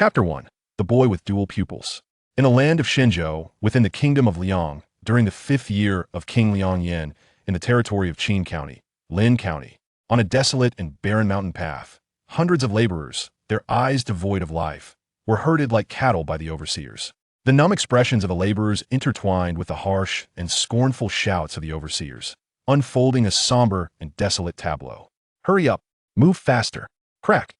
Chapter 1. The Boy with Dual Pupils. In the land of Shenzhou, within the kingdom of Liang, during the 5th year of King Liang Yan, in the territory of Qin County, Lin County, on a desolate and barren mountain path, hundreds of laborers, their eyes devoid of life, were herded like cattle by the overseers. The numb expressions of the laborers intertwined with the harsh and scornful shouts of the overseers, unfolding a somber and desolate tableau. Hurry up! Move faster! Crack!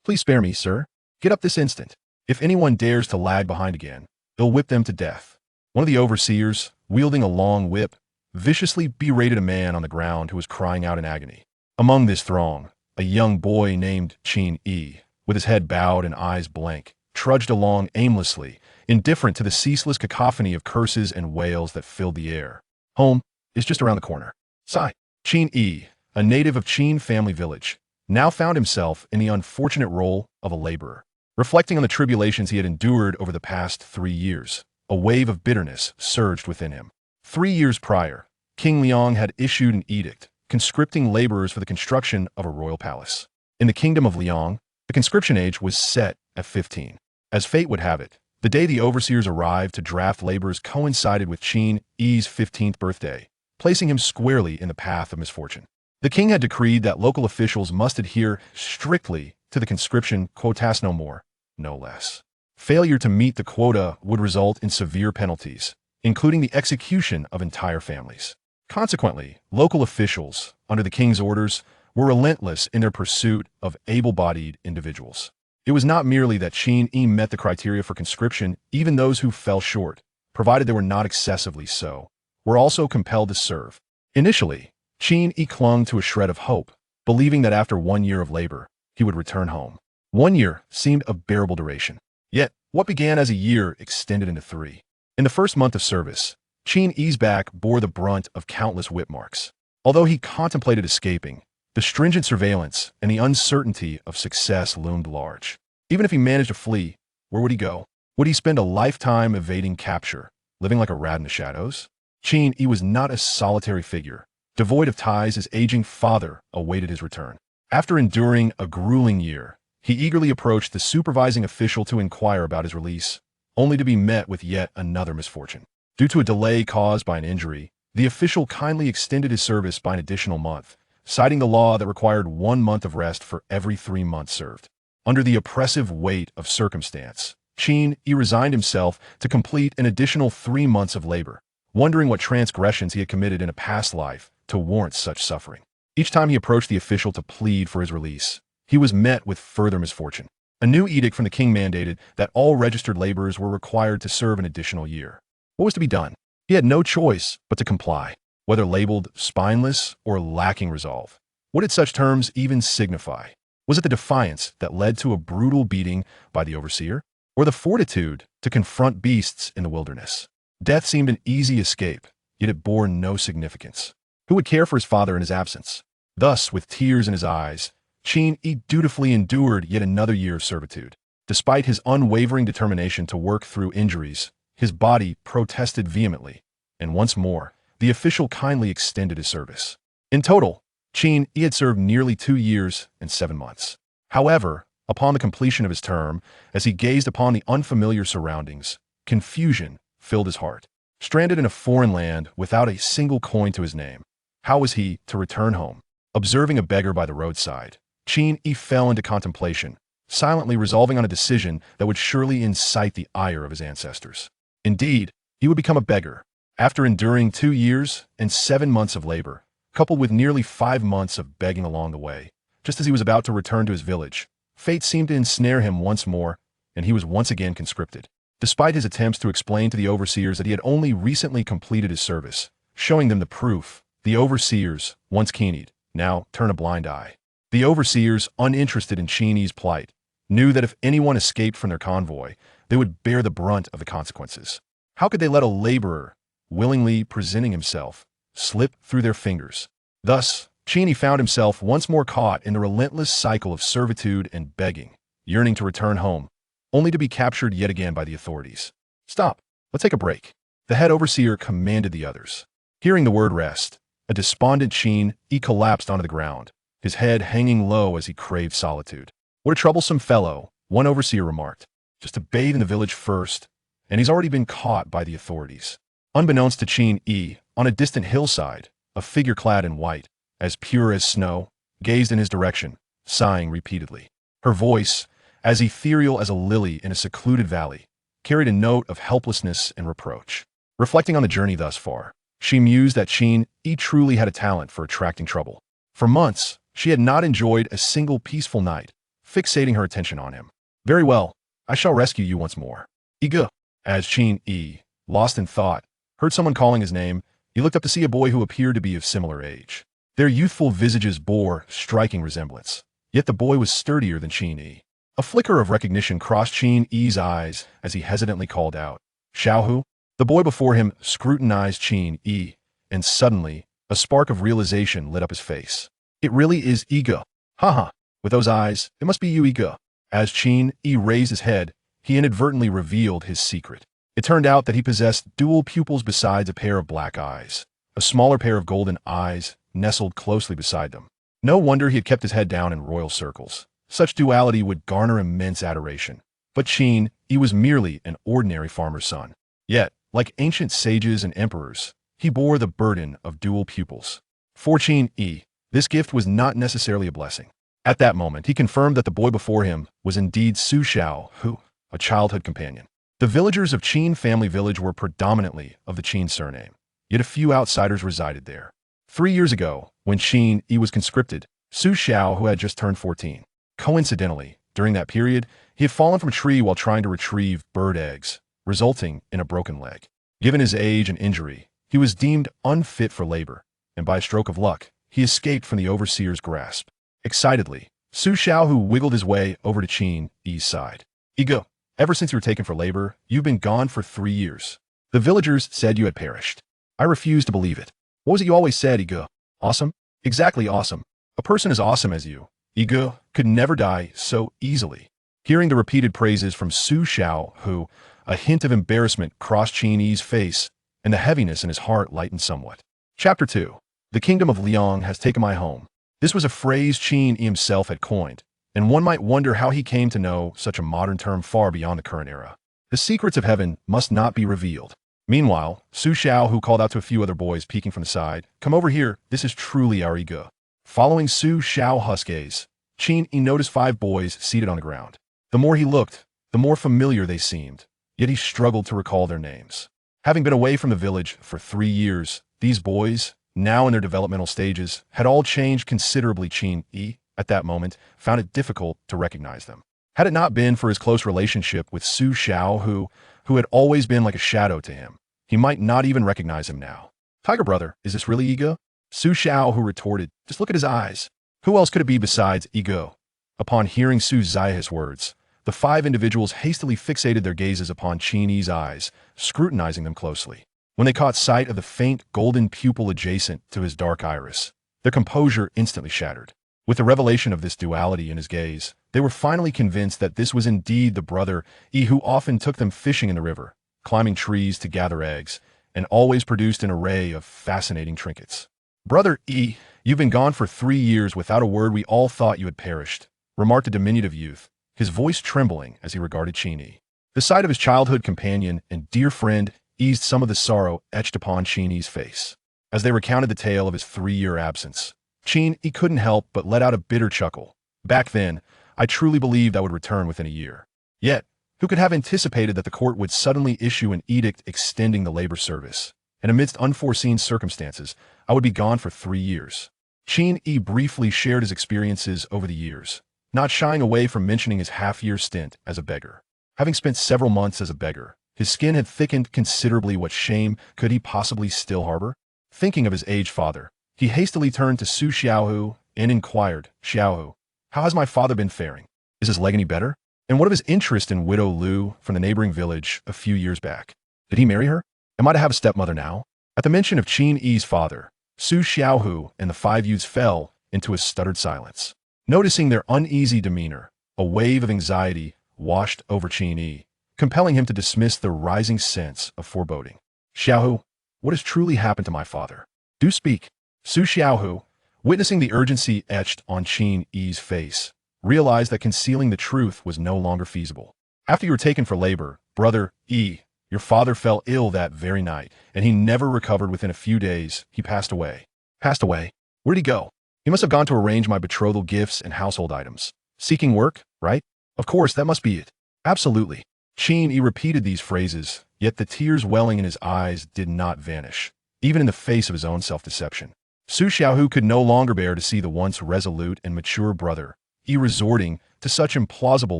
Please spare me, sir. Get up this instant. If anyone dares to lag behind again, they'll whip them to death. One of the overseers, wielding a long whip, viciously berated a man on the ground who was crying out in agony. Among this throng, a young boy named Qin Yi, with his head bowed and eyes blank, trudged along aimlessly, indifferent to the ceaseless cacophony of curses and wails that filled the air. Home is just around the corner. Sigh. Qin Yi, a native of Qin family village, now found himself in the unfortunate role of a laborer. Reflecting on the tribulations he had endured over the past 3 years, a wave of bitterness surged within him. 3 years prior, King Liang had issued an edict conscripting laborers for the construction of a royal palace. In the kingdom of Liang, the conscription age was set at 15. As fate would have it, the day the overseers arrived to draft laborers coincided with Qin Yi's 15th birthday, placing him squarely in the path of misfortune. The king had decreed that local officials must adhere strictly to the conscription quotas, no more, no less. Failure to meet the quota would result in severe penalties, including the execution of entire families. Consequently, local officials, under the king's orders, were relentless in their pursuit of able-bodied individuals. It was not merely that Qin Yi met the criteria for conscription, even those who fell short, provided they were not excessively so, were also compelled to serve. Initially, Qin Yi clung to a shred of hope, believing that after 1 year of labor, he would return home. 1 year seemed a bearable duration. Yet, what began as a year extended into 3. In the first month of service, Qin Yi's back bore the brunt of countless whip marks. Although he contemplated escaping, the stringent surveillance and the uncertainty of success loomed large. Even if he managed to flee, where would he go? Would he spend a lifetime evading capture, living like a rat in the shadows? Qin Yi was not a solitary figure. Devoid of ties, his aging father awaited his return. After enduring a grueling year, he eagerly approached the supervising official to inquire about his release, only to be met with yet another misfortune. Due to a delay caused by an injury, the official kindly extended his service by an additional month, citing the law that required 1 month of rest for every 3 months served. Under the oppressive weight of circumstance, Qin Yi resigned himself to complete an additional 3 months of labor, wondering what transgressions he had committed in a past life to warrant such suffering. Each time he approached the official to plead for his release, he was met with further misfortune. A new edict from the king mandated that all registered laborers were required to serve an additional year. What was to be done? He had no choice but to comply, whether labeled spineless or lacking resolve. What did such terms even signify? Was it the defiance that led to a brutal beating by the overseer, or the fortitude to confront beasts in the wilderness? Death seemed an easy escape, yet it bore no significance. Who would care for his father in his absence? Thus, with tears in his eyes, Qin Yi dutifully endured yet another year of servitude. Despite his unwavering determination to work through injuries, his body protested vehemently, and once more, the official kindly extended his service. In total, Qin Yi had served nearly 2 years and 7 months. However, upon the completion of his term, as he gazed upon the unfamiliar surroundings, confusion filled his heart. Stranded in a foreign land without a single coin to his name, how was he to return home? Observing a beggar by the roadside, Qin Yi fell into contemplation, silently resolving on a decision that would surely incite the ire of his ancestors. Indeed, he would become a beggar. After enduring 2 years and 7 months of labor, coupled with nearly 5 months of begging along the way, just as he was about to return to his village, fate seemed to ensnare him once more, and he was once again conscripted. Despite his attempts to explain to the overseers that he had only recently completed his service, showing them the proof, the overseers, once keen-eyed, now turn a blind eye. The overseers, uninterested in Qin Yi's plight, knew that if anyone escaped from their convoy, they would bear the brunt of the consequences. How could they let a laborer, willingly presenting himself, slip through their fingers? Thus, Qin Yi found himself once more caught in the relentless cycle of servitude and begging, yearning to return home, only to be captured yet again by the authorities. Stop. Let's take a break. The head overseer commanded the others. Hearing the word rest, a despondent Qin Yi collapsed onto the ground, his head hanging low as he craved solitude. What a troublesome fellow, one overseer remarked. Just to bathe in the village first, and he's already been caught by the authorities. Unbeknownst to Qin Yi, on a distant hillside, a figure clad in white, as pure as snow, gazed in his direction, sighing repeatedly. Her voice, as ethereal as a lily in a secluded valley, carried a note of helplessness and reproach. Reflecting on the journey thus far, she mused that Qin Yi truly had a talent for attracting trouble. For months, she had not enjoyed a single peaceful night, fixating her attention on him. Very well, I shall rescue you once more. Iga. As Qin Yi, lost in thought, heard someone calling his name, he looked up to see a boy who appeared to be of similar age. Their youthful visages bore striking resemblance, yet the boy was sturdier than Qin Yi. A flicker of recognition crossed Qin Yi's eyes as he hesitantly called out, Xiaohu? The boy before him scrutinized Qin Yi, and suddenly, a spark of realization lit up his face. It really is Iga. Haha, with those eyes, it must be you, Iga. As Qin Yi raised his head, he inadvertently revealed his secret. It turned out that he possessed dual pupils besides a pair of black eyes. A smaller pair of golden eyes nestled closely beside them. No wonder he had kept his head down in royal circles. Such duality would garner immense adoration. But Qin Yi was merely an ordinary farmer's son. Yet, like ancient sages and emperors, he bore the burden of dual pupils. For Qin Yi, this gift was not necessarily a blessing. At that moment, he confirmed that the boy before him was indeed Su Xiaohu, a childhood companion. The villagers of Qin family village were predominantly of the Qin surname, yet a few outsiders resided there. 3 years ago, when Qin Yi was conscripted, Su Xiaohu had just turned 14. Coincidentally, during that period, he had fallen from a tree while trying to retrieve bird eggs, resulting in a broken leg. Given his age and injury, he was deemed unfit for labor, and by a stroke of luck, he escaped from the overseer's grasp. Excitedly, Su Xiaohu wiggled his way over to Qin Yi's side. Iga, ever since you were taken for labor, you've been gone for 3 years. The villagers said you had perished. I refuse to believe it. What was it you always said, Iga? Awesome? Exactly awesome. A person as awesome as you, Iga, could never die so easily. Hearing the repeated praises from Su Xiaohu, a hint of embarrassment crossed Qin Yi's face, and the heaviness in his heart lightened somewhat. Chapter 2. The Kingdom of Liang has taken my home. This was a phrase Qin Yi himself had coined, and one might wonder how he came to know such a modern term far beyond the current era. The secrets of heaven must not be revealed. Meanwhile, Su Xiaohu called out to a few other boys peeking from the side, Come over here, this is truly our Iga. Following Su Xiaohu's gaze, Qin Yi noticed 5 boys seated on the ground. The more he looked, the more familiar they seemed, yet he struggled to recall their names. Having been away from the village for 3 years, these boys, now in their developmental stages, had all changed considerably. Qin Yi, at that moment, found it difficult to recognize them. Had it not been for his close relationship with Su Xiaohu, who had always been like a shadow to him, he might not even recognize him now. Tiger brother, is this really Iga? Su Xiaohu retorted, just look at his eyes. Who else could it be besides Iga? Upon hearing Su Xiaohu's words, the 5 individuals hastily fixated their gazes upon Qin Yi's eyes, scrutinizing them closely. When they caught sight of the faint golden pupil adjacent to his dark iris, their composure instantly shattered. With the revelation of this duality in his gaze, they were finally convinced that this was indeed the brother Yi who often took them fishing in the river, climbing trees to gather eggs, and always produced an array of fascinating trinkets. Brother Yi, you've been gone for 3 years without a word. We all thought you had perished, remarked a diminutive youth, his voice trembling as he regarded Qin Yi. The sight of his childhood companion and dear friend eased some of the sorrow etched upon Qin Yi's face. As they recounted the tale of his 3-year absence, Qin Yi couldn't help but let out a bitter chuckle. Back then, I truly believed I would return within a year. Yet, who could have anticipated that the court would suddenly issue an edict extending the labor service, and amidst unforeseen circumstances, I would be gone for 3 years. Qin Yi briefly shared his experiences over the years, not shying away from mentioning his half-year stint as a beggar. Having spent several months as a beggar, his skin had thickened considerably. What shame could he possibly still harbor? Thinking of his aged father, he hastily turned to Su Xiaohu and inquired, Xiaohu, how has my father been faring? Is his leg any better? And what of his interest in widow Lu from the neighboring village a few years back? Did he marry her? Am I to have a stepmother now? At the mention of Qin Yi's father, Su Xiaohu and the 5 youths fell into a stuttered silence. Noticing their uneasy demeanor, a wave of anxiety washed over Qin Yi, compelling him to dismiss the rising sense of foreboding. Xiaohu, what has truly happened to my father? Do speak. Su Xiaohu, witnessing the urgency etched on Qin Yi's face, realized that concealing the truth was no longer feasible. After you were taken for labor, brother E, your father fell ill that very night, and he never recovered. Within a few days. He passed away. Passed away? Where'd he go? He must have gone to arrange my betrothal gifts and household items. Seeking work, right? Of course, that must be it. Absolutely. Qin Yi repeated these phrases, yet the tears welling in his eyes did not vanish, even in the face of his own self-deception. Su Xiaohu could no longer bear to see the once resolute and mature brother Yi resorting to such implausible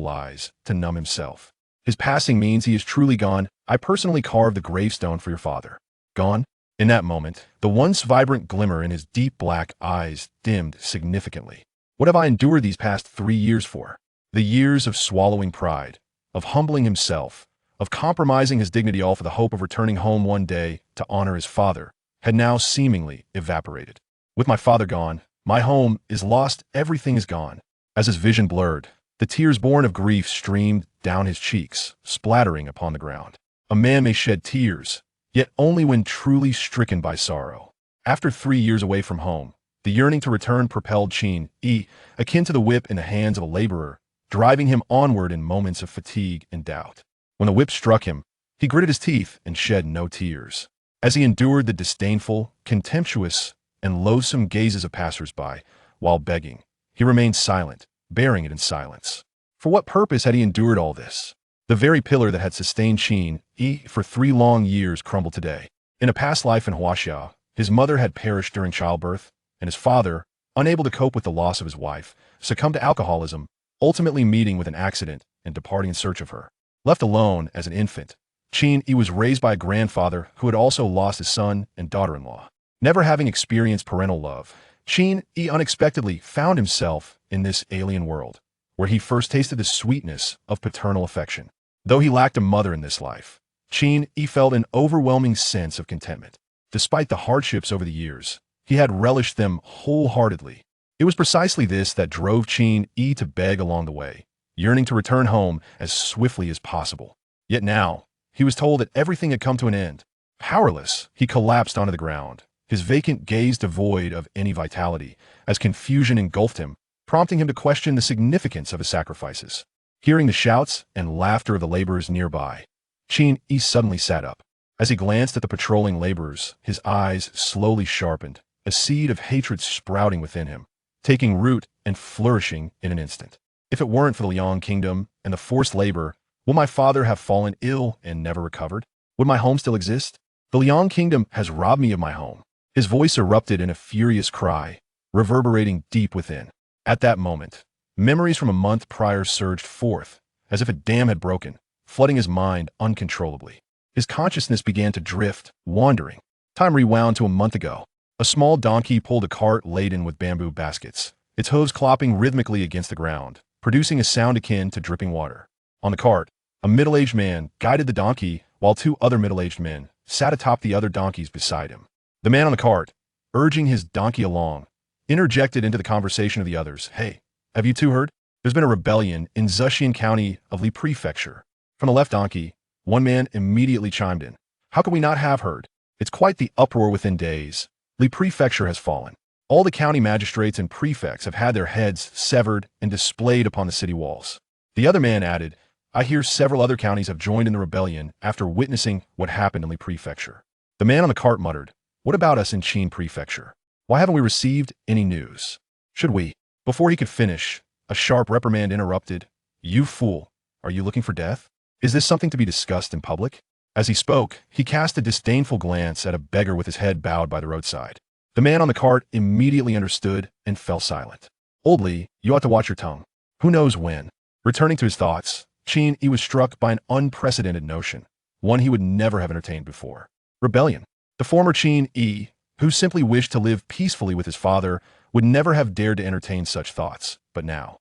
lies to numb himself. His passing means he is truly gone. I personally carved the gravestone for your father. Gone? In that moment, the once vibrant glimmer in his deep black eyes dimmed significantly. What have I endured these past 3 years for? The years of swallowing pride, of humbling himself, of compromising his dignity, all for the hope of returning home one day to honor his father, had now seemingly evaporated. With my father gone, my home is lost, everything is gone. As his vision blurred, the tears born of grief streamed down his cheeks, splattering upon the ground. A man may shed tears, yet only when truly stricken by sorrow. After 3 years away from home, the yearning to return propelled Qin Yi, akin to the whip in the hands of a laborer, driving him onward in moments of fatigue and doubt. When the whip struck him, he gritted his teeth and shed no tears. As he endured the disdainful, contemptuous, and loathsome gazes of passers-by, while begging, he remained silent, bearing it in silence. For what purpose had he endured all this? The very pillar that had sustained Qin Yi for 3 long years crumbled today. In a past life in Huaxia, his mother had perished during childbirth, and his father, unable to cope with the loss of his wife, succumbed to alcoholism, ultimately meeting with an accident and departing in search of her. Left alone as an infant, Qin Yi was raised by a grandfather who had also lost his son and daughter-in-law. Never having experienced parental love, Qin Yi unexpectedly found himself in this alien world, where he first tasted the sweetness of paternal affection. Though he lacked a mother in this life, Qin Yi felt an overwhelming sense of contentment. Despite the hardships over the years, he had relished them wholeheartedly. It was precisely this that drove Qin Yi to beg along the way, yearning to return home as swiftly as possible. Yet now, he was told that everything had come to an end. Powerless, he collapsed onto the ground, his vacant gaze devoid of any vitality, as confusion engulfed him, prompting him to question the significance of his sacrifices. Hearing the shouts and laughter of the laborers nearby, Qin Yi suddenly sat up. As he glanced at the patrolling laborers, his eyes slowly sharpened, a seed of hatred sprouting within him, taking root and flourishing in an instant. If it weren't for the Liang kingdom and the forced labor, will my father have fallen ill and never recovered? Would my home still exist? The Liang kingdom has robbed me of my home. His voice erupted in a furious cry, reverberating deep within. At that moment, memories from a month prior surged forth, as if a dam had broken, flooding his mind uncontrollably. His consciousness began to drift, wandering. Time rewound to a month ago. A small donkey pulled a cart laden with bamboo baskets, its hooves clopping rhythmically against the ground, producing a sound akin to dripping water. On the cart, a middle-aged man guided the donkey, while 2 other middle-aged men sat atop the other donkeys beside him. The man on the cart, urging his donkey along, interjected into the conversation of the others. Hey, have you 2 heard? There's been a rebellion in Zhejiang County of Li Prefecture. From the left donkey, one man immediately chimed in. How could we not have heard? It's quite the uproar within days. Li Prefecture has fallen. All the county magistrates and prefects have had their heads severed and displayed upon the city walls. The other man added, I hear several other counties have joined in the rebellion after witnessing what happened in Li Prefecture. The man on the cart muttered, what about us in Qin Prefecture? Why haven't we received any news? Should we? Before he could finish, a sharp reprimand interrupted. You fool, are you looking for death? Is this something to be discussed in public? As he spoke, he cast a disdainful glance at a beggar with his head bowed by the roadside. The man on the cart immediately understood and fell silent. Old Li, you ought to watch your tongue. Who knows when? Returning to his thoughts, Qin Yi was struck by an unprecedented notion, one he would never have entertained before. Rebellion. The former Qin Yi, who simply wished to live peacefully with his father, would never have dared to entertain such thoughts, but now.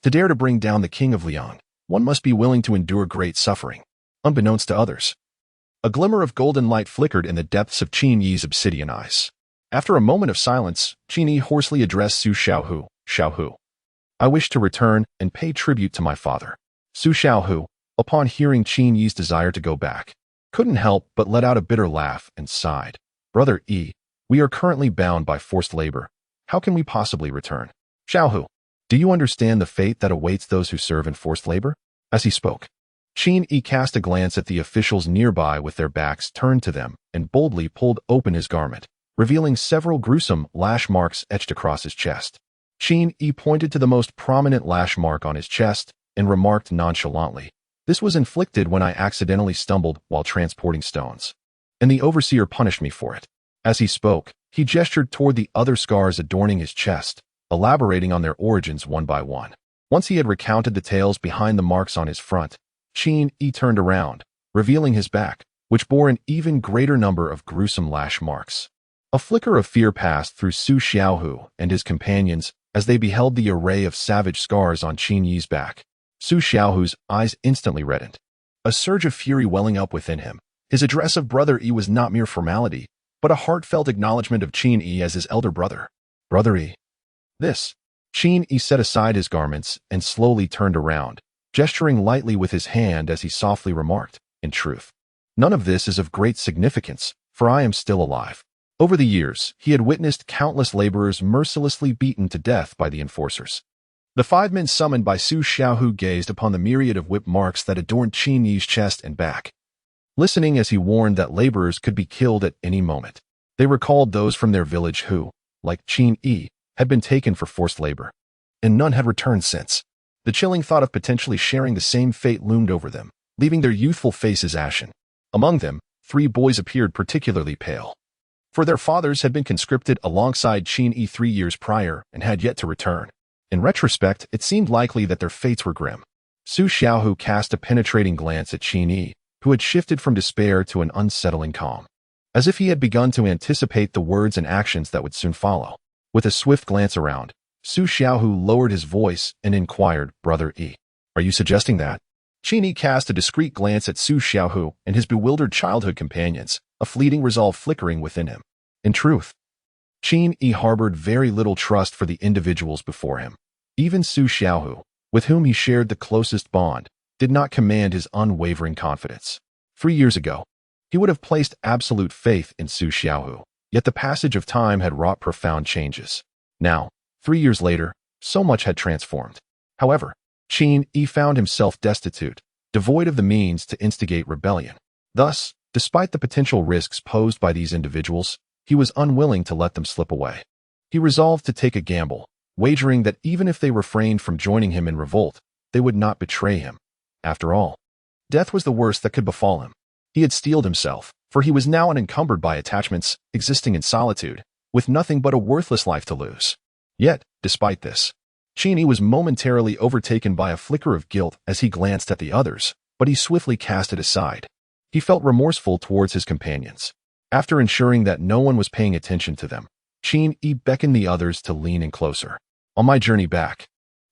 To dare to bring down the king of Liang, one must be willing to endure great suffering, unbeknownst to others. A glimmer of golden light flickered in the depths of Qin Yi's obsidian eyes. After a moment of silence, Qin Yi hoarsely addressed Su Xiaohu. Xiaohu, I wish to return and pay tribute to my father. Su Xiaohu, upon hearing Qin Yi's desire to go back, couldn't help but let out a bitter laugh and sighed. Brother Yi, we are currently bound by forced labor. How can we possibly return? Xiaohu, Do you understand the fate that awaits those who serve in forced labor? As he spoke, Qin Yi cast a glance at the officials nearby with their backs turned to them and boldly pulled open his garment, revealing several gruesome lash marks etched across his chest. Qin Yi pointed to the most prominent lash mark on his chest and remarked nonchalantly, "This was inflicted when I accidentally stumbled while transporting stones, and the overseer punished me for it." As he spoke, he gestured toward the other scars adorning his chest, elaborating on their origins one by one. Once he had recounted the tales behind the marks on his front, Qin Yi turned around, revealing his back, which bore an even greater number of gruesome lash marks. A flicker of fear passed through Su Xiaohu and his companions as they beheld the array of savage scars on Qin Yi's back. Su Xiaohu's eyes instantly reddened, a surge of fury welling up within him. His address of Brother Yi was not mere formality, but a heartfelt acknowledgement of Qin Yi as his elder brother. "Brother Yi." This. Qin Yi set aside his garments and slowly turned around, gesturing lightly with his hand as he softly remarked, "In truth, none of this is of great significance, for I am still alive." Over the years, he had witnessed countless laborers mercilessly beaten to death by the enforcers. The 5 men summoned by Su Xiaohu gazed upon the myriad of whip marks that adorned Qin Yi's chest and back, listening as he warned that laborers could be killed at any moment. They recalled those from their village who, like Qin Yi, had been taken for forced labor, and none had returned since. The chilling thought of potentially sharing the same fate loomed over them, leaving their youthful faces ashen. Among them, 3 boys appeared particularly pale, for their fathers had been conscripted alongside Qin Yi 3 years prior and had yet to return. In retrospect, it seemed likely that their fates were grim. Su Xiaohu cast a penetrating glance at Qin Yi, who had shifted from despair to an unsettling calm, as if he had begun to anticipate the words and actions that would soon follow. With a swift glance around, Su Xiaohu lowered his voice and inquired, "Brother Yi, are you suggesting that?" Qin Yi cast a discreet glance at Su Xiaohu and his bewildered childhood companions, a fleeting resolve flickering within him. In truth, Qin Yi harbored very little trust for the individuals before him. Even Su Xiaohu, with whom he shared the closest bond, did not command his unwavering confidence. 3 years ago, he would have placed absolute faith in Su Xiaohu, yet the passage of time had wrought profound changes. Now, 3 years later, so much had transformed. However, Qin Yi found himself destitute, devoid of the means to instigate rebellion. Thus, despite the potential risks posed by these individuals, he was unwilling to let them slip away. He resolved to take a gamble, wagering that even if they refrained from joining him in revolt, they would not betray him. After all, death was the worst that could befall him. He had steeled himself, for he was now unencumbered by attachments, existing in solitude, with nothing but a worthless life to lose. Yet, despite this, Qin Yi was momentarily overtaken by a flicker of guilt as he glanced at the others, but he swiftly cast it aside. He felt remorseful towards his companions. After ensuring that no one was paying attention to them, Qin Yi beckoned the others to lean in closer. "On my journey back,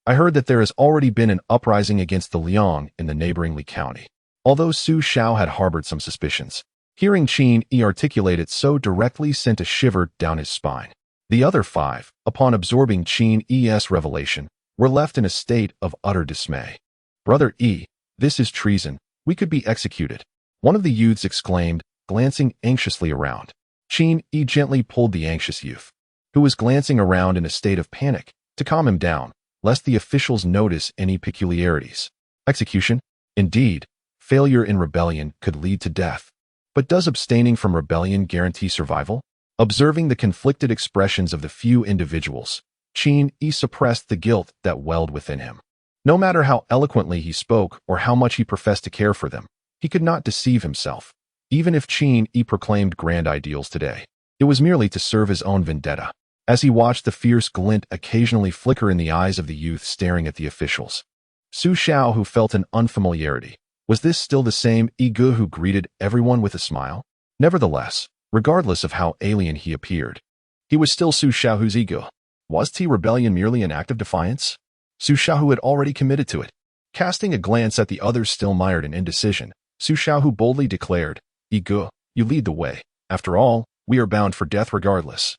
I heard that there has already been an uprising against the Liang in the neighboring Li County." Although Su Xiao had harbored some suspicions, hearing Qin Yi articulate it so directly sent a shiver down his spine. The other 5, upon absorbing Qin Yi's revelation, were left in a state of utter dismay. "Brother Yi, this is treason. We could be executed," one of the youths exclaimed, glancing anxiously around. Qin Yi gently pulled the anxious youth, who was glancing around in a state of panic, to calm him down, lest the officials notice any peculiarities. Execution? Indeed, failure in rebellion could lead to death. But does abstaining from rebellion guarantee survival? Observing the conflicted expressions of the few individuals, Qin Yi suppressed the guilt that welled within him. No matter how eloquently he spoke or how much he professed to care for them, he could not deceive himself. Even if Qin Yi proclaimed grand ideals today, it was merely to serve his own vendetta. As he watched the fierce glint occasionally flicker in the eyes of the youth staring at the officials, Su Xiao, who felt an unfamiliarity, was this still the same Yi Ge who greeted everyone with a smile? Nevertheless, regardless of how alien he appeared, he was still Su Xiaohu's Yi Ge. Was T rebellion merely an act of defiance? Su Xiaohu had already committed to it. Casting a glance at the others still mired in indecision, Su Xiaohu boldly declared, "Yi Ge, you lead the way. After all, we are bound for death regardless.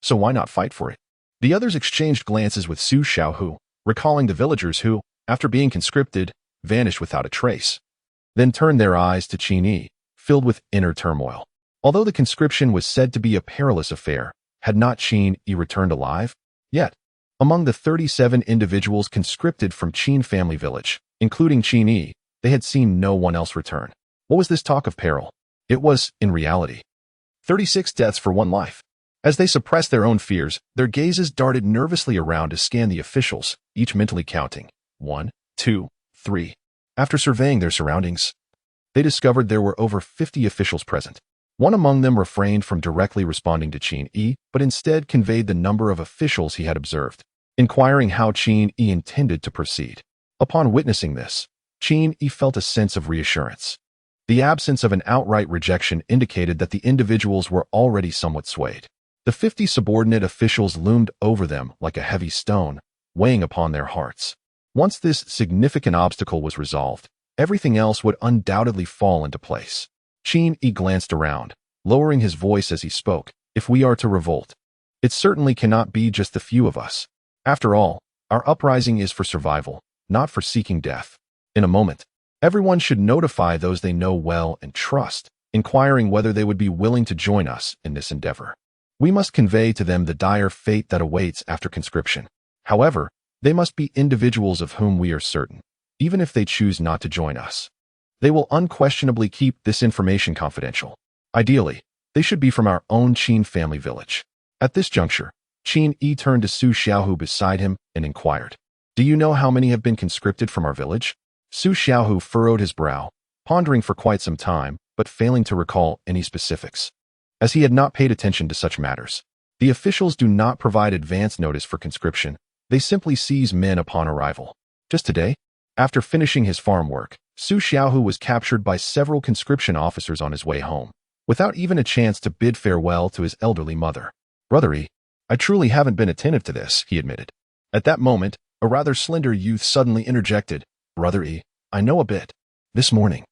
So why not fight for it?" The others exchanged glances with Su Xiaohu, recalling the villagers who, after being conscripted, vanished without a trace. Then turned their eyes to Qin Yi, filled with inner turmoil. Although the conscription was said to be a perilous affair, had not Qin Yi returned alive? Yet, Among the 37 individuals conscripted from Qin family village, including Qin Yi, they had seen no one else return. What was this talk of peril? It was, in reality, 36 deaths for one life. As they suppressed their own fears, their gazes darted nervously around to scan the officials, each mentally counting 1, 2, 3. After surveying their surroundings, they discovered there were over 50 officials present. One among them refrained from directly responding to Qin Yi, but instead conveyed the number of officials he had observed, inquiring how Qin Yi intended to proceed. Upon witnessing this, Qin Yi felt a sense of reassurance. The absence of an outright rejection indicated that the individuals were already somewhat swayed. The 50 subordinate officials loomed over them like a heavy stone, weighing upon their hearts. Once this significant obstacle was resolved, everything else would undoubtedly fall into place. Qin Yi glanced around, lowering his voice as he spoke. If we are to revolt, it certainly cannot be just the few of us. After all, our uprising is for survival, not for seeking death. In a moment, everyone should notify those they know well and trust, inquiring whether they would be willing to join us in this endeavor. We must convey to them the dire fate that awaits after conscription. However, they must be individuals of whom we are certain, even if they choose not to join us. They will unquestionably keep this information confidential. Ideally, they should be from our own Qin family village. At this juncture, Qin Yi turned to Su Xiaohu beside him and inquired, "Do you know how many have been conscripted from our village?" Su Xiaohu furrowed his brow, pondering for quite some time, but failing to recall any specifics, as he had not paid attention to such matters. The officials do not provide advance notice for conscription. They simply seize men upon arrival. Just today, after finishing his farm work, Su Xiaohu was captured by several conscription officers on his way home, without even a chance to bid farewell to his elderly mother. "Brother Yi, I truly haven't been attentive to this," he admitted. At that moment, a rather slender youth suddenly interjected, "Brother Yi, I know a bit. This morning,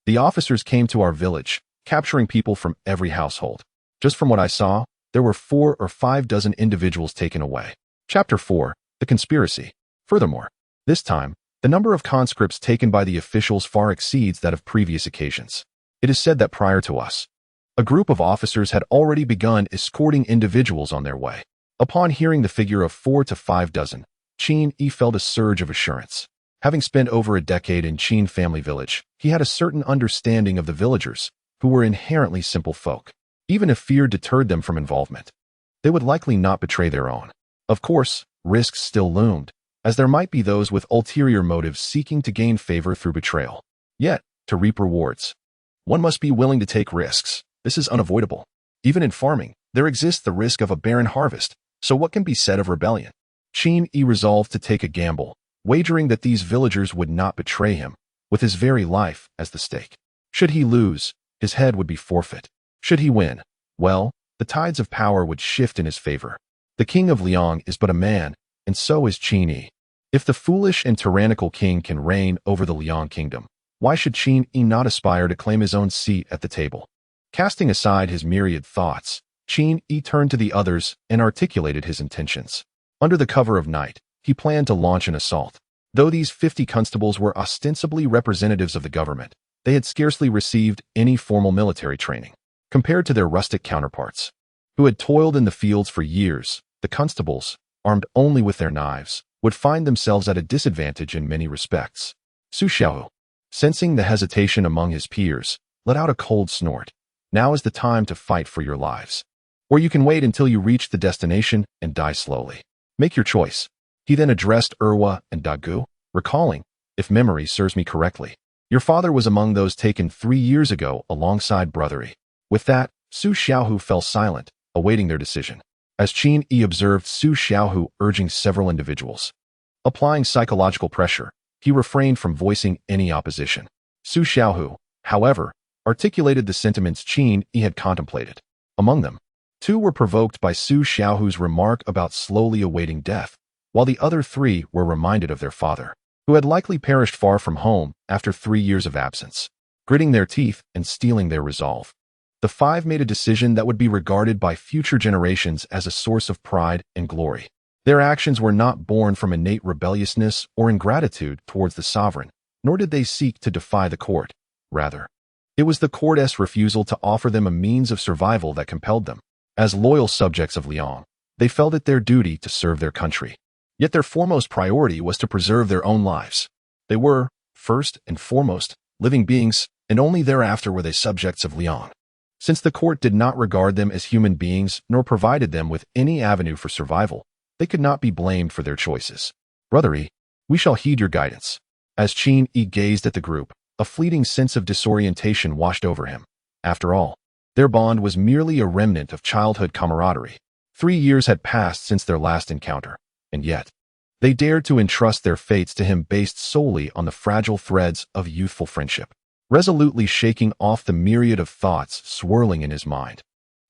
the officers came to our village, capturing people from every household. Just from what I saw, there were 4 or 5 dozen individuals taken away." Chapter 4, The Conspiracy. Furthermore, this time, the number of conscripts taken by the officials far exceeds that of previous occasions. It is said that prior to us, a group of officers had already begun escorting individuals on their way. Upon hearing the figure of 4 to 5 dozen, Qin Yi felt a surge of assurance. Having spent over a decade in Qin family village, he had a certain understanding of the villagers, who were inherently simple folk. Even if fear deterred them from involvement, they would likely not betray their own. Of course, risks still loomed, as there might be those with ulterior motives seeking to gain favor through betrayal. Yet, to reap rewards, one must be willing to take risks. This is unavoidable. Even in farming, there exists the risk of a barren harvest, so what can be said of rebellion? Qin Yi resolved to take a gamble, wagering that these villagers would not betray him, with his very life as the stake. Should he lose, his head would be forfeit. Should he win, well, the tides of power would shift in his favor. The king of Liang is but a man, and so is Qin Yi. If the foolish and tyrannical king can reign over the Liang kingdom, why should Qin Yi not aspire to claim his own seat at the table? Casting aside his myriad thoughts, Qin Yi turned to the others and articulated his intentions. Under the cover of night, he planned to launch an assault. Though these 50 constables were ostensibly representatives of the government, they had scarcely received any formal military training. Compared to their rustic counterparts, who had toiled in the fields for years, the constables, armed only with their knives, would find themselves at a disadvantage in many respects. Su Xiaohu, sensing the hesitation among his peers, let out a cold snort. Now is the time to fight for your lives. Or you can wait until you reach the destination and die slowly. Make your choice. He then addressed Erwa and Dagu, recalling, if memory serves me correctly, your father was among those taken 3 years ago alongside Brother Yi. With that, Su Xiaohu fell silent, awaiting their decision. As Qin Yi observed Su Xiaohu urging several individuals, applying psychological pressure, he refrained from voicing any opposition. Su Xiaohu, however, articulated the sentiments Qin Yi had contemplated. Among them, 2 were provoked by Su Xiaohu's remark about slowly awaiting death, while the other 3 were reminded of their father, who had likely perished far from home after 3 years of absence. Gritting their teeth and steeling their resolve, the 5 made a decision that would be regarded by future generations as a source of pride and glory. Their actions were not born from innate rebelliousness or ingratitude towards the sovereign, nor did they seek to defy the court. Rather, it was the court's refusal to offer them a means of survival that compelled them. As loyal subjects of Liang, They felt it their duty to serve their country. Yet their foremost priority was to preserve their own lives. They were, first and foremost, living beings, and only thereafter were they subjects of Liang. Since the court did not regard them as human beings nor provided them with any avenue for survival, they could not be blamed for their choices. Brother Yi, we shall heed your guidance. As Qin Yi gazed at the group, a fleeting sense of disorientation washed over him. After all, their bond was merely a remnant of childhood camaraderie. 3 years had passed since their last encounter, and yet, they dared to entrust their fates to him based solely on the fragile threads of youthful friendship. Resolutely shaking off the myriad of thoughts swirling in his mind,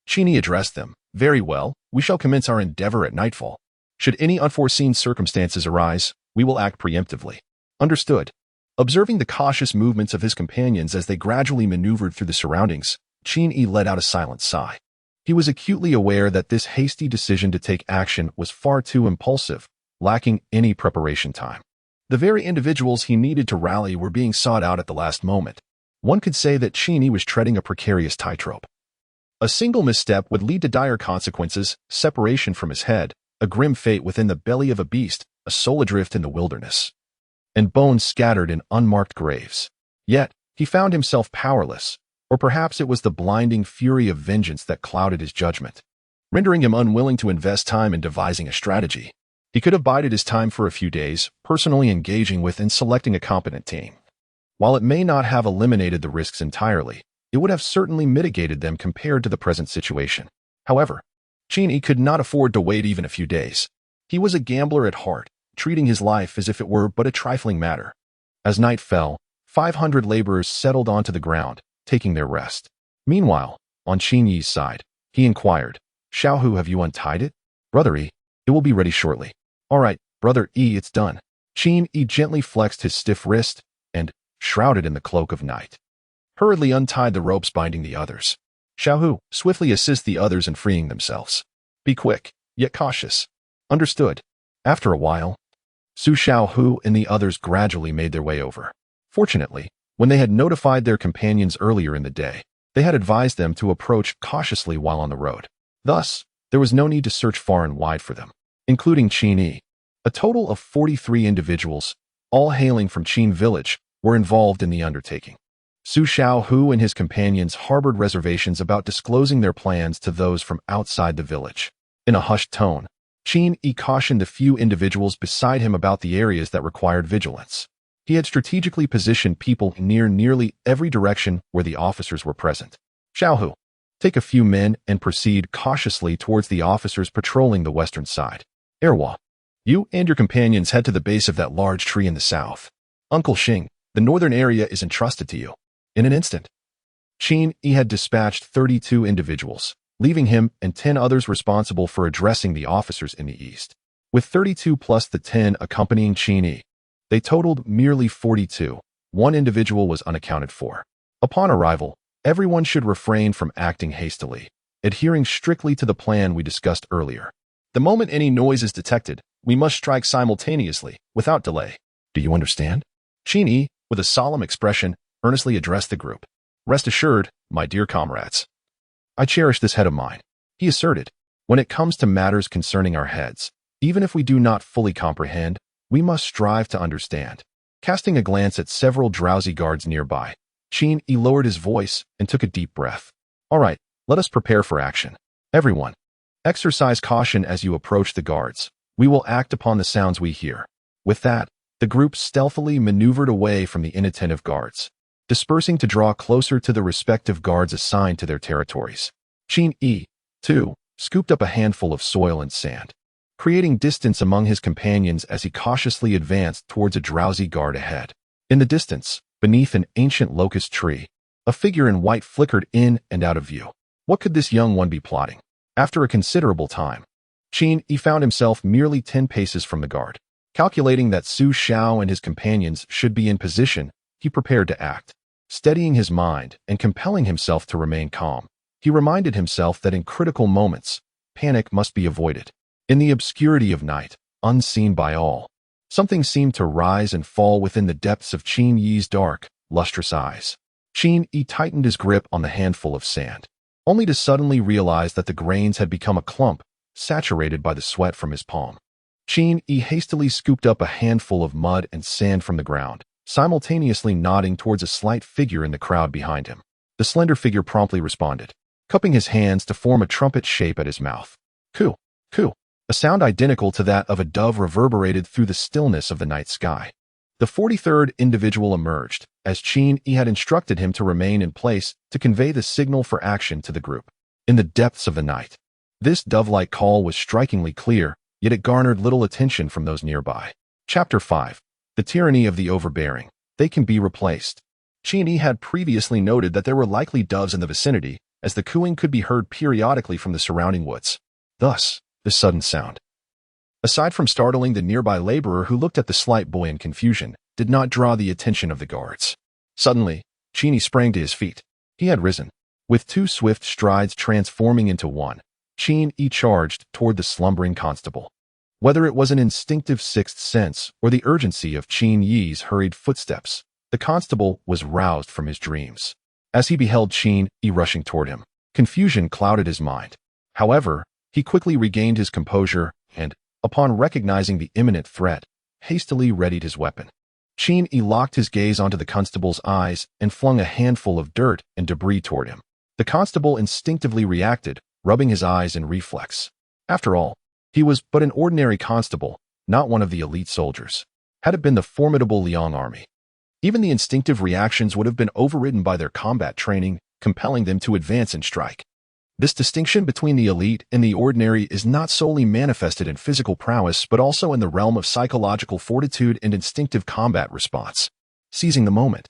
Qin Yi addressed them. Very well, we shall commence our endeavor at nightfall. Should any unforeseen circumstances arise, we will act preemptively. Understood. Observing the cautious movements of his companions as they gradually maneuvered through the surroundings, Qin Yi let out a silent sigh. He was acutely aware that this hasty decision to take action was far too impulsive, lacking any preparation time. The very individuals he needed to rally were being sought out at the last moment. One could say that Qin Yi was treading a precarious tightrope. A single misstep would lead to dire consequences, separation from his head, a grim fate within the belly of a beast, a soul adrift in the wilderness, and bones scattered in unmarked graves. Yet, he found himself powerless, or perhaps it was the blinding fury of vengeance that clouded his judgment, rendering him unwilling to invest time in devising a strategy. He could have bided his time for a few days, personally engaging with and selecting a competent team. While it may not have eliminated the risks entirely, it would have certainly mitigated them compared to the present situation. However, Qin Yi could not afford to wait even a few days. He was a gambler at heart, treating his life as if it were but a trifling matter. As night fell, 500 laborers settled onto the ground, taking their rest. Meanwhile, on Qin Yi's side, he inquired, Xiaohu, have you untied it? Brother Yi, it will be ready shortly. All right, Brother Yi, it's done. Qin Yi gently flexed his stiff wrist and, shrouded in the cloak of night, hurriedly untied the ropes binding the others. Xiaohu, swiftly assist the others in freeing themselves. Be quick, yet cautious. Understood. After a while, Su Xiaohu and the others gradually made their way over. Fortunately, when they had notified their companions earlier in the day, they had advised them to approach cautiously while on the road. Thus, there was no need to search far and wide for them, including Qin Yi. A total of 43 individuals, all hailing from Qin village, were involved in the undertaking. Su Xiaohu and his companions harbored reservations about disclosing their plans to those from outside the village. In a hushed tone, Qin Yi cautioned the few individuals beside him about the areas that required vigilance. He had strategically positioned people near nearly every direction where the officers were present. Xiaohu, take a few men and proceed cautiously towards the officers patrolling the western side. Erwa, you and your companions head to the base of that large tree in the south. Uncle Xing, the northern area is entrusted to you. In an instant, Qin Yi had dispatched 32 individuals, leaving him and 10 others responsible for addressing the officers in the east. With 32 plus the 10 accompanying Qin Yi, they totaled merely 42. One individual was unaccounted for. Upon arrival, everyone should refrain from acting hastily, adhering strictly to the plan we discussed earlier. The moment any noise is detected, we must strike simultaneously, without delay. Do you understand? Qin Yi, with a solemn expression, earnestly addressed the group. Rest assured, my dear comrades, I cherish this head of mine. He asserted, when it comes to matters concerning our heads, even if we do not fully comprehend, we must strive to understand. Casting a glance at several drowsy guards nearby, Qin Yi lowered his voice and took a deep breath. All right, let us prepare for action. Everyone, exercise caution as you approach the guards. We will act upon the sounds we hear. With that, the group stealthily maneuvered away from the inattentive guards, dispersing to draw closer to the respective guards assigned to their territories. Qin Yi, too, scooped up a handful of soil and sand, creating distance among his companions as he cautiously advanced towards a drowsy guard ahead. In the distance, beneath an ancient locust tree, a figure in white flickered in and out of view. What could this young one be plotting? After a considerable time, Qin Yi found himself merely 10 paces from the guard. Calculating that Su Xiao and his companions should be in position, he prepared to act. Steadying his mind and compelling himself to remain calm, he reminded himself that in critical moments, panic must be avoided. In the obscurity of night, unseen by all, something seemed to rise and fall within the depths of Qin Yi's dark, lustrous eyes. Qin Yi tightened his grip on the handful of sand, only to suddenly realize that the grains had become a clump, saturated by the sweat from his palm. Qin Yi hastily scooped up a handful of mud and sand from the ground, simultaneously nodding towards a slight figure in the crowd behind him. The slender figure promptly responded, cupping his hands to form a trumpet shape at his mouth. Coo, coo. A sound identical to that of a dove reverberated through the stillness of the night sky. The 43rd individual emerged, as Qin Yi had instructed him to remain in place to convey the signal for action to the group. In the depths of the night, this dove-like call was strikingly clear, yet it garnered little attention from those nearby. Chapter 5. The Tyranny of the Overbearing. They can be replaced. Qin Yi had previously noted that there were likely doves in the vicinity, as the cooing could be heard periodically from the surrounding woods. Thus, the sudden sound, aside from startling the nearby laborer who looked at the slight boy in confusion, did not draw the attention of the guards. Suddenly, Qin Yi sprang to his feet. He had risen. With 2 swift strides transforming into one, Qin Yi charged toward the slumbering constable. Whether it was an instinctive sixth sense or the urgency of Qin Yi's hurried footsteps, the constable was roused from his dreams. As he beheld Qin Yi rushing toward him, confusion clouded his mind. However, he quickly regained his composure and, upon recognizing the imminent threat, hastily readied his weapon. Qin Yi locked his gaze onto the constable's eyes and flung a handful of dirt and debris toward him. The constable instinctively reacted, rubbing his eyes in reflex. After all, he was but an ordinary constable, not one of the elite soldiers. Had it been the formidable Liang army, even the instinctive reactions would have been overridden by their combat training, compelling them to advance and strike. This distinction between the elite and the ordinary is not solely manifested in physical prowess but also in the realm of psychological fortitude and instinctive combat response. Seizing the moment,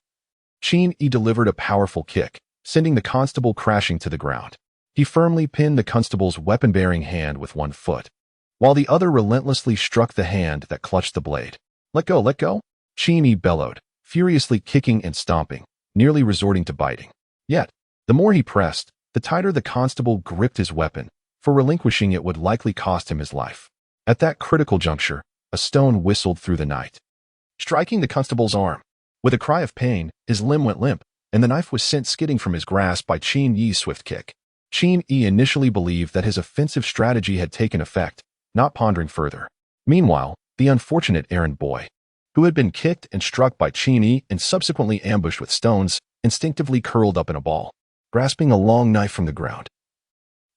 Qin Yi delivered a powerful kick, sending the constable crashing to the ground. He firmly pinned the constable's weapon-bearing hand with one foot, while the other relentlessly struck the hand that clutched the blade. Let go, let go! Qin Yi bellowed, furiously kicking and stomping, nearly resorting to biting. Yet, the more he pressed, the tighter the constable gripped his weapon, for relinquishing it would likely cost him his life. At that critical juncture, a stone whistled through the night, striking the constable's arm. With a cry of pain, his limb went limp, and the knife was sent skidding from his grasp by Qin Yi's swift kick. Qin Yi initially believed that his offensive strategy had taken effect, not pondering further. Meanwhile, the unfortunate errand boy, who had been kicked and struck by Qin Yi and subsequently ambushed with stones, instinctively curled up in a ball, grasping a long knife from the ground.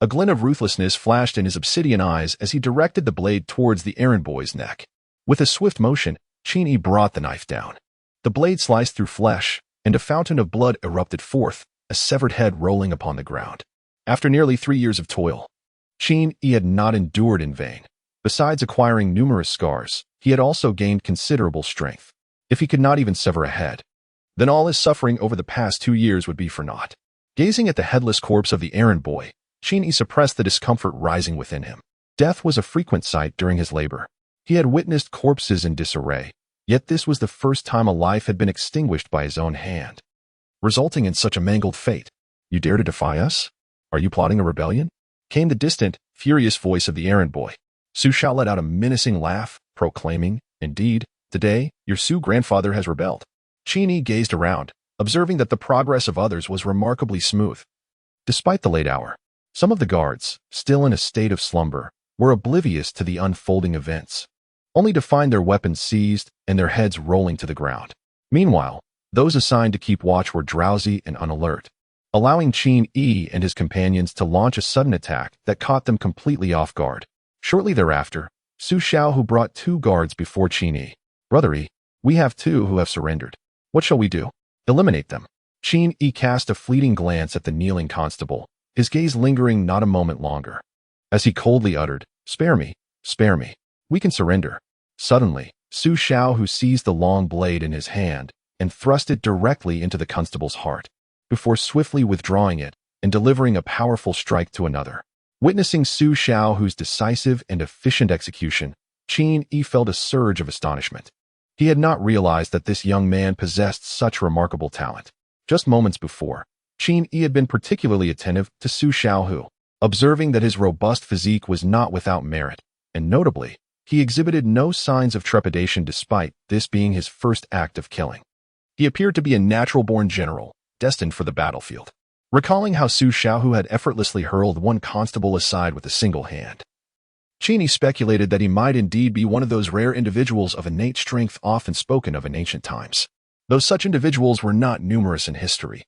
A glint of ruthlessness flashed in his obsidian eyes as he directed the blade towards the errand boy's neck. With a swift motion, Qin Yi brought the knife down. The blade sliced through flesh, and a fountain of blood erupted forth, a severed head rolling upon the ground. After nearly 3 years of toil, Qin Yi had not endured in vain. Besides acquiring numerous scars, he had also gained considerable strength. If he could not even sever a head, then all his suffering over the past 2 years would be for naught. Gazing at the headless corpse of the errand boy, Qin Yi suppressed the discomfort rising within him. Death was a frequent sight during his labor. He had witnessed corpses in disarray, yet this was the first time a life had been extinguished by his own hand, resulting in such a mangled fate. You dare to defy us? Are you plotting a rebellion? Came the distant, furious voice of the errand boy. Su Shao let out a menacing laugh, proclaiming, "Indeed, today, your Su grandfather has rebelled." Qin Yi gazed around, observing that the progress of others was remarkably smooth. Despite the late hour, some of the guards, still in a state of slumber, were oblivious to the unfolding events, only to find their weapons seized and their heads rolling to the ground. Meanwhile, those assigned to keep watch were drowsy and unalert, allowing Qin Yi and his companions to launch a sudden attack that caught them completely off guard. Shortly thereafter, Su Shao who brought 2 guards before Qin Yi. "Brother Yi, we have 2 who have surrendered. What shall we do?" "Eliminate them." Qin Yi cast a fleeting glance at the kneeling constable, his gaze lingering not a moment longer, as he coldly uttered, "Spare me, spare me. We can surrender." Suddenly, Su Shao who seized the long blade in his hand and thrust it directly into the constable's heart, before swiftly withdrawing it and delivering a powerful strike to another. Witnessing Su Shao whose decisive and efficient execution, Qin Yi felt a surge of astonishment. He had not realized that this young man possessed such remarkable talent. Just moments before, Qin Yi had been particularly attentive to Su Shao who, observing that his robust physique was not without merit, and notably, he exhibited no signs of trepidation despite this being his first act of killing. He appeared to be a natural-born general, destined for the battlefield. Recalling how Su Shao who had effortlessly hurled one constable aside with a single hand, Cheney speculated that he might indeed be one of those rare individuals of innate strength often spoken of in ancient times. Though such individuals were not numerous in history,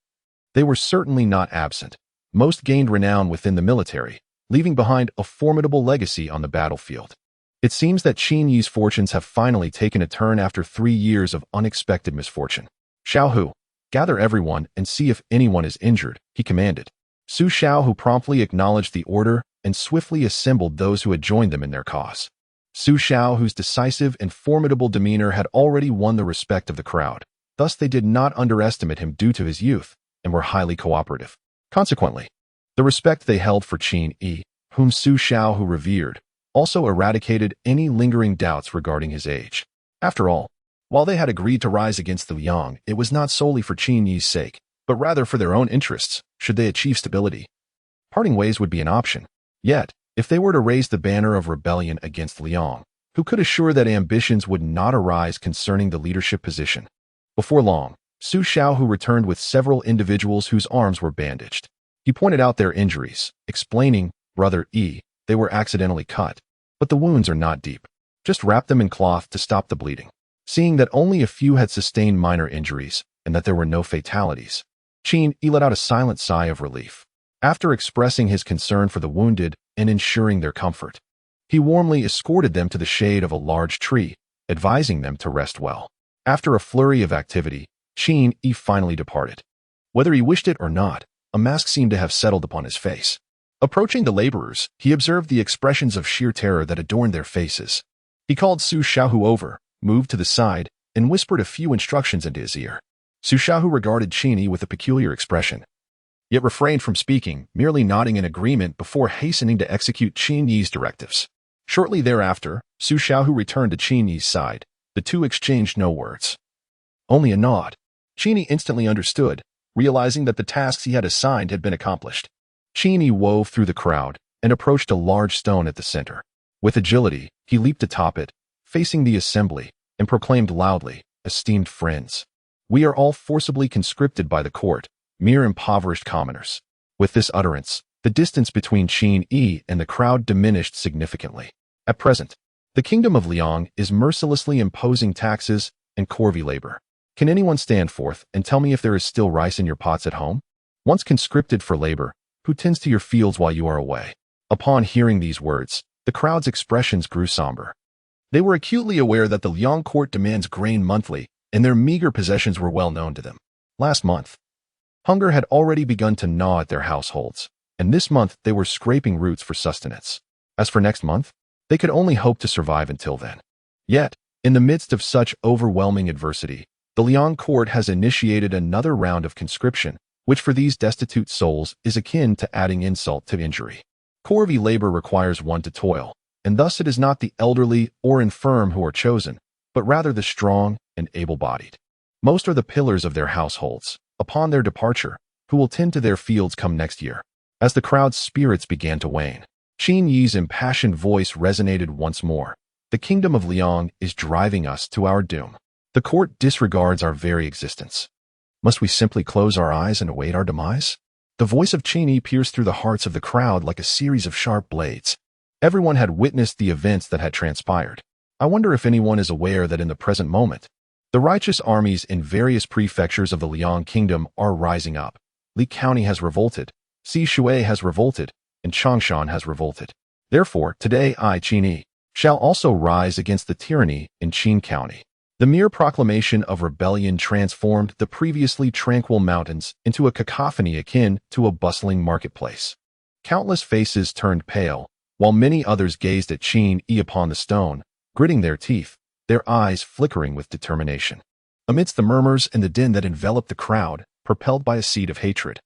they were certainly not absent. Most gained renown within the military, leaving behind a formidable legacy on the battlefield. It seems that Qin Yi's fortunes have finally taken a turn after 3 years of unexpected misfortune. Xiaohu, gather everyone and see if anyone is injured, he commanded. Su Xiaohu promptly acknowledged the order and swiftly assembled those who had joined them in their cause. Su Xiaohu's decisive and formidable demeanor had already won the respect of the crowd. Thus they did not underestimate him due to his youth and were highly cooperative. Consequently, the respect they held for Qin Yi, whom Su Xiaohu revered, also eradicated any lingering doubts regarding his age. After all, while they had agreed to rise against the Liang, it was not solely for Qin Yi's sake, but rather for their own interests, should they achieve stability. Parting ways would be an option. Yet, if they were to raise the banner of rebellion against Liang, who could assure that ambitions would not arise concerning the leadership position? Before long, Su Xiaohu returned with several individuals whose arms were bandaged. He pointed out their injuries, explaining, "Brother Yi, they were accidentally cut, but the wounds are not deep. Just wrap them in cloth to stop the bleeding." Seeing that only a few had sustained minor injuries and that there were no fatalities, Qin Yi let out a silent sigh of relief. After expressing his concern for the wounded and ensuring their comfort, he warmly escorted them to the shade of a large tree, advising them to rest well. After a flurry of activity, Qin Yi finally departed. Whether he wished it or not, a mask seemed to have settled upon his face. Approaching the laborers, he observed the expressions of sheer terror that adorned their faces. He called Su Xiaohu over, moved to the side, and whispered a few instructions into his ear. Su Xiaohu regarded Qin Yi with a peculiar expression, yet refrained from speaking, merely nodding in agreement before hastening to execute Qin Yi's directives. Shortly thereafter, Su Xiaohu returned to Qin Yi's side. The two exchanged no words, only a nod. Qin Yi instantly understood, realizing that the tasks he had assigned had been accomplished. Qin Yi wove through the crowd and approached a large stone at the center. With agility, he leaped atop it, facing the assembly, and proclaimed loudly, "Esteemed friends, we are all forcibly conscripted by the court, mere impoverished commoners." With this utterance, the distance between Qin Yi and the crowd diminished significantly. At present, the kingdom of Liang is mercilessly imposing taxes and corvée labor. Can anyone stand forth and tell me if there is still rice in your pots at home? Once conscripted for labor, who tends to your fields while you are away? Upon hearing these words, the crowd's expressions grew somber. They were acutely aware that the Liang court demands grain monthly, and their meager possessions were well known to them. Last month, hunger had already begun to gnaw at their households, and this month they were scraping roots for sustenance. As for next month, they could only hope to survive until then. Yet, in the midst of such overwhelming adversity, the Liang court has initiated another round of conscription, which for these destitute souls is akin to adding insult to injury. Corvée labor requires one to toil, and thus it is not the elderly or infirm who are chosen, but rather the strong and able-bodied. Most are the pillars of their households, upon their departure, who will tend to their fields come next year. As the crowd's spirits began to wane, Qin Yi's impassioned voice resonated once more. "The kingdom of Liang is driving us to our doom. The court disregards our very existence. Must we simply close our eyes and await our demise?" The voice of Qin Yi pierced through the hearts of the crowd like a series of sharp blades. Everyone had witnessed the events that had transpired. I wonder if anyone is aware that in the present moment, the righteous armies in various prefectures of the Liang kingdom are rising up. Li County has revolted, Sishui has revolted, and Changshan has revolted. Therefore, today I, Qin Yi, shall also rise against the tyranny in Qin County. The mere proclamation of rebellion transformed the previously tranquil mountains into a cacophony akin to a bustling marketplace. Countless faces turned pale, while many others gazed at Qin Yi upon the stone, gritting their teeth, their eyes flickering with determination. Amidst the murmurs and the din that enveloped the crowd, propelled by a seed of hatred,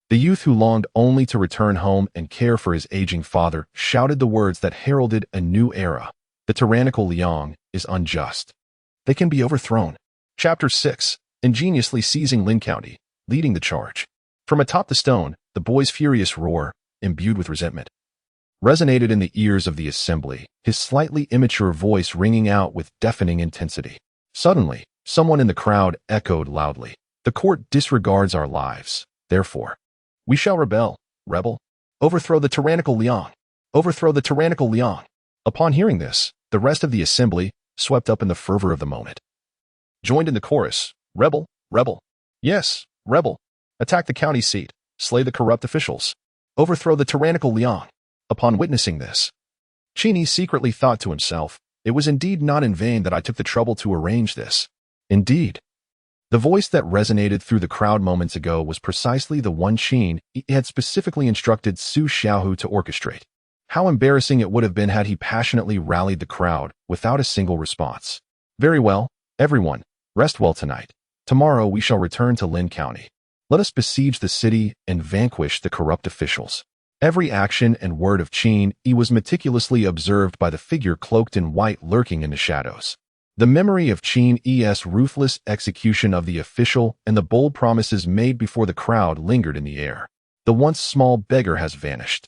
the youth who longed only to return home and care for his aging father shouted the words that heralded a new era. The tyrannical Liang is unjust. They can be overthrown. Chapter 6. Ingeniously seizing Lin County, leading the charge. From atop the stone, the boy's furious roar, imbued with resentment, resonated in the ears of the assembly, his slightly immature voice ringing out with deafening intensity. Suddenly, someone in the crowd echoed loudly, "The court disregards our lives. Therefore, we shall rebel. Rebel. Overthrow the tyrannical Liang. Overthrow the tyrannical Liang." Upon hearing this, the rest of the assembly, swept up in the fervor of the moment, joined in the chorus, "Rebel, rebel. Yes, rebel. Attack the county seat, slay the corrupt officials, overthrow the tyrannical Liang." Upon witnessing this, Qin secretly thought to himself, "It was indeed not in vain that I took the trouble to arrange this." Indeed, the voice that resonated through the crowd moments ago was precisely the one Qin had specifically instructed Su Xiaohu to orchestrate. How embarrassing it would have been had he passionately rallied the crowd without a single response. "Very well, everyone, rest well tonight. Tomorrow we shall return to Lin County. Let us besiege the city and vanquish the corrupt officials." Every action and word of Qin was meticulously observed by the figure cloaked in white lurking in the shadows. The memory of Qin's ruthless execution of the official and the bold promises made before the crowd lingered in the air. The once small beggar has vanished,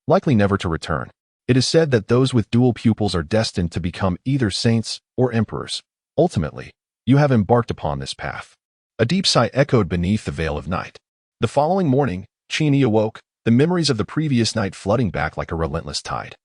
likely never to return. It is said that those with dual pupils are destined to become either saints or emperors. Ultimately, you have embarked upon this path. A deep sigh echoed beneath the veil of night. The following morning, Qin awoke, the memories of the previous night flooding back like a relentless tide,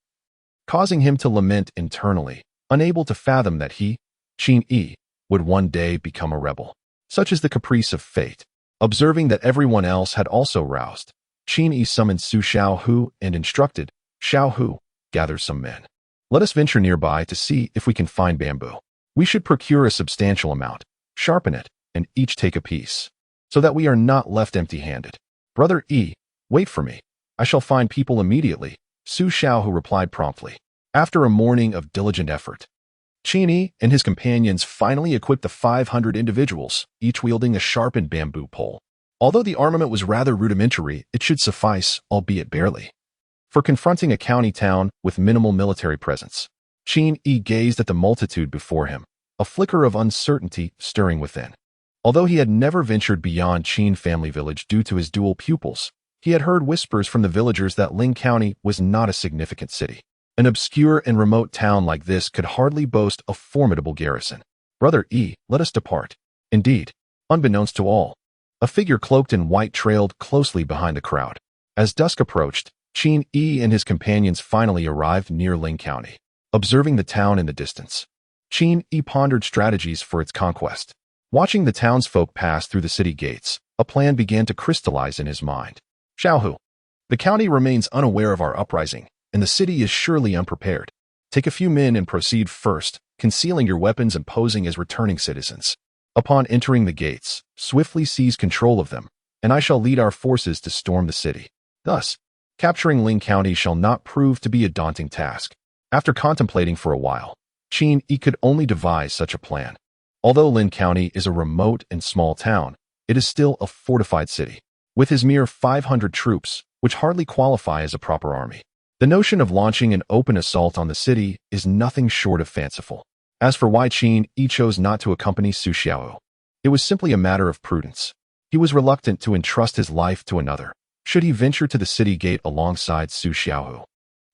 causing him to lament internally, unable to fathom that he, Qin, would one day become a rebel. Such is the caprice of fate. Observing that everyone else had also roused, Qin summoned Su Xiaohu and instructed, "Xiaohu, gather some men. Let us venture nearby to see if we can find bamboo. We should procure a substantial amount, sharpen it, and each take a piece, so that we are not left empty-handed." "Brother wait for me. I shall find people immediately," Su Xiaohu replied promptly. After a morning of diligent effort, Qin and his companions finally equipped the 500 individuals, each wielding a sharpened bamboo pole. Although the armament was rather rudimentary, it should suffice, albeit barely, for confronting a county town with minimal military presence. Qin gazed at the multitude before him, a flicker of uncertainty stirring within. Although he had never ventured beyond Qin family village due to his dual pupils, he had heard whispers from the villagers that Ling County was not a significant city. An obscure and remote town like this could hardly boast a formidable garrison. "Brother let us depart." Indeed, unbeknownst to all, a figure cloaked in white trailed closely behind the crowd. As dusk approached, Qin and his companions finally arrived near Ling County. Observing the town in the distance, Qin pondered strategies for its conquest. Watching the townsfolk pass through the city gates, a plan began to crystallize in his mind. "Xiaohu, the county remains unaware of our uprising, and the city is surely unprepared. Take a few men and proceed first, concealing your weapons and posing as returning citizens. Upon entering the gates, swiftly seize control of them, and I shall lead our forces to storm the city. Thus, capturing Ling County shall not prove to be a daunting task." After contemplating for a while, Qin could only devise such a plan. Although Lin County is a remote and small town, it is still a fortified city, with his mere 500 troops, which hardly qualify as a proper army. The notion of launching an open assault on the city is nothing short of fanciful. As for why Qin chose not to accompany Su Xiaohu, it was simply a matter of prudence. He was reluctant to entrust his life to another, should he venture to the city gate alongside Su Xiaohu.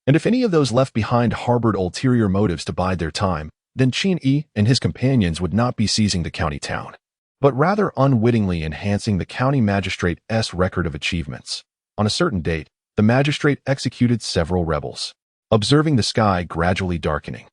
And if any of those left behind harbored ulterior motives to bide their time, then Qin and his companions would not be seizing the county town, but rather unwittingly enhancing the county magistrate's record of achievements. On a certain date, the magistrate executed several rebels. Observing the sky gradually darkening,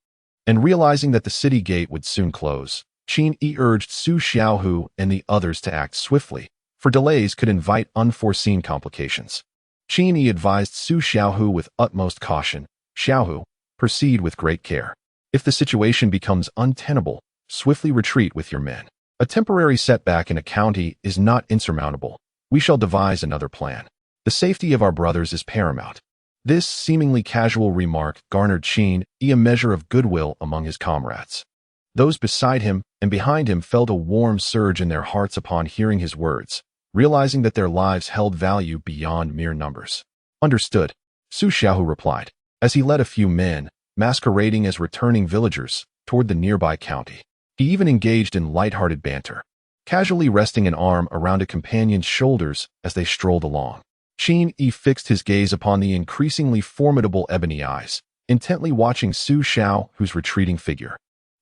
and realizing that the city gate would soon close, Qin urged Su Xiaohu and the others to act swiftly, for delays could invite unforeseen complications. Qin advised Su Xiaohu with utmost caution, "Xiaohu, proceed with great care. If the situation becomes untenable, swiftly retreat with your men. A temporary setback in a county is not insurmountable. We shall devise another plan. The safety of our brothers is paramount." This seemingly casual remark garnered Qin a measure of goodwill among his comrades. Those beside him and behind him felt a warm surge in their hearts upon hearing his words, realizing that their lives held value beyond mere numbers. "Understood," Su Xiaohu replied, as he led a few men, masquerading as returning villagers, toward the nearby county. He even engaged in light-hearted banter, casually resting an arm around a companion's shoulders as they strolled along. Qin fixed his gaze upon the increasingly formidable ebony eyes, intently watching Su Xiaohu's retreating figure.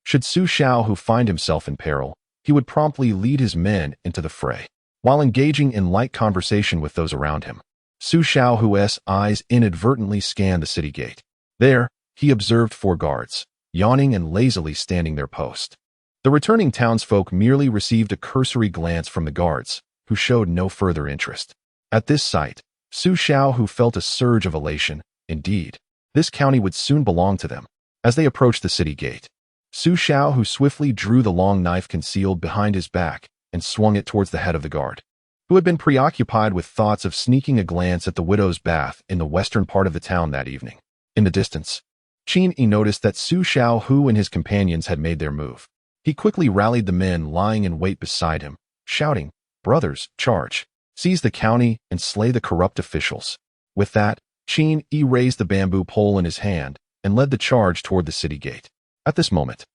Should Su Xiaohu find himself in peril, he would promptly lead his men into the fray. While engaging in light conversation with those around him, Su Xiaohu's eyes inadvertently scanned the city gate. There, he observed 4 guards, yawning and lazily standing their post. The returning townsfolk merely received a cursory glance from the guards, who showed no further interest. At this sight, Su Xiaohu felt a surge of elation. Indeed, this county would soon belong to them. As they approached the city gate, Su Xiaohu swiftly drew the long knife concealed behind his back and swung it towards the head of the guard, who had been preoccupied with thoughts of sneaking a glance at the widow's bath in the western part of the town that evening. In the distance, Qin Yi noticed that Su Xiaohu and his companions had made their move. He quickly rallied the men lying in wait beside him, shouting, "Brothers, charge! Seize the county and slay the corrupt officials." With that, Qin Yi raised the bamboo pole in his hand and led the charge toward the city gate. At this moment,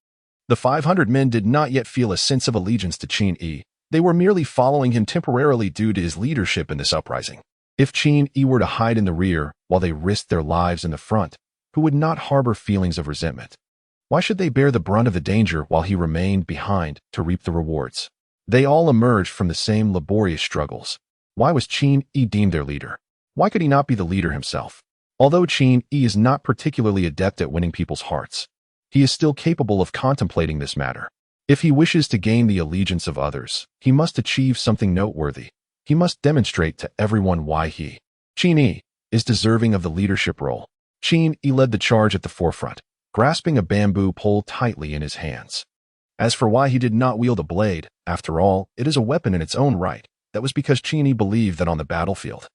the 500 men did not yet feel a sense of allegiance to Qin Yi. They were merely following him temporarily due to his leadership in this uprising. If Qin Yi were to hide in the rear while they risked their lives in the front, who would not harbor feelings of resentment? Why should they bear the brunt of the danger while he remained behind to reap the rewards? They all emerged from the same laborious struggles. Why was Qin Yi deemed their leader? Why could he not be the leader himself? Although Qin Yi is not particularly adept at winning people's hearts, he is still capable of contemplating this matter. If he wishes to gain the allegiance of others, he must achieve something noteworthy. He must demonstrate to everyone why he, Qin Yi, is deserving of the leadership role. Qin Yi led the charge at the forefront, grasping a bamboo pole tightly in his hands. As for why he did not wield a blade, after all, it is a weapon in its own right. That was because Qin Yi believed that on the battlefield,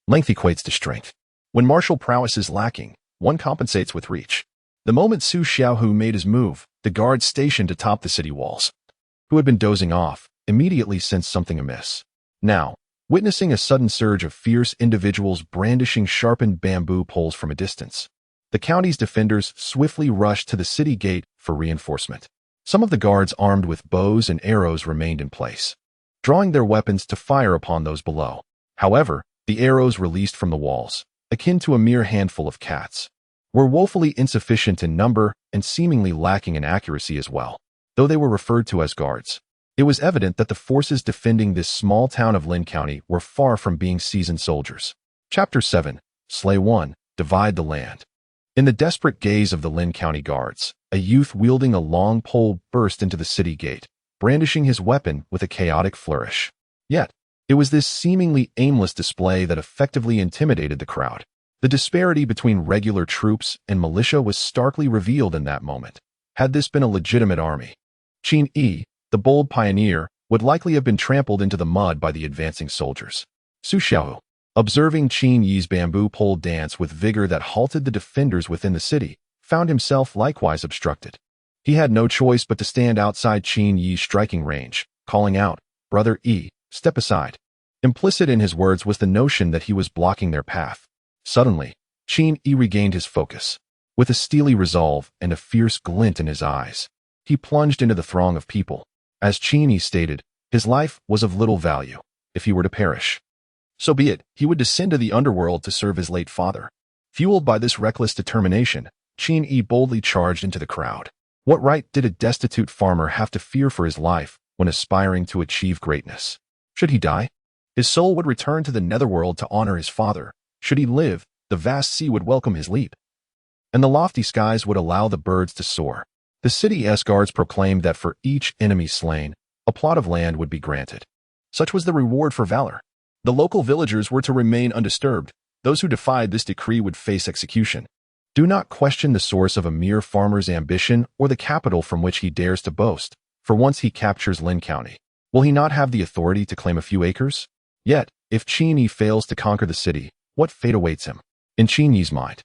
length equates to strength. When martial prowess is lacking, one compensates with reach. The moment Su Xiaohu made his move, the guards stationed atop the city walls, who had been dozing off, immediately sensed something amiss. Now, witnessing a sudden surge of fierce individuals brandishing sharpened bamboo poles from a distance, the county's defenders swiftly rushed to the city gate for reinforcement. Some of the guards armed with bows and arrows remained in place, drawing their weapons to fire upon those below. However, the arrows released from the walls, akin to a mere handful of cats, were woefully insufficient in number and seemingly lacking in accuracy as well. Though they were referred to as guards, it was evident that the forces defending this small town of Lin County were far from being seasoned soldiers. Chapter 7, Slay 1, Divide the Land. In the desperate gaze of the Lin County guards, a youth wielding a long pole burst into the city gate, brandishing his weapon with a chaotic flourish. Yet, it was this seemingly aimless display that effectively intimidated the crowd. The disparity between regular troops and militia was starkly revealed in that moment. Had this been a legitimate army, Qin Yi, the bold pioneer, would likely have been trampled into the mud by the advancing soldiers. Su Xiaohu, observing Qin Yi's bamboo pole dance with vigor that halted the defenders within the city, found himself likewise obstructed. He had no choice but to stand outside Qin Yi's striking range, calling out, "Brother Yi, step aside." Implicit in his words was the notion that he was blocking their path. Suddenly, Qin Yi regained his focus. With a steely resolve and a fierce glint in his eyes, he plunged into the throng of people. As Qin Yi stated, his life was of little value. If he were to perish, so be it. He would descend to the underworld to serve his late father. Fueled by this reckless determination, Qin Yi boldly charged into the crowd. What right did a destitute farmer have to fear for his life when aspiring to achieve greatness? Should he die, his soul would return to the netherworld to honor his father. Should he live, the vast sea would welcome his leap, and the lofty skies would allow the birds to soar. The city's guards proclaimed that for each enemy slain, a plot of land would be granted. Such was the reward for valor. The local villagers were to remain undisturbed. Those who defied this decree would face execution. Do not question the source of a mere farmer's ambition or the capital from which he dares to boast, for once he captures Lin County, will he not have the authority to claim a few acres? Yet, if Qin Yi fails to conquer the city, what fate awaits him? In Qin Yi's mind,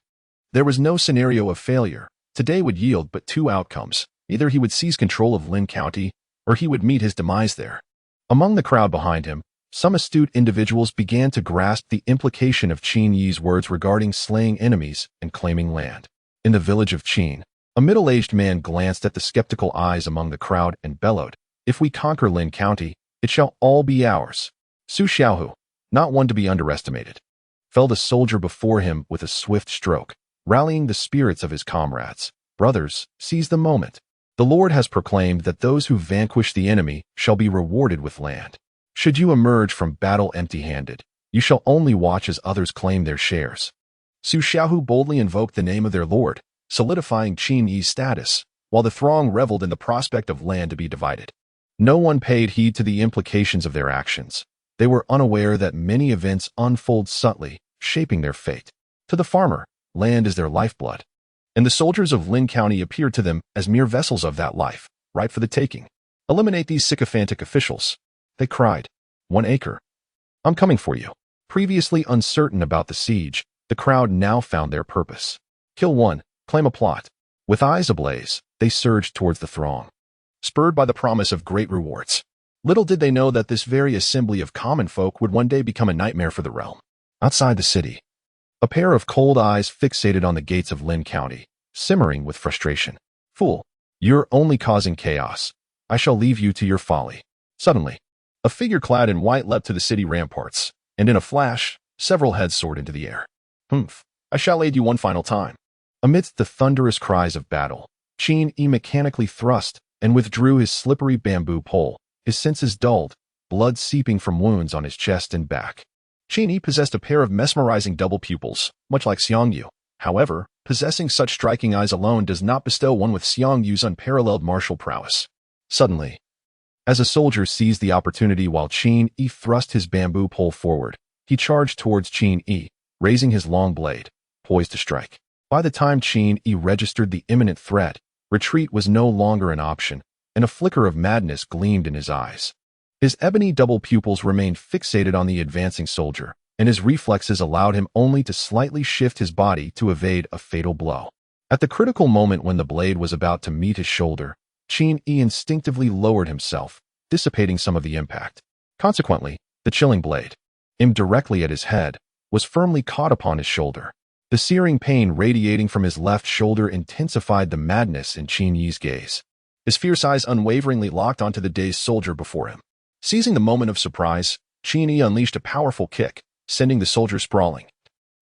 there was no scenario of failure. Today would yield but two outcomes. Either he would seize control of Lin County, or he would meet his demise there. Among the crowd behind him, some astute individuals began to grasp the implication of Qin Yi's words regarding slaying enemies and claiming land. In the village of Qin, a middle-aged man glanced at the skeptical eyes among the crowd and bellowed, "If we conquer Lin County, it shall all be ours." Su Xiaohu, not one to be underestimated, felled a soldier before him with a swift stroke, rallying the spirits of his comrades. "Brothers, seize the moment. The Lord has proclaimed that those who vanquish the enemy shall be rewarded with land. Should you emerge from battle empty-handed, you shall only watch as others claim their shares." Su Xiaohu boldly invoked the name of their Lord, solidifying Qin Yi's status, while the throng reveled in the prospect of land to be divided. No one paid heed to the implications of their actions. They were unaware that many events unfold subtly, shaping their fate. To the farmer, land is their lifeblood, and the soldiers of Lin County appeared to them as mere vessels of that life, ripe for the taking. Eliminate these sycophantic officials, they cried. 1 acre. I'm coming for you. Previously uncertain about the siege, the crowd now found their purpose. Kill one, claim a plot. With eyes ablaze, they surged towards the throng, spurred by the promise of great rewards. Little did they know that this very assembly of common folk would one day become a nightmare for the realm. Outside the city, a pair of cold eyes fixated on the gates of Lin County, simmering with frustration. Fool, you're only causing chaos. I shall leave you to your folly. Suddenly, a figure clad in white leapt to the city ramparts, and in a flash, several heads soared into the air. Humph, I shall aid you one final time. Amidst the thunderous cries of battle, Qin Yi mechanically thrust and withdrew his slippery bamboo pole, his senses dulled, blood seeping from wounds on his chest and back. Qin Yi possessed a pair of mesmerizing double pupils, much like Xiangyu. However, possessing such striking eyes alone does not bestow one with Xiangyu's unparalleled martial prowess. Suddenly, as a soldier seized the opportunity while Qin Yi thrust his bamboo pole forward, he charged towards Qin Yi, raising his long blade, poised to strike. By the time Qin Yi registered the imminent threat, retreat was no longer an option, and a flicker of madness gleamed in his eyes. His ebony double pupils remained fixated on the advancing soldier, and his reflexes allowed him only to slightly shift his body to evade a fatal blow. At the critical moment when the blade was about to meet his shoulder, Qin Yi instinctively lowered himself, dissipating some of the impact. Consequently, the chilling blade, aimed directly at his head, was firmly caught upon his shoulder. The searing pain radiating from his left shoulder intensified the madness in Qin Yi's gaze. His fierce eyes unwaveringly locked onto the dazed soldier before him. Seizing the moment of surprise, Qin Yi unleashed a powerful kick, sending the soldier sprawling,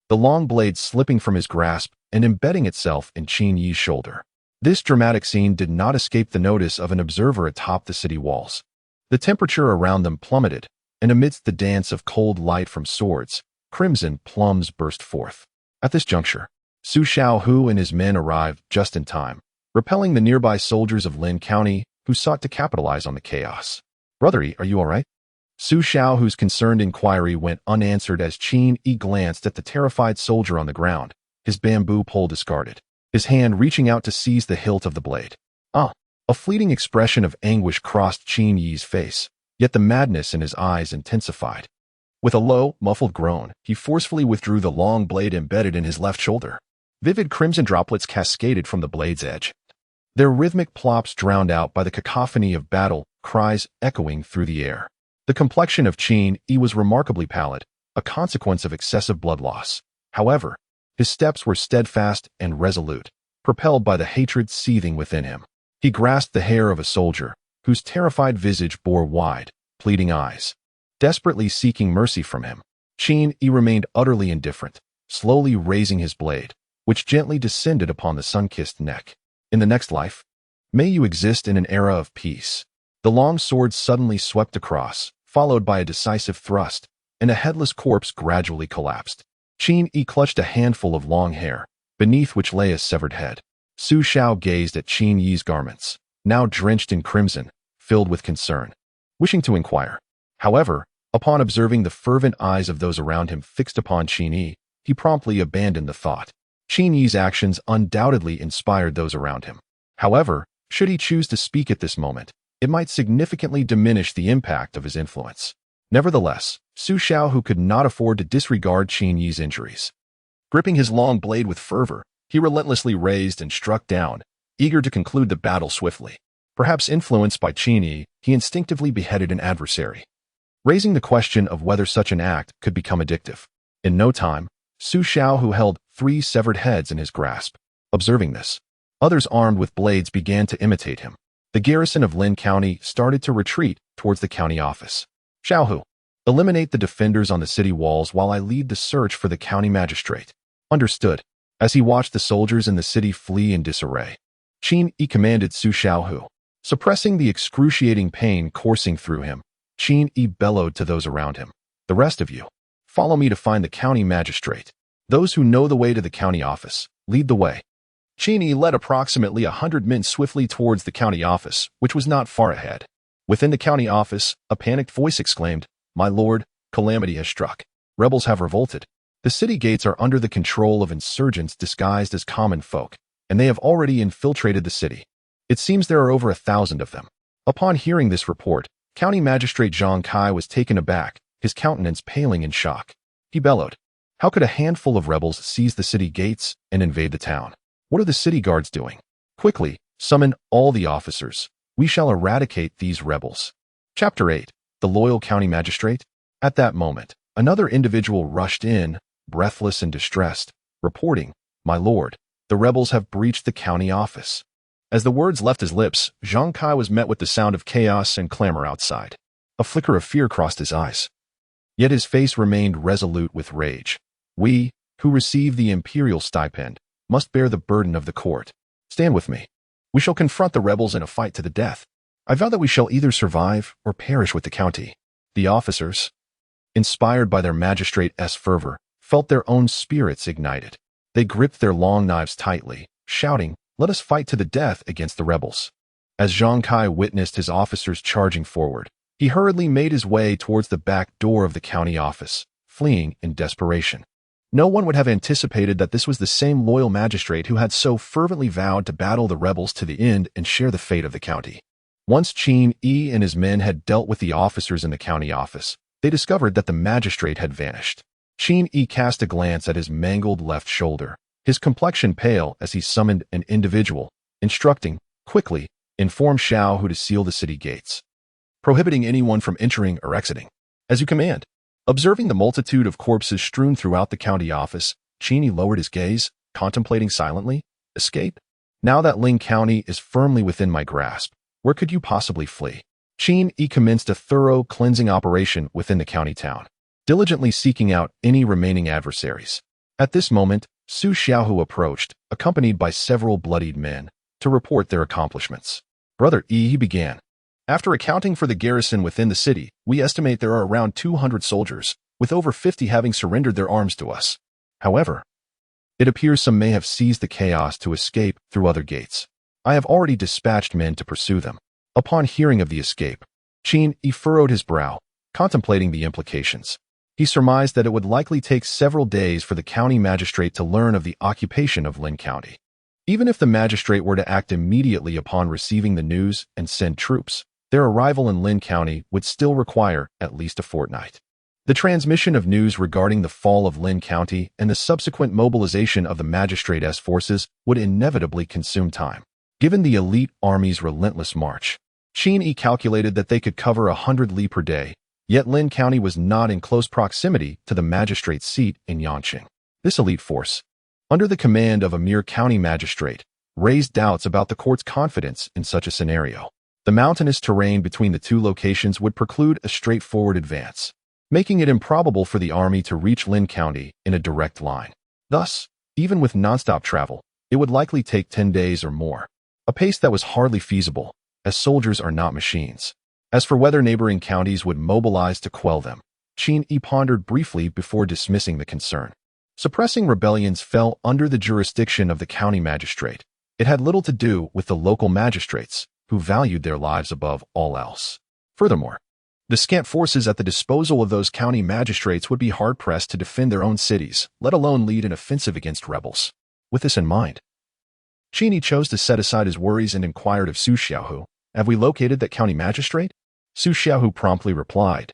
the long blade slipping from his grasp and embedding itself in Qin Yi's shoulder. This dramatic scene did not escape the notice of an observer atop the city walls. The temperature around them plummeted, and amidst the dance of cold light from swords, crimson plums burst forth. At this juncture, Su Xiaohu and his men arrived just in time, repelling the nearby soldiers of Lin County who sought to capitalize on the chaos. Brothery, are you all right? Su Xiaohu's concerned inquiry went unanswered as Qin Yi glanced at the terrified soldier on the ground, his bamboo pole discarded, his hand reaching out to seize the hilt of the blade. A fleeting expression of anguish crossed Qin Yi's face, yet the madness in his eyes intensified. With a low, muffled groan, he forcefully withdrew the long blade embedded in his left shoulder. Vivid crimson droplets cascaded from the blade's edge, their rhythmic plops drowned out by the cacophony of battle cries echoing through the air. The complexion of Qin Yi was remarkably pallid, a consequence of excessive blood loss. However, his steps were steadfast and resolute, propelled by the hatred seething within him. He grasped the hair of a soldier, whose terrified visage bore wide, pleading eyes, desperately seeking mercy from him. Qin Yi remained utterly indifferent, slowly raising his blade, which gently descended upon the sun-kissed neck. In the next life, may you exist in an era of peace. The long sword suddenly swept across, followed by a decisive thrust, and a headless corpse gradually collapsed. Qin Yi clutched a handful of long hair, beneath which lay a severed head. Su Xiao gazed at Qin Yi's garments, now drenched in crimson, filled with concern, wishing to inquire. However, upon observing the fervent eyes of those around him fixed upon Qin Yi, he promptly abandoned the thought. Qin Yi's actions undoubtedly inspired those around him. However, should he choose to speak at this moment, it might significantly diminish the impact of his influence. Nevertheless, Su Xiaohu could not afford to disregard Qin Yi's injuries. Gripping his long blade with fervor, he relentlessly raised and struck down, eager to conclude the battle swiftly. Perhaps influenced by Qin Yi, he instinctively beheaded an adversary, raising the question of whether such an act could become addictive. In no time, Su Xiaohu held 3 severed heads in his grasp. Observing this, others armed with blades began to imitate him. The garrison of Lin County started to retreat towards the county office. Xiaohu, eliminate the defenders on the city walls while I lead the search for the county magistrate. Understood. As he watched the soldiers in the city flee in disarray, Qin Yi commanded Su Xiaohu. Suppressing the excruciating pain coursing through him, Qin Yi bellowed to those around him. The rest of you, follow me to find the county magistrate. Those who know the way to the county office, lead the way. Qin Yi led approximately 100 men swiftly towards the county office, which was not far ahead. Within the county office, a panicked voice exclaimed, "My lord, calamity has struck. Rebels have revolted. The city gates are under the control of insurgents disguised as common folk, and they have already infiltrated the city. It seems there are over 1,000 of them." Upon hearing this report, County Magistrate Zhang Kai was taken aback, his countenance paling in shock. He bellowed, "How could a handful of rebels seize the city gates and invade the town? What are the city guards doing? Quickly, summon all the officers. We shall eradicate these rebels." Chapter 8. The Loyal County Magistrate. At that moment, another individual rushed in, breathless and distressed, reporting, "My lord, the rebels have breached the county office." As the words left his lips, Zhang Kai was met with the sound of chaos and clamor outside. A flicker of fear crossed his eyes. Yet his face remained resolute with rage. "We, who receive the imperial stipend, must bear the burden of the court. Stand with me. We shall confront the rebels in a fight to the death. I vow that we shall either survive or perish with the county." The officers, inspired by their magistrate's fervor, felt their own spirits ignited. They gripped their long knives tightly, shouting, "Let us fight to the death against the rebels." As Zhang Kai witnessed his officers charging forward, he hurriedly made his way towards the back door of the county office, fleeing in desperation. No one would have anticipated that this was the same loyal magistrate who had so fervently vowed to battle the rebels to the end and share the fate of the county. Once Qin Yi and his men had dealt with the officers in the county office, they discovered that the magistrate had vanished. Qin Yi cast a glance at his mangled left shoulder, his complexion pale as he summoned an individual, instructing, "Quickly, inform Xiao who to seal the city gates, prohibiting anyone from entering or exiting. As you command." Observing the multitude of corpses strewn throughout the county office, Qin Yi lowered his gaze, contemplating silently. Escape? Now that Ling County is firmly within my grasp, where could you possibly flee? Qin Yi commenced a thorough cleansing operation within the county town, diligently seeking out any remaining adversaries. At this moment, Su Xiaohu approached, accompanied by several bloodied men, to report their accomplishments. "Brother Yi," he began, "after accounting for the garrison within the city, we estimate there are around 200 soldiers, with over 50 having surrendered their arms to us. However, it appears some may have seized the chaos to escape through other gates. I have already dispatched men to pursue them." Upon hearing of the escape, Qin Yi furrowed his brow, contemplating the implications. He surmised that it would likely take several days for the county magistrate to learn of the occupation of Lin County. Even if the magistrate were to act immediately upon receiving the news and send troops, their arrival in Lin County would still require at least a fortnight. The transmission of news regarding the fall of Lin County and the subsequent mobilization of the magistrate's forces would inevitably consume time. Given the elite army's relentless march, Qin Yi calculated that they could cover 100 li per day, yet Lin County was not in close proximity to the magistrate's seat in Yanqing. This elite force, under the command of a mere county magistrate, raised doubts about the court's confidence in such a scenario. The mountainous terrain between the two locations would preclude a straightforward advance, making it improbable for the army to reach Lin County in a direct line. Thus, even with nonstop travel, it would likely take 10 days or more, a pace that was hardly feasible, as soldiers are not machines. As for whether neighboring counties would mobilize to quell them, Qin Yi pondered briefly before dismissing the concern. Suppressing rebellions fell under the jurisdiction of the county magistrate. It had little to do with the local magistrates, who valued their lives above all else. Furthermore, the scant forces at the disposal of those county magistrates would be hard-pressed to defend their own cities, let alone lead an offensive against rebels. With this in mind, Qin Yi chose to set aside his worries and inquired of Su Xiaohu, "Have we located that county magistrate?" Su Xiaohu promptly replied,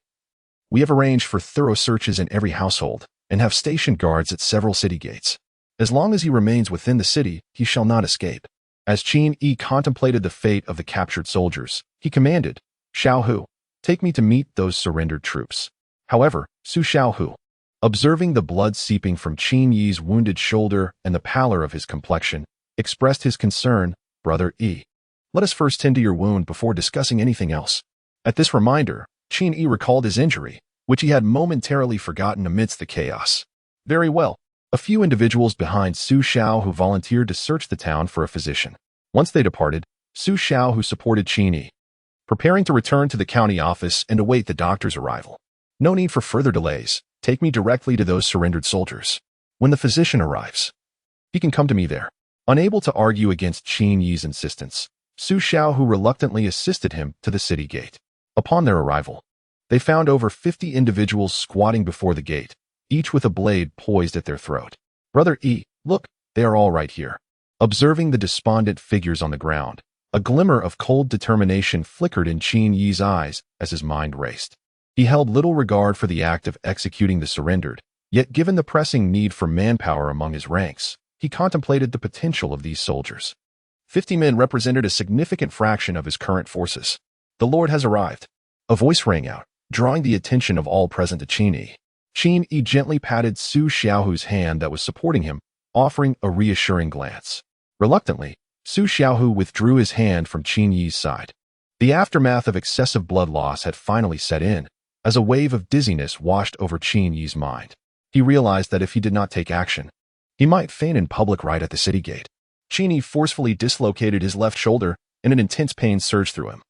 "We have arranged for thorough searches in every household and have stationed guards at several city gates. As long as he remains within the city, he shall not escape." As Qin Yi contemplated the fate of the captured soldiers, he commanded, "Xiaohu, take me to meet those surrendered troops." However, Su Xiaohu, observing the blood seeping from Qin Yi's wounded shoulder and the pallor of his complexion, expressed his concern, "Brother Yi, let us first tend to your wound before discussing anything else." At this reminder, Qin Yi recalled his injury, which he had momentarily forgotten amidst the chaos. Very well. A few individuals behind Su Xiaohu volunteered to search the town for a physician. Once they departed, Su Xiaohu supported Qin Yi, preparing to return to the county office and await the doctor's arrival. "No need for further delays. Take me directly to those surrendered soldiers. When the physician arrives, he can come to me there." Unable to argue against Qin Yi's insistence, Su Xiaohu reluctantly assisted him to the city gate. Upon their arrival, they found over 50 individuals squatting before the gate, each with a blade poised at their throat. "Brother Yi, look, they are all right here." Observing the despondent figures on the ground, a glimmer of cold determination flickered in Qin Yi's eyes as his mind raced. He held little regard for the act of executing the surrendered, yet given the pressing need for manpower among his ranks, he contemplated the potential of these soldiers. 50 men represented a significant fraction of his current forces. "The Lord has arrived." A voice rang out, drawing the attention of all present to Qin Yi. Qin Yi gently patted Su Xiaohu's hand that was supporting him, offering a reassuring glance. Reluctantly, Su Xiaohu withdrew his hand from Qin Yi's side. The aftermath of excessive blood loss had finally set in, as a wave of dizziness washed over Qin Yi's mind. He realized that if he did not take action, he might faint in public right at the city gate. Qin Yi forcefully dislocated his left shoulder, and an intense pain surged through him,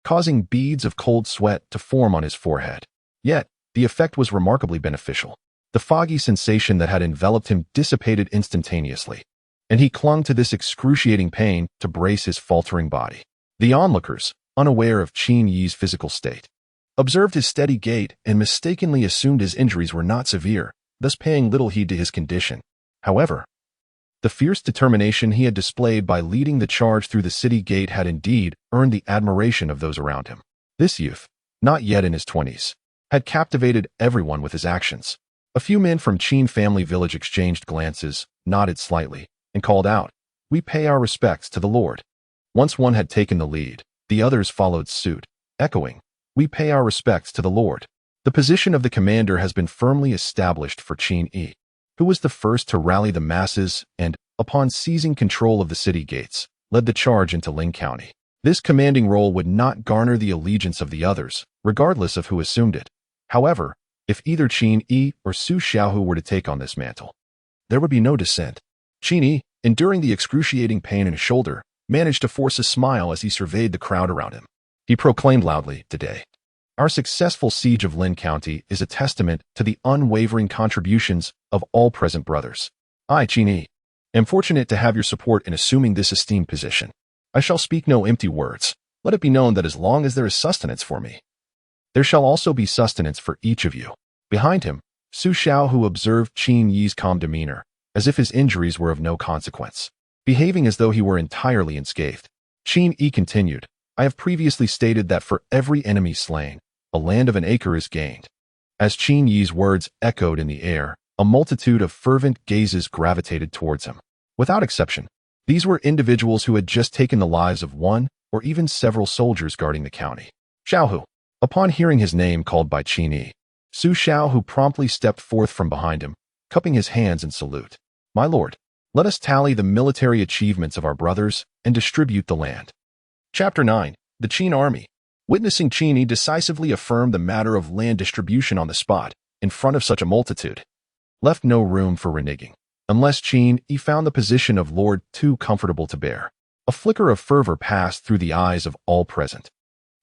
causing beads of cold sweat to form on his forehead. Yet, the effect was remarkably beneficial. The foggy sensation that had enveloped him dissipated instantaneously, and he clung to this excruciating pain to brace his faltering body. The onlookers, unaware of Qin Yi's physical state, observed his steady gait and mistakenly assumed his injuries were not severe, thus paying little heed to his condition. However, the fierce determination he had displayed by leading the charge through the city gate had indeed earned the admiration of those around him. This youth, not yet in his 20s, had captivated everyone with his actions. A few men from Qin family village exchanged glances, nodded slightly, and called out, "We pay our respects to the Lord." Once one had taken the lead, the others followed suit, echoing, "We pay our respects to the Lord." The position of the commander has been firmly established for Qin Yi, who was the first to rally the masses and, upon seizing control of the city gates, led the charge into Ling County. This commanding role would not garner the allegiance of the others, regardless of who assumed it. However, if either Qin Yi or Su Xiaohu were to take on this mantle, there would be no dissent. Qin Yi, enduring the excruciating pain in his shoulder, managed to force a smile as he surveyed the crowd around him. He proclaimed loudly, "Today, our successful siege of Lin County is a testament to the unwavering contributions of all present brothers. I, Qin Yi, am fortunate to have your support in assuming this esteemed position. I shall speak no empty words. Let it be known that as long as there is sustenance for me, there shall also be sustenance for each of you." Behind him, Su Xiaohu observed Qin Yi's calm demeanor, as if his injuries were of no consequence, behaving as though he were entirely unscathed. Qin Yi continued, "I have previously stated that for every enemy slain, a land of an acre is gained." As Qin Yi's words echoed in the air, a multitude of fervent gazes gravitated towards him. Without exception, these were individuals who had just taken the lives of one or even several soldiers guarding the county. Xiaohu. Upon hearing his name called by Qin Yi, Su Xiaohu promptly stepped forth from behind him, cupping his hands in salute. "My lord, let us tally the military achievements of our brothers and distribute the land." Chapter 9. The Qin Army. Witnessing Qin Yi decisively affirm the matter of land distribution on the spot, in front of such a multitude, left no room for reneging, unless Qin Yi found the position of lord too comfortable to bear. A flicker of fervor passed through the eyes of all present.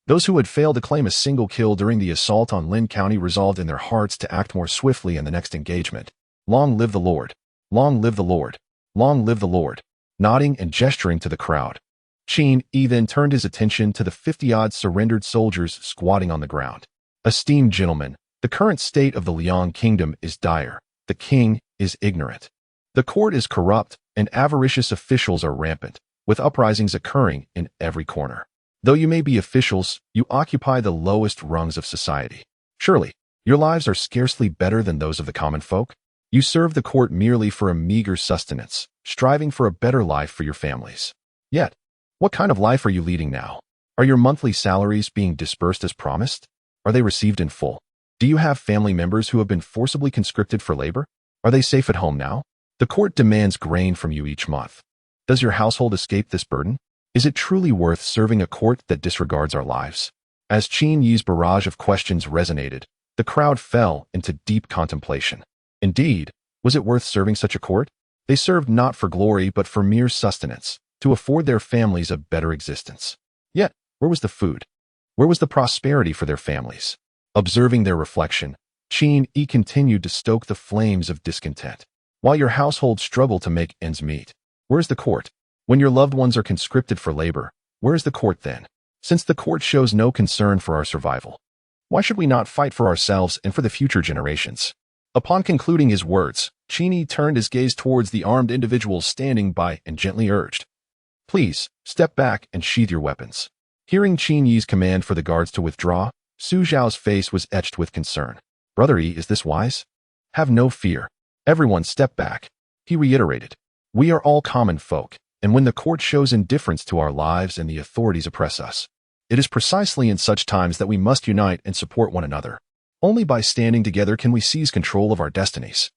Those who had failed to claim a single kill during the assault on Lin County resolved in their hearts to act more swiftly in the next engagement. "Long live the Lord! Long live the Lord! Long live the Lord!" Nodding and gesturing to the crowd, Qin Yi then turned his attention to the 50-odd surrendered soldiers squatting on the ground. "Esteemed gentlemen, the current state of the Liang kingdom is dire. The king is ignorant. The court is corrupt, and avaricious officials are rampant, with uprisings occurring in every corner. Though you may be officials, you occupy the lowest rungs of society. Surely, your lives are scarcely better than those of the common folk. You serve the court merely for a meager sustenance, striving for a better life for your families. Yet, what kind of life are you leading now? Are your monthly salaries being dispersed as promised? Are they received in full? Do you have family members who have been forcibly conscripted for labor? Are they safe at home now? The court demands grain from you each month. Does your household escape this burden? Is it truly worth serving a court that disregards our lives?" As Qin Yi's barrage of questions resonated, the crowd fell into deep contemplation. Indeed, was it worth serving such a court? They served not for glory but for mere sustenance, to afford their families a better existence. Yet, where was the food? Where was the prosperity for their families? Observing their reflection, Qin Yi continued to stoke the flames of discontent. "While your household struggled to make ends meet, Where's the court? When your loved ones are conscripted for labor, where's the court then? Since the court shows no concern for our survival, why should we not fight for ourselves and for the future generations? Upon concluding his words, Qin Yi turned his gaze towards the armed individuals standing by and gently urged, "Please, step back and sheath your weapons." Hearing Qin Yi's command for the guards to withdraw, Su Zhao's face was etched with concern. "Brother Yi, is this wise? Have no fear. Everyone step back," he reiterated. "We are all common folk, and when the court shows indifference to our lives and the authorities oppress us, it is precisely in such times that we must unite and support one another. Only by standing together can we seize control of our destinies.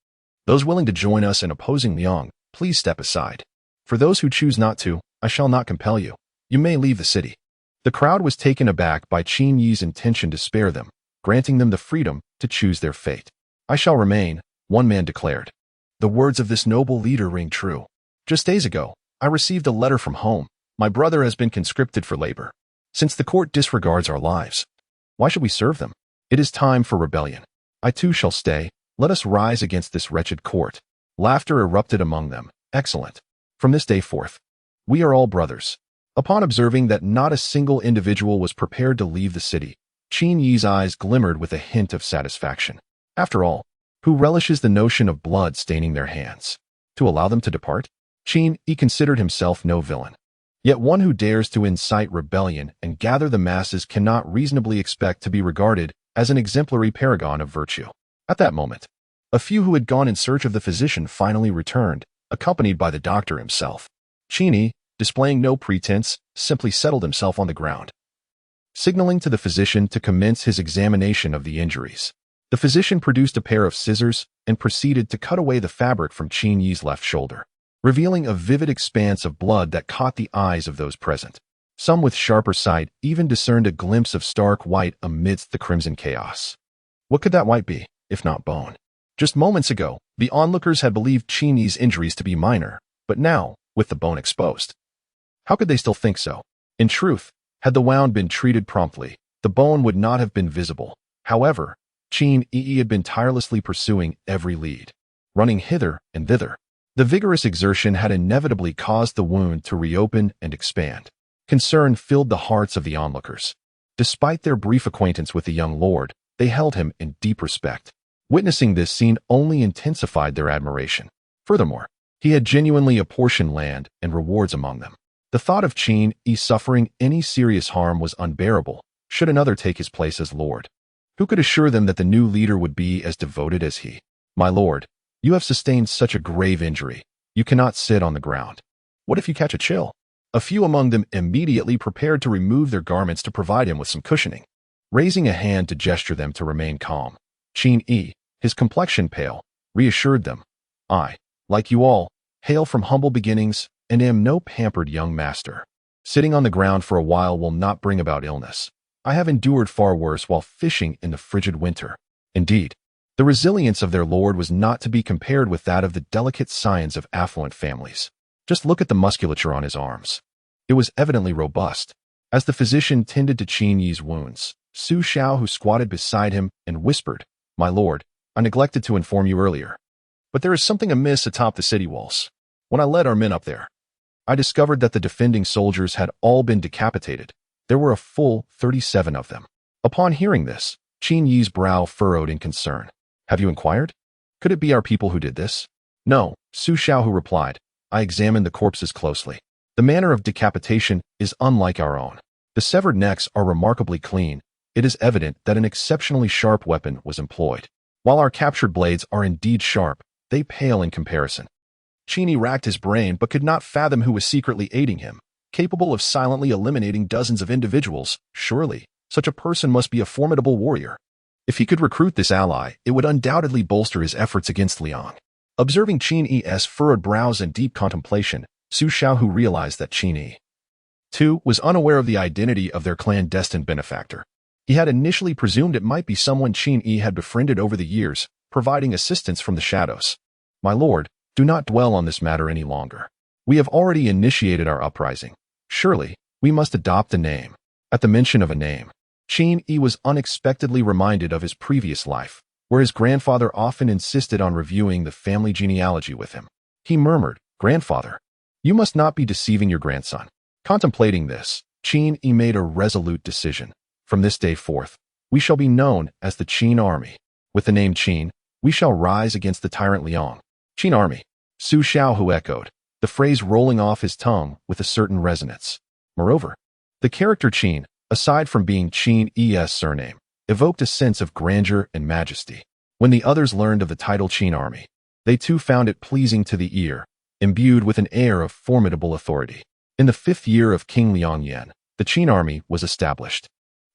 Those willing to join us in opposing Liang, please step aside. For those who choose not to, I shall not compel you. You may leave the city." The crowd was taken aback by Qin Yi's intention to spare them, granting them the freedom to choose their fate. "I shall remain," one man declared. "The words of this noble leader ring true. Just days ago, I received a letter from home. My brother has been conscripted for labor. Since the court disregards our lives, why should we serve them? It is time for rebellion. I too shall stay. Let us rise against this wretched court." Laughter erupted among them. "Excellent. From this day forth, we are all brothers." Upon observing that not a single individual was prepared to leave the city, Qin Yi's eyes glimmered with a hint of satisfaction. After all, who relishes the notion of blood staining their hands? To allow them to depart? Qin Yi considered himself no villain. Yet one who dares to incite rebellion and gather the masses cannot reasonably expect to be regarded as an exemplary paragon of virtue. At that moment, a few who had gone in search of the physician finally returned, accompanied by the doctor himself. Qin Yi, displaying no pretense, simply settled himself on the ground, signaling to the physician to commence his examination of the injuries. The physician produced a pair of scissors and proceeded to cut away the fabric from Qin Yi's left shoulder, revealing a vivid expanse of blood that caught the eyes of those present. Some with sharper sight even discerned a glimpse of stark white amidst the crimson chaos. What could that white be, if not bone? Just moments ago, the onlookers had believed Qin Yi's injuries to be minor, but now, with the bone exposed, how could they still think so? In truth, had the wound been treated promptly, the bone would not have been visible. However, Qin Yi had been tirelessly pursuing every lead, running hither and thither. The vigorous exertion had inevitably caused the wound to reopen and expand. Concern filled the hearts of the onlookers. Despite their brief acquaintance with the young lord, they held him in deep respect. Witnessing this scene only intensified their admiration. Furthermore, he had genuinely apportioned land and rewards among them. The thought of Qin Yi suffering any serious harm was unbearable, should another take his place as lord. Who could assure them that the new leader would be as devoted as he? "My lord, you have sustained such a grave injury. You cannot sit on the ground. What if you catch a chill?" A few among them immediately prepared to remove their garments to provide him with some cushioning. Raising a hand to gesture them to remain calm, Qin Yi, his complexion pale, reassured them. "I, like you all, hail from humble beginnings and am no pampered young master. Sitting on the ground for a while will not bring about illness. I have endured far worse while fishing in the frigid winter." Indeed, the resilience of their lord was not to be compared with that of the delicate scions of affluent families. Just look at the musculature on his arms. It was evidently robust. As the physician tended to Qin Yi's wounds, Su Xiao, who squatted beside him, and whispered, "My lord, I neglected to inform you earlier, but there is something amiss atop the city walls. When I led our men up there, I discovered that the defending soldiers had all been decapitated. There were a full 37 of them." Upon hearing this, Qin Yi's brow furrowed in concern. "Have you inquired? Could it be our people who did this?" "No," Su Xiao who replied. "I examined the corpses closely. The manner of decapitation is unlike our own. The severed necks are remarkably clean. It is evident that an exceptionally sharp weapon was employed. While our captured blades are indeed sharp, they pale in comparison." Qin Yi racked his brain but could not fathom who was secretly aiding him, capable of silently eliminating dozens of individuals. Surely, such a person must be a formidable warrior. If he could recruit this ally, it would undoubtedly bolster his efforts against Liang. Observing Qin Yi's furrowed brows and deep contemplation, Su Xiaohu realized that Qin Yi, too, was unaware of the identity of their clandestine benefactor. He had initially presumed it might be someone Qin Yi had befriended over the years, providing assistance from the shadows. "My lord, do not dwell on this matter any longer. We have already initiated our uprising. Surely, we must adopt a name." At the mention of a name, Qin Yi was unexpectedly reminded of his previous life, where his grandfather often insisted on reviewing the family genealogy with him. He murmured, "Grandfather, You must not be deceiving your grandson. Contemplating this, Qin Yi made a resolute decision. From this day forth, we shall be known as the Qin army. With the name Qin, we shall rise against the tyrant Liang. Qin army. Su Xiaohu echoed, the phrase rolling off his tongue with a certain resonance. Moreover, the character Qin, aside from being Qin Yi's surname, evoked a sense of grandeur and majesty. When the others learned of the title Qin army, they too found it pleasing to the ear, imbued with an air of formidable authority. In the 5th year of King Liang Yan, the Qin army was established.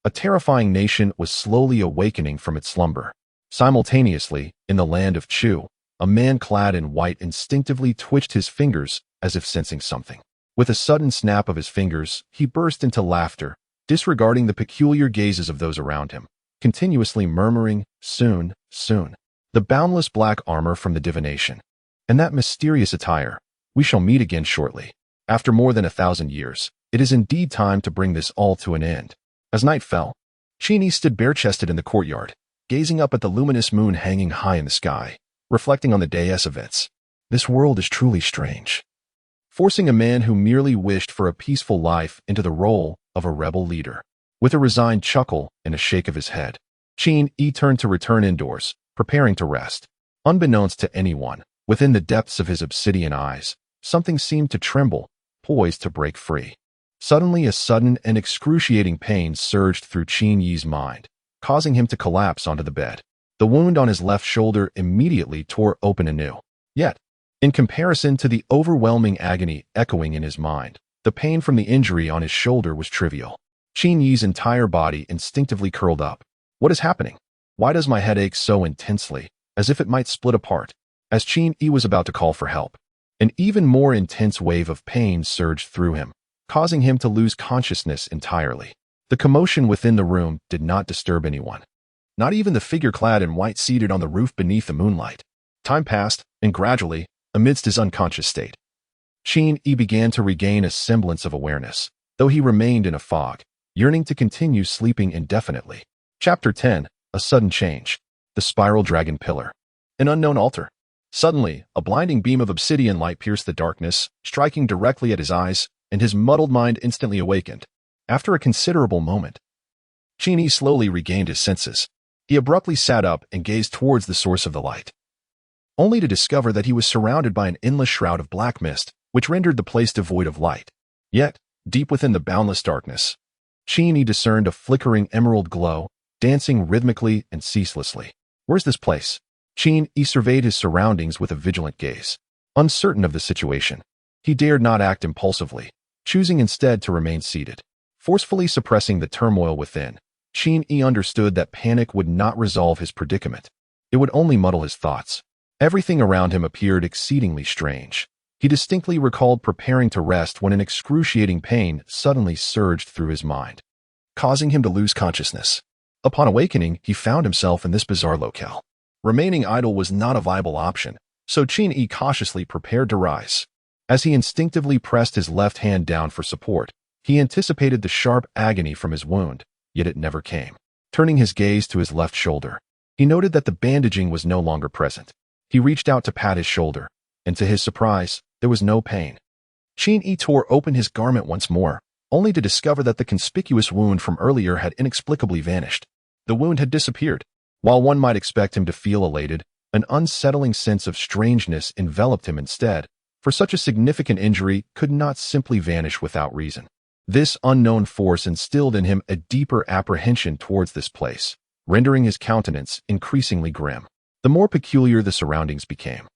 A terrifying nation was slowly awakening from its slumber. Simultaneously, in the land of Chu, a man clad in white instinctively twitched his fingers as if sensing something. With a sudden snap of his fingers, he burst into laughter, disregarding the peculiar gazes of those around him, continuously murmuring, "Soon, soon." The boundless black armor from the divination. And that mysterious attire. We shall meet again shortly. After more than 1,000 years, it is indeed time to bring this all to an end. As night fell, Qin Yi stood bare-chested in the courtyard, gazing up at the luminous moon hanging high in the sky, reflecting on the day's events. This world is truly strange, forcing a man who merely wished for a peaceful life into the role of a rebel leader. With a resigned chuckle and a shake of his head, Qin Yi turned to return indoors, preparing to rest. Unbeknownst to anyone, within the depths of his obsidian eyes, something seemed to tremble, poised to break free. Suddenly, a sudden and excruciating pain surged through Qin Yi's mind, causing him to collapse onto the bed. The wound on his left shoulder immediately tore open anew. Yet, in comparison to the overwhelming agony echoing in his mind, the pain from the injury on his shoulder was trivial. Qin Yi's entire body instinctively curled up. What is happening? Why does my head ache so intensely, as if it might split apart? As Qin Yi was about to call for help, an even more intense wave of pain surged through him, causing him to lose consciousness entirely. The commotion within the room did not disturb anyone, not even the figure clad in white seated on the roof beneath the moonlight. Time passed, and gradually, amidst his unconscious state, Qin Yi began to regain a semblance of awareness, though he remained in a fog, yearning to continue sleeping indefinitely. Chapter 10. A sudden change. The spiral dragon pillar. An unknown altar. Suddenly, a blinding beam of obsidian light pierced the darkness, striking directly at his eyes, and his muddled mind instantly awakened. After a considerable moment, Qin Yi slowly regained his senses. He abruptly sat up and gazed towards the source of the light, only to discover that he was surrounded by an endless shroud of black mist, which rendered the place devoid of light. Yet, deep within the boundless darkness, Qin Yi discerned a flickering emerald glow, dancing rhythmically and ceaselessly. Where's this place? Qin Yi surveyed his surroundings with a vigilant gaze. Uncertain of the situation, he dared not act impulsively, choosing instead to remain seated. Forcefully suppressing the turmoil within, Qin Yi understood that panic would not resolve his predicament. It would only muddle his thoughts. Everything around him appeared exceedingly strange. He distinctly recalled preparing to rest when an excruciating pain suddenly surged through his mind, causing him to lose consciousness. Upon awakening, he found himself in this bizarre locale. Remaining idle was not a viable option, so Qin Yi cautiously prepared to rise. As he instinctively pressed his left hand down for support, he anticipated the sharp agony from his wound, yet it never came. Turning his gaze to his left shoulder, he noted that the bandaging was no longer present. He reached out to pat his shoulder, and to his surprise, there was no pain. Qin Yi tore open his garment once more, only to discover that the conspicuous wound from earlier had inexplicably vanished. The wound had disappeared. While one might expect him to feel elated, an unsettling sense of strangeness enveloped him instead, for such a significant injury could not simply vanish without reason. This unknown force instilled in him a deeper apprehension towards this place, rendering his countenance increasingly grim. The more peculiar the surroundings became,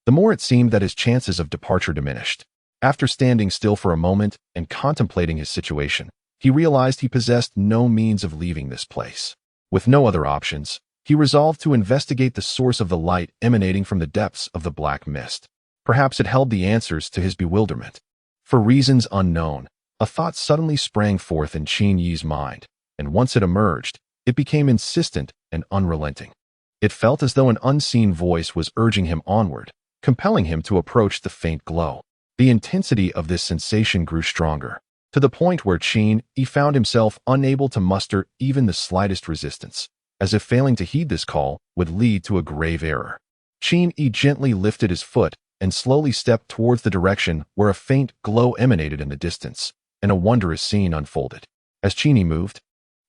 the more it seemed that his chances of departure diminished. After standing still for a moment and contemplating his situation, he realized he possessed no means of leaving this place. With no other options, he resolved to investigate the source of the light emanating from the depths of the black mist. Perhaps it held the answers to his bewilderment. For reasons unknown, a thought suddenly sprang forth in Qin Yi's mind, and once it emerged, it became insistent and unrelenting. It felt as though an unseen voice was urging him onward, compelling him to approach the faint glow. The intensity of this sensation grew stronger, to the point where Qin Yi found himself unable to muster even the slightest resistance, as if failing to heed this call would lead to a grave error. Qin Yi gently lifted his foot and slowly stepped towards the direction where a faint glow emanated in the distance, and a wondrous scene unfolded. As Qin moved,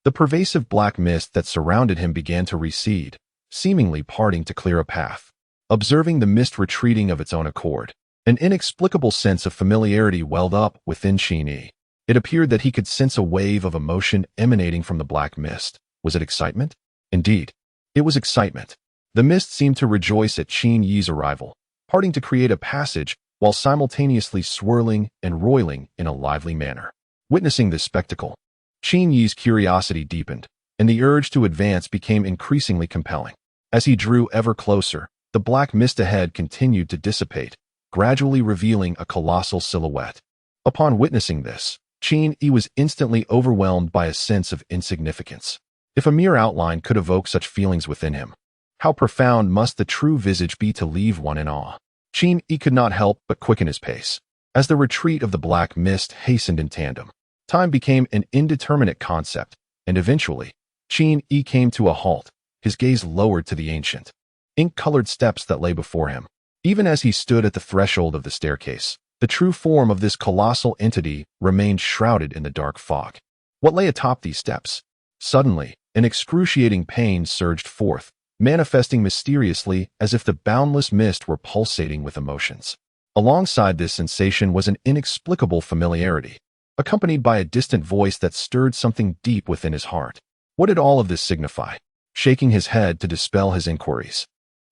the pervasive black mist that surrounded him began to recede, seemingly parting to clear a path. Observing the mist retreating of its own accord, an inexplicable sense of familiarity welled up within Qin. It appeared that he could sense a wave of emotion emanating from the black mist. Was it excitement? Indeed, it was excitement. The mist seemed to rejoice at Qin Yi's arrival, parting to create a passage while simultaneously swirling and roiling in a lively manner. Witnessing this spectacle, Qin Yi's curiosity deepened, and the urge to advance became increasingly compelling. As he drew ever closer, the black mist ahead continued to dissipate, gradually revealing a colossal silhouette. Upon witnessing this, Qin Yi was instantly overwhelmed by a sense of insignificance. If a mere outline could evoke such feelings within him, how profound must the true visage be to leave one in awe? Qin Yi could not help but quicken his pace. As the retreat of the black mist hastened in tandem, time became an indeterminate concept, and eventually, Qin Yi came to a halt, his gaze lowered to the ancient, ink-colored steps that lay before him. Even as he stood at the threshold of the staircase, the true form of this colossal entity remained shrouded in the dark fog. What lay atop these steps? Suddenly, an excruciating pain surged forth, manifesting mysteriously as if the boundless mist were pulsating with emotions. Alongside this sensation was an inexplicable familiarity, accompanied by a distant voice that stirred something deep within his heart. What did all of this signify? Shaking his head to dispel his inquiries,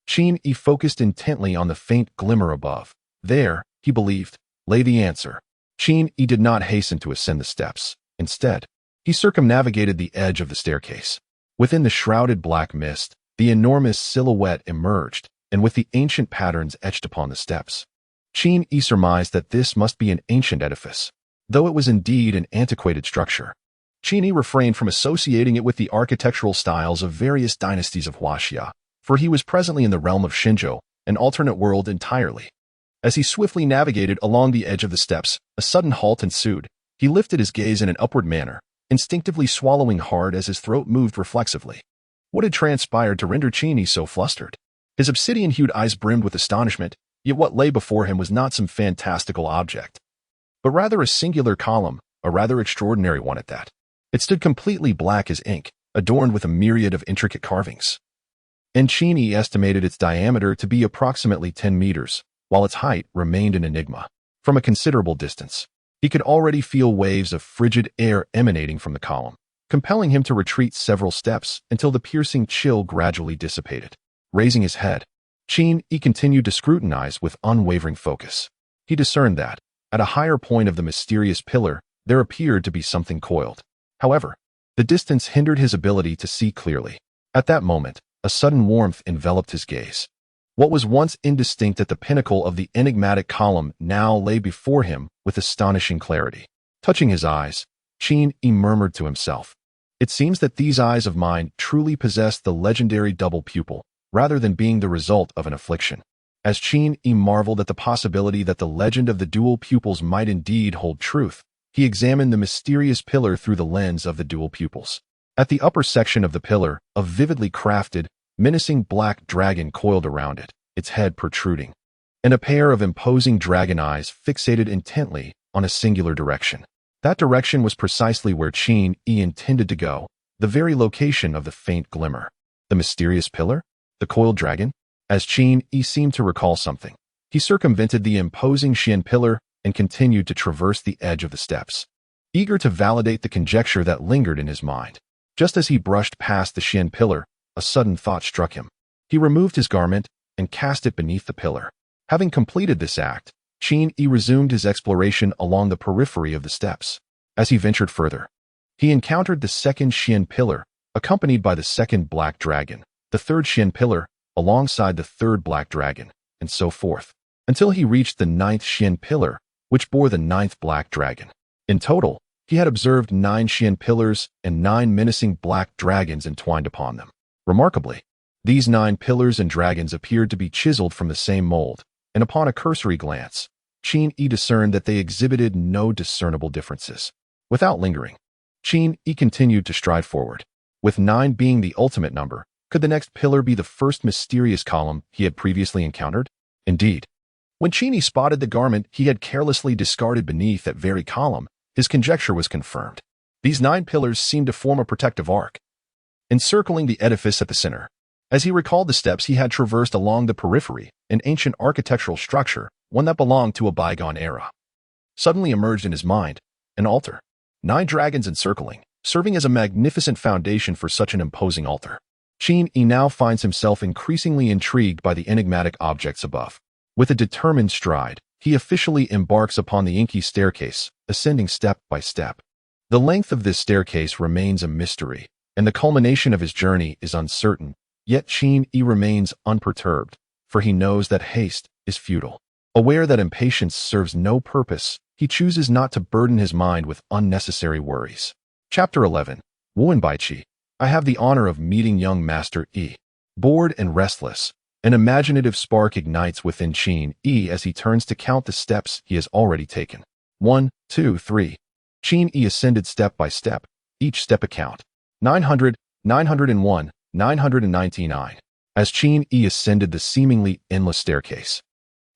Qin Yi focused intently on the faint glimmer above. There, he believed, lay the answer. Qin Yi did not hasten to ascend the steps. Instead, he circumnavigated the edge of the staircase. Within the shrouded black mist, the enormous silhouette emerged, and with the ancient patterns etched upon the steps, Qin Yi surmised that this must be an ancient edifice. Though it was indeed an antiquated structure, Qin Yi refrained from associating it with the architectural styles of various dynasties of Huaxia, for he was presently in the realm of Shenzhou, an alternate world entirely. As he swiftly navigated along the edge of the steps, a sudden halt ensued. He lifted his gaze in an upward manner, instinctively swallowing hard as his throat moved reflexively. What had transpired to render Qin Yi so flustered? His obsidian-hued eyes brimmed with astonishment, yet what lay before him was not some fantastical object, but rather a singular column, a rather extraordinary one at that. It stood completely black as ink, adorned with a myriad of intricate carvings. And Qin Yi estimated its diameter to be approximately 10 meters, while its height remained an enigma. From a considerable distance, he could already feel waves of frigid air emanating from the column, compelling him to retreat several steps until the piercing chill gradually dissipated. Raising his head, Qin Yi continued to scrutinize with unwavering focus. He discerned that, at a higher point of the mysterious pillar, there appeared to be something coiled. However, the distance hindered his ability to see clearly. At that moment, a sudden warmth enveloped his gaze. What was once indistinct at the pinnacle of the enigmatic column now lay before him with astonishing clarity. Touching his eyes, Qin Yi murmured to himself, "It seems that these eyes of mine truly possess the legendary double pupil, rather than being the result of an affliction." As Qin Yi marveled at the possibility that the legend of the dual pupils might indeed hold truth, he examined the mysterious pillar through the lens of the dual pupils. At the upper section of the pillar, a vividly crafted, menacing black dragon coiled around it, its head protruding, and a pair of imposing dragon eyes fixated intently on a singular direction. That direction was precisely where Qin Yi intended to go, the very location of the faint glimmer. The mysterious pillar? The coiled dragon? As Qin Yi seemed to recall something, he circumvented the imposing Xian pillar and continued to traverse the edge of the steps, eager to validate the conjecture that lingered in his mind. Just as he brushed past the Xian pillar, a sudden thought struck him. He removed his garment and cast it beneath the pillar. Having completed this act, Qin Yi resumed his exploration along the periphery of the steps. As he ventured further, he encountered the second Xian pillar, accompanied by the second black dragon, the third Xian pillar, alongside the third black dragon, and so forth, until he reached the ninth Xian pillar, which bore the ninth black dragon. In total, he had observed 9 Xian pillars and 9 menacing black dragons entwined upon them. Remarkably, these 9 pillars and dragons appeared to be chiseled from the same mold, and upon a cursory glance, Qin Yi discerned that they exhibited no discernible differences. Without lingering, Qin Yi continued to stride forward. With 9 being the ultimate number, could the next pillar be the first mysterious column he had previously encountered? Indeed, When Qin spotted the garment he had carelessly discarded beneath that very column, his conjecture was confirmed. These 9 pillars seemed to form a protective arc, encircling the edifice at the center. As he recalled the steps he had traversed along the periphery, an ancient architectural structure, one that belonged to a bygone era, suddenly emerged in his mind: an altar. 9 dragons encircling, serving as a magnificent foundation for such an imposing altar. Qin now finds himself increasingly intrigued by the enigmatic objects above. With a determined stride, he officially embarks upon the inky staircase, ascending step by step. The length of this staircase remains a mystery, and the culmination of his journey is uncertain, yet Qin remains unperturbed, for he knows that haste is futile. Aware that impatience serves no purpose, he chooses not to burden his mind with unnecessary worries. Chapter 11. Wuan Baiqi. I have the honor of meeting young Master Yi. Bored and restless, an imaginative spark ignites within Qin as he turns to count the steps he has already taken. 1, 2, 3. Qin ascended step by step, each step a count. 900, 901, 999. As Qin ascended the seemingly endless staircase,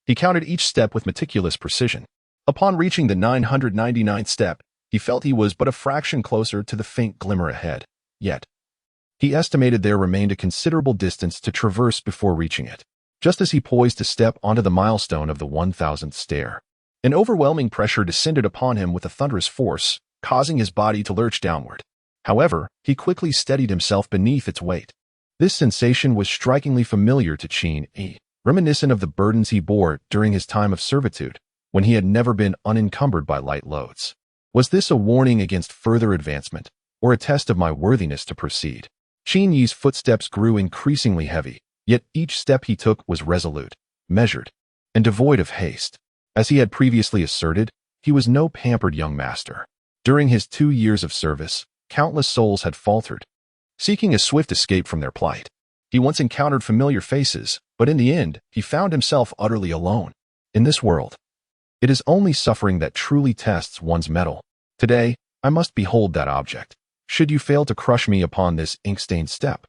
he counted each step with meticulous precision. Upon reaching the 999th step, he felt he was but a fraction closer to the faint glimmer ahead. Yet, he estimated there remained a considerable distance to traverse before reaching it. Just as he poised to step onto the milestone of the 1000th stair, an overwhelming pressure descended upon him with a thunderous force, causing his body to lurch downward. However, he quickly steadied himself beneath its weight. This sensation was strikingly familiar to Qin, reminiscent of the burdens he bore during his time of servitude, when he had never been unencumbered by light loads. Was this a warning against further advancement, or a test of my worthiness to proceed? Qin Yi's footsteps grew increasingly heavy, yet each step he took was resolute, measured, and devoid of haste. As he had previously asserted, he was no pampered young master. During his 2 years of service, countless souls had faltered, seeking a swift escape from their plight. He once encountered familiar faces, but in the end, he found himself utterly alone. In this world, it is only suffering that truly tests one's mettle. Today, I must behold that object. Should you fail to crush me upon this ink-stained step,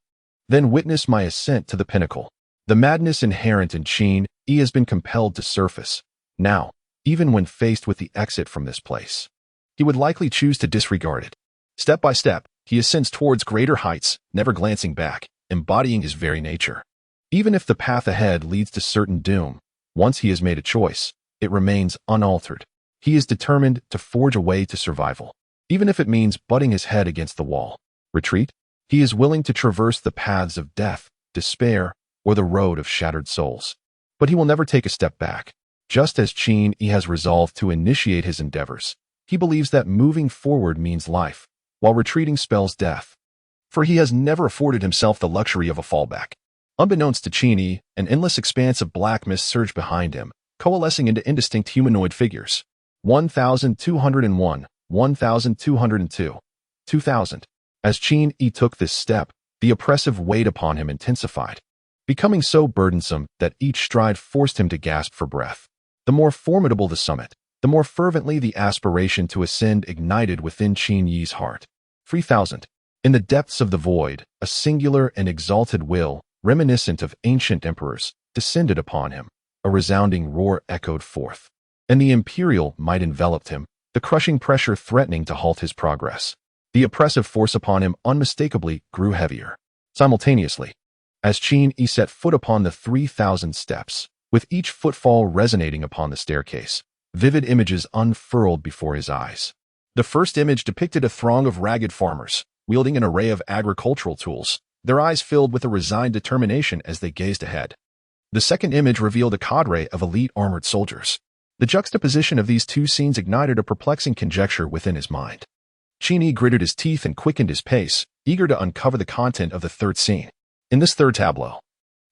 then witness my ascent to the pinnacle. The madness inherent in Qin has been compelled to surface. Now, even when faced with the exit from this place, he would likely choose to disregard it. Step by step, he ascends towards greater heights, never glancing back, embodying his very nature. Even if the path ahead leads to certain doom, once he has made a choice, it remains unaltered. He is determined to forge a way to survival, even if it means butting his head against the wall. Retreat? He is willing to traverse the paths of death, despair, or the road of shattered souls. But he will never take a step back. Just as Qin has resolved to initiate his endeavors, he believes that moving forward means life, while retreating spells death. For he has never afforded himself the luxury of a fallback. Unbeknownst to Qin, an endless expanse of black mist surged behind him, coalescing into indistinct humanoid figures. 1201, 1202, 2000. As Qin took this step, the oppressive weight upon him intensified, becoming so burdensome that each stride forced him to gasp for breath. The more formidable the summit, the more fervently the aspiration to ascend ignited within Qin Yi's heart. 3000. In the depths of the void, a singular and exalted will, reminiscent of ancient emperors, descended upon him. A resounding roar echoed forth, and the imperial might enveloped him, the crushing pressure threatening to halt his progress. The oppressive force upon him unmistakably grew heavier. Simultaneously, as Qin set foot upon the 3000 steps, with each footfall resonating upon the staircase, vivid images unfurled before his eyes. The first image depicted a throng of ragged farmers, wielding an array of agricultural tools, their eyes filled with a resigned determination as they gazed ahead. The second image revealed a cadre of elite armored soldiers. The juxtaposition of these two scenes ignited a perplexing conjecture within his mind. Qin gritted his teeth and quickened his pace, eager to uncover the content of the third scene. In this third tableau,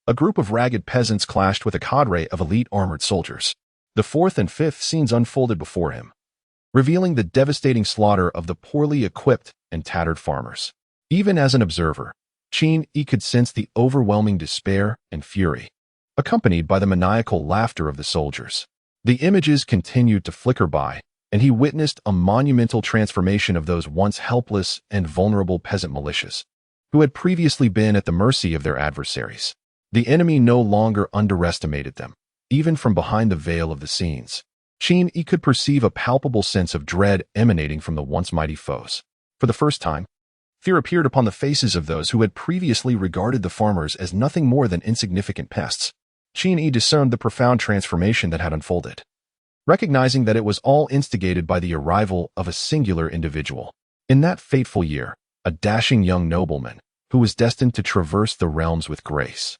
a group of ragged peasants clashed with a cadre of elite armored soldiers. The fourth and fifth scenes unfolded before him, revealing the devastating slaughter of the poorly equipped and tattered farmers. Even as an observer, Qin could sense the overwhelming despair and fury, accompanied by the maniacal laughter of the soldiers. The images continued to flicker by, and he witnessed a monumental transformation of those once helpless and vulnerable peasant militias, who had previously been at the mercy of their adversaries. The enemy no longer underestimated them. even from behind the veil of the scenes. Qin Yi could perceive a palpable sense of dread emanating from the once mighty foes. For the first time, fear appeared upon the faces of those who had previously regarded the farmers as nothing more than insignificant pests. Qin Yi discerned the profound transformation that had unfolded, recognizing that it was all instigated by the arrival of a singular individual. In that fateful year, a dashing young nobleman, who was destined to traverse the realms with grace,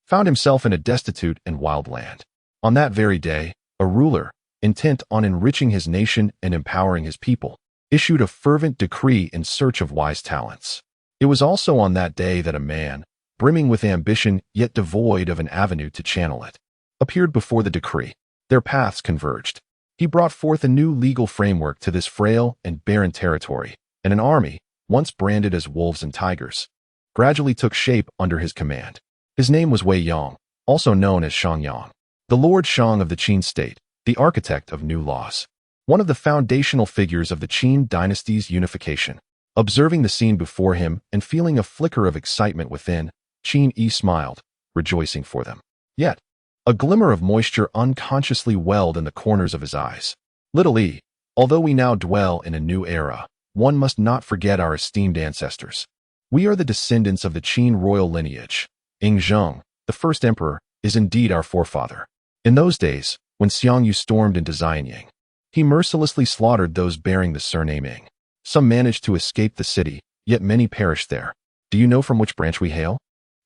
found himself in a destitute and wild land. On that very day, a ruler, intent on enriching his nation and empowering his people, issued a fervent decree in search of wise talents. It was also on that day that a man, brimming with ambition yet devoid of an avenue to channel it, appeared before the decree. Their paths converged. He brought forth a new legal framework to this frail and barren territory, and an army, once branded as wolves and tigers, gradually took shape under his command. His name was Wei Yong, also known as Shang Yang, the Lord Shang of the Qin state, the architect of new laws, one of the foundational figures of the Qin dynasty's unification. Observing the scene before him and feeling a flicker of excitement within, Qin Yi smiled, rejoicing for them. Yet, a glimmer of moisture unconsciously welled in the corners of his eyes. Little E, although we now dwell in a new era, one must not forget our esteemed ancestors. We are the descendants of the Qin royal lineage. Zheng, the first emperor, is indeed our forefather. In those days, when Xiangyu stormed into Xianying, he mercilessly slaughtered those bearing the surname Ing. Some managed to escape the city, yet many perished there. Do you know from which branch we hail?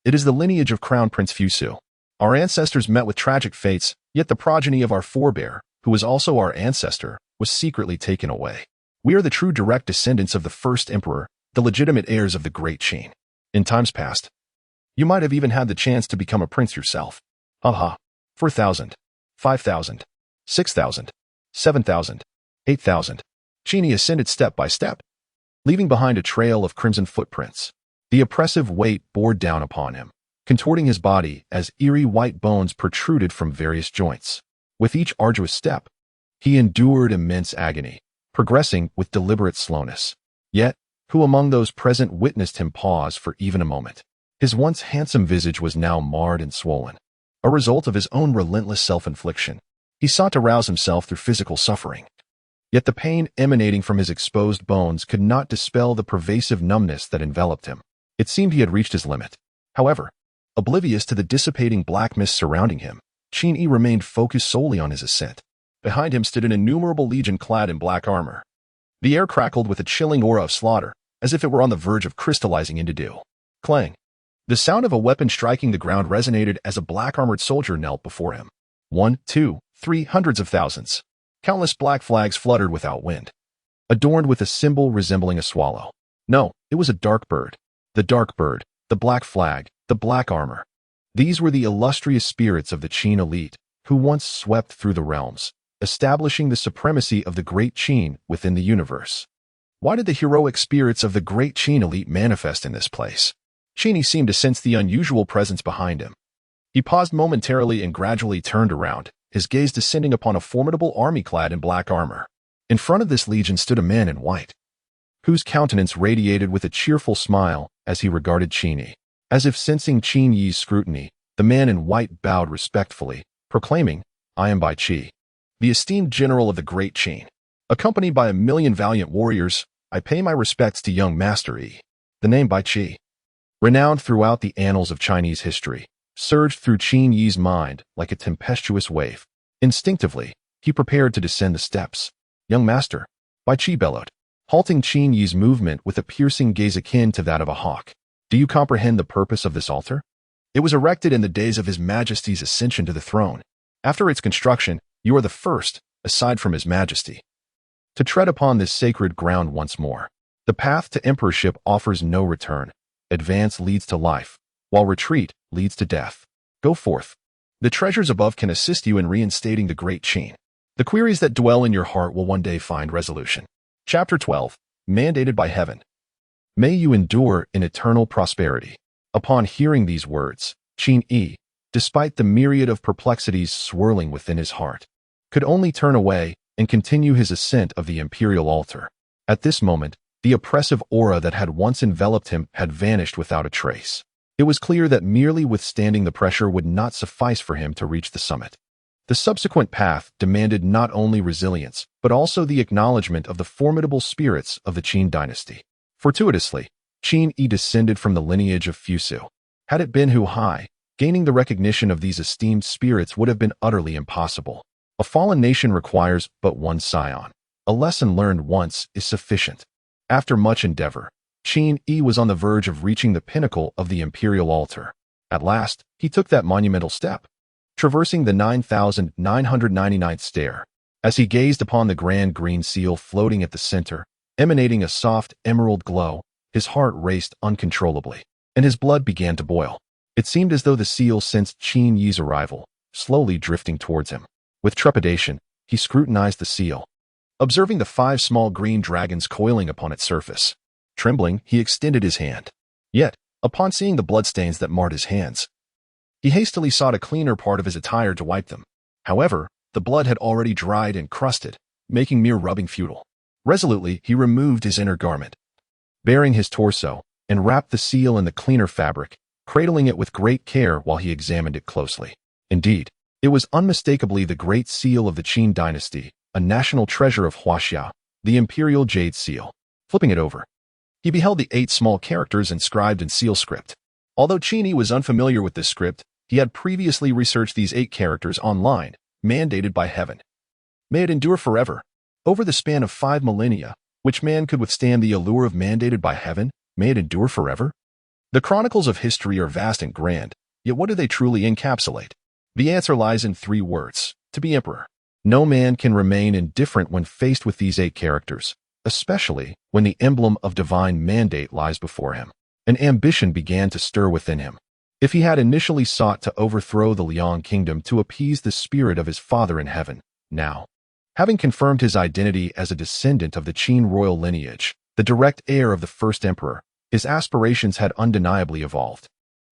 It is the lineage of Crown Prince Fusu. Our ancestors met with tragic fates, yet the progeny of our forebear, who was also our ancestor, was secretly taken away. We are the true direct descendants of the first emperor, the legitimate heirs of the great Qin. In times past, you might have even had the chance to become a prince yourself. 4,000, 5,000, 6,000, 7,000, 8,000. Qin Yi ascended step by step, leaving behind a trail of crimson footprints. The oppressive weight bore down upon him, contorting his body as eerie white bones protruded from various joints. With each arduous step, he endured immense agony, progressing with deliberate slowness. Yet, who among those present witnessed him pause for even a moment? His once handsome visage was now marred and swollen, a result of his own relentless self-infliction. He sought to rouse himself through physical suffering. Yet the pain emanating from his exposed bones could not dispel the pervasive numbness that enveloped him. It seemed he had reached his limit. However, oblivious to the dissipating black mist surrounding him, Qin Yi remained focused solely on his ascent. Behind him stood an innumerable legion clad in black armor. The air crackled with a chilling aura of slaughter, as if it were on the verge of crystallizing into dew. Clang! The sound of a weapon striking the ground resonated as a black-armored soldier knelt before him. 1, 2, 3, hundreds of thousands. Countless black flags fluttered without wind, adorned with a symbol resembling a swallow. No, it was a dark bird. The dark bird, the black flag, the black armor. These were the illustrious spirits of the Qin elite, who once swept through the realms, establishing the supremacy of the great Qin within the universe. Why did the heroic spirits of the great Qin elite manifest in this place? Qin Yi seemed to sense the unusual presence behind him. He paused momentarily and gradually turned around, his gaze descending upon a formidable army clad in black armor. In front of this legion stood a man in white, whose countenance radiated with a cheerful smile as he regarded Qin Yi. As if sensing Qin Yi's scrutiny, the man in white bowed respectfully, proclaiming, "I am Bai Qi, the esteemed general of the great Qin. Accompanied by 1,000,000 valiant warriors, I pay my respects to young Master Yi." The name Bai Qi, renowned throughout the annals of Chinese history, surged through Qin Yi's mind like a tempestuous wave. Instinctively, he prepared to descend the steps. "Young master," Bai Qi bellowed, halting Qin Yi's movement with a piercing gaze akin to that of a hawk. "Do you comprehend the purpose of this altar? It was erected in the days of His Majesty's ascension to the throne. After its construction, you are the first, aside from His Majesty, to tread upon this sacred ground once more. The path to emperorship offers no return. Advance leads to life, while retreat leads to death. Go forth. The treasures above can assist you in reinstating the great Qin. The queries that dwell in your heart will one day find resolution." Chapter 12, Mandated by Heaven. May you endure in eternal prosperity. Upon hearing these words, Qin Yi, despite the myriad of perplexities swirling within his heart, could only turn away and continue his ascent of the imperial altar. At this moment, the oppressive aura that had once enveloped him had vanished without a trace. It was clear that merely withstanding the pressure would not suffice for him to reach the summit. The subsequent path demanded not only resilience, but also the acknowledgement of the formidable spirits of the Qin dynasty. Fortuitously, Qin Yi descended from the lineage of Fusu. Had it been Hu Hai, gaining the recognition of these esteemed spirits would have been utterly impossible. A fallen nation requires but one scion. A lesson learned once is sufficient. After much endeavor, Qin Yi was on the verge of reaching the pinnacle of the imperial altar. At last, he took that monumental step, traversing the 9,999th stair. As he gazed upon the grand green seal floating at the center, emanating a soft emerald glow, his heart raced uncontrollably, and his blood began to boil. It seemed as though the seal sensed Qin Yi's arrival, slowly drifting towards him. With trepidation, he scrutinized the seal, observing the 5 small green dragons coiling upon its surface. Trembling, he extended his hand. Yet, upon seeing the bloodstains that marred his hands, he hastily sought a cleaner part of his attire to wipe them. However, the blood had already dried and crusted, making mere rubbing futile. Resolutely, he removed his inner garment, baring his torso, and wrapped the seal in the cleaner fabric, cradling it with great care while he examined it closely. Indeed, it was unmistakably the great seal of the Qin dynasty, a national treasure of Huaxia, the imperial jade seal. Flipping it over, he beheld the 8 small characters inscribed in seal script. Although Qin Yi was unfamiliar with this script, he had previously researched these 8 characters online, mandated by heaven. May it endure forever. Over the span of 5 millennia, which man could withstand the allure of mandated by heaven? May it endure forever? The chronicles of history are vast and grand, yet what do they truly encapsulate? The answer lies in 3 words: to be emperor. No man can remain indifferent when faced with these 8 characters, especially when the emblem of divine mandate lies before him. An ambition began to stir within him. If he had initially sought to overthrow the Liang kingdom to appease the spirit of his father in heaven, now, having confirmed his identity as a descendant of the Qin royal lineage, the direct heir of the first emperor, his aspirations had undeniably evolved.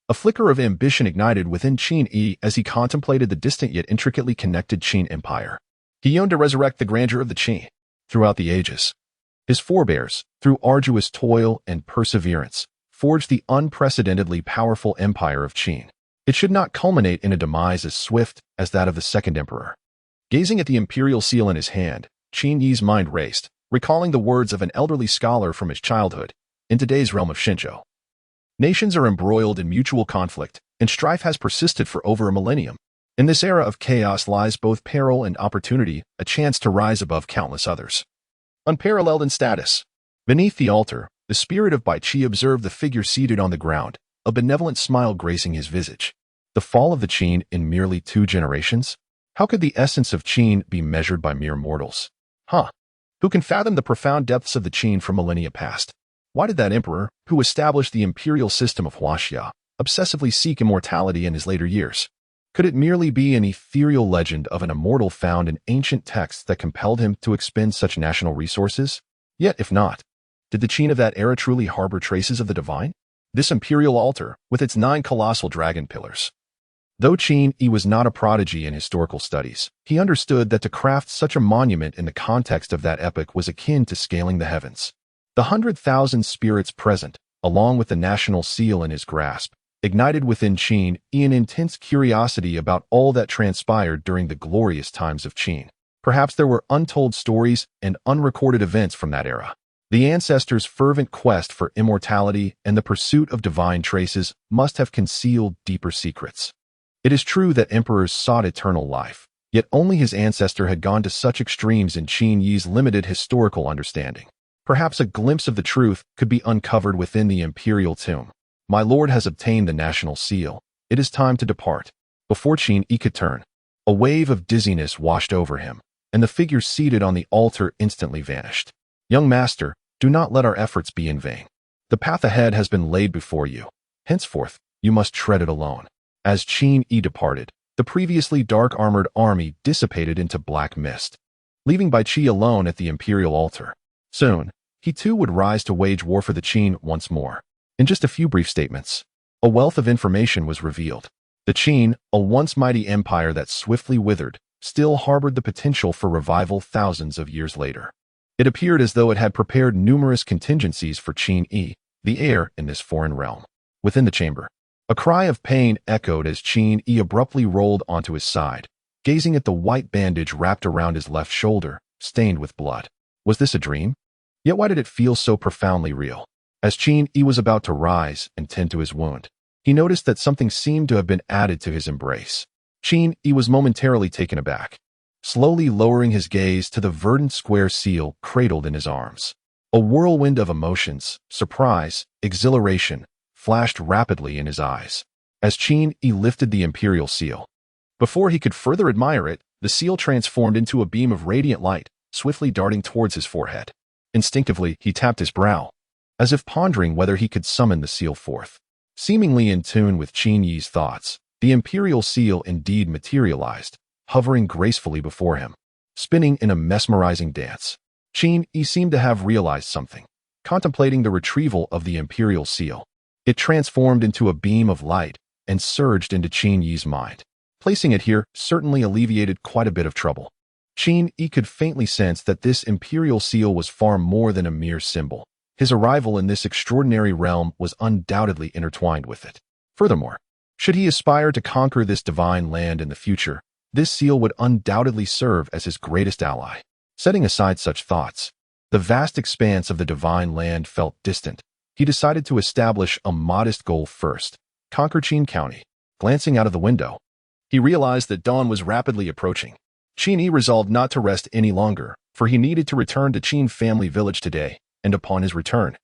A flicker of ambition ignited within Qin Yi as he contemplated the distant yet intricately connected Qin Empire. He yearned to resurrect the grandeur of the Qin. Throughout the ages, his forebears, through arduous toil and perseverance, forged the unprecedentedly powerful empire of Qin. It should not culminate in a demise as swift as that of the second emperor. Gazing at the imperial seal in his hand, Qin Yi's mind raced, recalling the words of an elderly scholar from his childhood. In today's realm of Shenzhou, nations are embroiled in mutual conflict, and strife has persisted for over a millennium. In this era of chaos lies both peril and opportunity, a chance to rise above countless others. Unparalleled in status. Beneath the altar, the spirit of Bai Qi observed the figure seated on the ground, a benevolent smile gracing his visage. The fall of the Qin in merely 2 generations? How could the essence of Qin be measured by mere mortals? Who can fathom the profound depths of the Qin from millennia past? Why did that emperor, who established the imperial system of Huaxia, obsessively seek immortality in his later years? Could it merely be an ethereal legend of an immortal found in ancient texts that compelled him to expend such national resources? Yet, if not, did the Qin of that era truly harbor traces of the divine? This imperial altar, with its 9 colossal dragon pillars. Though Qin Yi was not a prodigy in historical studies, he understood that to craft such a monument in the context of that epoch was akin to scaling the heavens. The 100,000 spirits present, along with the national seal in his grasp, ignited within Qin Yi an intense curiosity about all that transpired during the glorious times of Qin. Perhaps there were untold stories and unrecorded events from that era. The ancestors' fervent quest for immortality and the pursuit of divine traces must have concealed deeper secrets. It is true that emperors sought eternal life, yet only his ancestor had gone to such extremes in Qin Yi's limited historical understanding. Perhaps a glimpse of the truth could be uncovered within the imperial tomb. My lord has obtained the national seal. It is time to depart. Before Qin Yi could turn, a wave of dizziness washed over him, and the figure seated on the altar instantly vanished. Young master, do not let our efforts be in vain. The path ahead has been laid before you. Henceforth, you must tread it alone. As Qin Yi departed, the previously dark-armored army dissipated into black mist, leaving Bai Qi alone at the imperial altar. Soon, he too would rise to wage war for the Qin once more. In just a few brief statements, a wealth of information was revealed. The Qin, a once mighty empire that swiftly withered, still harbored the potential for revival thousands of years later. It appeared as though it had prepared numerous contingencies for Qin Yi, the heir in this foreign realm. Within the chamber, a cry of pain echoed as Qin Yi abruptly rolled onto his side, gazing at the white bandage wrapped around his left shoulder, stained with blood. Was this a dream? Yet why did it feel so profoundly real? As Qin was about to rise and tend to his wound, he noticed that something seemed to have been added to his embrace. Qin was momentarily taken aback, slowly lowering his gaze to the verdant square seal cradled in his arms. A whirlwind of emotions, surprise, exhilaration, flashed rapidly in his eyes as Qin lifted the imperial seal. Before he could further admire it, the seal transformed into a beam of radiant light, swiftly darting towards his forehead. Instinctively, he tapped his brow, as if pondering whether he could summon the seal forth. Seemingly in tune with Qin thoughts, the imperial seal indeed materialized, hovering gracefully before him, spinning in a mesmerizing dance. Qin seemed to have realized something, contemplating the retrieval of the imperial seal. It transformed into a beam of light and surged into Qin mind. Placing it here certainly alleviated quite a bit of trouble. Qin could faintly sense that this imperial seal was far more than a mere symbol. His arrival in this extraordinary realm was undoubtedly intertwined with it. Furthermore, should he aspire to conquer this divine land in the future, this seal would undoubtedly serve as his greatest ally. Setting aside such thoughts, the vast expanse of the divine land felt distant. He decided to establish a modest goal first: conquer Qin County. Glancing out of the window, he realized that dawn was rapidly approaching. Qin resolved not to rest any longer, for he needed to return to Qin family village today, and upon his return,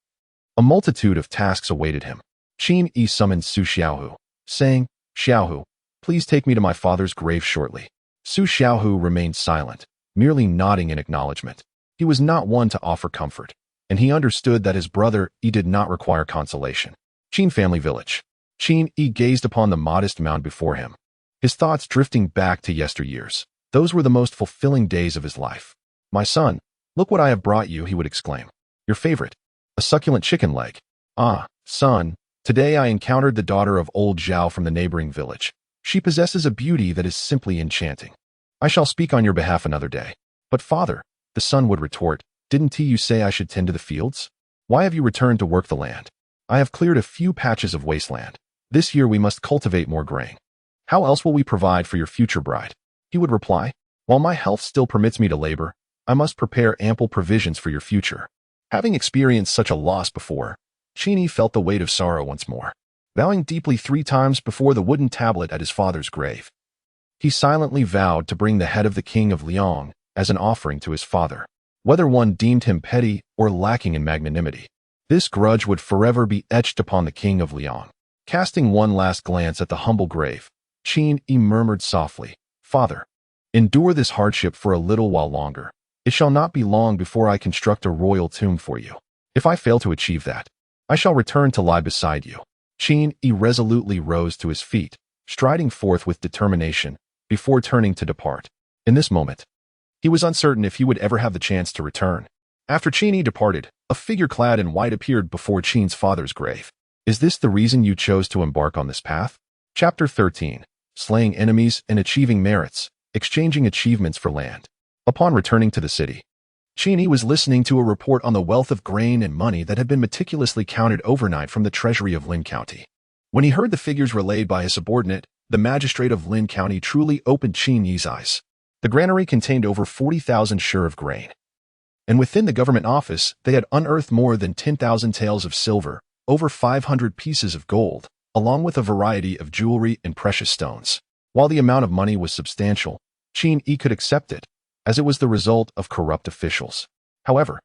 a multitude of tasks awaited him. Qin summoned Su Xiaohu, saying, "Xiaohu, please take me to my father's grave shortly." Su Xiaohu remained silent, merely nodding in acknowledgement. He was not one to offer comfort, and he understood that his brother did not require consolation. Qin family village. Qin gazed upon the modest mound before him, his thoughts drifting back to yesteryears. Those were the most fulfilling days of his life. "My son, look what I have brought you," he would exclaim. "Your favorite, a succulent chicken leg." "Ah, son, today I encountered the daughter of old Zhao from the neighboring village. She possesses a beauty that is simply enchanting. I shall speak on your behalf another day." "But father," the son would retort, "didn't you say I should tend to the fields? Why have you returned to work the land?" "I have cleared a few patches of wasteland. This year we must cultivate more grain. How else will we provide for your future bride?" He would reply, "While my health still permits me to labor, I must prepare ample provisions for your future." Having experienced such a loss before, Qin felt the weight of sorrow once more. Bowing deeply 3 times before the wooden tablet at his father's grave, he silently vowed to bring the head of the king of Liang as an offering to his father. Whether one deemed him petty or lacking in magnanimity, this grudge would forever be etched upon the king of Liang. Casting one last glance at the humble grave, Qin murmured softly, "Father, endure this hardship for a little while longer. It shall not be long before I construct a royal tomb for you. If I fail to achieve that, I shall return to lie beside you." Qin resolutely rose to his feet, striding forth with determination, before turning to depart. In this moment, he was uncertain if he would ever have the chance to return. After Qin departed, a figure clad in white appeared before Qin's father's grave. "Is this the reason you chose to embark on this path?" Chapter 13. Slaying enemies and achieving merits, exchanging achievements for land. Upon returning to the city, Qin was listening to a report on the wealth of grain and money that had been meticulously counted overnight from the treasury of Lin County. When he heard the figures relayed by his subordinate, the magistrate of Lin County truly opened Qin's eyes. The granary contained over 40,000 shur of grain, and within the government office they had unearthed more than 10,000 taels of silver, over 500 pieces of gold, along with a variety of jewelry and precious stones. While the amount of money was substantial, Qin could accept it, as it was the result of corrupt officials. However,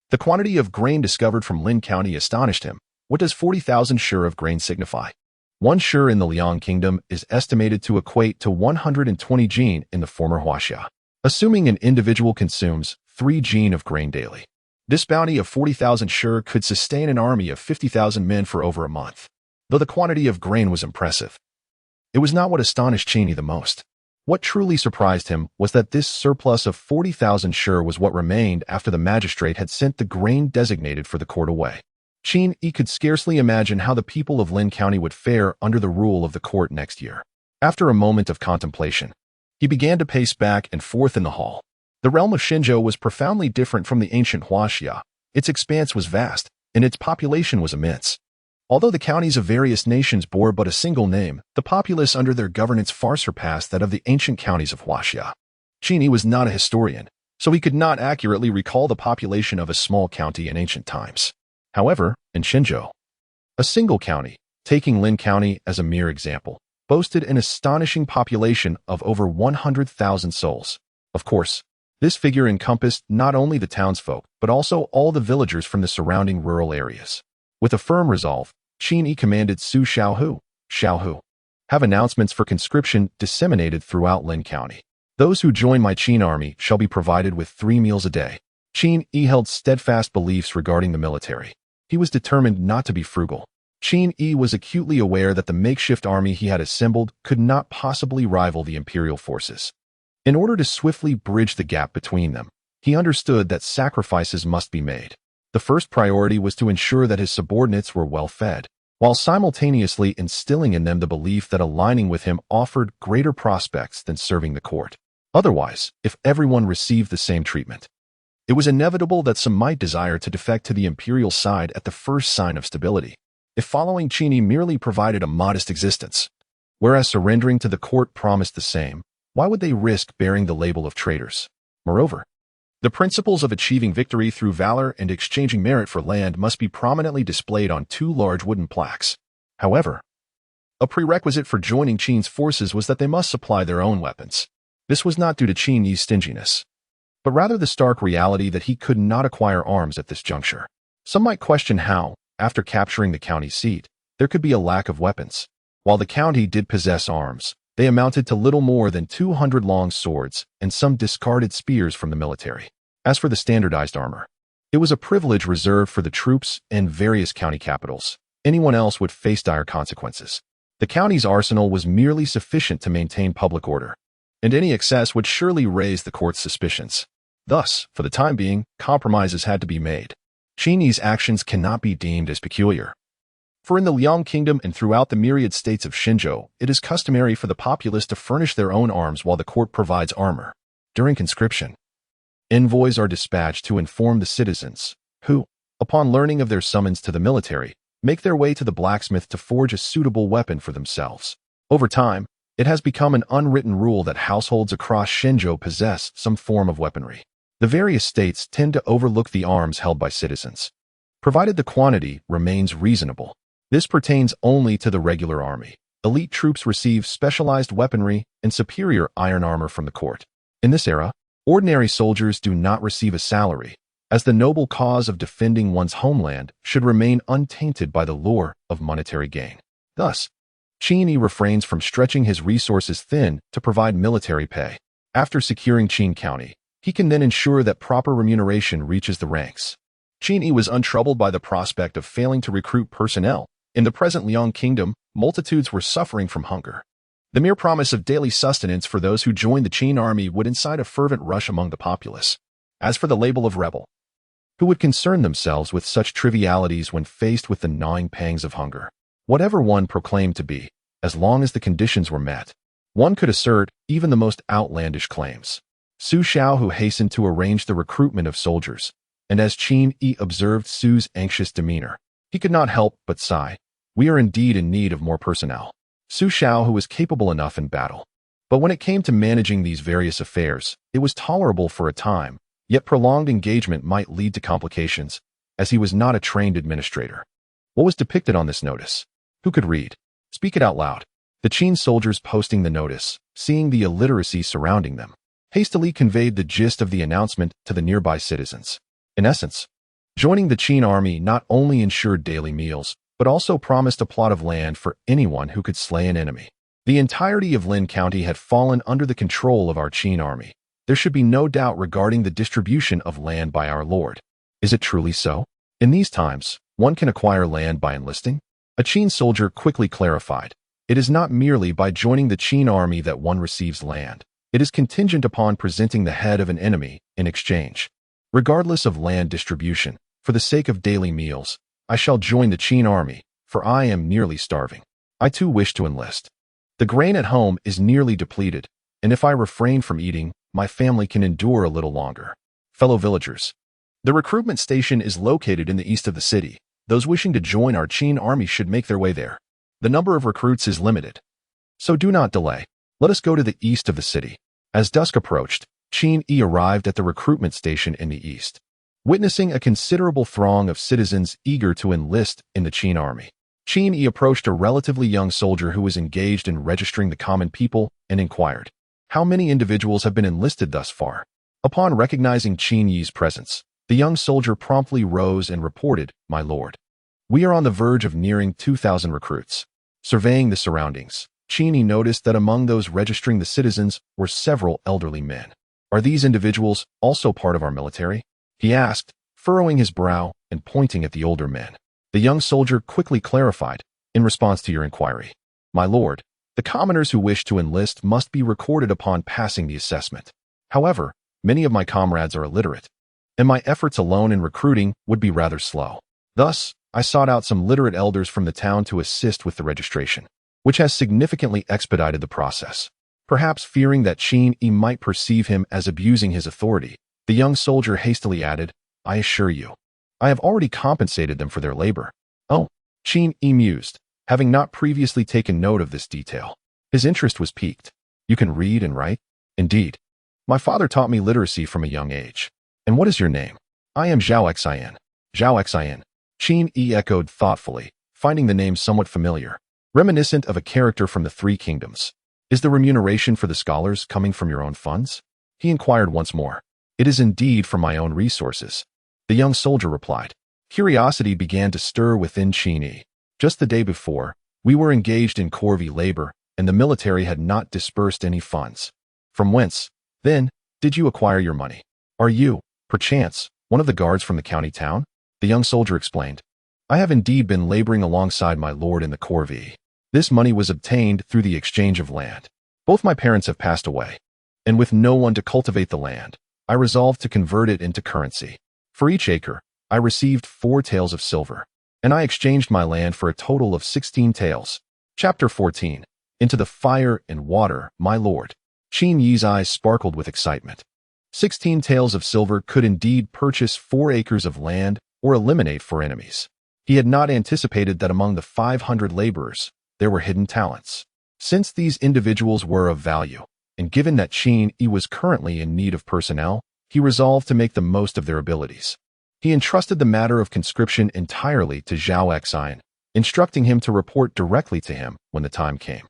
the quantity of grain discovered from Lin County astonished him. What does 40,000 shur of grain signify? 1 shur in the Liang Kingdom is estimated to equate to 120 jin in the former Huaxia, assuming an individual consumes 3 jin of grain daily. This bounty of 40,000 shur could sustain an army of 50,000 men for over a month. Though the quantity of grain was impressive, it was not what astonished Qin the most. What truly surprised him was that this surplus of 40,000 shur was what remained after the magistrate had sent the grain designated for the court away. Qin could scarcely imagine how the people of Lin County would fare under the rule of the court next year. After a moment of contemplation, he began to pace back and forth in the hall. The realm of Shenzhou was profoundly different from the ancient Huaxia. Its expanse was vast, and its population was immense. Although the counties of various nations bore but a single name, the populace under their governance far surpassed that of the ancient counties of Huaxia. Qin was not a historian, so he could not accurately recall the population of a small county in ancient times. However, in Shenzhou, a single county, taking Lin County as a mere example, boasted an astonishing population of over 100,000 souls. Of course, this figure encompassed not only the townsfolk, but also all the villagers from the surrounding rural areas. With a firm resolve, Qin commanded Su Xiaohu, have announcements for conscription disseminated throughout Lin County. Those who join my Qin army shall be provided with 3 meals a day. Qin held steadfast beliefs regarding the military. He was determined not to be frugal. Qin was acutely aware that the makeshift army he had assembled could not possibly rival the imperial forces. In order to swiftly bridge the gap between them, he understood that sacrifices must be made. The first priority was to ensure that his subordinates were well fed, while simultaneously instilling in them the belief that aligning with him offered greater prospects than serving the court. Otherwise, if everyone received the same treatment, it was inevitable that some might desire to defect to the imperial side at the first sign of stability. If following Qin merely provided a modest existence, whereas surrendering to the court promised the same, why would they risk bearing the label of traitors? Moreover, the principles of achieving victory through valor and exchanging merit for land must be prominently displayed on 2 large wooden plaques. However, a prerequisite for joining Qin's forces was that they must supply their own weapons. This was not due to Qin's stinginess, but rather the stark reality that he could not acquire arms at this juncture. Some might question how, after capturing the county seat, there could be a lack of weapons. While the county did possess arms, they amounted to little more than 200 long swords and some discarded spears from the military. As for the standardized armor, it was a privilege reserved for the troops in various county capitals. Anyone else would face dire consequences. The county's arsenal was merely sufficient to maintain public order, and any excess would surely raise the court's suspicions. Thus, for the time being, compromises had to be made. Qin's actions cannot be deemed as peculiar. For in the Liang Kingdom and throughout the myriad states of Shenzhou, it is customary for the populace to furnish their own arms while the court provides armor. During conscription, envoys are dispatched to inform the citizens, who, upon learning of their summons to the military, make their way to the blacksmith to forge a suitable weapon for themselves. Over time, it has become an unwritten rule that households across Shenzhou possess some form of weaponry. The various states tend to overlook the arms held by citizens, provided the quantity remains reasonable. This pertains only to the regular army. Elite troops receive specialized weaponry and superior iron armor from the court. In this era, ordinary soldiers do not receive a salary, as the noble cause of defending one's homeland should remain untainted by the lure of monetary gain. Thus, Qin refrains from stretching his resources thin to provide military pay. After securing Qin County, he can then ensure that proper remuneration reaches the ranks. Qin was untroubled by the prospect of failing to recruit personnel. In the present Liang Kingdom, multitudes were suffering from hunger. The mere promise of daily sustenance for those who joined the Qin army would incite a fervent rush among the populace. As for the label of rebel, who would concern themselves with such trivialities when faced with the gnawing pangs of hunger? Whatever one proclaimed to be, as long as the conditions were met, one could assert even the most outlandish claims. Su Xiaohu hastened to arrange the recruitment of soldiers, and as Qin observed Su's anxious demeanor, he could not help but sigh. We are indeed in need of more personnel. Su Xiaohu was capable enough in battle, but when it came to managing these various affairs, it was tolerable for a time, yet prolonged engagement might lead to complications, as he was not a trained administrator. What was depicted on this notice? Who could read? Speak it out loud. The Qin soldiers posting the notice, seeing the illiteracy surrounding them, hastily conveyed the gist of the announcement to the nearby citizens. In essence, joining the Qin army not only ensured daily meals, but also promised a plot of land for anyone who could slay an enemy. The entirety of Lin County had fallen under the control of our Qin army. There should be no doubt regarding the distribution of land by our lord. Is it truly so? In these times, one can acquire land by enlisting? A Qin soldier quickly clarified. It is not merely by joining the Qin army that one receives land. It is contingent upon presenting the head of an enemy in exchange. Regardless of land distribution, for the sake of daily meals, I shall join the Qin army, for I am nearly starving. I too wish to enlist. The grain at home is nearly depleted, and if I refrain from eating, my family can endure a little longer. Fellow villagers, the recruitment station is located in the east of the city. Those wishing to join our Qin army should make their way there. The number of recruits is limited, so do not delay. Let us go to the east of the city." As dusk approached, Qin Yi arrived at the recruitment station in the east, witnessing a considerable throng of citizens eager to enlist in the Qin army. Qin Yi approached a relatively young soldier who was engaged in registering the common people and inquired, "How many individuals have been enlisted thus far?" Upon recognizing Qin Yi's presence, the young soldier promptly rose and reported, "My lord, we are on the verge of nearing 2,000 recruits." Surveying the surroundings, Qin Yi noticed that among those registering the citizens were several elderly men. "Are these individuals also part of our military?" he asked, furrowing his brow and pointing at the older men. The young soldier quickly clarified, "In response to your inquiry, my lord, the commoners who wish to enlist must be recorded upon passing the assessment. However, many of my comrades are illiterate, and my efforts alone in recruiting would be rather slow. Thus, I sought out some literate elders from the town to assist with the registration, which has significantly expedited the process." Perhaps fearing that Qin Yi might perceive him as abusing his authority, the young soldier hastily added, "I assure you, I have already compensated them for their labor." "Oh," Qin Yi mused, having not previously taken note of this detail. His interest was piqued. "You can read and write?" "Indeed. My father taught me literacy from a young age." "And what is your name?" "I am Zhao Xian." "Zhao Xian," Qin Yi echoed thoughtfully, finding the name somewhat familiar, reminiscent of a character from the Three Kingdoms. "Is the remuneration for the scholars coming from your own funds?" he inquired once more. "It is indeed from my own resources," the young soldier replied. Curiosity began to stir within Qin Yi. Just the day before, we were engaged in corvée labor, and the military had not disbursed any funds. From whence, then, did you acquire your money? Are you, perchance, one of the guards from the county town? The young soldier explained. "I have indeed been laboring alongside my lord in the corvée. This money was obtained through the exchange of land. Both my parents have passed away, and with no one to cultivate the land, I resolved to convert it into currency. For each acre, I received 4 taels of silver, and I exchanged my land for a total of 16 taels." Chapter 14. Into the fire and water, my lord. Qin Yi's eyes sparkled with excitement. 16 taels of silver could indeed purchase 4 acres of land or eliminate 4 enemies. He had not anticipated that among the 500 laborers, there were hidden talents. Since these individuals were of value, and given that Qin Yi was currently in need of personnel, he resolved to make the most of their abilities. He entrusted the matter of conscription entirely to Zhao Xian, instructing him to report directly to him when the time came.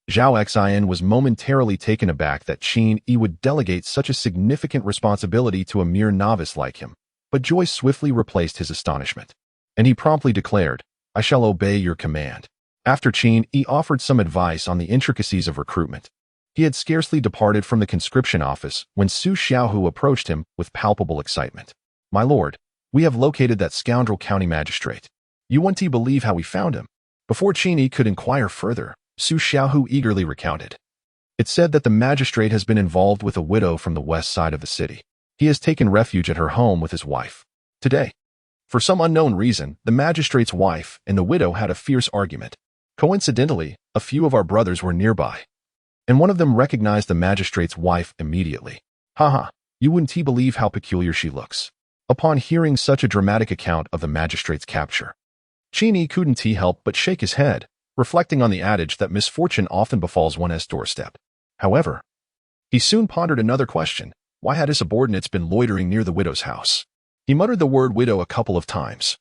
Zhao Xian was momentarily taken aback that Qin Yi would delegate such a significant responsibility to a mere novice like him, but joy swiftly replaced his astonishment, and he promptly declared, "I shall obey your command." After Qin Yi offered some advice on the intricacies of recruitment, he had scarcely departed from the conscription office when Su Xiaohu approached him with palpable excitement. "My lord, we have located that scoundrel county magistrate. You won't believe how we found him." Before Qin Yi could inquire further, Su Xiaohu eagerly recounted. "It's said that the magistrate has been involved with a widow from the west side of the city. He has taken refuge at her home with his wife. Today, for some unknown reason, the magistrate's wife and the widow had a fierce argument. Coincidentally, a few of our brothers were nearby, and one of them recognized the magistrate's wife immediately. Haha, you wouldn't believe how peculiar she looks." Upon hearing such a dramatic account of the magistrate's capture, Qin Yi couldn't help but shake his head, reflecting on the adage that misfortune often befalls one's doorstep. However, he soon pondered another question. Why had his subordinates been loitering near the widow's house? He muttered the word widow a couple of times,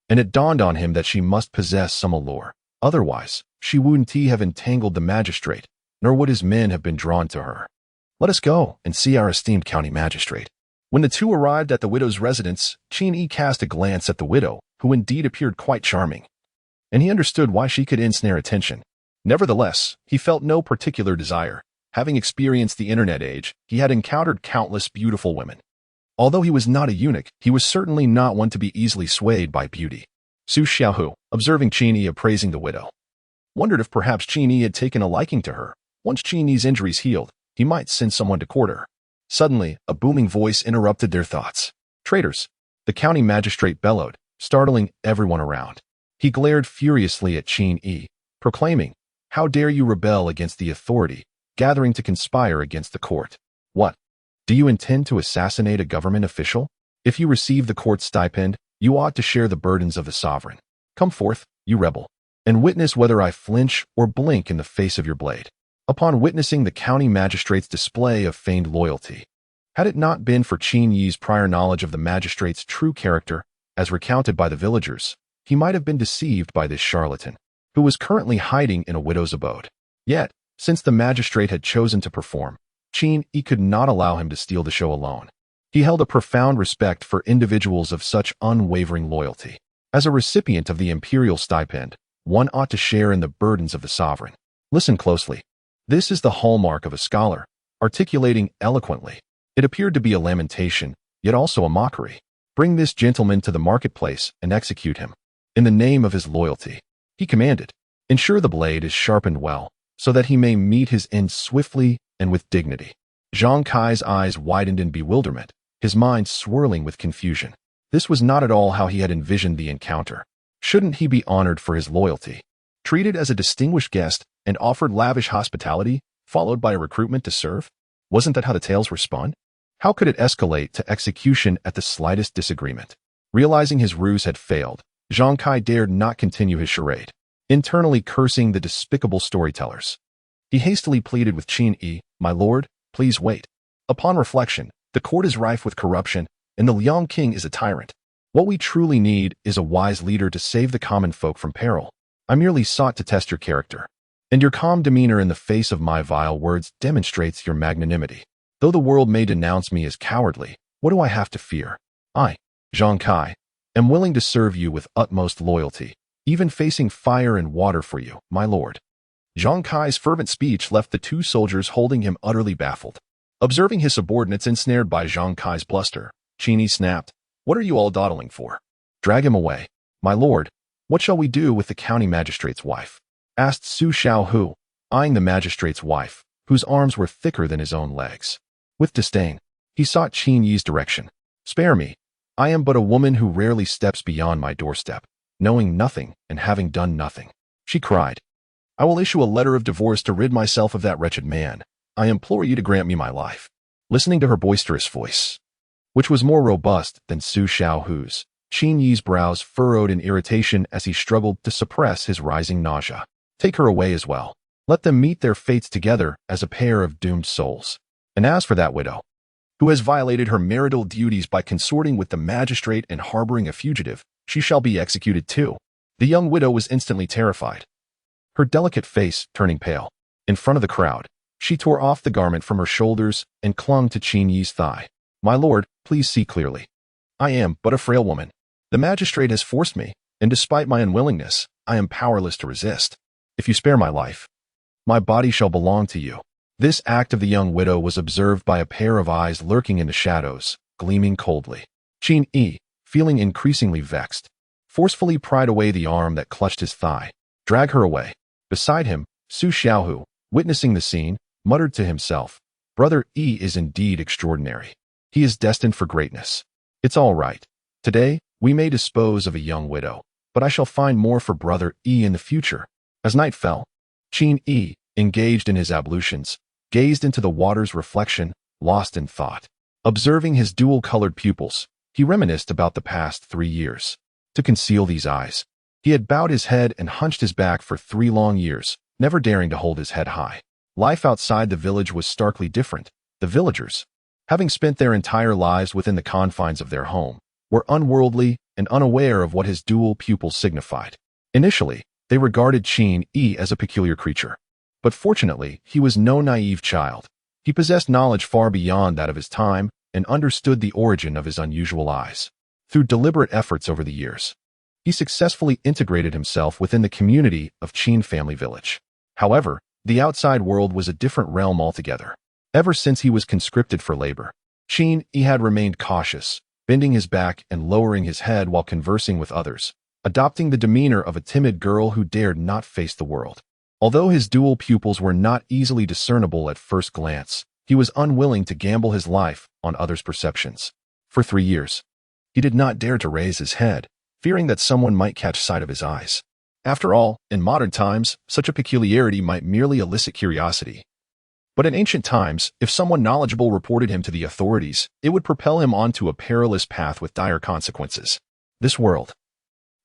and it dawned on him that she must possess some allure. Otherwise, she wouldn't have entangled the magistrate, nor would his men have been drawn to her. "Let us go and see our esteemed county magistrate." When the two arrived at the widow's residence, Qin Yi cast a glance at the widow, who indeed appeared quite charming, and he understood why she could ensnare attention. Nevertheless, he felt no particular desire. Having experienced the internet age, he had encountered countless beautiful women. Although he was not a eunuch, he was certainly not one to be easily swayed by beauty. Su Xiaohu, observing Qin Yi appraising the widow, wondered if perhaps Qin Yi had taken a liking to her. Once Qin Yi's injuries healed, he might send someone to court her. Suddenly, a booming voice interrupted their thoughts. "Traitors!" the county magistrate bellowed, startling everyone around. He glared furiously at Qin Yi, proclaiming, "How dare you rebel against the authority, gathering to conspire against the court? What? Do you intend to assassinate a government official? If you receive the court stipend, You ought to share the burdens of the sovereign. Come forth, you rebel, and witness whether I flinch or blink in the face of your blade." Upon witnessing the county magistrate's display of feigned loyalty, had it not been for Qin Yi's prior knowledge of the magistrate's true character, as recounted by the villagers, he might have been deceived by this charlatan, who was currently hiding in a widow's abode. Yet, since the magistrate had chosen to perform, Qin Yi could not allow him to steal the show alone. He held a profound respect for individuals of such unwavering loyalty. As a recipient of the imperial stipend, one ought to share in the burdens of the sovereign. Listen closely. This is the hallmark of a scholar, articulating eloquently. It appeared to be a lamentation, yet also a mockery. "Bring this gentleman to the marketplace and execute him. In the name of his loyalty," he commanded. "Ensure the blade is sharpened well, so that he may meet his end swiftly and with dignity." Zhang Kai's eyes widened in bewilderment, his mind swirling with confusion. This was not at all how he had envisioned the encounter. Shouldn't he be honored for his loyalty, treated as a distinguished guest, and offered lavish hospitality, followed by a recruitment to serve? Wasn't that how the tales were spun? How could it escalate to execution at the slightest disagreement? Realizing his ruse had failed, Zhang Kai dared not continue his charade, internally cursing the despicable storytellers. He hastily pleaded with Qin Yi, "My lord, please wait. Upon reflection, the court is rife with corruption, and the Liang king is a tyrant. What we truly need is a wise leader to save the common folk from peril. I merely sought to test your character, and your calm demeanor in the face of my vile words demonstrates your magnanimity. Though the world may denounce me as cowardly, what do I have to fear? I, Zhang Kai, am willing to serve you with utmost loyalty, even facing fire and water for you, my lord." Zhang Kai's fervent speech left the two soldiers holding him utterly baffled. Observing his subordinates ensnared by Zhang Kai's bluster, Qin Yi snapped, "What are you all dawdling for? Drag him away." "My lord, what shall we do with the county magistrate's wife?" asked Su Xiaohu, eyeing the magistrate's wife, whose arms were thicker than his own legs. With disdain, he sought Qin Yi's direction. "Spare me. I am but a woman who rarely steps beyond my doorstep, knowing nothing and having done nothing," she cried. "I will issue a letter of divorce to rid myself of that wretched man. I implore you to grant me my life." Listening to her boisterous voice, which was more robust than Su Xiaohu's, Qin Yi's brows furrowed in irritation as he struggled to suppress his rising nausea. "Take her away as well. Let them meet their fates together as a pair of doomed souls. And as for that widow, who has violated her marital duties by consorting with the magistrate and harboring a fugitive, she shall be executed too." The young widow was instantly terrified, her delicate face turning pale. In front of the crowd, she tore off the garment from her shoulders and clung to Qin Yi's thigh. "My lord, please see clearly. I am but a frail woman. The magistrate has forced me, and despite my unwillingness, I am powerless to resist. If you spare my life, my body shall belong to you." This act of the young widow was observed by a pair of eyes lurking in the shadows, gleaming coldly. Qin Yi, feeling increasingly vexed, forcefully pried away the arm that clutched his thigh. "Drag her away." Beside him, Su Xiaohu, witnessing the scene, muttered to himself, "Brother Yi is indeed extraordinary. He is destined for greatness. It's all right. Today, we may dispose of a young widow, but I shall find more for Brother Yi in the future." As night fell, Qin Yi, engaged in his ablutions, gazed into the water's reflection, lost in thought. Observing his dual-colored pupils, he reminisced about the past 3 years. To conceal these eyes, he had bowed his head and hunched his back for 3 long years, never daring to hold his head high. Life outside the village was starkly different. The villagers, having spent their entire lives within the confines of their home, were unworldly and unaware of what his dual pupils signified. Initially, they regarded Qin Yi as a peculiar creature. But fortunately, he was no naive child. He possessed knowledge far beyond that of his time and understood the origin of his unusual eyes. Through deliberate efforts over the years, he successfully integrated himself within the community of Qin Family Village. However, the outside world was a different realm altogether. Ever since he was conscripted for labor, Qin Yi had remained cautious, bending his back and lowering his head while conversing with others, adopting the demeanor of a timid girl who dared not face the world. Although his dual pupils were not easily discernible at first glance, he was unwilling to gamble his life on others' perceptions. For 3 years, he did not dare to raise his head, fearing that someone might catch sight of his eyes. After all, in modern times, such a peculiarity might merely elicit curiosity. But in ancient times, if someone knowledgeable reported him to the authorities, it would propel him onto a perilous path with dire consequences. This world,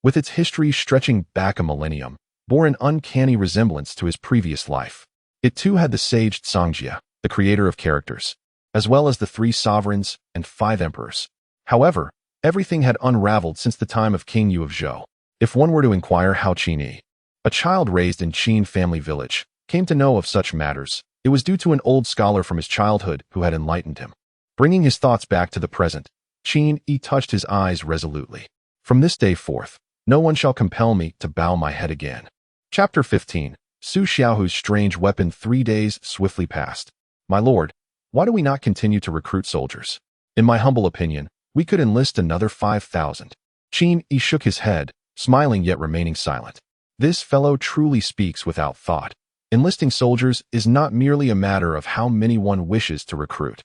with its history stretching back a millennium, bore an uncanny resemblance to his previous life. It too had the sage Songjia, the creator of characters, as well as the 3 sovereigns and 5 emperors. However, everything had unraveled since the time of King Yu of Zhou. If one were to inquire how Qin Yi, a child raised in Qin family village, came to know of such matters, it was due to an old scholar from his childhood who had enlightened him. Bringing his thoughts back to the present, Qin Yi touched his eyes resolutely. From this day forth, no one shall compel me to bow my head again. Chapter 15. Su Xiaohu's strange weapon. 3 days swiftly passed. My lord, why do we not continue to recruit soldiers? In my humble opinion, we could enlist another 5,000. Qin Yi shook his head, smiling yet remaining silent. This fellow truly speaks without thought. Enlisting soldiers is not merely a matter of how many one wishes to recruit.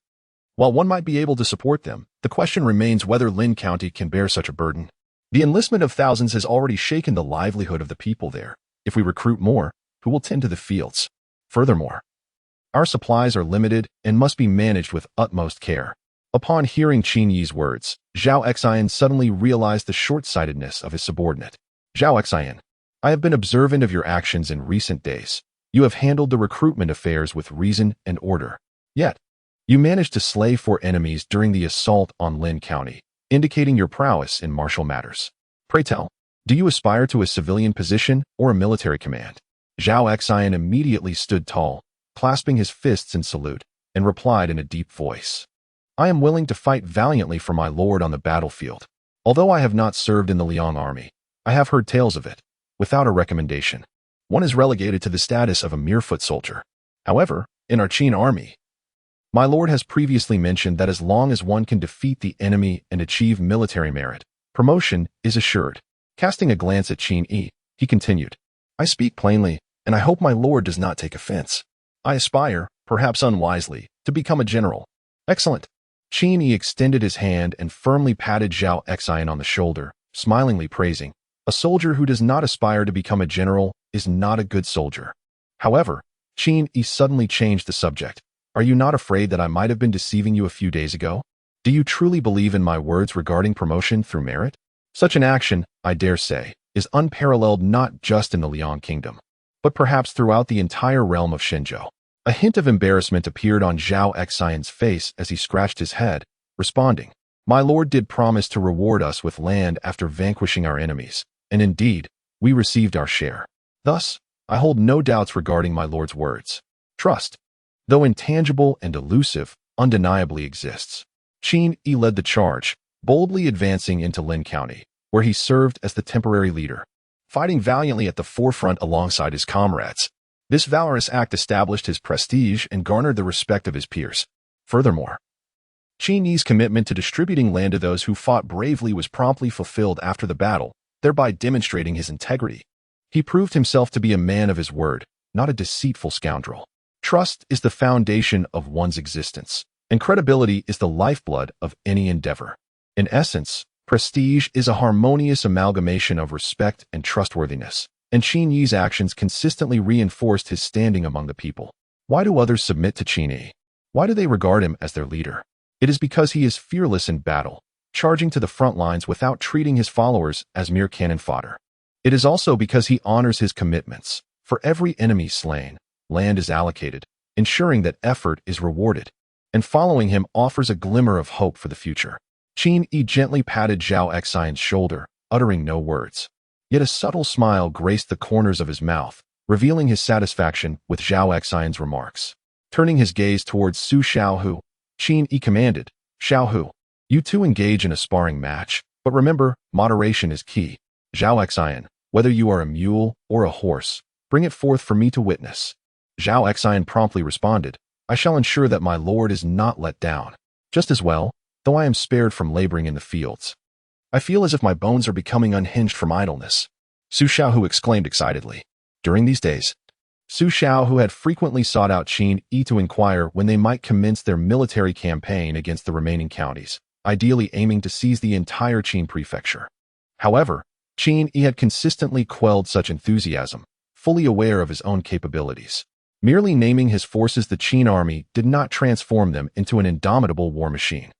While one might be able to support them, the question remains whether Lin County can bear such a burden. The enlistment of thousands has already shaken the livelihood of the people there. If we recruit more, who will tend to the fields? Furthermore, our supplies are limited and must be managed with utmost care. Upon hearing Qin Yi's words, Zhao Xian suddenly realized the short-sightedness of his subordinate. Zhao Xian, I have been observant of your actions in recent days. You have handled the recruitment affairs with reason and order. Yet, you managed to slay 4 enemies during the assault on Lin County, indicating your prowess in martial matters. Pray tell, do you aspire to a civilian position or a military command? Zhao Xian immediately stood tall, clasping his fists in salute, and replied in a deep voice. I am willing to fight valiantly for my lord on the battlefield. Although I have not served in the Liang army, I have heard tales of it. Without a recommendation, one is relegated to the status of a mere foot soldier. However, in our Qin army, my lord has previously mentioned that as long as one can defeat the enemy and achieve military merit, promotion is assured. Casting a glance at Qin Yi, he continued, I speak plainly, and I hope my lord does not take offense. I aspire, perhaps unwisely, to become a general. Excellent. Qin Yi extended his hand and firmly patted Zhao Xian on the shoulder, smilingly praising, a soldier who does not aspire to become a general is not a good soldier. However, Qin Yi suddenly changed the subject. Are you not afraid that I might have been deceiving you a few days ago? Do you truly believe in my words regarding promotion through merit? Such an action, I dare say, is unparalleled not just in the Liang kingdom, but perhaps throughout the entire realm of Shenzhou. A hint of embarrassment appeared on Zhao Xian's face as he scratched his head, responding, My lord did promise to reward us with land after vanquishing our enemies, and indeed, we received our share. Thus, I hold no doubts regarding my lord's words. Trust, though intangible and elusive, undeniably exists. Qin Yi led the charge, boldly advancing into Lin County, where he served as the temporary leader, fighting valiantly at the forefront alongside his comrades. This valorous act established his prestige and garnered the respect of his peers. Furthermore, Qin Yi's commitment to distributing land to those who fought bravely was promptly fulfilled after the battle, thereby demonstrating his integrity. He proved himself to be a man of his word, not a deceitful scoundrel. Trust is the foundation of one's existence, and credibility is the lifeblood of any endeavor. In essence, prestige is a harmonious amalgamation of respect and trustworthiness, and Qin Yi's actions consistently reinforced his standing among the people. Why do others submit to Qin Yi? Why do they regard him as their leader? It is because he is fearless in battle, charging to the front lines without treating his followers as mere cannon fodder. It is also because he honors his commitments. For every enemy slain, land is allocated, ensuring that effort is rewarded, and following him offers a glimmer of hope for the future. Qin Yi gently patted Zhao Xian's shoulder, uttering no words. Yet a subtle smile graced the corners of his mouth, revealing his satisfaction with Zhao Xian's remarks. Turning his gaze towards Su Xiaohu, Qin Yi commanded, Xiaohu, you two engage in a sparring match, but remember, moderation is key. Zhao Xian, whether you are a mule or a horse, bring it forth for me to witness. Zhao Xian promptly responded, I shall ensure that my lord is not let down. Just as well, though I am spared from laboring in the fields. I feel as if my bones are becoming unhinged from idleness. Su Xiaohu exclaimed excitedly. During these days, Su Xiaohu had frequently sought out Qin Yi to inquire when they might commence their military campaign against the remaining counties, ideally aiming to seize the entire Qin prefecture. However, Qin Yi had consistently quelled such enthusiasm, fully aware of his own capabilities. Merely naming his forces the Qin army did not transform them into an indomitable war machine.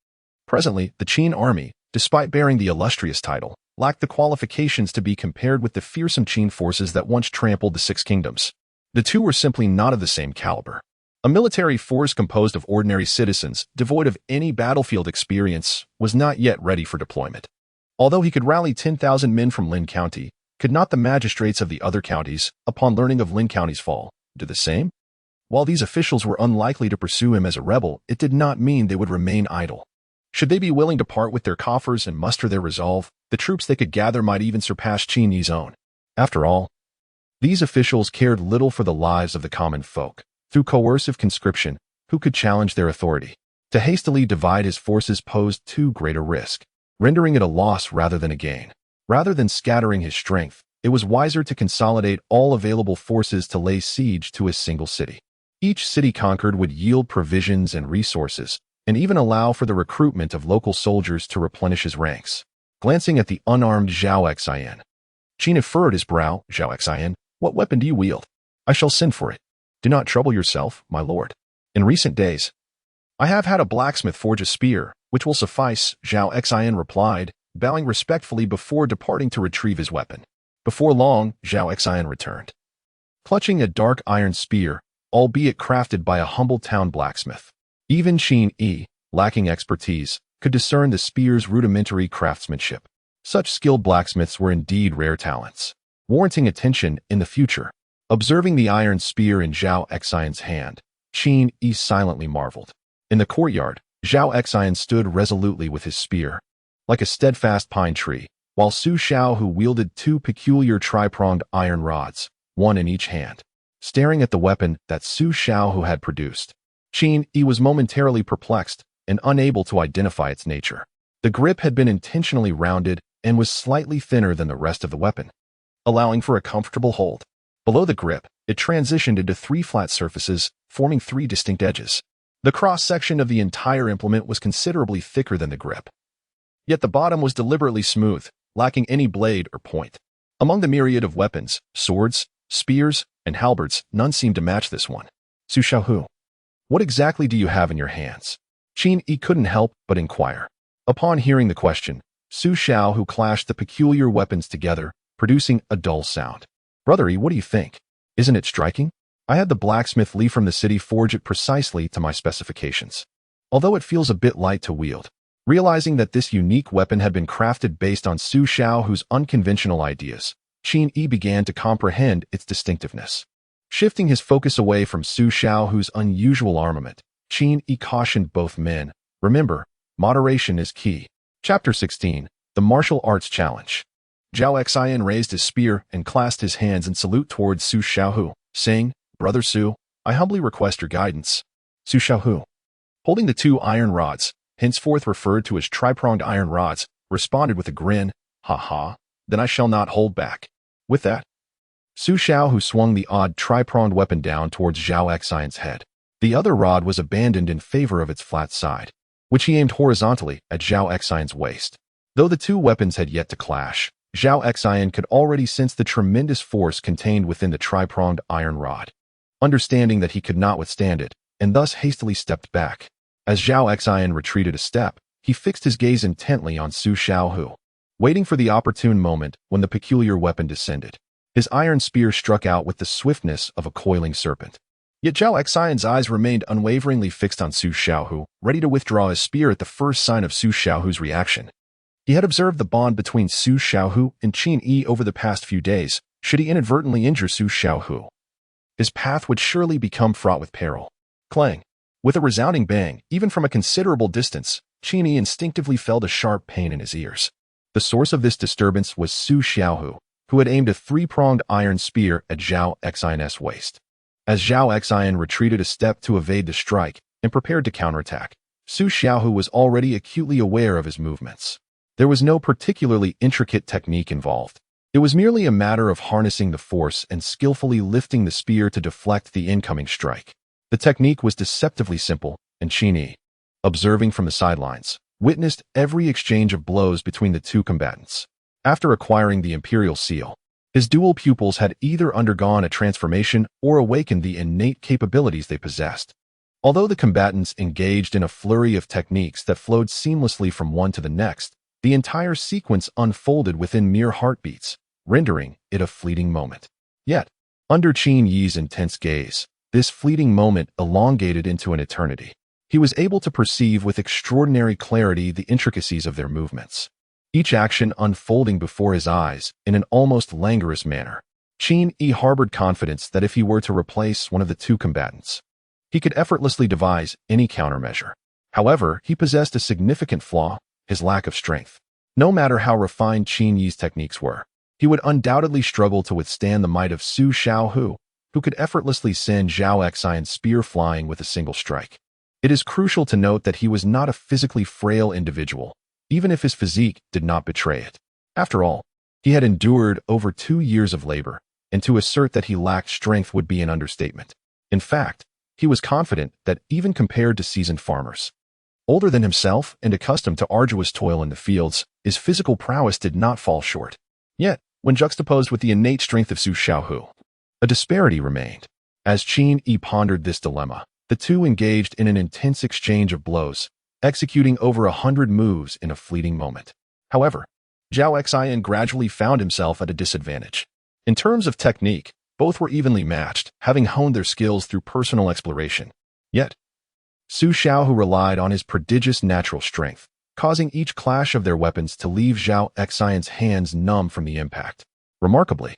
Presently, the Qin army, despite bearing the illustrious title, lacked the qualifications to be compared with the fearsome Qin forces that once trampled the Six Kingdoms. The two were simply not of the same caliber. A military force composed of ordinary citizens, devoid of any battlefield experience, was not yet ready for deployment. Although he could rally 10,000 men from Lin County, could not the magistrates of the other counties, upon learning of Lin County's fall, do the same? While these officials were unlikely to pursue him as a rebel, it did not mean they would remain idle. Should they be willing to part with their coffers and muster their resolve, the troops they could gather might even surpass Qin Yi's own. After all, these officials cared little for the lives of the common folk. Through coercive conscription, who could challenge their authority? To hastily divide his forces posed too great a risk, rendering it a loss rather than a gain. Rather than scattering his strength, it was wiser to consolidate all available forces to lay siege to a single city. Each city conquered would yield provisions and resources, and even allow for the recruitment of local soldiers to replenish his ranks. Glancing at the unarmed Zhao Xian, Qin furrowed his brow. Zhao Xian, what weapon do you wield? I shall send for it. Do not trouble yourself, my lord. In recent days, I have had a blacksmith forge a spear, which will suffice, Zhao Xian replied, bowing respectfully before departing to retrieve his weapon. Before long, Zhao Xian returned, clutching a dark iron spear, albeit crafted by a humble town blacksmith. Even Qin Yi, lacking expertise, could discern the spear's rudimentary craftsmanship. Such skilled blacksmiths were indeed rare talents, warranting attention in the future. Observing the iron spear in Zhao Xian's hand, Qin Yi silently marveled. In the courtyard, Zhao Xian stood resolutely with his spear, like a steadfast pine tree, while Su Xiaohu wielded two peculiar tri-pronged iron rods, one in each hand. Staring at the weapon that Su Xiaohu had produced, Qin Yi was momentarily perplexed and unable to identify its nature. The grip had been intentionally rounded and was slightly thinner than the rest of the weapon, allowing for a comfortable hold. Below the grip, it transitioned into three flat surfaces, forming three distinct edges. The cross-section of the entire implement was considerably thicker than the grip. Yet the bottom was deliberately smooth, lacking any blade or point. Among the myriad of weapons, swords, spears, and halberds, none seemed to match this one. Su Xiaohu, what exactly do you have in your hands? Qin Yi couldn't help but inquire. Upon hearing the question, Su Xiaohu clashed the peculiar weapons together, producing a dull sound. Brother Yi, what do you think? Isn't it striking? I had the blacksmith Li from the city forge it precisely to my specifications. Although it feels a bit light to wield. Realizing that this unique weapon had been crafted based on Su Xiaohu's unconventional ideas, Qin Yi began to comprehend its distinctiveness. Shifting his focus away from Su Xiaohu's unusual armament, Qin Yi cautioned both men, remember, moderation is key. Chapter 16, The Martial Arts Challenge. Zhao Xian raised his spear and clasped his hands in salute towards Su Xiaohu, saying, Brother Su, I humbly request your guidance. Su Xiaohu, holding the two iron rods, henceforth referred to as tri-pronged iron rods, responded with a grin, Ha ha, then I shall not hold back. With that, Su Xiaohu swung the odd tri-pronged weapon down towards Zhao Xian's head. The other rod was abandoned in favor of its flat side, which he aimed horizontally at Zhao Xian's waist. Though the two weapons had yet to clash, Zhao Xian could already sense the tremendous force contained within the tri-pronged iron rod. Understanding that he could not withstand it, and thus hastily stepped back. As Zhao Xian retreated a step, he fixed his gaze intently on Su Xiaohu, waiting for the opportune moment when the peculiar weapon descended. His iron spear struck out with the swiftness of a coiling serpent. Yet Zhao Xian's eyes remained unwaveringly fixed on Su Xiaohu, ready to withdraw his spear at the first sign of Su Xiaohu's reaction. He had observed the bond between Su Xiaohu and Qin Yi over the past few days. Should he inadvertently injure Su Xiaohu, his path would surely become fraught with peril. Clang! With a resounding bang, even from a considerable distance, Qin Yi instinctively felt a sharp pain in his ears. The source of this disturbance was Su Xiaohu, who had aimed a three-pronged iron spear at Zhao Xian's waist. As Zhao Xian retreated a step to evade the strike and prepared to counterattack, Su Xiaohu was already acutely aware of his movements. There was no particularly intricate technique involved. It was merely a matter of harnessing the force and skillfully lifting the spear to deflect the incoming strike. The technique was deceptively simple, and Qin Yi, observing from the sidelines, witnessed every exchange of blows between the two combatants. After acquiring the imperial seal, his dual pupils had either undergone a transformation or awakened the innate capabilities they possessed. Although the combatants engaged in a flurry of techniques that flowed seamlessly from one to the next, The entire sequence unfolded within mere heartbeats, rendering it a fleeting moment. Yet, under Qin Yi's intense gaze, this fleeting moment elongated into an eternity. He was able to perceive with extraordinary clarity the intricacies of their movements, each action unfolding before his eyes in an almost languorous manner. Qin Yi harbored confidence that if he were to replace one of the two combatants, he could effortlessly devise any countermeasure. However, he possessed a significant flaw: his lack of strength. No matter how refined Qin Yi's techniques were, he would undoubtedly struggle to withstand the might of Su Xiaohu, who could effortlessly send Zhao Xian's spear flying with a single strike. It is crucial to note that he was not a physically frail individual, even if his physique did not betray it. After all, he had endured over 2 years of labor, and to assert that he lacked strength would be an understatement. In fact, he was confident that even compared to seasoned farmers, older than himself and accustomed to arduous toil in the fields, his physical prowess did not fall short. Yet, when juxtaposed with the innate strength of Su Xiaohu, a disparity remained. As Qin Yi pondered this dilemma, the two engaged in an intense exchange of blows, executing over 100 moves in a fleeting moment. However, Zhao Xian gradually found himself at a disadvantage. In terms of technique, both were evenly matched, having honed their skills through personal exploration. Yet, Su Xiaohu relied on his prodigious natural strength, causing each clash of their weapons to leave Zhao Xian's hands numb from the impact. Remarkably,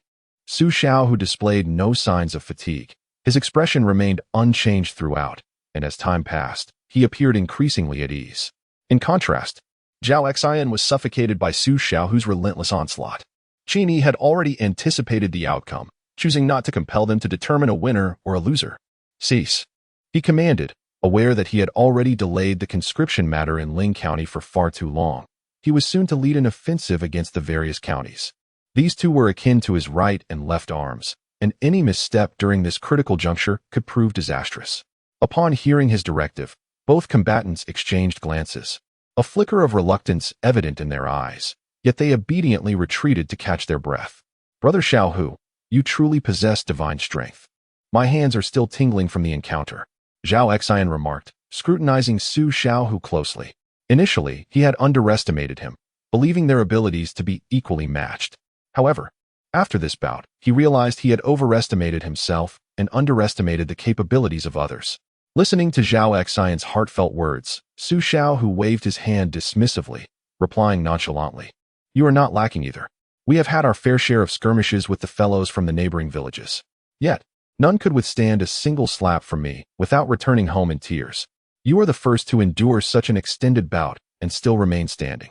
Su Xiaohu displayed no signs of fatigue. His expression remained unchanged throughout, and as time passed, he appeared increasingly at ease. In contrast, Zhao Xian was suffocated by Su Xiaohu's relentless onslaught. Qin Yi had already anticipated the outcome, choosing not to compel them to determine a winner or a loser. Cease, he commanded, aware that he had already delayed the conscription matter in Ling County for far too long. He was soon to lead an offensive against the various counties. These two were akin to his right and left arms, and any misstep during this critical juncture could prove disastrous. Upon hearing his directive, both combatants exchanged glances, a flicker of reluctance evident in their eyes, yet they obediently retreated to catch their breath. Brother Xiaohu, you truly possess divine strength. My hands are still tingling from the encounter, Zhao Xian remarked, scrutinizing Su Xiaohu closely. Initially, he had underestimated him, believing their abilities to be equally matched. However, after this bout, he realized he had overestimated himself and underestimated the capabilities of others. Listening to Zhao Xian's heartfelt words, Su Xiaohu waved his hand dismissively, replying nonchalantly, "You are not lacking either. We have had our fair share of skirmishes with the fellows from the neighboring villages. Yet, none could withstand a single slap from me without returning home in tears. You are the first to endure such an extended bout and still remain standing."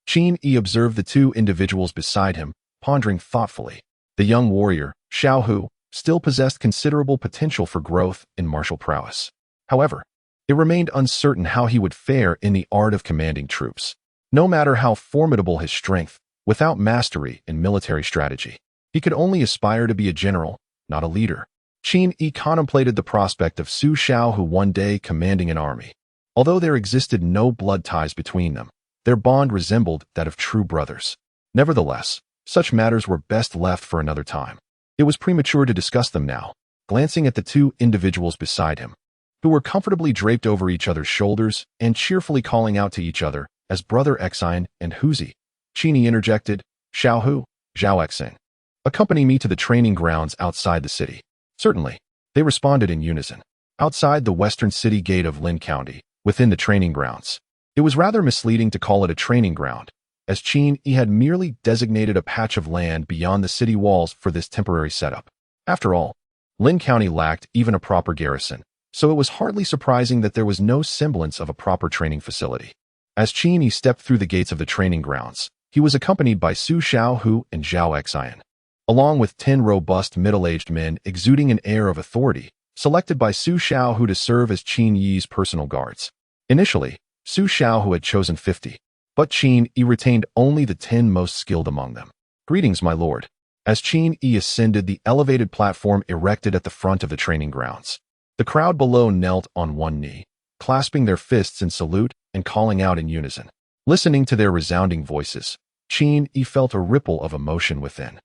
Qin Yi observed the two individuals beside him, pondering thoughtfully. The young warrior, Xiaohu, still possessed considerable potential for growth in martial prowess. However, it remained uncertain how he would fare in the art of commanding troops. No matter how formidable his strength, without mastery in military strategy, he could only aspire to be a general, not a leader. Qin Yi contemplated the prospect of Su Xiaohu one day commanding an army. Although there existed no blood ties between them, their bond resembled that of true brothers. Nevertheless, such matters were best left for another time. It was premature to discuss them now. Glancing at the two individuals beside him, who were comfortably draped over each other's shoulders and cheerfully calling out to each other as Brother Xian and Huzi, Qin Yi interjected, "Xiaohu, Zhao Xian, accompany me to the training grounds outside the city." "Certainly," they responded in unison. Outside the western city gate of Lin County, within the training grounds. It was rather misleading to call it a training ground, as Qin Yi had merely designated a patch of land beyond the city walls for this temporary setup. After all, Lin County lacked even a proper garrison, so it was hardly surprising that there was no semblance of a proper training facility. As Qin Yi stepped through the gates of the training grounds, he was accompanied by Su Xiaohu and Zhao Xian, along with 10 robust middle-aged men exuding an air of authority, selected by Su Xiaohu to serve as Qin Yi's personal guards. Initially, Su Xiaohu had chosen 50, but Qin Yi retained only the 10 most skilled among them. "Greetings, my lord." As Qin Yi ascended the elevated platform erected at the front of the training grounds, the crowd below knelt on one knee, clasping their fists in salute and calling out in unison. Listening to their resounding voices, Qin Yi felt a ripple of emotion within.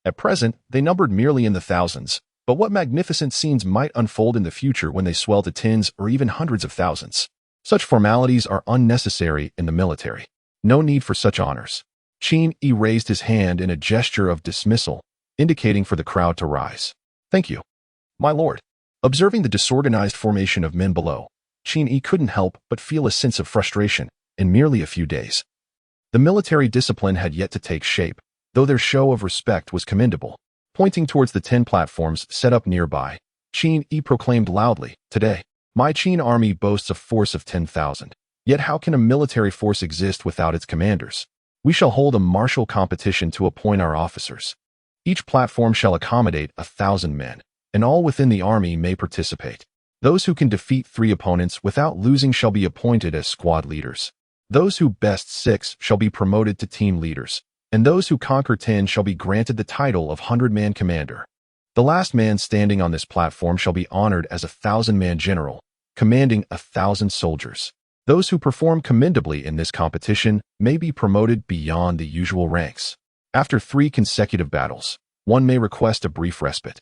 At present, they numbered merely in the thousands, but what magnificent scenes might unfold in the future when they swell to tens or even hundreds of thousands. Such formalities are unnecessary in the military. No need for such honors. Qin Yi raised his hand in a gesture of dismissal, indicating for the crowd to rise. Thank you, my lord. Observing the disorganized formation of men below, Qin Yi couldn't help but feel a sense of frustration in merely a few days. The military discipline had yet to take shape, though their show of respect was commendable. Pointing towards the 10 platforms set up nearby, Qin Yi proclaimed loudly, "Today, my Qin army boasts a force of 10,000. Yet how can a military force exist without its commanders? We shall hold a martial competition to appoint our officers. Each platform shall accommodate 1,000 men, and all within the army may participate. Those who can defeat 3 opponents without losing shall be appointed as squad leaders. Those who best 6 shall be promoted to team leaders, and those who conquer 10 shall be granted the title of 100-man commander. The last man standing on this platform shall be honored as a 1,000-man general, commanding 1,000 soldiers. Those who perform commendably in this competition may be promoted beyond the usual ranks. After 3 consecutive battles, one may request a brief respite,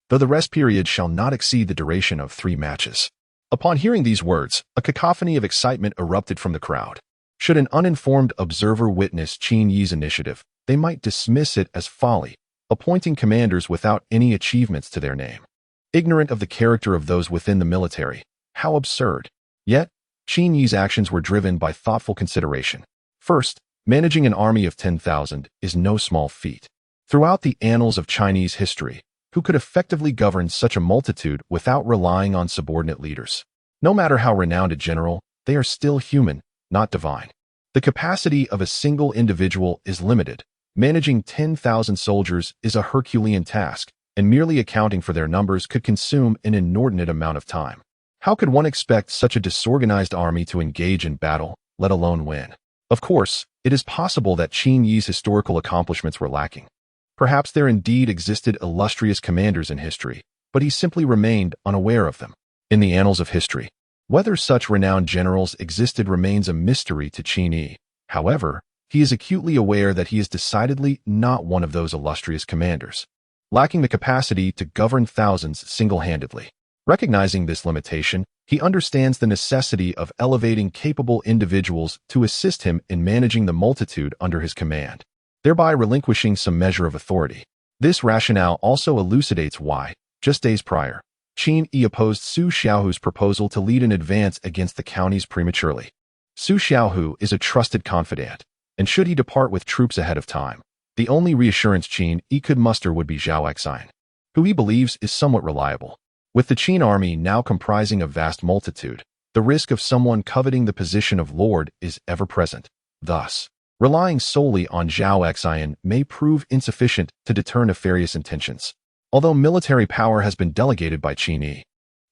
though the rest period shall not exceed the duration of 3 matches." Upon hearing these words, a cacophony of excitement erupted from the crowd. Should an uninformed observer witness Qin Yi's initiative, they might dismiss it as folly, appointing commanders without any achievements to their name. Ignorant of the character of those within the military, how absurd! Yet, Qin Yi's actions were driven by thoughtful consideration. First, managing an army of 10,000 is no small feat. Throughout the annals of Chinese history, who could effectively govern such a multitude without relying on subordinate leaders? No matter how renowned a general, they are still human, not divine. The capacity of a single individual is limited. Managing 10,000 soldiers is a Herculean task, and merely accounting for their numbers could consume an inordinate amount of time. How could one expect such a disorganized army to engage in battle, let alone win? Of course, it is possible that Qin Yi's historical accomplishments were lacking. Perhaps there indeed existed illustrious commanders in history, but he simply remained unaware of them. In the annals of history, whether such renowned generals existed remains a mystery to Qin Yi. However, he is acutely aware that he is decidedly not one of those illustrious commanders, lacking the capacity to govern thousands single-handedly. Recognizing this limitation, he understands the necessity of elevating capable individuals to assist him in managing the multitude under his command, thereby relinquishing some measure of authority. This rationale also elucidates why, just days prior, Qin Yi opposed Su Xiaohu's proposal to lead an advance against the counties prematurely. Su Xiaohu is a trusted confidant, and should he depart with troops ahead of time, the only reassurance Qin Yi could muster would be Zhao Xian, who he believes is somewhat reliable. With the Qin army now comprising a vast multitude, the risk of someone coveting the position of lord is ever present. Thus, relying solely on Zhao Xian may prove insufficient to deter nefarious intentions. Although military power has been delegated by Qin Yi,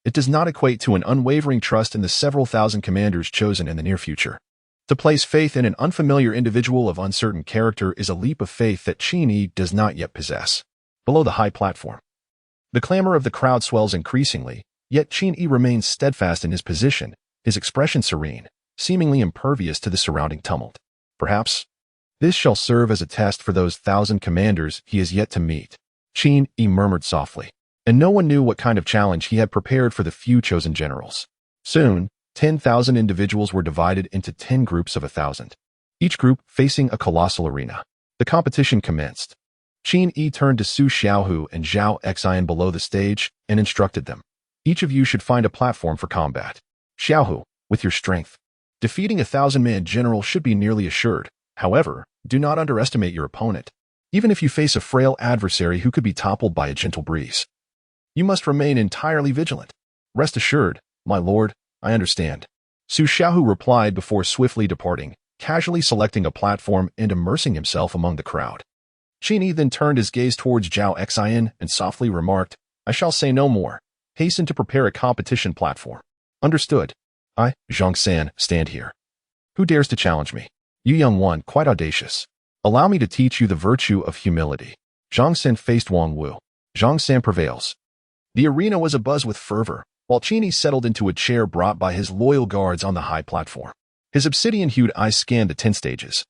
it does not equate to an unwavering trust in the several thousand commanders chosen in the near future. To place faith in an unfamiliar individual of uncertain character is a leap of faith that Qin Yi does not yet possess. Below the high platform, the clamor of the crowd swells increasingly, yet Qin Yi remains steadfast in his position, his expression serene, seemingly impervious to the surrounding tumult. Perhaps this shall serve as a test for those 1,000 commanders he is yet to meet, Qin Yi murmured softly, and no one knew what kind of challenge he had prepared for the few chosen generals. Soon, 10,000 individuals were divided into 10 groups of 1,000, each group facing a colossal arena. The competition commenced. Qin Yi turned to Su Xiaohu and Zhao Xian below the stage and instructed them. Each of you should find a platform for combat. Xiaohu, with your strength, defeating a 1,000-man general should be nearly assured. However, do not underestimate your opponent. Even if you face a frail adversary who could be toppled by a gentle breeze, you must remain entirely vigilant. Rest assured, my lord, I understand. Su Xiaohu replied before swiftly departing, casually selecting a platform and immersing himself among the crowd. Qin Yi then turned his gaze towards Zhao Xian and softly remarked, I shall say no more. Hasten to prepare a competition platform. Understood. I, Zhang San, stand here. Who dares to challenge me? You young one, quite audacious. Allow me to teach you the virtue of humility. Zhang San faced Wang Wu. Zhang San prevails. The arena was abuzz with fervor, while Qin Yi settled into a chair brought by his loyal guards on the high platform. His obsidian-hued eyes scanned the 10 stages,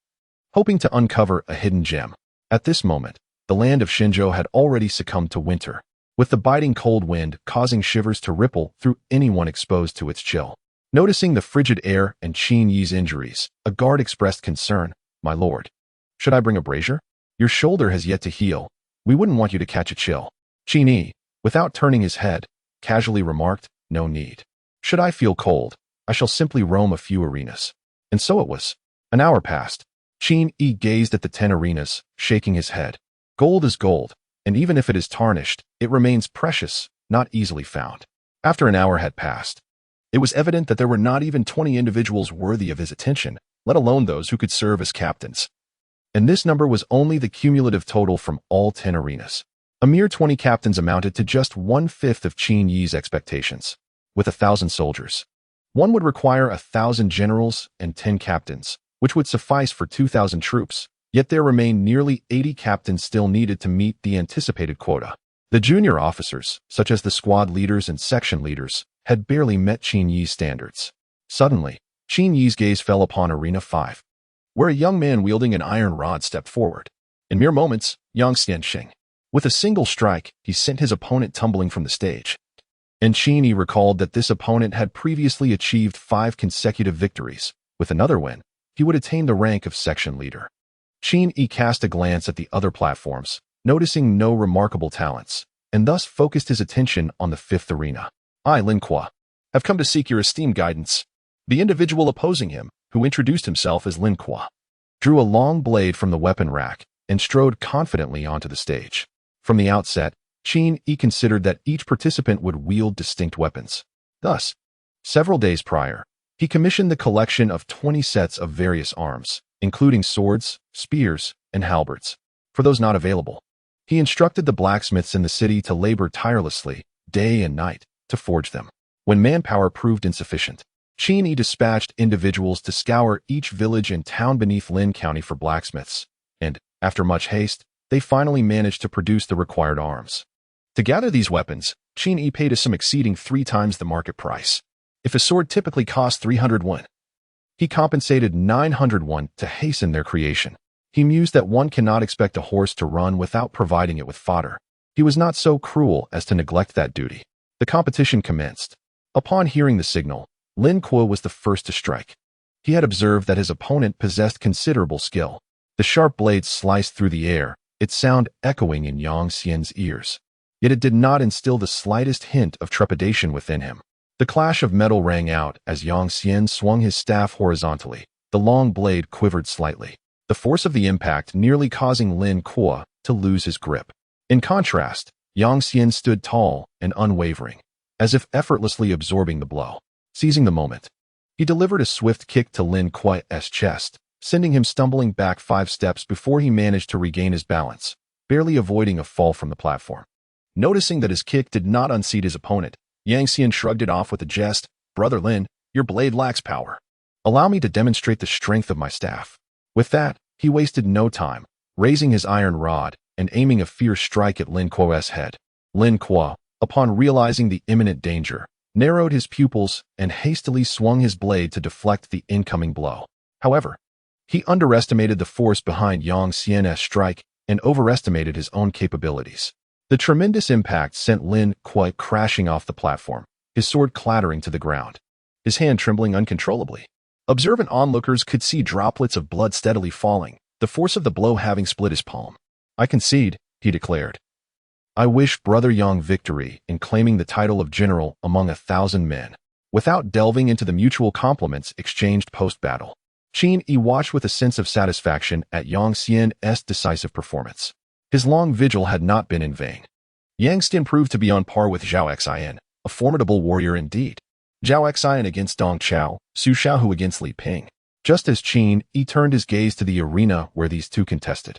hoping to uncover a hidden gem. At this moment, the land of Shenzhou had already succumbed to winter, with the biting cold wind causing shivers to ripple through anyone exposed to its chill. Noticing the frigid air and Qin Yi's injuries, a guard expressed concern. "My lord, should I bring a brazier? Your shoulder has yet to heal. We wouldn't want you to catch a chill." Qin Yi, without turning his head, casually remarked, "No need. Should I feel cold, I shall simply roam a few arenas." And so it was. An hour passed. Qin Yi gazed at the 10 arenas, shaking his head. Gold is gold, and even if it is tarnished, it remains precious, not easily found. After an hour had passed, it was evident that there were not even 20 individuals worthy of his attention, let alone those who could serve as captains. And this number was only the cumulative total from all 10 arenas. A mere 20 captains amounted to just 1/5 of Qin Yi's expectations. With 1,000 soldiers, one would require 1,000 generals and 10 captains, which would suffice for 2,000 troops, yet there remained nearly 80 captains still needed to meet the anticipated quota. The junior officers, such as the squad leaders and section leaders, had barely met Qin Yi's standards. Suddenly, Qin Yi's gaze fell upon Arena 5, where a young man wielding an iron rod stepped forward. In mere moments, Yang Xianxing, with a single strike, he sent his opponent tumbling from the stage. And Qin Yi recalled that this opponent had previously achieved 5 consecutive victories. With another win, he would attain the rank of section leader. Qin Yi cast a glance at the other platforms, noticing no remarkable talents, and thus focused his attention on the 5th arena. "I, Lin Kuo, have come to seek your esteemed guidance." The individual opposing him, who introduced himself as Lin Kuo, drew a long blade from the weapon rack and strode confidently onto the stage. From the outset, Qin Yi considered that each participant would wield distinct weapons. Thus, several days prior, he commissioned the collection of 20 sets of various arms, including swords, spears, and halberds. For those not available, he instructed the blacksmiths in the city to labor tirelessly, day and night, to forge them. When manpower proved insufficient, Qin Yi dispatched individuals to scour each village and town beneath Lin County for blacksmiths, and, after much haste, they finally managed to produce the required arms. To gather these weapons, Qin Yi paid a sum exceeding 3 times the market price. If a sword typically cost 300 won, he compensated 900 won to hasten their creation. He mused that one cannot expect a horse to run without providing it with fodder. He was not so cruel as to neglect that duty. The competition commenced. Upon hearing the signal, Lin Kuo was the first to strike. He had observed that his opponent possessed considerable skill. The sharp blade sliced through the air, its sound echoing in Yang Xian's ears. Yet it did not instill the slightest hint of trepidation within him. The clash of metal rang out as Yang Xian swung his staff horizontally. The long blade quivered slightly, the force of the impact nearly causing Lin Kuo to lose his grip. In contrast, Yang Xian stood tall and unwavering, as if effortlessly absorbing the blow. Seizing the moment, he delivered a swift kick to Lin Kuo's chest, sending him stumbling back 5 steps before he managed to regain his balance, barely avoiding a fall from the platform. Noticing that his kick did not unseat his opponent, Yang Xian shrugged it off with a jest. "Brother Lin, your blade lacks power. Allow me to demonstrate the strength of my staff." With that, he wasted no time, raising his iron rod and aiming a fierce strike at Lin Kuo's head. Lin Kuo, upon realizing the imminent danger, narrowed his pupils and hastily swung his blade to deflect the incoming blow. However, he underestimated the force behind Yang Xian's strike and overestimated his own capabilities. The tremendous impact sent Lin Kuo crashing off the platform, his sword clattering to the ground, his hand trembling uncontrollably. Observant onlookers could see droplets of blood steadily falling, the force of the blow having split his palm. "I concede," he declared. "I wish Brother Yang victory in claiming the title of general among 1,000 men." Without delving into the mutual compliments exchanged post-battle, Qin Yi watched with a sense of satisfaction at Yang Xian's decisive performance. His long vigil had not been in vain. Yang Xian proved to be on par with Zhao Xian, a formidable warrior indeed. Zhao Xian against Dong Chao, Su Xiaohu against Li Ping. Just as Qin Yi turned his gaze to the arena where these two contested,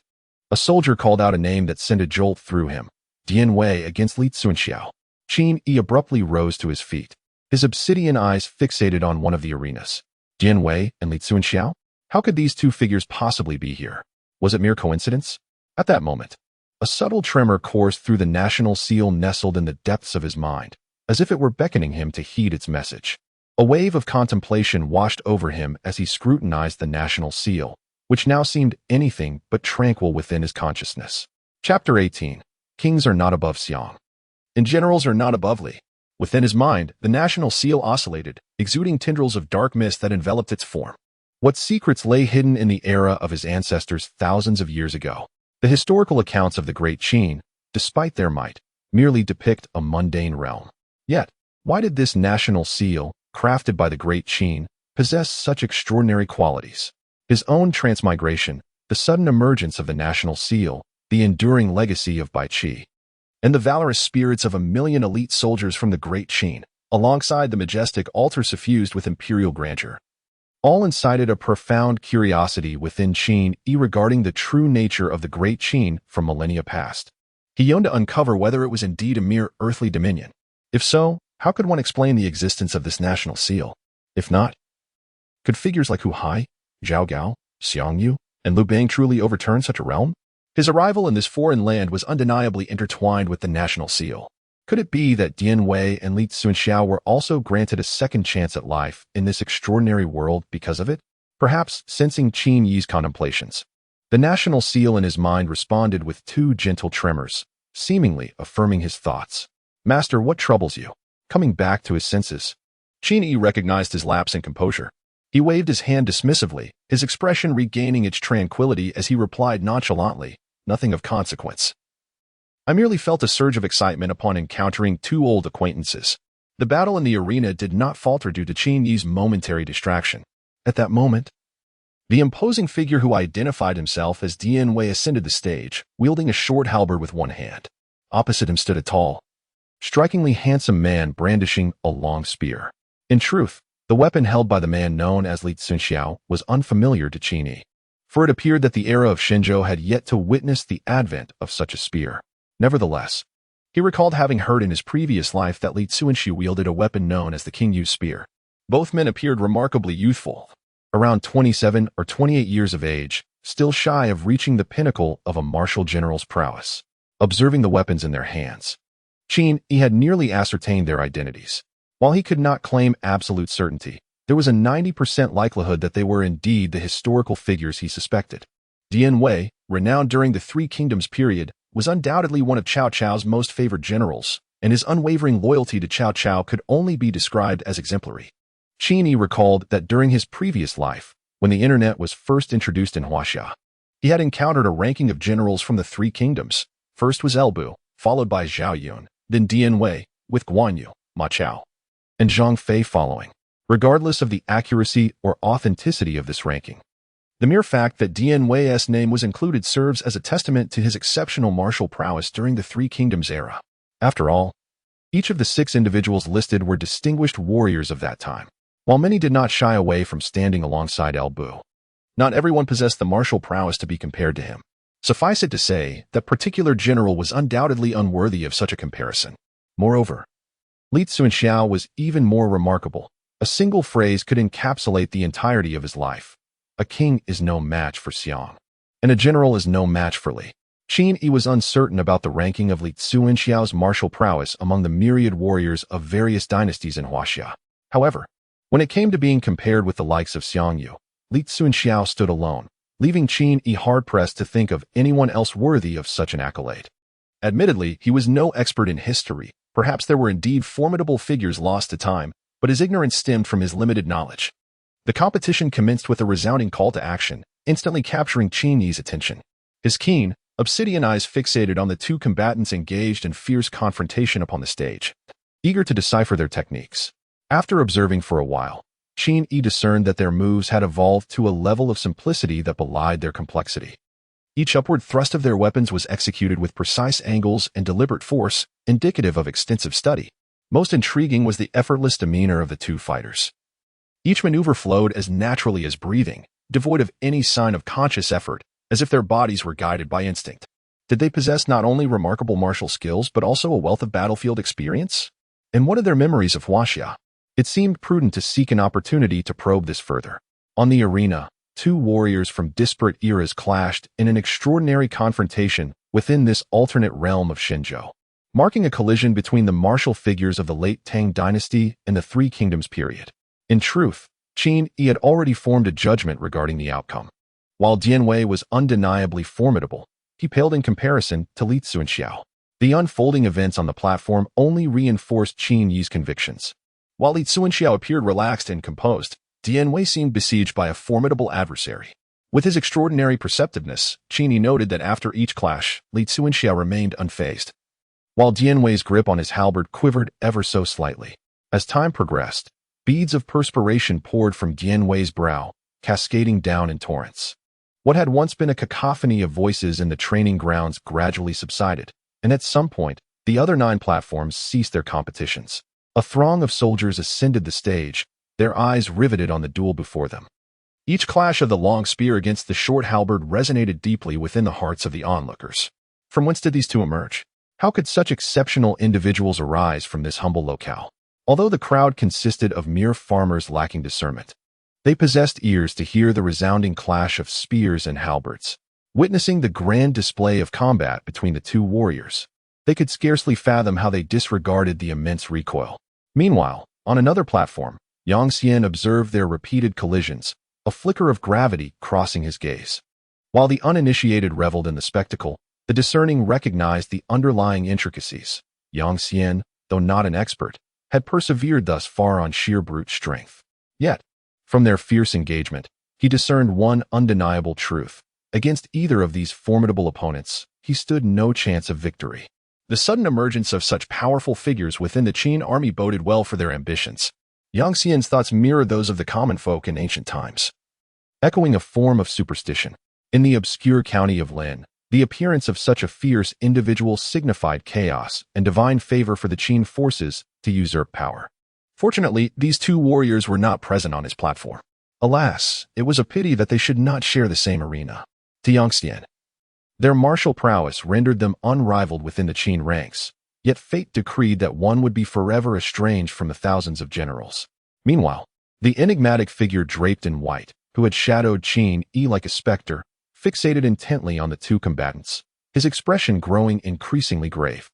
a soldier called out a name that sent a jolt through him. Dian Wei against Li Tsunxiao. Qin Yi abruptly rose to his feet, his obsidian eyes fixated on one of the arenas. Dian Wei and Li Tsunxiao? How could these two figures possibly be here? Was it mere coincidence? At that moment, a subtle tremor coursed through the national seal nestled in the depths of his mind, as if it were beckoning him to heed its message. A wave of contemplation washed over him as he scrutinized the national seal, which now seemed anything but tranquil within his consciousness. Chapter 18. Kings are not above Xiang, and generals are not above Li. Within his mind, the national seal oscillated, exuding tendrils of dark mist that enveloped its form. What secrets lay hidden in the era of his ancestors thousands of years ago? The historical accounts of the Great Qin, despite their might, merely depict a mundane realm. Yet, why did this national seal, crafted by the Great Qin, possess such extraordinary qualities? His own transmigration, the sudden emergence of the national seal, the enduring legacy of Bai Qi, and the valorous spirits of 1,000,000 elite soldiers from the Great Qin, alongside the majestic altar suffused with imperial grandeur. All incited a profound curiosity within Qin regarding the true nature of the Great Qin from millennia past. He yearned to uncover whether it was indeed a mere earthly dominion. If so, how could one explain the existence of this national seal? If not, could figures like Hu Hai, Zhao Gao, Xiang Yu, and Liu Bang truly overturn such a realm? His arrival in this foreign land was undeniably intertwined with the national seal. Could it be that Dian Wei and Li Tsunxiao were also granted a second chance at life in this extraordinary world because of it? Perhaps sensing Qin Yi's contemplations, the national seal in his mind responded with two gentle tremors, seemingly affirming his thoughts. Master, what troubles you? Coming back to his senses, Qin Yi recognized his lapse in composure. He waved his hand dismissively, his expression regaining its tranquility as he replied nonchalantly, "Nothing of consequence. I merely felt a surge of excitement upon encountering two old acquaintances." The battle in the arena did not falter due to Qin Yi's momentary distraction. At that moment, the imposing figure who identified himself as Dian Wei ascended the stage, wielding a short halberd with one hand. Opposite him stood a tall, strikingly handsome man brandishing a long spear. In truth, the weapon held by the man known as Li Tsunxiao was unfamiliar to Qin Yi, for it appeared that the era of Shenzhou had yet to witness the advent of such a spear. Nevertheless, he recalled having heard in his previous life that Li Tsunxi wielded a weapon known as the King Yu spear. Both men appeared remarkably youthful, around 27 or 28 years of age, still shy of reaching the pinnacle of a martial general's prowess. Observing the weapons in their hands, Qin Yi had nearly ascertained their identities. While he could not claim absolute certainty, there was a 90% likelihood that they were indeed the historical figures he suspected. Dian Wei, renowned during the Three Kingdoms period, was undoubtedly one of Cao Cao's most favored generals, and his unwavering loyalty to Cao Cao could only be described as exemplary. Qin Yi recalled that during his previous life, when the internet was first introduced in Huaxia, he had encountered a ranking of generals from the Three Kingdoms. First was Elbu, followed by Zhao Yun, then Dian Wei, with Guan Yu, Ma Chao, and Zhang Fei following. Regardless of the accuracy or authenticity of this ranking, the mere fact that Dian Wei's name was included serves as a testament to his exceptional martial prowess during the Three Kingdoms era. After all, each of the 6 individuals listed were distinguished warriors of that time. While many did not shy away from standing alongside Elbu, not everyone possessed the martial prowess to be compared to him. Suffice it to say, that particular general was undoubtedly unworthy of such a comparison. Moreover, Li Tsunxiao was even more remarkable. A single phrase could encapsulate the entirety of his life. A king is no match for Xiang, and a general is no match for Li. Qin Yi was uncertain about the ranking of Li Tsunxiao's martial prowess among the myriad warriors of various dynasties in Huaxia. However, when it came to being compared with the likes of Xiang Yu, Li Tsunxiao stood alone, leaving Qin Yi hard-pressed to think of anyone else worthy of such an accolade. Admittedly, he was no expert in history. Perhaps there were indeed formidable figures lost to time, but his ignorance stemmed from his limited knowledge. The competition commenced with a resounding call to action, instantly capturing Qin Yi's attention. His keen, obsidian eyes fixated on the two combatants engaged in fierce confrontation upon the stage, eager to decipher their techniques. After observing for a while, Qin Yi discerned that their moves had evolved to a level of simplicity that belied their complexity. Each upward thrust of their weapons was executed with precise angles and deliberate force, indicative of extensive study. Most intriguing was the effortless demeanor of the two fighters. Each maneuver flowed as naturally as breathing, devoid of any sign of conscious effort, as if their bodies were guided by instinct. Did they possess not only remarkable martial skills but also a wealth of battlefield experience? And what are their memories of Huaxia? It seemed prudent to seek an opportunity to probe this further. On the arena, two warriors from disparate eras clashed in an extraordinary confrontation within this alternate realm of Shenzhou, marking a collision between the martial figures of the late Tang Dynasty and the Three Kingdoms period. In truth, Qin Yi had already formed a judgment regarding the outcome. While Dian Wei was undeniably formidable, he paled in comparison to Li Tsunxiao. The unfolding events on the platform only reinforced Qin Yi's convictions. While Li Xuanxiao appeared relaxed and composed, Dian Wei seemed besieged by a formidable adversary. With his extraordinary perceptiveness, Qin Yi noted that after each clash, Li Xuanxiao remained unfazed, while Dian Wei's grip on his halberd quivered ever so slightly. As time progressed, beads of perspiration poured from Dian Wei's brow, cascading down in torrents. What had once been a cacophony of voices in the training grounds gradually subsided, and at some point, the other 9 platforms ceased their competitions. A throng of soldiers ascended the stage, their eyes riveted on the duel before them. Each clash of the long spear against the short halberd resonated deeply within the hearts of the onlookers. From whence did these two emerge? How could such exceptional individuals arise from this humble locale? Although the crowd consisted of mere farmers lacking discernment, they possessed ears to hear the resounding clash of spears and halberds. Witnessing the grand display of combat between the two warriors, they could scarcely fathom how they disregarded the immense recoil. Meanwhile, on another platform, Yang Xian observed their repeated collisions, a flicker of gravity crossing his gaze. While the uninitiated reveled in the spectacle, the discerning recognized the underlying intricacies. Yang Xian, though not an expert, had persevered thus far on sheer brute strength. Yet, from their fierce engagement, he discerned one undeniable truth. Against either of these formidable opponents, he stood no chance of victory. The sudden emergence of such powerful figures within the Qin army boded well for their ambitions. Yang Xian's thoughts mirrored those of the common folk in ancient times. Echoing a form of superstition, in the obscure county of Lin, the appearance of such a fierce individual signified chaos and divine favor for the Qin forces to usurp power. Fortunately, these two warriors were not present on his platform. Alas, it was a pity that they should not share the same arena. To Yang Xian, their martial prowess rendered them unrivaled within the Qin ranks, yet fate decreed that one would be forever estranged from the thousands of generals. Meanwhile, the enigmatic figure draped in white, who had shadowed Qin Yi like a specter, fixated intently on the two combatants, his expression growing increasingly grave.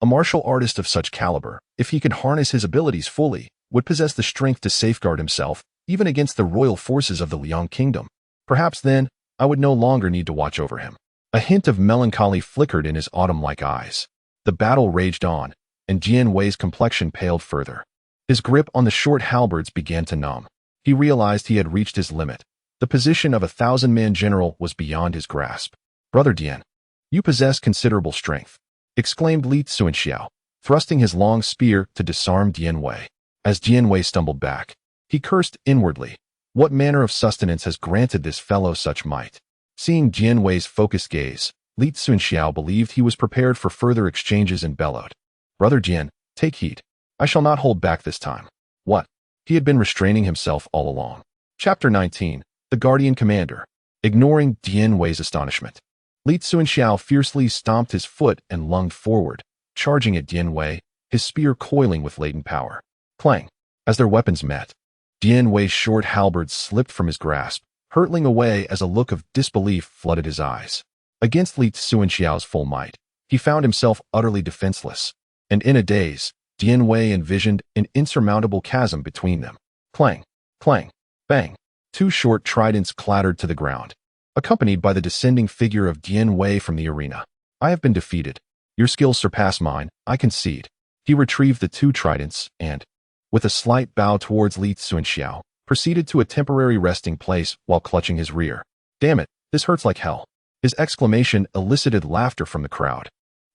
A martial artist of such caliber, if he could harness his abilities fully, would possess the strength to safeguard himself, even against the royal forces of the Liang kingdom. Perhaps then, I would no longer need to watch over him. A hint of melancholy flickered in his autumn-like eyes. The battle raged on, and Dian Wei's complexion paled further. His grip on the short halberds began to numb. He realized he had reached his limit. The position of a 1,000-man general was beyond his grasp. "Brother Dian, you possess considerable strength," exclaimed Li Xuanxiao, thrusting his long spear to disarm Dian Wei. As Dian Wei stumbled back, he cursed inwardly. What manner of sustenance has granted this fellow such might? Seeing Dian Wei's focused gaze, Li Xuanxiao believed he was prepared for further exchanges and bellowed, "Brother Dian, take heed. I shall not hold back this time." What? He had been restraining himself all along. Chapter 19. The Guardian Commander. Ignoring Dian Wei's astonishment, Li Xuanxiao fiercely stomped his foot and lunged forward, charging at Dian Wei, his spear coiling with latent power. Clang! As their weapons met, Dian Wei's short halberd slipped from his grasp, hurtling away as a look of disbelief flooded his eyes. Against Li Xuanxiao's full might, he found himself utterly defenseless, and in a daze, Dian Wei envisioned an insurmountable chasm between them. Clang! Clang! Bang! Two short tridents clattered to the ground, accompanied by the descending figure of Dian Wei from the arena. "I have been defeated. Your skills surpass mine, I concede." He retrieved the two tridents and, with a slight bow towards Li Xuanxiao, proceeded to a temporary resting place while clutching his rear. "Damn it, this hurts like hell." His exclamation elicited laughter from the crowd,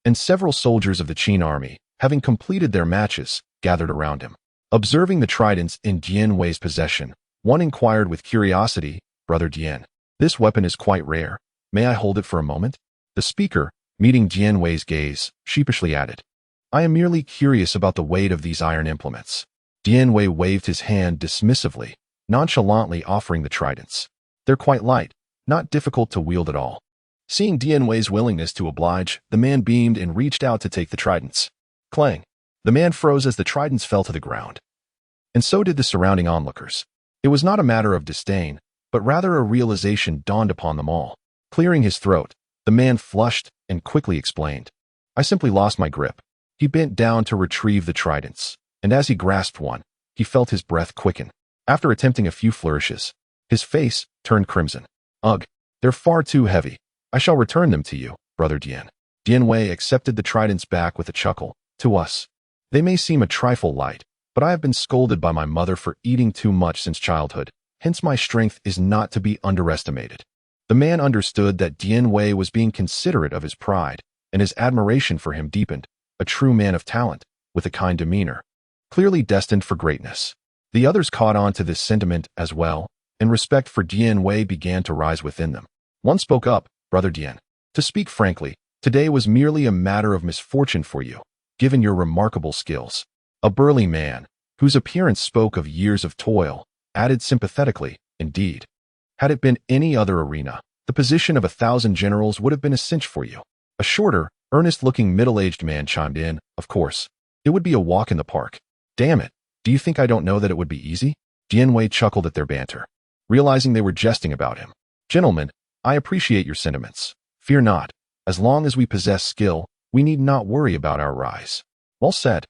and several soldiers of the Qin army, having completed their matches, gathered around him. Observing the tridents in Dian Wei's possession, one inquired with curiosity, "Brother Dian, this weapon is quite rare. May I hold it for a moment?" The speaker, meeting Dian Wei's gaze, sheepishly added, "I am merely curious about the weight of these iron implements." Dian Wei waved his hand dismissively, nonchalantly offering the tridents. "They're quite light, not difficult to wield at all." Seeing Dian Wei's willingness to oblige, the man beamed and reached out to take the tridents. Clang! The man froze as the tridents fell to the ground. And so did the surrounding onlookers. It was not a matter of disdain, but rather a realization dawned upon them all. Clearing his throat, the man flushed and quickly explained, "I simply lost my grip." He bent down to retrieve the tridents, and as he grasped one, he felt his breath quicken. After attempting a few flourishes, his face turned crimson. "Ugh, they're far too heavy. I shall return them to you, Brother Dian." Dian Wei accepted the tridents back with a chuckle. To us, they may seem a trifle light, but I have been scolded by my mother for eating too much since childhood, hence my strength is not to be underestimated. The man understood that Dian Wei was being considerate of his pride, and his admiration for him deepened, a true man of talent, with a kind demeanor, clearly destined for greatness. The others caught on to this sentiment as well, and respect for Dian Wei began to rise within them. One spoke up, Brother Dian. To speak frankly, today was merely a matter of misfortune for you, given your remarkable skills. A burly man, whose appearance spoke of years of toil, added sympathetically, indeed. Had it been any other arena, the position of 1,000 generals would have been a cinch for you. A shorter, earnest-looking middle-aged man chimed in, of course. It would be a walk in the park. Damn it, do you think I don't know that it would be easy? Dian Wei chuckled at their banter, realizing they were jesting about him. Gentlemen, I appreciate your sentiments. Fear not. As long as we possess skill, we need not worry about our rise. Well said.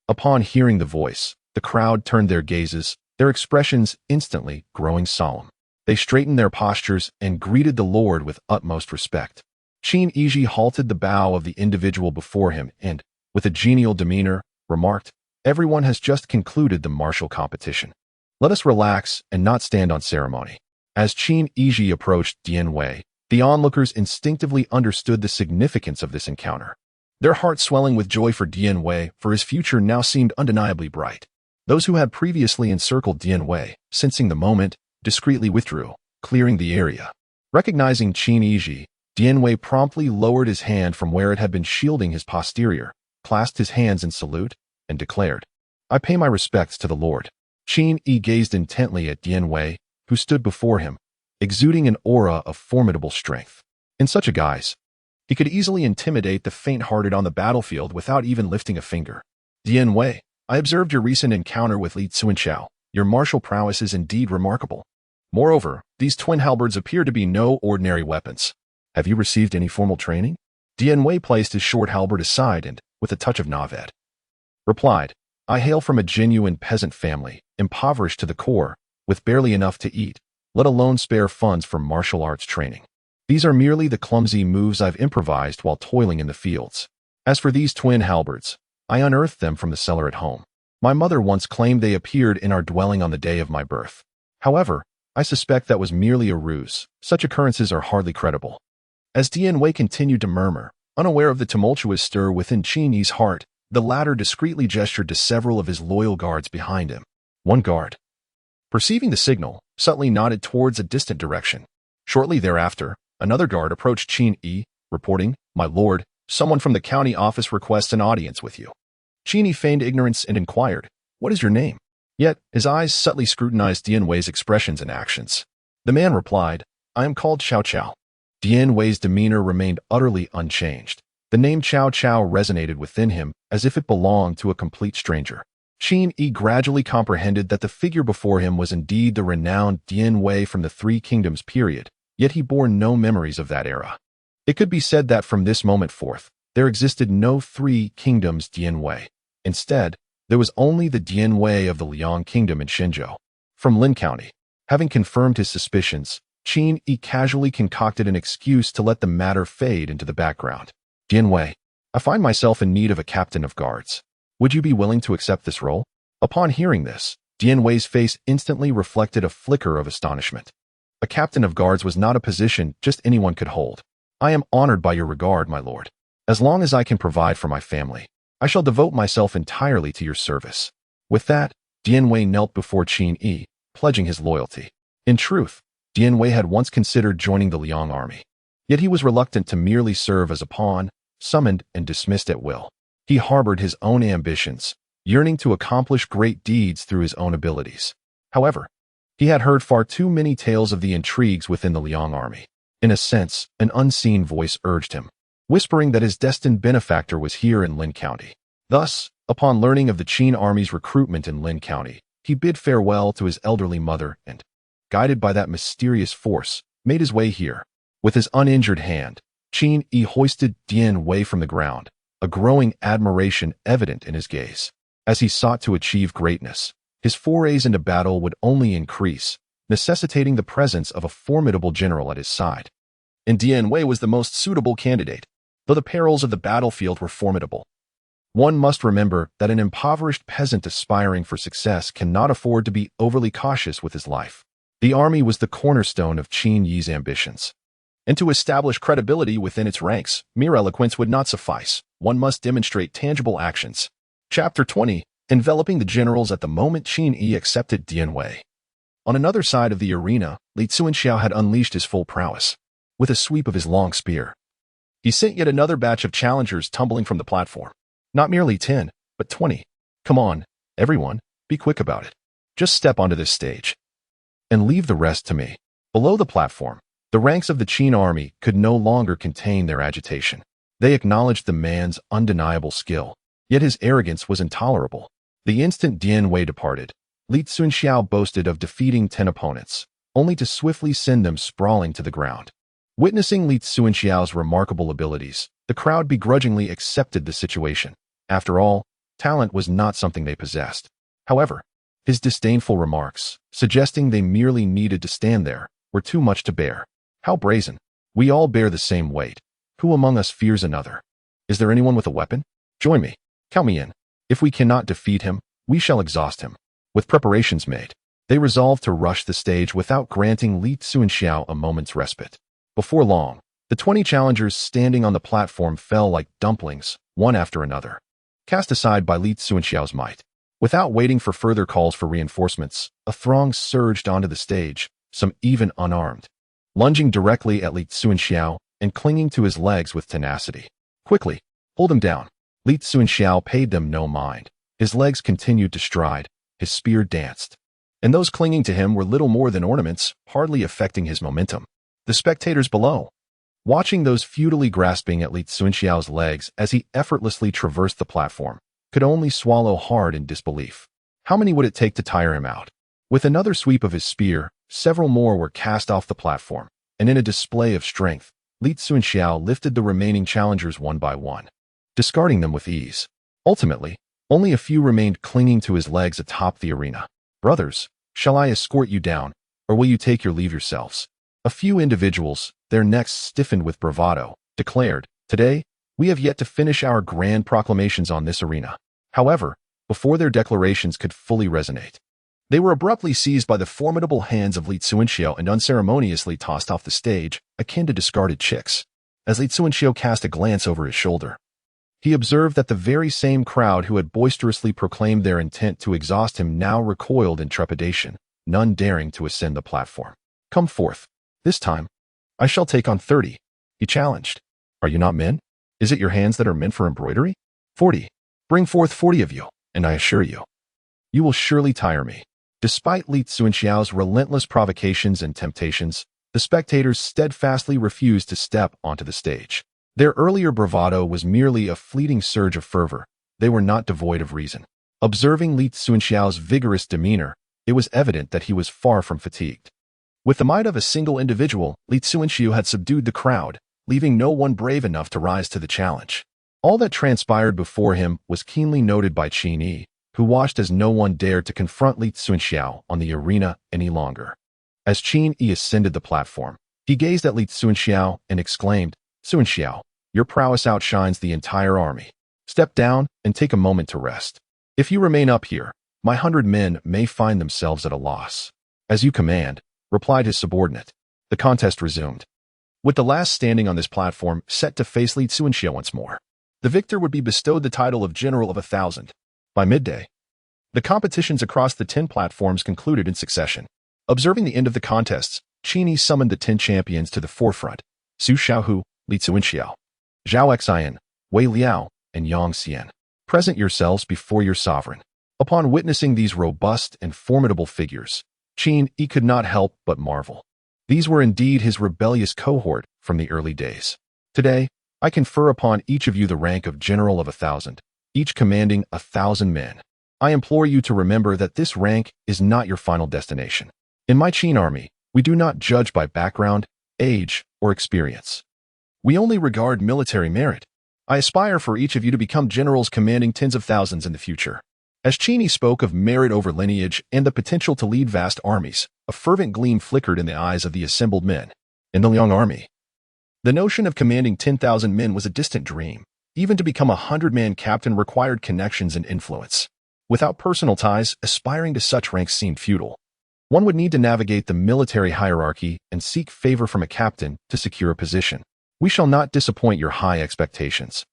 Upon hearing the voice, the crowd turned their gazes, their expressions instantly growing solemn. They straightened their postures and greeted the Lord with utmost respect. Qin Yiji halted the bow of the individual before him and, with a genial demeanor, remarked, Everyone has just concluded the martial competition. Let us relax and not stand on ceremony. As Qin Yiji approached Dian Wei, the onlookers instinctively understood the significance of this encounter. Their hearts swelling with joy for Dian Wei, for his future now seemed undeniably bright. Those who had previously encircled Dian Wei, sensing the moment, discreetly withdrew, clearing the area. Recognizing Qin Yiji, Dian Wei promptly lowered his hand from where it had been shielding his posterior, clasped his hands in salute, and declared, I pay my respects to the Lord. Qin Yi gazed intently at Dian Wei, who stood before him, exuding an aura of formidable strength. In such a guise, he could easily intimidate the faint-hearted on the battlefield without even lifting a finger. Dian Wei, I observed your recent encounter with Li Tsuanshao. Your martial prowess is indeed remarkable. Moreover, these twin halberds appear to be no ordinary weapons. Have you received any formal training? Dian Wei placed his short halberd aside and, with a touch of navet, replied, I hail from a genuine peasant family, impoverished to the core, with barely enough to eat, let alone spare funds for martial arts training. These are merely the clumsy moves I've improvised while toiling in the fields. As for these twin halberds, I unearthed them from the cellar at home. My mother once claimed they appeared in our dwelling on the day of my birth. However, I suspect that was merely a ruse. Such occurrences are hardly credible. As Dian Wei continued to murmur, unaware of the tumultuous stir within Qin Yi's heart, the latter discreetly gestured to several of his loyal guards behind him. One guard, perceiving the signal, subtly nodded towards a distant direction. Shortly thereafter, another guard approached Qin Yi, reporting, My lord, someone from the county office requests an audience with you. Qin Yi feigned ignorance and inquired, What is your name? Yet, his eyes subtly scrutinized Dian Wei's expressions and actions. The man replied, I am called Xiao Qiao. Dian Wei's demeanor remained utterly unchanged. The name Xiao Qiao resonated within him as if it belonged to a complete stranger. Qin Yi gradually comprehended that the figure before him was indeed the renowned Dian Wei from the Three Kingdoms period, yet he bore no memories of that era. It could be said that from this moment forth, there existed no Three Kingdoms Dian Wei. Instead, there was only the Dian Wei of the Liang Kingdom in Shenzhou. From Lin County, having confirmed his suspicions, Qin Yi casually concocted an excuse to let the matter fade into the background. Dian Wei, I find myself in need of a captain of guards. Would you be willing to accept this role? Upon hearing this, Dian Wei's face instantly reflected a flicker of astonishment. A captain of guards was not a position just anyone could hold. I am honored by your regard, my lord. As long as I can provide for my family, I shall devote myself entirely to your service. With that, Dian Wei knelt before Qin Yi, pledging his loyalty. In truth, Dian Wei had once considered joining the Liang army. Yet he was reluctant to merely serve as a pawn, summoned and dismissed at will. He harbored his own ambitions, yearning to accomplish great deeds through his own abilities. However, he had heard far too many tales of the intrigues within the Liang army. In a sense, an unseen voice urged him, whispering that his destined benefactor was here in Lin County. Thus, upon learning of the Qin army's recruitment in Lin County, he bid farewell to his elderly mother and, guided by that mysterious force, made his way here. With his uninjured hand, Qin Yi hoisted Dian Wei from the ground, a growing admiration evident in his gaze. As he sought to achieve greatness, his forays into battle would only increase, necessitating the presence of a formidable general at his side. And Dian Wei was the most suitable candidate. though the perils of the battlefield were formidable. One must remember that an impoverished peasant aspiring for success cannot afford to be overly cautious with his life. The army was the cornerstone of Qin Yi's ambitions. And to establish credibility within its ranks, mere eloquence would not suffice. One must demonstrate tangible actions. Chapter 20. Enveloping the generals at the moment Qin Yi accepted Dian Wei. On another side of the arena, Li Tsuanxiao had unleashed his full prowess. With a sweep of his long spear, he sent yet another batch of challengers tumbling from the platform. Not merely 10, but 20. Come on, everyone, be quick about it. Just step onto this stage and leave the rest to me. Below the platform, the ranks of the Qin army could no longer contain their agitation. They acknowledged the man's undeniable skill, yet his arrogance was intolerable. The instant Dian Wei departed, Li Tsuanxiao boasted of defeating 10 opponents, only to swiftly send them sprawling to the ground. Witnessing Li Tsuanxiao's remarkable abilities, the crowd begrudgingly accepted the situation. After all, talent was not something they possessed. However, his disdainful remarks, suggesting they merely needed to stand there, were too much to bear. How brazen! We all bear the same weight. Who among us fears another? Is there anyone with a weapon? Join me. Count me in. If we cannot defeat him, we shall exhaust him. With preparations made, they resolved to rush the stage without granting Li Tsuanxiao a moment's respite. Before long, the 20 challengers standing on the platform fell like dumplings, one after another, cast aside by Li Tsuanxiao's might. Without waiting for further calls for reinforcements, a throng surged onto the stage, some even unarmed, lunging directly at Li Tsuanxiao and clinging to his legs with tenacity. Quickly, hold him down. Li Tsuanxiao paid them no mind. His legs continued to stride, his spear danced, and those clinging to him were little more than ornaments, hardly affecting his momentum. The spectators below, watching those futilely grasping at Li Tsuanxiao's legs as he effortlessly traversed the platform, could only swallow hard in disbelief. How many would it take to tire him out? With another sweep of his spear, several more were cast off the platform, and in a display of strength, Li Tsuanxiao lifted the remaining challengers one by one, discarding them with ease. Ultimately, only a few remained clinging to his legs atop the arena. Brothers, shall I escort you down, or will you take your leave yourselves? A few individuals, their necks stiffened with bravado, declared, "Today, we have yet to finish our grand proclamations on this arena." However, before their declarations could fully resonate, they were abruptly seized by the formidable hands of Li Tsuanxiao and unceremoniously tossed off the stage, akin to discarded chicks. As Li Tsuanxiao cast a glance over his shoulder, he observed that the very same crowd who had boisterously proclaimed their intent to exhaust him now recoiled in trepidation, none daring to ascend the platform. "Come forth. This time, I shall take on 30, he challenged. "Are you not men? Is it your hands that are meant for embroidery? 40. Bring forth 40 of you, and I assure you, you will surely tire me." Despite Li Tsuanxiao's relentless provocations and temptations, the spectators steadfastly refused to step onto the stage. Their earlier bravado was merely a fleeting surge of fervor. They were not devoid of reason. Observing Li Tsuanxiao's vigorous demeanor, it was evident that he was far from fatigued. With the might of a single individual, Li Tsuanxiao had subdued the crowd, leaving no one brave enough to rise to the challenge. All that transpired before him was keenly noted by Qin Yi, who watched as no one dared to confront Li Tsuanxiao on the arena any longer. As Qin Yi ascended the platform, he gazed at Li Tsuanxiao and exclaimed, "Tsuanxiao, your prowess outshines the entire army. Step down and take a moment to rest. If you remain up here, my 100 men may find themselves at a loss." "As you command," replied his subordinate. The contest resumed, with the last standing on this platform set to face Li Tsuanxiao once more. The victor would be bestowed the title of General of 1,000. By midday, the competitions across the 10 platforms concluded in succession. Observing the end of the contests, Qin Yi summoned the 10 champions to the forefront: Su Xiaohu, Li Tsuanxiao, Zhao Xian, Wei Liao, and Yang Xian. "Present yourselves before your sovereign." Upon witnessing these robust and formidable figures, Qin Yi could not help but marvel. These were indeed his rebellious cohort from the early days. "Today, I confer upon each of you the rank of General of 1,000, each commanding 1,000 men. I implore you to remember that this rank is not your final destination. In my Qin army, we do not judge by background, age, or experience. We only regard military merit. I aspire for each of you to become generals commanding tens of thousands in the future." As Qin Yi spoke of merit over lineage and the potential to lead vast armies, a fervent gleam flickered in the eyes of the assembled men. In the Liang army, The notion of commanding 10,000 men was a distant dream. Even to become a 100-man captain required connections and influence. Without personal ties, aspiring to such ranks seemed futile. One would need to navigate the military hierarchy and seek favor from a captain to secure a position. We shall not disappoint your high expectations.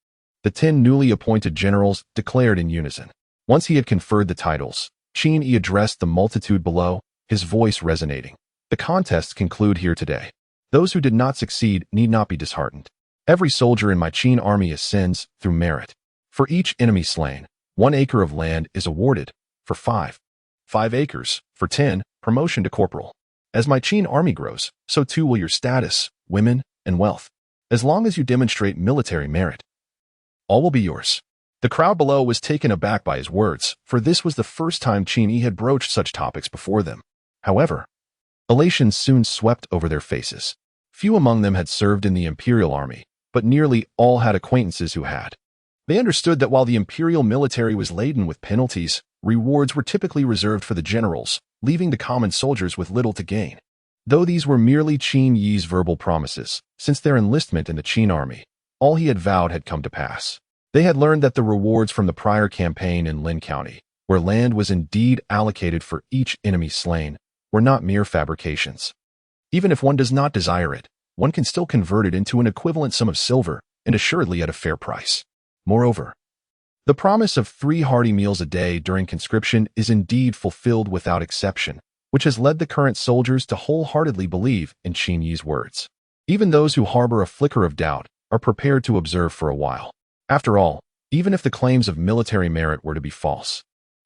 The 10 newly appointed generals declared in unison. Once he had conferred the titles, Qin Yi addressed the multitude below, his voice resonating. The contests conclude here today. Those who did not succeed need not be disheartened. Every soldier in my Qin army ascends through merit. For each enemy slain, 1 acre of land is awarded. For 5 acres, for 10, promotion to corporal. As my Qin army grows, so too will your status, women, and wealth. As long as you demonstrate military merit, all will be yours. The crowd below was taken aback by his words, for this was the first time Qin Yi had broached such topics before them. However, elation soon swept over their faces. Few among them had served in the imperial army, but nearly all had acquaintances who had. They understood that while the imperial military was laden with penalties, rewards were typically reserved for the generals, leaving the common soldiers with little to gain. Though these were merely Qin Yi's verbal promises, since their enlistment in the Qin army, all he had vowed had come to pass. They had learned that the rewards from the prior campaign in Lin County, where land was indeed allocated for each enemy slain, were not mere fabrications. Even if one does not desire it, one can still convert it into an equivalent sum of silver, and assuredly at a fair price. Moreover, the promise of 3 hearty meals a day during conscription is indeed fulfilled without exception, which has led the current soldiers to wholeheartedly believe in Qin Yi's words. Even those who harbor a flicker of doubt are prepared to observe for a while. After all, even if the claims of military merit were to be false,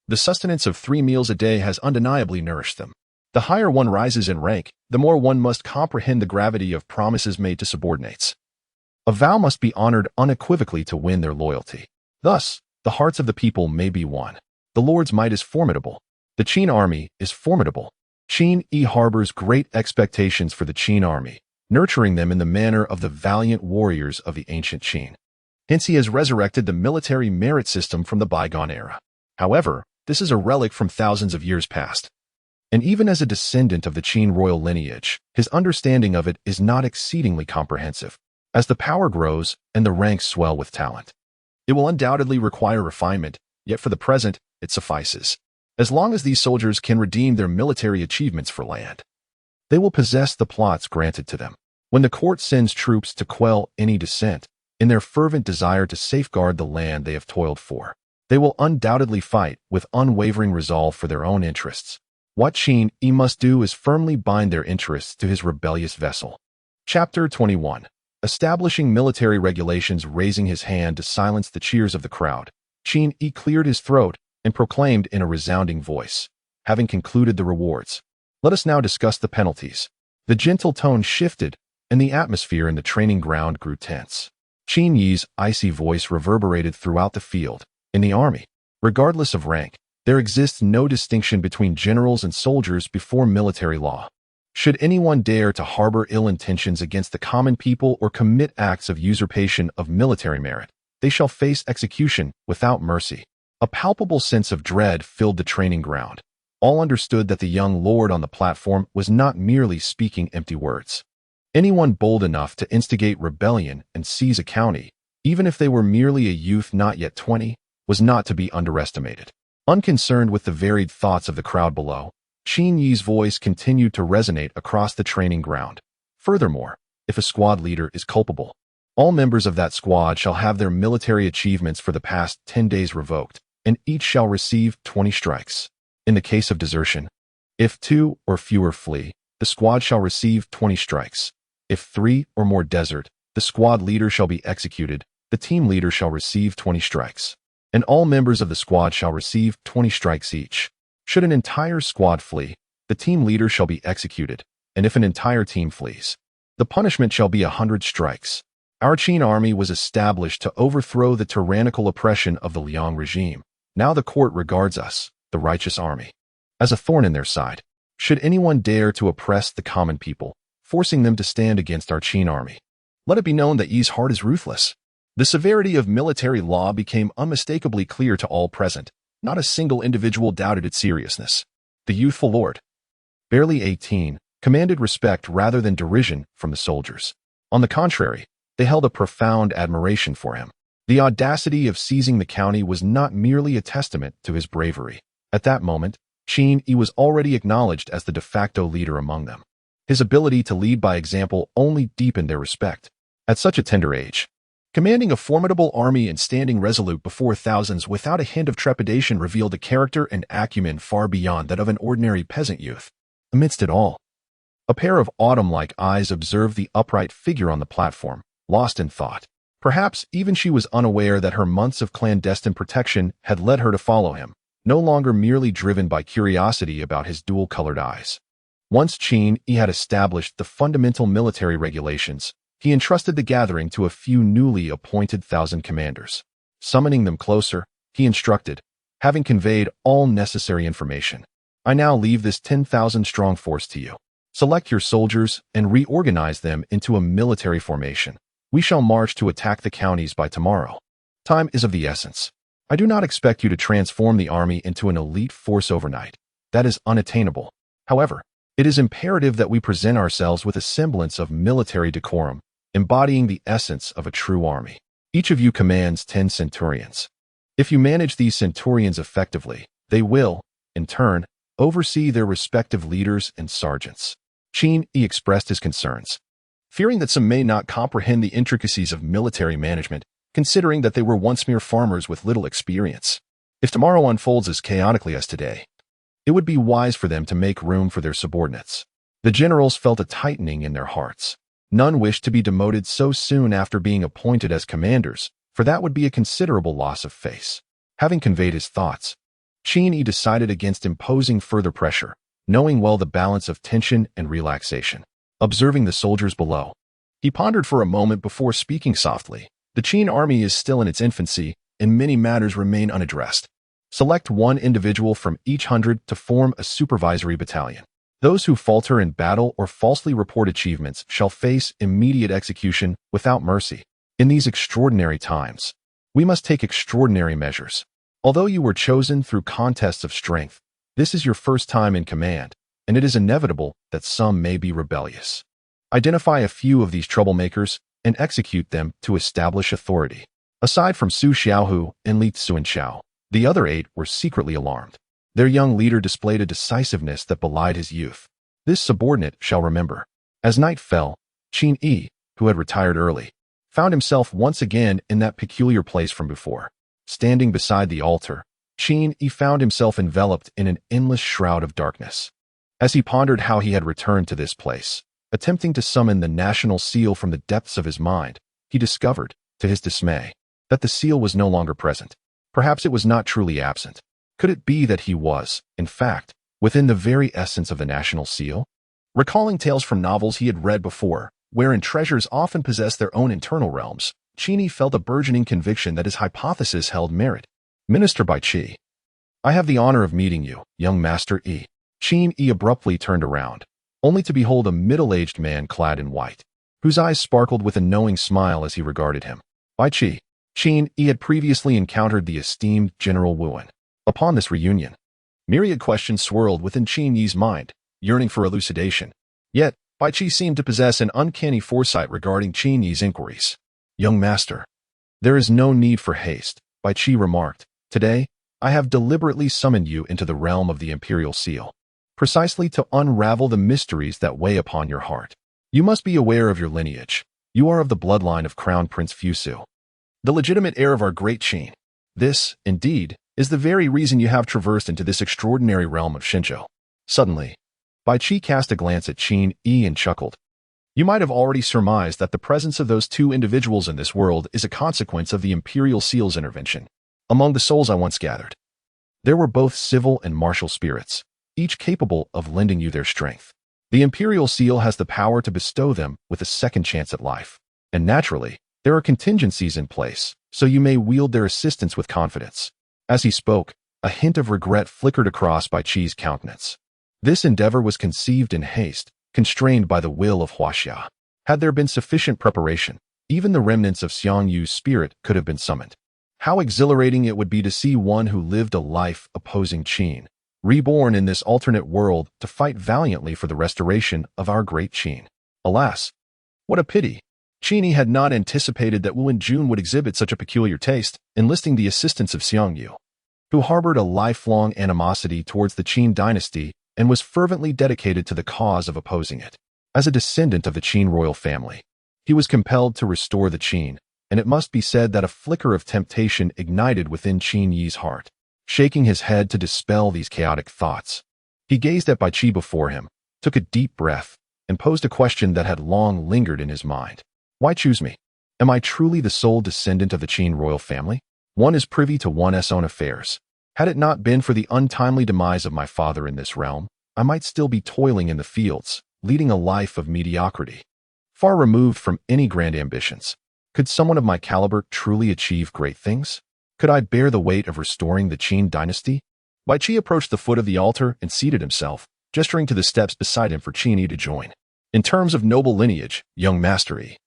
the sustenance of 3 meals a day has undeniably nourished them. The higher one rises in rank, the more one must comprehend the gravity of promises made to subordinates. A vow must be honored unequivocally to win their loyalty. Thus, the hearts of the people may be won. The Lord's might is formidable. The Qin army is formidable. Qin Yi harbors great expectations for the Qin army, nurturing them in the manner of the valiant warriors of the ancient Qin. Hence he has resurrected the military merit system from the bygone era. However, this is a relic from thousands of years past. And even as a descendant of the Qin royal lineage, his understanding of it is not exceedingly comprehensive. As the power grows and the ranks swell with talent, it will undoubtedly require refinement, yet for the present, it suffices. As long as these soldiers can redeem their military achievements for land, they will possess the plots granted to them. When the court sends troops to quell any dissent, in their fervent desire to safeguard the land they have toiled for, they will undoubtedly fight with unwavering resolve for their own interests. What Qin Yi must do is firmly bind their interests to his rebellious vessel. Chapter 21. Establishing military regulations. Raising his hand to silence the cheers of the crowd, Qin Yi cleared his throat and proclaimed in a resounding voice, having concluded the rewards, let us now discuss the penalties. The gentle tone shifted, and the atmosphere in the training ground grew tense. Qin Yi's icy voice reverberated throughout the field. In the army, regardless of rank, there exists no distinction between generals and soldiers before military law. Should anyone dare to harbor ill intentions against the common people or commit acts of usurpation of military merit, they shall face execution without mercy. A palpable sense of dread filled the training ground. All understood that the young lord on the platform was not merely speaking empty words. Anyone bold enough to instigate rebellion and seize a county, even if they were merely a youth not yet 20, was not to be underestimated. Unconcerned with the varied thoughts of the crowd below, Qin Yi's voice continued to resonate across the training ground. Furthermore, if a squad leader is culpable, all members of that squad shall have their military achievements for the past 10 days revoked, and each shall receive 20 strikes. In the case of desertion, if 2 or fewer flee, the squad shall receive 20 strikes. If 3 or more desert, the squad leader shall be executed, the team leader shall receive 20 strikes. And all members of the squad shall receive 20 strikes each. Should an entire squad flee, the team leader shall be executed, and if an entire team flees, the punishment shall be 100 strikes. Our Qin army was established to overthrow the tyrannical oppression of the Liang regime. Now the court regards us, the righteous army, as a thorn in their side. Should anyone dare to oppress the common people, forcing them to stand against our Qin army, let it be known that Yi's heart is ruthless. The severity of military law became unmistakably clear to all present. Not a single individual doubted its seriousness. The youthful lord, barely 18, commanded respect rather than derision from the soldiers. On the contrary, they held a profound admiration for him. The audacity of seizing the county was not merely a testament to his bravery. At that moment, Qin Yi was already acknowledged as the de facto leader among them. His ability to lead by example only deepened their respect. At such a tender age, commanding a formidable army and standing resolute before thousands without a hint of trepidation revealed a character and acumen far beyond that of an ordinary peasant youth. Amidst it all, a pair of autumn-like eyes observed the upright figure on the platform, lost in thought. Perhaps even she was unaware that her months of clandestine protection had led her to follow him, no longer merely driven by curiosity about his dual-colored eyes. Once Qin Yi had established the fundamental military regulations, he entrusted the gathering to a few newly appointed thousand commanders. Summoning them closer, he instructed, having conveyed all necessary information, "I now leave this 10,000-strong force to you. Select your soldiers and reorganize them into a military formation. We shall march to attack the counties by tomorrow. Time is of the essence. I do not expect you to transform the army into an elite force overnight. That is unattainable. However, it is imperative that we present ourselves with a semblance of military decorum, embodying the essence of a true army. Each of you commands 10 centurions. If you manage these centurions effectively, they will, in turn, oversee their respective leaders and sergeants." Qin Yi expressed his concerns, fearing that some may not comprehend the intricacies of military management, considering that they were once mere farmers with little experience. If tomorrow unfolds as chaotically as today, it would be wise for them to make room for their subordinates. The generals felt a tightening in their hearts. None wished to be demoted so soon after being appointed as commanders, for that would be a considerable loss of face. Having conveyed his thoughts, Qin Yi decided against imposing further pressure, knowing well the balance of tension and relaxation. Observing the soldiers below, he pondered for a moment before speaking softly. The Qin army is still in its infancy, and many matters remain unaddressed. Select one individual from each 100 to form a supervisory battalion. Those who falter in battle or falsely report achievements shall face immediate execution without mercy. In these extraordinary times, we must take extraordinary measures. Although you were chosen through contests of strength, this is your first time in command, and it is inevitable that some may be rebellious. Identify a few of these troublemakers and execute them to establish authority. Aside from Su Xiaohu and Li Tsuanshao, the other 8 were secretly alarmed. Their young leader displayed a decisiveness that belied his youth. This subordinate shall remember. As night fell, Qin Yi, who had retired early, found himself once again in that peculiar place from before. Standing beside the altar, Qin Yi found himself enveloped in an endless shroud of darkness. As he pondered how he had returned to this place, attempting to summon the national seal from the depths of his mind, he discovered, to his dismay, that the seal was no longer present. Perhaps it was not truly absent. Could it be that he was, in fact, within the very essence of the national seal? Recalling tales from novels he had read before, wherein treasures often possess their own internal realms, Qin Yi felt a burgeoning conviction that his hypothesis held merit. "Minister Bai Qi, I have the honor of meeting you, young Master Yi." Qin Yi abruptly turned around, only to behold a middle-aged man clad in white, whose eyes sparkled with a knowing smile as he regarded him. Bai Qi. Qin Yi had previously encountered the esteemed General Wuan. Upon this reunion, myriad questions swirled within Qin Yi's mind, yearning for elucidation. Yet, Bai Qi seemed to possess an uncanny foresight regarding Qin Yi's inquiries. "Young master, there is no need for haste," Bai Qi remarked. "Today, I have deliberately summoned you into the realm of the imperial seal, precisely to unravel the mysteries that weigh upon your heart. You must be aware of your lineage. You are of the bloodline of Crown Prince Fusu, the legitimate heir of our great Qin. This, indeed, is the very reason you have traversed into this extraordinary realm of Shenzhou." Suddenly, Bai Qi cast a glance at Qin Yi and chuckled. "You might have already surmised that the presence of those 2 individuals in this world is a consequence of the imperial seal's intervention. Among the souls I once gathered, there were both civil and martial spirits, each capable of lending you their strength. The imperial seal has the power to bestow them with a second chance at life, and naturally, there are contingencies in place, so you may wield their assistance with confidence." As he spoke, a hint of regret flickered across Bai Qi's countenance. This endeavor was conceived in haste, constrained by the will of Huaxia. Had there been sufficient preparation, even the remnants of Xiang Yu's spirit could have been summoned. How exhilarating it would be to see one who lived a life opposing Qin, reborn in this alternate world to fight valiantly for the restoration of our great Qin. Alas, what a pity! Qin Yi had not anticipated that Wu Jun would exhibit such a peculiar taste, enlisting the assistance of Xiang Yu, who harbored a lifelong animosity towards the Qin dynasty and was fervently dedicated to the cause of opposing it. As a descendant of the Qin royal family, he was compelled to restore the Qin, and it must be said that a flicker of temptation ignited within Qin Yi's heart. Shaking his head to dispel these chaotic thoughts, he gazed at Bai Qi before him, took a deep breath, and posed a question that had long lingered in his mind. Why choose me? Am I truly the sole descendant of the Qin royal family? One is privy to one's own affairs. Had it not been for the untimely demise of my father in this realm, I might still be toiling in the fields, leading a life of mediocrity, far removed from any grand ambitions. Could someone of my caliber truly achieve great things? Could I bear the weight of restoring the Qin dynasty? Bai Qi approached the foot of the altar and seated himself, gesturing to the steps beside him for Qin Yi to join. In terms of noble lineage, young Master Yi,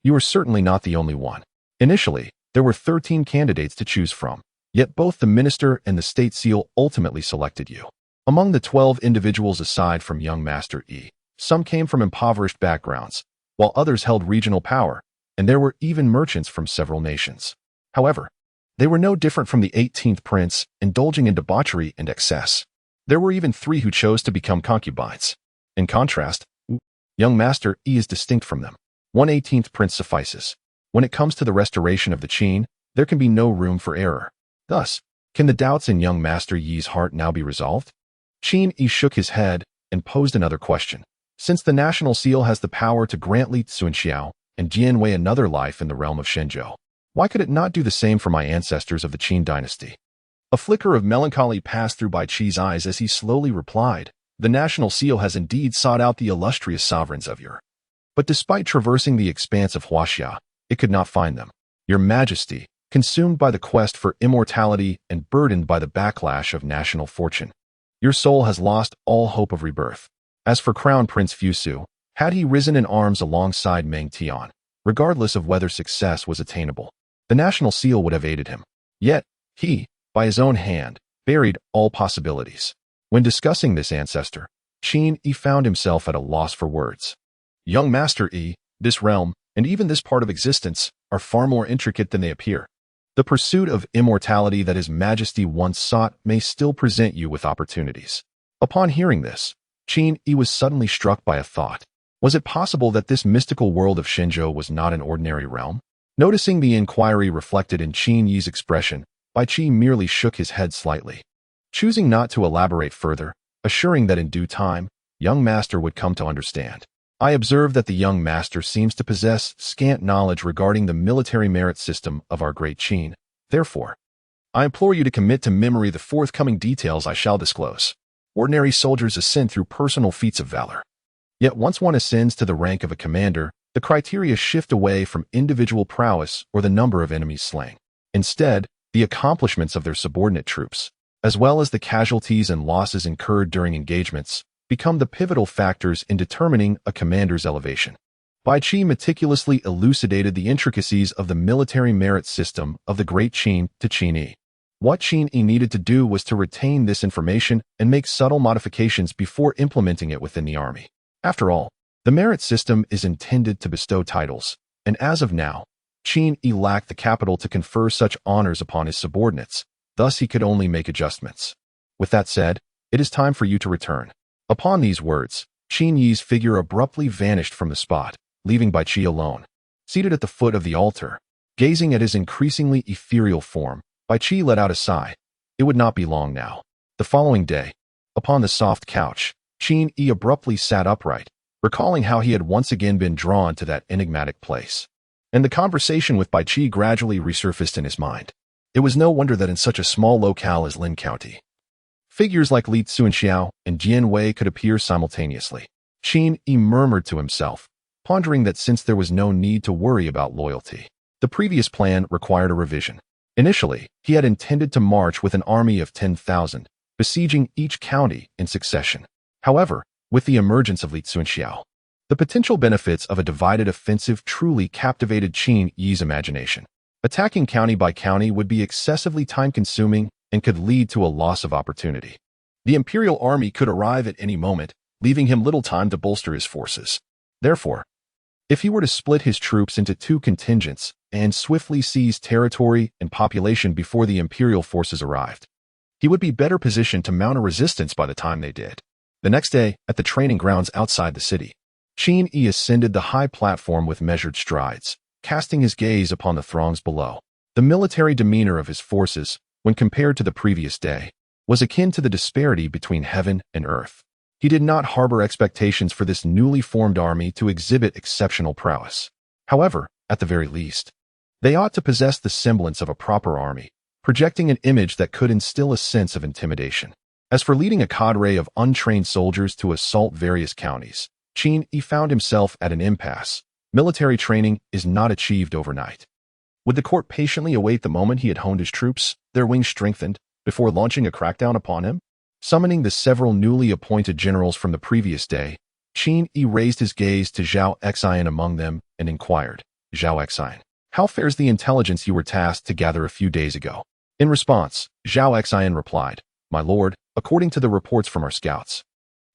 you are certainly not the only one. Initially, there were 13 candidates to choose from, yet both the minister and the state seal ultimately selected you. Among the 12 individuals aside from young Master Yi, some came from impoverished backgrounds, while others held regional power, and there were even merchants from several nations. However, they were no different from the 18th prince, indulging in debauchery and excess. There were even 3 who chose to become concubines. In contrast, young Master Yi is distinct from them. One 18th prince suffices. When it comes to the restoration of the Qin, there can be no room for error. Thus, can the doubts in young Master Yi's heart now be resolved? Qin Yi shook his head and posed another question. Since the national seal has the power to grant Li Tsunxiao and Jian Wei another life in the realm of Shenzhou, why could it not do the same for my ancestors of the Qin dynasty? A flicker of melancholy passed through Bai Qi's eyes as he slowly replied, the national seal has indeed sought out the illustrious sovereigns of your. But despite traversing the expanse of Huaxia, it could not find them. Your Majesty, consumed by the quest for immortality and burdened by the backlash of national fortune, your soul has lost all hope of rebirth. As for Crown Prince Fusu, had he risen in arms alongside Meng Tian, regardless of whether success was attainable, the national seal would have aided him. Yet, he, by his own hand, buried all possibilities. When discussing this ancestor, Qin Yi found himself at a loss for words. Young Master Yi, this realm, and even this part of existence, are far more intricate than they appear. The pursuit of immortality that His Majesty once sought may still present you with opportunities. Upon hearing this, Qin Yi was suddenly struck by a thought. Was it possible that this mystical world of Shenzhou was not an ordinary realm? Noticing the inquiry reflected in Qin Yi's expression, Bai Qi merely shook his head slightly, choosing not to elaborate further, assuring that in due time, young master would come to understand. I observe that the young master seems to possess scant knowledge regarding the military merit system of our great Qin. Therefore, I implore you to commit to memory the forthcoming details I shall disclose. Ordinary soldiers ascend through personal feats of valor. Yet once one ascends to the rank of a commander, the criteria shift away from individual prowess or the number of enemies slain. Instead, the accomplishments of their subordinate troops, as well as the casualties and losses incurred during engagements, become the pivotal factors in determining a commander's elevation. Bai Qi meticulously elucidated the intricacies of the military merit system of the great Qin to Qin Yi. What Qin Yi needed to do was to retain this information and make subtle modifications before implementing it within the army. After all, the merit system is intended to bestow titles, and as of now, Qin Yi lacked the capital to confer such honors upon his subordinates, thus he could only make adjustments. With that said, it is time for you to return. Upon these words, Qin Yi's figure abruptly vanished from the spot, leaving Bai Qi alone. Seated at the foot of the altar, gazing at his increasingly ethereal form, Bai Qi let out a sigh. It would not be long now. The following day, upon the soft couch, Qin Yi abruptly sat upright, recalling how he had once again been drawn to that enigmatic place. And the conversation with Bai Qi gradually resurfaced in his mind. It was no wonder that in such a small locale as Lin County, figures like Li Tsunxiao and Jian Wei could appear simultaneously. Qin Yi murmured to himself, pondering that since there was no need to worry about loyalty, the previous plan required a revision. Initially, he had intended to march with an army of 10,000, besieging each county in succession. However, with the emergence of Li Tsunxiao, the potential benefits of a divided offensive truly captivated Qin Yi's imagination. Attacking county by county would be excessively time-consuming and could lead to a loss of opportunity. The imperial army could arrive at any moment, leaving him little time to bolster his forces. Therefore, If he were to split his troops into two contingents and swiftly seize territory and population before the imperial forces arrived, he would be better positioned to mount a resistance by the time they did. The next day, at the training grounds outside the city, Qin Yi ascended the high platform with measured strides, casting his gaze upon the throngs below. The military demeanor of his forces, when compared to the previous day, was akin to the disparity between heaven and earth. He did not harbor expectations for this newly formed army to exhibit exceptional prowess. However, at the very least, they ought to possess the semblance of a proper army, projecting an image that could instill a sense of intimidation. As for leading a cadre of untrained soldiers to assault various counties, Qin Yi found himself at an impasse. Military training is not achieved overnight. Would the court patiently await the moment he had honed his troops, their wings strengthened, before launching a crackdown upon him? Summoning the several newly appointed generals from the previous day, Qin Yi raised his gaze to Zhao Xian among them and inquired, "Zhao Xian, how fares the intelligence you were tasked to gather a few days ago?" In response, Zhao Xian replied, "My lord, according to the reports from our scouts,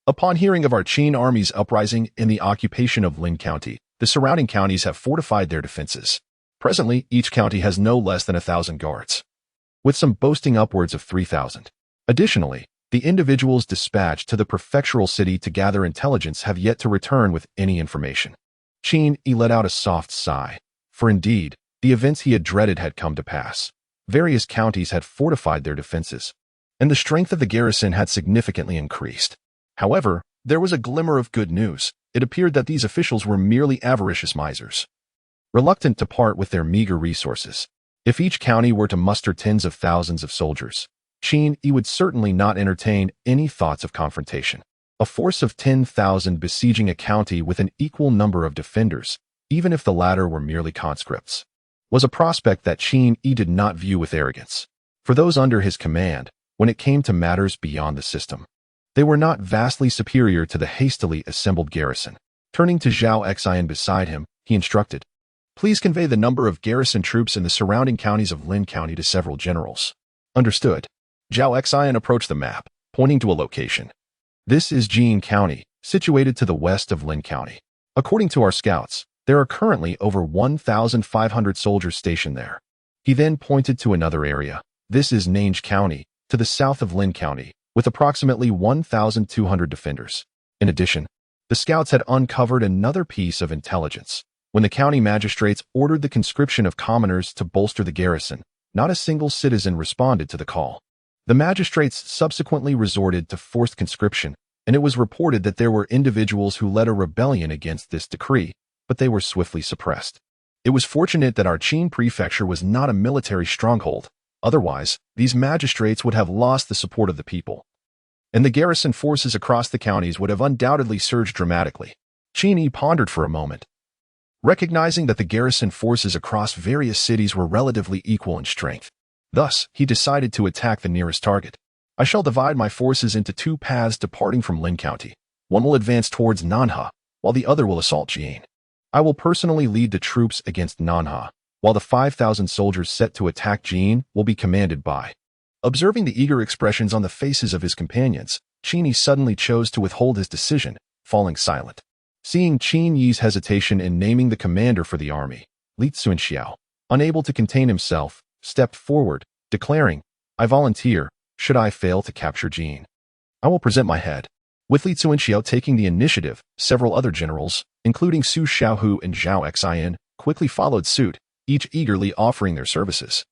upon hearing of our Qin army's uprising in the occupation of Lin County, the surrounding counties have fortified their defenses. Presently, each county has no less than 1,000 guards, with some boasting upwards of 3,000. Additionally, the individuals dispatched to the prefectural city to gather intelligence have yet to return with any information." Qin Yi let out a soft sigh, for indeed, the events he had dreaded had come to pass. Various counties had fortified their defenses, and the strength of the garrison had significantly increased. However, there was a glimmer of good news. It appeared that these officials were merely avaricious misers, reluctant to part with their meager resources. If each county were to muster tens of thousands of soldiers, Qin Yi would certainly not entertain any thoughts of confrontation. A force of 10,000 besieging a county with an equal number of defenders, even if the latter were merely conscripts, was a prospect that Qin Yi did not view with arrogance. For those under his command, when it came to matters beyond the system, they were not vastly superior to the hastily assembled garrison. Turning to Zhao Xian beside him, he instructed, "Please convey the number of garrison troops in the surrounding counties of Lin County to several generals." Understood. Zhao Xian approached the map, pointing to a location. "This is Jade County, situated to the west of Lin County. According to our scouts, there are currently over 1,500 soldiers stationed there." He then pointed to another area. "This is Nine County, to the south of Lin County, with approximately 1,200 defenders." In addition, the scouts had uncovered another piece of intelligence. When the county magistrates ordered the conscription of commoners to bolster the garrison, not a single citizen responded to the call. The magistrates subsequently resorted to forced conscription, and it was reported that there were individuals who led a rebellion against this decree, but they were swiftly suppressed. It was fortunate that our Qin prefecture was not a military stronghold. Otherwise, these magistrates would have lost the support of the people, and the garrison forces across the counties would have undoubtedly surged dramatically. Qin Yi pondered for a moment, recognizing that the garrison forces across various cities were relatively equal in strength. Thus, he decided to attack the nearest target. "I shall divide my forces into two paths departing from Lin County. One will advance towards Nanha, while the other will assault Jade. I will personally lead the troops against Nanha, while the 5,000 soldiers set to attack Jade will be commanded by." Observing the eager expressions on the faces of his companions, Qin Yi suddenly chose to withhold his decision, falling silent. Seeing Qin Yi's hesitation in naming the commander for the army, Li Tsunxiao, unable to contain himself, stepped forward, declaring, "I volunteer, should I fail to capture Jade. I will present my head." With Li Tsunxiao taking the initiative, several other generals, including Su Xiaohu and Zhao Xian, quickly followed suit, each eagerly offering their services,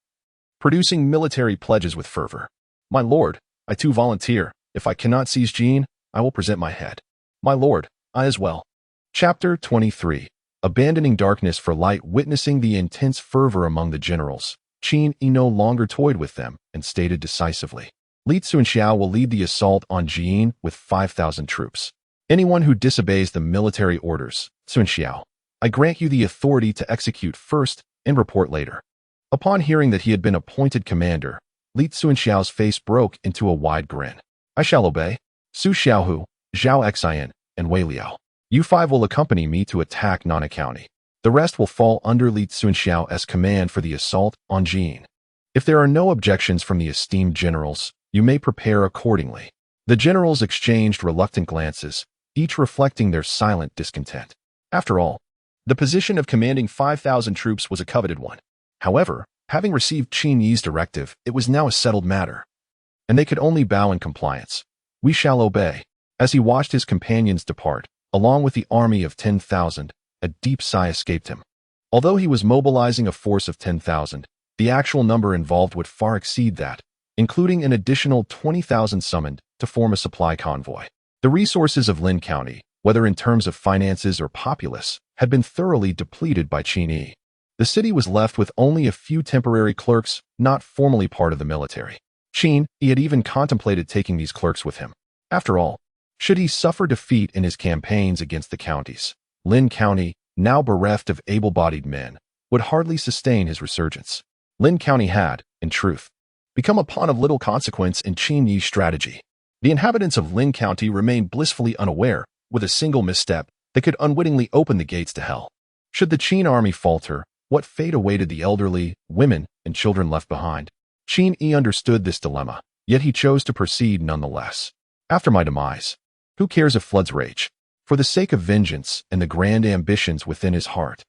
producing military pledges with fervor. "My lord, I too volunteer. If I cannot seize Jade, I will present my head." "My lord, I as well." Chapter 23. Abandoning darkness for light. Witnessing the intense fervor among the generals, Qin Yi no longer toyed with them and stated decisively, "Li Tsunxiao will lead the assault on Jade with 5,000 troops. Anyone who disobeys the military orders, Tsunxiao, I grant you the authority to execute first and report later." Upon hearing that he had been appointed commander, Li Tsunxiao's face broke into a wide grin. "I shall obey. Su Xiaohu, Zhao Xian, and Wei Liao, you five will accompany me to attack Nana County. The rest will fall under Li Tsunxiao's command for the assault on Jade. If there are no objections from the esteemed generals, you may prepare accordingly." The generals exchanged reluctant glances, each reflecting their silent discontent. After all, The position of commanding 5,000 troops was a coveted one. However, having received Qin Yi's directive, it was now a settled matter, and they could only bow in compliance. We shall obey. As he watched his companions depart, along with the army of 10,000, a deep sigh escaped him. Although he was mobilizing a force of 10,000, the actual number involved would far exceed that, including an additional 20,000 summoned to form a supply convoy. The resources of Lin County, whether in terms of finances or populace, had been thoroughly depleted by Qin Yi. The city was left with only a few temporary clerks, not formally part of the military. Qin Yi had even contemplated taking these clerks with him. After all, should he suffer defeat in his campaigns against the counties, Lin County, now bereft of able-bodied men, would hardly sustain his resurgence. Lin County had, in truth, become a pawn of little consequence in Qin Yi's strategy. The inhabitants of Lin County remained blissfully unaware, with a single misstep, that could unwittingly open the gates to hell. Should the Qin army falter, what fate awaited the elderly, women, and children left behind? Qin Yi understood this dilemma, yet he chose to proceed nonetheless. After my demise, who cares if floods rage? For the sake of vengeance and the grand ambitions within his heart,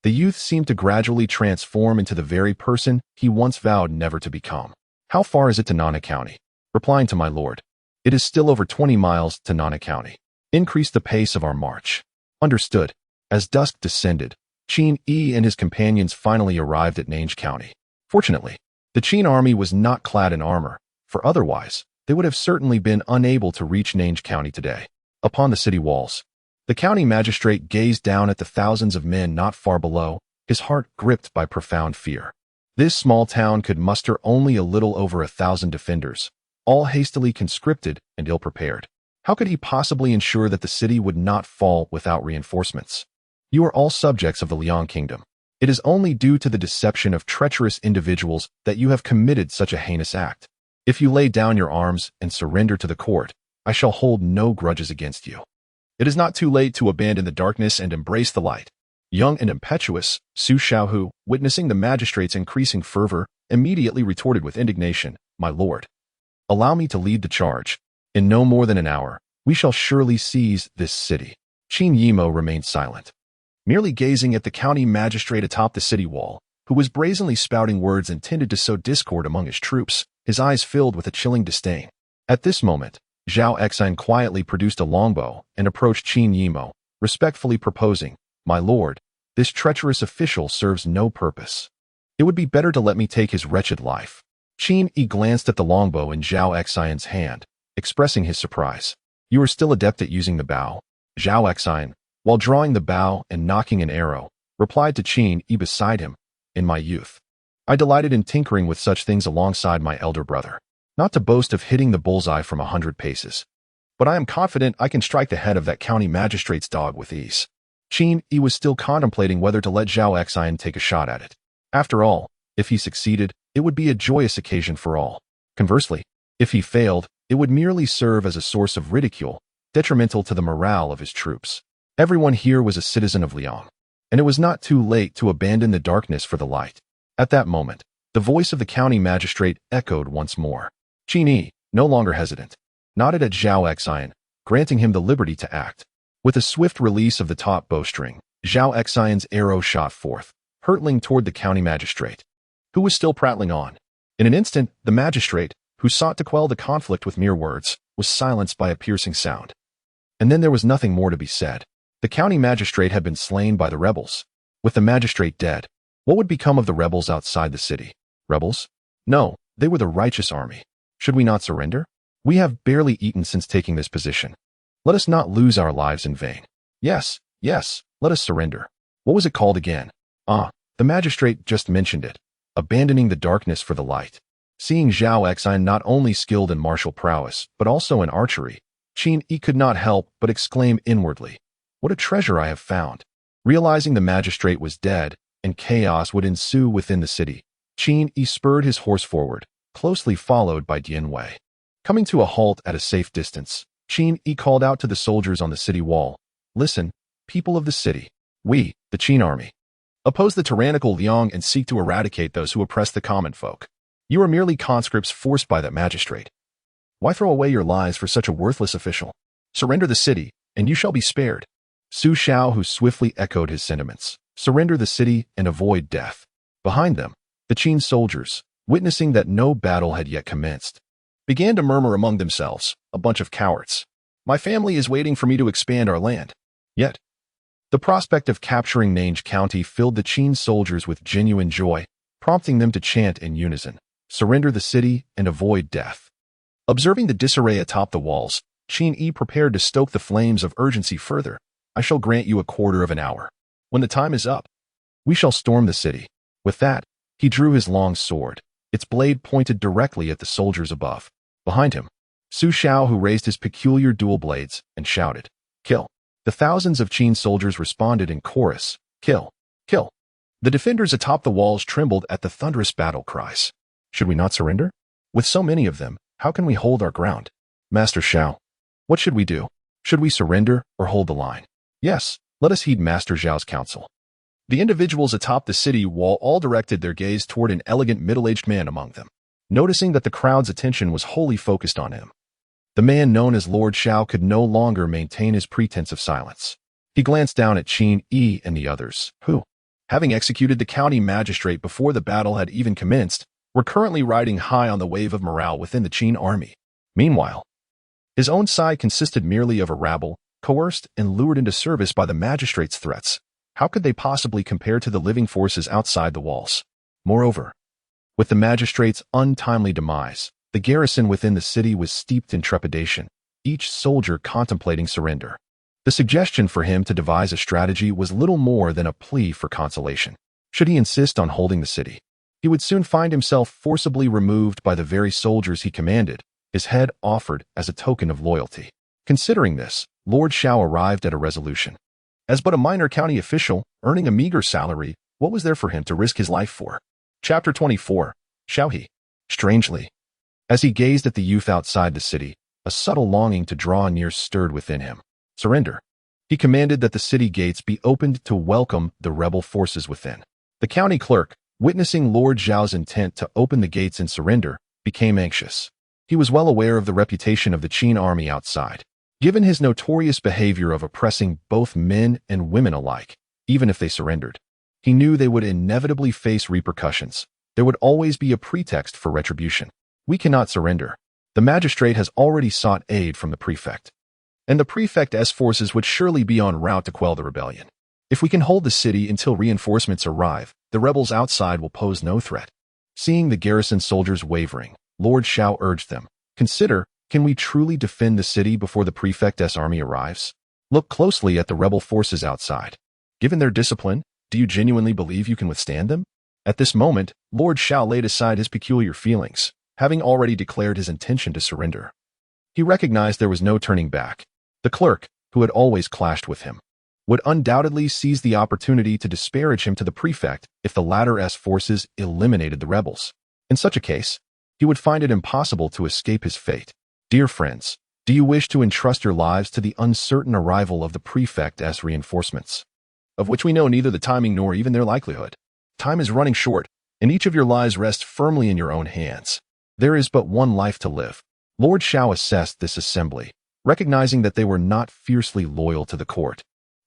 the youth seemed to gradually transform into the very person he once vowed never to become. How far is it to Nana County? Replying to my lord, it is still over 20 miles to Nana County. Increase the pace of our march. Understood. As dusk descended, Qin Yi and his companions finally arrived at Nine County. Fortunately, the Qin army was not clad in armor, for otherwise, they would have certainly been unable to reach Nine County today. Upon the city walls, the county magistrate gazed down at the thousands of men not far below, his heart gripped by profound fear. This small town could muster only a little over 1,000 defenders, all hastily conscripted and ill-prepared. How could he possibly ensure that the city would not fall without reinforcements? You are all subjects of the Liang Kingdom. It is only due to the deception of treacherous individuals that you have committed such a heinous act. If you lay down your arms and surrender to the court, I shall hold no grudges against you. It is not too late to abandon the darkness and embrace the light. Young and impetuous, Su Xiaohu, witnessing the magistrate's increasing fervor, immediately retorted with indignation, My lord, allow me to lead the charge. In no more than an hour, we shall surely seize this city. Qin Yimo remained silent, merely gazing at the county magistrate atop the city wall, who was brazenly spouting words intended to sow discord among his troops, his eyes filled with a chilling disdain. At this moment, Zhao Exine quietly produced a longbow and approached Qin Yimo, respectfully proposing, My lord, this treacherous official serves no purpose. It would be better to let me take his wretched life. Qin Yi glanced at the longbow in Zhao Exine's hand, expressing his surprise. You are still adept at using the bow? Zhao Exine, while drawing the bow and nocking an arrow, replied to Qin Yi beside him, In my youth, I delighted in tinkering with such things alongside my elder brother. Not to boast of hitting the bullseye from 100 paces, but I am confident I can strike the head of that county magistrate's dog with ease. Qin Yi was still contemplating whether to let Zhao Exine take a shot at it. After all, if he succeeded, it would be a joyous occasion for all. Conversely, if he failed, it would merely serve as a source of ridicule, detrimental to the morale of his troops. Everyone here was a citizen of Liang, and it was not too late to abandon the darkness for the light. At that moment, the voice of the county magistrate echoed once more. Qin Yi, no longer hesitant, nodded at Zhao Exine, granting him the liberty to act. With a swift release of the top bowstring, Zhao Exine's arrow shot forth, hurtling toward the county magistrate, who was still prattling on. In an instant, the magistrate, who sought to quell the conflict with mere words, was silenced by a piercing sound. And then there was nothing more to be said. The county magistrate had been slain by the rebels. With the magistrate dead, what would become of the rebels outside the city? Rebels? No, they were the righteous army. Should we not surrender? We have barely eaten since taking this position. Let us not lose our lives in vain. Yes, let us surrender. What was it called again? The magistrate just mentioned it. Abandoning the darkness for the light. Seeing Zhao Exine not only skilled in martial prowess, but also in archery, Qin Yi could not help but exclaim inwardly, What a treasure I have found. Realizing the magistrate was dead, and chaos would ensue within the city, Qin Yi spurred his horse forward, closely followed by Dian Wei. Coming to a halt at a safe distance, Qin Yi called out to the soldiers on the city wall, Listen, people of the city, we, the Qin army, oppose the tyrannical Liang and seek to eradicate those who oppress the common folk. You are merely conscripts forced by that magistrate. Why throw away your lives for such a worthless official? Surrender the city, and you shall be spared. Su Xiao, who swiftly echoed his sentiments. Surrender the city and avoid death. Behind them, the Qin soldiers, witnessing that no battle had yet commenced, began to murmur among themselves, a bunch of cowards. My family is waiting for me to expand our land. Yet, the prospect of capturing Nange County filled the Qin soldiers with genuine joy, prompting them to chant in unison, surrender the city and avoid death. Observing the disarray atop the walls, Qin Yi prepared to stoke the flames of urgency further. I shall grant you a quarter of an hour. When the time is up, we shall storm the city. With that, he drew his long sword, its blade pointed directly at the soldiers above. Behind him, Su Xiao, who raised his peculiar dual blades, and shouted, "Kill!" The thousands of Qin soldiers responded in chorus, "Kill! Kill!" The defenders atop the walls trembled at the thunderous battle cries. Should we not surrender? With so many of them, how can we hold our ground? Master Xiao, what should we do? Should we surrender or hold the line? Yes, let us heed Master Zhao's counsel. The individuals atop the city wall all directed their gaze toward an elegant middle-aged man among them. Noticing that the crowd's attention was wholly focused on him, the man known as Lord Xiao could no longer maintain his pretense of silence. He glanced down at Qin Yi and the others, who, having executed the county magistrate before the battle had even commenced, were currently riding high on the wave of morale within the Qin army. Meanwhile, his own side consisted merely of a rabble, coerced and lured into service by the magistrate's threats. How could they possibly compare to the living forces outside the walls? Moreover, with the magistrate's untimely demise, the garrison within the city was steeped in trepidation, each soldier contemplating surrender. The suggestion for him to devise a strategy was little more than a plea for consolation. Should he insist on holding the city, he would soon find himself forcibly removed by the very soldiers he commanded, his head offered as a token of loyalty. Considering this, Lord Xiao arrived at a resolution. As but a minor county official, earning a meager salary, what was there for him to risk his life for? Chapter 24. Xiaohe. Strangely, as he gazed at the youth outside the city, a subtle longing to draw near stirred within him. Surrender. He commanded that the city gates be opened to welcome the rebel forces within. The county clerk, witnessing Lord Zhao's intent to open the gates and surrender, became anxious. He was well aware of the reputation of the Qin army outside. Given his notorious behavior of oppressing both men and women alike, even if they surrendered, he knew they would inevitably face repercussions. There would always be a pretext for retribution. We cannot surrender. The magistrate has already sought aid from the prefect, and the prefect's forces would surely be en route to quell the rebellion. If we can hold the city until reinforcements arrive, the rebels outside will pose no threat. Seeing the garrison soldiers wavering, Lord Xiao urged them, consider, can we truly defend the city before the prefect's army arrives? Look closely at the rebel forces outside. Given their discipline, do you genuinely believe you can withstand them? At this moment, Lord Xiao laid aside his peculiar feelings, having already declared his intention to surrender. He recognized there was no turning back. The clerk, who had always clashed with him, would undoubtedly seize the opportunity to disparage him to the prefect if the latter's forces eliminated the rebels. In such a case, he would find it impossible to escape his fate. Dear friends, do you wish to entrust your lives to the uncertain arrival of the prefect's reinforcements, of which we know neither the timing nor even their likelihood? Time is running short, and each of your lives rests firmly in your own hands. There is but one life to live. Lord Xiao assessed this assembly, recognizing that they were not fiercely loyal to the court.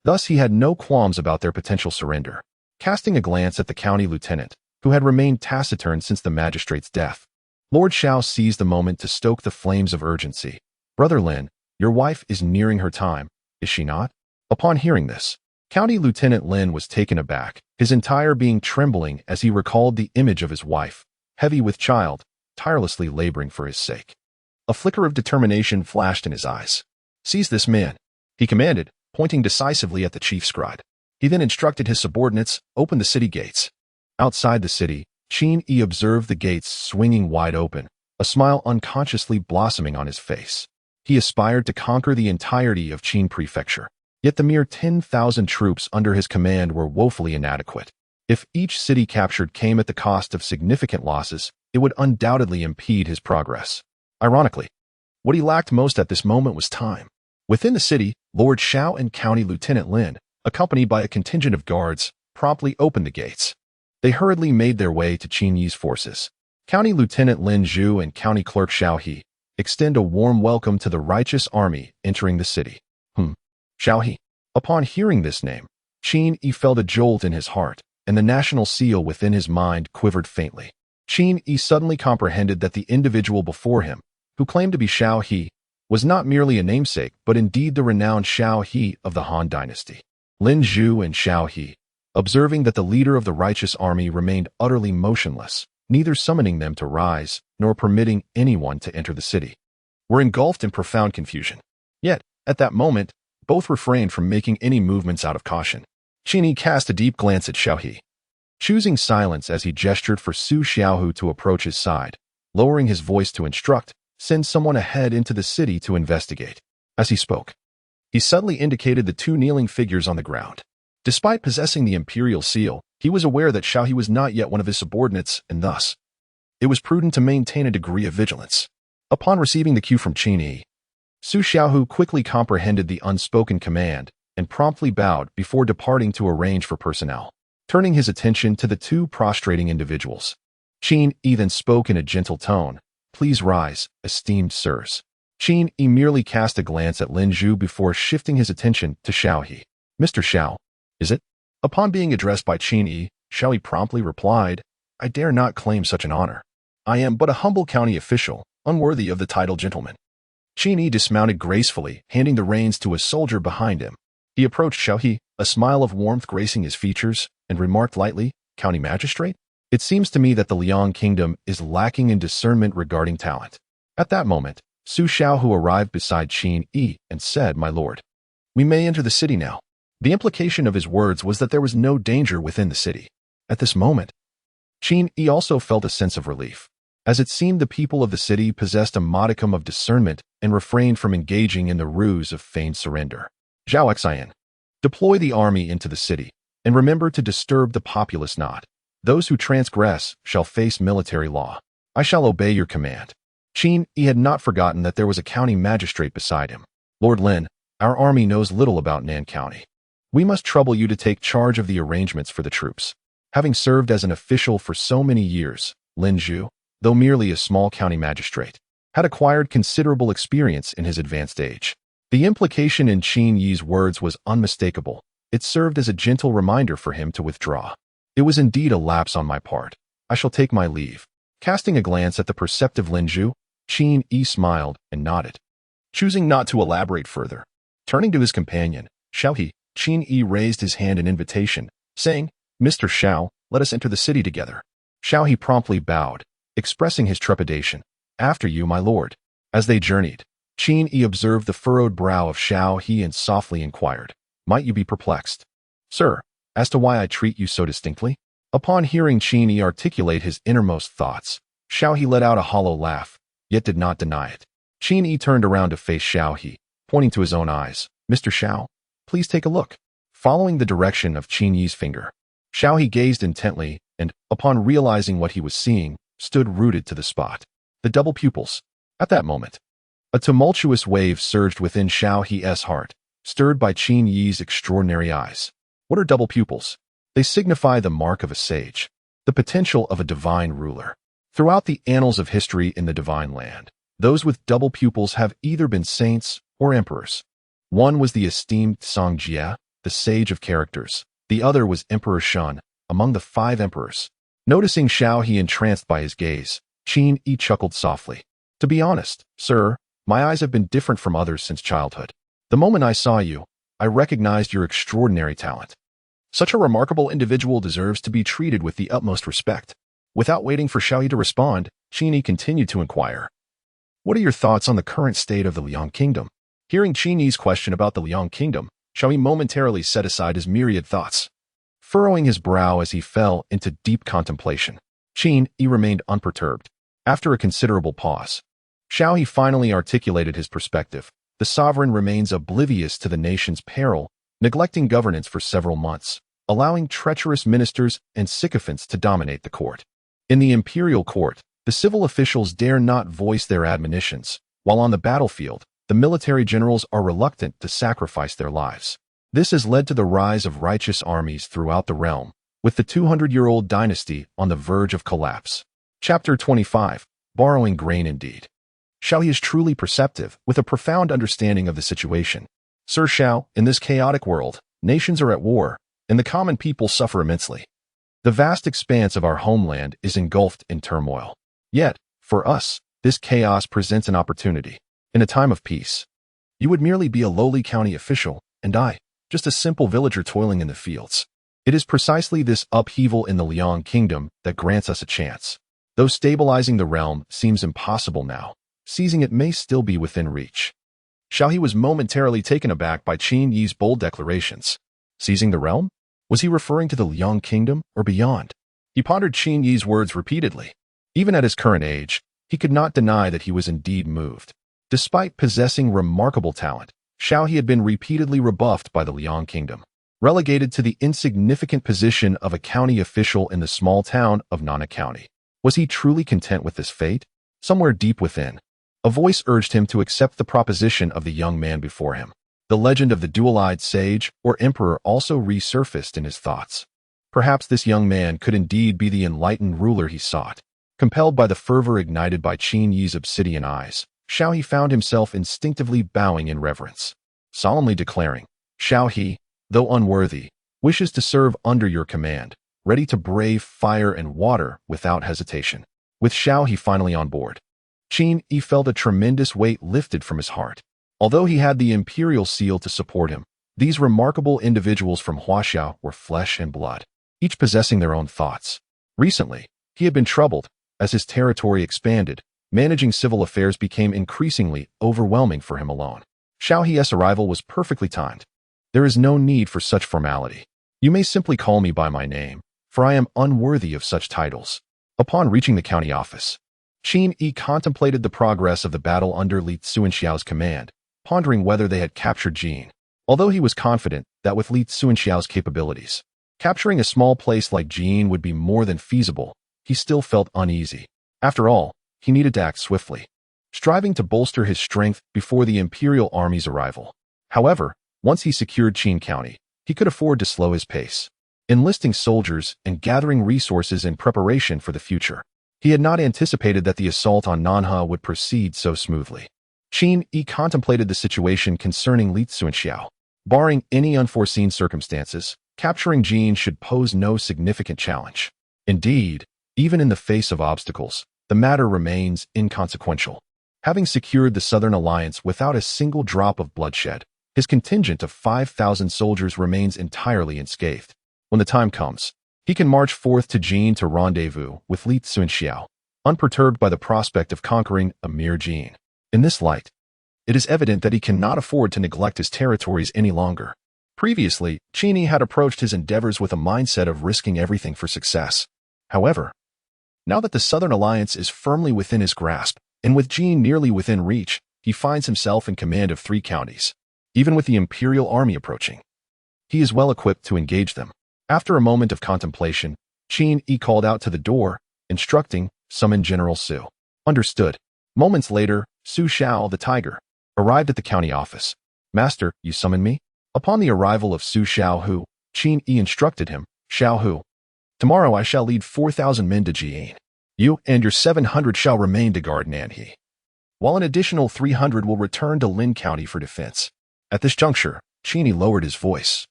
Thus he had no qualms about their potential surrender. Casting a glance at the county lieutenant, who had remained taciturn since the magistrate's death, Lord Xiao seized the moment to stoke the flames of urgency. Brother Lin, your wife is nearing her time, is she not? Upon hearing this, County Lieutenant Lin was taken aback, his entire being trembling as he recalled the image of his wife, heavy with child, tirelessly laboring for his sake. A flicker of determination flashed in his eyes. Seize this man, he commanded, pointing decisively at the chief scribe. He then instructed his subordinates, open the city gates. Outside the city, Qin Yi observed the gates swinging wide open, a smile unconsciously blossoming on his face. He aspired to conquer the entirety of Qin Prefecture. Yet the mere 10,000 troops under his command were woefully inadequate. If each city captured came at the cost of significant losses, it would undoubtedly impede his progress. Ironically, what he lacked most at this moment was time. Within the city, Lord Xiao and County Lieutenant Lin, accompanied by a contingent of guards, promptly opened the gates. They hurriedly made their way to Qin Yi's forces. County Lieutenant Lin Zhu and County Clerk Xiaohe extend a warm welcome to the righteous army entering the city. Xiaohe, Upon hearing this name, Qin Yi felt a jolt in his heart, and the national seal within his mind quivered faintly. Qin Yi suddenly comprehended that the individual before him, who claimed to be Xiao He, was not merely a namesake but indeed the renowned Xiao He of the Han Dynasty. Lin Zhu and Xiao He, observing that the leader of the righteous army remained utterly motionless, neither summoning them to rise nor permitting anyone to enter the city, were engulfed in profound confusion. Yet, at that moment, both refrained from making any movements out of caution. Qin Yi cast a deep glance at Xiao He, choosing silence as he gestured for Su Xiaohu to approach his side, lowering his voice to instruct, send someone ahead into the city to investigate. As he spoke, he subtly indicated the two kneeling figures on the ground. Despite possessing the imperial seal, he was aware that Xiao He was not yet one of his subordinates, and thus, it was prudent to maintain a degree of vigilance. Upon receiving the cue from Qin Yi, Su Xiaohu quickly comprehended the unspoken command and promptly bowed before departing to arrange for personnel. Turning his attention to the two prostrating individuals, Qin Yi then spoke in a gentle tone, "Please rise, esteemed sirs." Qin Yi merely cast a glance at Lin Zhu before shifting his attention to Xiao He. "Mr. Xiao, is it?" Upon being addressed by Qin Yi, Xiao He promptly replied, "I dare not claim such an honor. I am but a humble county official, unworthy of the title gentleman." Qin Yi dismounted gracefully, handing the reins to a soldier behind him. He approached Xiao He, a smile of warmth gracing his features, and remarked lightly, "County magistrate? It seems to me that the Liang kingdom is lacking in discernment regarding talent." At that moment, Su Xiaohu arrived beside Qin Yi and said, "My lord, we may enter the city now." The implication of his words was that there was no danger within the city. At this moment, Qin Yi also felt a sense of relief, as it seemed the people of the city possessed a modicum of discernment and refrained from engaging in the ruse of feigned surrender. "Zhao Xian, deploy the army into the city, and remember to disturb the populace not. Those who transgress shall face military law. I shall obey your command." Qin Yi had not forgotten that there was a county magistrate beside him. "Lord Lin, our army knows little about Nan County. We must trouble you to take charge of the arrangements for the troops." Having served as an official for so many years, Lin Zhu, though merely a small county magistrate, had acquired considerable experience in his advanced age. The implication in Qin Yi's words was unmistakable. It served as a gentle reminder for him to withdraw. "It was indeed a lapse on my part. I shall take my leave." Casting a glance at the perceptive Lin Zhu, Qin Yi smiled and nodded, choosing not to elaborate further. Turning to his companion, Xiao He, Qin Yi raised his hand in invitation, saying, "Mr. Xiao, let us enter the city together." Xiao He promptly bowed, expressing his trepidation. "After you, my lord." As they journeyed, Qin Yi observed the furrowed brow of Xiao He and softly inquired, "Might you be perplexed, sir, as to why I treat you so distinctly?" Upon hearing Qin Yi articulate his innermost thoughts, Xiao He let out a hollow laugh, yet did not deny it. Qin Yi turned around to face Xiao He, pointing to his own eyes. "Mr. Xiao, please take a look." Following the direction of Qin Yi's finger, Xiao He gazed intently and, upon realizing what he was seeing, stood rooted to the spot. The double pupils. At that moment, a tumultuous wave surged within Xiao He's heart, stirred by Qin Yi's extraordinary eyes. What are double pupils? They signify the mark of a sage, the potential of a divine ruler. Throughout the annals of history in the divine land, those with double pupils have either been saints or emperors. One was the esteemed Song Jie, the sage of characters. The other was Emperor Shun, among the 5 emperors. Noticing Xiao He entranced by his gaze, Qin Yi chuckled softly. "To be honest, sir, my eyes have been different from others since childhood. The moment I saw you, I recognized your extraordinary talent. Such a remarkable individual deserves to be treated with the utmost respect." Without waiting for Xiao He to respond, Qin Yi continued to inquire, "What are your thoughts on the current state of the Liang kingdom?" Hearing Qin Yi's question about the Liang kingdom, Xiao He momentarily set aside his myriad thoughts, furrowing his brow as he fell into deep contemplation. Qin Yi remained unperturbed. After a considerable pause, Xiao He finally articulated his perspective. The sovereign remains oblivious to the nation's peril, neglecting governance for several months, allowing treacherous ministers and sycophants to dominate the court. In the imperial court, the civil officials dare not voice their admonitions, while on the battlefield, the military generals are reluctant to sacrifice their lives. This has led to the rise of righteous armies throughout the realm, with the 200-year-old dynasty on the verge of collapse. Chapter 25. Borrowing grain indeed. Xiao He is truly perceptive, with a profound understanding of the situation. Sir Xiao, in this chaotic world, nations are at war, and the common people suffer immensely. The vast expanse of our homeland is engulfed in turmoil. Yet, for us, this chaos presents an opportunity. In a time of peace, you would merely be a lowly county official, and I, just a simple villager toiling in the fields. It is precisely this upheaval in the Liang kingdom that grants us a chance. Though stabilizing the realm seems impossible now, seizing it may still be within reach. Xiao He was momentarily taken aback by Qin Yi's bold declarations. Seizing the realm? Was he referring to the Liang kingdom or beyond? He pondered Qin Yi's words repeatedly. Even at his current age, he could not deny that he was indeed moved. Despite possessing remarkable talent, Xiao He had been repeatedly rebuffed by the Liang kingdom, relegated to the insignificant position of a county official in the small town of Nana County. Was he truly content with this fate? Somewhere deep within, a voice urged him to accept the proposition of the young man before him. The legend of the dual-eyed sage or emperor also resurfaced in his thoughts. Perhaps this young man could indeed be the enlightened ruler he sought. Compelled by the fervor ignited by Qin Yi's obsidian eyes, Xiao He found himself instinctively bowing in reverence, solemnly declaring, Xiao He, though unworthy, wishes to serve under your command, ready to brave fire and water without hesitation. With Xiao He finally on board, Qin Yi felt a tremendous weight lifted from his heart. Although he had the imperial seal to support him, these remarkable individuals from Huaxiao were flesh and blood, each possessing their own thoughts. Recently, he had been troubled. As his territory expanded, managing civil affairs became increasingly overwhelming for him alone. Xiao He's arrival was perfectly timed. There is no need for such formality. You may simply call me by my name, for I am unworthy of such titles. Upon reaching the county office, Qin Yi contemplated the progress of the battle under Li Tsuanxiao's command, pondering whether they had captured Jin. Although he was confident that with Li Tsuanxiao's capabilities, capturing a small place like Jin would be more than feasible, he still felt uneasy. After all, he needed to act swiftly, striving to bolster his strength before the imperial army's arrival. However, once he secured Qin County, he could afford to slow his pace, enlisting soldiers and gathering resources in preparation for the future. He had not anticipated that the assault on Nanha would proceed so smoothly. Qin Yi contemplated the situation concerning Li Tsuanxiao. Barring any unforeseen circumstances, capturing Jin should pose no significant challenge. Indeed, even in the face of obstacles, the matter remains inconsequential. Having secured the Southern Alliance without a single drop of bloodshed, his contingent of 5,000 soldiers remains entirely unscathed. When the time comes, he can march forth to Jin to rendezvous with Li Tsuanxiao, unperturbed by the prospect of conquering a mere Jin. In this light, it is evident that he cannot afford to neglect his territories any longer. Previously, Qin Yi had approached his endeavors with a mindset of risking everything for success. However, now that the Southern Alliance is firmly within his grasp, and with Jin nearly within reach, he finds himself in command of 3 counties. Even with the imperial army approaching, he is well equipped to engage them. After a moment of contemplation, Qin Yi called out to the door, instructing, summon General Su. Understood. Moments later, Su Xiao the tiger arrived at the county office. Master, you summon me? Upon the arrival of Su Xiaohu, Qin Yi instructed him, Xiaohu, tomorrow I shall lead 4,000 men to Jian. You and your 700 shall remain to guard Nanhe, while an additional 300 will return to Lin County for defense. At this juncture, Qin Yi lowered his voice.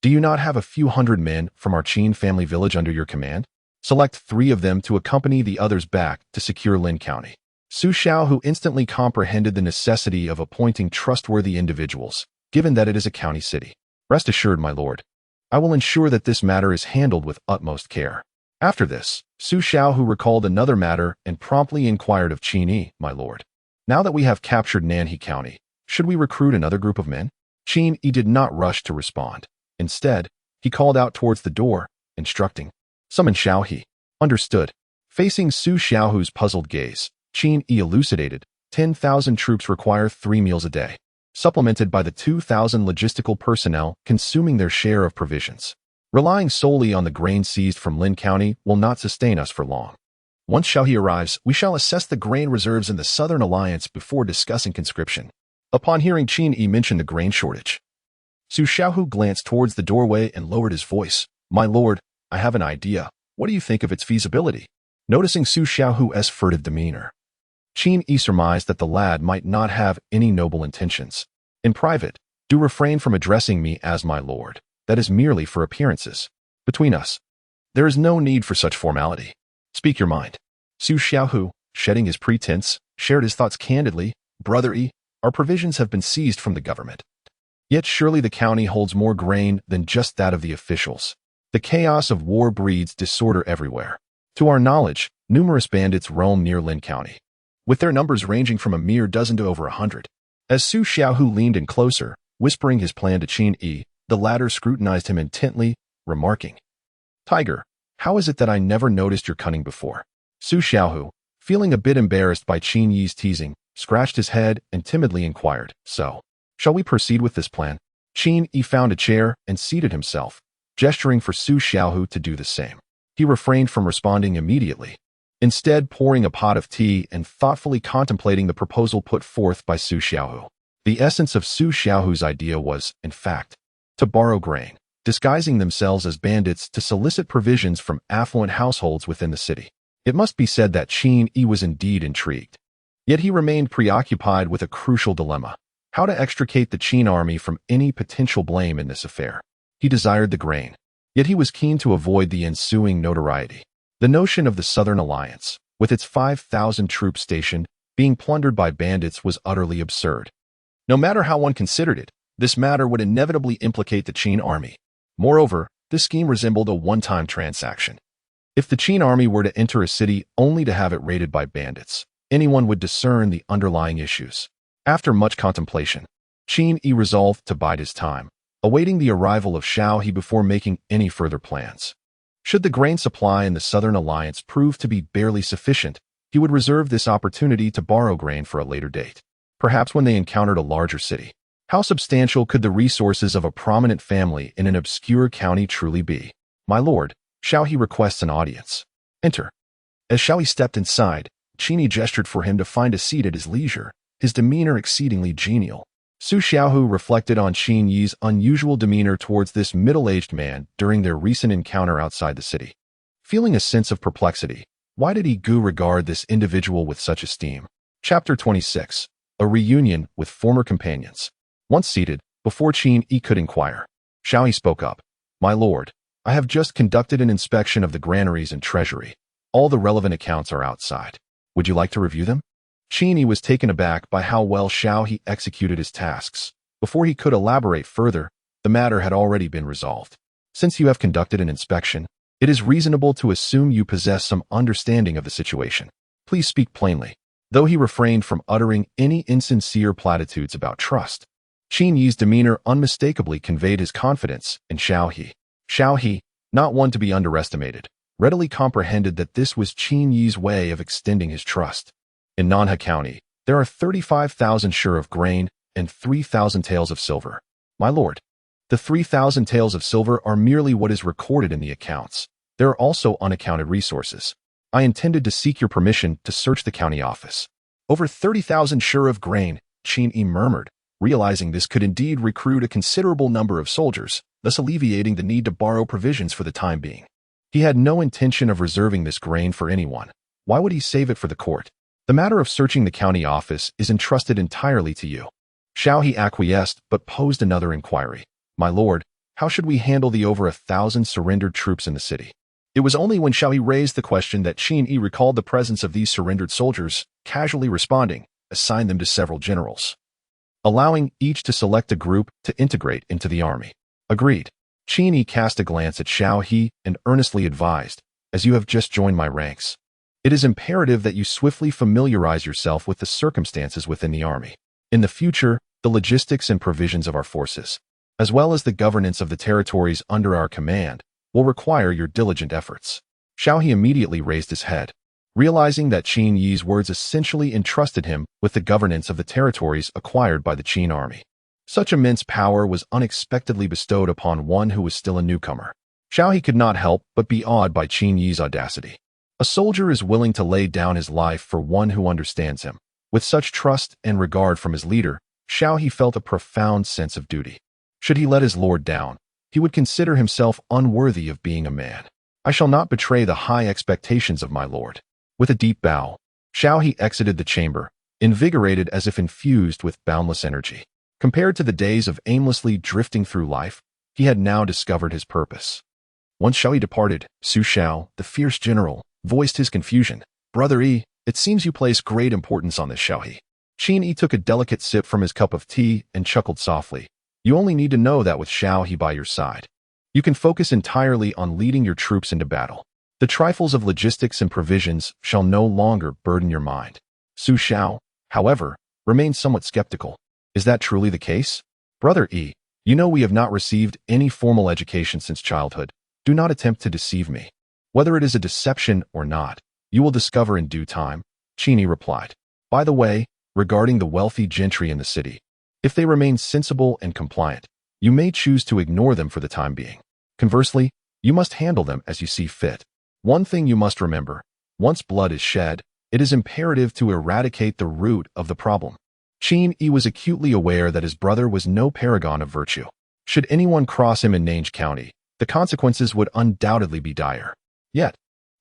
Do you not have a few hundred men from our Qin family village under your command? Select 3 of them to accompany the others back to secure Lin County. Su Xiaohu instantly comprehended the necessity of appointing trustworthy individuals, given that it is a county city. Rest assured, my lord, I will ensure that this matter is handled with utmost care. After this, Su Xiaohu recalled another matter and promptly inquired of Qin Yi, my lord. Now that we have captured Nanhe County, should we recruit another group of men? Qin Yi did not rush to respond. Instead, he called out towards the door, instructing, summon Xiao He. Understood. Facing Su Xiaohu's puzzled gaze, Qin Yi elucidated, 10,000 troops require 3 meals a day, supplemented by the 2,000 logistical personnel consuming their share of provisions. Relying solely on the grain seized from Lin County will not sustain us for long. Once Xiao He arrives, we shall assess the grain reserves in the Southern Alliance before discussing conscription. Upon hearing Qin Yi mention the grain shortage, Su Xiaohu glanced towards the doorway and lowered his voice. My lord, I have an idea. What do you think of its feasibility? Noticing Su Xiaohu's furtive demeanor, Qin Yi surmised that the lad might not have any noble intentions. In private, Do refrain from addressing me as my lord. That is merely for appearances. Between us, there is no need for such formality. Speak your mind. Su Xiaohu, shedding his pretense, shared his thoughts candidly. Brother Yi, our provisions have been seized from the government. Yet surely the county holds more grain than just that of the officials. The chaos of war breeds disorder everywhere. To our knowledge, numerous bandits roam near Lin County, with their numbers ranging from a mere dozen to over 100. As Su Xiaohu leaned in closer, whispering his plan to Qin Yi, the latter scrutinized him intently, remarking, "Tiger, how is it that I never noticed your cunning before?" Su Xiaohu, feeling a bit embarrassed by Qin Yi's teasing, scratched his head and timidly inquired, "So, shall we proceed with this plan?" Qin Yi found a chair and seated himself, gesturing for Su Xiaohu to do the same. He refrained from responding immediately, instead pouring a pot of tea and thoughtfully contemplating the proposal put forth by Su Xiaohu. The essence of Su Xiaohu's idea was, in fact, to borrow grain, disguising themselves as bandits to solicit provisions from affluent households within the city. It must be said that Qin Yi was indeed intrigued. Yet he remained preoccupied with a crucial dilemma: how to extricate the Qin army from any potential blame in this affair. He desired the grain, yet he was keen to avoid the ensuing notoriety. The notion of the Southern Alliance, with its 5,000 troops stationed, being plundered by bandits was utterly absurd. No matter how one considered it, this matter would inevitably implicate the Qin army. Moreover, this scheme resembled a one-time transaction. If the Qin army were to enter a city only to have it raided by bandits, anyone would discern the underlying issues. After much contemplation, Qin Yi resolved to bide his time, awaiting the arrival of Xiao He before making any further plans. Should the grain supply in the Southern Alliance prove to be barely sufficient, he would reserve this opportunity to borrow grain for a later date, perhaps when they encountered a larger city. How substantial could the resources of a prominent family in an obscure county truly be? "My lord, Xiao He requests an audience. Enter." As Xiao He stepped inside, Qin Yi gestured for him to find a seat at his leisure, his demeanor exceedingly genial. Su Xiaohu reflected on Qin Yi's unusual demeanor towards this middle-aged man during their recent encounter outside the city. Feeling a sense of perplexity, why did Yi Gu regard this individual with such esteem? Chapter 26. A reunion with former companions. Once seated, before Qin Yi could inquire, Xiao He spoke up. "My lord, I have just conducted an inspection of the granaries and treasury. All the relevant accounts are outside. Would you like to review them?" Qin Yi was taken aback by how well Xiao He executed his tasks. Before he could elaborate further, the matter had already been resolved. "Since you have conducted an inspection, it is reasonable to assume you possess some understanding of the situation. Please speak plainly." Though he refrained from uttering any insincere platitudes about trust, Qin Yi's demeanor unmistakably conveyed his confidence in Xiao He. Xiao He, not one to be underestimated, readily comprehended that this was Qin Yi's way of extending his trust. In Nanha County, there are 35,000 sure of grain and 3,000 taels of silver. "My lord, the 3,000 taels of silver are merely what is recorded in the accounts. There are also unaccounted resources. I intended to seek your permission to search the county office." "Over 30,000 sure of grain," Qin Yi murmured, realizing this could indeed recruit a considerable number of soldiers, thus alleviating the need to borrow provisions for the time being. He had no intention of reserving this grain for anyone. Why would he save it for the court? "The matter of searching the county office is entrusted entirely to you." Xiao He acquiesced but posed another inquiry. "My lord, how should we handle the over 1,000 surrendered troops in the city?" It was only when Xiao He raised the question that Qin Yi recalled the presence of these surrendered soldiers, casually responding, "Assign them to several generals," allowing each to select a group to integrate into the army. "Agreed." Qin Yi cast a glance at Xiao He and earnestly advised, "As you have just joined my ranks, it is imperative that you swiftly familiarize yourself with the circumstances within the army. In the future, the logistics and provisions of our forces, as well as the governance of the territories under our command, will require your diligent efforts." Xiao He immediately raised his head, realizing that Qin Yi's words essentially entrusted him with the governance of the territories acquired by the Qin army. Such immense power was unexpectedly bestowed upon one who was still a newcomer. Xiao He could not help but be awed by Qin Yi's audacity. A soldier is willing to lay down his life for one who understands him. With such trust and regard from his leader, Xiao He felt a profound sense of duty. Should he let his lord down, he would consider himself unworthy of being a man. "I shall not betray the high expectations of my lord." With a deep bow, Xiao He exited the chamber, invigorated as if infused with boundless energy. Compared to the days of aimlessly drifting through life, he had now discovered his purpose. Once Xiaoyi departed, Su Xiao, the fierce general, voiced his confusion. Brother Yi, it seems you place great importance on this Xiaoyi. Qin Yi took a delicate sip from his cup of tea and chuckled softly. You only need to know that with Xiaoyi by your side, you can focus entirely on leading your troops into battle. The trifles of logistics and provisions shall no longer burden your mind. Su Xiao, however, remained somewhat skeptical. Is that truly the case? Brother Yi, you know we have not received any formal education since childhood. Do not attempt to deceive me. Whether it is a deception or not, you will discover in due time, Qin Yi replied. By the way, regarding the wealthy gentry in the city, if they remain sensible and compliant, you may choose to ignore them for the time being. Conversely, you must handle them as you see fit. One thing you must remember, once blood is shed, it is imperative to eradicate the root of the problem. Qin Yi was acutely aware that his brother was no paragon of virtue. Should anyone cross him in Nange County, the consequences would undoubtedly be dire. Yet,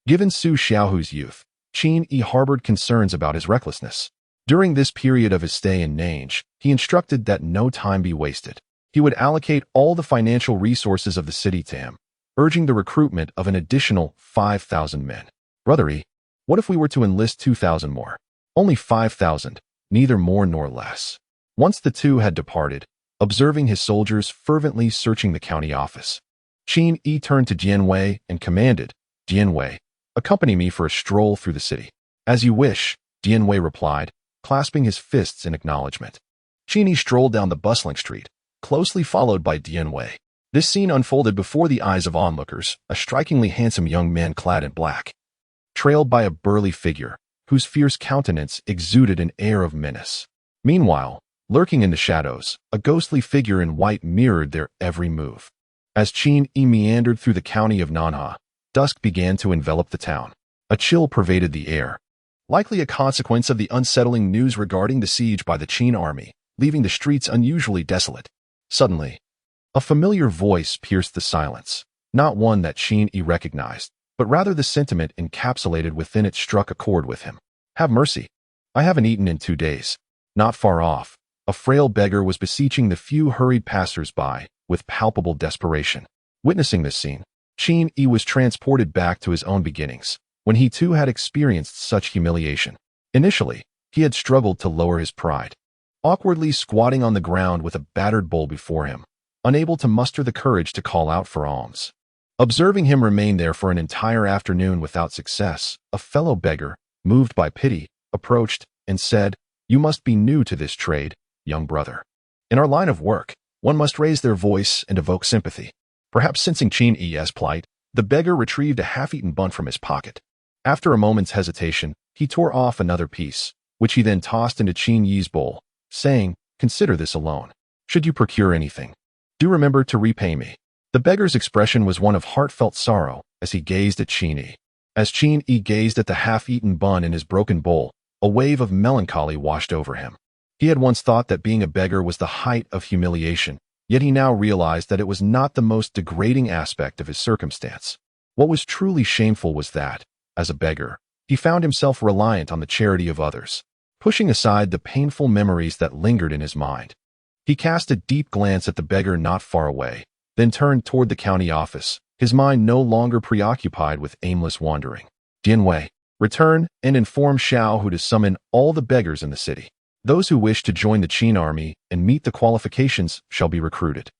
given Su Xiaohu's youth, Qin Yi harbored concerns about his recklessness. During this period of his stay in Nange, he instructed that no time be wasted. He would allocate all the financial resources of the city to him, urging the recruitment of an additional 5,000 men. Brother Yi, what if we were to enlist 2,000 more? Only 5,000, neither more nor less. Once the two had departed, observing his soldiers fervently searching the county office, Qin Yi turned to Jianwei and commanded, Jianwei, accompany me for a stroll through the city. As you wish, Jianwei replied, clasping his fists in acknowledgement. Qin Yi strolled down the bustling street, closely followed by Jianwei. This scene unfolded before the eyes of onlookers, a strikingly handsome young man clad in black, trailed by a burly figure, whose fierce countenance exuded an air of menace. Meanwhile, lurking in the shadows, a ghostly figure in white mirrored their every move. As Qin Yi meandered through the county of Nanha, dusk began to envelop the town. A chill pervaded the air, likely a consequence of the unsettling news regarding the siege by the Qin army, leaving the streets unusually desolate. Suddenly, a familiar voice pierced the silence, not one that Qin Yi recognized, but rather the sentiment encapsulated within it struck a chord with him. Have mercy. I haven't eaten in 2 days. Not far off, a frail beggar was beseeching the few hurried passers-by with palpable desperation. Witnessing this scene, Qin Yi was transported back to his own beginnings, when he too had experienced such humiliation. Initially, he had struggled to lower his pride, awkwardly squatting on the ground with a battered bowl before him, unable to muster the courage to call out for alms. Observing him remain there for an entire afternoon without success, a fellow beggar, moved by pity, approached and said, You must be new to this trade, young brother. In our line of work, one must raise their voice and evoke sympathy. Perhaps sensing Qin Yi's plight, the beggar retrieved a half-eaten bun from his pocket. After a moment's hesitation, he tore off another piece, which he then tossed into Qin Yi's bowl, saying, Consider this alone. Should you procure anything, do remember to repay me. The beggar's expression was one of heartfelt sorrow as he gazed at Qin Yi. As Qin Yi gazed at the half-eaten bun in his broken bowl, a wave of melancholy washed over him. He had once thought that being a beggar was the height of humiliation, yet he now realized that it was not the most degrading aspect of his circumstance. What was truly shameful was that, as a beggar, he found himself reliant on the charity of others. Pushing aside the painful memories that lingered in his mind, he cast a deep glance at the beggar not far away, then turned toward the county office, his mind no longer preoccupied with aimless wandering. Jianwei, return and inform Xiao Hu to summon all the beggars in the city. Those who wish to join the Qin army and meet the qualifications shall be recruited.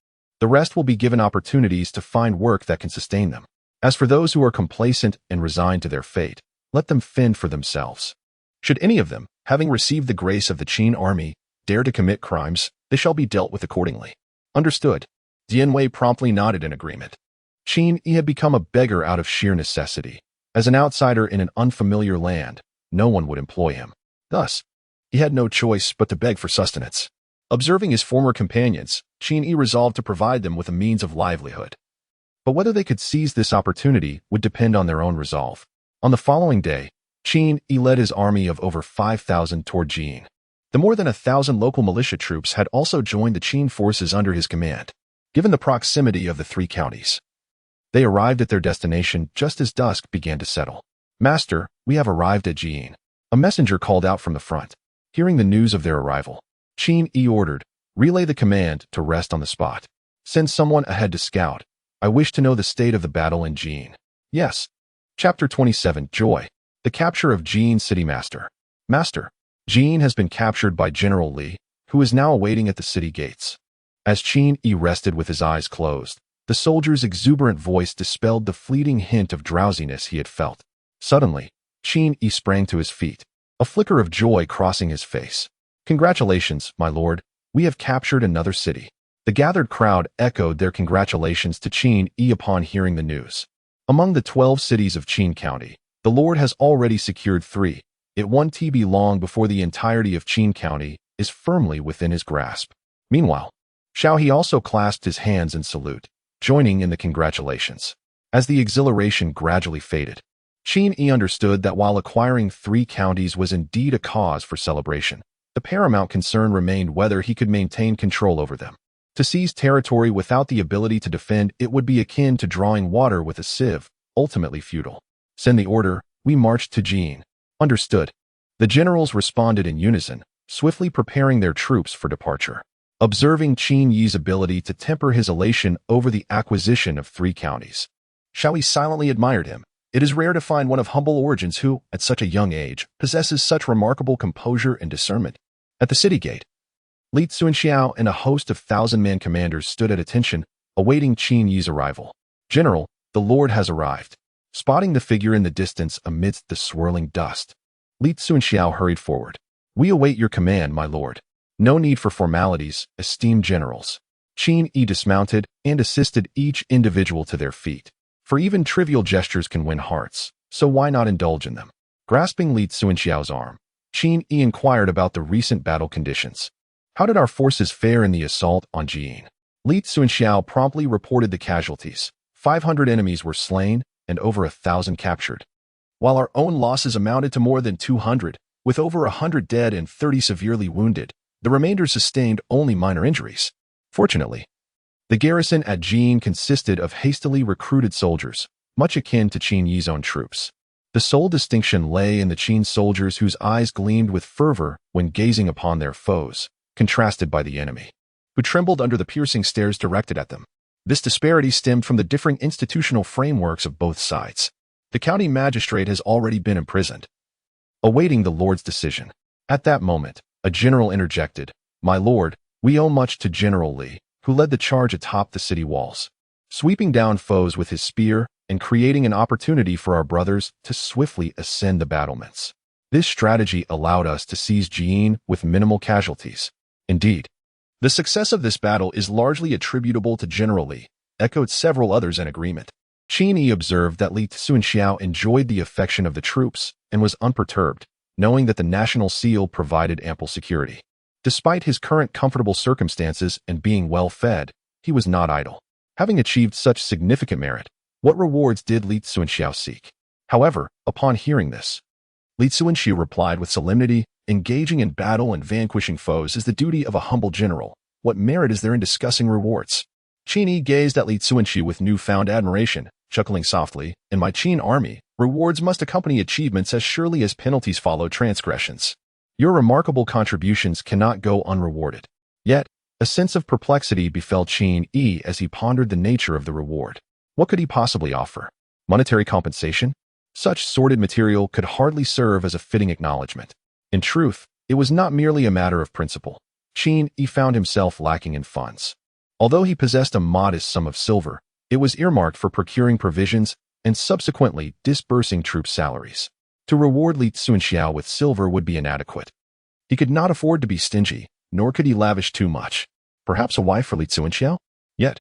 The rest will be given opportunities to find work that can sustain them. As for those who are complacent and resigned to their fate, let them fend for themselves. Should any of them, having received the grace of the Qin army, dare to commit crimes, they shall be dealt with accordingly. Understood. Jianwei promptly nodded in agreement. Qin Yi had become a beggar out of sheer necessity. As an outsider in an unfamiliar land, no one would employ him. Thus, he had no choice but to beg for sustenance. Observing his former companions, Qin Yi resolved to provide them with a means of livelihood. But whether they could seize this opportunity would depend on their own resolve. On the following day, Qin Yi led his army of over 5,000 toward Jin. The more than 1,000 local militia troops had also joined the Qin forces under his command. Given the proximity of the 3 counties, they arrived at their destination just as dusk began to settle. Master, we have arrived at Jin. A messenger called out from the front. Hearing the news of their arrival, Qin Yi ordered, Relay the command to rest on the spot. Send someone ahead to scout. I wish to know the state of the battle in Jin. Yes. Chapter 27, Joy. The capture of Jin City Master. Master, Jin has been captured by General Li, who is now awaiting at the city gates. As Qin Yi rested with his eyes closed, the soldier's exuberant voice dispelled the fleeting hint of drowsiness he had felt. Suddenly, Qin Yi sprang to his feet, a flicker of joy crossing his face. Congratulations, my lord, we have captured another city. The gathered crowd echoed their congratulations to Qin Yi upon hearing the news. Among the 12 cities of Qin County, the lord has already secured 3. It won't be long before the entirety of Qin County is firmly within his grasp. Meanwhile, Xiao He also clasped his hands in salute, joining in the congratulations. As the exhilaration gradually faded, Qin Yi understood that while acquiring 3 counties was indeed a cause for celebration, the paramount concern remained whether he could maintain control over them. To seize territory without the ability to defend it would be akin to drawing water with a sieve, ultimately futile. Send the order, we marched to Jin. Understood. The generals responded in unison, swiftly preparing their troops for departure. Observing Qin Yi's ability to temper his elation over the acquisition of 3 counties, Xiao Yi silently admired him. It is rare to find one of humble origins who, at such a young age, possesses such remarkable composure and discernment. At the city gate, Li Tsunxiao and a host of 1,000-man commanders stood at attention, awaiting Qin Yi's arrival. General, the lord has arrived. Spotting the figure in the distance amidst the swirling dust, Li Tsunxiao hurried forward. We await your command, my lord. No need for formalities, esteemed generals. Qin Yi dismounted and assisted each individual to their feet. For even trivial gestures can win hearts, so why not indulge in them? Grasping Li Tsunxiao's arm, Qin Yi inquired about the recent battle conditions. How did our forces fare in the assault on Jin? Li Tsunxiao promptly reported the casualties. 500 enemies were slain and over 1,000 captured, while our own losses amounted to more than 200, with over 100 dead and 30 severely wounded. The remainder sustained only minor injuries. Fortunately, the garrison at Jin consisted of hastily recruited soldiers, much akin to Qin Yi's own troops. The sole distinction lay in the Qin soldiers whose eyes gleamed with fervor when gazing upon their foes, contrasted by the enemy, who trembled under the piercing stares directed at them. This disparity stemmed from the differing institutional frameworks of both sides. The county magistrate has already been imprisoned, awaiting the lord's decision. At that moment, a general interjected, My lord, we owe much to General Li, who led the charge atop the city walls, sweeping down foes with his spear and creating an opportunity for our brothers to swiftly ascend the battlements. This strategy allowed us to seize Jin with minimal casualties. Indeed, the success of this battle is largely attributable to General Li, echoed several others in agreement. Qin Yi observed that Li Tsunxiao enjoyed the affection of the troops and was unperturbed, knowing that the national seal provided ample security. Despite his current comfortable circumstances and being well fed, he was not idle. Having achieved such significant merit, what rewards did Li Tsunxiao seek? However, upon hearing this, Li Tsunxiao replied with solemnity, engaging in battle and vanquishing foes is the duty of a humble general. What merit is there in discussing rewards? Qin Yi gazed at Li Tsunxiao with newfound admiration, chuckling softly, in my Qin army, rewards must accompany achievements as surely as penalties follow transgressions. Your remarkable contributions cannot go unrewarded. Yet, a sense of perplexity befell Qin Yi as he pondered the nature of the reward. What could he possibly offer? Monetary compensation? Such sordid material could hardly serve as a fitting acknowledgement. In truth, it was not merely a matter of principle. Qin Yi found himself lacking in funds. Although he possessed a modest sum of silver, it was earmarked for procuring provisions and subsequently disbursing troop salaries. To reward Li Tsunxiao with silver would be inadequate. He could not afford to be stingy, nor could he lavish too much. Perhaps a wife for Li Tsunxiao? Yet,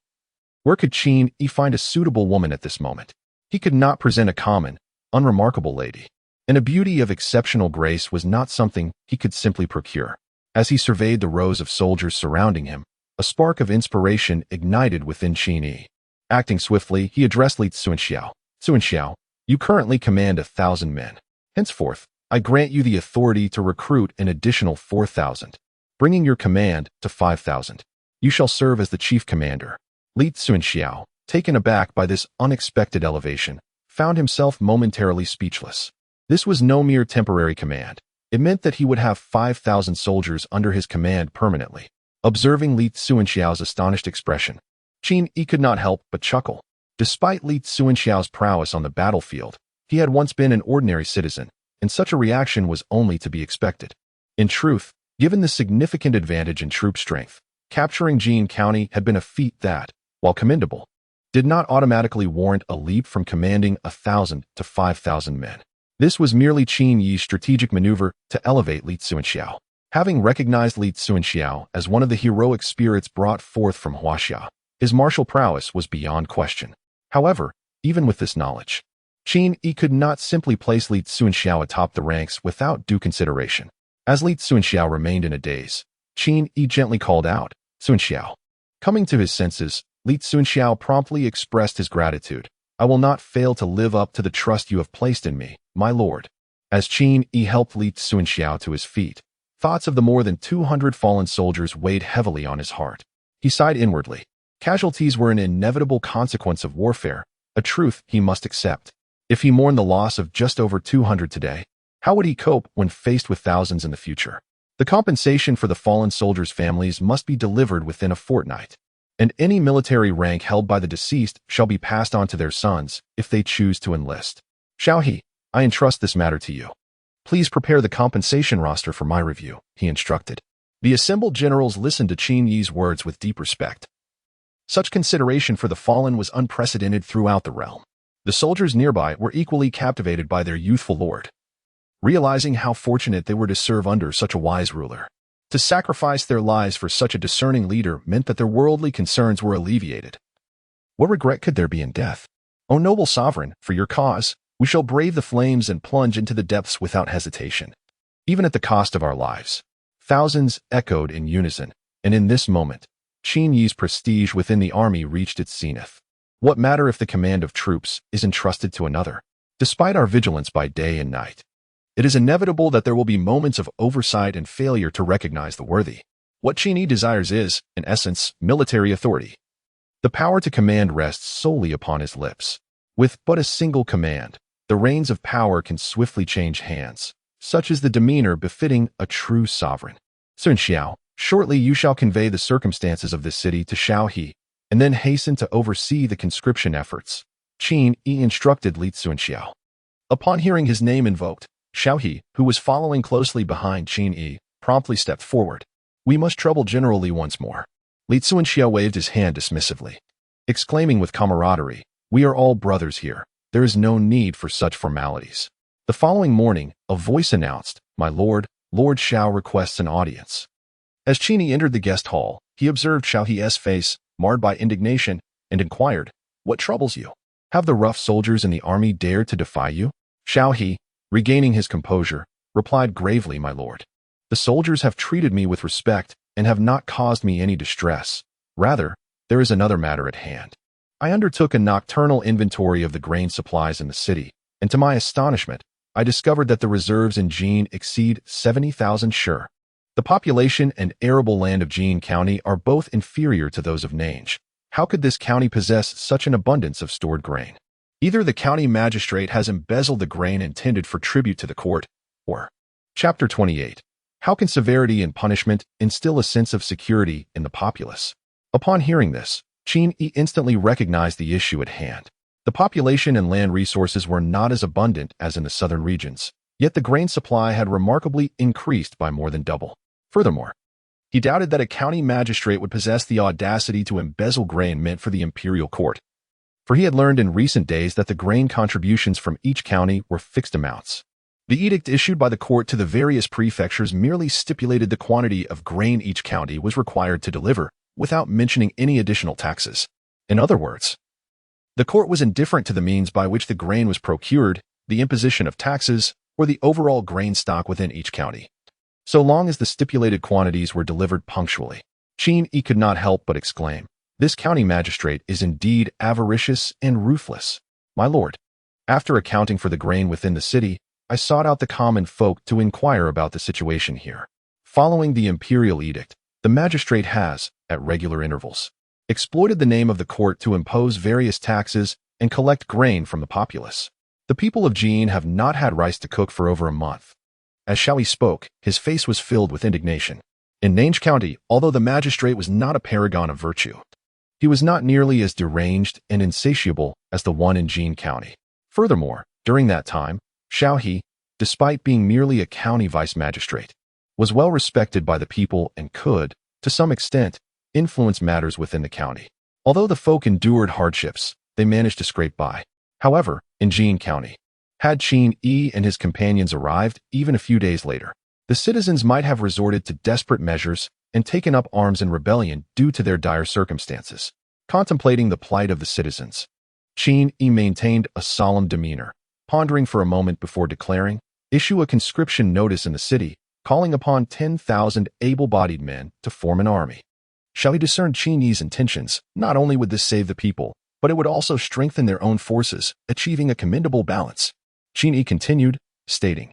where could Qin Yi find a suitable woman at this moment? He could not present a common, unremarkable lady, and a beauty of exceptional grace was not something he could simply procure. As he surveyed the rows of soldiers surrounding him, a spark of inspiration ignited within Qin Yi. Acting swiftly, he addressed Li Tsunxiao. Tsunxiao, you currently command 1,000 men. Henceforth, I grant you the authority to recruit an additional 4,000, bringing your command to 5,000. You shall serve as the chief commander. Li Tsunxiao, taken aback by this unexpected elevation, found himself momentarily speechless. This was no mere temporary command. It meant that he would have 5,000 soldiers under his command permanently. Observing Li Tsuanxiao's astonished expression, Qin Yi could not help but chuckle. Despite Li Tsuanxiao's prowess on the battlefield, he had once been an ordinary citizen, and such a reaction was only to be expected. In truth, given the significant advantage in troop strength, capturing Jin County had been a feat that, while commendable, did not automatically warrant a leap from commanding 1,000 to 5,000 men. This was merely Qin Yi's strategic maneuver to elevate Li Tsuanxiao. Having recognized Li Tsuanxiao as one of the heroic spirits brought forth from Huaxia, his martial prowess was beyond question. However, even with this knowledge, Qin Yi could not simply place Li Tsuanxiao atop the ranks without due consideration. As Li Tsuanxiao remained in a daze, Qin Yi gently called out, "Tsuanxiao." Coming to his senses, Li Tsuanxiao promptly expressed his gratitude. "I will not fail to live up to the trust you have placed in me, my lord." As Qin Yi helped Li Tsuanxiao to his feet, thoughts of the more than 200 fallen soldiers weighed heavily on his heart. He sighed inwardly. Casualties were an inevitable consequence of warfare, a truth he must accept. If he mourned the loss of just over 200 today, how would he cope when faced with thousands in the future? The compensation for the fallen soldiers' families must be delivered within a fortnight, and any military rank held by the deceased shall be passed on to their sons if they choose to enlist. Xiaohe, I entrust this matter to you. Please prepare the compensation roster for my review, he instructed. The assembled generals listened to Qin Yi's words with deep respect. Such consideration for the fallen was unprecedented throughout the realm. The soldiers nearby were equally captivated by their youthful lord, realizing how fortunate they were to serve under such a wise ruler. To sacrifice their lives for such a discerning leader meant that their worldly concerns were alleviated. What regret could there be in death? O noble sovereign, for your cause, we shall brave the flames and plunge into the depths without hesitation, even at the cost of our lives. Thousands echoed in unison, and in this moment, Qin Yi's prestige within the army reached its zenith. What matter if the command of troops is entrusted to another? Despite our vigilance by day and night, it is inevitable that there will be moments of oversight and failure to recognize the worthy. What Qin Yi desires is, in essence, military authority. The power to command rests solely upon his lips. With but a single command, the reins of power can swiftly change hands. Such is the demeanor befitting a true sovereign. Tsuanxiao, shortly you shall convey the circumstances of this city to Xiaohe, and then hasten to oversee the conscription efforts. Qin Yi instructed Li Tsuanxiao. Upon hearing his name invoked, Xiaohe, who was following closely behind Qin Yi, promptly stepped forward. We must trouble General Li once more. Li Tsuanxiao waved his hand dismissively, exclaiming with camaraderie, "We are all brothers here. There is no need for such formalities." The following morning, a voice announced, "My lord, Lord Xiao requests an audience." As Qin Yi entered the guest hall, he observed Xiaohe's face, marred by indignation, and inquired, "What troubles you? Have the rough soldiers in the army dared to defy you?" Xiaohe, regaining his composure, replied gravely, "My lord, the soldiers have treated me with respect and have not caused me any distress. Rather, there is another matter at hand. I undertook a nocturnal inventory of the grain supplies in the city, and to my astonishment, I discovered that the reserves in Jin exceed 70,000 shi. The population and arable land of Jin County are both inferior to those of Nange. How could this county possess such an abundance of stored grain? Either the county magistrate has embezzled the grain intended for tribute to the court, or... Chapter 28. How can severity and punishment instill a sense of security in the populace? Upon hearing this, Qin Yi instantly recognized the issue at hand. The population and land resources were not as abundant as in the southern regions, yet the grain supply had remarkably increased by more than double. Furthermore, he doubted that a county magistrate would possess the audacity to embezzle grain meant for the imperial court, for he had learned in recent days that the grain contributions from each county were fixed amounts. The edict issued by the court to the various prefectures merely stipulated the quantity of grain each county was required to deliver, without mentioning any additional taxes. In other words, the court was indifferent to the means by which the grain was procured, the imposition of taxes, or the overall grain stock within each county, so long as the stipulated quantities were delivered punctually. Qin Yi could not help but exclaim, "This county magistrate is indeed avaricious and ruthless. My lord, after accounting for the grain within the city, I sought out the common folk to inquire about the situation here. Following the imperial edict, the magistrate has, at regular intervals, exploited the name of the court to impose various taxes and collect grain from the populace. The people of Jin have not had rice to cook for over a month." As Xiaohe spoke, his face was filled with indignation. In Nine County, although the magistrate was not a paragon of virtue, he was not nearly as deranged and insatiable as the one in Jin County. Furthermore, during that time, Xiao He, despite being merely a county vice magistrate, was well respected by the people and could, to some extent, influence matters within the county. Although the folk endured hardships, they managed to scrape by. However, in Jin County, had Qin Yi and his companions arrived even a few days later, the citizens might have resorted to desperate measures and taken up arms in rebellion due to their dire circumstances. Contemplating the plight of the citizens, Qin Yi maintained a solemn demeanor, pondering for a moment before declaring, issue a conscription notice in the city, calling upon 10,000 able-bodied men to form an army. Shall he discern Qin Yi's intentions? Not only would this save the people, but it would also strengthen their own forces, achieving a commendable balance. Qin Yi continued, stating,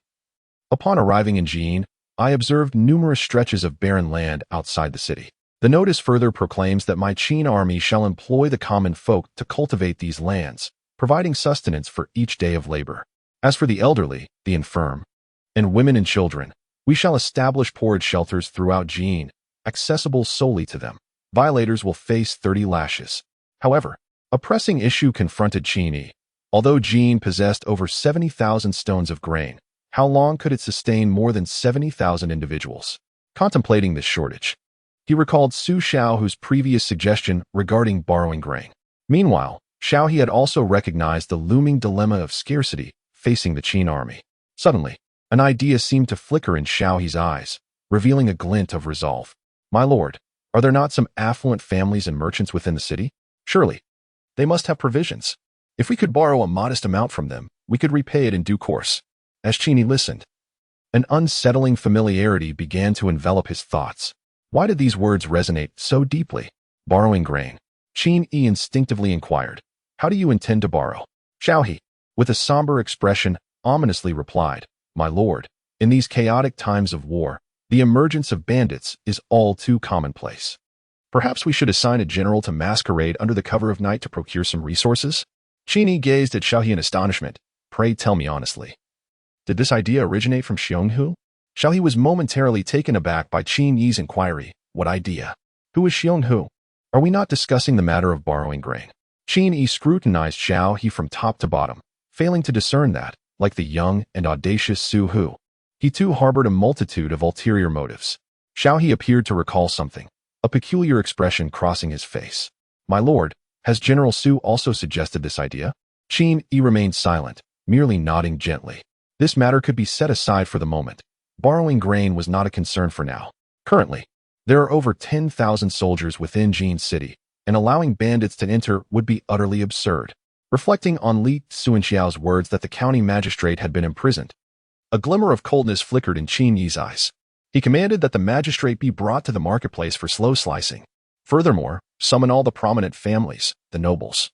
upon arriving in Jin, I observed numerous stretches of barren land outside the city. The notice further proclaims that my Qin army shall employ the common folk to cultivate these lands, providing sustenance for each day of labor. As for the elderly, the infirm, and women and children, we shall establish porridge shelters throughout Jin, accessible solely to them. Violators will face 30 lashes. However, a pressing issue confronted Qin Yi. Although Jin possessed over 70,000 stones of grain, how long could it sustain more than 70,000 individuals? Contemplating this shortage, he recalled Su Xiaohu's previous suggestion regarding borrowing grain. Meanwhile, Xiao He had also recognized the looming dilemma of scarcity facing the Qin army. Suddenly, an idea seemed to flicker in Xiao He's eyes, revealing a glint of resolve. My lord, are there not some affluent families and merchants within the city? Surely, they must have provisions. If we could borrow a modest amount from them, we could repay it in due course. As Qin Yi listened, an unsettling familiarity began to envelop his thoughts. Why did these words resonate so deeply? Borrowing grain. Qin Yi instinctively inquired, how do you intend to borrow? Xiao He, with a somber expression, ominously replied, my lord, in these chaotic times of war, the emergence of bandits is all too commonplace. Perhaps we should assign a general to masquerade under the cover of night to procure some resources? Qin Yi gazed at Xiao He in astonishment. Pray tell me honestly, did this idea originate from Shenzhou? Xiao He was momentarily taken aback by Qin Yi's inquiry. What idea? Who is Shenzhou? Are we not discussing the matter of borrowing grain? Qin Yi scrutinized Xiao He from top to bottom, failing to discern that, like the young and audacious Su Hu, he too harbored a multitude of ulterior motives. Xiao He appeared to recall something, a peculiar expression crossing his face. My lord, has General Su also suggested this idea? Qin Yi remained silent, merely nodding gently. This matter could be set aside for the moment. Borrowing grain was not a concern for now. Currently, there are over 10,000 soldiers within Jin City, and allowing bandits to enter would be utterly absurd. Reflecting on Li Suanxiao's words that the county magistrate had been imprisoned, a glimmer of coldness flickered in Qin Yi's eyes. He commanded that the magistrate be brought to the marketplace for slow slicing. Furthermore, summon all the prominent families, the nobles,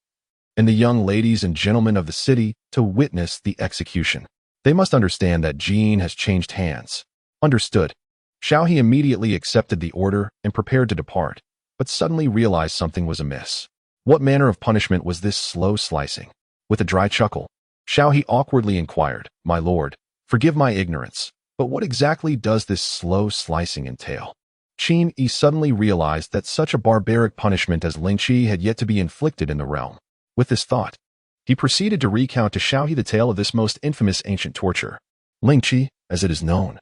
and the young ladies and gentlemen of the city to witness the execution. They must understand that Jin has changed hands. Understood. Xiao He immediately accepted the order and prepared to depart, but suddenly realized something was amiss. What manner of punishment was this slow slicing? With a dry chuckle, Xiao He awkwardly inquired, my lord, forgive my ignorance, but what exactly does this slow slicing entail? Qin Yi suddenly realized that such a barbaric punishment as lynching had yet to be inflicted in the realm. With this thought, he proceeded to recount to Xiao He the tale of this most infamous ancient torture. Lynching, as it is known,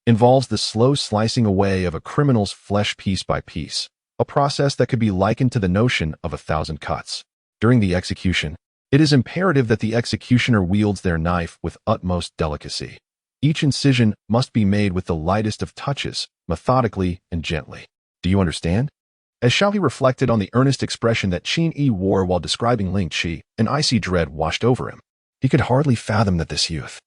involves the slow slicing away of a criminal's flesh piece by piece, a process that could be likened to the notion of 1,000 cuts. During the execution, it is imperative that the executioner wields their knife with utmost delicacy. Each incision must be made with the lightest of touches, methodically and gently. Do you understand? As Xiao He reflected on the earnest expression that Qin Yi wore while describing Ling Qi, an icy dread washed over him. He could hardly fathom that this youth,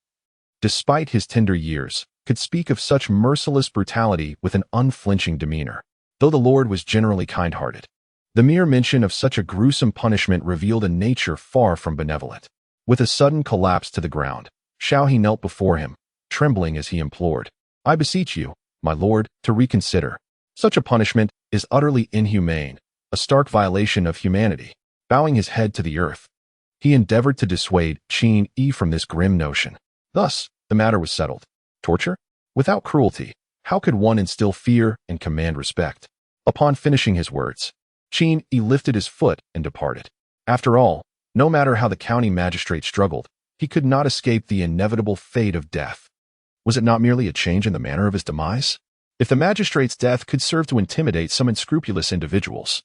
despite his tender years, could speak of such merciless brutality with an unflinching demeanor. Though the Lord was generally kind-hearted, the mere mention of such a gruesome punishment revealed a nature far from benevolent. With a sudden collapse to the ground, Xiao He knelt before him, trembling as he implored, I beseech you, my lord, to reconsider. Such a punishment is utterly inhumane, a stark violation of humanity. Bowing his head to the earth, he endeavored to dissuade Qin Yi from this grim notion. Thus, the matter was settled. Torture? Without cruelty. How could one instill fear and command respect? Upon finishing his words, Qin Yi lifted his foot and departed. After all, no matter how the county magistrate struggled, he could not escape the inevitable fate of death. Was it not merely a change in the manner of his demise? If the magistrate's death could serve to intimidate some unscrupulous individuals,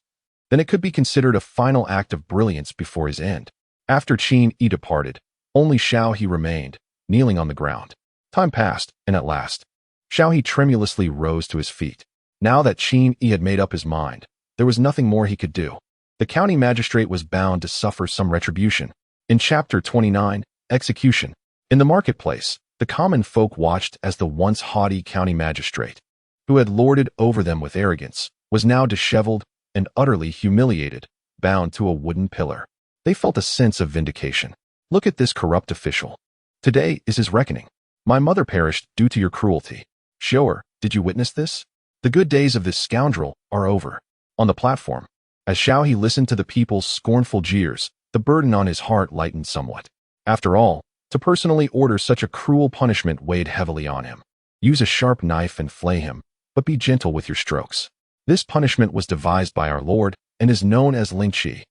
then it could be considered a final act of brilliance before his end. After Qin Yi departed, only Xiao He remained, kneeling on the ground. Time passed, and at last, Xiao He tremulously rose to his feet. Now that Qin Yi had made up his mind, there was nothing more he could do. The county magistrate was bound to suffer some retribution. In Chapter 29, Execution. In the marketplace, the common folk watched as the once haughty county magistrate, who had lorded over them with arrogance, was now disheveled and utterly humiliated, bound to a wooden pillar. They felt a sense of vindication. Look at this corrupt official. Today is his reckoning. My mother perished due to your cruelty. Shower, did you witness this? The good days of this scoundrel are over. On the platform, as Xiao He listened to the people's scornful jeers, the burden on his heart lightened somewhat. After all, to personally order such a cruel punishment weighed heavily on him. Use a sharp knife and flay him, but be gentle with your strokes. This punishment was devised by our Lord and is known as lynching.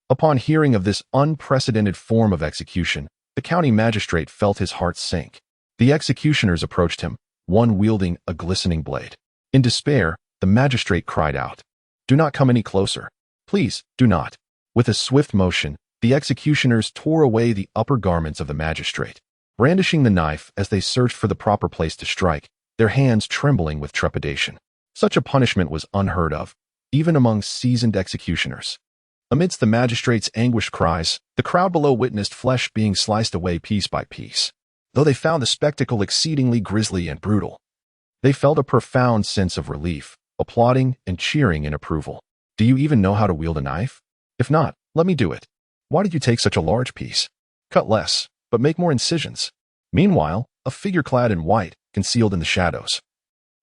Upon hearing of this unprecedented form of execution, the county magistrate felt his heart sink. The executioners approached him, one wielding a glistening blade. In despair, the magistrate cried out, "Do not come any closer. Please, do not." With a swift motion, the executioners tore away the upper garments of the magistrate, brandishing the knife as they searched for the proper place to strike, their hands trembling with trepidation. Such a punishment was unheard of, even among seasoned executioners. Amidst the magistrate's anguished cries, the crowd below witnessed flesh being sliced away piece by piece. Though they found the spectacle exceedingly grisly and brutal, they felt a profound sense of relief, applauding and cheering in approval. Do you even know how to wield a knife? If not, let me do it. Why did you take such a large piece? Cut less, but make more incisions. Meanwhile, a figure clad in white, concealed in the shadows,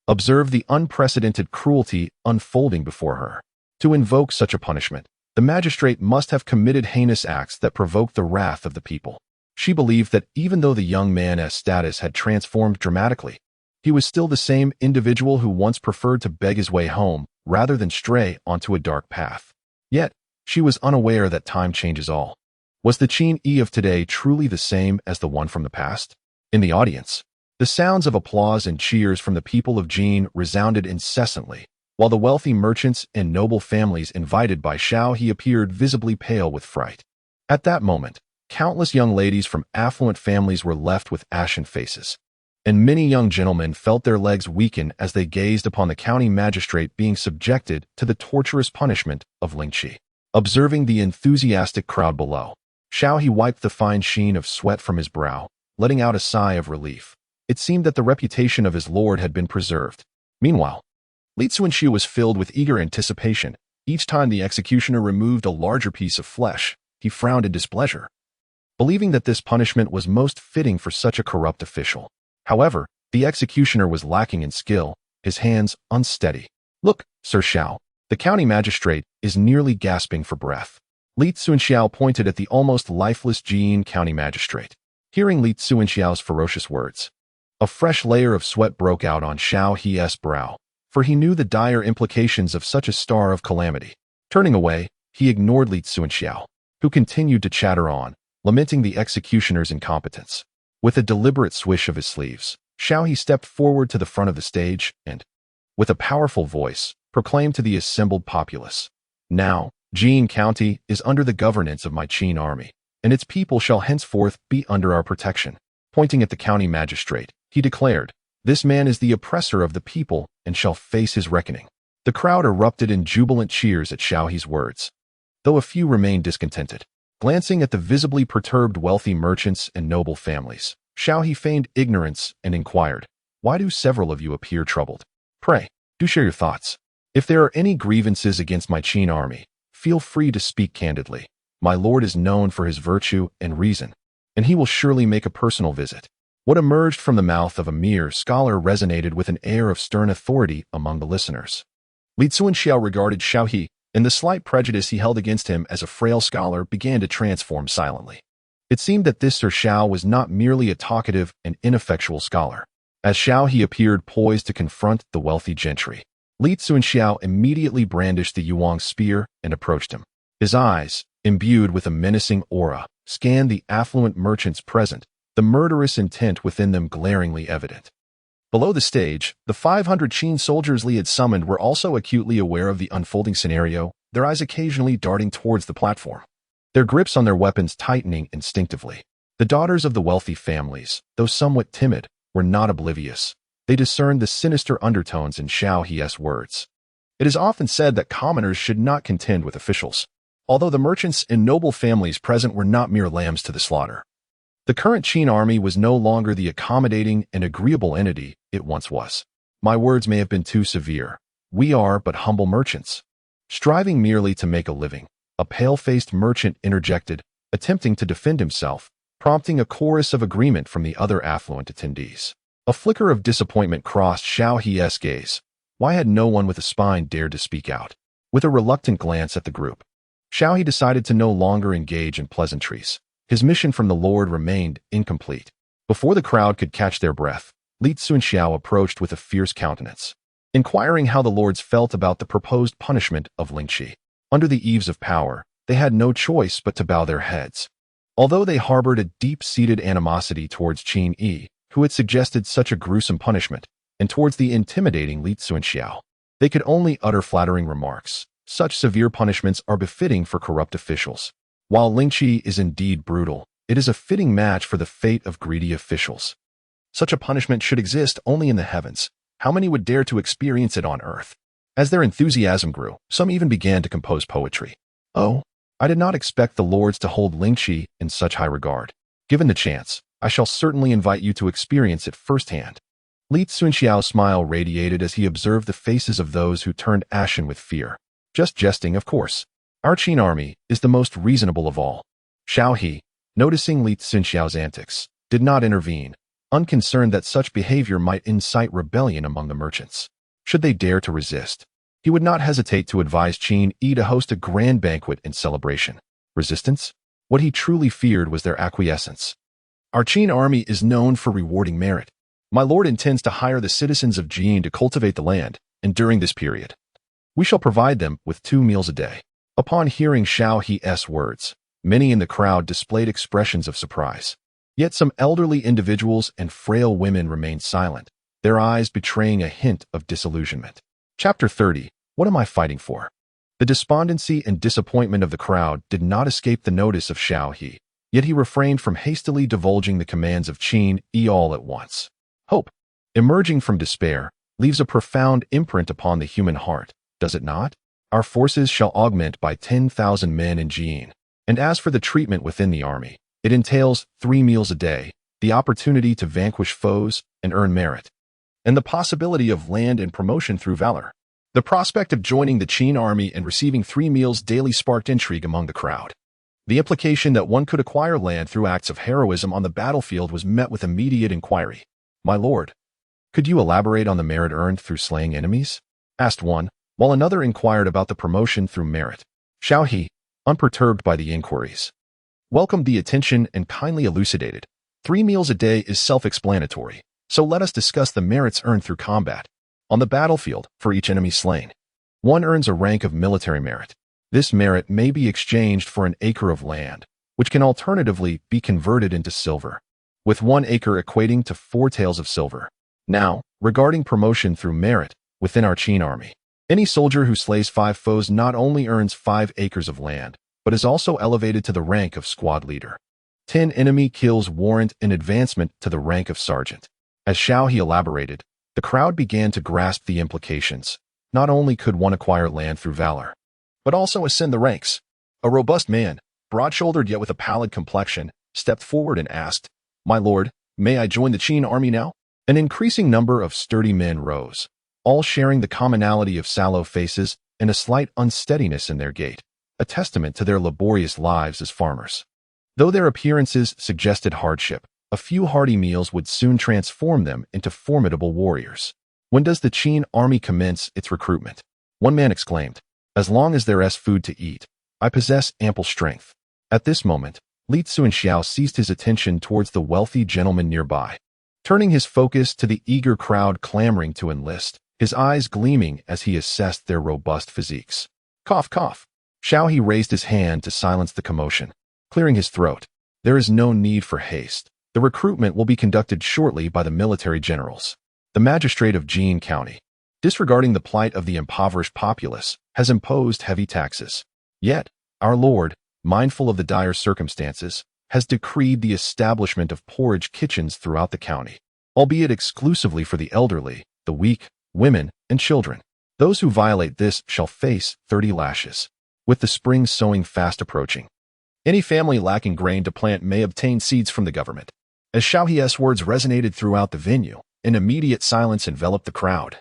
observed the unprecedented cruelty unfolding before her. To invoke such a punishment, the magistrate must have committed heinous acts that provoked the wrath of the people. She believed that even though the young man's status had transformed dramatically, he was still the same individual who once preferred to beg his way home rather than stray onto a dark path. Yet, she was unaware that time changes all. Was the Qin Yi of today truly the same as the one from the past? In the audience, the sounds of applause and cheers from the people of Jin resounded incessantly, while the wealthy merchants and noble families invited by Xiao He appeared visibly pale with fright. At that moment, countless young ladies from affluent families were left with ashen faces, and many young gentlemen felt their legs weaken as they gazed upon the county magistrate being subjected to the torturous punishment of lynching. Observing the enthusiastic crowd below, Xiao He wiped the fine sheen of sweat from his brow, letting out a sigh of relief. It seemed that the reputation of his lord had been preserved. Meanwhile, Li Zuanxiu was filled with eager anticipation. Each time the executioner removed a larger piece of flesh, he frowned in displeasure, believing that this punishment was most fitting for such a corrupt official. However, the executioner was lacking in skill, his hands unsteady. "Look, Sir Xiao, the county magistrate is nearly gasping for breath." Li Zuanxiao pointed at the almost lifeless Jin county magistrate. Hearing Li Zuanxiao's ferocious words, a fresh layer of sweat broke out on Xiao He's brow, for he knew the dire implications of such a star of calamity. Turning away, he ignored Li Zuanxiao, who continued to chatter on, lamenting the executioner's incompetence. With a deliberate swish of his sleeves, Xiao He stepped forward to the front of the stage and, with a powerful voice, proclaimed to the assembled populace, "Now, Jin County is under the governance of my Qin army, and its people shall henceforth be under our protection." Pointing at the county magistrate, he declared, "This man is the oppressor of the people and shall face his reckoning." The crowd erupted in jubilant cheers at Xiao He's words, though a few remained discontented. Glancing at the visibly perturbed wealthy merchants and noble families, Xiao He feigned ignorance and inquired, "Why do several of you appear troubled? Pray, do share your thoughts. If there are any grievances against my Qin army, feel free to speak candidly. My lord is known for his virtue and reason, and he will surely make a personal visit." What emerged from the mouth of a mere scholar resonated with an air of stern authority among the listeners. Li Zuanxiao regarded Xiao He, and the slight prejudice he held against him as a frail scholar began to transform silently. It seemed that this Sir Xiao was not merely a talkative and ineffectual scholar, As Xiao He appeared poised to confront the wealthy gentry, Li Tsunxiao immediately brandished the Yuang spear and approached him. His eyes, imbued with a menacing aura, scanned the affluent merchants present, the murderous intent within them glaringly evident. Below the stage, the 500 Qin soldiers Li had summoned were also acutely aware of the unfolding scenario, their eyes occasionally darting towards the platform, their grips on their weapons tightening instinctively. The daughters of the wealthy families, though somewhat timid, were not oblivious. They discerned the sinister undertones in Xiao He's words. It is often said that commoners should not contend with officials, although the merchants and noble families present were not mere lambs to the slaughter. The current Qin army was no longer the accommodating and agreeable entity it once was. My words may have been too severe. We are but humble merchants, striving merely to make a living. A pale-faced merchant interjected, attempting to defend himself, prompting a chorus of agreement from the other affluent attendees. A flicker of disappointment crossed Xiao He's gaze. Why had no one with a spine dared to speak out? With a reluctant glance at the group, Xiao He decided to no longer engage in pleasantries. His mission from the Lord remained incomplete. Before the crowd could catch their breath, Li Tsunxiao approached with a fierce countenance, inquiring how the lords felt about the proposed punishment of Lingqi. Under the eaves of power, they had no choice but to bow their heads. Although they harbored a deep-seated animosity towards Qin Yi, who had suggested such a gruesome punishment, and towards the intimidating Li Tsunxiao, they could only utter flattering remarks. Such severe punishments are befitting for corrupt officials. While Lingqi is indeed brutal, it is a fitting match for the fate of greedy officials. Such a punishment should exist only in the heavens. How many would dare to experience it on earth? As their enthusiasm grew, some even began to compose poetry. Oh, I did not expect the lords to hold Lingqi in such high regard. Given the chance, I shall certainly invite you to experience it firsthand. Li Tsunxiao's smile radiated as he observed the faces of those who turned ashen with fear. Just jesting, of course. Our Qin army is the most reasonable of all. Xiao He, noticing Li Tsunxiao's antics, did not intervene, unconcerned that such behavior might incite rebellion among the merchants. Should they dare to resist, he would not hesitate to advise Qin Yi to host a grand banquet in celebration. Resistance? What he truly feared was their acquiescence. Our Qin army is known for rewarding merit. My lord intends to hire the citizens of Jin to cultivate the land, and during this period, we shall provide them with 2 meals a day. Upon hearing Xiao He's words, many in the crowd displayed expressions of surprise. Yet some elderly individuals and frail women remained silent, their eyes betraying a hint of disillusionment. Chapter 30. What am I fighting for? The despondency and disappointment of the crowd did not escape the notice of Xiao He, yet he refrained from hastily divulging the commands of Qin Yi all at once. Hope, emerging from despair, leaves a profound imprint upon the human heart, does it not? Our forces shall augment by 10,000 men in Jin. And as for the treatment within the army, it entails 3 meals a day, the opportunity to vanquish foes and earn merit, and the possibility of land and promotion through valor. The prospect of joining the Qin army and receiving 3 meals daily sparked intrigue among the crowd. The implication that one could acquire land through acts of heroism on the battlefield was met with immediate inquiry. My lord, could you elaborate on the merit earned through slaying enemies? Asked one, while another inquired about the promotion through merit. Xiao He, unperturbed by the inquiries, welcomed the attention and kindly elucidated. 3 meals a day is self-explanatory, so let us discuss the merits earned through combat. On the battlefield, for each enemy slain, one earns a rank of military merit. This merit may be exchanged for an acre of land, which can alternatively be converted into silver, with 1 acre equating to 4 taels of silver. Now, regarding promotion through merit within our Qin army, any soldier who slays 5 foes not only earns 5 acres of land, but is also elevated to the rank of squad leader. 10 enemy kills warrant an advancement to the rank of sergeant. As Xiao He elaborated, the crowd began to grasp the implications. Not only could one acquire land through valor, but also ascend the ranks. A robust man, broad-shouldered yet with a pallid complexion, stepped forward and asked, My lord, may I join the Qin army now? An increasing number of sturdy men rose, all sharing the commonality of sallow faces and a slight unsteadiness in their gait, a testament to their laborious lives as farmers. Though their appearances suggested hardship, a few hearty meals would soon transform them into formidable warriors. When does the Qin army commence its recruitment? One man exclaimed, As long as there is food to eat, I possess ample strength. At this moment, Li Tsunxiao ceased his attention towards the wealthy gentleman nearby. turning his focus to the eager crowd clamoring to enlist, his eyes gleaming as he assessed their robust physiques. Cough, cough. Xiao He raised his hand to silence the commotion, clearing his throat. There is no need for haste. The recruitment will be conducted shortly by the military generals. The magistrate of Jin County, disregarding the plight of the impoverished populace, has imposed heavy taxes. Yet, our Lord, mindful of the dire circumstances, has decreed the establishment of porridge kitchens throughout the county, albeit exclusively for the elderly, the weak, women, and children. Those who violate this shall face 30 lashes. With the spring sowing fast approaching, any family lacking grain to plant may obtain seeds from the government. As Xiao He's words resonated throughout the venue, an immediate silence enveloped the crowd,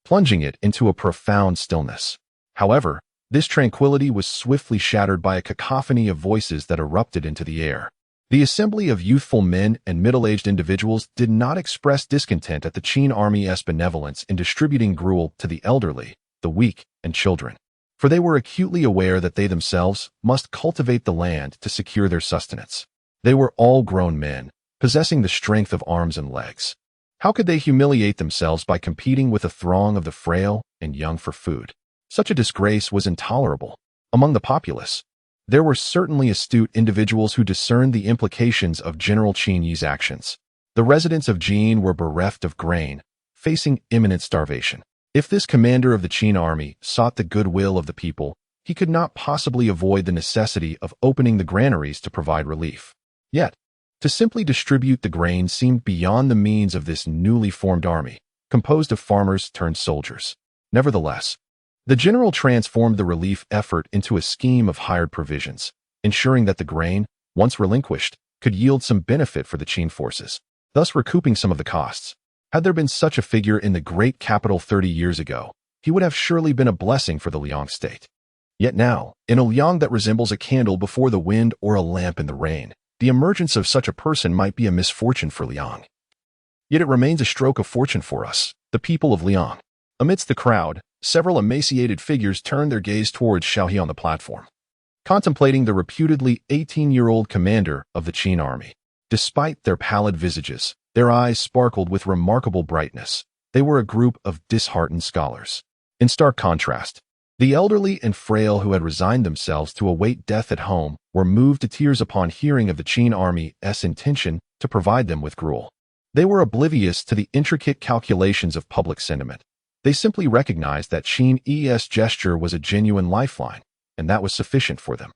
plunging it into a profound stillness. However, this tranquility was swiftly shattered by a cacophony of voices that erupted into the air. The assembly of youthful men and middle-aged individuals did not express discontent at the Qin Army's benevolence in distributing gruel to the elderly, the weak, and children, for they were acutely aware that they themselves must cultivate the land to secure their sustenance. They were all grown men, possessing the strength of arms and legs. How could they humiliate themselves by competing with a throng of the frail and young for food? Such a disgrace was intolerable. Among the populace, there were certainly astute individuals who discerned the implications of General Qin Yi's actions. The residents of Jin were bereft of grain, facing imminent starvation. If this commander of the Qin army sought the goodwill of the people, he could not possibly avoid the necessity of opening the granaries to provide relief. Yet, to simply distribute the grain seemed beyond the means of this newly formed army, composed of farmers turned soldiers. Nevertheless, the general transformed the relief effort into a scheme of hired provisions, ensuring that the grain, once relinquished, could yield some benefit for the Qin forces, thus recouping some of the costs. Had there been such a figure in the great capital 30 years ago, he would have surely been a blessing for the Liang state. Yet now, in a Liang that resembles a candle before the wind or a lamp in the rain, the emergence of such a person might be a misfortune for Liang. Yet it remains a stroke of fortune for us, the people of Liang. Amidst the crowd, several emaciated figures turned their gaze towards Xiao He on the platform, contemplating the reputedly 18-year-old commander of the Qin army. Despite their pallid visages, their eyes sparkled with remarkable brightness. They were a group of disheartened scholars. In stark contrast, the elderly and frail who had resigned themselves to await death at home were moved to tears upon hearing of the Qin army's intention to provide them with gruel. They were oblivious to the intricate calculations of public sentiment. They simply recognized that Qin Yi's gesture was a genuine lifeline, and that was sufficient for them.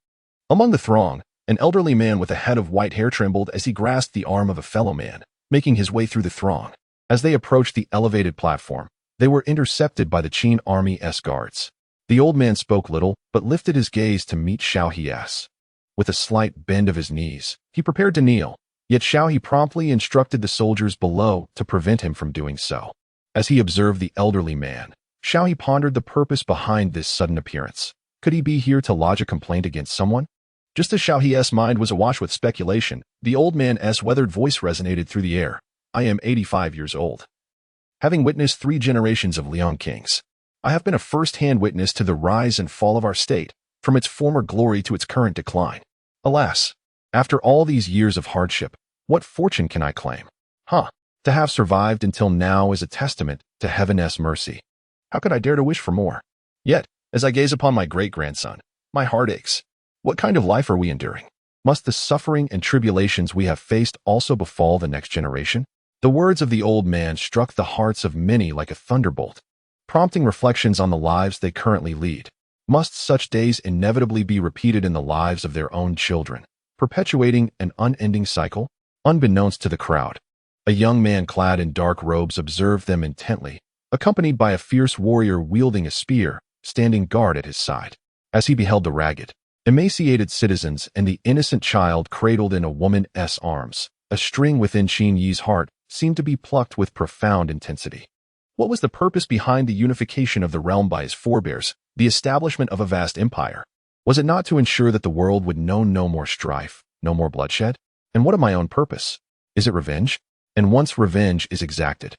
Among the throng, an elderly man with a head of white hair trembled as he grasped the arm of a fellow man, making his way through the throng. As they approached the elevated platform, they were intercepted by the Qin army's guards. The old man spoke little, but lifted his gaze to meet Xiao He's. With a slight bend of his knees, he prepared to kneel, yet Xiao He promptly instructed the soldiers below to prevent him from doing so. As he observed the elderly man, Xiao He pondered the purpose behind this sudden appearance. Could he be here to lodge a complaint against someone? Just as Xiao He's mind was awash with speculation, the old man's weathered voice resonated through the air. I am 85 years old. Having witnessed 3 generations of Liang kings, I have been a first-hand witness to the rise and fall of our state, from its former glory to its current decline. Alas, after all these years of hardship, what fortune can I claim? To have survived until now is a testament to heaven's mercy. How could I dare to wish for more? Yet, as I gaze upon my great-grandson, my heart aches. What kind of life are we enduring? Must the suffering and tribulations we have faced also befall the next generation? The words of the old man struck the hearts of many like a thunderbolt, prompting reflections on the lives they currently lead. Must such days inevitably be repeated in the lives of their own children, perpetuating an unending cycle? Unbeknownst to the crowd, a young man clad in dark robes observed them intently, accompanied by a fierce warrior wielding a spear, standing guard at his side. As he beheld the ragged, emaciated citizens and the innocent child cradled in a woman's arms, a string within Qin Yi's heart seemed to be plucked with profound intensity. What was the purpose behind the unification of the realm by his forebears, the establishment of a vast empire? Was it not to ensure that the world would know no more strife, no more bloodshed? And what of my own purpose? Is it revenge? And once revenge is exacted,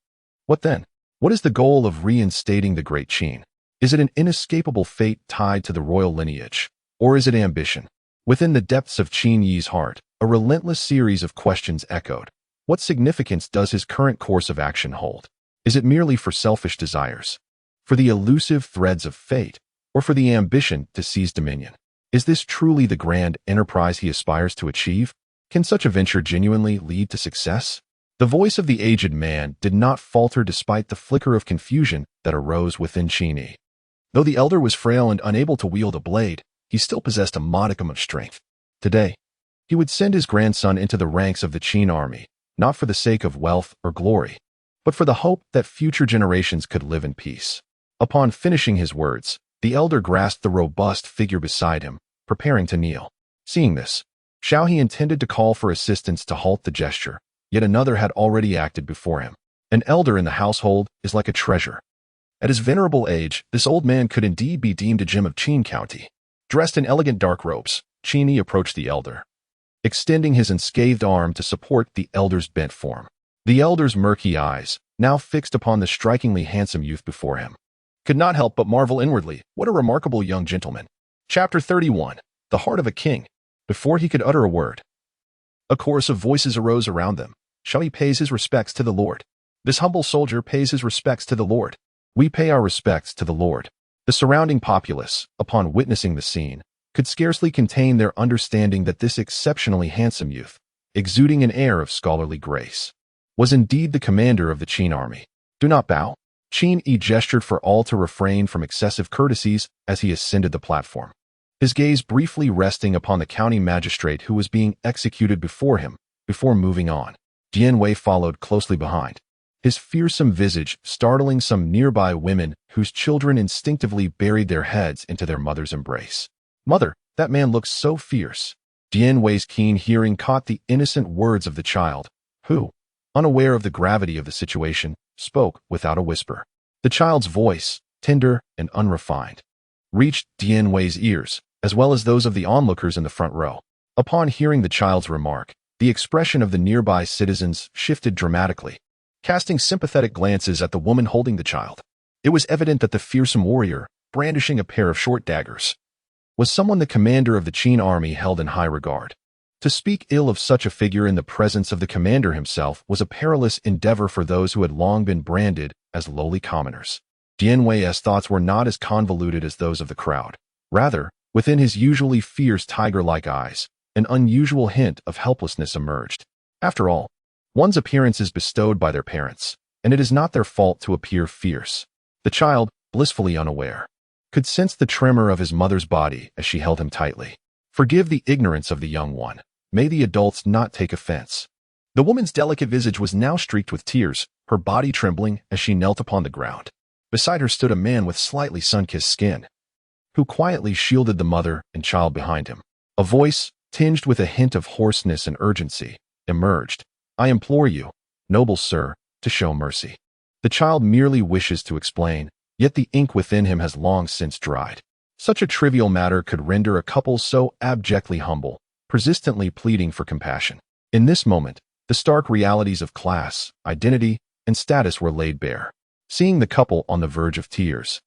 what then? What is the goal of reinstating the great Qin? Is it an inescapable fate tied to the royal lineage? Or is it ambition? Within the depths of Qin Yi's heart, a relentless series of questions echoed. What significance does his current course of action hold? Is it merely for selfish desires, for the elusive threads of fate, or for the ambition to seize dominion? Is this truly the grand enterprise he aspires to achieve? Can such a venture genuinely lead to success? The voice of the aged man did not falter despite the flicker of confusion that arose within Qin. Though the elder was frail and unable to wield a blade, he still possessed a modicum of strength. Today, he would send his grandson into the ranks of the Qin army, not for the sake of wealth or glory, but for the hope that future generations could live in peace. Upon finishing his words, the elder grasped the robust figure beside him, preparing to kneel. Seeing this, Xiao He intended to call for assistance to halt the gesture, yet another had already acted before him. An elder in the household is like a treasure. At his venerable age, this old man could indeed be deemed a gem of Qin County. Dressed in elegant dark robes, Qin approached the elder, extending his unscathed arm to support the elder's bent form. The elder's murky eyes, now fixed upon the strikingly handsome youth before him, could not help but marvel inwardly, what a remarkable young gentleman. Chapter 31. The Heart of a King. Before he could utter a word, a chorus of voices arose around them. Xiao He pays his respects to the Lord. This humble soldier pays his respects to the Lord. We pay our respects to the Lord. The surrounding populace, upon witnessing the scene, could scarcely contain their understanding that this exceptionally handsome youth, exuding an air of scholarly grace, was indeed the commander of the Qin army. Do not bow. Qin gestured for all to refrain from excessive courtesies as he ascended the platform, his gaze briefly resting upon the county magistrate who was being executed before him, before moving on. Dianwei followed closely behind, his fearsome visage startling some nearby women whose children instinctively buried their heads into their mother's embrace. Mother, that man looks so fierce. Dianwei's keen hearing caught the innocent words of the child, who, unaware of the gravity of the situation, spoke without a whisper. The child's voice, tender and unrefined, reached Dianwei's ears, as well as those of the onlookers in the front row. Upon hearing the child's remark, the expression of the nearby citizens shifted dramatically, casting sympathetic glances at the woman holding the child. It was evident that the fearsome warrior, brandishing a pair of short daggers, was someone the commander of the Qin army held in high regard. To speak ill of such a figure in the presence of the commander himself was a perilous endeavor for those who had long been branded as lowly commoners. Dianwei's thoughts were not as convoluted as those of the crowd. Rather, within his usually fierce tiger-like eyes, an unusual hint of helplessness emerged. After all, one's appearance is bestowed by their parents, and it is not their fault to appear fierce. The child, blissfully unaware, could sense the tremor of his mother's body as she held him tightly. Forgive the ignorance of the young one. May the adults not take offense. The woman's delicate visage was now streaked with tears, her body trembling as she knelt upon the ground. Beside her stood a man with slightly sun-kissed skin, who quietly shielded the mother and child behind him. A voice, tinged with a hint of hoarseness and urgency, emerged. I implore you, noble sir, to show mercy. The child merely wishes to explain, yet the ink within him has long since dried. Such a trivial matter could render a couple so abjectly humble, persistently pleading for compassion. In this moment, the stark realities of class, identity, and status were laid bare. Seeing the couple on the verge of tears,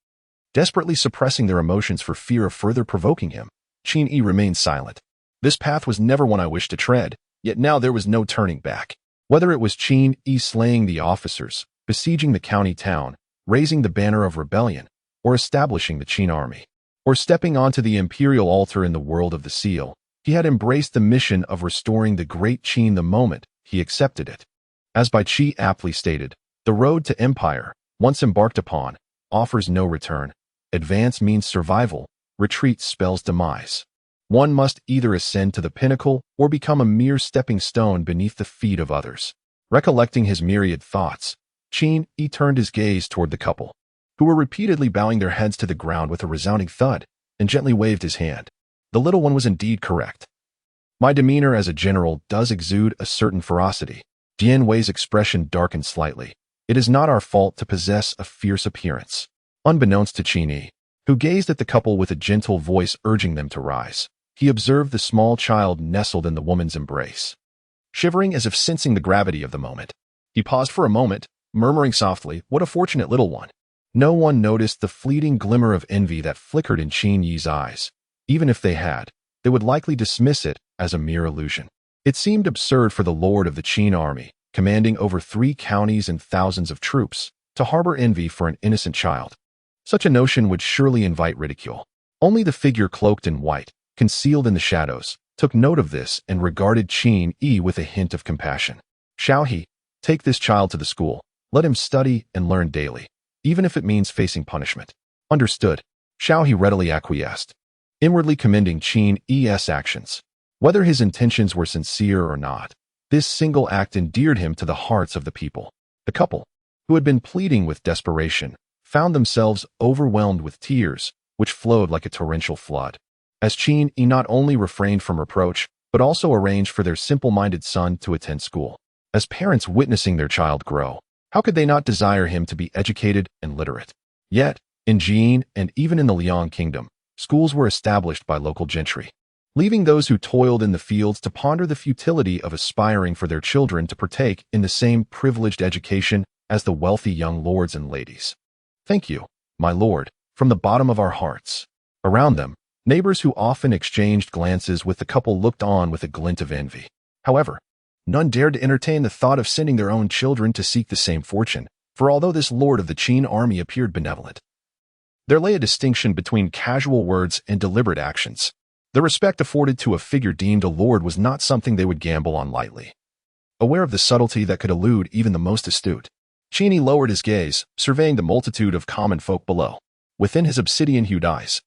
desperately suppressing their emotions for fear of further provoking him, Qin remained silent. This path was never one I wished to tread, yet now there was no turning back. Whether it was Qin slaying the officers, besieging the county town, raising the banner of rebellion, or establishing the Qin army, or stepping onto the imperial altar in the world of the seal, he had embraced the mission of restoring the great Qin the moment he accepted it. As Bai Qi aptly stated, the road to empire, once embarked upon, offers no return. Advance means survival, retreat spells demise. One must either ascend to the pinnacle or become a mere stepping stone beneath the feet of others. Recollecting his myriad thoughts, Qin turned his gaze toward the couple, who were repeatedly bowing their heads to the ground with a resounding thud, and gently waved his hand. The little one was indeed correct. My demeanor as a general does exude a certain ferocity. Dianwei's expression darkened slightly. It is not our fault to possess a fierce appearance. Unbeknownst to Qin, who gazed at the couple with a gentle voice urging them to rise, he observed the small child nestled in the woman's embrace. Shivering as if sensing the gravity of the moment, he paused for a moment, murmuring softly, "What a fortunate little one." No one noticed the fleeting glimmer of envy that flickered in Qin's eyes. Even if they had, they would likely dismiss it as a mere illusion. It seemed absurd for the lord of the Qin army, commanding over 3 counties and thousands of troops, to harbor envy for an innocent child. Such a notion would surely invite ridicule. Only the figure cloaked in white, concealed in the shadows, took note of this and regarded Qin Yi with a hint of compassion. Shao He, take this child to the school. Let him study and learn daily, even if it means facing punishment. Understood. Shao He readily acquiesced, inwardly commending Qin Yi's actions. Whether his intentions were sincere or not, this single act endeared him to the hearts of the people. The couple, who had been pleading with desperation, found themselves overwhelmed with tears, which flowed like a torrential flood. As Qin Yi not only refrained from reproach, but also arranged for their simple-minded son to attend school. As parents witnessing their child grow, how could they not desire him to be educated and literate? Yet, in Jin and even in the Liang Kingdom, schools were established by local gentry, leaving those who toiled in the fields to ponder the futility of aspiring for their children to partake in the same privileged education as the wealthy young lords and ladies. Thank you, my lord, from the bottom of our hearts. Around them, neighbors who often exchanged glances with the couple looked on with a glint of envy. However, none dared to entertain the thought of sending their own children to seek the same fortune, for although this lord of the Qin army appeared benevolent, there lay a distinction between casual words and deliberate actions. The respect afforded to a figure deemed a lord was not something they would gamble on lightly. Aware of the subtlety that could elude even the most astute, Qin Yi lowered his gaze, surveying the multitude of common folk below. Within his obsidian-hued eyes,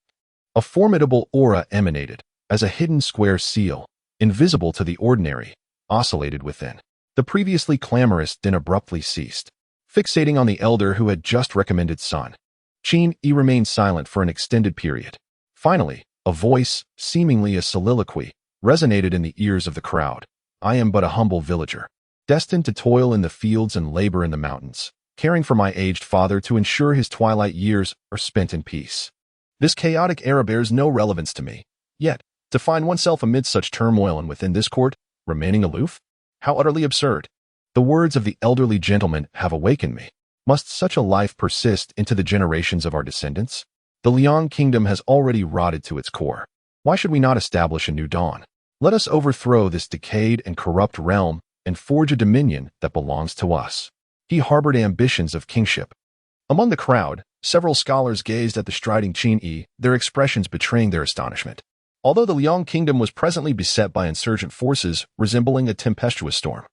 a formidable aura emanated, as a hidden square seal, invisible to the ordinary, oscillated within. The previously clamorous din abruptly ceased. Fixating on the elder who had just recommended son, Qin Yi remained silent for an extended period. Finally, a voice, seemingly a soliloquy, resonated in the ears of the crowd. I am but a humble villager, destined to toil in the fields and labor in the mountains, caring for my aged father to ensure his twilight years are spent in peace. This chaotic era bears no relevance to me. Yet, to find oneself amid such turmoil and within this court, remaining aloof? How utterly absurd. The words of the elderly gentleman have awakened me. Must such a life persist into the generations of our descendants? The Liang Kingdom has already rotted to its core. Why should we not establish a new dawn? Let us overthrow this decayed and corrupt realm and forge a dominion that belongs to us. He harbored ambitions of kingship. Among the crowd, several scholars gazed at the striding Qin Yi, their expressions betraying their astonishment. Although the Liang Kingdom was presently beset by insurgent forces resembling a tempestuous storm,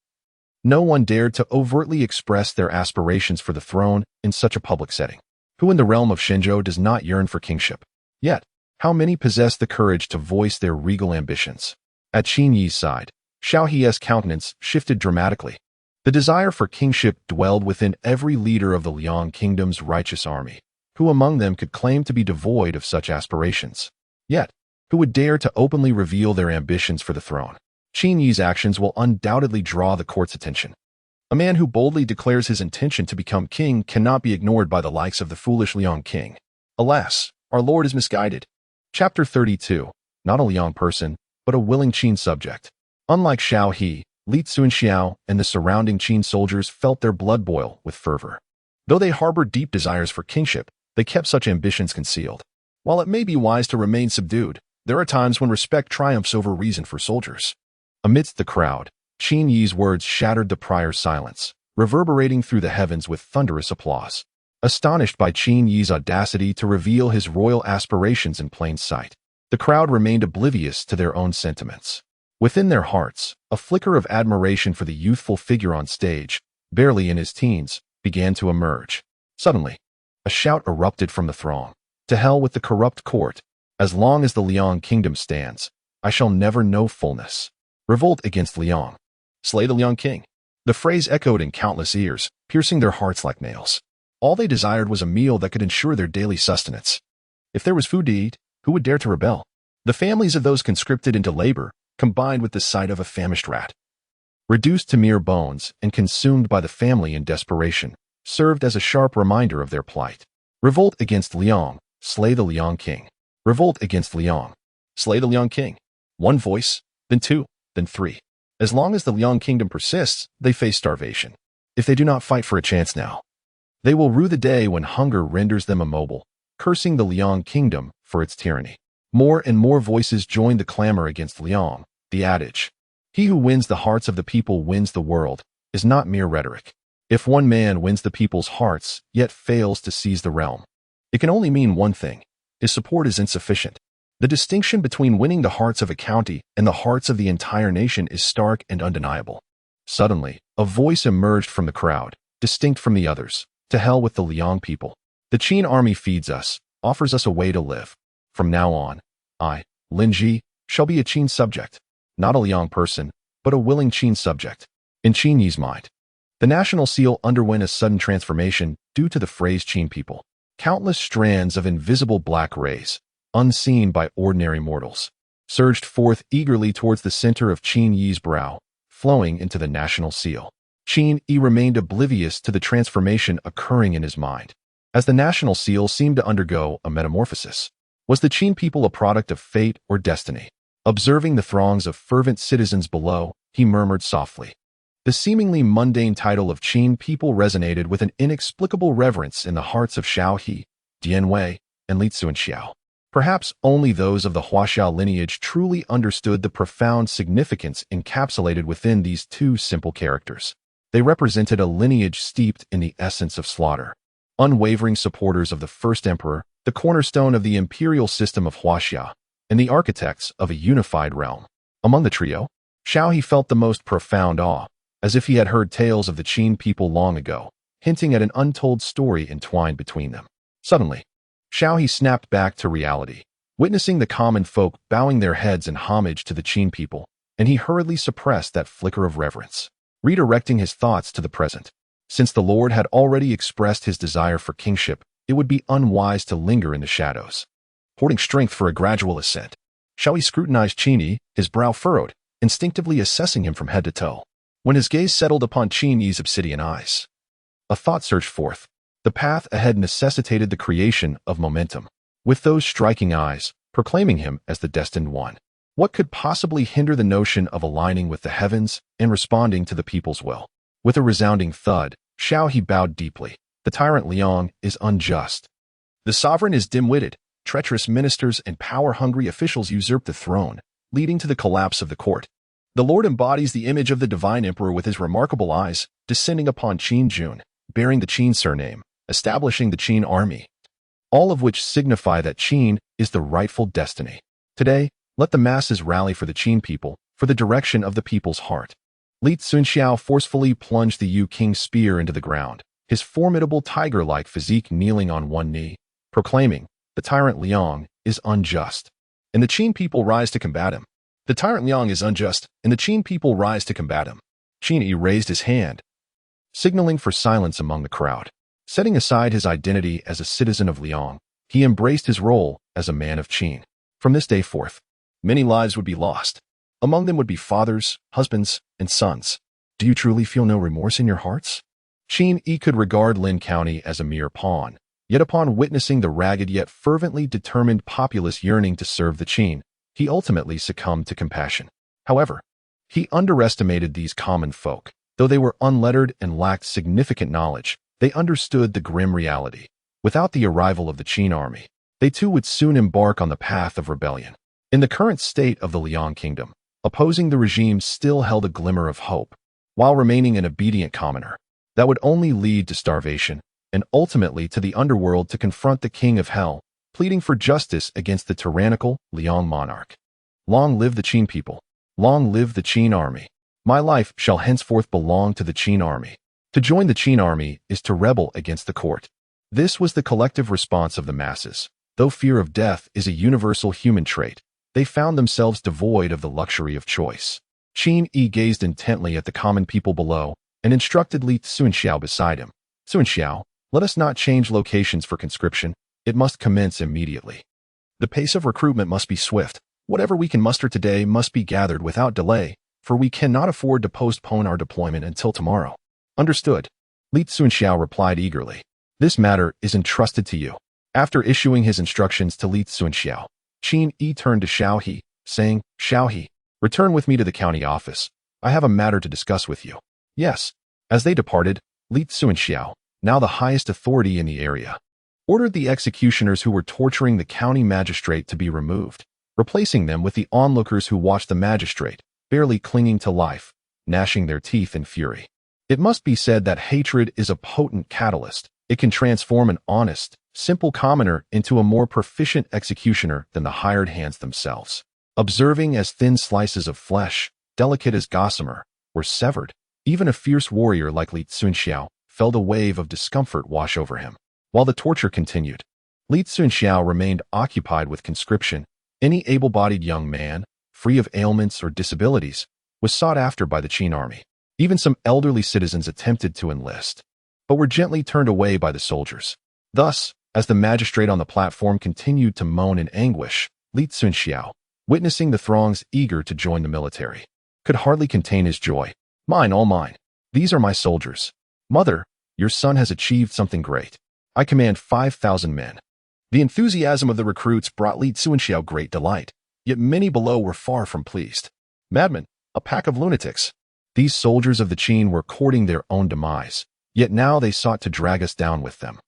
no one dared to overtly express their aspirations for the throne in such a public setting. Who in the realm of Shenzhou does not yearn for kingship? Yet, how many possess the courage to voice their regal ambitions? At Qin Yi's side, Shao He's countenance shifted dramatically. The desire for kingship dwelled within every leader of the Liang Kingdom's righteous army. Who among them could claim to be devoid of such aspirations? Yet, who would dare to openly reveal their ambitions for the throne? Qin Yi's actions will undoubtedly draw the court's attention. A man who boldly declares his intention to become king cannot be ignored by the likes of the foolish Liang king. Alas, our lord is misguided. Chapter 32. Not a Liang person, but a willing Qin subject. Unlike Shao He, Li Tsunxiao and the surrounding Qin soldiers felt their blood boil with fervor. Though they harbored deep desires for kingship, they kept such ambitions concealed. While it may be wise to remain subdued, there are times when respect triumphs over reason for soldiers. Amidst the crowd, Qin Yi's words shattered the prior silence, reverberating through the heavens with thunderous applause. Astonished by Qin Yi's audacity to reveal his royal aspirations in plain sight, the crowd remained oblivious to their own sentiments. Within their hearts, a flicker of admiration for the youthful figure on stage, barely in his teens, began to emerge. Suddenly, a shout erupted from the throng. To hell with the corrupt court. As long as the Liang Kingdom stands, I shall never know fullness. Revolt against Liang. Slay the Liang King. The phrase echoed in countless ears, piercing their hearts like nails. All they desired was a meal that could ensure their daily sustenance. If there was food to eat, who would dare to rebel? The families of those conscripted into labor, combined with the sight of a famished rat, reduced to mere bones and consumed by the family in desperation, served as a sharp reminder of their plight. Revolt against Liang. Slay the Liang King. Revolt against Liang. Slay the Liang King. One voice, then two, then three. As long as the Liang Kingdom persists, they face starvation. If they do not fight for a chance now, they will rue the day when hunger renders them immobile, cursing the Liang Kingdom for its tyranny. More and more voices joined the clamor against Liang. The adage, "He who wins the hearts of the people wins the world," is not mere rhetoric. If one man wins the people's hearts, yet fails to seize the realm, it can only mean one thing: his support is insufficient. The distinction between winning the hearts of a county and the hearts of the entire nation is stark and undeniable. Suddenly, a voice emerged from the crowd, distinct from the others. To hell with the Liang people. The Qin army feeds us, offers us a way to live. From now on, I, Lin Ji, shall be a Qin subject. Not a Liang person, but a willing Qin subject. In Qin Yi's mind, the national seal underwent a sudden transformation due to the phrase Qin people. Countless strands of invisible black rays, unseen by ordinary mortals, surged forth eagerly towards the center of Qin Yi's brow, flowing into the national seal. Qin Yi remained oblivious to the transformation occurring in his mind, as the national seal seemed to undergo a metamorphosis. Was the Qin people a product of fate or destiny? Observing the throngs of fervent citizens below, he murmured softly. The seemingly mundane title of Qin people resonated with an inexplicable reverence in the hearts of Xiao He, Dian Wei, and Li Tsunxiao. Perhaps only those of the Huaxiao lineage truly understood the profound significance encapsulated within these two simple characters. They represented a lineage steeped in the essence of slaughter. Unwavering supporters of the first emperor, the cornerstone of the imperial system of Huaxia, and the architects of a unified realm. Among the trio, Xiao He felt the most profound awe, as if he had heard tales of the Qin people long ago, hinting at an untold story entwined between them. Suddenly, Xiao He snapped back to reality, witnessing the common folk bowing their heads in homage to the Qin people, and he hurriedly suppressed that flicker of reverence, redirecting his thoughts to the present. Since the Lord had already expressed his desire for kingship, it would be unwise to linger in the shadows. Hoarding strength for a gradual ascent, Xiao He scrutinized Qin Yi, his brow furrowed, instinctively assessing him from head to toe. When his gaze settled upon Qin Yi's obsidian eyes, a thought surged forth. The path ahead necessitated the creation of momentum, with those striking eyes proclaiming him as the destined one. What could possibly hinder the notion of aligning with the heavens and responding to the people's will? With a resounding thud, Xiao He bowed deeply. The tyrant Liang is unjust. The sovereign is dim-witted. Treacherous ministers and power-hungry officials usurp the throne, leading to the collapse of the court. The Lord embodies the image of the divine emperor with his remarkable eyes, descending upon Qin Jun, bearing the Qin surname, establishing the Qin army, all of which signify that Qin is the rightful destiny. Today, let the masses rally for the Qin people, for the direction of the people's heart. Li Tsunxiao forcefully plunged the Yu King's spear into the ground, his formidable tiger-like physique kneeling on one knee, proclaiming, "The tyrant Liang is unjust, and the Qin people rise to combat him. The tyrant Liang is unjust, and the Qin people rise to combat him." Qin Yi raised his hand, signaling for silence among the crowd. Setting aside his identity as a citizen of Liang, he embraced his role as a man of Qin. From this day forth, many lives would be lost. Among them would be fathers, husbands, and sons. Do you truly feel no remorse in your hearts? Qin Yi could regard Lin County as a mere pawn, yet upon witnessing the ragged yet fervently determined populace yearning to serve the Qin, he ultimately succumbed to compassion. However, he underestimated these common folk. Though they were unlettered and lacked significant knowledge, they understood the grim reality. Without the arrival of the Qin army, they too would soon embark on the path of rebellion. In the current state of the Liang kingdom, opposing the regime still held a glimmer of hope, while remaining an obedient commoner. That would only lead to starvation, and ultimately to the underworld to confront the king of hell, pleading for justice against the tyrannical Liang monarch. Long live the Qin people. Long live the Qin army. My life shall henceforth belong to the Qin army. To join the Qin army is to rebel against the court. This was the collective response of the masses. Though fear of death is a universal human trait, they found themselves devoid of the luxury of choice. Qin Yi gazed intently at the common people below and instructed Li Tsunxiao beside him. "Tsunxiao, let us not change locations for conscription. It must commence immediately. The pace of recruitment must be swift. Whatever we can muster today must be gathered without delay, for we cannot afford to postpone our deployment until tomorrow." "Understood," Li Tsunxiao replied eagerly. "This matter is entrusted to you." After issuing his instructions to Li Tsunxiao, Qin Yi turned to Xiao He, saying, "Xiao He, return with me to the county office. I have a matter to discuss with you." "Yes." As they departed, Li Tsunxiao, now the highest authority in the area, ordered the executioners who were torturing the county magistrate to be removed, replacing them with the onlookers who watched the magistrate, barely clinging to life, gnashing their teeth in fury. It must be said that hatred is a potent catalyst. It can transform an honest, simple commoner into a more proficient executioner than the hired hands themselves. Observing as thin slices of flesh, delicate as gossamer, were severed, even a fierce warrior like Li Tsunxiao felt a wave of discomfort wash over him. While the torture continued, Li Tsunxiao remained occupied with conscription. Any able-bodied young man, free of ailments or disabilities, was sought after by the Qin army. Even some elderly citizens attempted to enlist, but were gently turned away by the soldiers. Thus, as the magistrate on the platform continued to moan in anguish, Li Tsunxiao, witnessing the throngs eager to join the military, could hardly contain his joy. Mine, all mine. These are my soldiers. Mother, your son has achieved something great. I command 5,000 men. The enthusiasm of the recruits brought Li Tsunxiao great delight, yet many below were far from pleased. Madmen, a pack of lunatics. These soldiers of the Qin were courting their own demise, yet now they sought to drag us down with them.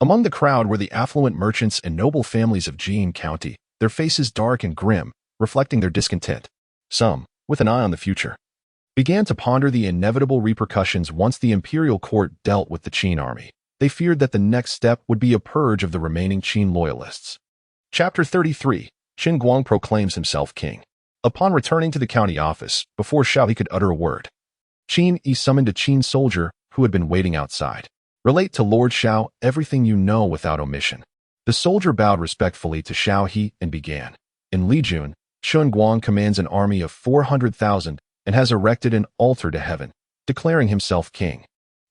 Among the crowd were the affluent merchants and noble families of Jin County, their faces dark and grim, reflecting their discontent. Some, with an eye on the future, began to ponder the inevitable repercussions once the imperial court dealt with the Qin army. They feared that the next step would be a purge of the remaining Qin loyalists. Chapter 33. Qin Guang proclaims himself king. Upon returning to the county office, before Xiao He could utter a word, Qin Yi summoned a Qin soldier who had been waiting outside. Relate to Lord Xiao everything you know without omission. The soldier bowed respectfully to Xiao He and began. In Lijun, Qin Guang commands an army of 400,000 and has erected an altar to heaven, declaring himself king.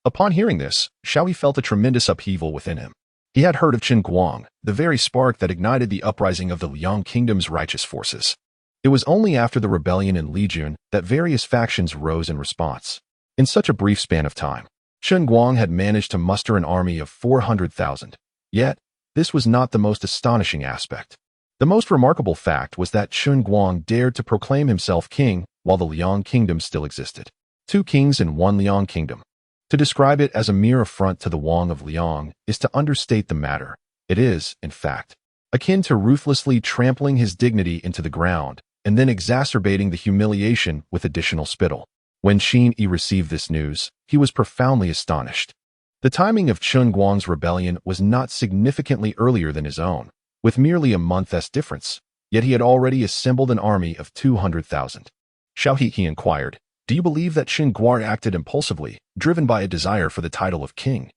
Upon hearing this, Xiao He felt a tremendous upheaval within him. He had heard of Qin Guang, the very spark that ignited the uprising of the Liang kingdom's righteous forces. It was only after the rebellion in Lijun that various factions rose in response. In such a brief span of time, Qin Guang had managed to muster an army of 400,000. Yet, this was not the most astonishing aspect. The most remarkable fact was that Qin Guang dared to proclaim himself king while the Liang kingdom still existed. 2 kings in 1 Liang kingdom. To describe it as a mere affront to the Wang of Liang is to understate the matter. It is, in fact, akin to ruthlessly trampling his dignity into the ground and then exacerbating the humiliation with additional spittle. When Qin Yi received this news, he was profoundly astonished. The timing of Qin Guang's rebellion was not significantly earlier than his own, with merely a month's difference, yet he had already assembled an army of 200,000. Xiao He inquired, do you believe that Qin Guang acted impulsively, driven by a desire for the title of king?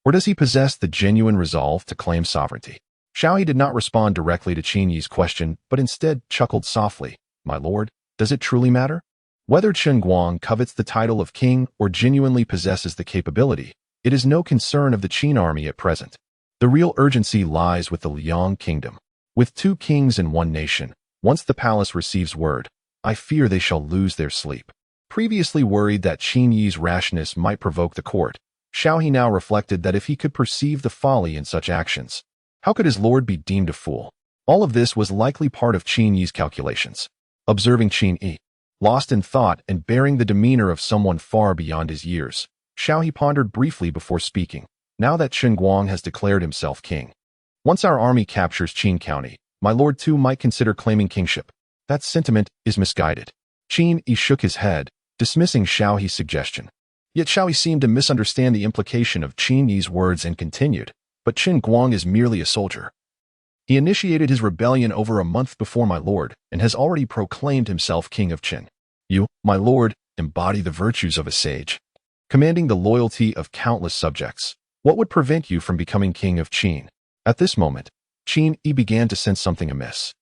Or does he possess the genuine resolve to claim sovereignty? Xiao He did not respond directly to Qin Yi's question, but instead chuckled softly. My lord, does it truly matter? Whether Qin Guang covets the title of king or genuinely possesses the capability, it is no concern of the Qin army at present. The real urgency lies with the Liang kingdom. With 2 kings in 1 nation, once the palace receives word, I fear they shall lose their sleep. Previously worried that Qin Yi's rashness might provoke the court, Xiao He now reflected that if he could perceive the folly in such actions, how could his lord be deemed a fool? All of this was likely part of Qin Yi's calculations. Observing Qin Yi, lost in thought and bearing the demeanor of someone far beyond his years, Xiao He pondered briefly before speaking. Now that Qin Guang has declared himself king, once our army captures Qin County, my lord too might consider claiming kingship. That sentiment is misguided. Qin Yi shook his head, dismissing Xiao He's suggestion. Yet Xiao He seemed to misunderstand the implication of Qin Yi's words and continued, but Qin Guang is merely a soldier. He initiated his rebellion over a month before my lord, and has already proclaimed himself king of Qin. You, my lord, embody the virtues of a sage, commanding the loyalty of countless subjects. What would prevent you from becoming king of Qin? At this moment, Qin Yi began to sense something amiss.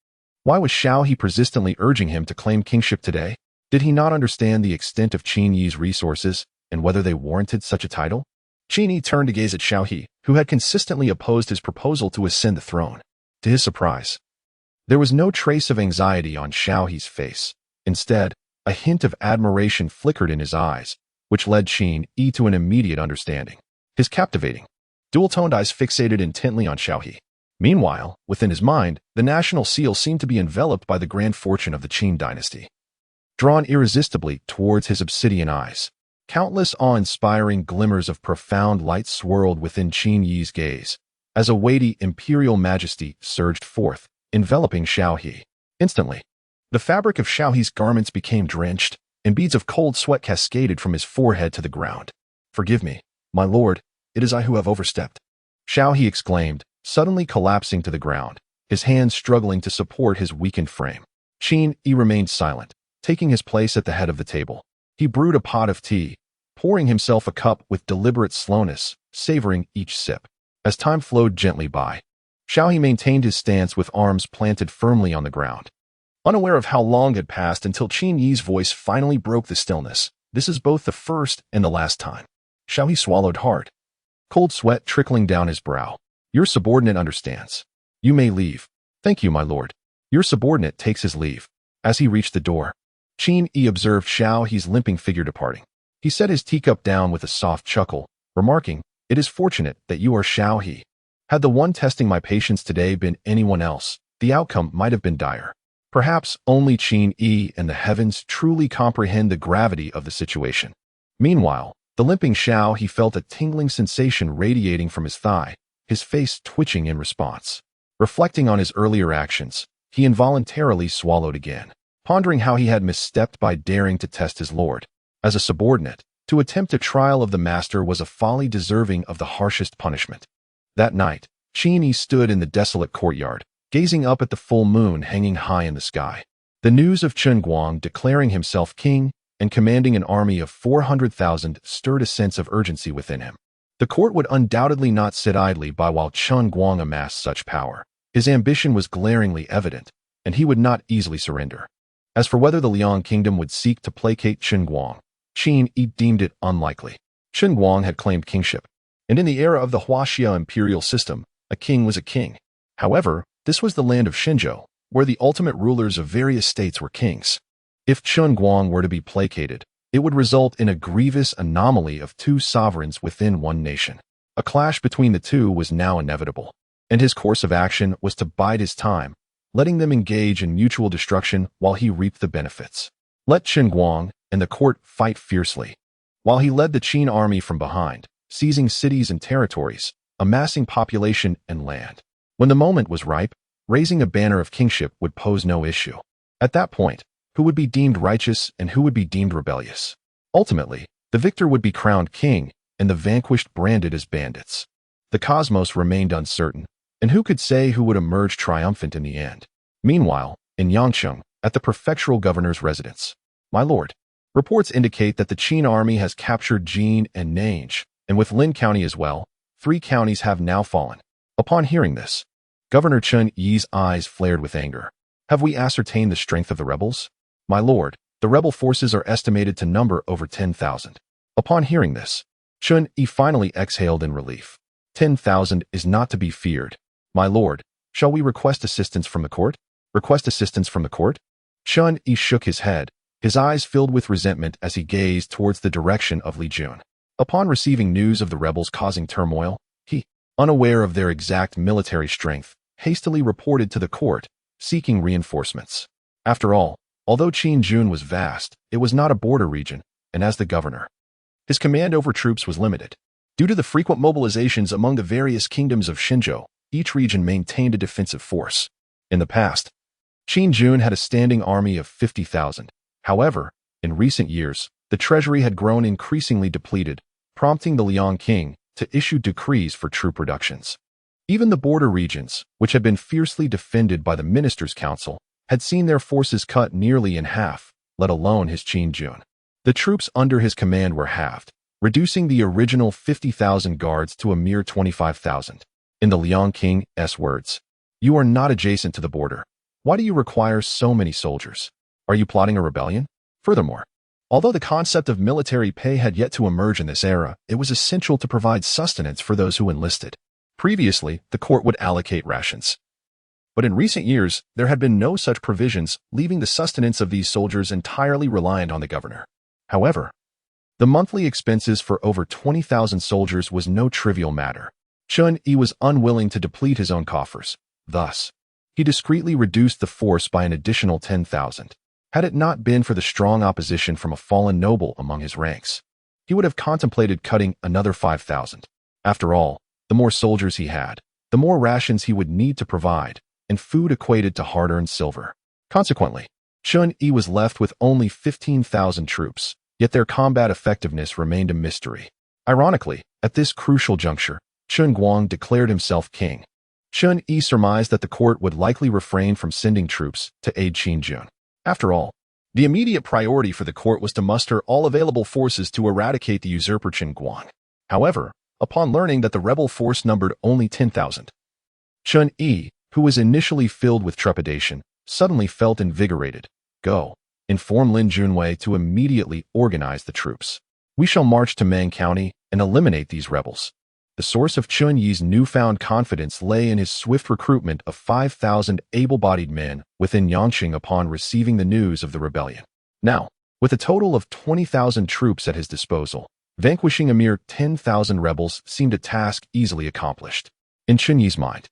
Why was Xiao He persistently urging him to claim kingship today? Did he not understand the extent of Qin Yi's resources and whether they warranted such a title? Qin Yi turned to gaze at Xiao He, who had consistently opposed his proposal to ascend the throne. To his surprise, there was no trace of anxiety on Xiao He's face. Instead, a hint of admiration flickered in his eyes, which led Qin Yi to an immediate understanding. His captivating, dual-toned eyes fixated intently on Xiao He. Meanwhile, within his mind, the national seal seemed to be enveloped by the grand fortune of the Qin dynasty, drawn irresistibly towards his obsidian eyes. Countless awe-inspiring glimmers of profound light swirled within Qin Yi's gaze, as a weighty imperial majesty surged forth, enveloping Xiao He. Instantly, the fabric of Xiao He's garments became drenched, and beads of cold sweat cascaded from his forehead to the ground. "Forgive me, my lord, it is I who have overstepped." Shao He exclaimed, suddenly collapsing to the ground, his hands struggling to support his weakened frame. Qin Yi remained silent, taking his place at the head of the table. He brewed a pot of tea, pouring himself a cup with deliberate slowness, savoring each sip. As time flowed gently by, Shao He maintained his stance with arms planted firmly on the ground. Unaware of how long had passed until Qin Yi's voice finally broke the stillness, "This is both the first and the last time." Shao He swallowed hard, cold sweat trickling down his brow. "Your subordinate understands. You may leave." "Thank you, my lord." Your subordinate takes his leave. As he reached the door, Qin Yi observed Shao He's limping figure departing. He set his teacup down with a soft chuckle, remarking, "It is fortunate that you are Shao He. Had the one testing my patience today been anyone else, the outcome might have been dire." Perhaps only Qin Yi and the heavens truly comprehend the gravity of the situation. Meanwhile, the limping Shao He felt a tingling sensation radiating from his thigh, his face twitching in response. Reflecting on his earlier actions, he involuntarily swallowed again, pondering how he had misstepped by daring to test his lord. As a subordinate, to attempt a trial of the master was a folly deserving of the harshest punishment. That night, Qin Yi stood in the desolate courtyard, gazing up at the full moon hanging high in the sky. The news of Chen Guang declaring himself king and commanding an army of 400,000 stirred a sense of urgency within him. The court would undoubtedly not sit idly by while Chen Guang amassed such power. His ambition was glaringly evident, and he would not easily surrender. As for whether the Liang kingdom would seek to placate Chen Guang, Qin Yi deemed it unlikely. Chen Guang had claimed kingship, and in the era of the Huaxia imperial system, a king was a king. However, this was the land of Shenzhou, where the ultimate rulers of various states were kings. If Chen Guang were to be placated, it would result in a grievous anomaly of two sovereigns within one nation. A clash between the two was now inevitable, and his course of action was to bide his time, letting them engage in mutual destruction while he reaped the benefits. Let Chen Guang and the court fight fiercely, while he led the Qin army from behind, seizing cities and territories, amassing population and land. When the moment was ripe, raising a banner of kingship would pose no issue. At that point, who would be deemed righteous and who would be deemed rebellious? Ultimately, the victor would be crowned king and the vanquished branded as bandits. The cosmos remained uncertain, and who could say who would emerge triumphant in the end? Meanwhile, in Yangcheng, at the prefectural governor's residence, "My lord, reports indicate that the Qin army has captured Jin and Nange, and with Lin County as well, 3 counties have now fallen." Upon hearing this, Governor Chen Yi's eyes flared with anger. "Have we ascertained the strength of the rebels?" "My lord, the rebel forces are estimated to number over 10,000. Upon hearing this, Chen Yi finally exhaled in relief. 10,000 is not to be feared. "My lord, shall we request assistance from the court?" "Request assistance from the court?" Chen Yi shook his head, his eyes filled with resentment as he gazed towards the direction of Li Jun. Upon receiving news of the rebels causing turmoil, he, unaware of their exact military strength, hastily reported to the court, seeking reinforcements. After all, although Qinjun was vast, it was not a border region, and as the governor, his command over troops was limited. Due to the frequent mobilizations among the various kingdoms of Shenzhou, each region maintained a defensive force. In the past, Qinjun had a standing army of 50,000. However, in recent years, the treasury had grown increasingly depleted, prompting the Liang king to issue decrees for troop reductions. Even the border regions, which had been fiercely defended by the Ministers' Council, had seen their forces cut nearly in half, let alone his Qinjun. The troops under his command were halved, reducing the original 50,000 guards to a mere 25,000. In the Liang king's words, "You are not adjacent to the border. Why do you require so many soldiers? Are you plotting a rebellion?" Furthermore, although the concept of military pay had yet to emerge in this era, it was essential to provide sustenance for those who enlisted. Previously, the court would allocate rations. But in recent years, there had been no such provisions, leaving the sustenance of these soldiers entirely reliant on the governor. However, the monthly expenses for over 20,000 soldiers was no trivial matter. Chen Yi was unwilling to deplete his own coffers. Thus, he discreetly reduced the force by an additional 10,000. Had it not been for the strong opposition from a fallen noble among his ranks, he would have contemplated cutting another 5,000. After all, the more soldiers he had, the more rations he would need to provide, and food equated to hard-earned silver. Consequently, Chen Yi was left with only 15,000 troops, yet their combat effectiveness remained a mystery. Ironically, at this crucial juncture, Chen Guang declared himself king. Chen Yi surmised that the court would likely refrain from sending troops to aid Qin Jun. After all, the immediate priority for the court was to muster all available forces to eradicate the usurper Chen Guang. However, upon learning that the rebel force numbered only 10,000, Chen Yi, who was initially filled with trepidation, suddenly felt invigorated. Go, inform Lin Junwei to immediately organize the troops. We shall march to Mang County and eliminate these rebels. The source of Chen Yi's newfound confidence lay in his swift recruitment of 5,000 able-bodied men within Yangqing upon receiving the news of the rebellion. Now, with a total of 20,000 troops at his disposal, vanquishing a mere 10,000 rebels seemed a task easily accomplished. In Chen Yi's mind,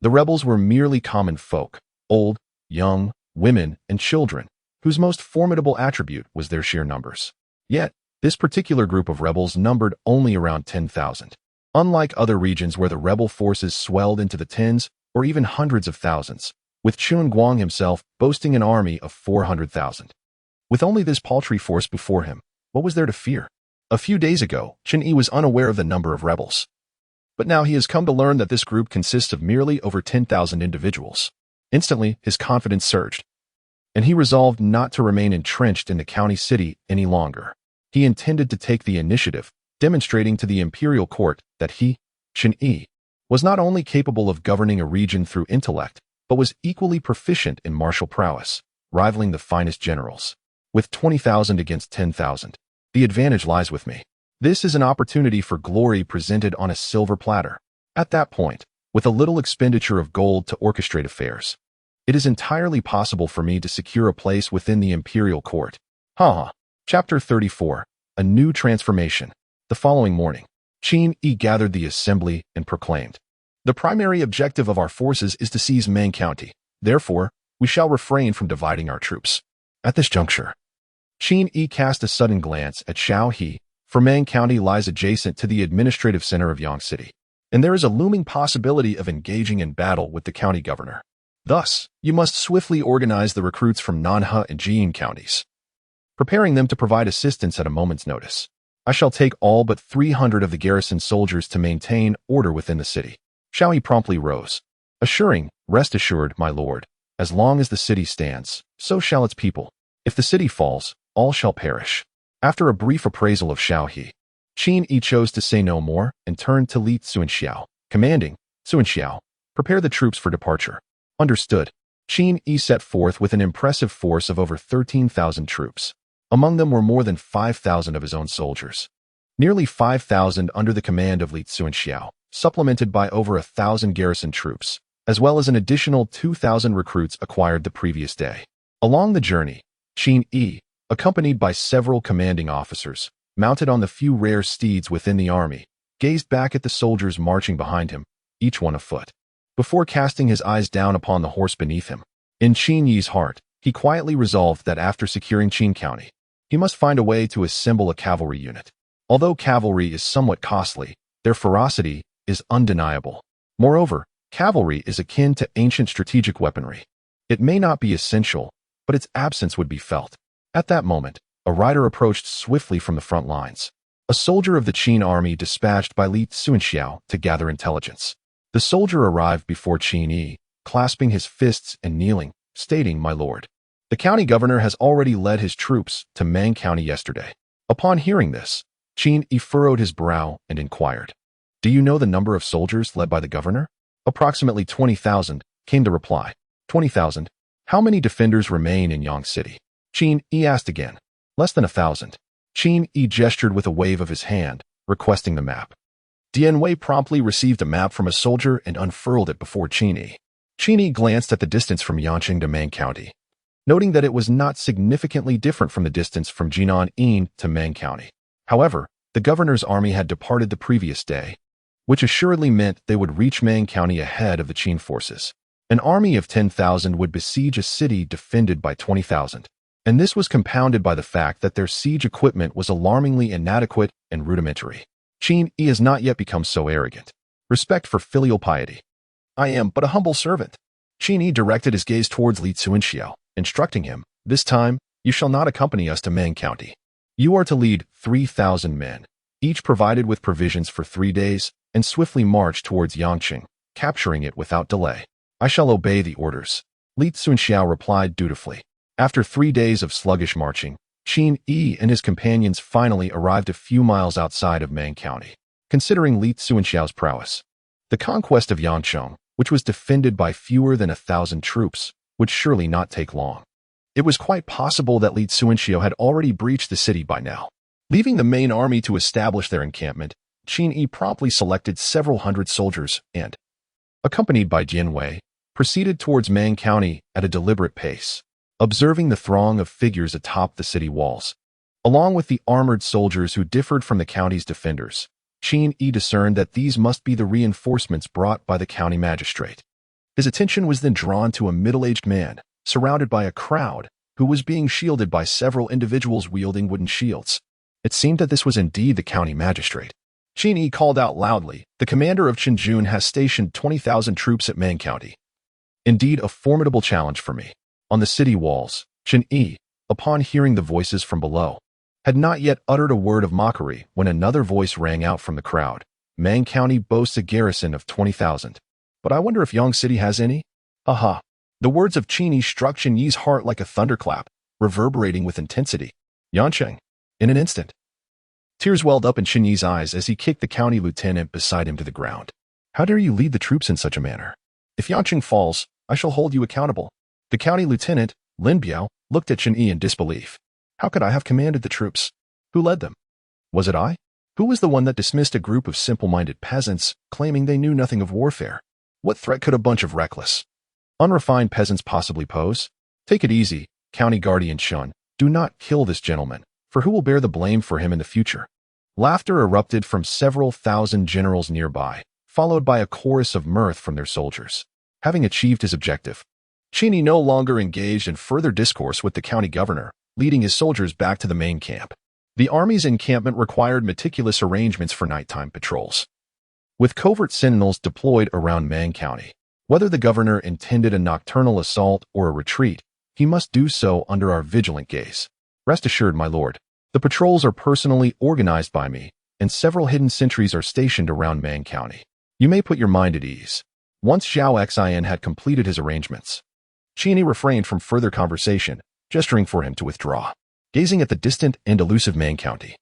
the rebels were merely common folk, old, young, women, and children, whose most formidable attribute was their sheer numbers. Yet, this particular group of rebels numbered only around 10,000. Unlike other regions where the rebel forces swelled into the tens or even hundreds of thousands, with Chen Guang himself boasting an army of 400,000. With only this paltry force before him, what was there to fear? A few days ago, Chen Yi was unaware of the number of rebels. But now he has come to learn that this group consists of merely over 10,000 individuals. Instantly, his confidence surged, and he resolved not to remain entrenched in the county city any longer. He intended to take the initiative, demonstrating to the imperial court that he, Chen Yi, was not only capable of governing a region through intellect, but was equally proficient in martial prowess, rivaling the finest generals. With 20,000 against 10,000, the advantage lies with me. This is an opportunity for glory presented on a silver platter. At that point, with a little expenditure of gold to orchestrate affairs, it is entirely possible for me to secure a place within the imperial court. Chapter 34, A New Transformation. The following morning, Qin Yi gathered the assembly and proclaimed, "The primary objective of our forces is to seize Mang County. Therefore, we shall refrain from dividing our troops." At this juncture, Qin Yi cast a sudden glance at Shaohe, for Mang County lies adjacent to the administrative center of Yang City, and there is a looming possibility of engaging in battle with the county governor. Thus, you must swiftly organize the recruits from Nanhe and Jiying counties, preparing them to provide assistance at a moment's notice. I shall take all but 300 of the garrison soldiers to maintain order within the city. Shaohe promptly rose, assuring, "Rest assured, my lord, as long as the city stands, so shall its people. If the city falls, all shall perish." After a brief appraisal of Shaohe, Qin Yi chose to say no more and turned to Li Tsuanxiao, commanding, "Tsuanxiao, prepare the troops for departure." Understood. Qin Yi set forth with an impressive force of over 13,000 troops. Among them were more than 5,000 of his own soldiers. Nearly 5,000 under the command of Li Tsuanxiao, supplemented by over 1,000 garrison troops, as well as an additional 2,000 recruits acquired the previous day. Along the journey, Qin Yi, accompanied by several commanding officers, mounted on the few rare steeds within the army, gazed back at the soldiers marching behind him, each one afoot, before casting his eyes down upon the horse beneath him. In Qin Yi's heart, he quietly resolved that after securing Qin County, he must find a way to assemble a cavalry unit. Although cavalry is somewhat costly, their ferocity is undeniable. Moreover, cavalry is akin to ancient strategic weaponry. It may not be essential, but its absence would be felt. At that moment, a rider approached swiftly from the front lines, a soldier of the Qin army dispatched by Li Tsuanxiao to gather intelligence. The soldier arrived before Qin Yi, clasping his fists and kneeling, stating, "My lord, the county governor has already led his troops to Mang County yesterday." Upon hearing this, Qin Yi furrowed his brow and inquired, "Do you know the number of soldiers led by the governor?" "Approximately 20,000, came the reply. 20,000? How many defenders remain in Yang City?" Qin Yi asked again. "Less than 1,000. Qin Yi gestured with a wave of his hand, requesting the map. Dian Wei promptly received a map from a soldier and unfurled it before Qin Yi. Qin Yi glanced at the distance from Yangqing to Mang County, noting that it was not significantly different from the distance from Jinan to Mang County. However, the governor's army had departed the previous day, which assuredly meant they would reach Mang County ahead of the Qin forces. An army of 10,000 would besiege a city defended by 20,000, and this was compounded by the fact that their siege equipment was alarmingly inadequate and rudimentary. Qin Yi has not yet become so arrogant. Respect for filial piety. "I am but a humble servant." Qin Yi directed his gaze towards Li Tsuanxiao, instructing him, "This time, you shall not accompany us to Mang County. You are to lead 3,000 men, each provided with provisions for 3 days, and swiftly marched towards Yangqing, capturing it without delay. "I shall obey the orders," Li Tsunxiao replied dutifully. After 3 days of sluggish marching, Qin Yi and his companions finally arrived a few miles outside of Mang County. Considering Li Tsunxiao's prowess, the conquest of Yangcheng, which was defended by fewer than 1,000 troops, would surely not take long. It was quite possible that Li Tsunxiao had already breached the city by now. Leaving the main army to establish their encampment, Qin Yi promptly selected several hundred soldiers and, accompanied by Jian Wei, proceeded towards Mang County at a deliberate pace, observing the throng of figures atop the city walls. Along with the armored soldiers who differed from the county's defenders, Qin Yi discerned that these must be the reinforcements brought by the county magistrate. His attention was then drawn to a middle-aged man, surrounded by a crowd, who was being shielded by several individuals wielding wooden shields. It seemed that this was indeed the county magistrate. Qin Yi called out loudly, "The commander of Shenzhou has stationed 20,000 troops at Mang County. Indeed a formidable challenge for me." On the city walls, Qin Yi, upon hearing the voices from below, had not yet uttered a word of mockery when another voice rang out from the crowd. "Mang County boasts a garrison of 20,000. But I wonder if Yang City has any?" Aha! The words of Qin Yi struck Qin Yi's heart like a thunderclap, reverberating with intensity. "Yangcheng." In an instant, tears welled up in Qin Yi's eyes as he kicked the county lieutenant beside him to the ground. "How dare you lead the troops in such a manner? If Yangcheng falls, I shall hold you accountable." The county lieutenant, Lin Biao, looked at Qin Yi in disbelief. "How could I have commanded the troops? Who led them? Was it I? Who was the one that dismissed a group of simple-minded peasants, claiming they knew nothing of warfare? What threat could a bunch of reckless, unrefined peasants possibly pose? Take it easy, County Guardian Shun. Do not kill this gentleman, for who will bear the blame for him in the future?" Laughter erupted from several thousand generals nearby, followed by a chorus of mirth from their soldiers. Having achieved his objective, Qin Yi no longer engaged in further discourse with the county governor, leading his soldiers back to the main camp. The army's encampment required meticulous arrangements for nighttime patrols, with covert sentinels deployed around Mang County. Whether the governor intended a nocturnal assault or a retreat, he must do so under our vigilant gaze. Rest assured, my lord, the patrols are personally organized by me, and several hidden sentries are stationed around Mang County. You may put your mind at ease." Once Zhao Xian had completed his arrangements, Qin Yi refrained from further conversation, gesturing for him to withdraw. Gazing at the distant and elusive Mang County,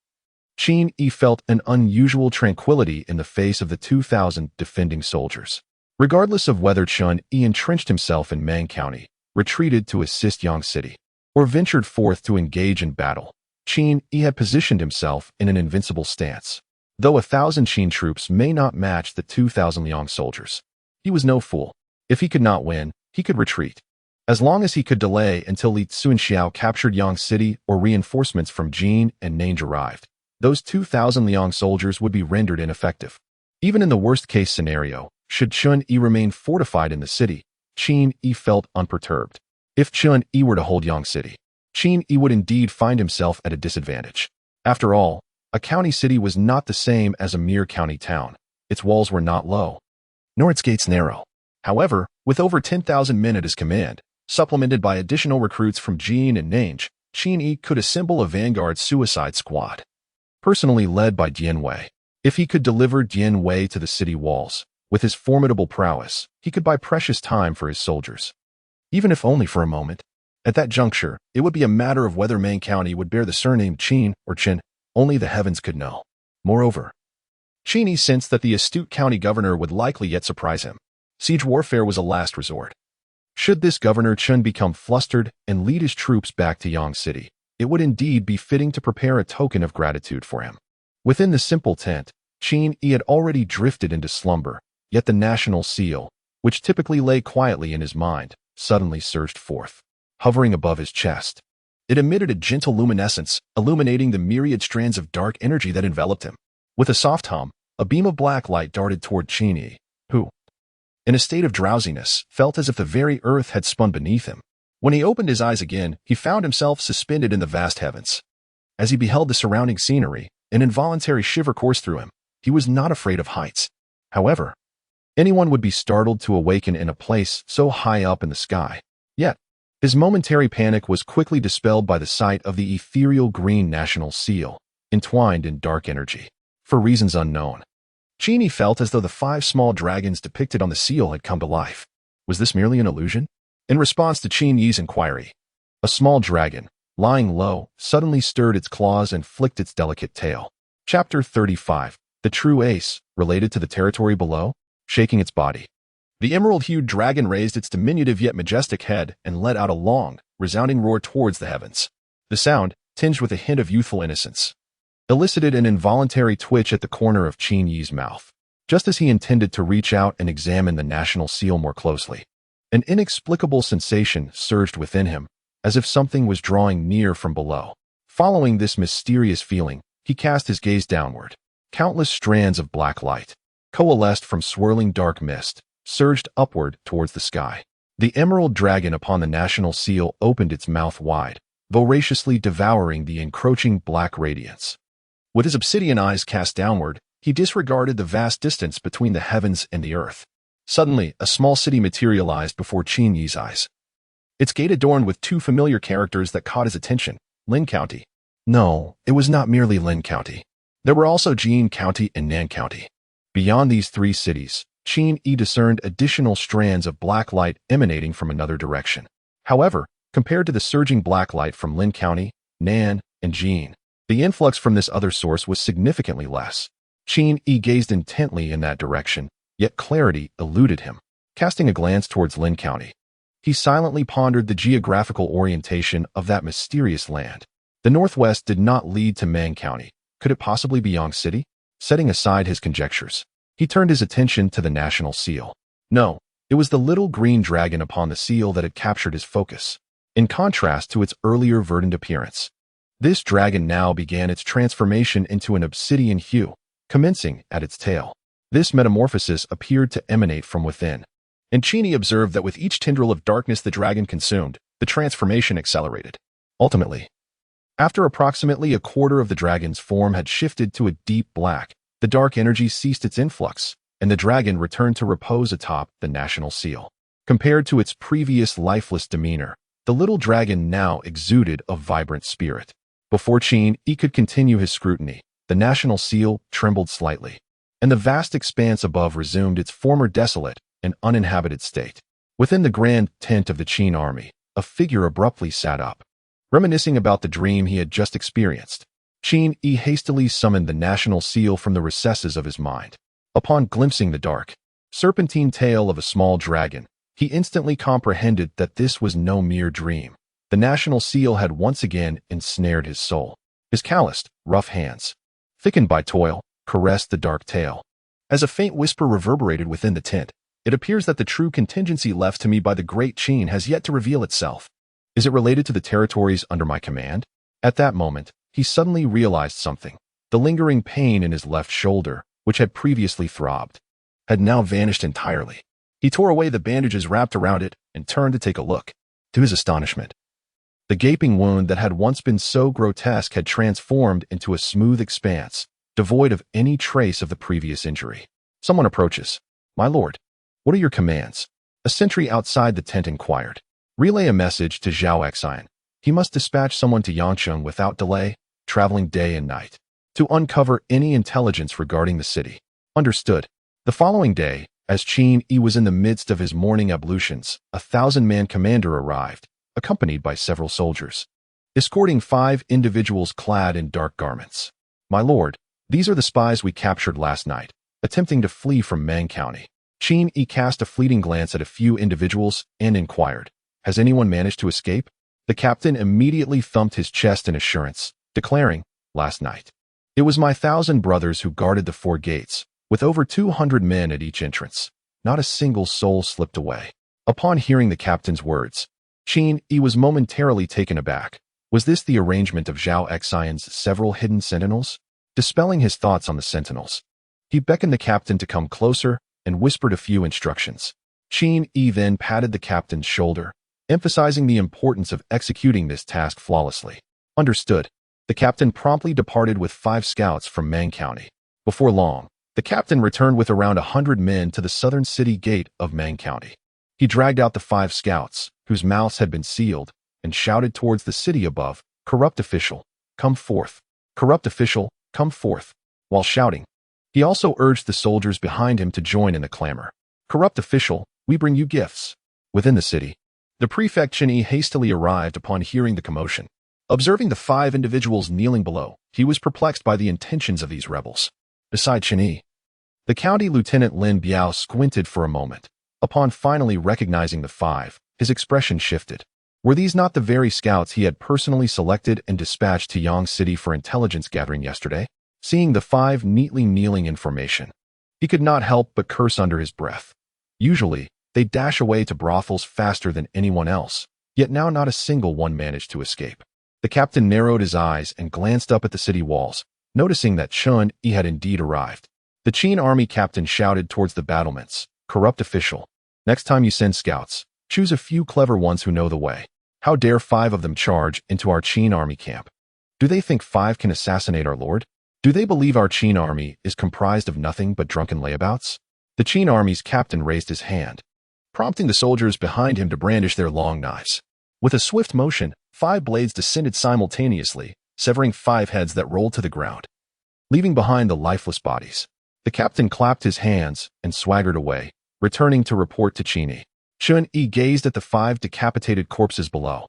Qin Yi felt an unusual tranquility in the face of the 2,000 defending soldiers. Regardless of whether Qin Yi entrenched himself in Mang County, retreated to assist Yang City, or ventured forth to engage in battle, Qin Yi had positioned himself in an invincible stance. Though 1,000 Qin troops may not match the 2,000 Liang soldiers, he was no fool. If he could not win, he could retreat. As long as he could delay until Li Tsunxiao captured Yang City or reinforcements from Jin and Nange arrived, those 2,000 Liang soldiers would be rendered ineffective. Even in the worst-case scenario, should Qin Yi remain fortified in the city, Qin Yi felt unperturbed. If Qin Yi were to hold Yang City, Qin Yi would indeed find himself at a disadvantage. After all, a county city was not the same as a mere county town. Its walls were not low, nor its gates narrow. However, with over 10,000 men at his command, supplemented by additional recruits from Jin and Nange, Qin Yi could assemble a vanguard suicide squad, personally led by Jian Wei. If he could deliver Jian Wei to the city walls, with his formidable prowess, he could buy precious time for his soldiers. Even if only for a moment. At that juncture, it would be a matter of whether Mang County would bear the surname Qin or Qin. Only the heavens could know. Moreover, Qin Yi sensed that the astute county governor would likely yet surprise him. Siege warfare was a last resort. Should this Governor Qin become flustered and lead his troops back to Yang City, it would indeed be fitting to prepare a token of gratitude for him. Within the simple tent, Qin Yi had already drifted into slumber, yet the national seal, which typically lay quietly in his mind, suddenly surged forth, hovering above his chest. It emitted a gentle luminescence, illuminating the myriad strands of dark energy that enveloped him. With a soft hum, a beam of black light darted toward Qin Yi, who, in a state of drowsiness, felt as if the very earth had spun beneath him. When he opened his eyes again, he found himself suspended in the vast heavens. As he beheld the surrounding scenery, an involuntary shiver coursed through him. He was not afraid of heights. However, anyone would be startled to awaken in a place so high up in the sky. Yet, his momentary panic was quickly dispelled by the sight of the ethereal green national seal, entwined in dark energy. for reasons unknown. Qin felt as though the 5 small dragons depicted on the seal had come to life. Was this merely an illusion? In response to Qin Yi's inquiry, a small dragon, lying low, suddenly stirred its claws and flicked its delicate tail. Chapter 35. The true ace, related to the territory below, shaking its body. The emerald-hued dragon raised its diminutive yet majestic head and let out a long, resounding roar towards the heavens. The sound, tinged with a hint of youthful innocence, elicited an involuntary twitch at the corner of Qin Yi's mouth, just as he intended to reach out and examine the national seal more closely. An inexplicable sensation surged within him, as if something was drawing near from below. Following this mysterious feeling, he cast his gaze downward. Countless strands of black light, coalesced from swirling dark mist, surged upward towards the sky. The emerald dragon upon the national seal opened its mouth wide, voraciously devouring the encroaching black radiance. With his obsidian eyes cast downward, he disregarded the vast distance between the heavens and the earth. Suddenly, a small city materialized before Qin Yi's eyes. Its gate adorned with 2 familiar characters that caught his attention: Lin County. No, it was not merely Lin County. There were also Jin County and Nan County. Beyond these 3 cities, Qin Yi discerned additional strands of black light emanating from another direction. However, compared to the surging black light from Lin County, Nan, and Jin, the influx from this other source was significantly less. Qin Yi gazed intently in that direction, yet clarity eluded him. Casting a glance towards Lin County, he silently pondered the geographical orientation of that mysterious land. The northwest did not lead to Man County. Could it possibly be Yang City? Setting aside his conjectures, he turned his attention to the national seal. No, it was the little green dragon upon the seal that had captured his focus. In contrast to its earlier verdant appearance, this dragon now began its transformation into an obsidian hue, commencing at its tail. This metamorphosis appeared to emanate from within, and Qin Yi observed that with each tendril of darkness the dragon consumed, the transformation accelerated. Ultimately, after approximately a quarter of the dragon's form had shifted to a deep black, the dark energy ceased its influx, and the dragon returned to repose atop the national seal. Compared to its previous lifeless demeanor, the little dragon now exuded a vibrant spirit. Before Qin Yi could continue his scrutiny, the national seal trembled slightly, and the vast expanse above resumed its former desolate and uninhabited state. Within the grand tent of the Qin army, a figure abruptly sat up. Reminiscing about the dream he had just experienced, Qin Yi hastily summoned the national seal from the recesses of his mind. Upon glimpsing the dark, serpentine tail of a small dragon, he instantly comprehended that this was no mere dream. The national seal had once again ensnared his soul. His calloused, rough hands, thickened by toil, caressed the dark tail. As a faint whisper reverberated within the tent, it appears that the true contingency left to me by the great Qin has yet to reveal itself. Is it related to the territories under my command? At that moment, he suddenly realized something. The lingering pain in his left shoulder, which had previously throbbed, had now vanished entirely. He tore away the bandages wrapped around it and turned to take a look. To his astonishment, the gaping wound that had once been so grotesque had transformed into a smooth expanse, devoid of any trace of the previous injury. Someone approaches. "My lord, what are your commands?" A sentry outside the tent inquired. "Relay a message to Zhao Xian. He must dispatch someone to Yangcheng without delay, traveling day and night, to uncover any intelligence regarding the city." Understood. The following day, as Qin Yi was in the midst of his morning ablutions, a 1,000-man commander arrived, accompanied by several soldiers, escorting 5 individuals clad in dark garments. "My lord, these are the spies we captured last night, attempting to flee from Man County." Qin Yi cast a fleeting glance at a few individuals and inquired, "Has anyone managed to escape?" The captain immediately thumped his chest in assurance, declaring, "Last night, it was my 1,000 brothers who guarded the 4 gates, with over 200 men at each entrance. Not a single soul slipped away." Upon hearing the captain's words, Qin Yi was momentarily taken aback. Was this the arrangement of Zhao Xian's several hidden sentinels? Dispelling his thoughts on the sentinels, he beckoned the captain to come closer and whispered a few instructions. Qin Yi then patted the captain's shoulder, emphasizing the importance of executing this task flawlessly. Understood. The captain promptly departed with 5 scouts from Man County. Before long, the captain returned with around 100 men to the southern city gate of Man County. He dragged out the 5 scouts, whose mouths had been sealed, and shouted towards the city above, "Corrupt official, come forth. Corrupt official, come forth." while shouting. He also urged the soldiers behind him to join in the clamor. "Corrupt official, we bring you gifts." Within the city, the prefect Chen Yi hastily arrived upon hearing the commotion. Observing the 5 individuals kneeling below, he was perplexed by the intentions of these rebels. Beside Chen Yi, the county lieutenant Lin Biao squinted for a moment. Upon finally recognizing the 5, his expression shifted. Were these not the very scouts he had personally selected and dispatched to Yang City for intelligence gathering yesterday? Seeing the 5 neatly kneeling in formation, he could not help but curse under his breath. Usually, they dash away to brothels faster than anyone else, yet now not a single one managed to escape. The captain narrowed his eyes and glanced up at the city walls, noticing that Chen Yi had indeed arrived. The Qin army captain shouted towards the battlements, "Corrupt official, next time you send scouts, choose a few clever ones who know the way. How dare 5 of them charge into our Qin army camp? Do they think 5 can assassinate our lord? Do they believe our Qin army is comprised of nothing but drunken layabouts?" The Qin army's captain raised his hand, prompting the soldiers behind him to brandish their long knives. With a swift motion, 5 blades descended simultaneously, severing 5 heads that rolled to the ground, leaving behind the lifeless bodies. The captain clapped his hands and swaggered away, returning to report to Chen Yi. Chen Yi gazed at the 5 decapitated corpses below,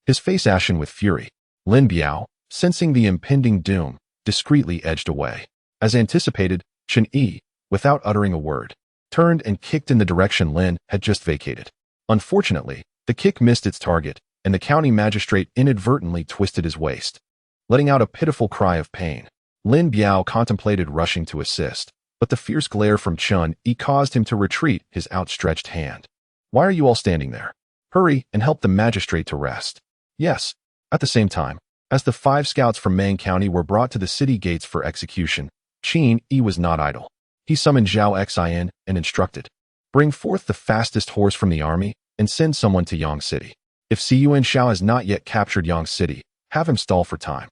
his face ashen with fury. Lin Biao, sensing the impending doom, discreetly edged away. As anticipated, Chen Yi, without uttering a word, turned and kicked in the direction Lin had just vacated. Unfortunately, the kick missed its target, and the county magistrate inadvertently twisted his waist, letting out a pitiful cry of pain. Lin Biao contemplated rushing to assist, but the fierce glare from Chen Yi caused him to retreat his outstretched hand. "Why are you all standing there? Hurry and help the magistrate to rest." "Yes." At the same time, as the 5 scouts from Mang County were brought to the city gates for execution, Chen Yi was not idle. He summoned Zhao Xian and instructed, "Bring forth the fastest horse from the army and send someone to Yang City. If Siyuan Shao has not yet captured Yang City, have him stall for time.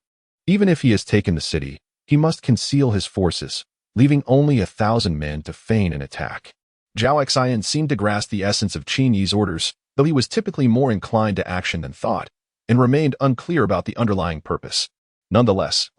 Even if he has taken the city, he must conceal his forces, leaving only 1,000 men to feign an attack." Zhao Xian seemed to grasp the essence of Chen Yi's orders, though he was typically more inclined to action than thought, and remained unclear about the underlying purpose. Nonetheless,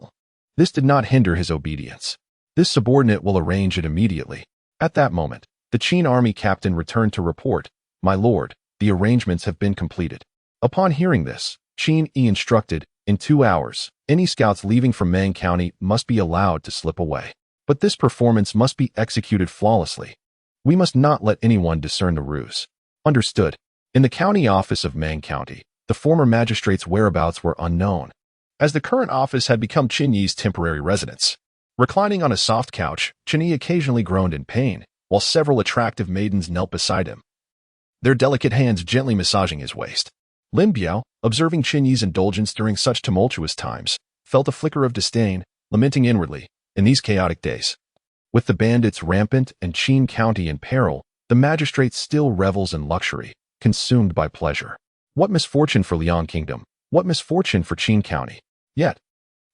this did not hinder his obedience. "This subordinate will arrange it immediately." At that moment, the Qin army captain returned to report, "My lord, the arrangements have been completed." Upon hearing this, Chen Yi instructed, "In 2 hours, any scouts leaving from Mang County must be allowed to slip away. But this performance must be executed flawlessly. We must not let anyone discern the ruse." "Understood." In the county office of Mang County, the former magistrate's whereabouts were unknown, as the current office had become Chen Yi's temporary residence. Reclining on a soft couch, Chen Yi occasionally groaned in pain, while several attractive maidens knelt beside him, their delicate hands gently massaging his waist. Lin Biao, observing Chen Yi's indulgence during such tumultuous times, felt a flicker of disdain, lamenting inwardly, "In these chaotic days, with the bandits rampant and Qin County in peril, the magistrate still revels in luxury, consumed by pleasure. What misfortune for Liang Kingdom, what misfortune for Qin County." Yet,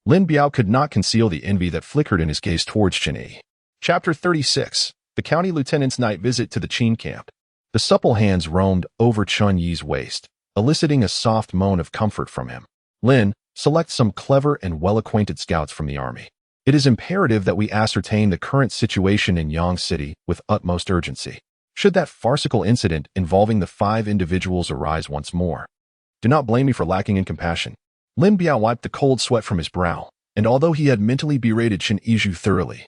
Lin Biao could not conceal the envy that flickered in his gaze towards Chen Yi. Chapter 36. The County Lieutenant's Night Visit to the Qin Camp. The supple hands roamed over Chen Yi's waist, eliciting a soft moan of comfort from him. "Lin, select some clever and well-acquainted scouts from the army. It is imperative that we ascertain the current situation in Yang City with utmost urgency. Should that farcical incident involving the 5 individuals arise once more, do not blame me for lacking in compassion." Lin Biao wiped the cold sweat from his brow, and although he had mentally berated Chen Yizhu thoroughly,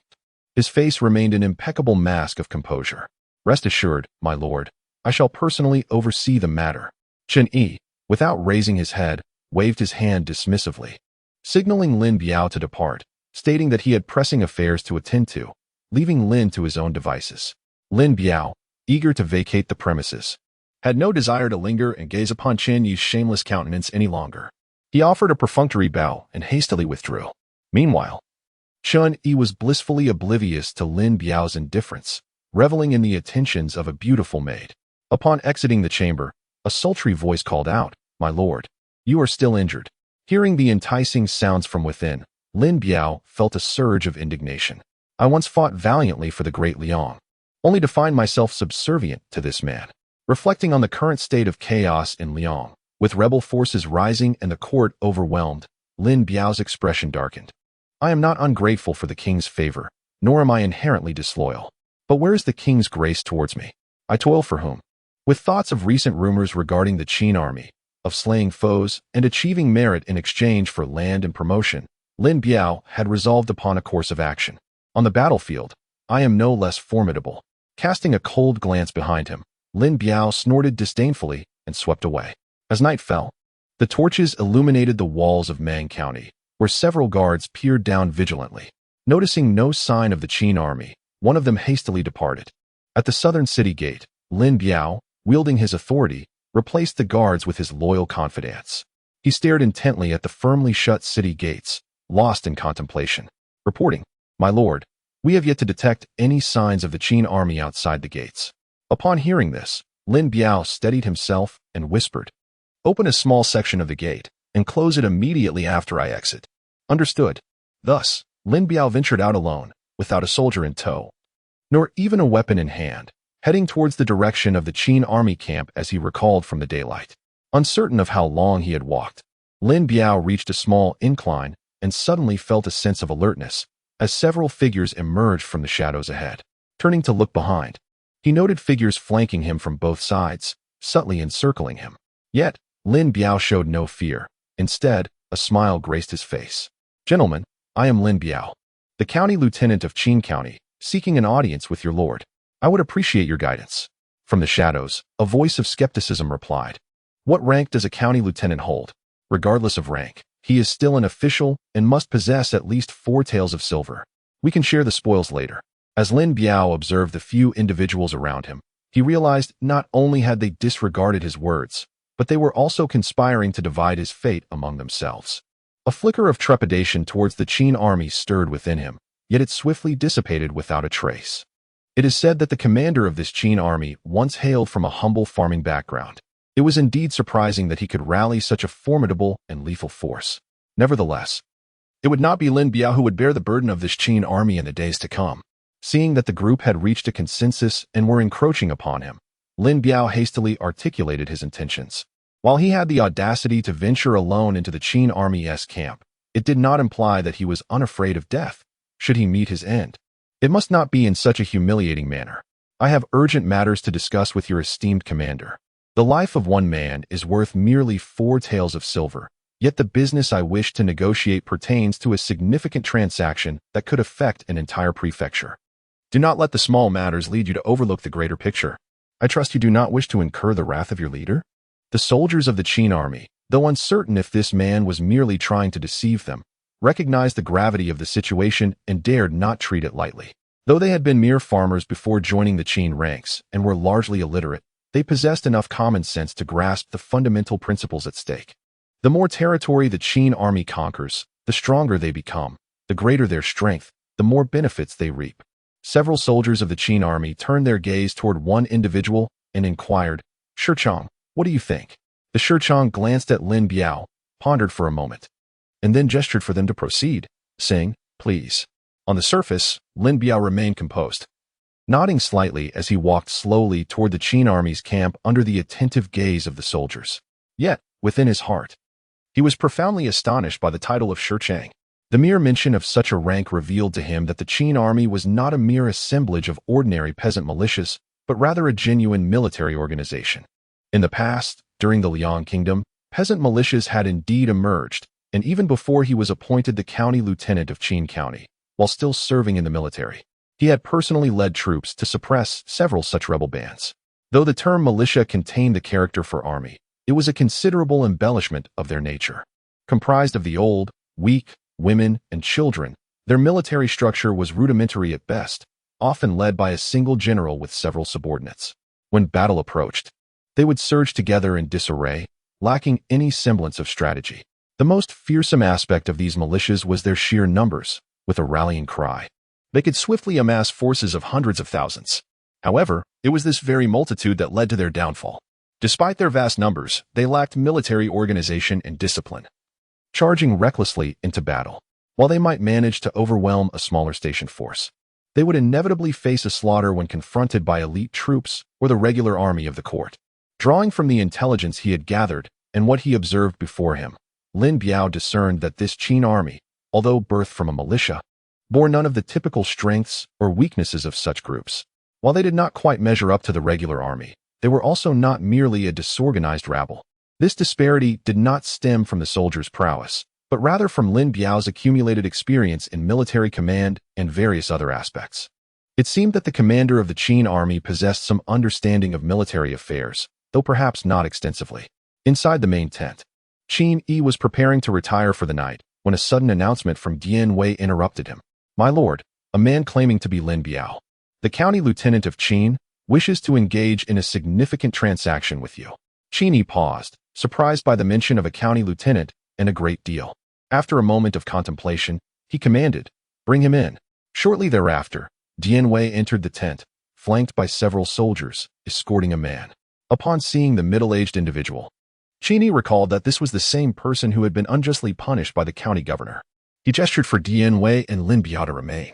his face remained an impeccable mask of composure. "Rest assured, my lord, I shall personally oversee the matter." Chen Yi, without raising his head, waved his hand dismissively, signaling Lin Biao to depart, stating that he had pressing affairs to attend to, leaving Lin to his own devices. Lin Biao, eager to vacate the premises, had no desire to linger and gaze upon Chen Yi's shameless countenance any longer. He offered a perfunctory bow and hastily withdrew. Meanwhile, Chen Yi was blissfully oblivious to Lin Biao's indifference, reveling in the attentions of a beautiful maid. Upon exiting the chamber, a sultry voice called out, "My lord, you are still injured." Hearing the enticing sounds from within, Lin Biao felt a surge of indignation. "I once fought valiantly for the great Liang, only to find myself subservient to this man." Reflecting on the current state of chaos in Liang, with rebel forces rising and the court overwhelmed, Lin Biao's expression darkened. I am not ungrateful for the king's favor, nor am I inherently disloyal. But where is the king's grace towards me? I toil for whom? With thoughts of recent rumors regarding the Qin army, of slaying foes and achieving merit in exchange for land and promotion, Lin Biao had resolved upon a course of action. On the battlefield, I am no less formidable. Casting a cold glance behind him, Lin Biao snorted disdainfully and swept away. As night fell, the torches illuminated the walls of Mang County, where several guards peered down vigilantly. Noticing no sign of the Qin army, one of them hastily departed. At the southern city gate, Lin Biao, wielding his authority, replaced the guards with his loyal confidants. He stared intently at the firmly shut city gates, lost in contemplation. Reporting, "My lord, we have yet to detect any signs of the Qin army outside the gates." Upon hearing this, Lin Biao steadied himself and whispered, "Open a small section of the gate and close it immediately after I exit." Understood. Thus, Lin Biao ventured out alone, without a soldier in tow, nor even a weapon in hand, heading towards the direction of the Qin army camp as he recalled from the daylight. Uncertain of how long he had walked, Lin Biao reached a small incline and suddenly felt a sense of alertness as several figures emerged from the shadows ahead. Turning to look behind, he noted figures flanking him from both sides, subtly encircling him. Yet, Lin Biao showed no fear. Instead, a smile graced his face. "Gentlemen, I am Lin Biao, the county lieutenant of Qin County, seeking an audience with your lord. I would appreciate your guidance." From the shadows, a voice of skepticism replied, "What rank does a county lieutenant hold? Regardless of rank, he is still an official and must possess at least 4 taels of silver. We can share the spoils later." As Lin Biao observed the few individuals around him, he realized not only had they disregarded his words, but they were also conspiring to divide his fate among themselves. A flicker of trepidation towards the Qin army stirred within him, yet it swiftly dissipated without a trace. It is said that the commander of this Qin army once hailed from a humble farming background. It was indeed surprising that he could rally such a formidable and lethal force. Nevertheless, it would not be Lin Biao who would bear the burden of this Qin army in the days to come. Seeing that the group had reached a consensus and were encroaching upon him, Lin Biao hastily articulated his intentions. While he had the audacity to venture alone into the Qin army's camp, it did not imply that he was unafraid of death, should he meet his end. It must not be in such a humiliating manner. I have urgent matters to discuss with your esteemed commander. The life of one man is worth merely 4 taels of silver, yet the business I wish to negotiate pertains to a significant transaction that could affect an entire prefecture. Do not let the small matters lead you to overlook the greater picture. I trust you do not wish to incur the wrath of your leader?" The soldiers of the Qin army, though uncertain if this man was merely trying to deceive them, recognized the gravity of the situation and dared not treat it lightly. Though they had been mere farmers before joining the Qin ranks and were largely illiterate, they possessed enough common sense to grasp the fundamental principles at stake. The more territory the Qin army conquers, the stronger they become, the greater their strength, the more benefits they reap. Several soldiers of the Qin army turned their gaze toward one individual and inquired, "Shichong, what do you think?" The Shichong glanced at Lin Biao, pondered for a moment, and then gestured for them to proceed, saying, "Please." On the surface, Lin Biao remained composed, nodding slightly as he walked slowly toward the Qin army's camp under the attentive gaze of the soldiers. Yet, within his heart, he was profoundly astonished by the title of Shichang. The mere mention of such a rank revealed to him that the Qin army was not a mere assemblage of ordinary peasant militias, but rather a genuine military organization. In the past, during the Liang Kingdom, peasant militias had indeed emerged, and even before he was appointed the county lieutenant of Qin County, while still serving in the military, he had personally led troops to suppress several such rebel bands. Though the term militia contained the character for army, it was a considerable embellishment of their nature. Comprised of the old, weak, women, and children, their military structure was rudimentary at best, often led by a single general with several subordinates. When battle approached, they would surge together in disarray, lacking any semblance of strategy. The most fearsome aspect of these militias was their sheer numbers. With a rallying cry, they could swiftly amass forces of hundreds of thousands. However, it was this very multitude that led to their downfall. Despite their vast numbers, they lacked military organization and discipline, charging recklessly into battle. While they might manage to overwhelm a smaller station force, they would inevitably face a slaughter when confronted by elite troops or the regular army of the court. Drawing from the intelligence he had gathered and what he observed before him, Lin Biao discerned that this Qin army, although birthed from a militia, bore none of the typical strengths or weaknesses of such groups. While they did not quite measure up to the regular army, they were also not merely a disorganized rabble. This disparity did not stem from the soldiers' prowess, but rather from Lin Biao's accumulated experience in military command and various other aspects. It seemed that the commander of the Qin army possessed some understanding of military affairs, though perhaps not extensively. Inside the main tent, Qin Yi was preparing to retire for the night when a sudden announcement from Dian Wei interrupted him. "My lord, a man claiming to be Lin Biao, the county lieutenant of Qin, wishes to engage in a significant transaction with you." Qin Yi paused, surprised by the mention of a county lieutenant and a great deal. After a moment of contemplation, he commanded, "Bring him in." Shortly thereafter, Dian Wei entered the tent, flanked by several soldiers, escorting a man. Upon seeing the middle-aged individual, Qin Yi recalled that this was the same person who had been unjustly punished by the county governor. He gestured for Dian Wei and Lin Biao to remain,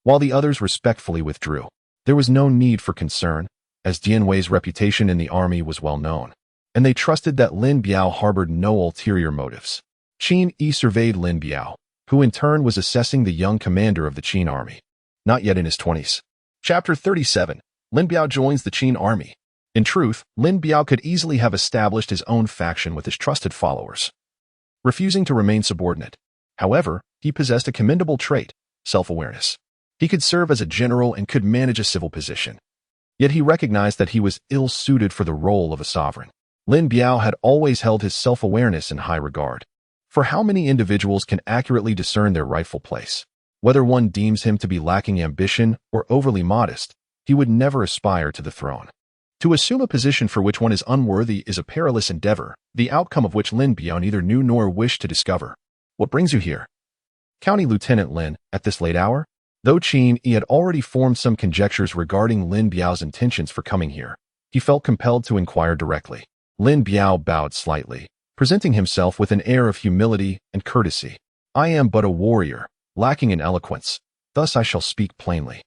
while the others respectfully withdrew. There was no need for concern, as Dian Wei's reputation in the army was well known, and they trusted that Lin Biao harbored no ulterior motives. Qin Yi surveyed Lin Biao, who in turn was assessing the young commander of the Qin army, not yet in his 20s. Chapter 37. Lin Biao joins the Qin army. In truth, Lin Biao could easily have established his own faction with his trusted followers, refusing to remain subordinate. However, he possessed a commendable trait, self-awareness. He could serve as a general and could manage a civil position. Yet he recognized that he was ill-suited for the role of a sovereign. Lin Biao had always held his self-awareness in high regard. For how many individuals can accurately discern their rightful place? Whether one deems him to be lacking ambition or overly modest, he would never aspire to the throne. To assume a position for which one is unworthy is a perilous endeavor, the outcome of which Lin Biao neither knew nor wished to discover. "What brings you here?" "County Lieutenant Lin, at this late hour?" Though Qin Yi had already formed some conjectures regarding Lin Biao's intentions for coming here, he felt compelled to inquire directly. Lin Biao bowed slightly, presenting himself with an air of humility and courtesy. "I am but a warrior, lacking in eloquence, thus I shall speak plainly.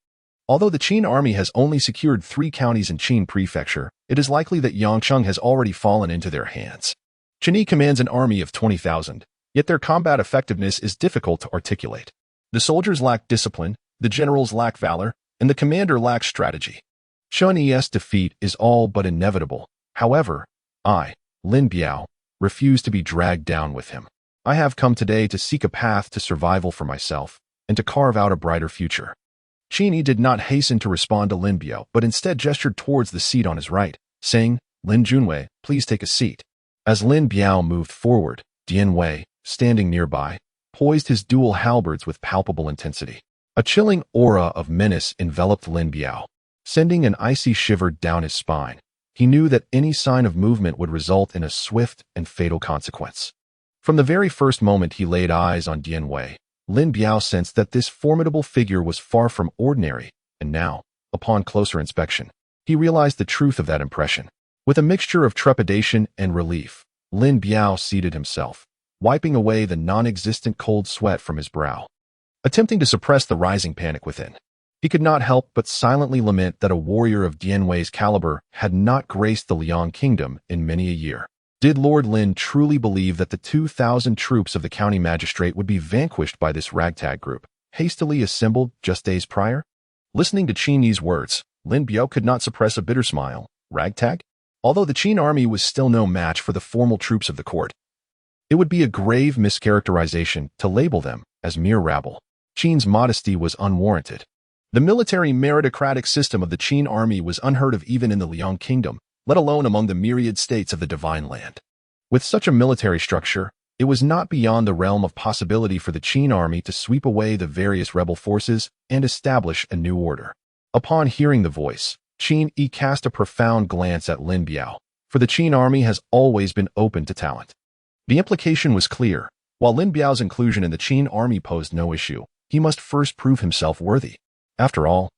Although the Qin army has only secured 3 counties in Qin Prefecture, it is likely that Yangcheng has already fallen into their hands. Qin Yi commands an army of 20,000, yet their combat effectiveness is difficult to articulate. The soldiers lack discipline, the generals lack valor, and the commander lacks strategy. Chen Yi's defeat is all but inevitable. However, I, Lin Biao, refuse to be dragged down with him. I have come today to seek a path to survival for myself and to carve out a brighter future." Qin Yi did not hasten to respond to Lin Biao, but instead gestured towards the seat on his right, saying, "Lin Junwei, please take a seat." As Lin Biao moved forward, Dian Wei, standing nearby, poised his dual halberds with palpable intensity. A chilling aura of menace enveloped Lin Biao, sending an icy shiver down his spine. He knew that any sign of movement would result in a swift and fatal consequence. From the very first moment he laid eyes on Dian Wei, Lin Biao sensed that this formidable figure was far from ordinary, and now, upon closer inspection, he realized the truth of that impression. With a mixture of trepidation and relief, Lin Biao seated himself, wiping away the non-existent cold sweat from his brow, attempting to suppress the rising panic within. He could not help but silently lament that a warrior of Dian Wei's caliber had not graced the Liang kingdom in many a year. Did Lord Lin truly believe that the 2,000 troops of the county magistrate would be vanquished by this ragtag group, hastily assembled just days prior? Listening to Qin Yi's words, Lin Biao could not suppress a bitter smile. Ragtag? Although the Qin army was still no match for the formal troops of the court, it would be a grave mischaracterization to label them as mere rabble. Qin's modesty was unwarranted. The military meritocratic system of the Qin army was unheard of even in the Liang kingdom, let alone among the myriad states of the Divine Land. With such a military structure, it was not beyond the realm of possibility for the Qin army to sweep away the various rebel forces and establish a new order. Upon hearing the voice, Qin Yi cast a profound glance at Lin Biao, for the Qin army has always been open to talent. The implication was clear. While Lin Biao's inclusion in the Qin army posed no issue, he must first prove himself worthy. After all,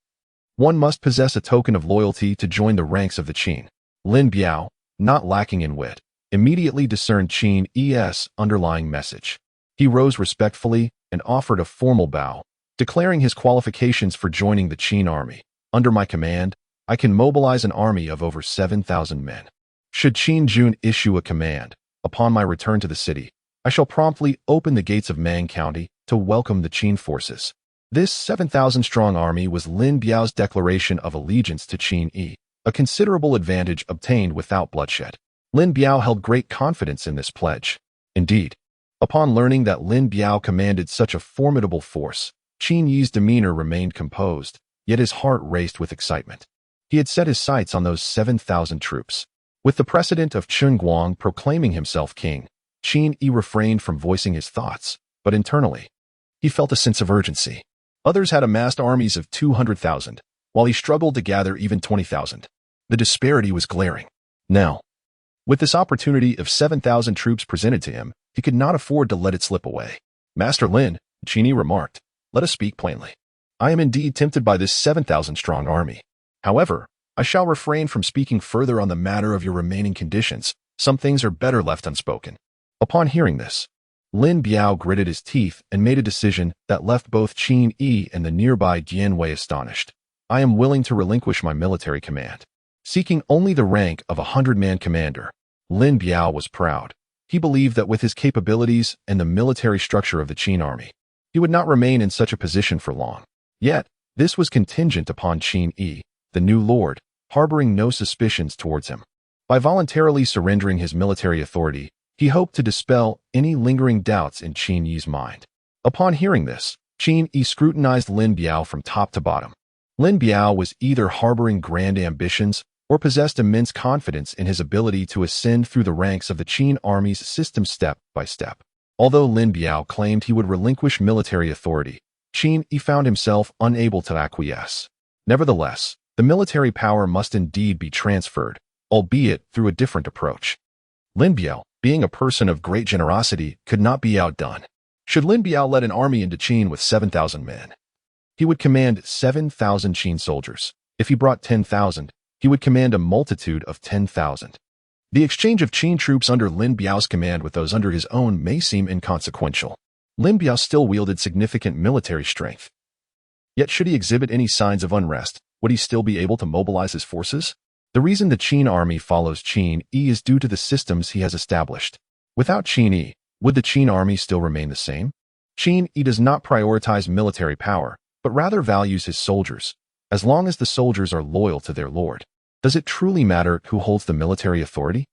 one must possess a token of loyalty to join the ranks of the Qin. Lin Biao, not lacking in wit, immediately discerned Qin Yi's underlying message. He rose respectfully and offered a formal bow, declaring his qualifications for joining the Qin army. "Under my command, I can mobilize an army of over 7,000 men. Should Qin Jun issue a command, upon my return to the city, I I shall promptly open the gates of Mang County to welcome the Qin forces. This 7,000-strong army was Lin Biao's declaration of allegiance to Qin Yi, a considerable advantage obtained without bloodshed. Lin Biao held great confidence in this pledge. Indeed, upon learning that Lin Biao commanded such a formidable force, Qin Yi's demeanor remained composed, yet his heart raced with excitement. He had set his sights on those 7,000 troops. With the precedent of Chen Guang proclaiming himself king, Qin Yi refrained from voicing his thoughts, but internally, he felt a sense of urgency. Others had amassed armies of 200,000, while he struggled to gather even 20,000. The disparity was glaring. Now, with this opportunity of 7,000 troops presented to him, he could not afford to let it slip away. Master Lin, Qin Yi remarked, let us speak plainly. I am indeed tempted by this 7,000-strong army. However, I shall refrain from speaking further on the matter of your remaining conditions. Some things are better left unspoken. Upon hearing this, Lin Biao gritted his teeth and made a decision that left both Qin Yi and the nearby Jianwei astonished. I am willing to relinquish my military command. Seeking only the rank of a 100-man commander, Lin Biao was proud. He believed that with his capabilities and the military structure of the Qin army, he would not remain in such a position for long. Yet, this was contingent upon Qin Yi, the new lord, harboring no suspicions towards him. By voluntarily surrendering his military authority, he hoped to dispel any lingering doubts in Qin Yi's mind. Upon hearing this, Qin Yi scrutinized Lin Biao from top to bottom. Lin Biao was either harboring grand ambitions or possessed immense confidence in his ability to ascend through the ranks of the Qin army's system step by step. Although Lin Biao claimed he would relinquish military authority, Qin Yi found himself unable to acquiesce. Nevertheless, the military power must indeed be transferred, albeit through a different approach. Lin Biao, being a person of great generosity, could not be outdone. Should Lin Biao lead an army into Qin with 7,000 men, he would command 7,000 Qin soldiers. If he brought 10,000, he would command a multitude of 10,000. The exchange of Qin troops under Lin Biao's command with those under his own may seem inconsequential. Lin Biao still wielded significant military strength. Yet should he exhibit any signs of unrest, would he still be able to mobilize his forces? The reason the Qin army follows Qin Yi is due to the systems he has established. Without Qin Yi, would the Qin army still remain the same? Qin Yi does not prioritize military power, but rather values his soldiers. As long as the soldiers are loyal to their lord, does it truly matter who holds the military authority?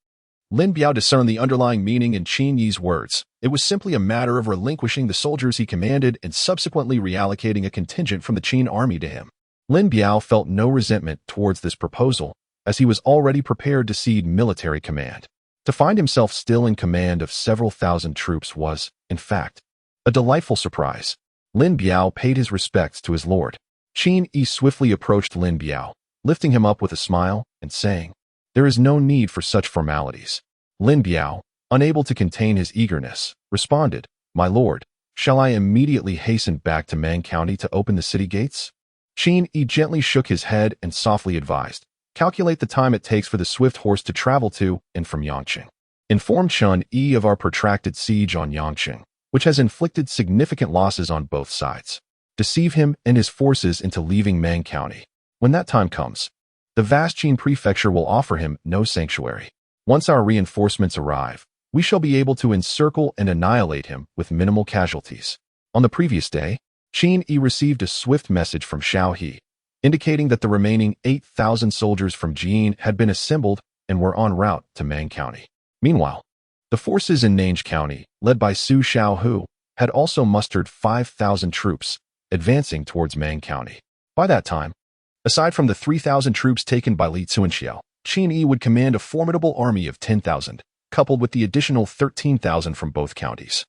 Lin Biao discerned the underlying meaning in Qin Yi's words. It was simply a matter of relinquishing the soldiers he commanded and subsequently reallocating a contingent from the Qin army to him. Lin Biao felt no resentment towards this proposal, as he was already prepared to cede military command. To find himself still in command of several thousand troops was, in fact, a delightful surprise. Lin Biao paid his respects to his lord. Qin Yi swiftly approached Lin Biao, lifting him up with a smile and saying, "There is no need for such formalities." Lin Biao, unable to contain his eagerness, responded, "My lord, shall I immediately hasten back to Mang County to open the city gates?" Qin Yi gently shook his head and softly advised, "Calculate the time it takes for the swift horse to travel to and from Yangqing. Inform Chen Yi of our protracted siege on Yangqing, which has inflicted significant losses on both sides. Deceive him and his forces into leaving Mang County. When that time comes, the vast Qin prefecture will offer him no sanctuary. Once our reinforcements arrive, we shall be able to encircle and annihilate him with minimal casualties." On the previous day, Qin Yi received a swift message from Xiao He, indicating that the remaining 8,000 soldiers from Jin had been assembled and were en route to Mang County. Meanwhile, the forces in Nange County, led by Su Xiaohu, had also mustered 5,000 troops, advancing towards Mang County. By that time, aside from the 3,000 troops taken by Li Tsuanxiao, Qin Yi would command a formidable army of 10,000, coupled with the additional 13,000 from both counties,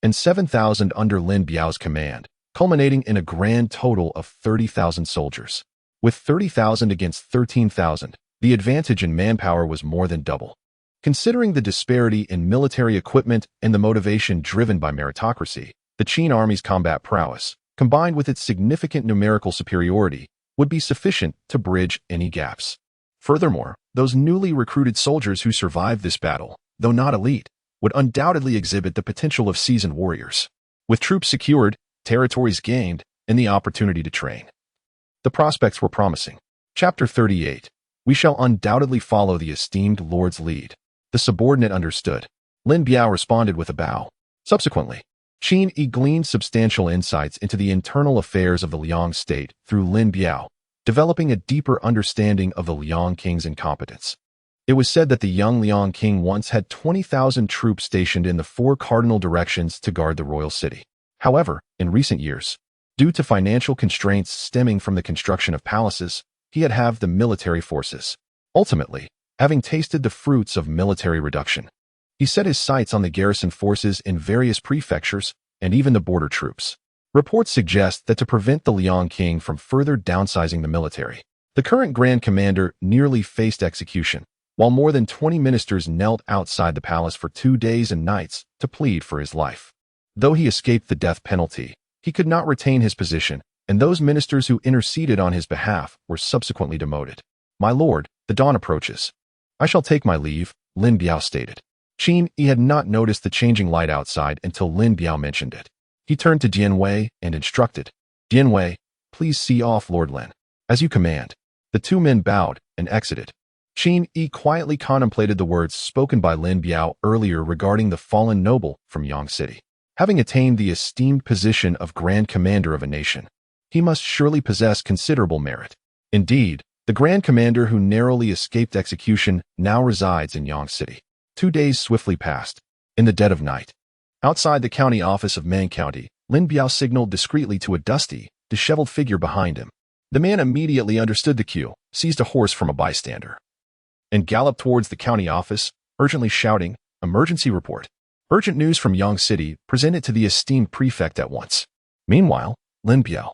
and 7,000 under Lin Biao's command, culminating in a grand total of 30,000 soldiers. With 30,000 against 13,000, the advantage in manpower was more than double. Considering the disparity in military equipment and the motivation driven by meritocracy, the Qin army's combat prowess, combined with its significant numerical superiority, would be sufficient to bridge any gaps. Furthermore, those newly recruited soldiers who survived this battle, though not elite, would undoubtedly exhibit the potential of seasoned warriors. With troops secured, territories gained, and the opportunity to train, the prospects were promising. Chapter 38. We shall undoubtedly follow the esteemed lord's lead. The subordinate understood. Lin Biao responded with a bow. Subsequently, Qin Yi gleaned substantial insights into the internal affairs of the Liang state through Lin Biao, developing a deeper understanding of the Liang king's incompetence. It was said that the young Liang king once had 20,000 troops stationed in the four cardinal directions to guard the royal city. However, in recent years, due to financial constraints stemming from the construction of palaces, he had halved the military forces. Ultimately, having tasted the fruits of military reduction, he set his sights on the garrison forces in various prefectures and even the border troops. Reports suggest that to prevent the Liang king from further downsizing the military, the current grand commander nearly faced execution, while more than 20 ministers knelt outside the palace for 2 days and nights to plead for his life. Though he escaped the death penalty, he could not retain his position, and those ministers who interceded on his behalf were subsequently demoted. "My lord, the dawn approaches. I shall take my leave," Lin Biao stated. Qin Yi had not noticed the changing light outside until Lin Biao mentioned it. He turned to Dian Wei and instructed, "Dian Wei, please see off Lord Lin. As you command." The two men bowed and exited. Qin Yi quietly contemplated the words spoken by Lin Biao earlier regarding the fallen noble from Yang City. Having attained the esteemed position of Grand Commander of a nation, he must surely possess considerable merit. Indeed, the Grand Commander who narrowly escaped execution now resides in Yang City. 2 days swiftly passed. In the dead of night, outside the county office of Man County, Lin Biao signaled discreetly to a dusty, disheveled figure behind him. The man immediately understood the cue, seized a horse from a bystander, and galloped towards the county office, urgently shouting, "Emergency report. Urgent news from Yang City, present it to the esteemed prefect at once." Meanwhile, Lin Biao,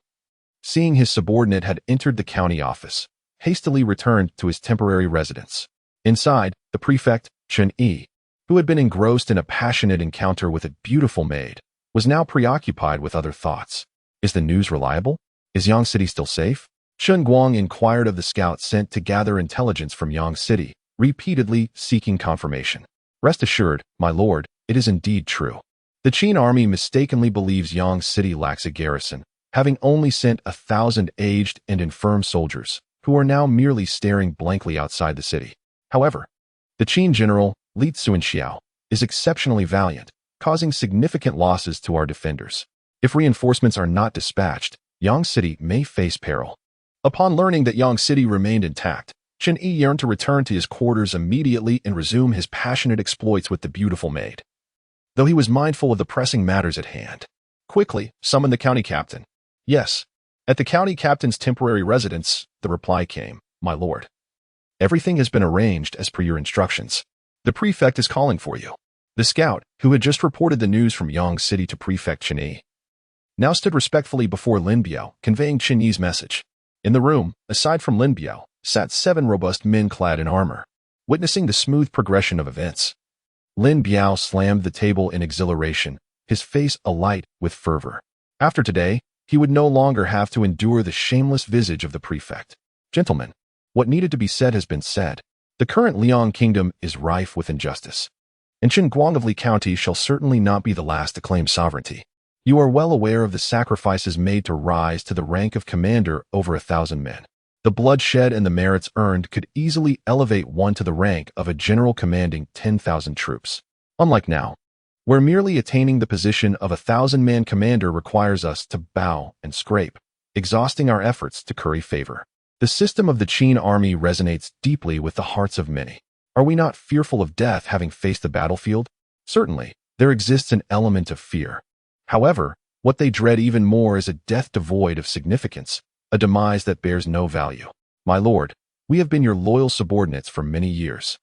seeing his subordinate had entered the county office, hastily returned to his temporary residence. Inside, the prefect, Chen Yi, who had been engrossed in a passionate encounter with a beautiful maid, was now preoccupied with other thoughts. Is the news reliable? Is Yang City still safe? Shen Guang inquired of the scout sent to gather intelligence from Yang City, repeatedly seeking confirmation. "Rest assured, my lord, it is indeed true. The Qin army mistakenly believes Yang City lacks a garrison, having only sent 1,000 aged and infirm soldiers, who are now merely staring blankly outside the city. However, the Qin general, Li Tsuanxiao, is exceptionally valiant, causing significant losses to our defenders. If reinforcements are not dispatched, Yang City may face peril." Upon learning that Yang City remained intact, Chen Yi yearned to return to his quarters immediately and resume his passionate exploits with the beautiful maid, though he was mindful of the pressing matters at hand. "Quickly, summon the county captain." "Yes." At the county captain's temporary residence, the reply came, "My lord, everything has been arranged as per your instructions. The prefect is calling for you." The scout, who had just reported the news from Yang City to Prefect Chen Yi, now stood respectfully before Lin Biao, conveying Chen Yi's message. In the room, aside from Lin Biao, sat 7 robust men clad in armor. Witnessing the smooth progression of events, Lin Biao slammed the table in exhilaration, his face alight with fervor. After today, he would no longer have to endure the shameless visage of the prefect. "Gentlemen, what needed to be said has been said. The current Liang kingdom is rife with injustice, and Qinguang of Li County shall certainly not be the last to claim sovereignty. You are well aware of the sacrifices made to rise to the rank of commander over 1,000 men. The bloodshed and the merits earned could easily elevate one to the rank of a general commanding 10,000 troops. Unlike now, where merely attaining the position of a 1,000-man commander requires us to bow and scrape, exhausting our efforts to curry favor. The system of the Qin army resonates deeply with the hearts of many. Are we not fearful of death having faced the battlefield? Certainly, there exists an element of fear. However, what they dread even more is a death devoid of significance, a demise that bears no value. My lord, we have been your loyal subordinates for many years.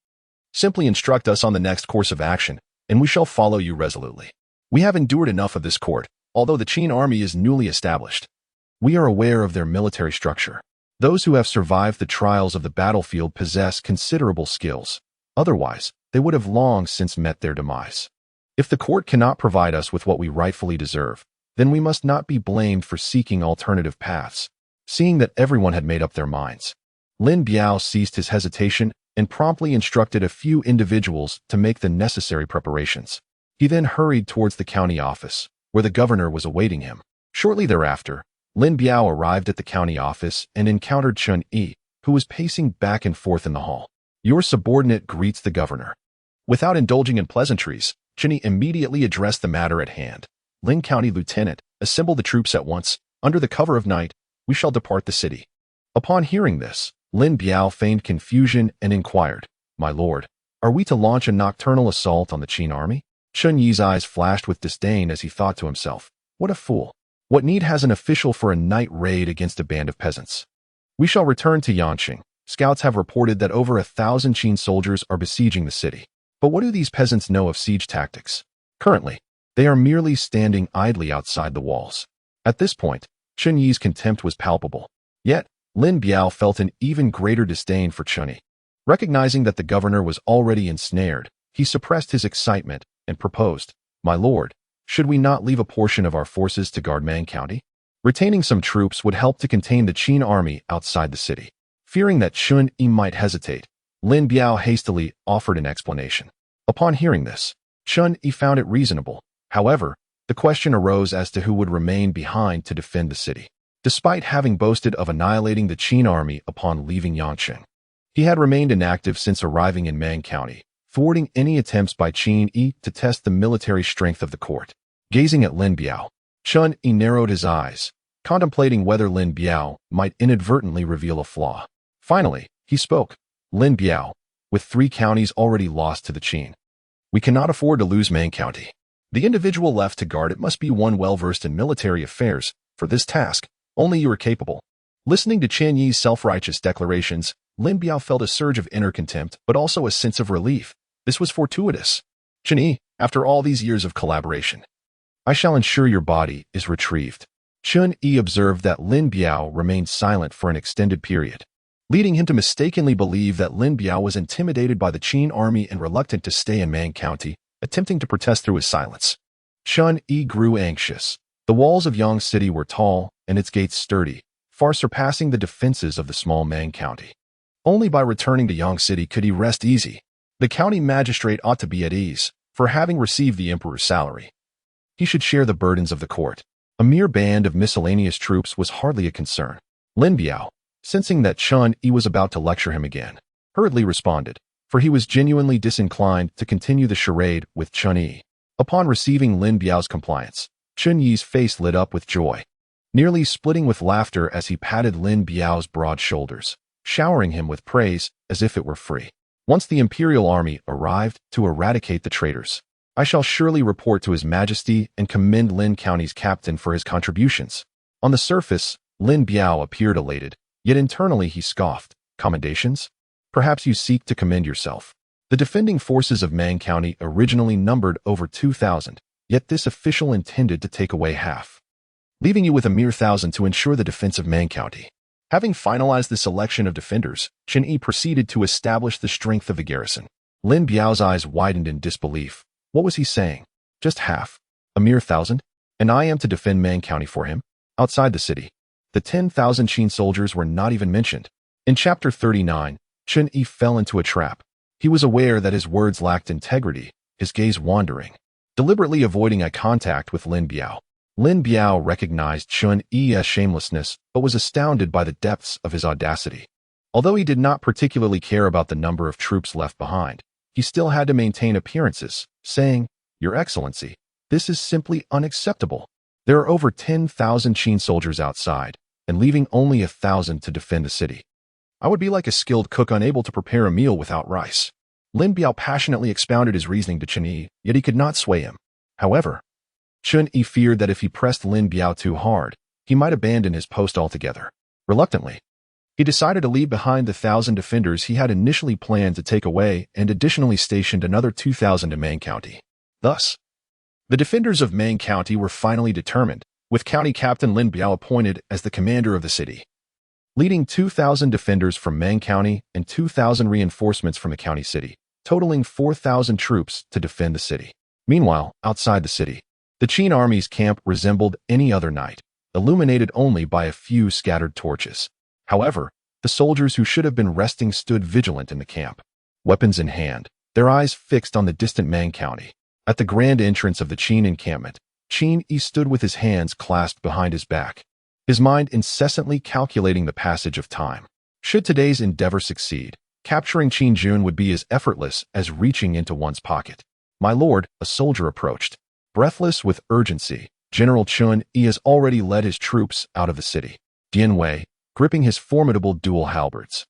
Simply instruct us on the next course of action, and we shall follow you resolutely. We have endured enough of this court, although the Qin army is newly established. We are aware of their military structure. Those who have survived the trials of the battlefield possess considerable skills. Otherwise, they would have long since met their demise. If the court cannot provide us with what we rightfully deserve, then we must not be blamed for seeking alternative paths." Seeing that everyone had made up their minds, Lin Biao ceased his hesitation and promptly instructed a few individuals to make the necessary preparations. He then hurried towards the county office, where the governor was awaiting him. Shortly thereafter, Lin Biao arrived at the county office and encountered Chen Yi, who was pacing back and forth in the hall. "Your subordinate greets the governor." Without indulging in pleasantries, Chen Yi immediately addressed the matter at hand. Lin County Lieutenant, assemble the troops at once. Under the cover of night, we shall depart the city. Upon hearing this, Lin Biao feigned confusion and inquired, My lord, are we to launch a nocturnal assault on the Qin army? Chen Yi's eyes flashed with disdain as he thought to himself, what a fool. What need has an official for a night raid against a band of peasants? We shall return to Yanqing. Scouts have reported that over 1,000 Qin soldiers are besieging the city. But what do these peasants know of siege tactics? Currently, they are merely standing idly outside the walls. At this point, Chen Yi's contempt was palpable. Yet, Lin Biao felt an even greater disdain for Chen Yi. Recognizing that the governor was already ensnared, he suppressed his excitement and proposed, My lord, should we not leave a portion of our forces to guard Man County? Retaining some troops would help to contain the Qin army outside the city. Fearing that Chen Yi might hesitate, Lin Biao hastily offered an explanation. Upon hearing this, Chen Yi found it reasonable. However, the question arose as to who would remain behind to defend the city. Despite having boasted of annihilating the Qin army upon leaving Yanqing, he had remained inactive since arriving in Man County, thwarting any attempts by Chen Yi to test the military strength of the court. Gazing at Lin Biao, Chen Yi narrowed his eyes, contemplating whether Lin Biao might inadvertently reveal a flaw. Finally, he spoke, Lin Biao, with 3 counties already lost to the Qin, we cannot afford to lose Man County. The individual left to guard it must be one well-versed in military affairs. For this task, only you are capable. Listening to Chen Yi's self-righteous declarations, Lin Biao felt a surge of inner contempt, but also a sense of relief. This was fortuitous. Chen Yi, after all these years of collaboration, I shall ensure your body is retrieved. Chen Yi observed that Lin Biao remained silent for an extended period, leading him to mistakenly believe that Lin Biao was intimidated by the Qin army and reluctant to stay in Man County, attempting to protest through his silence. Chen Yi grew anxious. The walls of Yang City were tall and its gates sturdy, far surpassing the defenses of the small Man County. Only by returning to Yang City could he rest easy. The county magistrate ought to be at ease, for having received the emperor's salary, he should share the burdens of the court. A mere band of miscellaneous troops was hardly a concern. Lin Biao, sensing that Chen Yi was about to lecture him again, hurriedly responded, for he was genuinely disinclined to continue the charade with Chen Yi. Upon receiving Lin Biao's compliance, Chen Yi's face lit up with joy, nearly splitting with laughter as he patted Lin Biao's broad shoulders, showering him with praise as if it were free. Once the imperial army arrived to eradicate the traitors, I shall surely report to His Majesty and commend Lin County's captain for his contributions. On the surface, Lin Biao appeared elated, yet internally he scoffed. Commendations? Perhaps you seek to commend yourself. The defending forces of Man County originally numbered over 2,000, yet this official intended to take away half, leaving you with a mere 1,000 to ensure the defense of Man County. Having finalized the selection of defenders, Chen Yi proceeded to establish the strength of the garrison. Lin Biao's eyes widened in disbelief. What was he saying? Just half? A mere 1,000? And I am to defend Man County for him? Outside the city, the 10,000 Qin soldiers were not even mentioned. In Chapter 39, Chen Yi fell into a trap. He was aware that his words lacked integrity, his gaze wandering, deliberately avoiding eye contact with Lin Biao. Lin Biao recognized Chen Yi's shamelessness, but was astounded by the depths of his audacity. Although he did not particularly care about the number of troops left behind, he still had to maintain appearances, saying, Your Excellency, this is simply unacceptable. There are over 10,000 Qin soldiers outside, and leaving only 1,000 to defend the city. I would be like a skilled cook unable to prepare a meal without rice. Lin Biao passionately expounded his reasoning to Chen Yi, yet he could not sway him. However, Chen Yi feared that if he pressed Lin Biao too hard, he might abandon his post altogether. Reluctantly, he decided to leave behind the 1,000 defenders he had initially planned to take away and additionally stationed another 2,000 in Man County. Thus, the defenders of Man County were finally determined, with County Captain Lin Biao appointed as the commander of the city, leading 2,000 defenders from Man County and 2,000 reinforcements from the county city, totaling 4,000 troops to defend the city. Meanwhile, outside the city, the Qin army's camp resembled any other night, illuminated only by a few scattered torches. However, the soldiers who should have been resting stood vigilant in the camp, weapons in hand, their eyes fixed on the distant Man County. At the grand entrance of the Qin encampment, Chen Yi stood with his hands clasped behind his back, his mind incessantly calculating the passage of time. Should today's endeavor succeed, capturing Qinjun would be as effortless as reaching into one's pocket. My lord, a soldier approached. Breathless with urgency, General Chun Yi has already led his troops out of the city. Dian Wei, gripping his formidable dual halberds,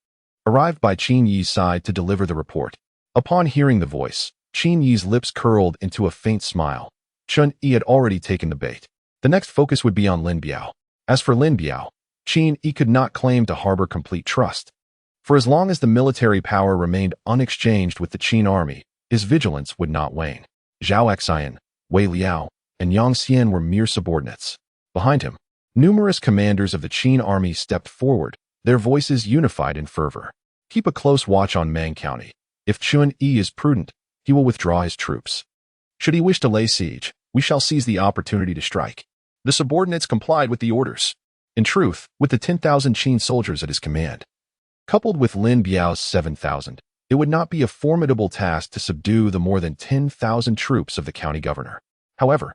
arrived by Qin Yi's side to deliver the report. Upon hearing the voice, Qin Yi's lips curled into a faint smile. Chun Yi had already taken the bait. The next focus would be on Lin Biao. As for Lin Biao, Qin Yi could not claim to harbor complete trust. For as long as the military power remained unexchanged with the Qin army, his vigilance would not wane. Zhao Xian, Wei Liao, and Yang Xian were mere subordinates. Behind him, numerous commanders of the Qin army stepped forward, their voices unified in fervor. Keep a close watch on Mang County. If Chun Yi is prudent, he will withdraw his troops. Should he wish to lay siege, we shall seize the opportunity to strike. The subordinates complied with the orders. In truth, with the 10,000 Qin soldiers at his command, coupled with Lin Biao's 7,000, it would not be a formidable task to subdue the more than 10,000 troops of the county governor. However,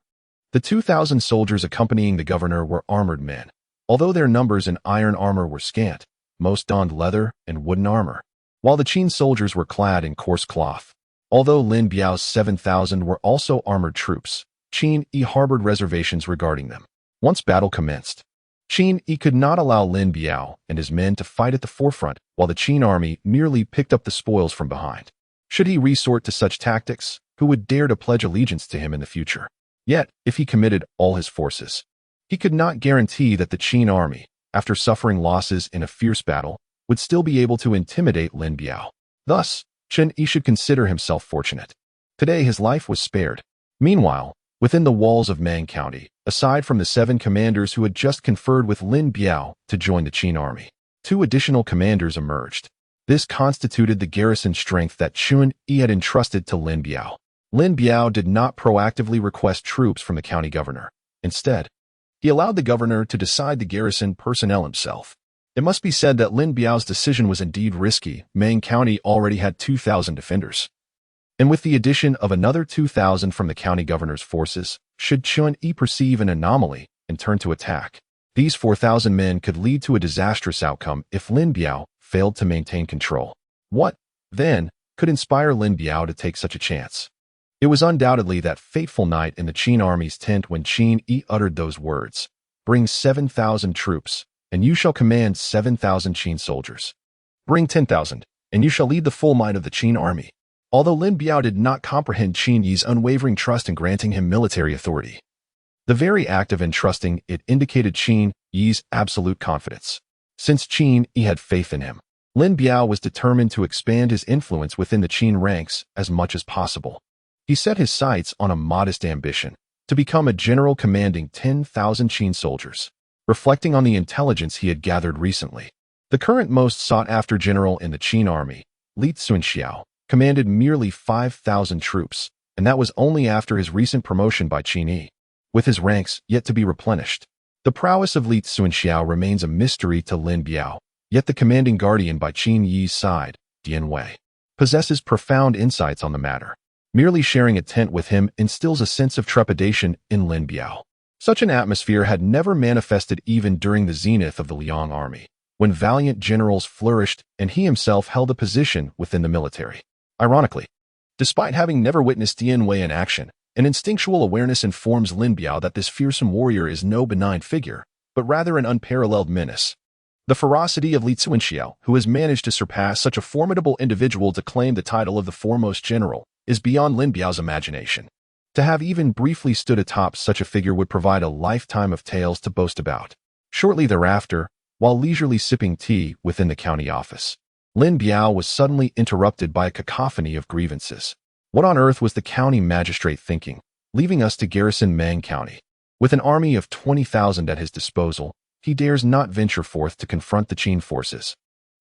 the 2,000 soldiers accompanying the governor were armored men. Although their numbers in iron armor were scant, most donned leather and wooden armor, while the Qin soldiers were clad in coarse cloth. Although Lin Biao's 7,000 were also armored troops, Qin Yi harbored reservations regarding them. Once battle commenced, Qin Yi could not allow Lin Biao and his men to fight at the forefront while the Qin army merely picked up the spoils from behind. Should he resort to such tactics, who would dare to pledge allegiance to him in the future? Yet, if he committed all his forces, he could not guarantee that the Qin army, after suffering losses in a fierce battle, would still be able to intimidate Lin Biao. Thus, Chun Yi should consider himself fortunate. Today his life was spared. Meanwhile, within the walls of Mang County, aside from the 7 commanders who had just conferred with Lin Biao to join the Qin army, 2 additional commanders emerged. This constituted the garrison strength that Chun Yi had entrusted to Lin Biao. Lin Biao did not proactively request troops from the county governor. Instead, he allowed the governor to decide the garrison personnel himself. It must be said that Lin Biao's decision was indeed risky. Mang County already had 2,000 defenders. And with the addition of another 2,000 from the county governor's forces, should Chun Yi perceive an anomaly and turn to attack, these 4,000 men could lead to a disastrous outcome if Lin Biao failed to maintain control. What, then, could inspire Lin Biao to take such a chance? It was undoubtedly that fateful night in the Qin army's tent when Qin Yi uttered those words, "Bring 7,000 troops, and you shall command 7,000 Qin soldiers. Bring 10,000, and you shall lead the full might of the Qin army." Although Lin Biao did not comprehend Qin Yi's unwavering trust in granting him military authority, the very act of entrusting it indicated Qin Yi's absolute confidence. Since Qin Yi had faith in him, Lin Biao was determined to expand his influence within the Qin ranks as much as possible. He set his sights on a modest ambition, to become a general commanding 10,000 Qin soldiers. Reflecting on the intelligence he had gathered recently, the current most sought-after general in the Qin army, Li Tsunxiao, commanded merely 5,000 troops, and that was only after his recent promotion by Qin Yi, with his ranks yet to be replenished. The prowess of Li Tsunxiao remains a mystery to Lin Biao, yet the commanding guardian by Qin Yi's side, Dian Wei, possesses profound insights on the matter. Merely sharing a tent with him instills a sense of trepidation in Lin Biao. Such an atmosphere had never manifested even during the zenith of the Liang army, when valiant generals flourished and he himself held a position within the military. Ironically, despite having never witnessed Dian Wei in action, an instinctual awareness informs Lin Biao that this fearsome warrior is no benign figure, but rather an unparalleled menace. The ferocity of Li Tsunxiao, who has managed to surpass such a formidable individual to claim the title of the foremost general, is beyond Lin Biao's imagination. To have even briefly stood atop such a figure would provide a lifetime of tales to boast about. Shortly thereafter, while leisurely sipping tea within the county office, Lin Biao was suddenly interrupted by a cacophony of grievances. What on earth was the county magistrate thinking, leaving us to garrison Mang County? With an army of 20,000 at his disposal, he dares not venture forth to confront the Qin forces.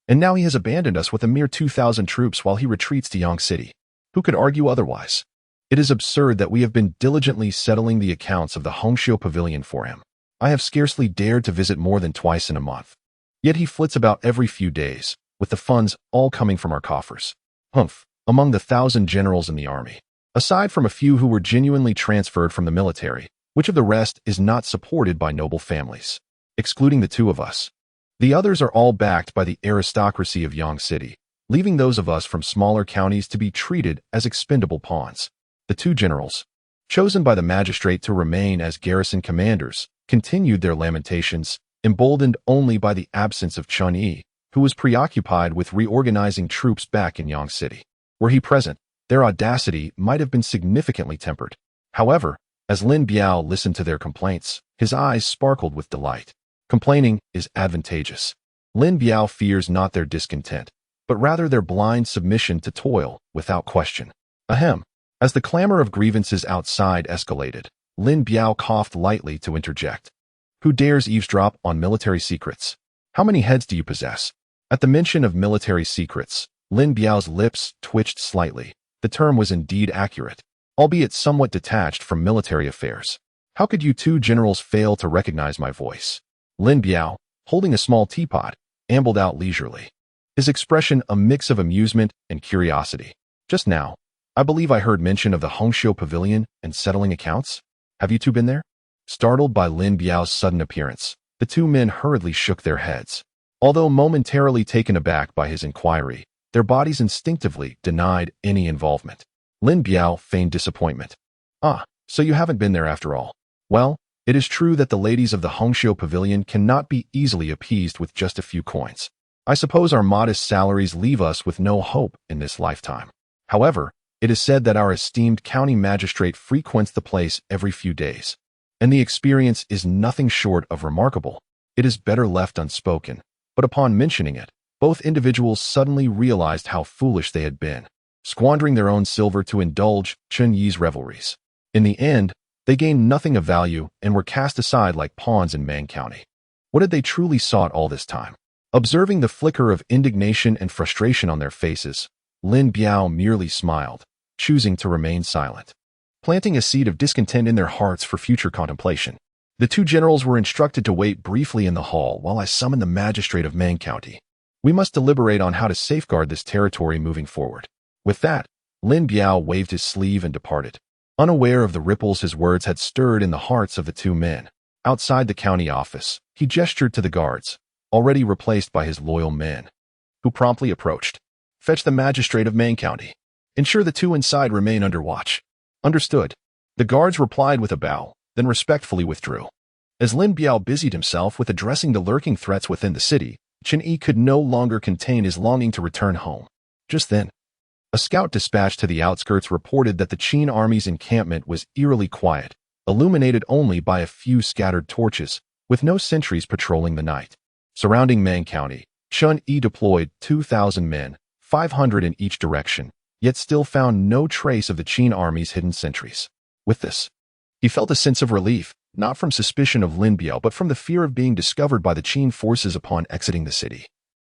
And now he has abandoned us with a mere 2,000 troops while he retreats to Yang City. Who could argue otherwise? It is absurd that we have been diligently settling the accounts of the Hongqiu Pavilion for him. I have scarcely dared to visit more than twice in a month. Yet he flits about every few days, with the funds all coming from our coffers. Humph, among the 1,000 generals in the army, aside from a few who were genuinely transferred from the military, which of the rest is not supported by noble families? Excluding the 2 of us, the others are all backed by the aristocracy of Yang City, leaving those of us from smaller counties to be treated as expendable pawns. The two generals, chosen by the magistrate to remain as garrison commanders, continued their lamentations, emboldened only by the absence of Chun Yi, who was preoccupied with reorganizing troops back in Yang City. Were he present, their audacity might have been significantly tempered. However, as Lin Biao listened to their complaints, his eyes sparkled with delight. Complaining is advantageous. Lin Biao fears not their discontent, but rather their blind submission to toil without question. Ahem. As the clamor of grievances outside escalated, Lin Biao coughed lightly to interject. Who dares eavesdrop on military secrets? How many heads do you possess? At the mention of military secrets, Lin Biao's lips twitched slightly. The term was indeed accurate, albeit somewhat detached from military affairs. How could you two generals fail to recognize my voice? Lin Biao, holding a small teapot, ambled out leisurely, his expression a mix of amusement and curiosity. Just now, I believe I heard mention of the Hongqiu Pavilion and settling accounts. Have you two been there? Startled by Lin Biao's sudden appearance, the two men hurriedly shook their heads. Although momentarily taken aback by his inquiry, their bodies instinctively denied any involvement. Lin Biao feigned disappointment. Ah, so you haven't been there after all. Well, it is true that the ladies of the Hongqiu Pavilion cannot be easily appeased with just a few coins. I suppose our modest salaries leave us with no hope in this lifetime. However, it is said that our esteemed county magistrate frequents the place every few days, and the experience is nothing short of remarkable. It is better left unspoken, but upon mentioning it, both individuals suddenly realized how foolish they had been, squandering their own silver to indulge Chun Yi's revelries. In the end, they gained nothing of value and were cast aside like pawns in Man County. What had they truly sought all this time? Observing the flicker of indignation and frustration on their faces, Lin Biao merely smiled, choosing to remain silent, planting a seed of discontent in their hearts for future contemplation. The two generals were instructed to wait briefly in the hall while I summoned the magistrate of Man County. We must deliberate on how to safeguard this territory moving forward. With that, Lin Biao waved his sleeve and departed, unaware of the ripples his words had stirred in the hearts of the two men. Outside the county office, he gestured to the guards, already replaced by his loyal men, who promptly approached. Fetch the magistrate of Man County. Ensure the two inside remain under watch. Understood. The guards replied with a bow, then respectfully withdrew. As Lin Biao busied himself with addressing the lurking threats within the city, Chen Yi could no longer contain his longing to return home. Just then, a scout dispatched to the outskirts reported that the Qin army's encampment was eerily quiet, illuminated only by a few scattered torches, with no sentries patrolling the night. Surrounding Man County, Chen Yi deployed 2,000 men, 500 in each direction, yet still found no trace of the Qin army's hidden sentries. With this, he felt a sense of relief, not from suspicion of Lin Biao but from the fear of being discovered by the Qin forces upon exiting the city,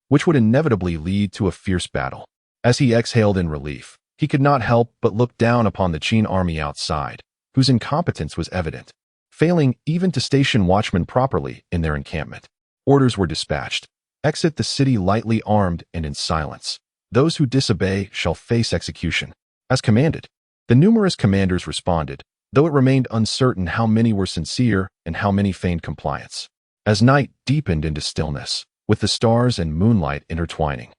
which would inevitably lead to a fierce battle. As he exhaled in relief, he could not help but look down upon the Qin army outside, whose incompetence was evident, failing even to station watchmen properly in their encampment. Orders were dispatched. Exit the city lightly armed and in silence. Those who disobey shall face execution. As commanded, the numerous commanders responded, though it remained uncertain how many were sincere and how many feigned compliance. As night deepened into stillness, with the stars and moonlight intertwining,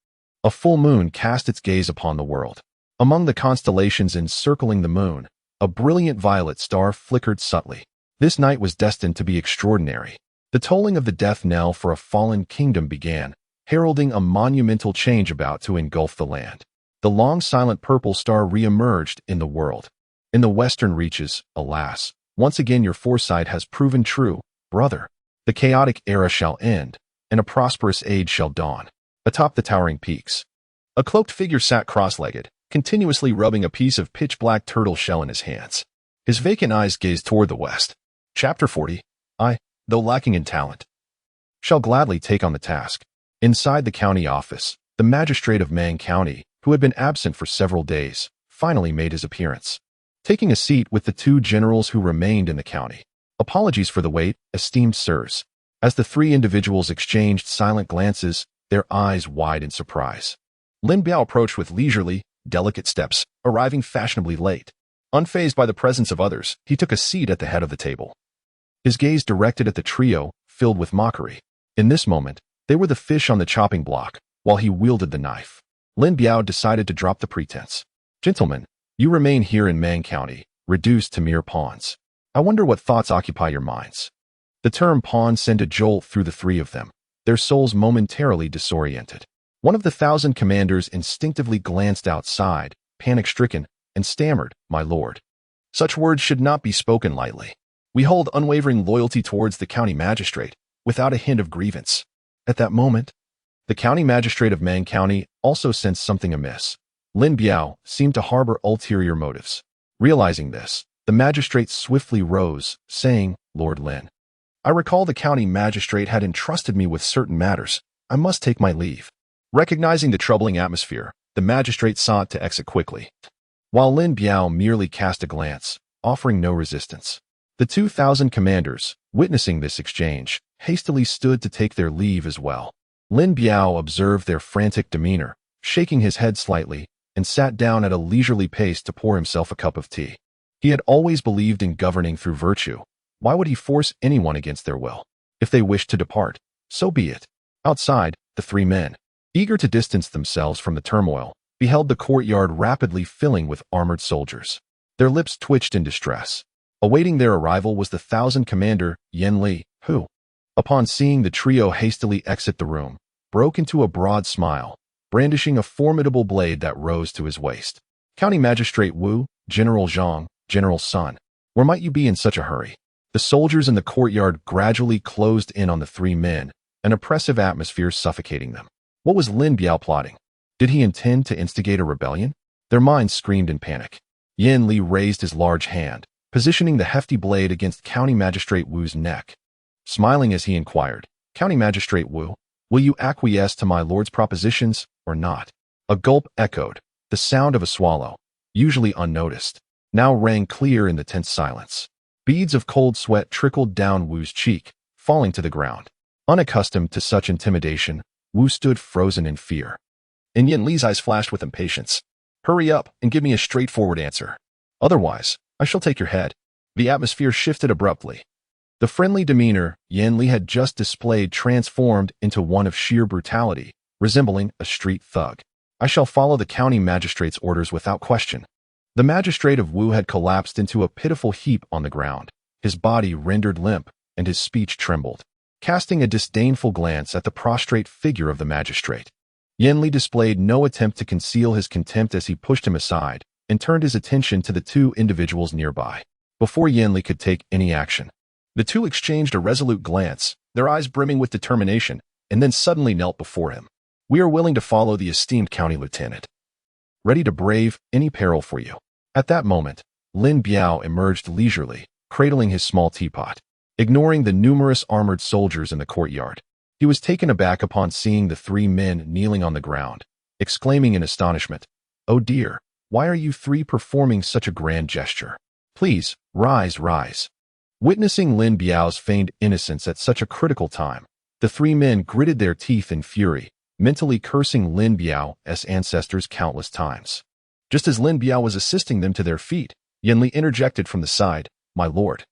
a full moon cast its gaze upon the world. Among the constellations encircling the moon, a brilliant violet star flickered subtly. This night was destined to be extraordinary. The tolling of the death knell for a fallen kingdom began, heralding a monumental change about to engulf the land. The long silent purple star re-emerged in the world. In the western reaches, alas, once again your foresight has proven true, brother. The chaotic era shall end, and a prosperous age shall dawn. Atop the towering peaks, a cloaked figure sat cross-legged, continuously rubbing a piece of pitch-black turtle shell in his hands. His vacant eyes gazed toward the west. Chapter 40. I, though lacking in talent, shall gladly take on the task. Inside the county office, the magistrate of Man County, who had been absent for several days, finally made his appearance, taking a seat with the two generals who remained in the county. Apologies for the wait, esteemed sirs. As the three individuals exchanged silent glances, their eyes wide in surprise. Lin Biao approached with leisurely, delicate steps, arriving fashionably late. Unfazed by the presence of others, he took a seat at the head of the table, his gaze directed at the trio, filled with mockery. In this moment, they were the fish on the chopping block, while he wielded the knife. Lin Biao decided to drop the pretense. Gentlemen, You remain here in Man County, reduced to mere pawns. I wonder what thoughts occupy your minds. The term pawn sent a jolt through the three of them, their souls momentarily disoriented. One of the 1,000 commanders instinctively glanced outside, panic-stricken, and stammered, "My lord." Such words should not be spoken lightly. We hold unwavering loyalty towards the county magistrate, without a hint of grievance. At that moment, the county magistrate of Man County also sensed something amiss. Lin Biao seemed to harbor ulterior motives. Realizing this, the magistrate swiftly rose, saying, "Lord Lin, I recall the county magistrate had entrusted me with certain matters. I must take my leave." Recognizing the troubling atmosphere, the magistrate sought to exit quickly, while Lin Biao merely cast a glance, offering no resistance. The 2,000 commanders, witnessing this exchange, hastily stood to take their leave as well. Lin Biao observed their frantic demeanor, shaking his head slightly, and sat down at a leisurely pace to pour himself a cup of tea. He had always believed in governing through virtue. Why would he force anyone against their will? If they wished to depart, so be it. Outside, the three men, eager to distance themselves from the turmoil, beheld the courtyard rapidly filling with armored soldiers. Their lips twitched in distress. Awaiting their arrival was the 1,000 commander, Yan Li, who, upon seeing the trio hastily exit the room, broke into a broad smile, brandishing a formidable blade that rose to his waist. "County Magistrate Wu, General Zhang, General Sun, where might you be in such a hurry?" The soldiers in the courtyard gradually closed in on the three men, an oppressive atmosphere suffocating them. What was Lin Biao plotting? Did he intend to instigate a rebellion? Their minds screamed in panic. Yan Li raised his large hand, positioning the hefty blade against County Magistrate Wu's neck. Smiling as he inquired, "County Magistrate Wu, will you acquiesce to my lord's propositions or not?" A gulp echoed. The sound of a swallow, usually unnoticed, now rang clear in the tense silence. Beads of cold sweat trickled down Wu's cheek, falling to the ground. Unaccustomed to such intimidation, Wu stood frozen in fear. And Yan Li's eyes flashed with impatience. "Hurry up and give me a straightforward answer. Otherwise, I shall take your head." The atmosphere shifted abruptly. The friendly demeanor Yan Li had just displayed transformed into one of sheer brutality, resembling a street thug. "I shall follow the county magistrate's orders without question." The magistrate of Wu had collapsed into a pitiful heap on the ground, his body rendered limp, and his speech trembled. Casting a disdainful glance at the prostrate figure of the magistrate, Yan Li displayed no attempt to conceal his contempt as he pushed him aside and turned his attention to the two individuals nearby. Before Yan Li could take any action, the two exchanged a resolute glance, their eyes brimming with determination, and then suddenly knelt before him. "We are willing to follow the esteemed county lieutenant, ready to brave any peril for you." At that moment, Lin Biao emerged leisurely, cradling his small teapot, ignoring the numerous armored soldiers in the courtyard. He was taken aback upon seeing the three men kneeling on the ground, exclaiming in astonishment, "Oh dear, why are you three performing such a grand gesture? Please, rise, rise." Witnessing Lin Biao's feigned innocence at such a critical time, the three men gritted their teeth in fury, mentally cursing Lin Biao's ancestors countless times. Just as Lin Biao was assisting them to their feet, Yan Li interjected from the side, "My lord,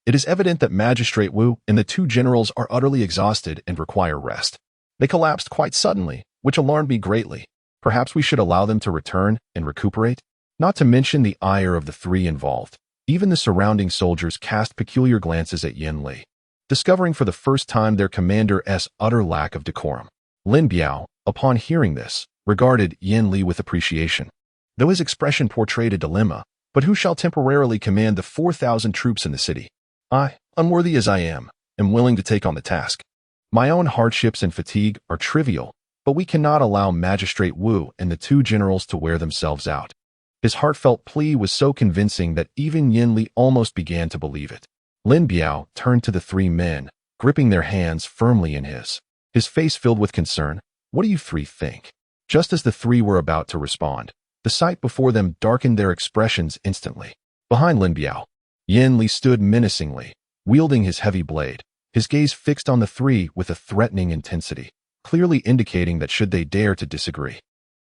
it is evident that Magistrate Wu and the two generals are utterly exhausted and require rest. They collapsed quite suddenly, which alarmed me greatly. Perhaps we should allow them to return and recuperate?" Not to mention the ire of the three involved, even the surrounding soldiers cast peculiar glances at Yan Li, discovering for the first time their commander's utter lack of decorum. Lin Biao, upon hearing this, regarded Yan Li with appreciation, though his expression portrayed a dilemma. But who shall temporarily command the 4,000 troops in the city? I, unworthy as I am willing to take on the task. My own hardships and fatigue are trivial, but we cannot allow Magistrate Wu and the two generals to wear themselves out. His heartfelt plea was so convincing that even Yan Li almost began to believe it. Lin Biao turned to the three men, gripping their hands firmly in his face filled with concern. "What do you three think?" Just as the three were about to respond, the sight before them darkened their expressions instantly. Behind Lin Biao, Yan Li stood menacingly, wielding his heavy blade, his gaze fixed on the three with a threatening intensity, clearly indicating that should they dare to disagree,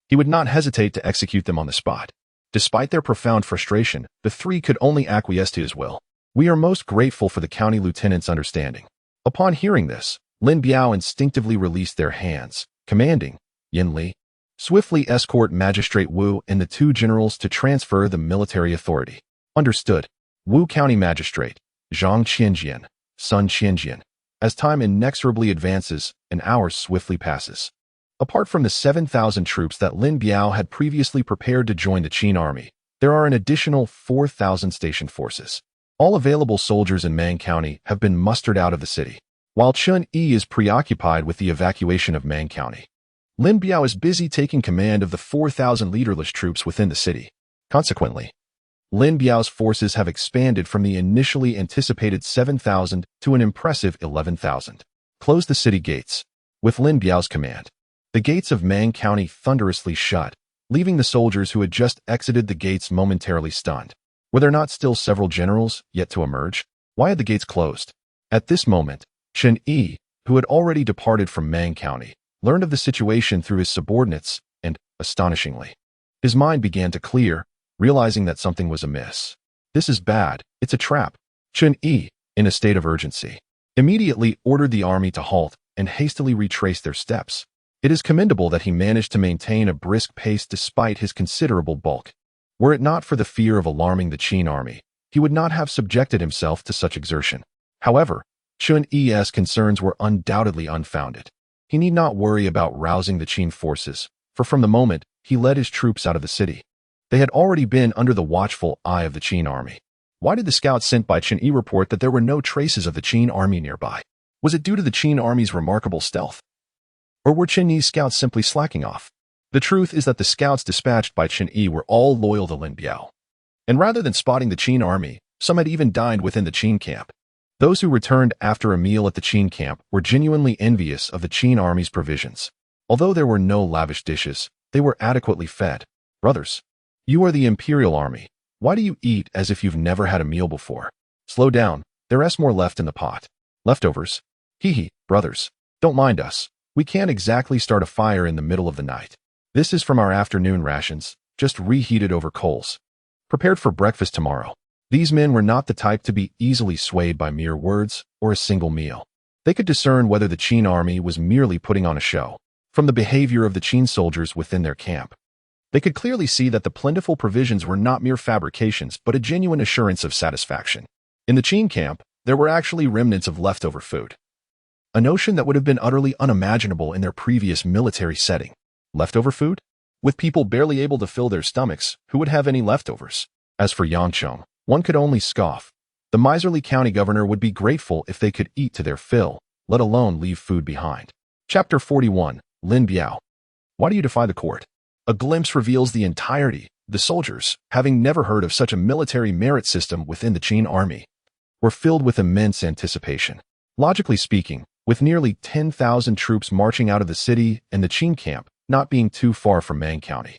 he would not hesitate to execute them on the spot. Despite their profound frustration, the three could only acquiesce to his will. "We are most grateful for the county lieutenant's understanding." Upon hearing this, Lin Biao instinctively released their hands, commanding, "Yan Li, Swiftly escort Magistrate Wu and the two generals to transfer the military authority. Understood. Wu County Magistrate, Zhang Qianjian, Sun Qianjian. As time inexorably advances, an hour swiftly passes. Apart from the 7,000 troops that Lin Biao had previously prepared to join the Qin army, there are an additional 4,000 stationed forces. All available soldiers in Mang County have been mustered out of the city, while Chun Yi is preoccupied with the evacuation of Mang County. Lin Biao is busy taking command of the 4,000 leaderless troops within the city. Consequently, Lin Biao's forces have expanded from the initially anticipated 7,000 to an impressive 11,000. Close the city gates. With Lin Biao's command, the gates of Mang County thunderously shut, leaving the soldiers who had just exited the gates momentarily stunned. Were there not still several generals yet to emerge? Why had the gates closed? At this moment, Chen Yi, who had already departed from Mang County, learned of the situation through his subordinates, and, astonishingly, his mind began to clear, realizing that something was amiss. This is bad, it's a trap. Chen Yi, in a state of urgency, immediately ordered the army to halt and hastily retrace their steps. It is commendable that he managed to maintain a brisk pace despite his considerable bulk. Were it not for the fear of alarming the Qin army, he would not have subjected himself to such exertion. However, Chun Yi's concerns were undoubtedly unfounded. He need not worry about rousing the Qin forces, for from the moment he led his troops out of the city, they had already been under the watchful eye of the Qin army. Why did the scouts sent by Chen Yi report that there were no traces of the Qin army nearby? Was it due to the Qin army's remarkable stealth? Or were Chen Yi's scouts simply slacking off? The truth is that the scouts dispatched by Chen Yi were all loyal to Lin Biao. And rather than spotting the Qin army, some had even dined within the Qin camp. Those who returned after a meal at the Qin camp were genuinely envious of the Qin army's provisions. Although there were no lavish dishes, they were adequately fed. Brothers, you are the imperial army. Why do you eat as if you've never had a meal before? Slow down, there's more left in the pot. Leftovers? Hee, brothers, don't mind us. We can't exactly start a fire in the middle of the night. This is from our afternoon rations, just reheated over coals. Prepared for breakfast tomorrow. These men were not the type to be easily swayed by mere words or a single meal. They could discern whether the Qin army was merely putting on a show from the behavior of the Qin soldiers within their camp. They could clearly see that the plentiful provisions were not mere fabrications but a genuine assurance of satisfaction. In the Qin camp, there were actually remnants of leftover food. A notion that would have been utterly unimaginable in their previous military setting. Leftover food? With people barely able to fill their stomachs, who would have any leftovers? As for Yangcheng, one could only scoff. The miserly county governor would be grateful if they could eat to their fill, let alone leave food behind. Chapter 41, Lin Biao. Why do you defy the court? A glimpse reveals the entirety. The soldiers, having never heard of such a military merit system within the Qin army, were filled with immense anticipation. Logically speaking, with nearly 10,000 troops marching out of the city and the Qin camp not being too far from Mang County,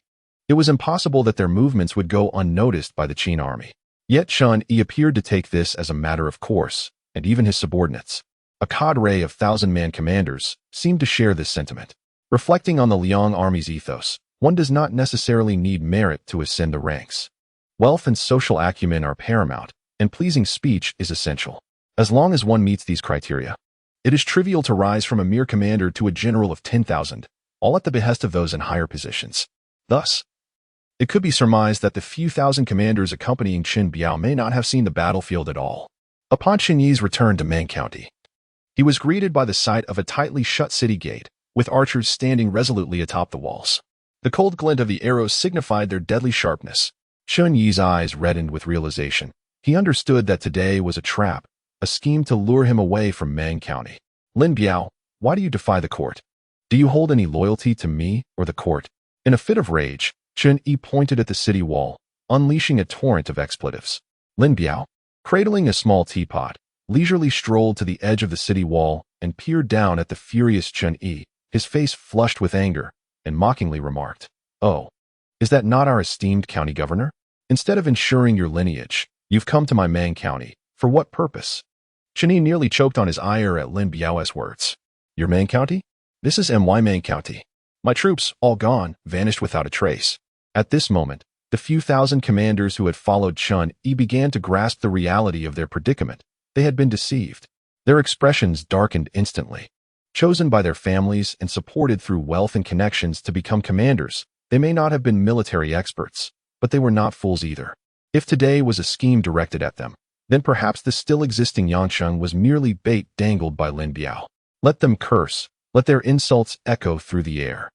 it was impossible that their movements would go unnoticed by the Qin army. Yet Chun Yi appeared to take this as a matter of course, and even his subordinates, a cadre of 1,000-man commanders, seemed to share this sentiment. Reflecting on the Liang army's ethos, one does not necessarily need merit to ascend the ranks. Wealth and social acumen are paramount, and pleasing speech is essential. As long as one meets these criteria, it is trivial to rise from a mere commander to a general of 10,000, all at the behest of those in higher positions. Thus, it could be surmised that the few thousand commanders accompanying Chen Biao may not have seen the battlefield at all. Upon Chen Yi's return to Mang County, he was greeted by the sight of a tightly shut city gate, with archers standing resolutely atop the walls. The cold glint of the arrows signified their deadly sharpness. Chen Yi's eyes reddened with realization. He understood that today was a trap, a scheme to lure him away from Mang County. Lin Biao, why do you defy the court? Do you hold any loyalty to me or the court? In a fit of rage, Chen Yi pointed at the city wall, unleashing a torrent of expletives. Lin Biao, cradling a small teapot, leisurely strolled to the edge of the city wall and peered down at the furious Chen Yi, his face flushed with anger, and mockingly remarked, "Oh, is that not our esteemed county governor? Instead of ensuring your lineage, you've come to my Mang County. For what purpose?" Chen Yi nearly choked on his ire at Lin Biao's words. Your Mang County? This is my Mang County. My troops, all gone, vanished without a trace. At this moment, the few thousand commanders who had followed Chun Yi began to grasp the reality of their predicament. They had been deceived. Their expressions darkened instantly. Chosen by their families and supported through wealth and connections to become commanders, they may not have been military experts, but they were not fools either. If today was a scheme directed at them, then perhaps the still existing Yangsheng was merely bait dangled by Lin Biao. Let them curse, let their insults echo through the air.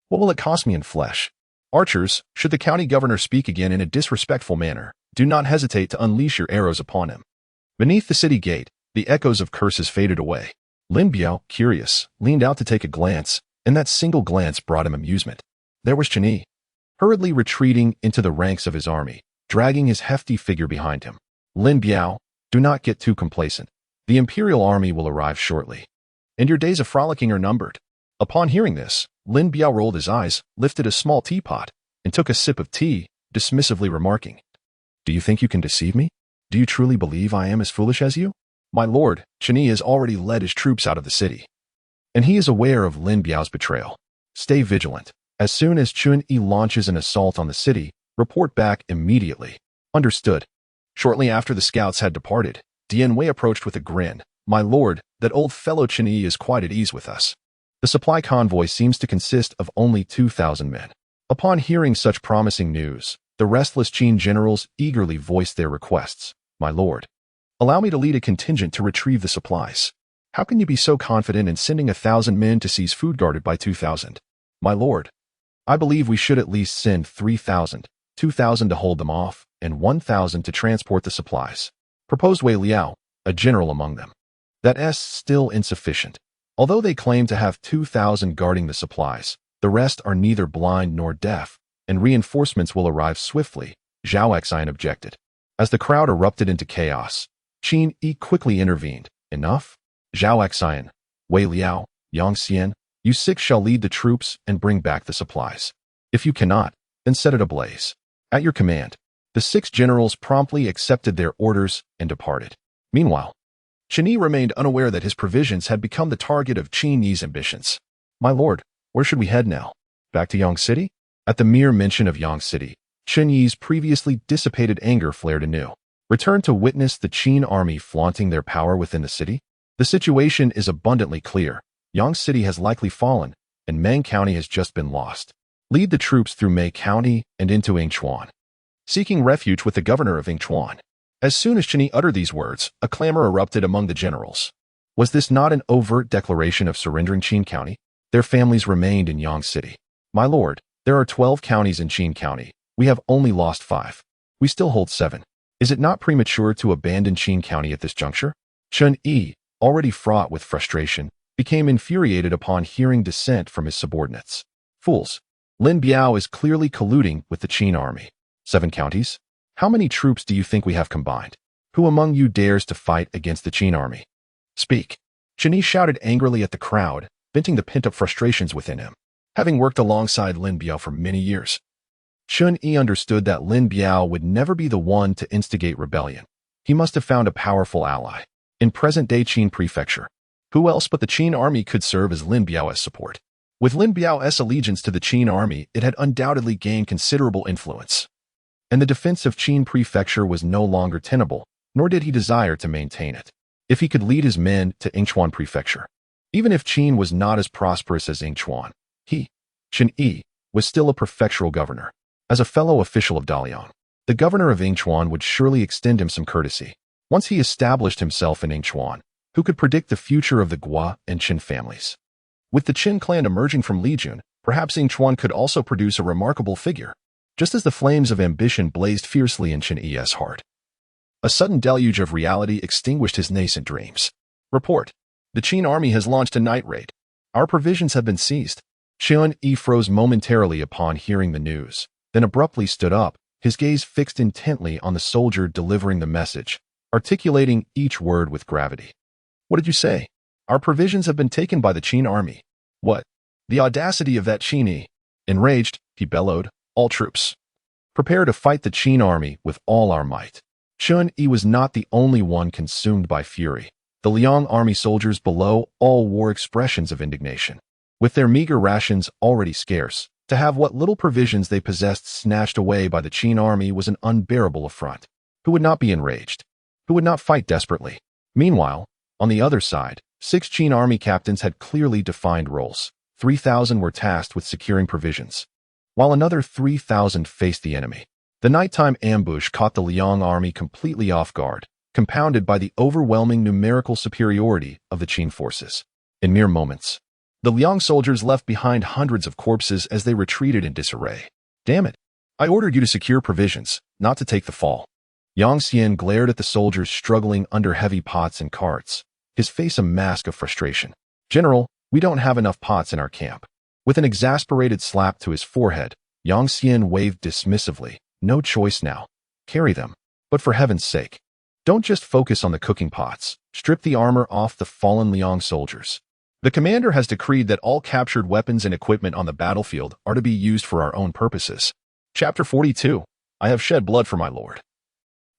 What will it cost me in flesh? Archers, should the county governor speak again in a disrespectful manner, do not hesitate to unleash your arrows upon him. Beneath the city gate, the echoes of curses faded away. Lin Biao, curious, leaned out to take a glance, and that single glance brought him amusement. There was Chen Yi, hurriedly retreating into the ranks of his army, dragging his hefty figure behind him. Lin Biao, do not get too complacent. The imperial army will arrive shortly, and your days of frolicking are numbered. Upon hearing this, Lin Biao rolled his eyes, lifted a small teapot, and took a sip of tea, dismissively remarking, "Do you think you can deceive me? Do you truly believe I am as foolish as you? My lord, Chen Yi has already led his troops out of the city, and he is aware of Lin Biao's betrayal. Stay vigilant. As soon as Chen Yi launches an assault on the city, report back immediately." Understood. Shortly after the scouts had departed, Dian Wei approached with a grin. "My lord, that old fellow Chen Yi is quite at ease with us. The supply convoy seems to consist of only 2,000 men." Upon hearing such promising news, the restless Qin generals eagerly voiced their requests. "My lord, allow me to lead a contingent to retrieve the supplies." "How can you be so confident in sending 1,000 men to seize food guarded by 2,000? "My lord, I believe we should at least send 3,000, 2,000 to hold them off, and 1,000 to transport the supplies," proposed Wei Liao, a general among them. "That's still insufficient. Although they claim to have 2,000 guarding the supplies, the rest are neither blind nor deaf, and reinforcements will arrive swiftly," Zhao Xian objected. As the crowd erupted into chaos, Qin Yi quickly intervened. "Enough? Zhao Xian, Wei Liao, Yang Xian, you six shall lead the troops and bring back the supplies. If you cannot, then set it ablaze. At your command." The 6 generals promptly accepted their orders and departed. Meanwhile, Chen Yi remained unaware that his provisions had become the target of Qin Yi's ambitions. "My lord, where should we head now? Back to Yang City?" At the mere mention of Yang City, Chen Yi's previously dissipated anger flared anew. "Return to witness the Qin army flaunting their power within the city? The situation is abundantly clear. Yang City has likely fallen, and Meng County has just been lost. Lead the troops through Mei County and into Yingchuan, seeking refuge with the governor of Yingchuan." As soon as Chen Yi uttered these words, a clamor erupted among the generals. Was this not an overt declaration of surrendering Qin County? Their families remained in Yang City. "My lord, there are 12 counties in Qin County. We have only lost 5. We still hold 7. Is it not premature to abandon Qin County at this juncture?" Chen Yi, already fraught with frustration, became infuriated upon hearing dissent from his subordinates. "Fools! Lin Biao is clearly colluding with the Qin army. 7 counties? How many troops do you think we have combined? Who among you dares to fight against the Qin army? Speak." Chen Yi shouted angrily at the crowd, venting the pent-up frustrations within him. Having worked alongside Lin Biao for many years, Chen Yi understood that Lin Biao would never be the one to instigate rebellion. He must have found a powerful ally in present-day Qin prefecture. Who else but the Qin army could serve as Lin Biao's support? With Lin Biao's allegiance to the Qin army, it had undoubtedly gained considerable influence, and the defense of Qin prefecture was no longer tenable, nor did he desire to maintain it. If he could lead his men to Yingchuan prefecture, even if Qin was not as prosperous as Yingchuan, he, Chen Yi, was still a prefectural governor. As a fellow official of Daliang, the governor of Yingchuan would surely extend him some courtesy. Once he established himself in Yingchuan, who could predict the future of the Gua and Qin families? With the Qin clan emerging from Lijun, perhaps Yingchuan could also produce a remarkable figure. Just as the flames of ambition blazed fiercely in Chen Yi's heart, a sudden deluge of reality extinguished his nascent dreams. "Report. The Qin army has launched a night raid. Our provisions have been seized." Chen Yi froze momentarily upon hearing the news, then abruptly stood up, his gaze fixed intently on the soldier delivering the message, articulating each word with gravity. "What did you say?" "Our provisions have been taken by the Qin army." "What? The audacity of that Qin Yi!" Enraged, he bellowed, "All troops, prepare to fight the Qin army with all our might." Chen Yi was not the only one consumed by fury. The Liang army soldiers below all wore expressions of indignation. With their meager rations already scarce, to have what little provisions they possessed snatched away by the Qin army was an unbearable affront. Who would not be enraged? Who would not fight desperately? Meanwhile, on the other side, 6 Qin army captains had clearly defined roles. 3,000 were tasked with securing provisions, while another 3,000 faced the enemy. The nighttime ambush caught the Liang army completely off guard, compounded by the overwhelming numerical superiority of the Qin forces. In mere moments, the Liang soldiers left behind hundreds of corpses as they retreated in disarray. Damn it! I ordered you to secure provisions, not to take the fall. Yang Xian glared at the soldiers struggling under heavy pots and carts, his face a mask of frustration. General, we don't have enough pots in our camp. With an exasperated slap to his forehead, Yang Xian waved dismissively. No choice now. Carry them. But for heaven's sake, don't just focus on the cooking pots. Strip the armor off the fallen Liang soldiers. The commander has decreed that all captured weapons and equipment on the battlefield are to be used for our own purposes. Chapter 42. I have shed blood for my lord.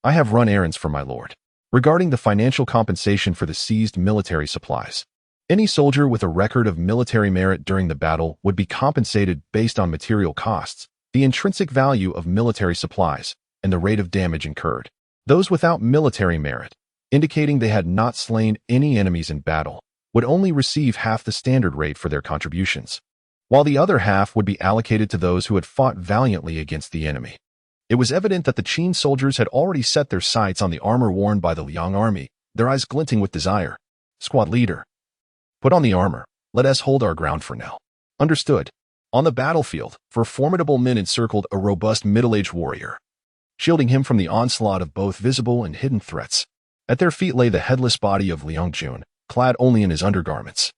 I have run errands for my lord. Regarding the financial compensation for the seized military supplies, any soldier with a record of military merit during the battle would be compensated based on material costs, the intrinsic value of military supplies, and the rate of damage incurred. Those without military merit, indicating they had not slain any enemies in battle, would only receive half the standard rate for their contributions, while the other half would be allocated to those who had fought valiantly against the enemy. It was evident that the Qin soldiers had already set their sights on the armor worn by the Liang army, their eyes glinting with desire. Squad leader, put on the armor. Let us hold our ground for now. Understood. On the battlefield, 4 formidable men encircled a robust middle-aged warrior, shielding him from the onslaught of both visible and hidden threats. At their feet lay the headless body of Liang Jun, clad only in his undergarments.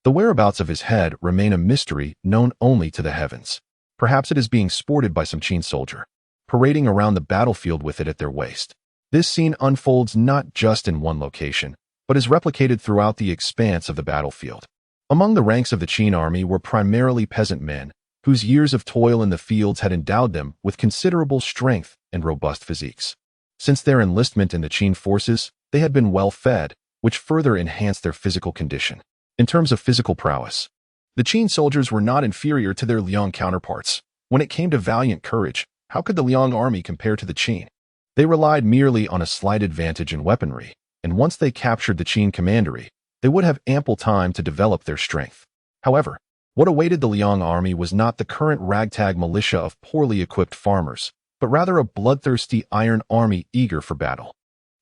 The whereabouts of his head remain a mystery known only to the heavens. Perhaps it is being sported by some Qin soldier, parading around the battlefield with it at their waist. This scene unfolds not just in one location, but is replicated throughout the expanse of the battlefield. Among the ranks of the Qin army were primarily peasant men, whose years of toil in the fields had endowed them with considerable strength and robust physiques. Since their enlistment in the Qin forces, they had been well fed, which further enhanced their physical condition. In terms of physical prowess, the Qin soldiers were not inferior to their Liang counterparts. When it came to valiant courage, how could the Liang army compare to the Qin? They relied merely on a slight advantage in weaponry, and once they captured the Qin commandery, they would have ample time to develop their strength. However, what awaited the Liang army was not the current ragtag militia of poorly equipped farmers, but rather a bloodthirsty iron army eager for battle.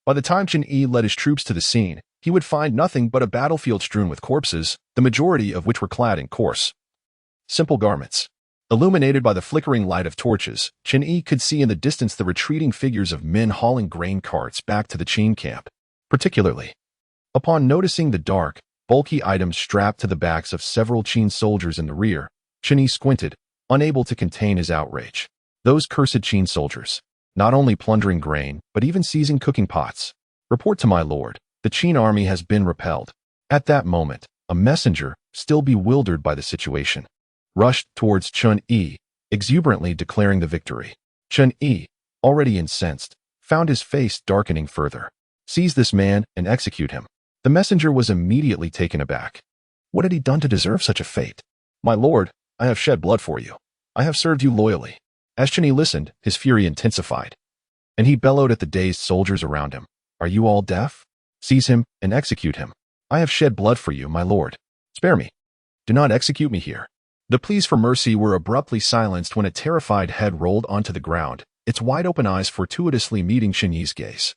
By the time Chen Yi led his troops to the scene, he would find nothing but a battlefield strewn with corpses, the majority of which were clad in coarse, simple garments. Illuminated by the flickering light of torches, Chen Yi could see in the distance the retreating figures of men hauling grain carts back to the Qin camp. Particularly, upon noticing the dark, bulky items strapped to the backs of several Qin soldiers in the rear, Chen Yi squinted, unable to contain his outrage. Those cursed Qin soldiers, not only plundering grain, but even seizing cooking pots. Report to my lord, the Qin army has been repelled. At that moment, a messenger, still bewildered by the situation, rushed towards Chen Yi, exuberantly declaring the victory. Chen Yi, already incensed, found his face darkening further. Seize this man and execute him. The messenger was immediately taken aback. What had he done to deserve such a fate? My lord, I have shed blood for you. I have served you loyally. As Chen Yi listened, his fury intensified, and he bellowed at the dazed soldiers around him. Are you all deaf? Seize him and execute him. I have shed blood for you, my lord. Spare me. Do not execute me here. The pleas for mercy were abruptly silenced when a terrified head rolled onto the ground, its wide-open eyes fortuitously meeting Chen Yi's gaze.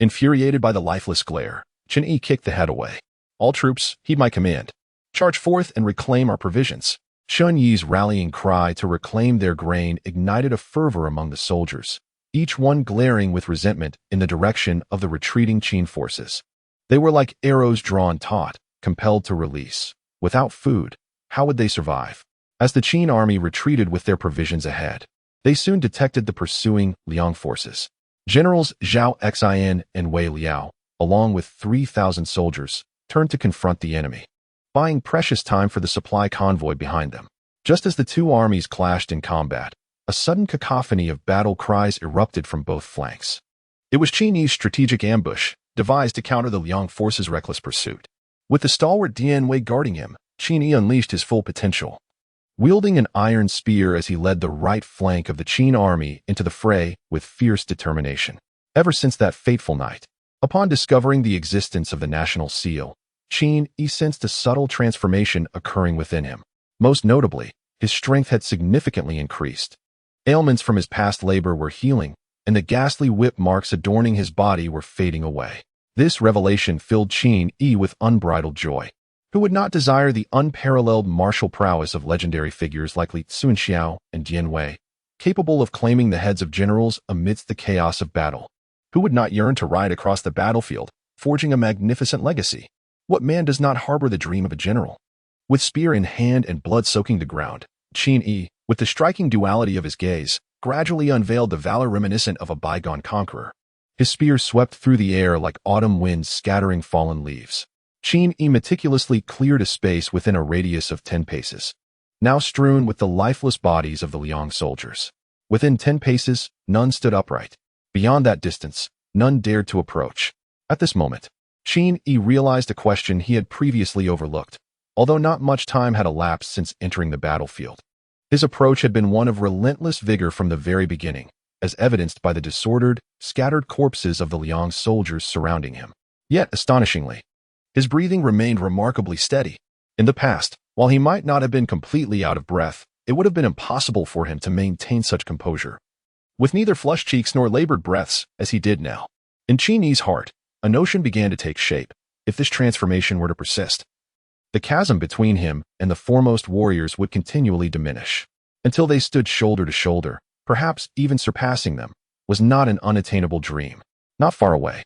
Infuriated by the lifeless glare, Chen Yi kicked the head away. All troops, heed my command. Charge forth and reclaim our provisions. Chen Yi's rallying cry to reclaim their grain ignited a fervor among the soldiers, each one glaring with resentment in the direction of the retreating Qin forces. They were like arrows drawn taut, compelled to release. Without food, how would they survive? As the Qin army retreated with their provisions ahead, they soon detected the pursuing Liang forces. Generals Zhao Xian and Wei Liao, along with 3,000 soldiers, turned to confront the enemy, buying precious time for the supply convoy behind them. Just as the two armies clashed in combat, a sudden cacophony of battle cries erupted from both flanks. It was Qin Yi's strategic ambush, devised to counter the Liang forces' reckless pursuit. With the stalwart Dian Wei guarding him, Qin Yi unleashed his full potential. Wielding an iron spear as he led the right flank of the Qin army into the fray with fierce determination. Ever since that fateful night, upon discovering the existence of the national seal, Qin Yi sensed a subtle transformation occurring within him. Most notably, his strength had significantly increased. Ailments from his past labor were healing, and the ghastly whip marks adorning his body were fading away. This revelation filled Qin Yi with unbridled joy. Who would not desire the unparalleled martial prowess of legendary figures like Li Tsunxiao and Dian Wei, capable of claiming the heads of generals amidst the chaos of battle? Who would not yearn to ride across the battlefield, forging a magnificent legacy? What man does not harbor the dream of a general? With spear in hand and blood soaking the ground, Qin Yi, with the striking duality of his gaze, gradually unveiled the valor reminiscent of a bygone conqueror. His spear swept through the air like autumn winds scattering fallen leaves. Qin Yi meticulously cleared a space within a radius of 10 paces, now strewn with the lifeless bodies of the Liang soldiers. Within 10 paces, none stood upright. Beyond that distance, none dared to approach. At this moment, Qin Yi realized a question he had previously overlooked, although not much time had elapsed since entering the battlefield. His approach had been one of relentless vigor from the very beginning, as evidenced by the disordered, scattered corpses of the Liang soldiers surrounding him. Yet, astonishingly, his breathing remained remarkably steady. In the past, while he might not have been completely out of breath, it would have been impossible for him to maintain such composure, with neither flushed cheeks nor labored breaths, as he did now. In Qin Yi's heart, a notion began to take shape. If this transformation were to persist, the chasm between him and the foremost warriors would continually diminish, until they stood shoulder to shoulder, perhaps even surpassing them, was not an unattainable dream. Not far away,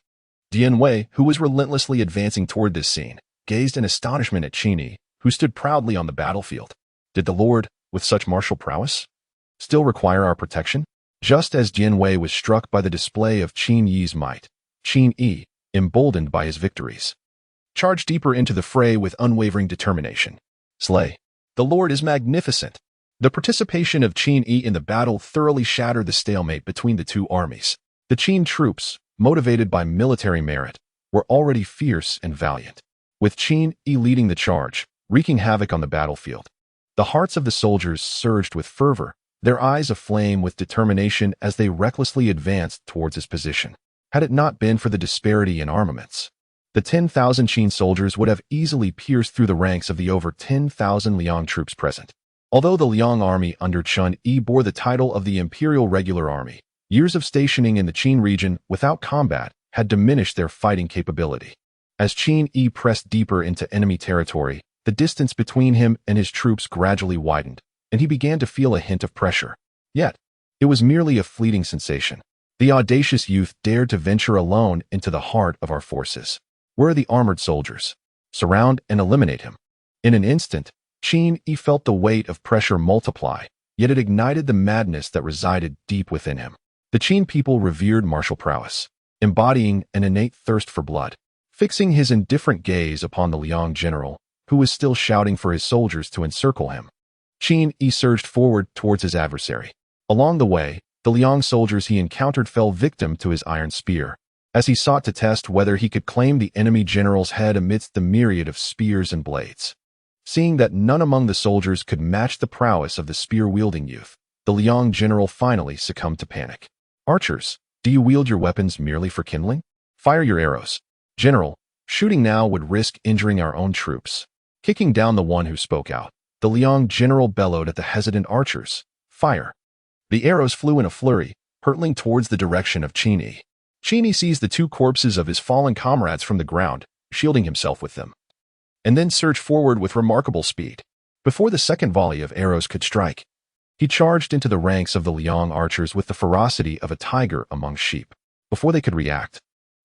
Dian Wei, who was relentlessly advancing toward this scene, gazed in astonishment at Qin Yi, who stood proudly on the battlefield. Did the Lord, with such martial prowess, still require our protection? Just as Dian Wei was struck by the display of Qin Yi's might, Qin Yi, emboldened by his victories, charged deeper into the fray with unwavering determination. Slay. The Lord is magnificent. The participation of Qin Yi in the battle thoroughly shattered the stalemate between the two armies. The Qin troops, motivated by military merit, were already fierce and valiant. With Qin Yi leading the charge, wreaking havoc on the battlefield, the hearts of the soldiers surged with fervor, their eyes aflame with determination as they recklessly advanced towards his position. Had it not been for the disparity in armaments, the 10,000 Qin soldiers would have easily pierced through the ranks of the over 10,000 Liang troops present. Although the Liang army under Qin Yi bore the title of the Imperial Regular Army, years of stationing in the Qin region without combat had diminished their fighting capability. As Qin Yi pressed deeper into enemy territory, the distance between him and his troops gradually widened, and he began to feel a hint of pressure. Yet, it was merely a fleeting sensation. The audacious youth dared to venture alone into the heart of our forces. Where are the armored soldiers? Surround and eliminate him. In an instant, Qin Yi felt the weight of pressure multiply, yet it ignited the madness that resided deep within him. The Qin people revered martial prowess, embodying an innate thirst for blood. Fixing his indifferent gaze upon the Liang general, who was still shouting for his soldiers to encircle him, Qin Yi surged forward towards his adversary. Along the way, the Liang soldiers he encountered fell victim to his iron spear, as he sought to test whether he could claim the enemy general's head amidst the myriad of spears and blades. Seeing that none among the soldiers could match the prowess of the spear-wielding youth, the Liang general finally succumbed to panic. Archers, do you wield your weapons merely for kindling? Fire your arrows. General, shooting now would risk injuring our own troops. Kicking down the one who spoke out, the Liang general bellowed at the hesitant archers. Fire. The arrows flew in a flurry, hurtling towards the direction of Qin Yi. Qin Yi seized the two corpses of his fallen comrades from the ground, shielding himself with them, and then surged forward with remarkable speed. Before the second volley of arrows could strike, he charged into the ranks of the Liang archers with the ferocity of a tiger among sheep. Before they could react,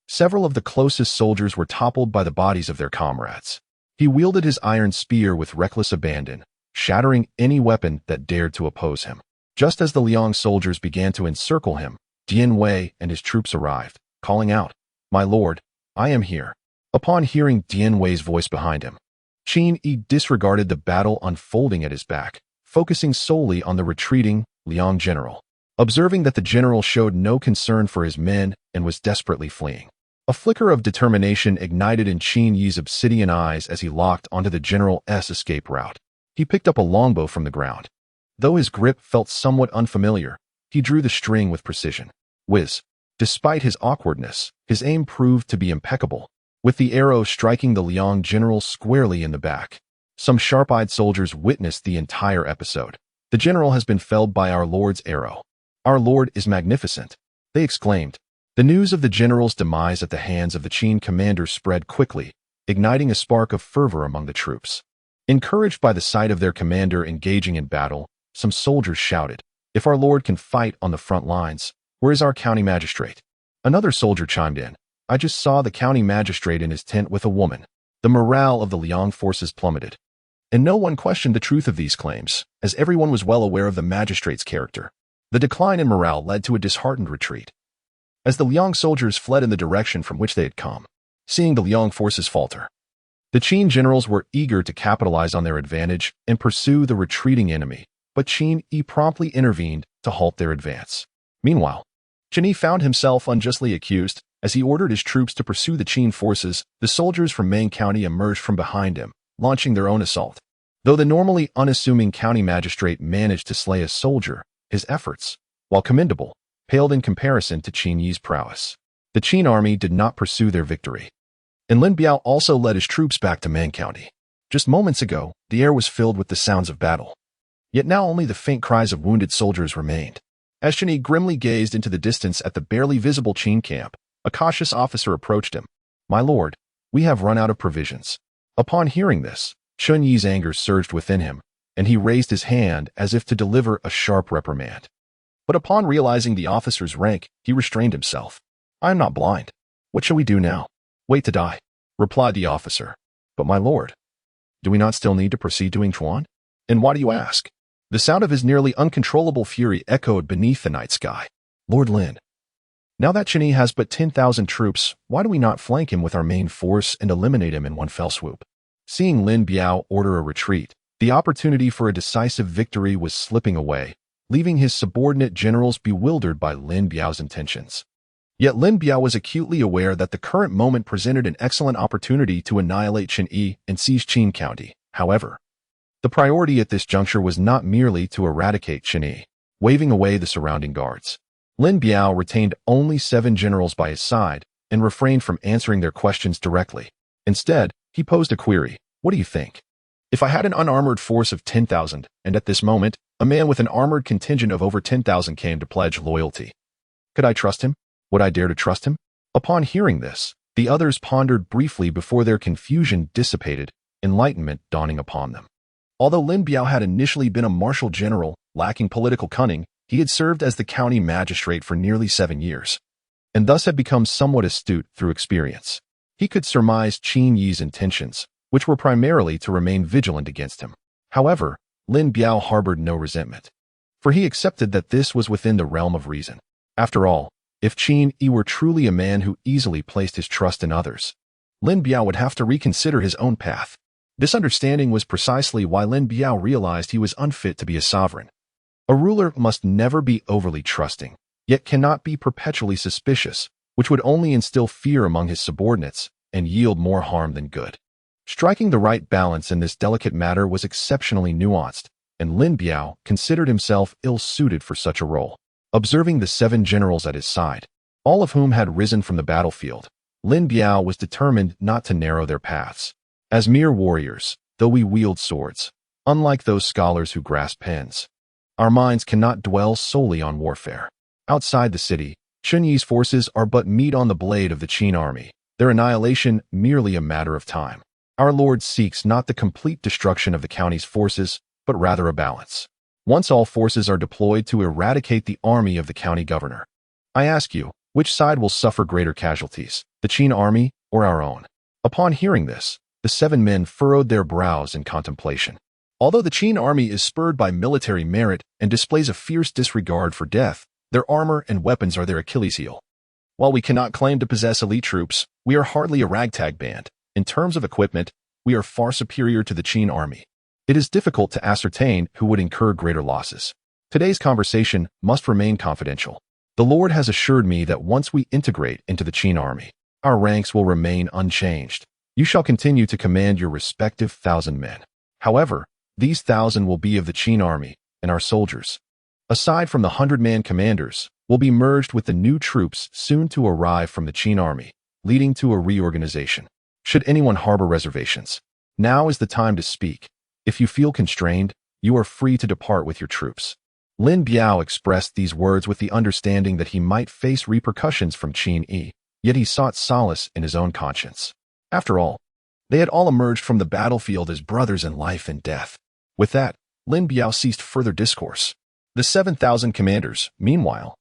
several of the closest soldiers were toppled by the bodies of their comrades. He wielded his iron spear with reckless abandon, shattering any weapon that dared to oppose him. Just as the Liang soldiers began to encircle him, Dian Wei and his troops arrived, calling out, "My lord, I am here." Upon hearing Dian Wei's voice behind him, Qin Yi disregarded the battle unfolding at his back, focusing solely on the retreating Liang general. Observing that the general showed no concern for his men and was desperately fleeing, a flicker of determination ignited in Qin Yi's obsidian eyes as he locked onto the general's escape route. He picked up a longbow from the ground. Though his grip felt somewhat unfamiliar, he drew the string with precision. Whiz. Despite his awkwardness, his aim proved to be impeccable. with the arrow striking the Liang general squarely in the back. Some sharp-eyed soldiers witnessed the entire episode. The general has been felled by our lord's arrow. Our lord is magnificent, they exclaimed. The news of the general's demise at the hands of the Qin commander spread quickly, igniting a spark of fervor among the troops. Encouraged by the sight of their commander engaging in battle, some soldiers shouted, "If our lord can fight on the front lines, where is our county magistrate?" Another soldier chimed in, "I just saw the county magistrate in his tent with a woman." The morale of the Liang forces plummeted. And no one questioned the truth of these claims, as everyone was well aware of the magistrate's character. The decline in morale led to a disheartened retreat, as the Liang soldiers fled in the direction from which they had come, seeing the Liang forces falter. The Qin generals were eager to capitalize on their advantage and pursue the retreating enemy, but Qin Yi promptly intervened to halt their advance. Meanwhile, Qin Yi found himself unjustly accused. As he ordered his troops to pursue the Qin forces, the soldiers from Meng County emerged from behind him, launching their own assault. Though the normally unassuming county magistrate managed to slay a soldier, his efforts, while commendable, paled in comparison to Qin Yi's prowess. The Qin army did not pursue their victory, and Lin Biao also led his troops back to Meng County. Just moments ago, the air was filled with the sounds of battle. Yet now only the faint cries of wounded soldiers remained. As Qin Yi grimly gazed into the distance at the barely visible Qin camp, a cautious officer approached him. "My lord, we have run out of provisions." Upon hearing this, Qin Yi's anger surged within him, and he raised his hand as if to deliver a sharp reprimand. But upon realizing the officer's rank, he restrained himself. "I am not blind. What shall we do now?" "Wait to die," replied the officer. "But my lord, do we not still need to proceed to Yingchuan?" "And why do you ask?" The sound of his nearly uncontrollable fury echoed beneath the night sky. "Lord Lin, now that Qin Yi has but 10,000 troops, why do we not flank him with our main force and eliminate him in one fell swoop?" Seeing Lin Biao order a retreat, the opportunity for a decisive victory was slipping away, leaving his subordinate generals bewildered by Lin Biao's intentions. Yet Lin Biao was acutely aware that the current moment presented an excellent opportunity to annihilate Qin Yi and seize Qin County. However, the priority at this juncture was not merely to eradicate Qin Yi, waving away the surrounding guards. Lin Biao retained only 7 generals by his side and refrained from answering their questions directly. Instead, he posed a query. "What do you think? If I had an unarmored force of 10,000, and at this moment, a man with an armored contingent of over 10,000 came to pledge loyalty, could I trust him? Would I dare to trust him?" Upon hearing this, the others pondered briefly before their confusion dissipated, enlightenment dawning upon them. Although Lin Biao had initially been a martial general, lacking political cunning, he had served as the county magistrate for nearly 7 years, and thus had become somewhat astute through experience. He could surmise Qin Yi's intentions, which were primarily to remain vigilant against him. However, Lin Biao harbored no resentment, for he accepted that this was within the realm of reason. After all, if Qin Yi were truly a man who easily placed his trust in others, Lin Biao would have to reconsider his own path. This understanding was precisely why Lin Biao realized he was unfit to be a sovereign. A ruler must never be overly trusting, yet cannot be perpetually suspicious, which would only instill fear among his subordinates and yield more harm than good. Striking the right balance in this delicate matter was exceptionally nuanced, and Lin Biao considered himself ill-suited for such a role. Observing the 7 generals at his side, all of whom had risen from the battlefield, Lin Biao was determined not to narrow their paths. As mere warriors, though we wield swords, unlike those scholars who grasp pens, our minds cannot dwell solely on warfare. Outside the city, Qin Yi's forces are but meat on the blade of the Qin army, their annihilation merely a matter of time. Our Lord seeks not the complete destruction of the county's forces, but rather a balance. Once all forces are deployed to eradicate the army of the county governor, I ask you, which side will suffer greater casualties, the Qin army or our own? Upon hearing this, the 7 men furrowed their brows in contemplation. Although the Qin army is spurred by military merit and displays a fierce disregard for death, their armor and weapons are their Achilles heel. While we cannot claim to possess elite troops, we are hardly a ragtag band. In terms of equipment, we are far superior to the Qin army. It is difficult to ascertain who would incur greater losses. Today's conversation must remain confidential. The Lord has assured me that once we integrate into the Qin army, our ranks will remain unchanged. You shall continue to command your respective 1,000 men. However, these 1,000 will be of the Qin army, and our soldiers, aside from the 100-man commanders, will be merged with the new troops soon to arrive from the Qin army. leading to a reorganization. Should anyone harbor reservations, now is the time to speak. If you feel constrained, you are free to depart with your troops. Lin Biao expressed these words with the understanding that he might face repercussions from Qin Yi, yet he sought solace in his own conscience. After all, they had all emerged from the battlefield as brothers in life and death. With that, Lin Biao ceased further discourse. The 7,000 commanders, meanwhile,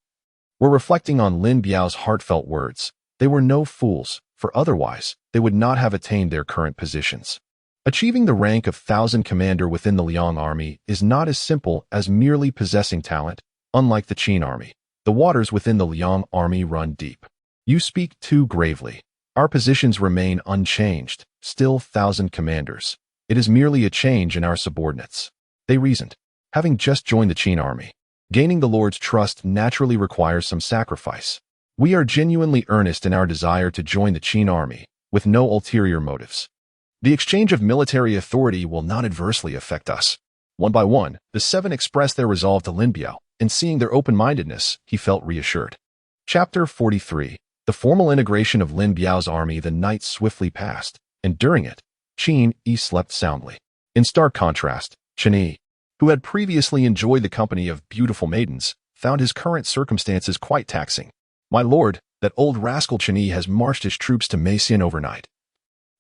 were reflecting on Lin Biao's heartfelt words. They were no fools, for otherwise, they would not have attained their current positions. Achieving the rank of 1,000 commander within the Liang army is not as simple as merely possessing talent. Unlike the Qin army, the waters within the Liang army run deep. You speak too gravely. Our positions remain unchanged, still 1,000 commanders. It is merely a change in our subordinates. They reasoned, having just joined the Qin army. Gaining the Lord's trust naturally requires some sacrifice. We are genuinely earnest in our desire to join the Qin army, with no ulterior motives. The exchange of military authority will not adversely affect us. One by one, the 7 expressed their resolve to Lin Biao, and seeing their open-mindedness, he felt reassured. Chapter 43. The formal integration of Lin Biao's army. The night swiftly passed, and during it, Qin Yi slept soundly. In stark contrast, Qin Yi, who had previously enjoyed the company of beautiful maidens, found his current circumstances quite taxing. My lord, that old rascal Qin Yi has marched his troops to Meixian overnight,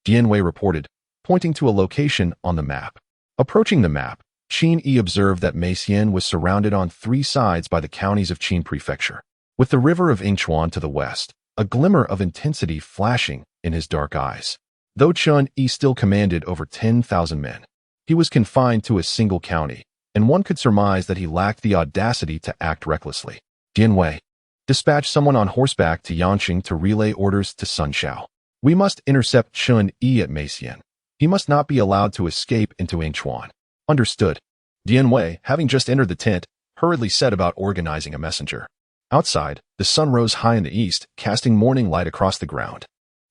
Dianwei reported, pointing to a location on the map. Approaching the map, Qin Yi observed that Meixian was surrounded on 3 sides by the counties of Qin Prefecture, with the river of Yingchuan to the west, a glimmer of intensity flashing in his dark eyes. Though Qin Yi still commanded over 10,000 men, he was confined to a single county, and one could surmise that he lacked the audacity to act recklessly. Dianwei, dispatch someone on horseback to Yanqing to relay orders to Sun Shao. We must intercept Qin Yi at Meixian. He must not be allowed to escape into Yingchuan. Understood. Dianwei, having just entered the tent, hurriedly set about organizing a messenger. Outside, the sun rose high in the east, casting morning light across the ground.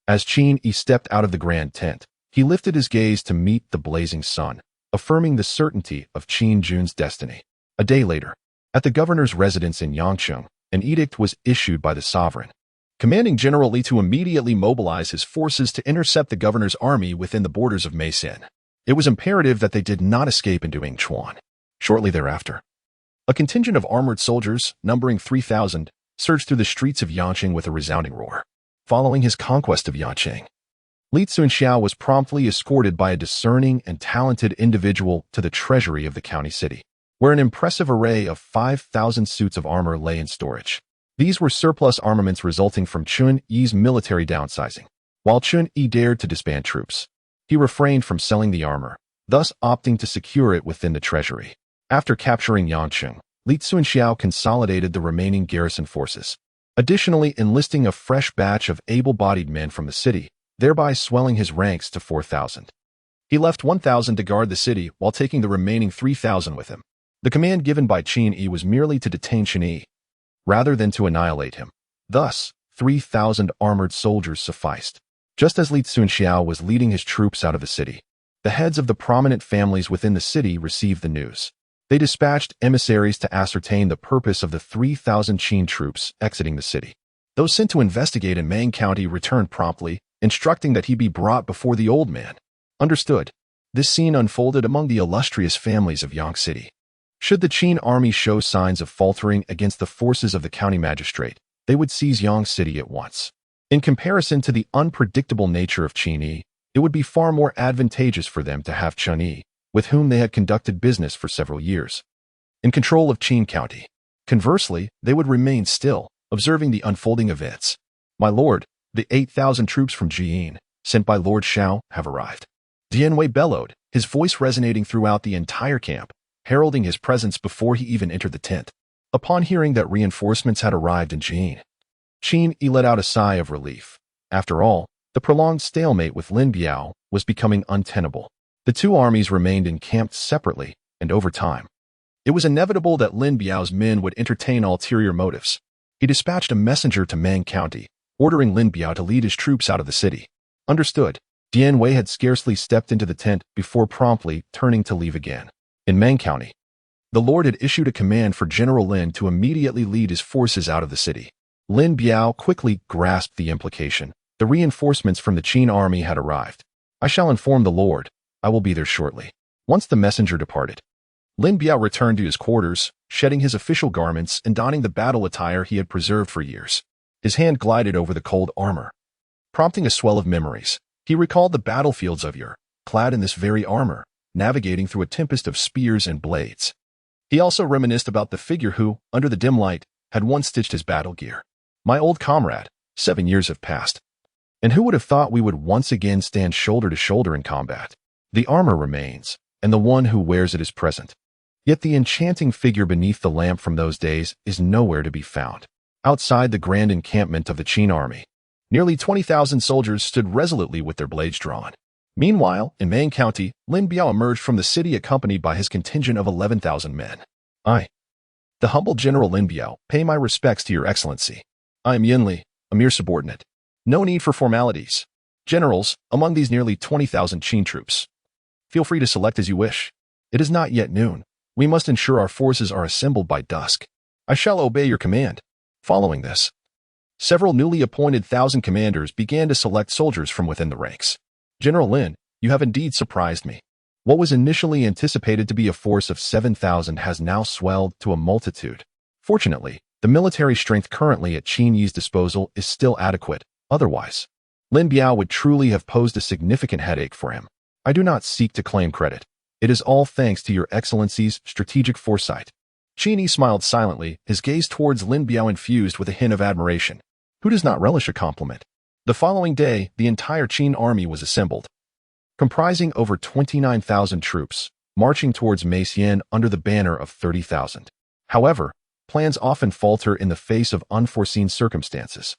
As Qin Yi stepped out of the grand tent, he lifted his gaze to meet the blazing sun, affirming the certainty of Qin Jun's destiny. A day later, at the governor's residence in Yangcheng, an edict was issued by the sovereign, commanding General Li to immediately mobilize his forces to intercept the governor's army within the borders of Meixian. It was imperative that they did not escape into Yingchuan. Shortly thereafter, a contingent of armored soldiers, numbering 3,000, surged through the streets of Yanqing with a resounding roar. Following his conquest of Yanqing, Li Tsunxiao was promptly escorted by a discerning and talented individual to the treasury of the county city, where an impressive array of 5,000 suits of armor lay in storage. These were surplus armaments resulting from Qin Yi's military downsizing. While Qin Yi dared to disband troops, he refrained from selling the armor, thus opting to secure it within the treasury. After capturing Yanqing, Li Tsunxiao consolidated the remaining garrison forces, additionally enlisting a fresh batch of able-bodied men from the city, thereby swelling his ranks to 4,000. He left 1,000 to guard the city while taking the remaining 3,000 with him. The command given by Qin Yi was merely to detain Qin Yi, rather than to annihilate him. Thus, 3,000 armored soldiers sufficed. Just as Li Tsunxiao was leading his troops out of the city, the heads of the prominent families within the city received the news. They dispatched emissaries to ascertain the purpose of the 3,000 Qin troops exiting the city. Those sent to investigate in Mang County returned promptly, instructing that he be brought before the old man. Understood. This scene unfolded among the illustrious families of Yang City. Should the Qin army show signs of faltering against the forces of the county magistrate, they would seize Yang City at once. In comparison to the unpredictable nature of Qin Yi, it would be far more advantageous for them to have Qin Yi, with whom they had conducted business for several years, in control of Qin County. Conversely, they would remain still, observing the unfolding events. My lord, the 8,000 troops from Jiying, sent by Lord Shao, have arrived. Dianwei bellowed, his voice resonating throughout the entire camp, heralding his presence before he even entered the tent. Upon hearing that reinforcements had arrived in Jiying, Qin Yi let out a sigh of relief. After all, the prolonged stalemate with Lin Biao was becoming untenable. The two armies remained encamped separately, and over time, it was inevitable that Lin Biao's men would entertain ulterior motives. He dispatched a messenger to Mang County, ordering Lin Biao to lead his troops out of the city. Understood. Dianwei had scarcely stepped into the tent before promptly turning to leave again. In Mang County, the Lord had issued a command for General Lin to immediately lead his forces out of the city. Lin Biao quickly grasped the implication, The reinforcements from the Qin army had arrived. I shall inform the Lord. I will be there shortly. Once the messenger departed, Lin Biao returned to his quarters, shedding his official garments and donning the battle attire he had preserved for years. His hand glided over the cold armor, prompting a swell of memories. He recalled the battlefields of yore, clad in this very armor, navigating through a tempest of spears and blades. He also reminisced about the figure who, under the dim light, had once stitched his battle gear. My old comrade, 7 years have passed. And who would have thought we would once again stand shoulder to shoulder in combat? The armor remains, and the one who wears it is present. Yet the enchanting figure beneath the lamp from those days is nowhere to be found. Outside the grand encampment of the Qin army, nearly 20,000 soldiers stood resolutely with their blades drawn. Meanwhile, in Main County, Lin Biao emerged from the city accompanied by his contingent of 11,000 men. I, the humble General Lin Biao, pay my respects to your excellency. I am Yinli, a mere subordinate. No need for formalities. Generals, among these nearly 20,000 Qin troops, feel free to select as you wish. It is not yet noon. We must ensure our forces are assembled by dusk. I shall obey your command. Following this, several newly appointed 1,000 commanders began to select soldiers from within the ranks. General Lin, you have indeed surprised me. What was initially anticipated to be a force of 7,000 has now swelled to a multitude. Fortunately, the military strength currently at Qin Yi's disposal is still adequate. Otherwise, Lin Biao would truly have posed a significant headache for him. I do not seek to claim credit. It is all thanks to your excellency's strategic foresight. Qin Yi smiled silently, his gaze towards Lin Biao infused with a hint of admiration. Who does not relish a compliment? The following day, the entire Qin army was assembled, comprising over 29,000 troops, marching towards Meixian under the banner of 30,000. However, plans often falter in the face of unforeseen circumstances.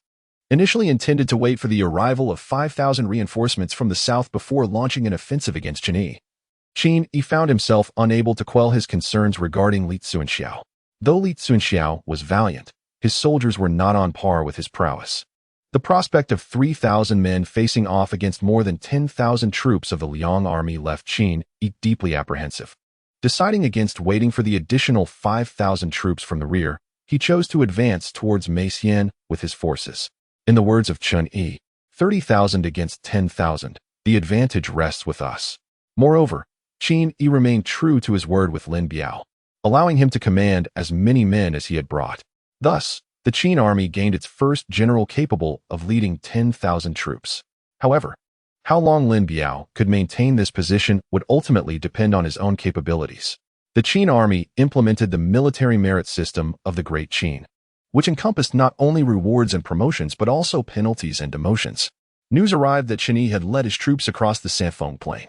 Initially intended to wait for the arrival of 5,000 reinforcements from the south before launching an offensive against Qin Yi found himself unable to quell his concerns regarding Li Tsuanxiao. Though Li Tsuanxiao was valiant, his soldiers were not on par with his prowess. The prospect of 3,000 men facing off against more than 10,000 troops of the Liang army left Qin Yi deeply apprehensive. Deciding against waiting for the additional 5,000 troops from the rear, he chose to advance towards Meixian with his forces. In the words of Chen Yi, 30,000 against 10,000, the advantage rests with us. Moreover, Qin Yi remained true to his word with Lin Biao, allowing him to command as many men as he had brought. Thus, the Qin army gained its first general capable of leading 10,000 troops. However, how long Lin Biao could maintain this position would ultimately depend on his own capabilities. The Qin army implemented the military merit system of the Great Qin, which encompassed not only rewards and promotions but also penalties and demotions. News arrived that Chen Yi had led his troops across the Sanfeng Plain.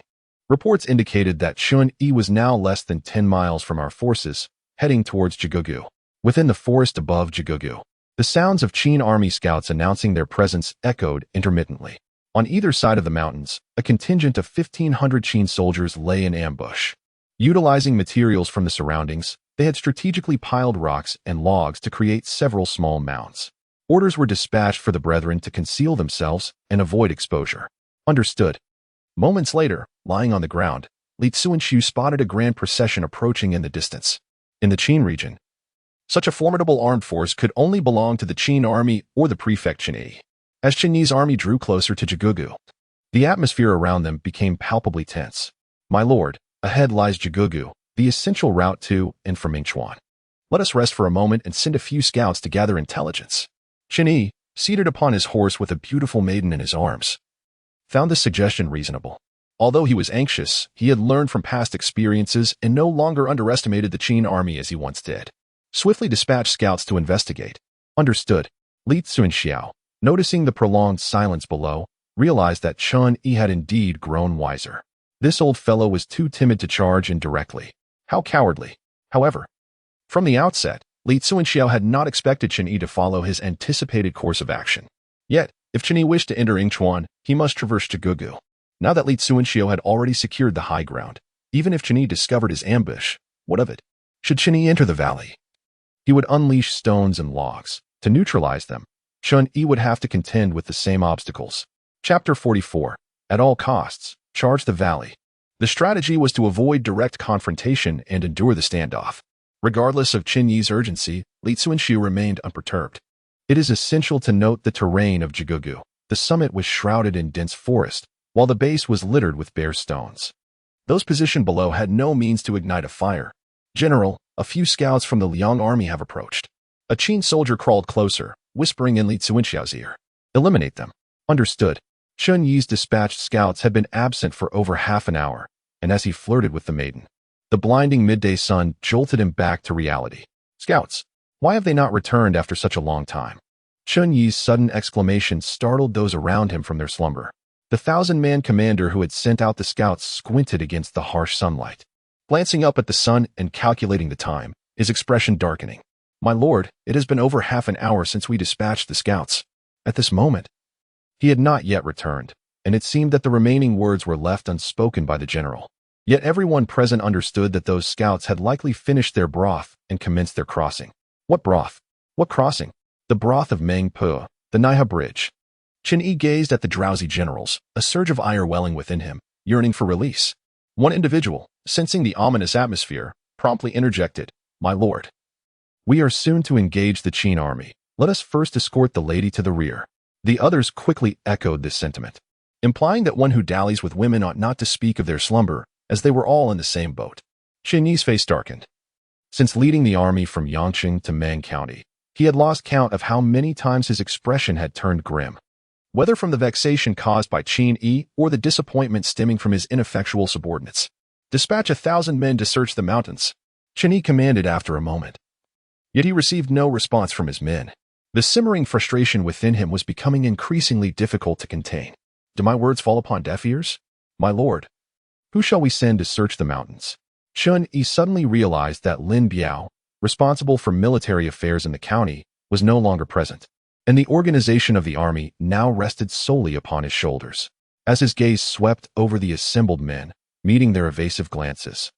Reports indicated that Chen Yi was now less than 10 miles from our forces, heading towards Jigugu. Within the forest above Jigugu, the sounds of Qin army scouts announcing their presence echoed intermittently. On either side of the mountains, a contingent of 1,500 Qin soldiers lay in ambush. Utilizing materials from the surroundings, they had strategically piled rocks and logs to create several small mounds. Orders were dispatched for the brethren to conceal themselves and avoid exposure. Understood. Moments later, lying on the ground, Li Tsuanxiu spotted a grand procession approaching in the distance. In the Qin region, such a formidable armed force could only belong to the Qin army or the prefect Chen Yi. As Chen Yi's army drew closer to Jigugu, the atmosphere around them became palpably tense. My lord, ahead lies Jigugu, the essential route to and from Mingchuan. Let us rest for a moment and send a few scouts to gather intelligence. Chen Yi, seated upon his horse with a beautiful maiden in his arms, found this suggestion reasonable. Although he was anxious, he had learned from past experiences and no longer underestimated the Qin army as he once did. Swiftly dispatched scouts to investigate. Understood. Li Tsuanxiao, noticing the prolonged silence below, realized that Chen Yi had indeed grown wiser. This old fellow was too timid to charge in directly. How cowardly. However, from the outset, Li Tsuanxiao had not expected Chen Yi to follow his anticipated course of action. Yet, if Chen Yi wished to enter Yingchuan, he must traverse Jigugu. Now that Li Tsuanxiao had already secured the high ground, even if Chen Yi discovered his ambush, what of it? Should Chen Yi enter the valley, he would unleash stones and logs. To neutralize them, Chen Yi would have to contend with the same obstacles. Chapter 44. At all costs, charge the valley. The strategy was to avoid direct confrontation and endure the standoff. Regardless of Chen Yi's urgency, Li Tsuanxiu remained unperturbed. It is essential to note the terrain of Jigugu. The summit was shrouded in dense forest, while the base was littered with bare stones. Those positioned below had no means to ignite a fire. "General, a few scouts from the Liang army have approached." A Qin soldier crawled closer, whispering in Li Zuinxiao's ear. "Eliminate them." "Understood." Chun Yi's dispatched scouts had been absent for over half an hour, and as he flirted with the maiden, the blinding midday sun jolted him back to reality. "Scouts, why have they not returned after such a long time?" Chun Yi's sudden exclamation startled those around him from their slumber. The 1,000-man commander who had sent out the scouts squinted against the harsh sunlight. Glancing up at the sun and calculating the time, his expression darkening. "My lord, it has been over half an hour since we dispatched the scouts." At this moment, he had not yet returned, and it seemed that the remaining words were left unspoken by the general. Yet everyone present understood that those scouts had likely finished their broth and commenced their crossing. What broth? What crossing? The broth of Meng Po, the Naiha Bridge. Chen Yi gazed at the drowsy generals, a surge of ire welling within him, yearning for release. One individual, sensing the ominous atmosphere, promptly interjected, "My lord, we are soon to engage the Qin army. Let us first escort the lady to the rear." The others quickly echoed this sentiment, implying that one who dallies with women ought not to speak of their slumber, as they were all in the same boat. Chen Yi's face darkened. Since leading the army from Yangqing to Mang County, he had lost count of how many times his expression had turned grim. Whether from the vexation caused by Qin Yi or the disappointment stemming from his ineffectual subordinates. "Dispatch 1,000 men to search the mountains," Chen Yi commanded after a moment. Yet he received no response from his men. The simmering frustration within him was becoming increasingly difficult to contain. "Do my words fall upon deaf ears? My lord, who shall we send to search the mountains?" Chun Yi suddenly realized that Lin Biao, responsible for military affairs in the county, was no longer present, and the organization of the army now rested solely upon his shoulders. As his gaze swept over the assembled men, meeting their evasive glances,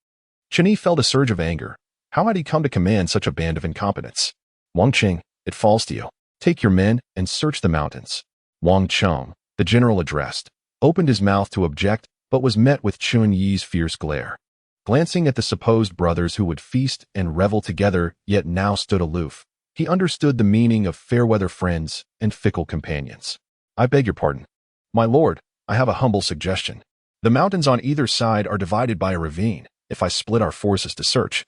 Chen Yi felt a surge of anger. How had he come to command such a band of incompetents? "Wang Qing, it falls to you. Take your men and search the mountains." Wang Cheng, the general addressed, opened his mouth to object, but was met with Chun Yi's fierce glare. Glancing at the supposed brothers who would feast and revel together yet now stood aloof, he understood the meaning of fair-weather friends and fickle companions. "I beg your pardon. My lord, I have a humble suggestion. The mountains on either side are divided by a ravine. If I split our forces to search,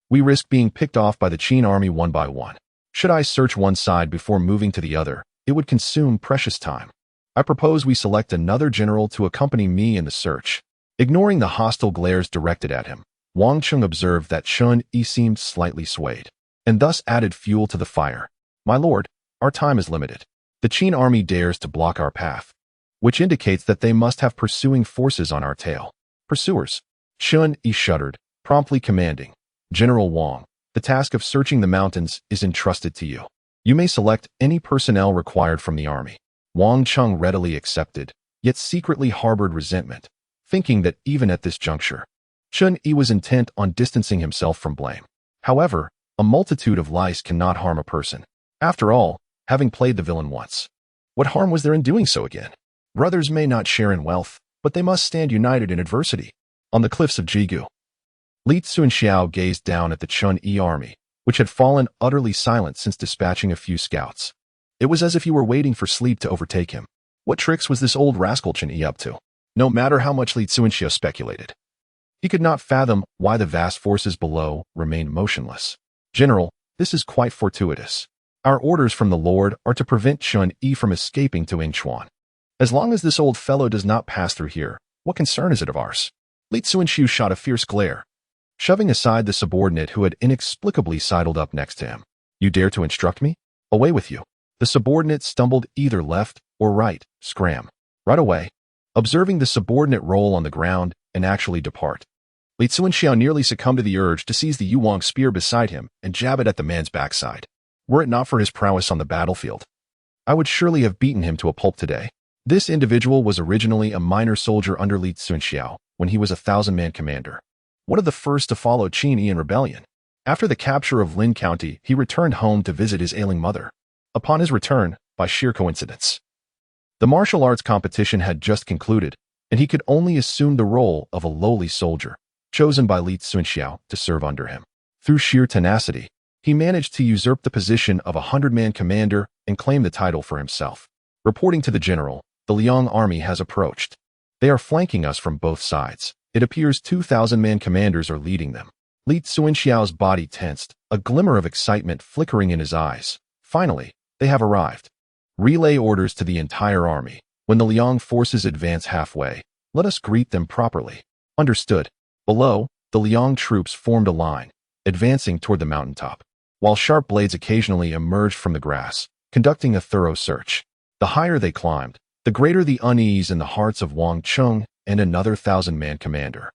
we risk being picked off by the Qin army one by one. Should I search one side before moving to the other, it would consume precious time. I propose we select another general to accompany me in the search." Ignoring the hostile glares directed at him, Wang Cheng observed that Chun Yi seemed slightly swayed, and thus added fuel to the fire. "My lord, our time is limited. The Qin army dares to block our path, which indicates that they must have pursuing forces on our tail." "Pursuers?" Chun Yi shuddered, promptly commanding, "General Wang, the task of searching the mountains is entrusted to you. You may select any personnel required from the army." Wang Cheng readily accepted, yet secretly harbored resentment, thinking that even at this juncture, Chun Yi was intent on distancing himself from blame. However, a multitude of lice cannot harm a person. After all, having played the villain once, what harm was there in doing so again? Brothers may not share in wealth, but they must stand united in adversity. On the cliffs of Jigu, Li Zuinxiao gazed down at the Chun Yi army, which had fallen utterly silent since dispatching a few scouts. It was as if he were waiting for sleep to overtake him. What tricks was this old rascal Chen Yi up to? No matter how much Li Zuinxiao speculated, he could not fathom why the vast forces below remained motionless. "General, this is quite fortuitous. Our orders from the Lord are to prevent Chun Yi from escaping to Yingchuan. As long as this old fellow does not pass through here, what concern is it of ours?" Li Zuinxiao shot a fierce glare, shoving aside the subordinate who had inexplicably sidled up next to him. "You dare to instruct me? Away with you." The subordinate stumbled either left or right, scram. Right away, observing the subordinate roll on the ground and actually depart, Li Zuinxiao nearly succumbed to the urge to seize the Yuwang spear beside him and jab it at the man's backside. Were it not for his prowess on the battlefield, I would surely have beaten him to a pulp today. This individual was originally a minor soldier under Li Zuinxiao when he was a 1,000-man commander, one of the first to follow Qin Yi in rebellion. After the capture of Lin County, he returned home to visit his ailing mother. Upon his return, by sheer coincidence, the martial arts competition had just concluded, and he could only assume the role of a lowly soldier, chosen by Li Zuinxiao to serve under him. Through sheer tenacity, he managed to usurp the position of a 100-man commander and claim the title for himself. Reporting to the general, the Liang army has approached. They are flanking us from both sides. It appears 2,000-man commanders are leading them. Li Tsuinxiao's body tensed, a glimmer of excitement flickering in his eyes. Finally, they have arrived. Relay orders to the entire army. When the Liang forces advance halfway, let us greet them properly. Understood. Below, the Liang troops formed a line, advancing toward the mountaintop, while sharp blades occasionally emerged from the grass, conducting a thorough search. The higher they climbed, the greater the unease in the hearts of Wang Cheng and another 1,000-man commander.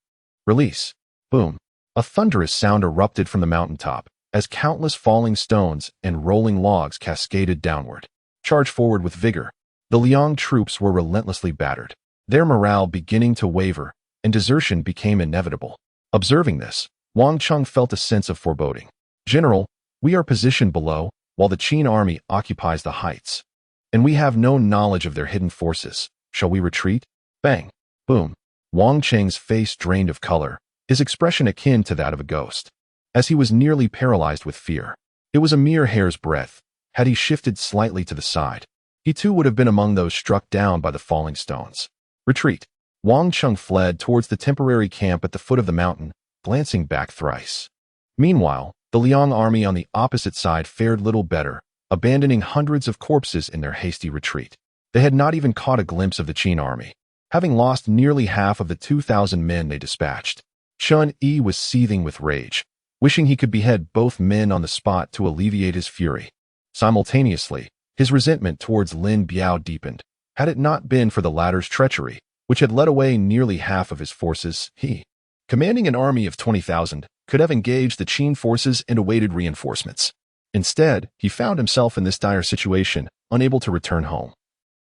Release. Boom. A thunderous sound erupted from the mountaintop as countless falling stones and rolling logs cascaded downward. Charge forward with vigor. The Liang troops were relentlessly battered, their morale beginning to waver, and desertion became inevitable. Observing this, Wang Cheng felt a sense of foreboding. General, we are positioned below, while the Qin army occupies the heights, and we have no knowledge of their hidden forces. Shall we retreat? Bang. Boom. Wang Cheng's face drained of color, his expression akin to that of a ghost, as he was nearly paralyzed with fear. It was a mere hair's breadth. Had he shifted slightly to the side, he too would have been among those struck down by the falling stones. Retreat. Wang Cheng fled towards the temporary camp at the foot of the mountain, glancing back thrice. Meanwhile, the Liang army on the opposite side fared little better, abandoning hundreds of corpses in their hasty retreat. They had not even caught a glimpse of the Qin army, having lost nearly half of the 2,000 men they dispatched. Chun Yi was seething with rage, wishing he could behead both men on the spot to alleviate his fury. Simultaneously, his resentment towards Lin Biao deepened. Had it not been for the latter's treachery, which had led away nearly half of his forces, he, commanding an army of 20,000, could have engaged the Qin forces and awaited reinforcements. Instead, he found himself in this dire situation, unable to return home.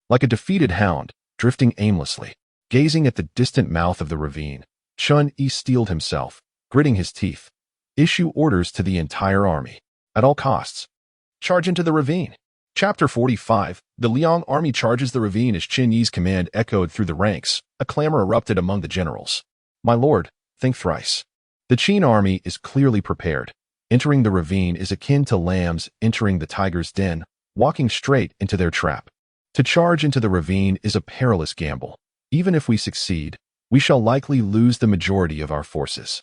Like a defeated hound, drifting aimlessly, gazing at the distant mouth of the ravine, Chun Yi steeled himself, gritting his teeth. Issue orders to the entire army. At all costs. Charge into the ravine. Chapter 45. The Liang army charges the ravine as Qin Yi's command echoed through the ranks. A clamor erupted among the generals. My lord, think thrice. The Qin army is clearly prepared. Entering the ravine is akin to lambs entering the tiger's den, walking straight into their trap. To charge into the ravine is a perilous gamble. Even if we succeed, we shall likely lose the majority of our forces.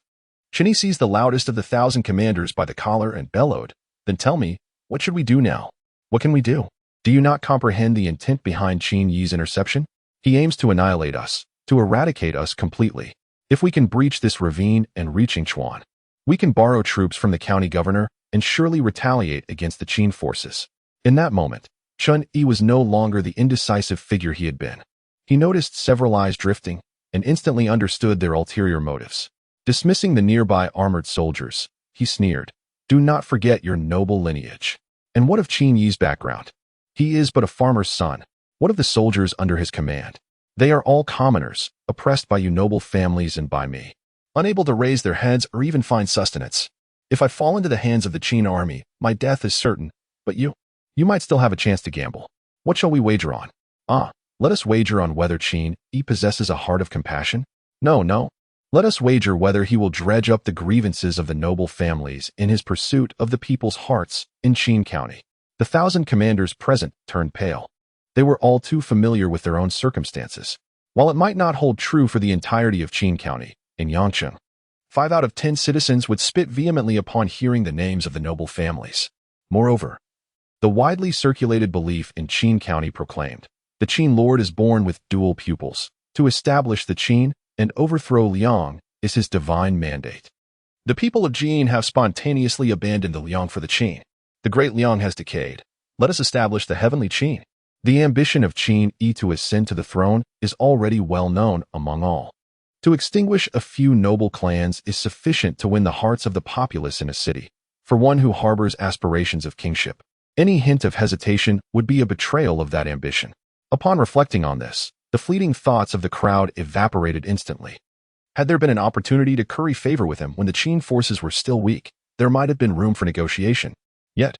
Qin Yi seized the loudest of the 1,000 commanders by the collar and bellowed, Then tell me, what should we do now? What can we do? Do you not comprehend the intent behind Qin Yi's interception? He aims to annihilate us, to eradicate us completely. If we can breach this ravine and reach Yingchuan, we can borrow troops from the county governor and surely retaliate against the Qin forces. In that moment, Chun Yi was no longer the indecisive figure he had been. He noticed several eyes drifting and instantly understood their ulterior motives. Dismissing the nearby armored soldiers, he sneered, Do not forget your noble lineage. And what of Qin Yi's background? He is but a farmer's son. What of the soldiers under his command? They are all commoners, oppressed by you noble families and by me, unable to raise their heads or even find sustenance. If I fall into the hands of the Qin army, my death is certain, but you might still have a chance to gamble. What shall we wager on? Let us wager on whether Qin Yi possesses a heart of compassion? No. Let us wager whether he will dredge up the grievances of the noble families in his pursuit of the people's hearts in Qin County. The 1,000 commanders present turned pale. They were all too familiar with their own circumstances. While it might not hold true for the entirety of Qin County, in Yangcheng, 5 out of 10 citizens would spit vehemently upon hearing the names of the noble families. Moreover, the widely circulated belief in Qin County proclaimed, the Qin Lord is born with dual pupils. To establish the Qin and overthrow Liang is his divine mandate. The people of Jin have spontaneously abandoned the Liang for the Qin. The great Liang has decayed. Let us establish the heavenly Qin. The ambition of Qin Yi to ascend to the throne is already well known among all. To extinguish a few noble clans is sufficient to win the hearts of the populace in a city. For one who harbors aspirations of kingship, any hint of hesitation would be a betrayal of that ambition. Upon reflecting on this, the fleeting thoughts of the crowd evaporated instantly. Had there been an opportunity to curry favor with him when the Qin forces were still weak, there might have been room for negotiation. Yet,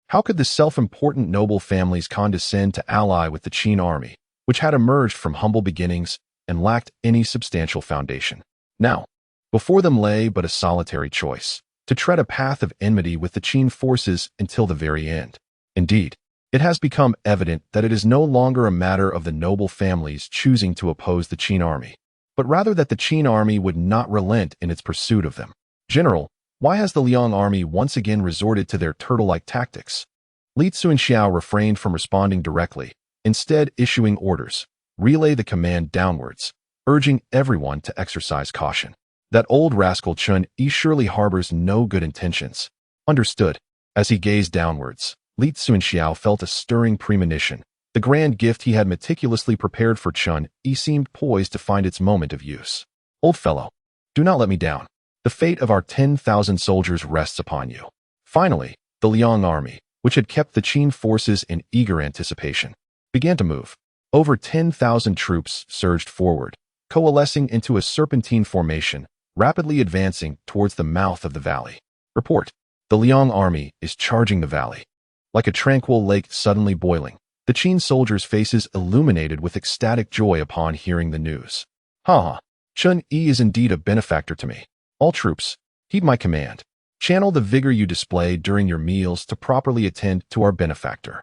how could the self-important noble families condescend to ally with the Qin army, which had emerged from humble beginnings and lacked any substantial foundation? Now, before them lay but a solitary choice, to tread a path of enmity with the Qin forces until the very end. Indeed, It has become evident that it is no longer a matter of the noble families choosing to oppose the Qin army, but rather that the Qin army would not relent in its pursuit of them. General, why has the Liang army once again resorted to their turtle-like tactics? Li Tsuanxiao refrained from responding directly, instead issuing orders. Relay the command downwards, urging everyone to exercise caution. That old rascal Chun Yi surely harbors no good intentions. Understood. As he gazed downwards, Li Tsuanxiao felt a stirring premonition. The grand gift he had meticulously prepared for Chun Yi seemed poised to find its moment of use. Old fellow, do not let me down. The fate of our 10,000 soldiers rests upon you. Finally, the Liang army, which had kept the Qin forces in eager anticipation, began to move. Over 10,000 troops surged forward, coalescing into a serpentine formation, rapidly advancing towards the mouth of the valley. Report. The Liang army is charging the valley. Like a tranquil lake suddenly boiling, the Qin soldiers' faces illuminated with ecstatic joy upon hearing the news. Ha! Chun Yi is indeed a benefactor to me. All troops, heed my command. Channel the vigor you displayed during your meals to properly attend to our benefactor.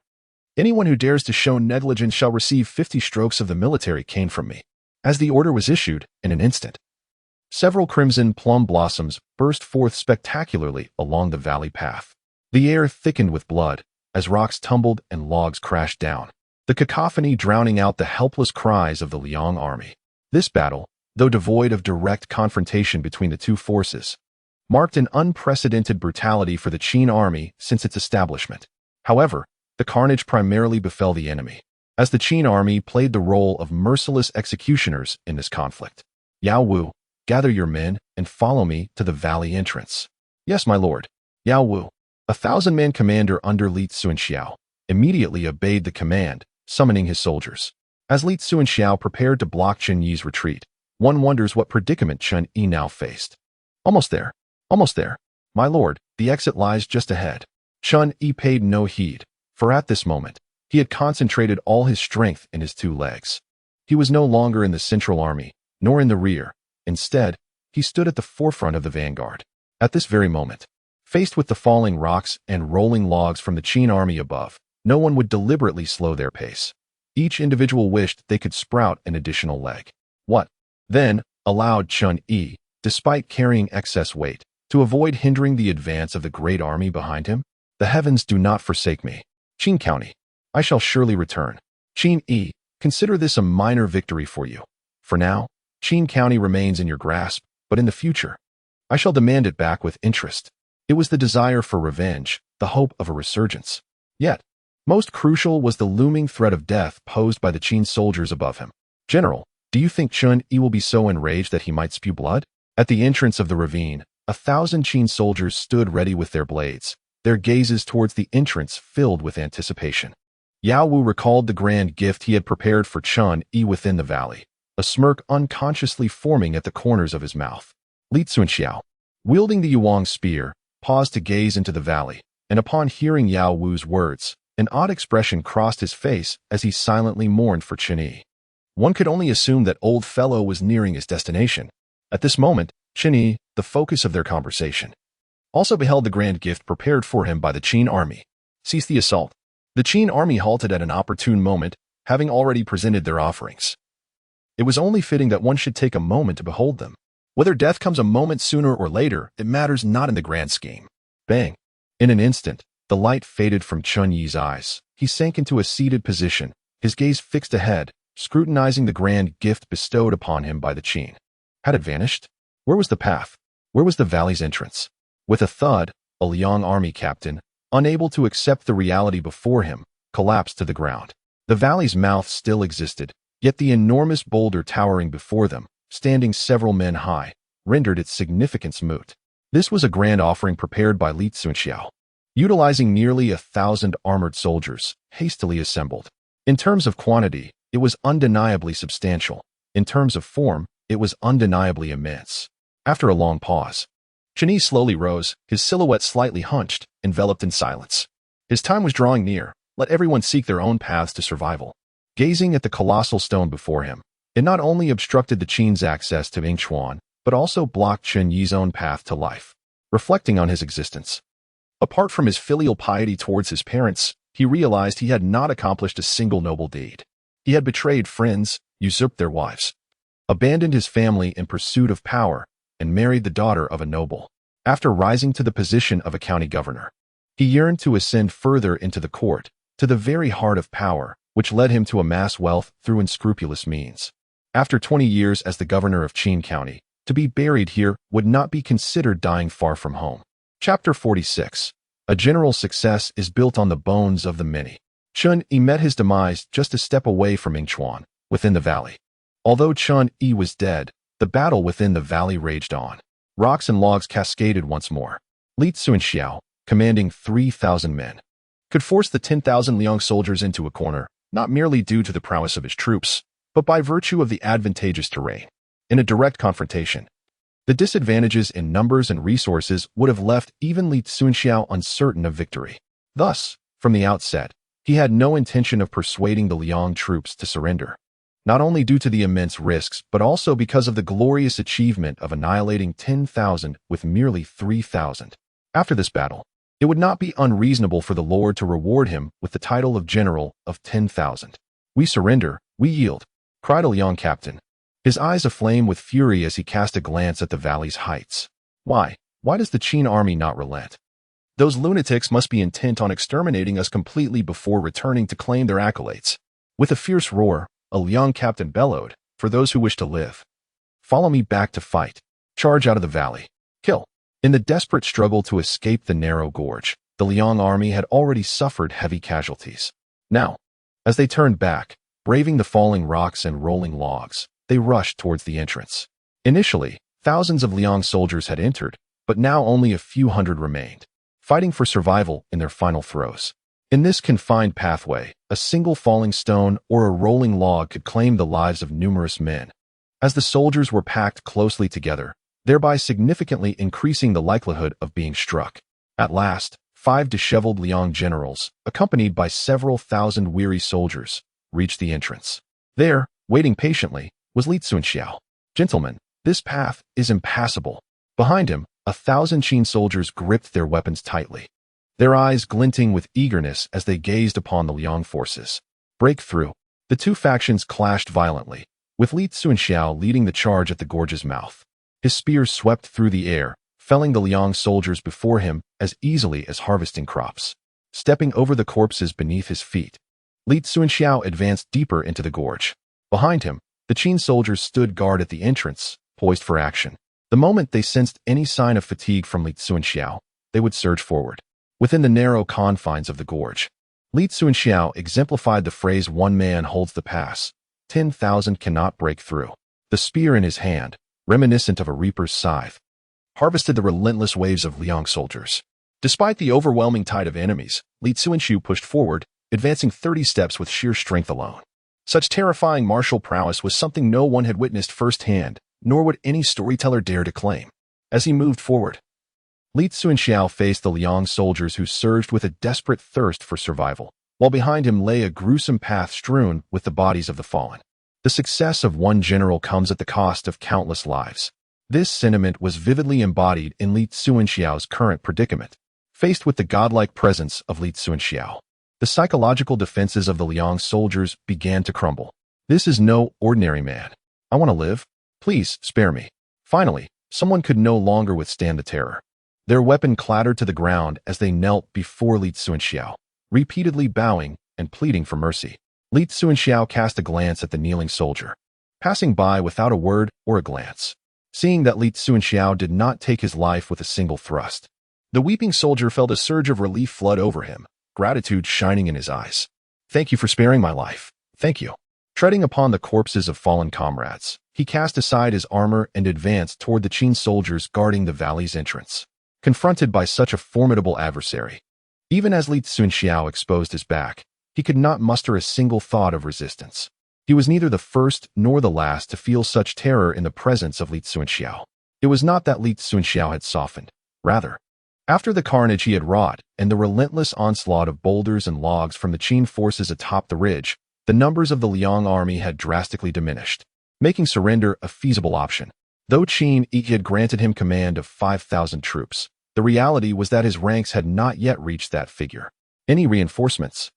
Anyone who dares to show negligence shall receive 50 strokes of the military cane from me. As the order was issued, in an instant, several crimson plum blossoms burst forth spectacularly along the valley path. The air thickened with blood as rocks tumbled and logs crashed down, the cacophony drowning out the helpless cries of the Liang army. This battle, though devoid of direct confrontation between the two forces, marked an unprecedented brutality for the Qin army since its establishment. However, the carnage primarily befell the enemy, as the Qin army played the role of merciless executioners in this conflict. Yao Wu, gather your men and follow me to the valley entrance. Yes, my lord. Yao Wu, 1,000-man commander under Li Tsuanxiao, immediately obeyed the command, summoning his soldiers. As Li Tsuanxiao prepared to block Chun Yi's retreat, one wonders what predicament Chun Yi now faced. Almost there. Almost there. My lord, the exit lies just ahead. Chun Yi paid no heed, for at this moment, he had concentrated all his strength in his two legs. He was no longer in the central army, nor in the rear. Instead, he stood at the forefront of the vanguard. At this very moment, faced with the falling rocks and rolling logs from the Qin army above, no one would deliberately slow their pace. Each individual wished they could sprout an additional leg. What? Then, allowed Chun Yi, despite carrying excess weight, to avoid hindering the advance of the great army behind him? The heavens do not forsake me. Qin County, I shall surely return. Qin Yi, consider this a minor victory for you. For now, Qin County remains in your grasp, but in the future, I shall demand it back with interest. It was the desire for revenge, the hope of a resurgence. Yet, most crucial was the looming threat of death posed by the Qin soldiers above him. General, do you think Chun Yi will be so enraged that he might spew blood? At the entrance of the ravine, 1,000 Qin soldiers stood ready with their blades, their gazes towards the entrance filled with anticipation. Yao Wu recalled the grand gift he had prepared for Chun Yi within the valley, a smirk unconsciously forming at the corners of his mouth. Li Tsuanxiao, wielding the Yuang spear, paused to gaze into the valley, and upon hearing Yao Wu's words, an odd expression crossed his face as he silently mourned for Chun Yi. One could only assume that old fellow was nearing his destination. At this moment, Chun Yi, the focus of their conversation, also beheld the grand gift prepared for him by the Qin army. Cease the assault. The Qin army halted at an opportune moment, having already presented their offerings. It was only fitting that one should take a moment to behold them. Whether death comes a moment sooner or later, it matters not in the grand scheme. Bang! In an instant, the light faded from Chun Yi's eyes. He sank into a seated position, his gaze fixed ahead, scrutinizing the grand gift bestowed upon him by the Qin. Had it vanished? Where was the path? Where was the valley's entrance? With a thud, a Liang army captain, unable to accept the reality before him, collapsed to the ground. The valley's mouth still existed, yet the enormous boulder towering before them, standing several men high, rendered its significance moot. This was a grand offering prepared by Li Tsuanxiao, utilizing nearly 1,000 armored soldiers, hastily assembled. In terms of quantity, it was undeniably substantial. In terms of form, it was undeniably immense. After a long pause, Chun Yi slowly rose, his silhouette slightly hunched, enveloped in silence. His time was drawing near. Let everyone seek their own paths to survival. Gazing at the colossal stone before him, it not only obstructed the Qin's access to Yingchuan, but also blocked Chun Yi's own path to life. Reflecting on his existence, apart from his filial piety towards his parents, he realized he had not accomplished a single noble deed. He had betrayed friends, usurped their wives, abandoned his family in pursuit of power, and married the daughter of a noble. After rising to the position of a county governor, he yearned to ascend further into the court, to the very heart of power, which led him to amass wealth through unscrupulous means. After 20 years as the governor of Qin County, to be buried here would not be considered dying far from home. Chapter 46. A general success is built on the bones of the many. Chun Yi met his demise just a step away from Yingchuan, within the valley. Although Chun Yi was dead, the battle within the valley raged on. Rocks and logs cascaded once more. Li Tsuanxiao, commanding 3,000 men, could force the 10,000 Liang soldiers into a corner, not merely due to the prowess of his troops, but by virtue of the advantageous terrain. In a direct confrontation, the disadvantages in numbers and resources would have left even Li Tsuanxiao uncertain of victory. Thus, from the outset, he had no intention of persuading the Liang troops to surrender, not only due to the immense risks, but also because of the glorious achievement of annihilating 10,000 with merely 3,000. After this battle, it would not be unreasonable for the Lord to reward him with the title of General of 10,000. "We surrender, we yield," cried a Liang captain, his eyes aflame with fury as he cast a glance at the valley's heights. Why does the Qin army not relent? Those lunatics must be intent on exterminating us completely before returning to claim their accolades. With a fierce roar, a Liang captain bellowed, "For those who wish to live, follow me back to fight. Charge out of the valley. Kill." In the desperate struggle to escape the narrow gorge, the Liang army had already suffered heavy casualties. Now, as they turned back, braving the falling rocks and rolling logs, they rushed towards the entrance. Initially, thousands of Liang soldiers had entered, but now only a few hundred remained, fighting for survival in their final throes. In this confined pathway, a single falling stone or a rolling log could claim the lives of numerous men. As the soldiers were packed closely together, thereby significantly increasing the likelihood of being struck. At last, 5 disheveled Liang generals, accompanied by several thousand weary soldiers, reached the entrance. There, waiting patiently, was Li Tsuanxiao. "Gentlemen, this path is impassable." Behind him, 1,000 Qin soldiers gripped their weapons tightly, their eyes glinting with eagerness as they gazed upon the Liang forces. Break through. The two factions clashed violently, with Li Tsuanxiao leading the charge at the gorge's mouth. His spears swept through the air, felling the Liang soldiers before him as easily as harvesting crops. Stepping over the corpses beneath his feet, Li Tsuanxiao advanced deeper into the gorge. Behind him, the Qin soldiers stood guard at the entrance, poised for action. The moment they sensed any sign of fatigue from Li Tsuanxiao, they would surge forward. Within the narrow confines of the gorge, Li Tsuanxiao exemplified the phrase "one man holds the pass, 10,000 cannot break through." The spear in his hand, reminiscent of a reaper's scythe, harvested the relentless waves of Liang soldiers. Despite the overwhelming tide of enemies, Li Tsuanxiao pushed forward, advancing 30 steps with sheer strength alone. Such terrifying martial prowess was something no one had witnessed firsthand, nor would any storyteller dare to claim. As he moved forward, Li Tsuanxiao faced the Liang soldiers who surged with a desperate thirst for survival, while behind him lay a gruesome path strewn with the bodies of the fallen. The success of one general comes at the cost of countless lives. This sentiment was vividly embodied in Li Tsuanxiao's current predicament. Faced with the godlike presence of Li Tsuanxiao, the psychological defenses of the Liang soldiers began to crumble. "This is no ordinary man. I want to live. Please spare me." Finally, someone could no longer withstand the terror. Their weapon clattered to the ground as they knelt before Li Tsuanxiao, repeatedly bowing and pleading for mercy. Li Tsuanxiao cast a glance at the kneeling soldier, passing by without a word or a glance. Seeing that Li Tsuanxiao did not take his life with a single thrust, the weeping soldier felt a surge of relief flood over him, gratitude shining in his eyes. "Thank you for sparing my life. Thank you." Treading upon the corpses of fallen comrades, he cast aside his armor and advanced toward the Qin soldiers guarding the valley's entrance. Confronted by such a formidable adversary, even as Li Tsuanxiao exposed his back, he could not muster a single thought of resistance. He was neither the first nor the last to feel such terror in the presence of Li Tsuanxiao. It was not that Li Tsuanxiao had softened. Rather, after the carnage he had wrought and the relentless onslaught of boulders and logs from the Qin forces atop the ridge, the numbers of the Liang army had drastically diminished, making surrender a feasible option. Though Qin Yi had granted him command of 5,000 troops, the reality was that his ranks had not yet reached that figure. Any reinforcements,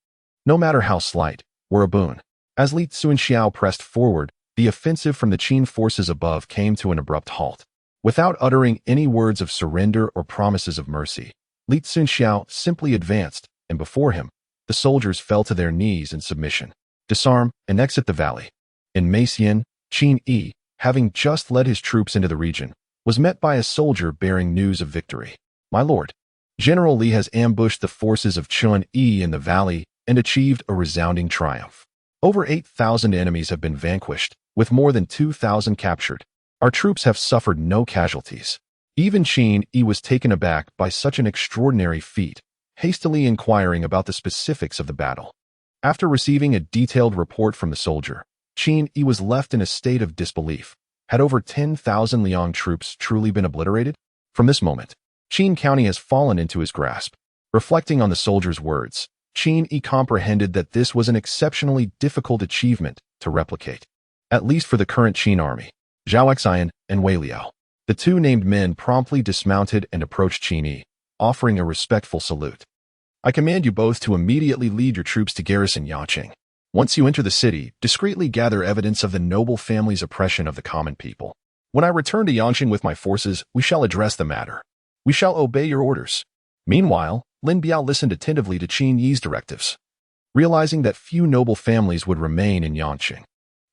no matter how slight, were a boon. As Li Tsunxiao pressed forward, the offensive from the Qin forces above came to an abrupt halt. Without uttering any words of surrender or promises of mercy, Li Tsunxiao simply advanced, and before him, the soldiers fell to their knees in submission. Disarm and exit the valley. In Meixian, Qin Yi, having just led his troops into the region, was met by a soldier bearing news of victory. My lord, General Li has ambushed the forces of Chun Yi in the valley and achieved a resounding triumph. Over 8,000 enemies have been vanquished, with more than 2,000 captured. Our troops have suffered no casualties. Even Qin Yi was taken aback by such an extraordinary feat, hastily inquiring about the specifics of the battle. After receiving a detailed report from the soldier, Qin Yi was left in a state of disbelief. Had over 10,000 Liang troops truly been obliterated? From this moment, Qin County has fallen into his grasp. Reflecting on the soldier's words, Qin Yi comprehended that this was an exceptionally difficult achievement to replicate, at least for the current Qin army. Zhao Xian and Wei Liao, the two named men, promptly dismounted and approached Qin Yi, offering a respectful salute. I command you both to immediately lead your troops to garrison Yangqing. Once you enter the city, discreetly gather evidence of the noble family's oppression of the common people. When I return to Yangqing with my forces, we shall address the matter. We shall obey your orders. Meanwhile, Lin Biao listened attentively to Qin Yi's directives, realizing that few noble families would remain in Yangqing.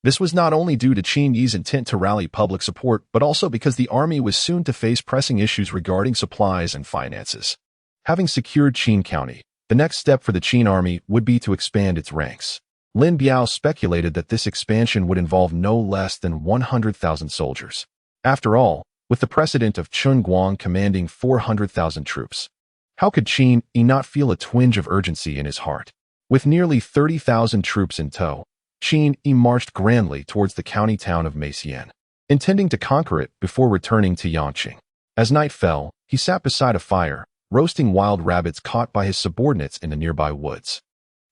This was not only due to Qin Yi's intent to rally public support, but also because the army was soon to face pressing issues regarding supplies and finances. Having secured Qin County, the next step for the Qin army would be to expand its ranks. Lin Biao speculated that this expansion would involve no less than 100,000 soldiers. After all, with the precedent of Chun Guang commanding 400,000 troops, how could Qin Yi not feel a twinge of urgency in his heart? With nearly 30,000 troops in tow, Qin Yi marched grandly towards the county town of Meixian, intending to conquer it before returning to Yangqing. As night fell, he sat beside a fire, roasting wild rabbits caught by his subordinates in the nearby woods.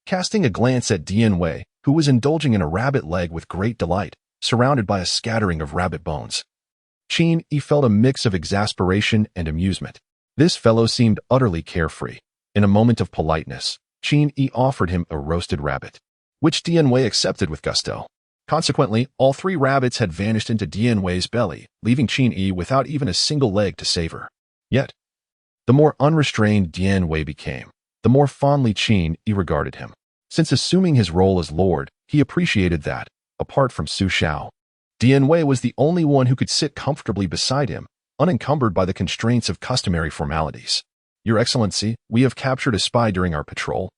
Casting a glance at Dian Wei, who was indulging in a rabbit leg with great delight, surrounded by a scattering of rabbit bones, Qin Yi felt a mix of exasperation and amusement. This fellow seemed utterly carefree. In a moment of politeness, Qin Yi offered him a roasted rabbit, which Dian Wei accepted with gusto. Consequently, all three rabbits had vanished into Dian Wei's belly, leaving Qin Yi without even a single leg to savor. Yet, the more unrestrained Dian Wei became, the more fondly Qin Yi regarded him. Since assuming his role as lord, he appreciated that, apart from Su Xiao, Dian Wei was the only one who could sit comfortably beside him, unencumbered by the constraints of customary formalities. Your Excellency, we have captured a spy during our patrol.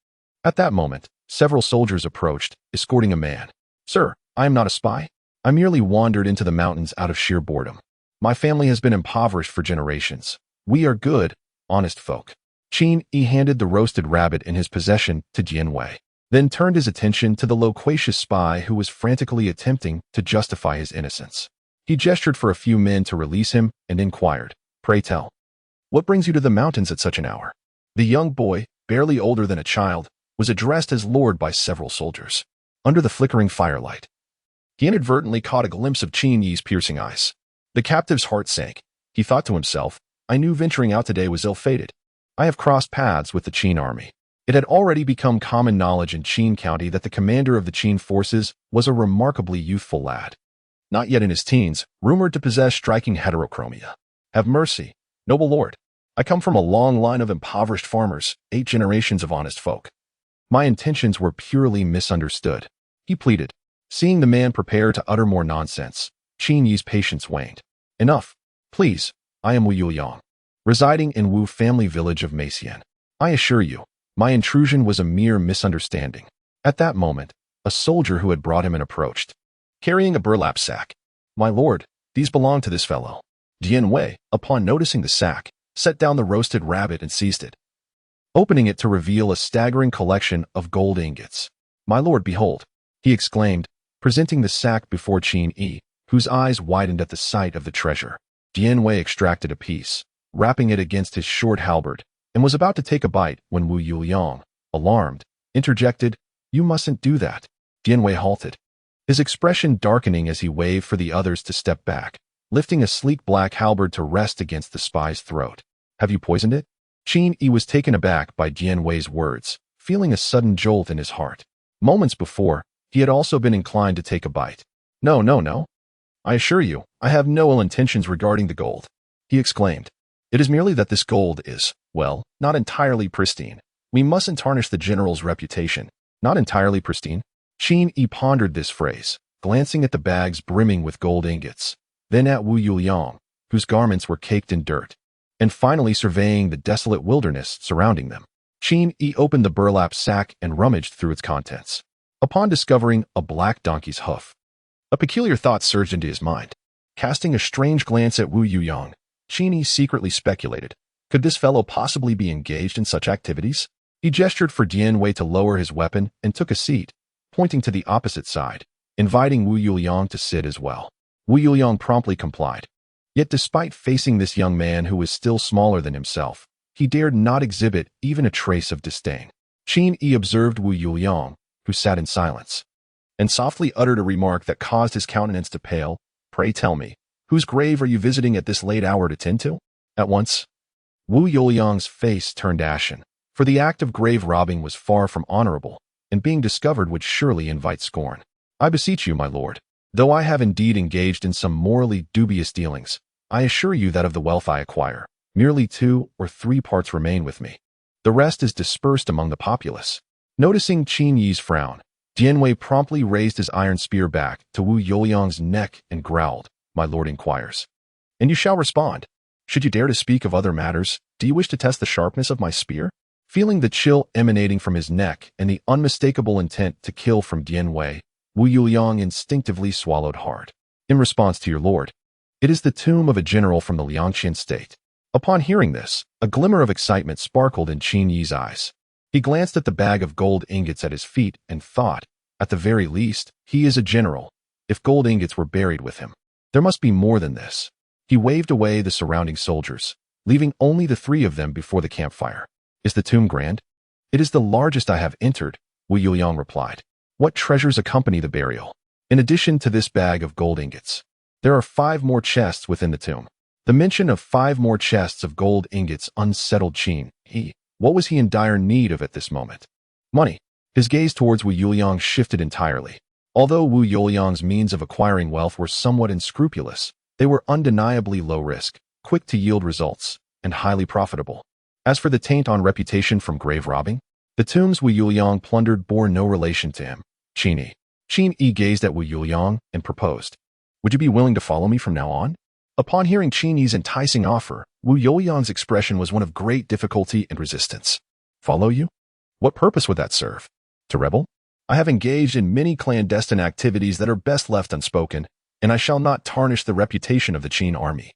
At that moment, several soldiers approached, escorting a man. Sir, I am not a spy. I merely wandered into the mountains out of sheer boredom. My family has been impoverished for generations. We are good, honest folk. Qin Yi handed the roasted rabbit in his possession to Dian Wei, then turned his attention to the loquacious spy who was frantically attempting to justify his innocence. He gestured for a few men to release him and inquired, Pray tell, what brings you to the mountains at such an hour? The young boy, barely older than a child, was addressed as lord by several soldiers. Under the flickering firelight, he inadvertently caught a glimpse of Qin Yi's piercing eyes. The captive's heart sank. He thought to himself, I knew venturing out today was ill-fated. I have crossed paths with the Qin army. It had already become common knowledge in Qin County that the commander of the Qin forces was a remarkably youthful lad, not yet in his teens, rumored to possess striking heterochromia. Have mercy, noble lord. I come from a long line of impoverished farmers, 8 generations of honest folk. My intentions were purely misunderstood, he pleaded. Seeing the man prepare to utter more nonsense, Qin Yi's patience waned. Enough, please. I am Wu Yuliang, residing in Wu family village of Meixian. I assure you, my intrusion was a mere misunderstanding. At that moment, a soldier who had brought him in approached, carrying a burlap sack. My lord, these belong to this fellow. Dian Wei, upon noticing the sack, set down the roasted rabbit and seized it, opening it to reveal a staggering collection of gold ingots. My lord, behold, he exclaimed, presenting the sack before Qin Yi, whose eyes widened at the sight of the treasure. Dian Wei extracted a piece, wrapping it against his short halberd, and was about to take a bite when Wu Yuliang, alarmed, interjected, You mustn't do that. Dian Wei halted, his expression darkening as he waved for the others to step back, lifting a sleek black halberd to rest against the spy's throat. Have you poisoned it? Qin Yi was taken aback by Dian Wei's words, feeling a sudden jolt in his heart. Moments before, he had also been inclined to take a bite. No, no, no. I assure you, I have no ill intentions regarding the gold, he exclaimed. It is merely that this gold is, well, not entirely pristine. We mustn't tarnish the general's reputation. Not entirely pristine? Qin pondered this phrase, glancing at the bags brimming with gold ingots, then at Wu Yuliang, whose garments were caked in dirt, and finally surveying the desolate wilderness surrounding them. Qin opened the burlap sack and rummaged through its contents. Upon discovering a black donkey's hoof, a peculiar thought surged into his mind. Casting a strange glance at Wu Yuliang, Qin secretly speculated, could this fellow possibly be engaged in such activities? He gestured for Dian Wei to lower his weapon and took a seat, pointing to the opposite side, inviting Wu Yuliang to sit as well. Wu Yuliang promptly complied. Yet despite facing this young man who was still smaller than himself, he dared not exhibit even a trace of disdain. Qin observed Wu Yuliang, who sat in silence, and softly uttered a remark that caused his countenance to pale. Pray tell me, whose grave are you visiting at this late hour to tend to? At once, Wu Yuliang's face turned ashen, for the act of grave robbing was far from honorable, and being discovered would surely invite scorn. I beseech you, my lord, though I have indeed engaged in some morally dubious dealings, I assure you that of the wealth I acquire, merely 2 or 3 parts remain with me. The rest is dispersed among the populace. Noticing Qin Yi's frown, Dian Wei promptly raised his iron spear back to Wu Yuliang's neck and growled, My lord inquires. And you shall respond. Should you dare to speak of other matters, do you wish to test the sharpness of my spear? Feeling the chill emanating from his neck and the unmistakable intent to kill from Dian Wei, Wu Yuliang instinctively swallowed hard. In response to your lord, it is the tomb of a general from the Liangqian state. Upon hearing this, a glimmer of excitement sparkled in Qin Yi's eyes. He glanced at the bag of gold ingots at his feet and thought, at the very least, he is a general. If gold ingots were buried with him, there must be more than this. He waved away the surrounding soldiers, leaving only the 3 of them before the campfire. Is the tomb grand? It is the largest I have entered, Wu Yuliang replied. What treasures accompany the burial? In addition to this bag of gold ingots, there are 5 more chests within the tomb. The mention of 5 more chests of gold ingots unsettled Qin. What was he in dire need of at this moment? Money. His gaze towards Wu Yuliang shifted entirely. Although Wu Yuliang's means of acquiring wealth were somewhat unscrupulous, they were undeniably low risk, quick to yield results, and highly profitable. As for the taint on reputation from grave robbing, the tombs Wu Yuliang plundered bore no relation to him. Qin gazed at Wu Yuliang and proposed, Would you be willing to follow me from now on? Upon hearing Qin Yi's enticing offer, Wu Yuliang's expression was one of great difficulty and resistance. Follow you? What purpose would that serve? To rebel? I have engaged in many clandestine activities that are best left unspoken, and I shall not tarnish the reputation of the Qin army.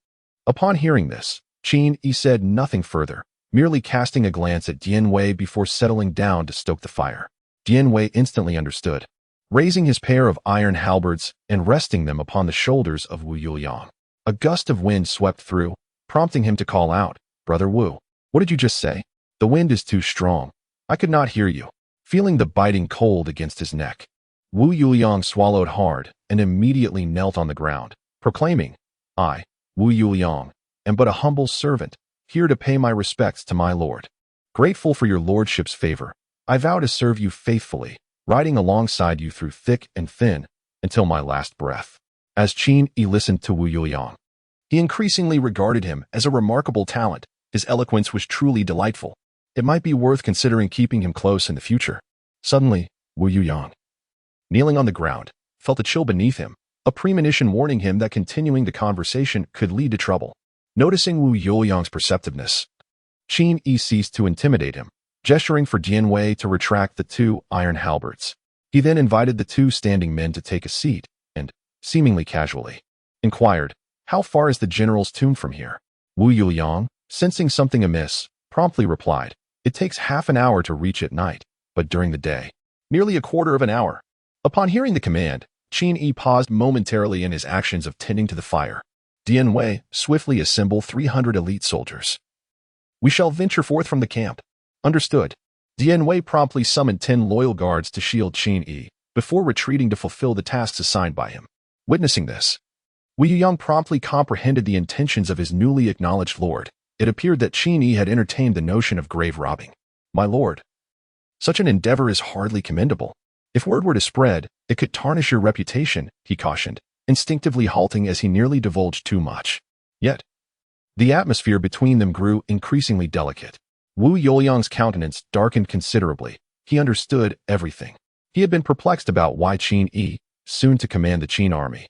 Upon hearing this, Qin Yi said nothing further, merely casting a glance at Dian Wei before settling down to stoke the fire. Dian Wei instantly understood, raising his pair of iron halberds and resting them upon the shoulders of Wu Yuliang. A gust of wind swept through, prompting him to call out, Brother Wu, what did you just say? The wind is too strong. I could not hear you. Feeling the biting cold against his neck, Wu Yuliang swallowed hard and immediately knelt on the ground, proclaiming, I, Wu Yuliang, am but a humble servant, here to pay my respects to my lord. Grateful for your lordship's favor, I vow to serve you faithfully, riding alongside you through thick and thin, until my last breath. As Qin listened to Wu Yuliang, he increasingly regarded him as a remarkable talent. His eloquence was truly delightful. It might be worth considering keeping him close in the future. Suddenly, Wu Yuliang, kneeling on the ground, felt a chill beneath him, a premonition warning him that continuing the conversation could lead to trouble. Noticing Wu Yuliang's perceptiveness, Qin ceased to intimidate him, gesturing for Dian Wei to retract the 2 iron halberds. He then invited the 2 standing men to take a seat, and, seemingly casually, inquired, How far is the general's tomb from here? Wu Yuliang, sensing something amiss, promptly replied, It takes half an hour to reach at night, but during the day, nearly a quarter of an hour. Upon hearing the command, Qin paused momentarily in his actions of tending to the fire. Dian Wei, swiftly assemble 300 elite soldiers. We shall venture forth from the camp. Understood. Dian Wei promptly summoned 10 loyal guards to shield Qin before retreating to fulfill the tasks assigned by him. Witnessing this, Wu Yuliang promptly comprehended the intentions of his newly acknowledged lord. It appeared that Qin had entertained the notion of grave robbing. My lord, Such an endeavor is hardly commendable. If word were to spread, it could tarnish your reputation, he cautioned, instinctively halting as he nearly divulged too much. Yet, the atmosphere between them grew increasingly delicate. Wu Yuliang's countenance darkened considerably. He understood everything. He had been perplexed about why Qin Yi, soon to command the Qin army,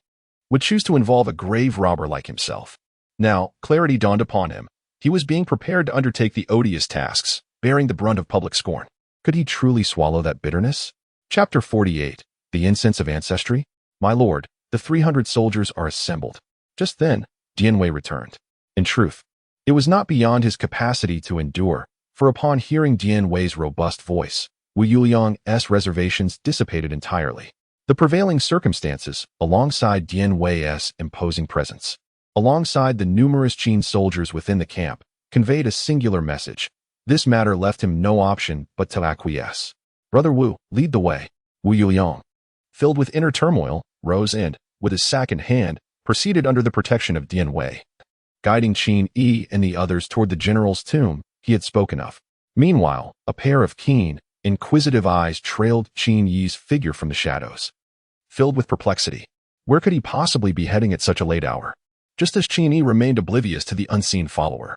would choose to involve a grave robber like himself. Now, clarity dawned upon him. He was being prepared to undertake the odious tasks, bearing the brunt of public scorn. Could he truly swallow that bitterness? Chapter 48. The Incense of Ancestry. My lord, the 300 soldiers are assembled. Just then, Dianwei returned. In truth, it was not beyond his capacity to endure, for upon hearing Dianwei's robust voice, Wu Yuliang's reservations dissipated entirely. The prevailing circumstances, alongside Dianwei's imposing presence, alongside the numerous Qin soldiers within the camp, conveyed a singular message. This matter left him no option but to acquiesce. Brother Wu, lead the way. Wu Yuliang, filled with inner turmoil, rose and, with his sack in hand, proceeded under the protection of Dianwei, guiding Qin Yi and the others toward the general's tomb he had spoken of. Meanwhile, a pair of keen, inquisitive eyes trailed Qin Yi's figure from the shadows. Filled with perplexity, where could he possibly be heading at such a late hour? Just as Qin Yi remained oblivious to the unseen follower,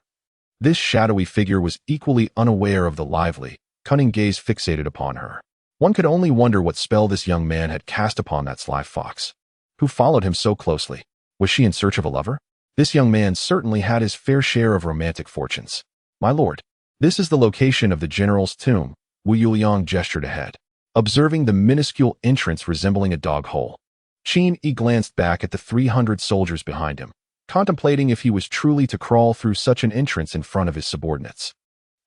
this shadowy figure was equally unaware of the lively, cunning gaze fixated upon her. One could only wonder what spell this young man had cast upon that sly fox, who followed him so closely. Was she in search of a lover? This young man certainly had his fair share of romantic fortunes. My lord, this is the location of the general's tomb. Wu Yuliang gestured ahead, observing the minuscule entrance resembling a dog hole. Qin Yi glanced back at the 300 soldiers behind him, contemplating if he was truly to crawl through such an entrance in front of his subordinates.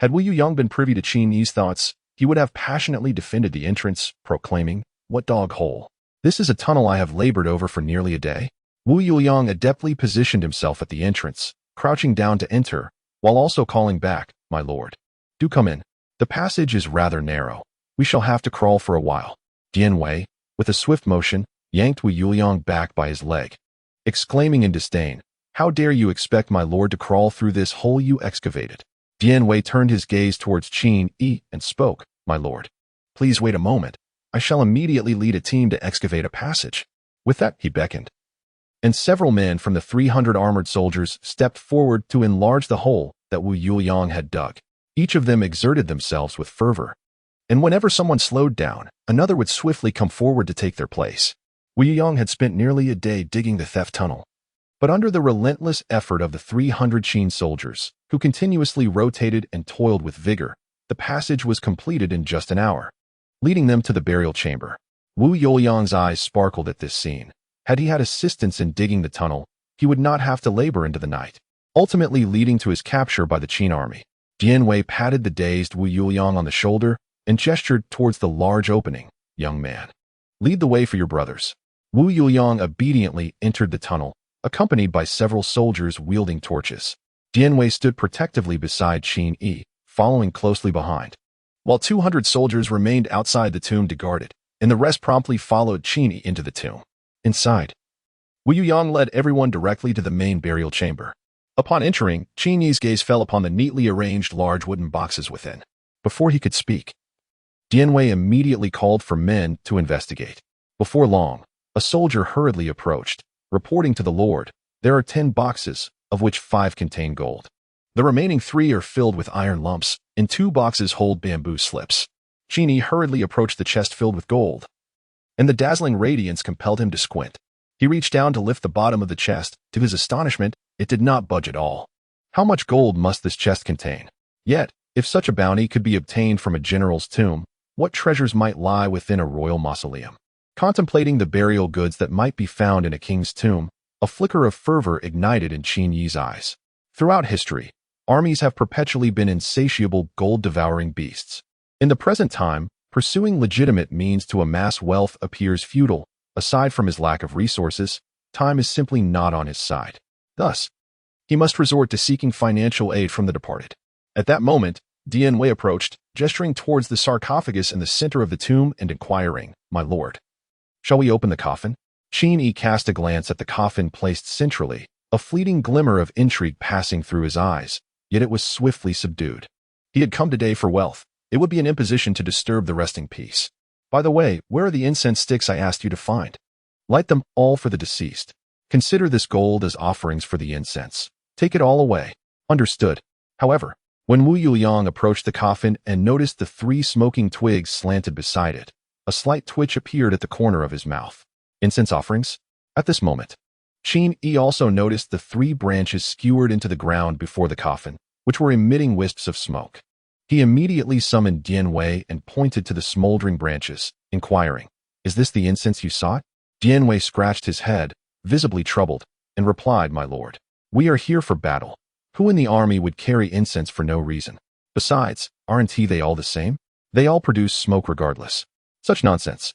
Had Wu Yuliang been privy to Qin Yi's thoughts, he would have passionately defended the entrance, proclaiming, "What dog hole? This is a tunnel I have labored over for nearly a day." Wu Yuliang adeptly positioned himself at the entrance, crouching down to enter, while also calling back, "My lord, do come in. The passage is rather narrow. We shall have to crawl for a while." Dianwei, with a swift motion, yanked Wu Yuliang back by his leg, exclaiming in disdain, "How dare you expect my lord to crawl through this hole you excavated?" Dianwei turned his gaze towards Qin Yi and spoke, "My lord, please wait a moment. I shall immediately lead a team to excavate a passage." With that, he beckoned, and several men from the 300 armored soldiers stepped forward to enlarge the hole that Wu Yuliang had dug. Each of them exerted themselves with fervor, and whenever someone slowed down, another would swiftly come forward to take their place. Wu Yuliang had spent nearly a day digging the theft tunnel, but under the relentless effort of the 300 Qin soldiers, who continuously rotated and toiled with vigor, the passage was completed in just an hour, leading them to the burial chamber. Wu Yuliang's eyes sparkled at this scene. Had he had assistance in digging the tunnel, he would not have to labor into the night, ultimately leading to his capture by the Qin army. Dianwei patted the dazed Wu Yuliang on the shoulder and gestured towards the large opening. "Young man, lead the way for your brothers." Wu Yuliang obediently entered the tunnel, accompanied by several soldiers wielding torches. Dianwei stood protectively beside Qin Yi, following closely behind, while 200 soldiers remained outside the tomb to guard it, and the rest promptly followed Qin Yi into the tomb. Inside, Wu Yuliang led everyone directly to the main burial chamber. Upon entering, Qin Yi's gaze fell upon the neatly arranged large wooden boxes within. Before he could speak, Dianwei immediately called for men to investigate. Before long, a soldier hurriedly approached, reporting to the lord, "There are 10 boxes, of which 5 contain gold. The remaining 3 are filled with iron lumps, and 2 boxes hold bamboo slips." Qin Yi hurriedly approached the chest filled with gold, and the dazzling radiance compelled him to squint. He reached down to lift the bottom of the chest. To his astonishment, it did not budge at all. How much gold must this chest contain? Yet, if such a bounty could be obtained from a general's tomb, what treasures might lie within a royal mausoleum? Contemplating the burial goods that might be found in a king's tomb, a flicker of fervor ignited in Qin Yi's eyes. Throughout history, armies have perpetually been insatiable gold-devouring beasts. In the present time, pursuing legitimate means to amass wealth appears futile. Aside from his lack of resources, time is simply not on his side. Thus, he must resort to seeking financial aid from the departed. At that moment, Dianwei approached, gesturing towards the sarcophagus in the center of the tomb and inquiring, "My lord, shall we open the coffin?" Qin Yi cast a glance at the coffin placed centrally, a fleeting glimmer of intrigue passing through his eyes, yet it was swiftly subdued. He had come today for wealth, It would be an imposition to disturb the resting peace. By the way, where are the incense sticks I asked you to find? Light them all for the deceased. Consider this gold as offerings for the incense. Take it all away. Understood. However, when Wu Yuliang approached the coffin and noticed the 3 smoking twigs slanted beside it, a slight twitch appeared at the corner of his mouth. Incense offerings? At this moment, Qin Yi also noticed the 3 branches skewered into the ground before the coffin, which were emitting wisps of smoke. He immediately summoned Dian Wei and pointed to the smoldering branches, inquiring, "Is this the incense you sought?" Dian Wei scratched his head, visibly troubled, and replied, "My lord, we are here for battle. Who in the army would carry incense for no reason? Besides, aren't they all the same? They all produce smoke regardless." Such nonsense.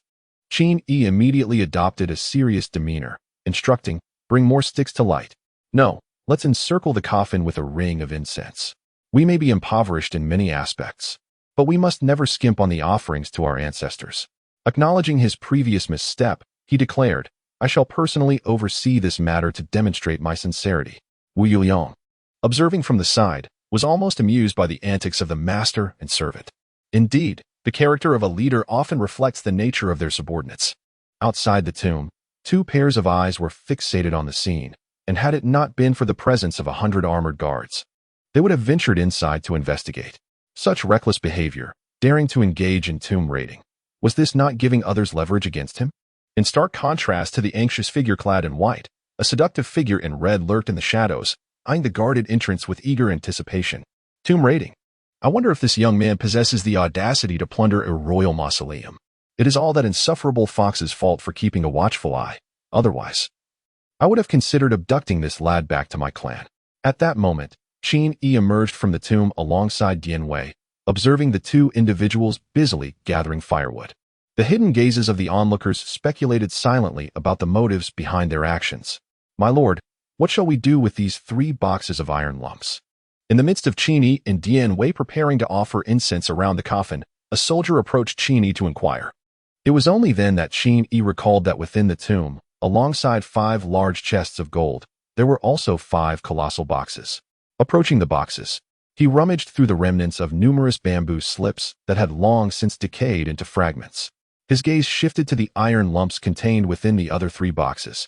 Qin Yi immediately adopted a serious demeanor, instructing, "Bring more sticks to light. No, let's encircle the coffin with a ring of incense. We may be impoverished in many aspects, but we must never skimp on the offerings to our ancestors." Acknowledging his previous misstep, he declared, "I shall personally oversee this matter to demonstrate my sincerity." Wu Yuliang, observing from the side, was almost amused by the antics of the master and servant. Indeed, the character of a leader often reflects the nature of their subordinates. Outside the tomb, 2 pairs of eyes were fixated on the scene, and had it not been for the presence of 100 armored guards, they would have ventured inside to investigate. Such reckless behavior, daring to engage in tomb raiding, was this not giving others leverage against him? In stark contrast to the anxious figure clad in white, a seductive figure in red lurked in the shadows, eyeing the guarded entrance with eager anticipation. Tomb raiding. I wonder if this young man possesses the audacity to plunder a royal mausoleum. It is all that insufferable fox's fault for keeping a watchful eye. Otherwise, I would have considered abducting this lad back to my clan. At that moment, Qin Yi emerged from the tomb alongside Dian Wei, observing the 2 individuals busily gathering firewood. The hidden gazes of the onlookers speculated silently about the motives behind their actions. "My lord, what shall we do with these 3 boxes of iron lumps?" In the midst of Qin Yi and Dian Wei preparing to offer incense around the coffin, a soldier approached Qin Yi to inquire. It was only then that Qin Yi recalled that within the tomb, alongside 5 large chests of gold, there were also 5 colossal boxes. Approaching the boxes, he rummaged through the remnants of numerous bamboo slips that had long since decayed into fragments. His gaze shifted to the iron lumps contained within the other 3 boxes.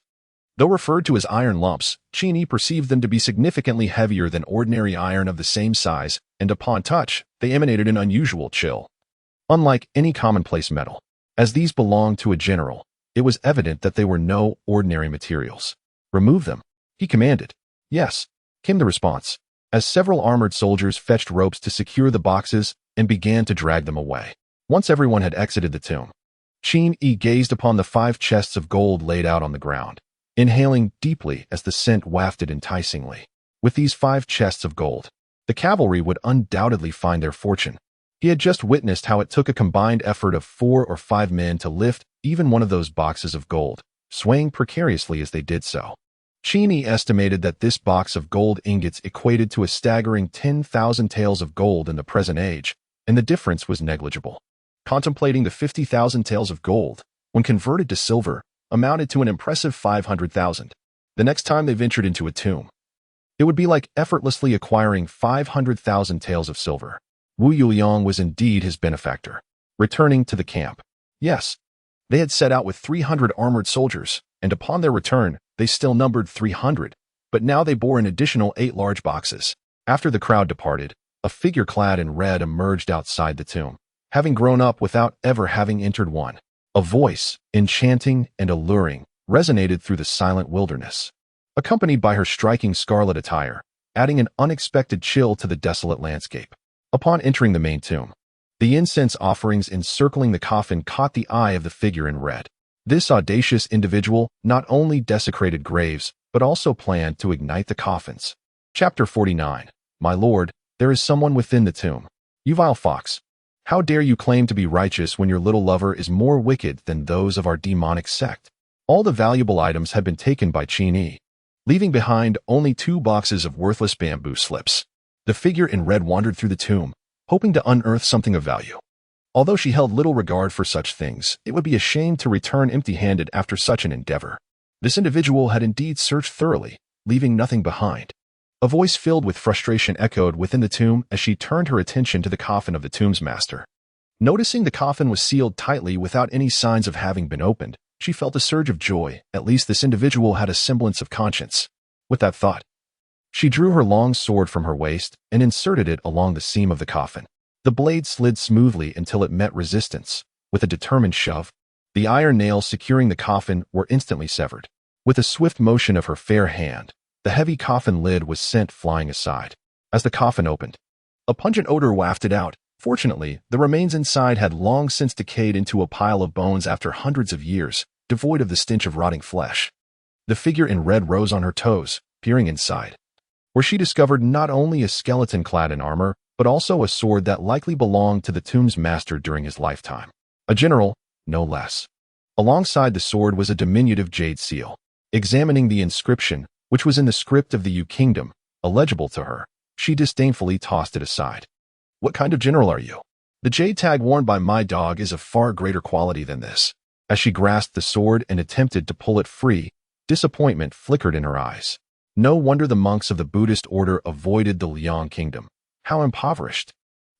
Though referred to as iron lumps, Qin Yi perceived them to be significantly heavier than ordinary iron of the same size, and upon touch, they emanated an unusual chill. Unlike any commonplace metal, as these belonged to a general, it was evident that they were no ordinary materials. "Remove them," he commanded. "Yes," came the response, as several armored soldiers fetched ropes to secure the boxes and began to drag them away. Once everyone had exited the tomb, Qin Yi gazed upon the 5 chests of gold laid out on the ground, inhaling deeply as the scent wafted enticingly. With these 5 chests of gold, the cavalry would undoubtedly find their fortune. He had just witnessed how it took a combined effort of 4 or 5 men to lift even one of those boxes of gold, swaying precariously as they did so. Qin Yi estimated that this box of gold ingots equated to a staggering 10,000 taels of gold in the present age, and the difference was negligible. Contemplating the 50,000 taels of gold, when converted to silver, amounted to an impressive 500,000. The next time they ventured into a tomb, it would be like effortlessly acquiring 500,000 taels of silver. Wu Yuliang was indeed his benefactor. Returning to the camp. Yes, they had set out with 300 armored soldiers, and upon their return, they still numbered 300, but now they bore an additional 8 large boxes. After the crowd departed, a figure clad in red emerged outside the tomb, having grown up without ever having entered one. A voice, enchanting and alluring, resonated through the silent wilderness, accompanied by her striking scarlet attire, adding an unexpected chill to the desolate landscape. Upon entering the main tomb, the incense offerings encircling the coffin caught the eye of the figure in red. This audacious individual not only desecrated graves, but also planned to ignite the coffins. Chapter 49. My lord, there is someone within the tomb. You vile fox. How dare you claim to be righteous when your little lover is more wicked than those of our demonic sect? All the valuable items had been taken by Qin Yi, leaving behind only 2 boxes of worthless bamboo slips. The figure in red wandered through the tomb, hoping to unearth something of value. Although she held little regard for such things, it would be a shame to return empty-handed after such an endeavor. This individual had indeed searched thoroughly, leaving nothing behind. A voice filled with frustration echoed within the tomb as she turned her attention to the coffin of the tomb's master. Noticing the coffin was sealed tightly without any signs of having been opened, she felt a surge of joy. At least this individual had a semblance of conscience. With that thought, she drew her long sword from her waist and inserted it along the seam of the coffin. The blade slid smoothly until it met resistance. With a determined shove, the iron nails securing the coffin were instantly severed. With a swift motion of her fair hand, the heavy coffin lid was sent flying aside. As the coffin opened, a pungent odor wafted out. Fortunately, the remains inside had long since decayed into a pile of bones after hundreds of years, devoid of the stench of rotting flesh. The figure in red rose on her toes, peering inside, where she discovered not only a skeleton clad in armor, but also a sword that likely belonged to the tomb's master during his lifetime. A general, no less. Alongside the sword was a diminutive jade seal. Examining the inscription, which was in the script of the Yu Kingdom, illegible to her, she disdainfully tossed it aside. What kind of general are you? The jade tag worn by my dog is of far greater quality than this. As she grasped the sword and attempted to pull it free, disappointment flickered in her eyes. No wonder the monks of the Buddhist order avoided the Liang Kingdom. How impoverished.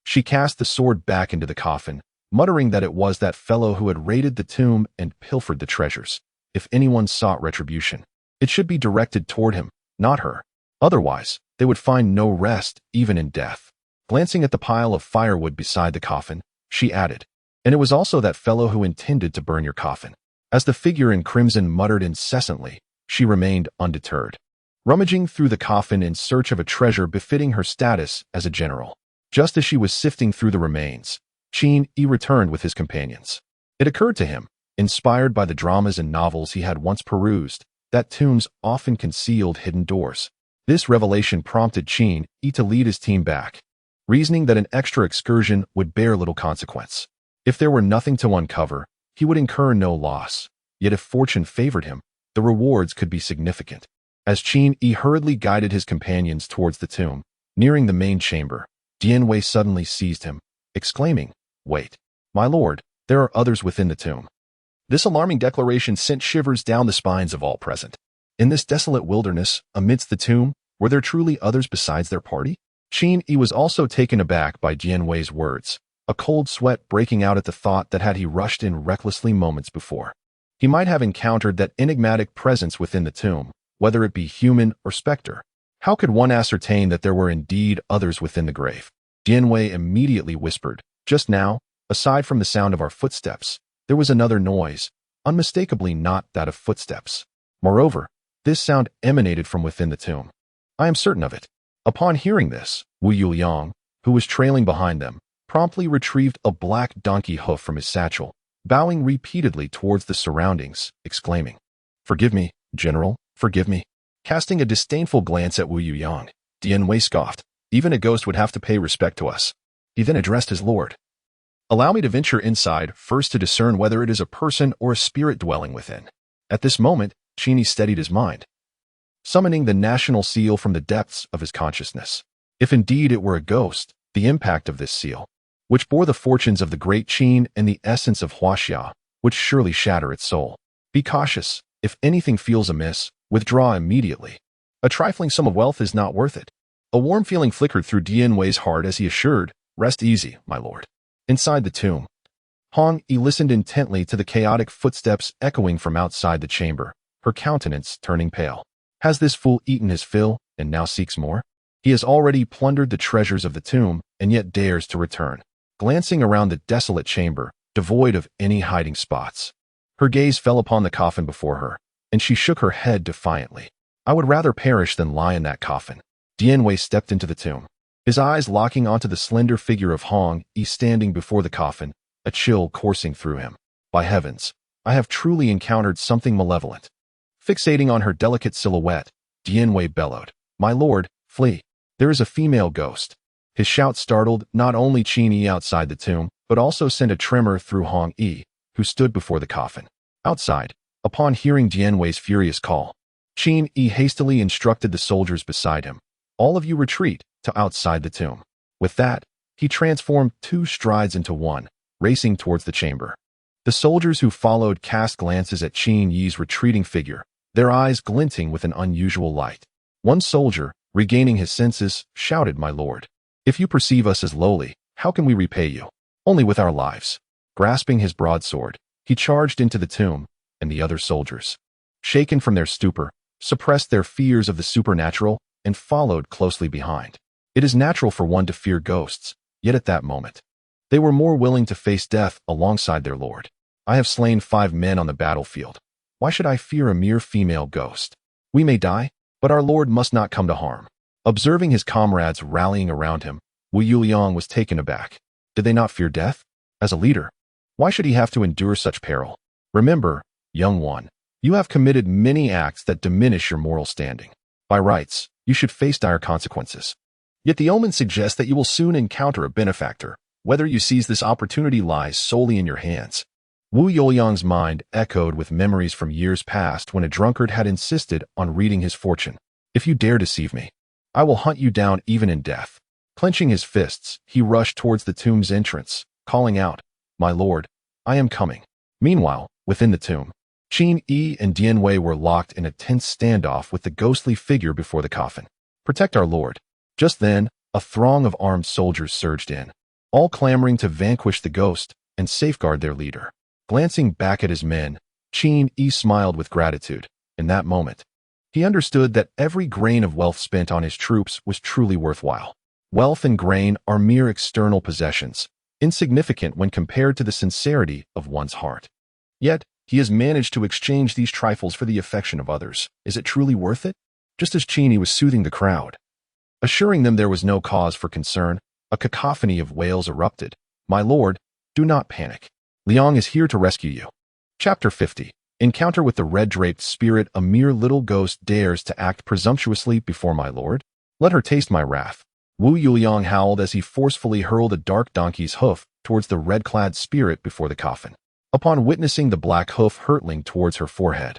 She cast the sword back into the coffin, muttering that it was that fellow who had raided the tomb and pilfered the treasures. If anyone sought retribution, it should be directed toward him, not her. Otherwise, they would find no rest, even in death. Glancing at the pile of firewood beside the coffin, she added, "And it was also that fellow who intended to burn your coffin." As the figure in crimson muttered incessantly, she remained undeterred, rummaging through the coffin in search of a treasure befitting her status as a general. Just as she was sifting through the remains, Qin Yi returned with his companions. It occurred to him, inspired by the dramas and novels he had once perused, that tombs often concealed hidden doors. This revelation prompted Qin Yi to lead his team back, reasoning that an extra excursion would bear little consequence. If there were nothing to uncover, he would incur no loss. Yet if fortune favored him, the rewards could be significant. As Qin Yi hurriedly guided his companions towards the tomb, nearing the main chamber, Dianwei suddenly seized him, exclaiming, "Wait, my lord, there are others within the tomb." This alarming declaration sent shivers down the spines of all present. In this desolate wilderness, amidst the tomb, were there truly others besides their party? Qin Yi was also taken aback by Dianwei's words, a cold sweat breaking out at the thought that had he rushed in recklessly moments before, he might have encountered that enigmatic presence within the tomb, whether it be human or specter. How could one ascertain that there were indeed others within the grave? Dianwei immediately whispered, "Just now, aside from the sound of our footsteps, there was another noise, unmistakably not that of footsteps. Moreover, this sound emanated from within the tomb. I am certain of it." Upon hearing this, Wu Yuliang, who was trailing behind them, promptly retrieved a black donkey hoof from his satchel, bowing repeatedly towards the surroundings, exclaiming, "Forgive me, General, forgive me." Casting a disdainful glance at Wu Yuliang, Dianwei scoffed, "Even a ghost would have to pay respect to us." He then addressed his lord. "Allow me to venture inside, first to discern whether it is a person or a spirit dwelling within." At this moment, Qin Yi steadied his mind, summoning the national seal from the depths of his consciousness. If indeed it were a ghost, the impact of this seal, which bore the fortunes of the great Qin and the essence of Huaxia, would surely shatter its soul. Be cautious. If anything feels amiss, withdraw immediately. A trifling sum of wealth is not worth it. A warm feeling flickered through Dianwei's heart as he assured, "Rest easy, my lord." Inside the tomb, Hong Yi listened intently to the chaotic footsteps echoing from outside the chamber, her countenance turning pale. Has this fool eaten his fill and now seeks more? He has already plundered the treasures of the tomb and yet dares to return. Glancing around the desolate chamber, devoid of any hiding spots, her gaze fell upon the coffin before her, and she shook her head defiantly. "I would rather perish than lie in that coffin." Dianwei stepped into the tomb, his eyes locking onto the slender figure of Hong Yi standing before the coffin, a chill coursing through him. By heavens, I have truly encountered something malevolent. Fixating on her delicate silhouette, Dianwei bellowed, "My lord, flee. There is a female ghost." His shout startled not only Qin Yi outside the tomb, but also sent a tremor through Hong Yi, who stood before the coffin. Outside, upon hearing Dianwei's furious call, Qin Yi hastily instructed the soldiers beside him, "All of you retreat to outside the tomb." With that, he transformed 2 strides into 1, racing towards the chamber. The soldiers who followed cast glances at Qin Yi's retreating figure, their eyes glinting with an unusual light. One soldier, Regaining his senses, shouted, "My lord, if you perceive us as lowly, how can we repay you? Only with our lives." Grasping his broadsword, he charged into the tomb, and the other soldiers, shaken from their stupor, suppressed their fears of the supernatural and followed closely behind. It is natural for one to fear ghosts, yet at that moment, they were more willing to face death alongside their lord. "I have slain 5 men on the battlefield. Why should I fear a mere female ghost? We may die, but our lord must not come to harm." Observing his comrades rallying around him, Wu Yuliang was taken aback. Did they not fear death? As a leader, why should he have to endure such peril? "Remember, young one, you have committed many acts that diminish your moral standing. By rights, you should face dire consequences. Yet the omen suggests that you will soon encounter a benefactor. Whether you seize this opportunity lies solely in your hands." Wu Yuliang's mind echoed with memories from years past when a drunkard had insisted on reading his fortune. "If you dare deceive me, I will hunt you down even in death." Clenching his fists, he rushed towards the tomb's entrance, calling out, "My lord, I am coming." Meanwhile, within the tomb, Qin Yi and Dian Wei were locked in a tense standoff with the ghostly figure before the coffin. "Protect our lord." Just then, a throng of armed soldiers surged in, all clamoring to vanquish the ghost and safeguard their leader. Glancing back at his men, Qin Yi smiled with gratitude. In that moment, he understood that every grain of wealth spent on his troops was truly worthwhile. Wealth and grain are mere external possessions, insignificant when compared to the sincerity of one's heart. Yet, he has managed to exchange these trifles for the affection of others. Is it truly worth it? Just as Qin Yi was soothing the crowd, assuring them there was no cause for concern, a cacophony of wails erupted. "My lord, do not panic. Liang is here to rescue you." Chapter 50. Encounter with the red-draped spirit. "A mere little ghost dares to act presumptuously before my lord? Let her taste my wrath." Wu Yuliang howled as he forcefully hurled a dark donkey's hoof towards the red-clad spirit before the coffin. Upon witnessing the black hoof hurtling towards her forehead,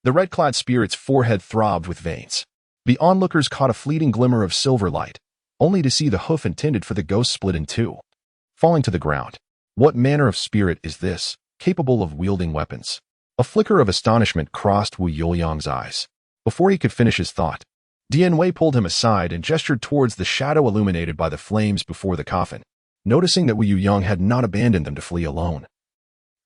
the red-clad spirit's forehead throbbed with veins. The onlookers caught a fleeting glimmer of silver light, only to see the hoof intended for the ghost split in two, falling to the ground. What manner of spirit is this, capable of wielding weapons? A flicker of astonishment crossed Wu Yuliang's eyes. Before he could finish his thought, Dian Wei pulled him aside and gestured towards the shadow illuminated by the flames before the coffin, noticing that Wu Yuliang had not abandoned them to flee alone.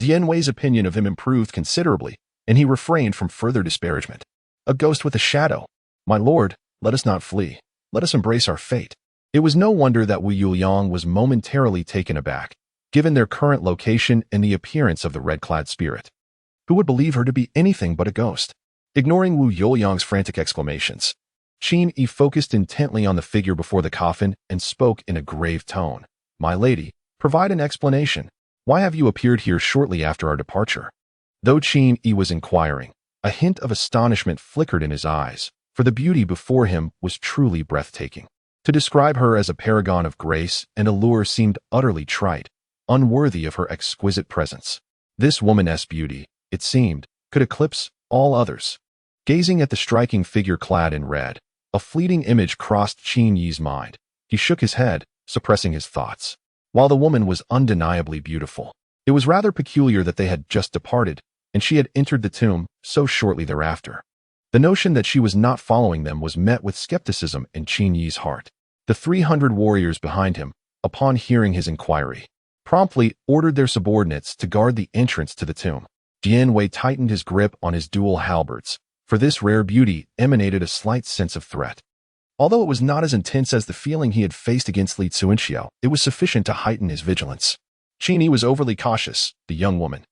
Dian Wei's opinion of him improved considerably, and he refrained from further disparagement. "A ghost with a shadow. My lord, let us not flee. Let us embrace our fate." It was no wonder that Wu Yuliang was momentarily taken aback, given their current location and the appearance of the red-clad spirit. Who would believe her to be anything but a ghost? Ignoring Wu Yuliang's frantic exclamations, Qin Yi focused intently on the figure before the coffin and spoke in a grave tone. "My lady, provide an explanation. Why have you appeared here shortly after our departure?" Though Qin Yi was inquiring, a hint of astonishment flickered in his eyes, for the beauty before him was truly breathtaking. To describe her as a paragon of grace and allure seemed utterly trite, unworthy of her exquisite presence. This woman's beauty, it seemed, could eclipse all others. Gazing at the striking figure clad in red, a fleeting image crossed Qin Yi's mind. He shook his head, suppressing his thoughts. While the woman was undeniably beautiful, it was rather peculiar that they had just departed, and she had entered the tomb so shortly thereafter. The notion that she was not following them was met with skepticism in Qin Yi's heart. The 300 warriors behind him, upon hearing his inquiry, promptly ordered their subordinates to guard the entrance to the tomb. Dian Wei tightened his grip on his dual halberds, for this rare beauty emanated a slight sense of threat. Although it was not as intense as the feeling he had faced against Li Tsuinxiao, it was sufficient to heighten his vigilance. Qin Yi was overly cautious. The young woman,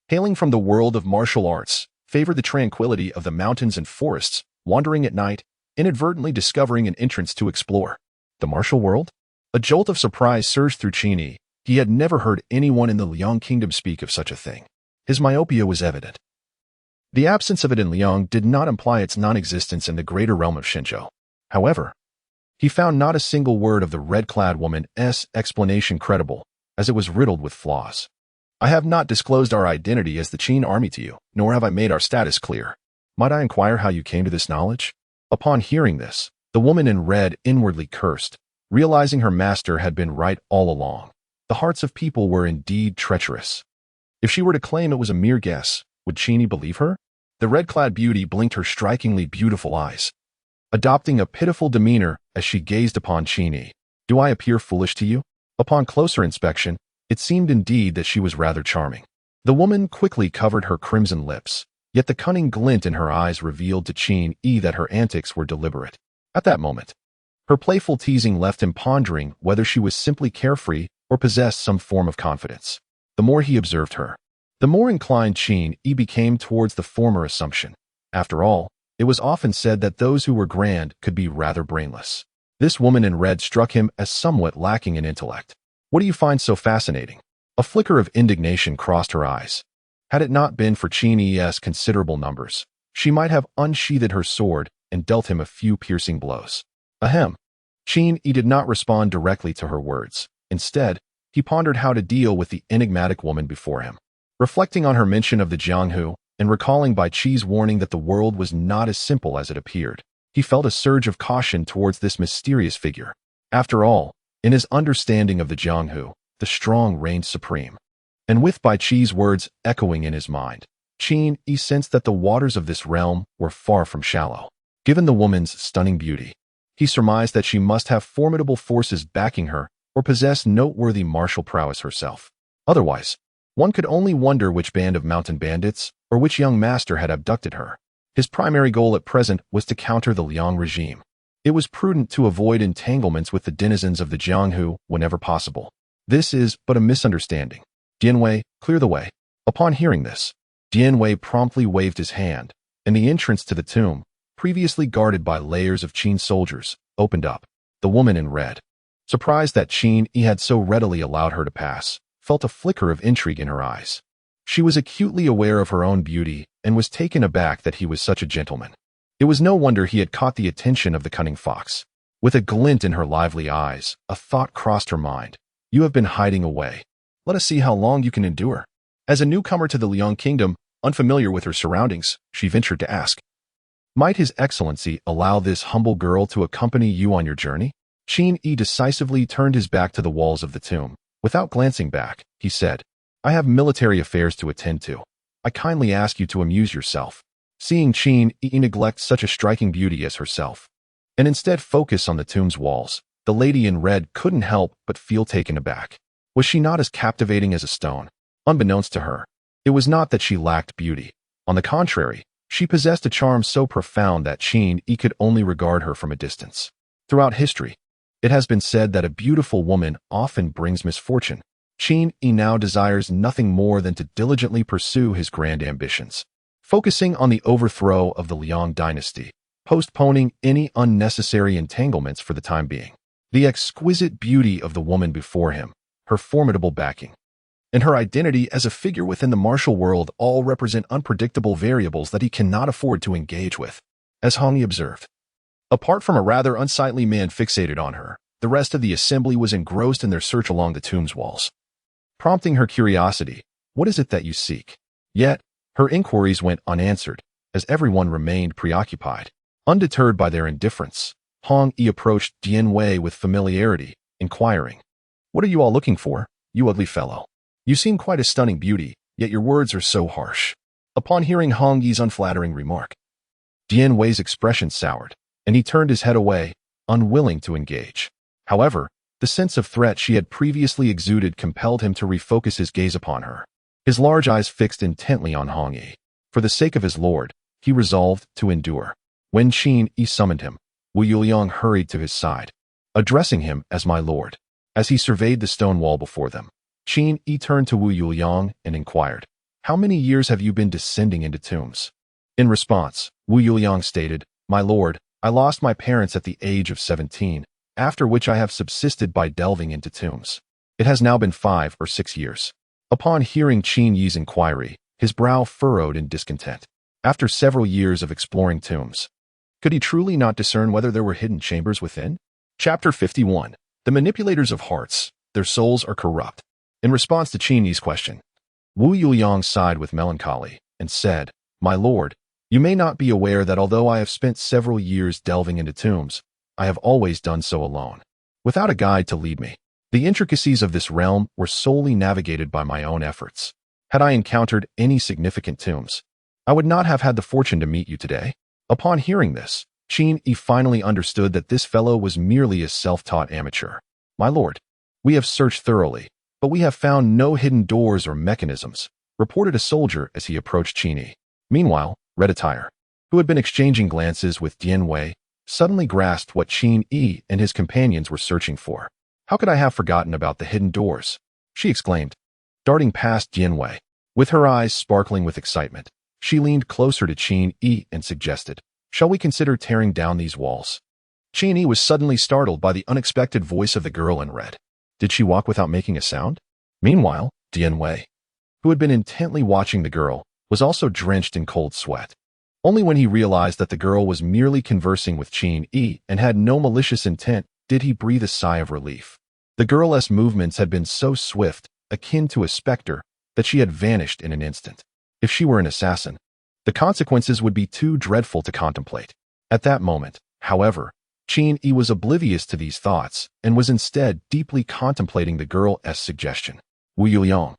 hailing from the world of martial arts, favored the tranquility of the mountains and forests, wandering at night, inadvertently discovering an entrance to explore. The martial world? A jolt of surprise surged through Qin Yi. He had never heard anyone in the Liang kingdom speak of such a thing. His myopia was evident. The absence of it in Liang did not imply its non-existence in the greater realm of Shenzhou. However, he found not a single word of the red-clad woman's explanation credible, as it was riddled with flaws. "I have not disclosed our identity as the Qin army to you, nor have I made our status clear. Might I inquire how you came to this knowledge?" Upon hearing this, the woman in red inwardly cursed, realizing her master had been right all along. The hearts of people were indeed treacherous. If she were to claim it was a mere guess, would Qin Yi believe her? The red-clad beauty blinked her strikingly beautiful eyes. adopting a pitiful demeanor as she gazed upon Qin. Do I appear foolish to you? Upon closer inspection, it seemed indeed that she was rather charming. The woman quickly covered her crimson lips, yet the cunning glint in her eyes revealed to Qin that her antics were deliberate. At that moment, her playful teasing left him pondering whether she was simply carefree or possessed some form of confidence. The more he observed her, the more inclined Qin became towards the former assumption. After all, it was often said that those who were grand could be rather brainless. This woman in red struck him as somewhat lacking in intellect. What do you find so fascinating? A flicker of indignation crossed her eyes. Had it not been for Qin's considerable numbers, she might have unsheathed her sword and dealt him a few piercing blows. Ahem. Qin did not respond directly to her words. Instead, he pondered how to deal with the enigmatic woman before him. Reflecting on her mention of the Jianghu, and recalling Bai Qi's warning that the world was not as simple as it appeared, he felt a surge of caution towards this mysterious figure. After all, in his understanding of the Jianghu, the strong reigned supreme. And with Bai Qi's words echoing in his mind, Qin sensed that the waters of this realm were far from shallow. Given the woman's stunning beauty, he surmised that she must have formidable forces backing her or possess noteworthy martial prowess herself. Otherwise, one could only wonder which band of mountain bandits or which young master had abducted her. His primary goal at present was to counter the Liang regime. It was prudent to avoid entanglements with the denizens of the Jianghu whenever possible. This is but a misunderstanding. Dianwei, clear the way. Upon hearing this, Dianwei promptly waved his hand, and the entrance to the tomb, previously guarded by layers of Qin soldiers, opened up. The woman in red, surprised that Qin had so readily allowed her to pass, felt a flicker of intrigue in her eyes. She was acutely aware of her own beauty and was taken aback that he was such a gentleman. It was no wonder he had caught the attention of the cunning fox. With a glint in her lively eyes, a thought crossed her mind. You have been hiding away. Let us see how long you can endure. As a newcomer to the Liang kingdom, unfamiliar with her surroundings, she ventured to ask, Might His Excellency allow this humble girl to accompany you on your journey? Qin decisively turned his back to the walls of the tomb. Without glancing back, he said, I have military affairs to attend to. I kindly ask you to amuse yourself. Seeing Qin neglect such a striking beauty as herself, and instead focus on the tomb's walls, the lady in red couldn't help but feel taken aback. Was she not as captivating as a stone? Unbeknownst to her, it was not that she lacked beauty. On the contrary, she possessed a charm so profound that Qin could only regard her from a distance. Throughout history, it has been said that a beautiful woman often brings misfortune. Qin now desires nothing more than to diligently pursue his grand ambitions, focusing on the overthrow of the Liang dynasty, postponing any unnecessary entanglements for the time being. The exquisite beauty of the woman before him, her formidable backing, and her identity as a figure within the martial world all represent unpredictable variables that he cannot afford to engage with. As Hong Yi observed, apart from a rather unsightly man fixated on her, the rest of the assembly was engrossed in their search along the tomb's walls. Prompting her curiosity, what is it that you seek? Yet, her inquiries went unanswered, as everyone remained preoccupied. Undeterred by their indifference, Hong Yi approached Dianwei with familiarity, inquiring, What are you all looking for, you ugly fellow? You seem quite a stunning beauty, yet your words are so harsh. Upon hearing Hong Yi's unflattering remark, Dianwei's expression soured, and he turned his head away, unwilling to engage. However, the sense of threat she had previously exuded compelled him to refocus his gaze upon her. His large eyes fixed intently on Hong Yi. For the sake of his lord, he resolved to endure. When Qin summoned him, Wu Yuliang hurried to his side, addressing him as my lord. As he surveyed the stone wall before them, Qin turned to Wu Yuliang and inquired, How many years have you been descending into tombs? In response, Wu Yuliang stated, My lord, I lost my parents at the age of 17, after which I have subsisted by delving into tombs. It has now been 5 or 6 years. Upon hearing Qin Yi's inquiry, his brow furrowed in discontent. After several years of exploring tombs, could he truly not discern whether there were hidden chambers within? Chapter 51. The Manipulators of Hearts. Their souls are corrupt. In response to Qin Yi's question, Wu Yuliang sighed with melancholy and said, My lord, you may not be aware that although I have spent several years delving into tombs, I have always done so alone, without a guide to lead me. The intricacies of this realm were solely navigated by my own efforts. Had I encountered any significant tombs, I would not have had the fortune to meet you today. Upon hearing this, Qin Yi finally understood that this fellow was merely a self-taught amateur. "My lord, we have searched thoroughly, but we have found no hidden doors or mechanisms," reported a soldier as he approached Qin Yi. Meanwhile, Red Attire, who had been exchanging glances with Dian Wei, suddenly grasped what Qin Yi and his companions were searching for. "How could I have forgotten about the hidden doors?" she exclaimed, darting past Dian Wei. With her eyes sparkling with excitement, she leaned closer to Qin Yi and suggested, "Shall we consider tearing down these walls?" Qin Yi was suddenly startled by the unexpected voice of the girl in red. Did she walk without making a sound? Meanwhile, Dian Wei, who had been intently watching the girl, was also drenched in cold sweat. Only when he realized that the girl was merely conversing with Qin Yi and had no malicious intent did he breathe a sigh of relief. The girl's movements had been so swift, akin to a specter, that she had vanished in an instant. If she were an assassin, the consequences would be too dreadful to contemplate. At that moment, however, Qin Yi was oblivious to these thoughts and was instead deeply contemplating the girl's suggestion. Wu Yuliang,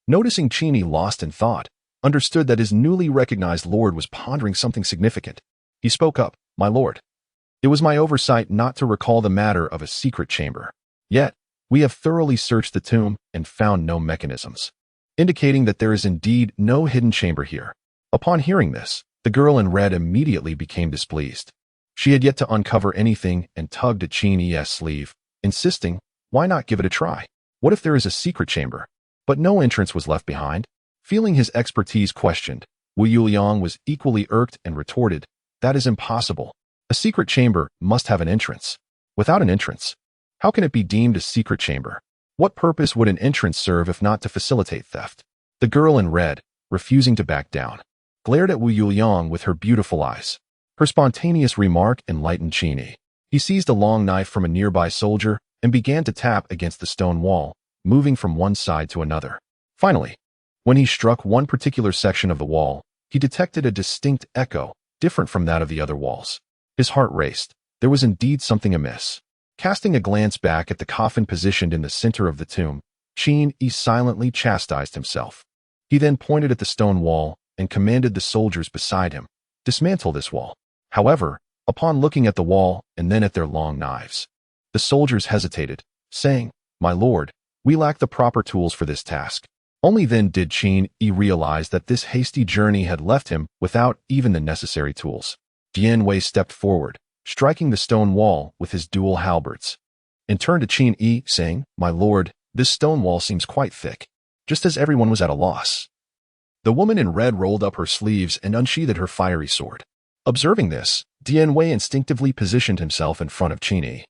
noticing Qin Yi lost in thought, understood that his newly recognized lord was pondering something significant. He spoke up, "My lord, it was my oversight not to recall the matter of a secret chamber. Yet, we have thoroughly searched the tomb and found no mechanisms, indicating that there is indeed no hidden chamber here." Upon hearing this, the girl in red immediately became displeased. She had yet to uncover anything and tugged at Qin Yi's sleeve, insisting, "Why not give it a try? What if there is a secret chamber?" But no entrance was left behind. Feeling his expertise questioned, Wu Yuliang was equally irked and retorted, "That is impossible. A secret chamber must have an entrance. Without an entrance, how can it be deemed a secret chamber? What purpose would an entrance serve if not to facilitate theft?" The girl in red, refusing to back down, glared at Wu Yuliang with her beautiful eyes. Her spontaneous remark enlightened Qin Yi. He seized a long knife from a nearby soldier and began to tap against the stone wall, moving from one side to another. Finally, when he struck one particular section of the wall, he detected a distinct echo, different from that of the other walls. His heart raced. There was indeed something amiss. Casting a glance back at the coffin positioned in the center of the tomb, Qin Yi silently chastised himself. He then pointed at the stone wall and commanded the soldiers beside him, "Dismantle this wall." However, upon looking at the wall and then at their long knives, the soldiers hesitated, saying, "My lord, we lack the proper tools for this task." Only then did Qin Yi realize that this hasty journey had left him without even the necessary tools. Dian Wei stepped forward, striking the stone wall with his dual halberds, and turned to Qin Yi, saying, "My lord, this stone wall seems quite thick." Just as everyone was at a loss, the woman in red rolled up her sleeves and unsheathed her fiery sword. Observing this, Dian Wei instinctively positioned himself in front of Qin Yi,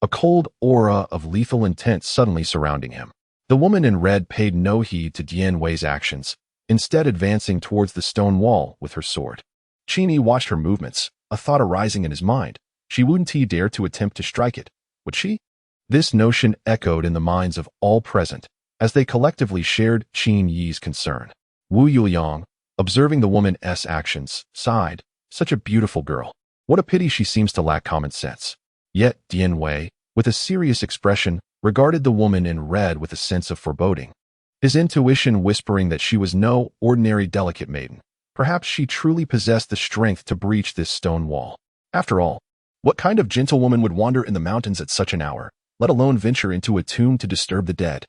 a cold aura of lethal intent suddenly surrounding him. The woman in red paid no heed to Dian Wei's actions, instead advancing towards the stone wall with her sword. Qin Yi watched her movements, a thought arising in his mind. Wouldn't he dare to attempt to strike it? Would she? This notion echoed in the minds of all present, as they collectively shared Qin Yi's concern. Wu Yuliang, observing the woman's actions, sighed, "Such a beautiful girl. What a pity she seems to lack common sense." Yet Dian Wei, with a serious expression, regarded the woman in red with a sense of foreboding, his intuition whispering that she was no ordinary delicate maiden. Perhaps she truly possessed the strength to breach this stone wall. After all, what kind of gentlewoman would wander in the mountains at such an hour, let alone venture into a tomb to disturb the dead?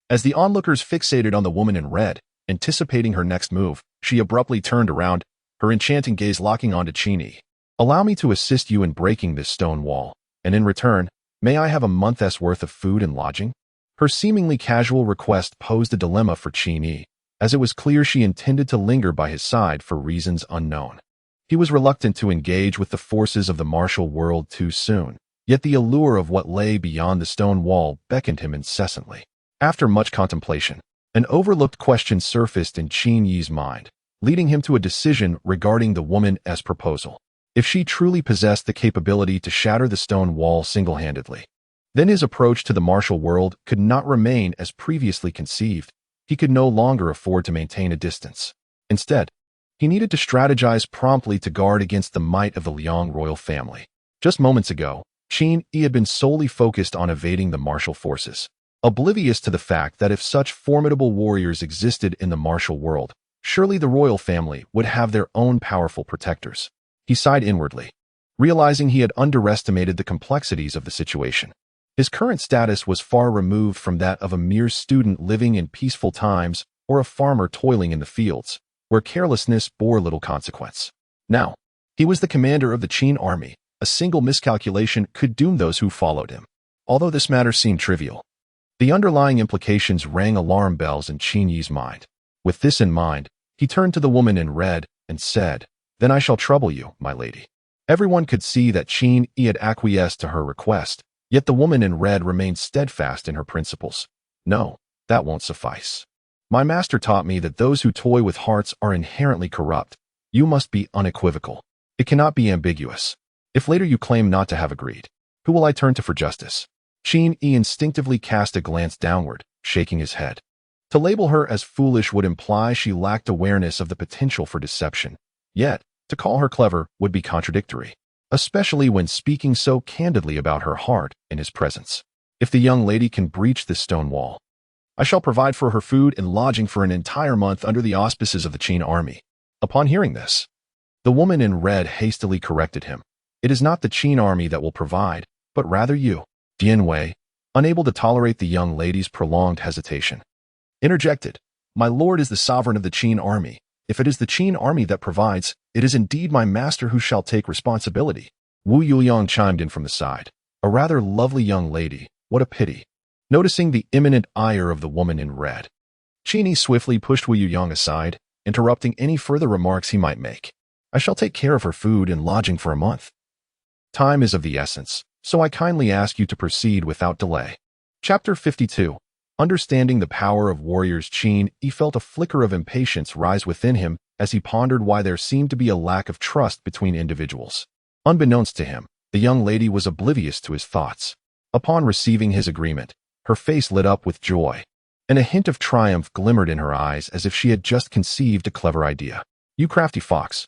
As the onlookers fixated on the woman in red, anticipating her next move, she abruptly turned around, her enchanting gaze locking onto Qin Yi. "Allow me to assist you in breaking this stone wall, and in return, may I have a month's worth of food and lodging?" Her seemingly casual request posed a dilemma for Qin Yi, as it was clear she intended to linger by his side for reasons unknown. He was reluctant to engage with the forces of the martial world too soon, yet the allure of what lay beyond the stone wall beckoned him incessantly. After much contemplation, an overlooked question surfaced in Qin Yi's mind, leading him to a decision regarding the woman's proposal. If she truly possessed the capability to shatter the stone wall single-handedly, then his approach to the martial world could not remain as previously conceived. He could no longer afford to maintain a distance. Instead, he needed to strategize promptly to guard against the might of the Liang royal family. Just moments ago, Qin Yi had been solely focused on evading the martial forces, oblivious to the fact that if such formidable warriors existed in the martial world, surely the royal family would have their own powerful protectors. He sighed inwardly, realizing he had underestimated the complexities of the situation. His current status was far removed from that of a mere student living in peaceful times or a farmer toiling in the fields, where carelessness bore little consequence. Now, he was the commander of the Qin army. A single miscalculation could doom those who followed him. Although this matter seemed trivial, the underlying implications rang alarm bells in Qin Yi's mind. With this in mind, he turned to the woman in red and said, "Then I shall trouble you, my lady." Everyone could see that Qin Yi had acquiesced to her request, yet the woman in red remained steadfast in her principles. "No, that won't suffice. My master taught me that those who toy with hearts are inherently corrupt. You must be unequivocal. It cannot be ambiguous. If later you claim not to have agreed, who will I turn to for justice?" Qin Yi instinctively cast a glance downward, shaking his head. To label her as foolish would imply she lacked awareness of the potential for deception. Yet, to call her clever would be contradictory, especially when speaking so candidly about her heart in his presence. "If the young lady can breach this stone wall, I shall provide for her food and lodging for an entire month under the auspices of the Qin army." Upon hearing this, the woman in red hastily corrected him. "It is not the Qin army that will provide, but rather you." Dian Wei, unable to tolerate the young lady's prolonged hesitation, interjected, "My lord is the sovereign of the Qin army. If it is the Qin army that provides, it is indeed my master who shall take responsibility." Wu Yuliang chimed in from the side. "A rather lovely young lady, what a pity." Noticing the imminent ire of the woman in red, Qin Yi swiftly pushed Wu Yuliang aside, interrupting any further remarks he might make. "I shall take care of her food and lodging for a month. Time is of the essence, so I kindly ask you to proceed without delay." Chapter 52. Understanding the power of warriors, Qin Yi felt a flicker of impatience rise within him as he pondered why there seemed to be a lack of trust between individuals. Unbeknownst to him, the young lady was oblivious to his thoughts. Upon receiving his agreement, her face lit up with joy, and a hint of triumph glimmered in her eyes as if she had just conceived a clever idea. "You crafty fox.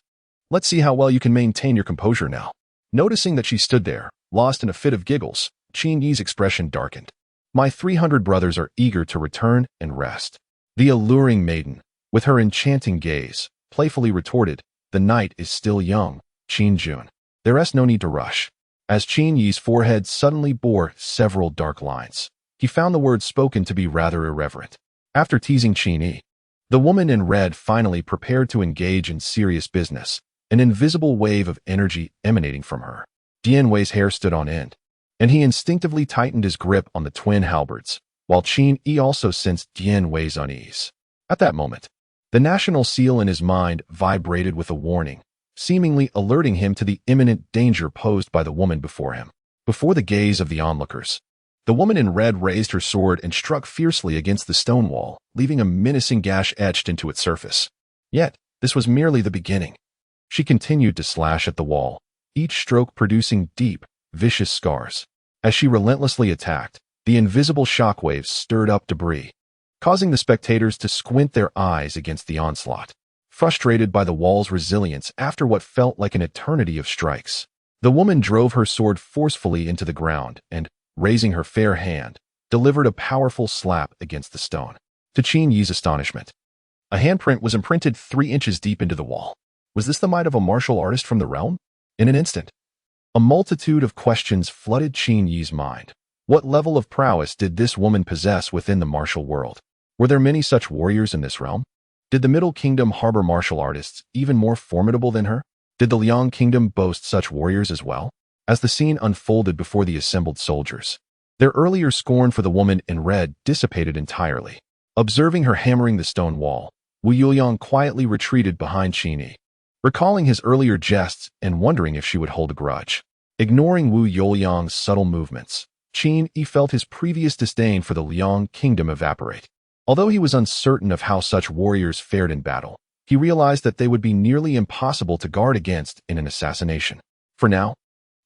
Let's see how well you can maintain your composure now." Noticing that she stood there, lost in a fit of giggles, Qin Yi's expression darkened. "My 300 brothers are eager to return and rest." The alluring maiden, with her enchanting gaze, playfully retorted, "The night is still young, Qin Jun. There is no need to rush." As Qin Yi's forehead suddenly bore several dark lines, he found the words spoken to be rather irreverent. After teasing Qin Yi, the woman in red finally prepared to engage in serious business, an invisible wave of energy emanating from her. Dian Wei's hair stood on end, and he instinctively tightened his grip on the twin halberds, while Qin Yi also sensed Dian Wei's unease. At that moment, the national seal in his mind vibrated with a warning, seemingly alerting him to the imminent danger posed by the woman before him. Before the gaze of the onlookers, the woman in red raised her sword and struck fiercely against the stone wall, leaving a menacing gash etched into its surface. Yet, this was merely the beginning. She continued to slash at the wall, each stroke producing deep, vicious scars. As she relentlessly attacked, the invisible shockwaves stirred up debris, causing the spectators to squint their eyes against the onslaught. Frustrated by the wall's resilience after what felt like an eternity of strikes, the woman drove her sword forcefully into the ground and, raising her fair hand, delivered a powerful slap against the stone. To Qin Yi's astonishment, a handprint was imprinted 3 inches deep into the wall. Was this the might of a martial artist from the realm? In an instant, a multitude of questions flooded Qin Yi's mind. What level of prowess did this woman possess within the martial world? Were there many such warriors in this realm? Did the Middle Kingdom harbor martial artists even more formidable than her? Did the Liang Kingdom boast such warriors as well? As the scene unfolded before the assembled soldiers, their earlier scorn for the woman in red dissipated entirely. Observing her hammering the stone wall, Wu Yuliang quietly retreated behind Qin Yi, recalling his earlier jests and wondering if she would hold a grudge. Ignoring Wu Yuliang's subtle movements, Qin Yi felt his previous disdain for the Liang Kingdom evaporate. Although he was uncertain of how such warriors fared in battle, he realized that they would be nearly impossible to guard against in an assassination. For now,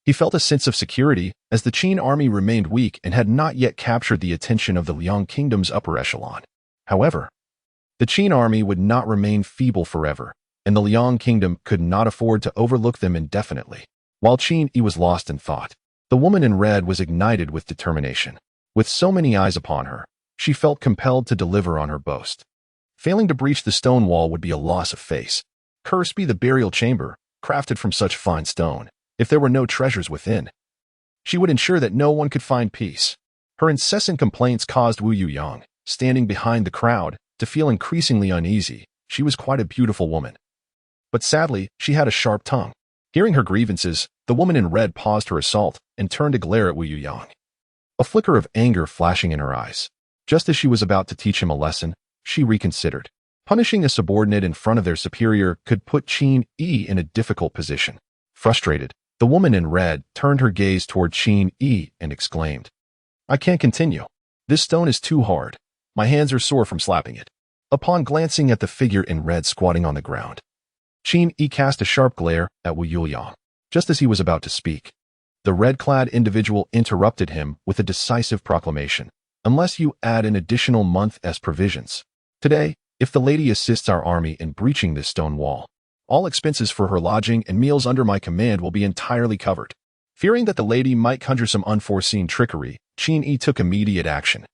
he felt a sense of security as the Qin army remained weak and had not yet captured the attention of the Liang Kingdom's upper echelon. However, the Qin army would not remain feeble forever, and the Liang Kingdom could not afford to overlook them indefinitely. While Qin Yi was lost in thought, the woman in red was ignited with determination. With so many eyes upon her, she felt compelled to deliver on her boast. Failing to breach the stone wall would be a loss of face. Cursed be the burial chamber, crafted from such fine stone. if there were no treasures within. She would ensure that no one could find peace. Her incessant complaints caused Wu Yuyang, standing behind the crowd, to feel increasingly uneasy. She was quite a beautiful woman. But sadly, she had a sharp tongue. Hearing her grievances, the woman in red paused her assault and turned to glare at Wu Yuyang. A flicker of anger flashing in her eyes. Just as she was about to teach him a lesson, she reconsidered. Punishing a subordinate in front of their superior could put Qin Yi in a difficult position. Frustrated, the woman in red turned her gaze toward Qin Yi and exclaimed, "I can't continue. This stone is too hard. My hands are sore from slapping it." Upon glancing at the figure in red squatting on the ground, Qin Yi cast a sharp glare at Wu Yuyang. Just as he was about to speak, the red-clad individual interrupted him with a decisive proclamation. "Unless you add an additional month as provisions. Today, if the lady assists our army in breaching this stone wall, all expenses for her lodging and meals under my command will be entirely covered." Fearing that the lady might conjure some unforeseen trickery, Qin Yi took immediate action.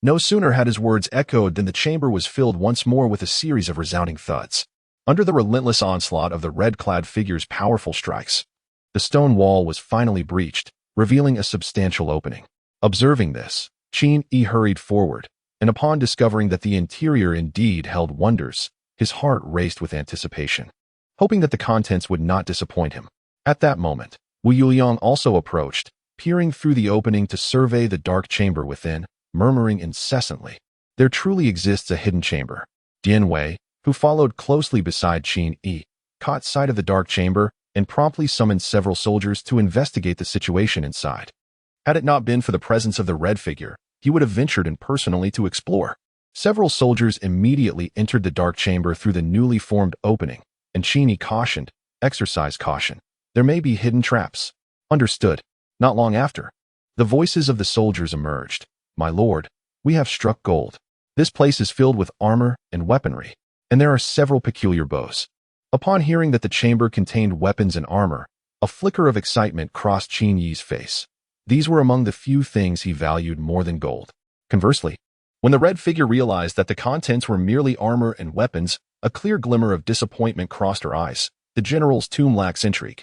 No sooner had his words echoed than the chamber was filled once more with a series of resounding thuds. Under the relentless onslaught of the red-clad figure's powerful strikes, the stone wall was finally breached, revealing a substantial opening. Observing this, Qin Yi hurried forward, and upon discovering that the interior indeed held wonders, his heart raced with anticipation, hoping that the contents would not disappoint him. At that moment, Wu Yuyang also approached, peering through the opening to survey the dark chamber within, murmuring incessantly, "There truly exists a hidden chamber." Dian Wei, who followed closely beside Qin Yi, caught sight of the dark chamber and promptly summoned several soldiers to investigate the situation inside. Had it not been for the presence of the red figure, he would have ventured in personally to explore. Several soldiers immediately entered the dark chamber through the newly formed opening, and Qin Yi cautioned, "Exercise caution. There may be hidden traps." Understood. Not long after, the voices of the soldiers emerged. "My lord, we have struck gold. This place is filled with armor and weaponry, and there are several peculiar bows." Upon hearing that the chamber contained weapons and armor, a flicker of excitement crossed Qin Yi's face. These were among the few things he valued more than gold. Conversely, when the red figure realized that the contents were merely armor and weapons, a clear glimmer of disappointment crossed her eyes. The general's tomb lacks intrigue.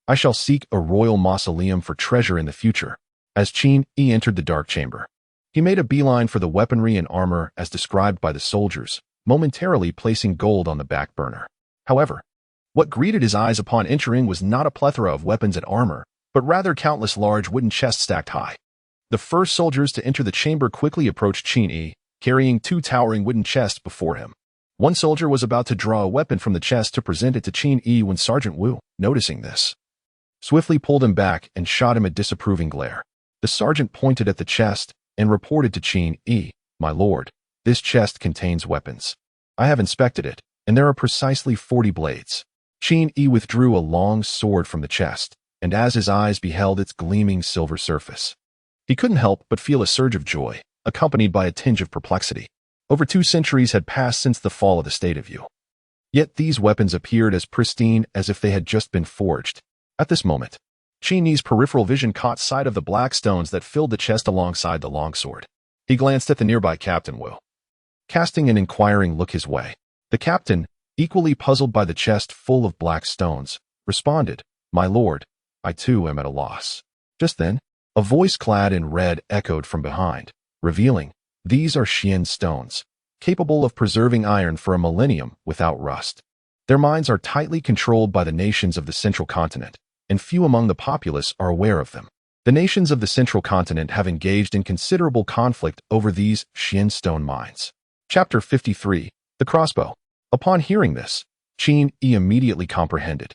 "I shall seek a royal mausoleum for treasure in the future." As Qin Yi entered the dark chamber, he made a beeline for the weaponry and armor as described by the soldiers, momentarily placing gold on the back burner. However, what greeted his eyes upon entering was not a plethora of weapons and armor, but rather countless large wooden chests stacked high. The first soldiers to enter the chamber quickly approached Qin Yi, carrying 2 towering wooden chests before him. One soldier was about to draw a weapon from the chest to present it to Qin Yi when Sergeant Wu, noticing this, swiftly pulled him back and shot him a disapproving glare. The sergeant pointed at the chest and reported to Qin Yi, "My lord, this chest contains weapons. I have inspected it, and there are precisely 40 blades." Qin Yi withdrew a long sword from the chest, and as his eyes beheld its gleaming silver surface, he couldn't help but feel a surge of joy, accompanied by a tinge of perplexity. Over 2 centuries had passed since the fall of the state of Yu. Yet these weapons appeared as pristine as if they had just been forged. At this moment, Qin Yi's peripheral vision caught sight of the black stones that filled the chest alongside the longsword. He glanced at the nearby Captain Wu, casting an inquiring look his way. The captain, equally puzzled by the chest full of black stones, responded, "My lord, I too am at a loss." Just then, a voice clad in red echoed from behind, revealing, "These are Xian stones, capable of preserving iron for a millennium without rust. Their mines are tightly controlled by the nations of the central continent, and few among the populace are aware of them. The nations of the central continent have engaged in considerable conflict over these Xian stone mines." Chapter 53, The Crossbow. Upon hearing this, Qin Yi immediately comprehended.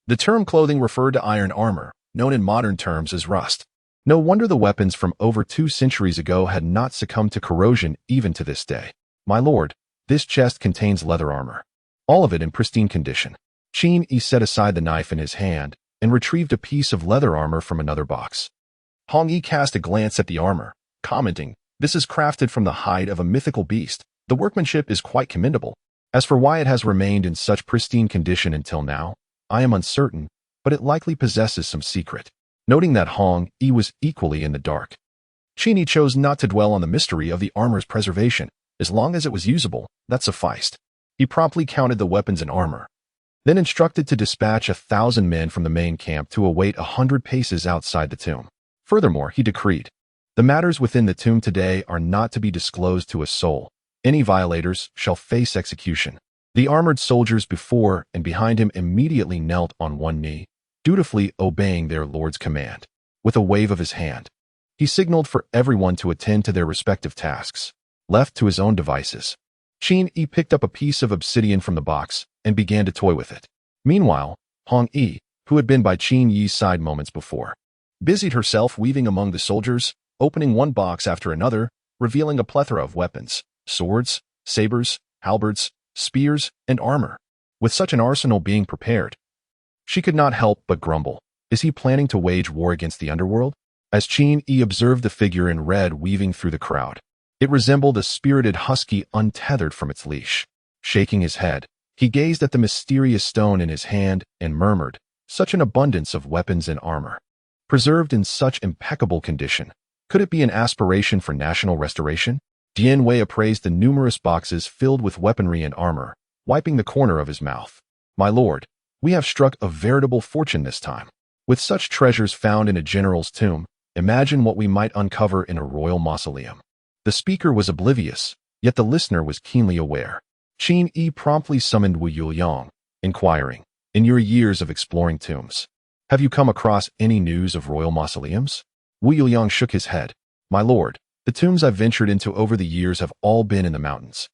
The term clothing referred to iron armor, known in modern terms as rust. No wonder the weapons from over 2 centuries ago had not succumbed to corrosion even to this day. "My lord, this chest contains leather armor, all of it in pristine condition." Qin Yi set aside the knife in his hand and retrieved a piece of leather armor from another box. Hong Yi cast a glance at the armor, commenting, "This is crafted from the hide of a mythical beast. The workmanship is quite commendable. As for why it has remained in such pristine condition until now, I am uncertain, but it likely possesses some secret." Noting that Hong Yi was equally in the dark, Qin Yi chose not to dwell on the mystery of the armor's preservation. As long as it was usable, that sufficed. He promptly counted the weapons and armor. then instructed to dispatch 1,000 men from the main camp to await 100 paces outside the tomb. Furthermore, he decreed, "The matters within the tomb today are not to be disclosed to a soul. Any violators shall face execution." The armored soldiers before and behind him immediately knelt on one knee, dutifully obeying their lord's command. With a wave of his hand, he signaled for everyone to attend to their respective tasks. Left to his own devices, Qin Yi picked up a piece of obsidian from the box and began to toy with it. Meanwhile, Hong Yi, who had been by Qin Yi's side moments before, busied herself weaving among the soldiers, opening one box after another, revealing a plethora of weapons, swords, sabers, halberds, spears, and armor. With such an arsenal being prepared, she could not help but grumble. Is he planning to wage war against the underworld? As Qin Yi observed the figure in red weaving through the crowd, it resembled a spirited husky untethered from its leash. Shaking his head, he gazed at the mysterious stone in his hand and murmured, "Such an abundance of weapons and armor, preserved in such impeccable condition. Could it be an aspiration for national restoration?" Dian Wei appraised the numerous boxes filled with weaponry and armor, wiping the corner of his mouth. "My lord, we have struck a veritable fortune this time. With such treasures found in a general's tomb, imagine what we might uncover in a royal mausoleum." The speaker was oblivious, yet the listener was keenly aware. Qin Yi promptly summoned Wu Yuliang, inquiring, "In your years of exploring tombs, have you come across any news of royal mausoleums?" Wu Yuliang shook his head. "My lord, the tombs I've ventured into over the years have all been in the mountains,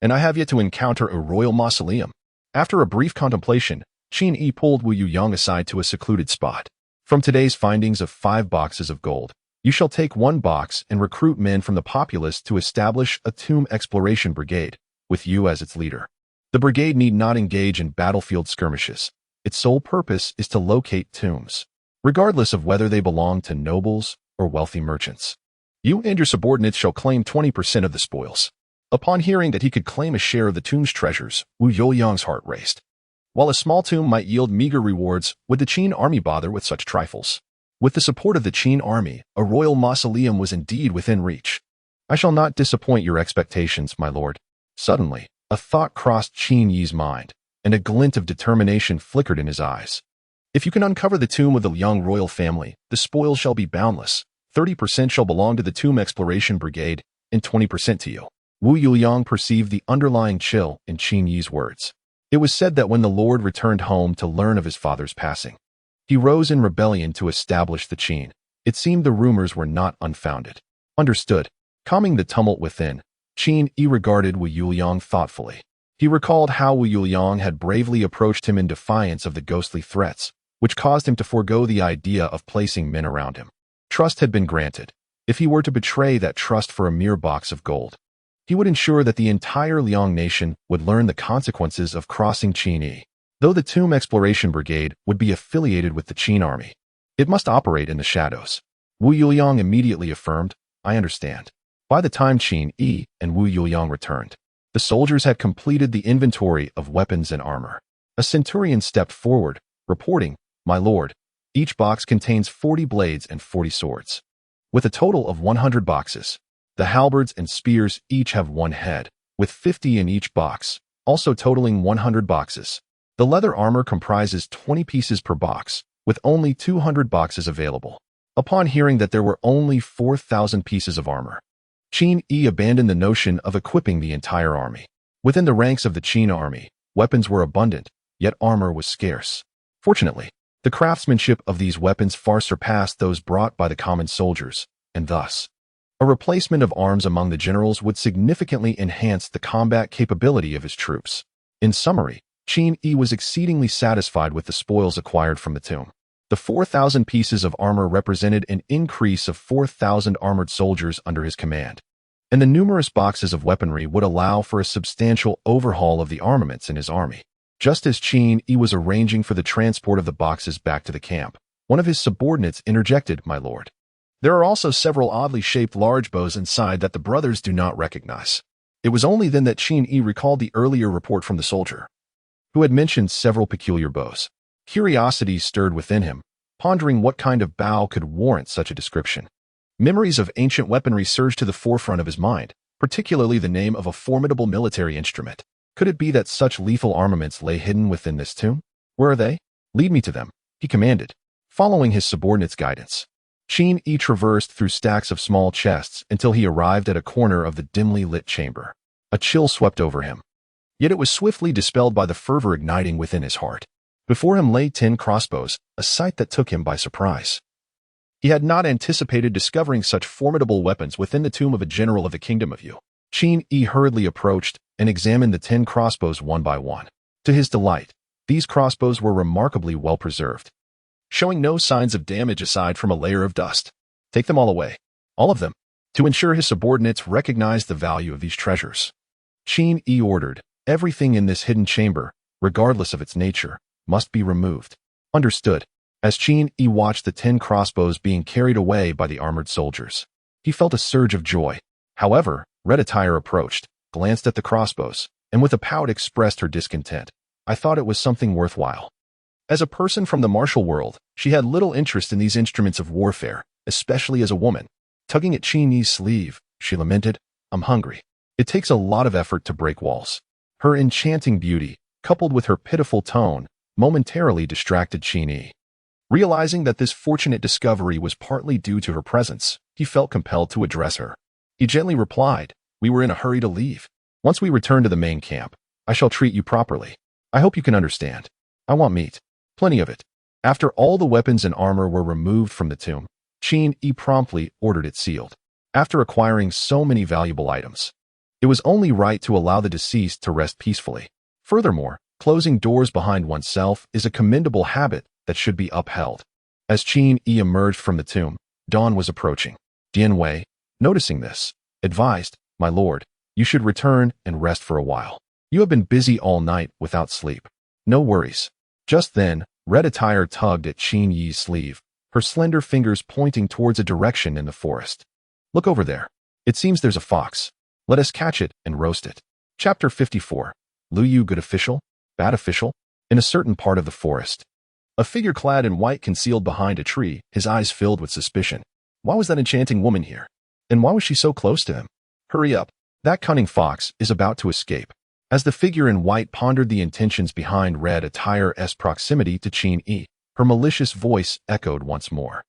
and I have yet to encounter a royal mausoleum." After a brief contemplation, Qin Yi pulled Wu Yuliang aside to a secluded spot. "From today's findings of 5 boxes of gold, you shall take 1 box and recruit men from the populace to establish a tomb exploration brigade, with you as its leader. The brigade need not engage in battlefield skirmishes. Its sole purpose is to locate tombs, regardless of whether they belong to nobles or wealthy merchants. You and your subordinates shall claim 20% of the spoils." Upon hearing that he could claim a share of the tomb's treasures, Wu Yuliang's heart raced. While a small tomb might yield meager rewards, would the Qin army bother with such trifles? With the support of the Qin army, a royal mausoleum was indeed within reach. "I shall not disappoint your expectations, my lord." Suddenly, a thought crossed Qin Yi's mind, and a glint of determination flickered in his eyes. "If you can uncover the tomb of the Liang royal family, the spoils shall be boundless. 30% shall belong to the tomb exploration brigade, and 20% to you." Wu Yuliang perceived the underlying chill in Qin Yi's words. It was said that when the lord returned home to learn of his father's passing, he rose in rebellion to establish the Qin. It seemed the rumors were not unfounded. Understood. Calming the tumult within, Qin Yi regarded Wu Yuliang thoughtfully. He recalled how Wu Yuliang had bravely approached him in defiance of the ghostly threats, which caused him to forego the idea of placing men around him. Trust had been granted. If he were to betray that trust for a mere box of gold, he would ensure that the entire Liang nation would learn the consequences of crossing Qin Yi. Though the Tomb Exploration Brigade would be affiliated with the Qin army, it must operate in the shadows. Wu Yuliang immediately affirmed, "I understand." By the time Qin Yi and Wu Yuliang returned, the soldiers had completed the inventory of weapons and armor. A centurion stepped forward, reporting, "My lord, each box contains 40 blades and 40 swords. With a total of 100 boxes, the halberds and spears each have 1 head, with 50 in each box, also totaling 100 boxes. The leather armor comprises 20 pieces per box, with only 200 boxes available." Upon hearing that there were only 4,000 pieces of armor, Qin Yi abandoned the notion of equipping the entire army. Within the ranks of the Qin army, weapons were abundant, yet armor was scarce. Fortunately, the craftsmanship of these weapons far surpassed those brought by the common soldiers, and thus, a replacement of arms among the generals would significantly enhance the combat capability of his troops. In summary, Qin Yi was exceedingly satisfied with the spoils acquired from the tomb. The 4,000 pieces of armor represented an increase of 4,000 armored soldiers under his command, and the numerous boxes of weaponry would allow for a substantial overhaul of the armaments in his army. Just as Qin Yi was arranging for the transport of the boxes back to the camp, one of his subordinates interjected, "My lord, there are also several oddly shaped large bows inside that the brothers do not recognize." It was only then that Qin Yi recalled the earlier report from the soldier, who had mentioned several peculiar bows. Curiosity stirred within him, pondering what kind of bow could warrant such a description. Memories of ancient weaponry surged to the forefront of his mind, particularly the name of a formidable military instrument, Could it be that such lethal armaments lay hidden within this tomb? Where are they? Lead me to them, he commanded, following his subordinate's guidance. Qin Yi traversed through stacks of small chests until he arrived at a corner of the dimly lit chamber. A chill swept over him. Yet it was swiftly dispelled by the fervor igniting within his heart. Before him lay 10 crossbows, a sight that took him by surprise. He had not anticipated discovering such formidable weapons within the tomb of a general of the kingdom of Yu. Qin Yi hurriedly approached and examined the 10 crossbows one by one. To his delight, these crossbows were remarkably well preserved, showing no signs of damage aside from a layer of dust. Take them all away. All of them, to ensure his subordinates recognized the value of these treasures. Qin Yi ordered, everything in this hidden chamber, regardless of its nature, must be removed. Understood. As Qin Yi watched the 10 crossbows being carried away by the armored soldiers, he felt a surge of joy. However, Red Attire approached, glanced at the crossbows, and with a pout expressed her discontent. I thought it was something worthwhile. As a person from the martial world, she had little interest in these instruments of warfare, especially as a woman. Tugging at Qin Yi's sleeve, she lamented, I'm hungry. It takes a lot of effort to break walls. Her enchanting beauty, coupled with her pitiful tone, momentarily distracted Qin Yi. Realizing that this fortunate discovery was partly due to her presence, he felt compelled to address her. He gently replied, we were in a hurry to leave. Once we return to the main camp, I shall treat you properly. I hope you can understand. I want meat. Plenty of it. After all the weapons and armor were removed from the tomb, Qin Yi promptly ordered it sealed. After acquiring so many valuable items, it was only right to allow the deceased to rest peacefully. Furthermore, closing doors behind oneself is a commendable habit that should be upheld. As Qin Yi emerged from the tomb, dawn was approaching. Dian Wei, noticing this, advised, my lord, you should return and rest for a while. You have been busy all night without sleep. No worries. Just then, Red Attire tugged at Qin Yi's sleeve, her slender fingers pointing towards a direction in the forest. Look over there. It seems there's a fox. Let us catch it and roast it. Chapter 54. Lu Yu, good official, bad official? In a certain part of the forest, a figure clad in white concealed behind a tree, his eyes filled with suspicion. Why was that enchanting woman here? And why was she so close to him? Hurry up. That cunning fox is about to escape. As the figure in white pondered the intentions behind Red Attire's proximity to Qin Yi, her malicious voice echoed once more.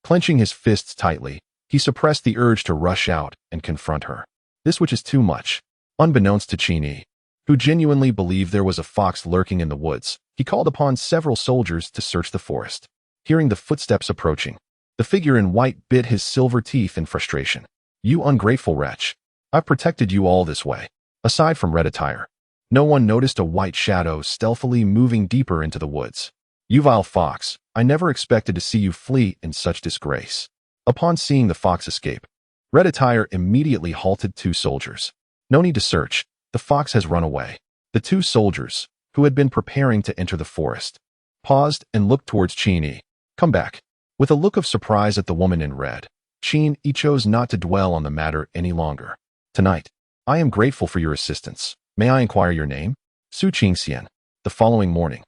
Clenching his fists tightly, he suppressed the urge to rush out and confront her. This which is too much. Unbeknownst to Qin Yi, who genuinely believed there was a fox lurking in the woods, he called upon several soldiers to search the forest. Hearing the footsteps approaching, the figure in white bit his silver teeth in frustration. You ungrateful wretch. I've protected you all this way. Aside from Red Attire, no one noticed a white shadow stealthily moving deeper into the woods. You vile fox, I never expected to see you flee in such disgrace. Upon seeing the fox escape, Red Attire immediately halted 2 soldiers. No need to search, the fox has run away. The 2 soldiers, who had been preparing to enter the forest, paused and looked towards Qin Yi. Come back. With a look of surprise at the woman in red, Qin Yi chose not to dwell on the matter any longer. Tonight, I am grateful for your assistance. May I inquire your name? Su Qingxian. The following morning,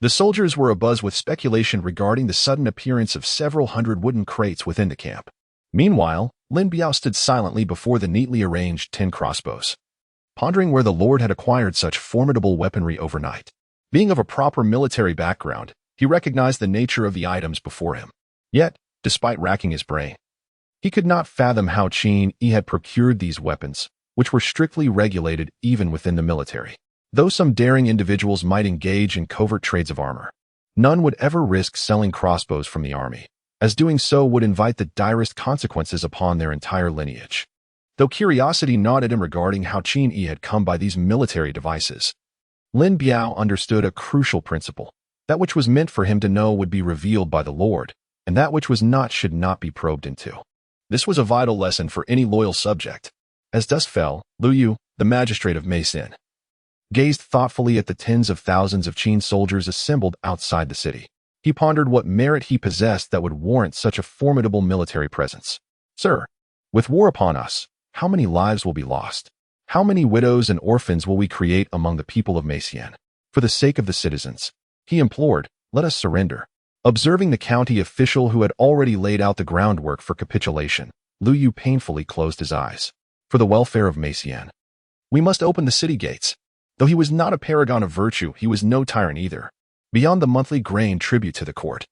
the soldiers were abuzz with speculation regarding the sudden appearance of several hundred wooden crates within the camp. Meanwhile, Lin Biao stood silently before the neatly arranged 10 crossbows, pondering where the Lord had acquired such formidable weaponry overnight. Being of a proper military background, he recognized the nature of the items before him. Yet, despite racking his brain, he could not fathom how Qin Yi had procured these weapons, which were strictly regulated even within the military. Though some daring individuals might engage in covert trades of armor, none would ever risk selling crossbows from the army, as doing so would invite the direst consequences upon their entire lineage. Though curiosity gnawed at him regarding how Qin Yi had come by these military devices, Lin Biao understood a crucial principle. That which was meant for him to know would be revealed by the Lord, and that which was not should not be probed into. This was a vital lesson for any loyal subject. As dusk fell, Lu Yu, the magistrate of Meisin, gazed thoughtfully at the tens of thousands of Qin soldiers assembled outside the city. He pondered what merit he possessed that would warrant such a formidable military presence. Sir, with war upon us, how many lives will be lost? How many widows and orphans will we create among the people of Meisin? For the sake of the citizens, he implored, let us surrender. Observing the county official who had already laid out the groundwork for capitulation, Lu Yu painfully closed his eyes. For the welfare of Meisin, we must open the city gates. Though he was not a paragon of virtue, he was no tyrant either. Beyond the monthly grain tribute to the court,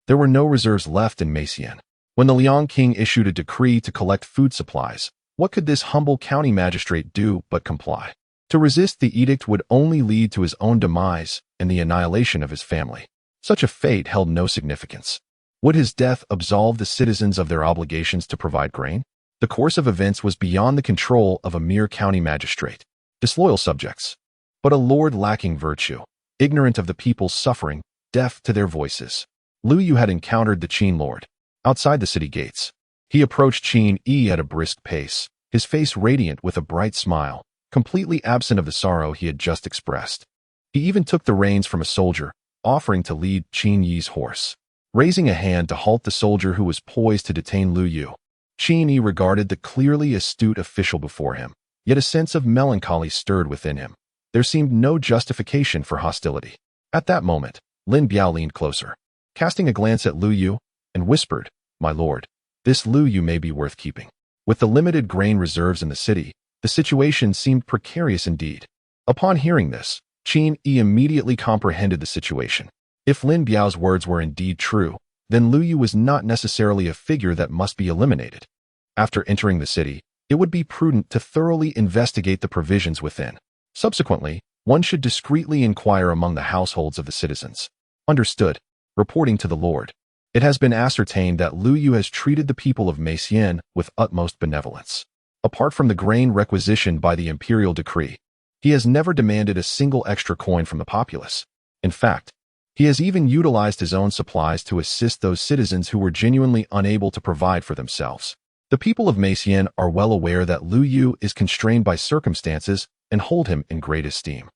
there were no reserves left in Meixian. When the Liang king issued a decree to collect food supplies, what could this humble county magistrate do but comply? To resist the edict would only lead to his own demise and the annihilation of his family. Such a fate held no significance. Would his death absolve the citizens of their obligations to provide grain? The course of events was beyond the control of a mere county magistrate. Disloyal subjects, but a lord lacking virtue, ignorant of the people's suffering, deaf to their voices. Lu Yu had encountered the Qin lord outside the city gates. He approached Qin Yi at a brisk pace, his face radiant with a bright smile, completely absent of the sorrow he had just expressed. He even took the reins from a soldier, offering to lead Qin Yi's horse. Raising a hand to halt the soldier who was poised to detain Lu Yu, Qin Yi regarded the clearly astute official before him, yet a sense of melancholy stirred within him. There seemed no justification for hostility. At that moment, Lin Biao leaned closer, casting a glance at Lu Yu, and whispered, "My lord, this Lu Yu may be worth keeping." With the limited grain reserves in the city, the situation seemed precarious indeed. Upon hearing this, Qin Yi immediately comprehended the situation. If Lin Biao's words were indeed true, then Lu Yu was not necessarily a figure that must be eliminated. After entering the city, it would be prudent to thoroughly investigate the provisions within. Subsequently, one should discreetly inquire among the households of the citizens. Understood. Reporting to the Lord. It has been ascertained that Lu Yu has treated the people of Meixian with utmost benevolence. Apart from the grain requisitioned by the imperial decree, he has never demanded a single extra coin from the populace. In fact, he has even utilized his own supplies to assist those citizens who were genuinely unable to provide for themselves. The people of Meixian are well aware that Lu Yu is constrained by circumstances and hold him in great esteem.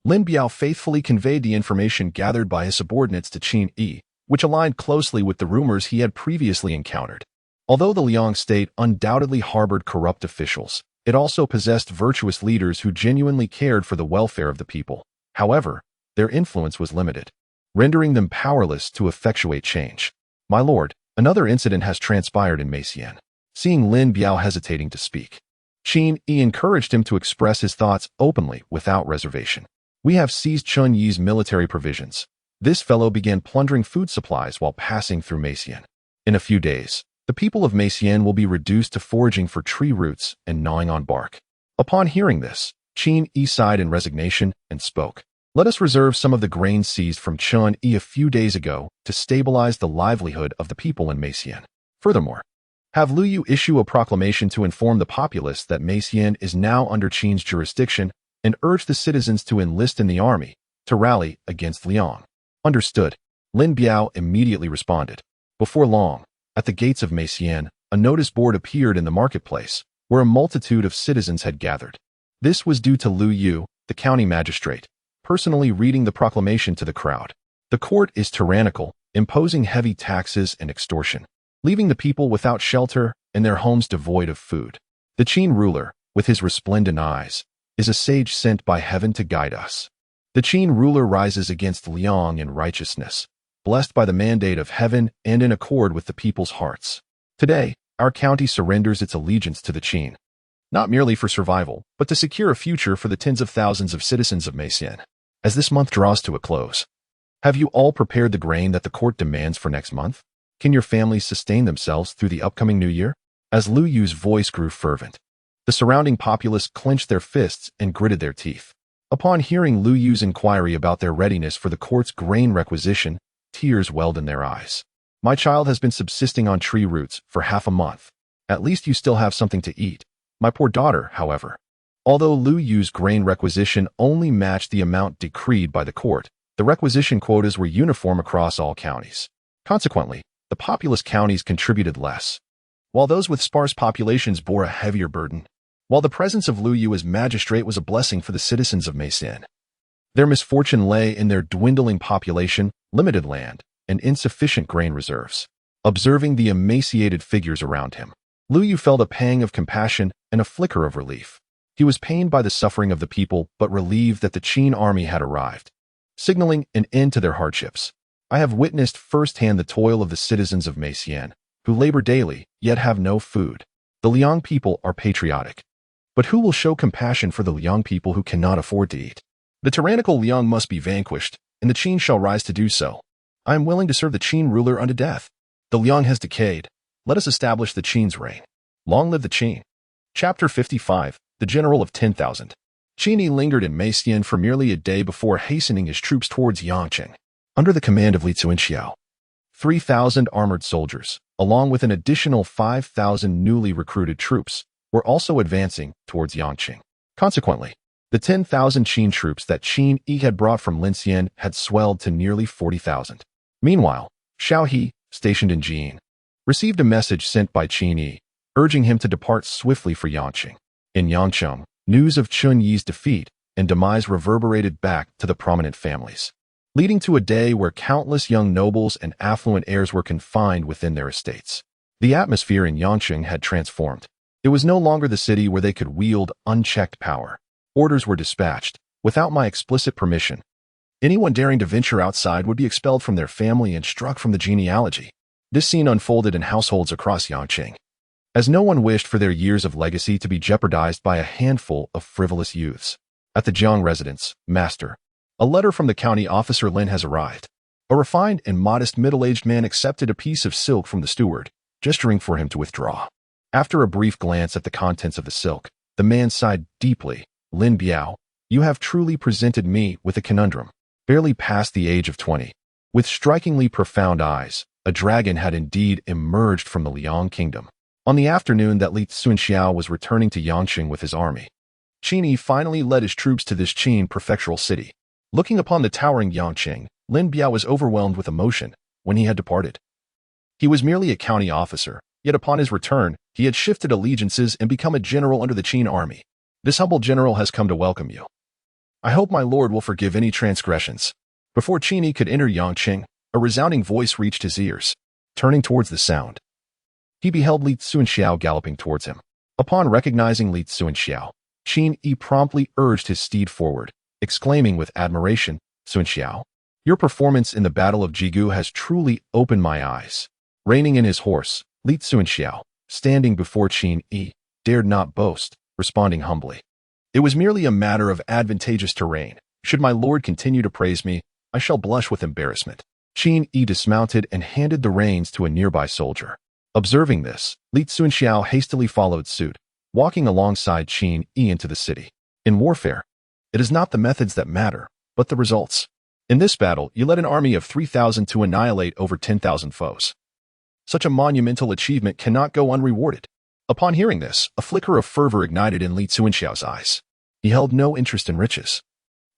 Lin Biao faithfully conveyed the information gathered by his subordinates to Qin Yi, which aligned closely with the rumors he had previously encountered. Although the Liang state undoubtedly harbored corrupt officials, it also possessed virtuous leaders who genuinely cared for the welfare of the people. However, their influence was limited, rendering them powerless to effectuate change. "My lord, another incident has transpired in Meixian." Seeing Lin Biao hesitating to speak, Qin Yi encouraged him to express his thoughts openly without reservation. "We have seized Chun Yi's military provisions. This fellow began plundering food supplies while passing through Meixian. In a few days, the people of Meixian will be reduced to foraging for tree roots and gnawing on bark." Upon hearing this, Qin Yi sighed in resignation and spoke. "Let us reserve some of the grain seized from Chun Yi a few days ago to stabilize the livelihood of the people in Meixian. Furthermore, have Lu Yu issue a proclamation to inform the populace that Meixian is now under Qin's jurisdiction and urge the citizens to enlist in the army to rally against Liang." Understood. Lin Biao immediately responded. Before long, at the gates of Meixian, a notice board appeared in the marketplace, where a multitude of citizens had gathered. This was due to Lu Yu, the county magistrate, personally reading the proclamation to the crowd. The court is tyrannical, imposing heavy taxes and extortion, leaving the people without shelter and their homes devoid of food. The Qin ruler, with his resplendent eyes, is a sage sent by heaven to guide us. The Qin ruler rises against Liang in righteousness, blessed by the mandate of heaven and in accord with the people's hearts. Today, our county surrenders its allegiance to the Qin, not merely for survival, but to secure a future for the tens of thousands of citizens of Meixian. As this month draws to a close, have you all prepared the grain that the court demands for next month? Can your families sustain themselves through the upcoming new year? As Lu Yu's voice grew fervent, the surrounding populace clenched their fists and gritted their teeth. Upon hearing Lu Yu's inquiry about their readiness for the court's grain requisition, tears welled in their eyes. "My child has been subsisting on tree roots for half a month. At least you still have something to eat. My poor daughter, however." Although Lu Yu's grain requisition only matched the amount decreed by the court, the requisition quotas were uniform across all counties. Consequently, the populous counties contributed less, while those with sparse populations bore a heavier burden. While the presence of Lu Yu as magistrate was a blessing for the citizens of Meixian, their misfortune lay in their dwindling population, limited land, and insufficient grain reserves. Observing the emaciated figures around him, Lu Yu felt a pang of compassion and a flicker of relief. He was pained by the suffering of the people, but relieved that the Qin army had arrived, signaling an end to their hardships. "I have witnessed firsthand the toil of the citizens of Meixian, who labor daily, yet have no food. The Liang people are patriotic. But who will show compassion for the Liang people who cannot afford to eat? The tyrannical Liang must be vanquished, and the Qin shall rise to do so. I am willing to serve the Qin ruler unto death. The Liang has decayed. Let us establish the Qin's reign. Long live the Qin. Chapter 55, The General of 10,000. Qin Yi lingered in Meixian for merely a day before hastening his troops towards Yangqing. Under the command of Li Tzuinxiao, 3,000 armored soldiers, along with an additional 5,000 newly recruited troops, were also advancing towards Yangqing. Consequently, the 10,000 Qin troops that Qin Yi had brought from Linxian had swelled to nearly 40,000. Meanwhile, Xiao He, stationed in Jin, received a message sent by Qin Yi, urging him to depart swiftly for Yangqing. In Yangqing, news of Chun Yi's defeat and demise reverberated back to the prominent families, leading to a day where countless young nobles and affluent heirs were confined within their estates. The atmosphere in Yangqing had transformed. It was no longer the city where they could wield unchecked power. Orders were dispatched, without my explicit permission. Anyone daring to venture outside would be expelled from their family and struck from the genealogy. This scene unfolded in households across Yangqing, as no one wished for their years of legacy to be jeopardized by a handful of frivolous youths. At the Jiang residence, Master, a letter from the county officer Lin has arrived. A refined and modest middle-aged man accepted a piece of silk from the steward, gesturing for him to withdraw. After a brief glance at the contents of the silk, the man sighed deeply. Lin Biao, you have truly presented me with a conundrum. Barely past the age of 20, with strikingly profound eyes, a dragon had indeed emerged from the Liang kingdom. On the afternoon that Li Tzuinxiao was returning to Yangqing with his army, Qin Yi finally led his troops to this Qin prefectural city. Looking upon the towering Yangqing, Lin Biao was overwhelmed with emotion when he had departed. He was merely a county officer, yet upon his return, he had shifted allegiances and become a general under the Qin army. This humble general has come to welcome you. I hope my lord will forgive any transgressions. Before Qin Yi could enter Yangqing, a resounding voice reached his ears. Turning towards the sound, he beheld Li Tzuinxiao galloping towards him. Upon recognizing Li Tzuinxiao, Qin Yi promptly urged his steed forward, exclaiming with admiration, "Tzuinxiao, your performance in the Battle of Jigu has truly opened my eyes." Reining in his horse, Li Tzuinxiao, standing before Qin Yi, dared not boast, responding humbly, "It was merely a matter of advantageous terrain. Should my lord continue to praise me, I shall blush with embarrassment." Qin Yi dismounted and handed the reins to a nearby soldier. Observing this, Li Tzuinxiao hastily followed suit, walking alongside Qin Yi into the city. In warfare, it is not the methods that matter, but the results. In this battle, you led an army of 3,000 to annihilate over 10,000 foes. Such a monumental achievement cannot go unrewarded. Upon hearing this, a flicker of fervor ignited in Li Tzuinxiao's eyes. He held no interest in riches.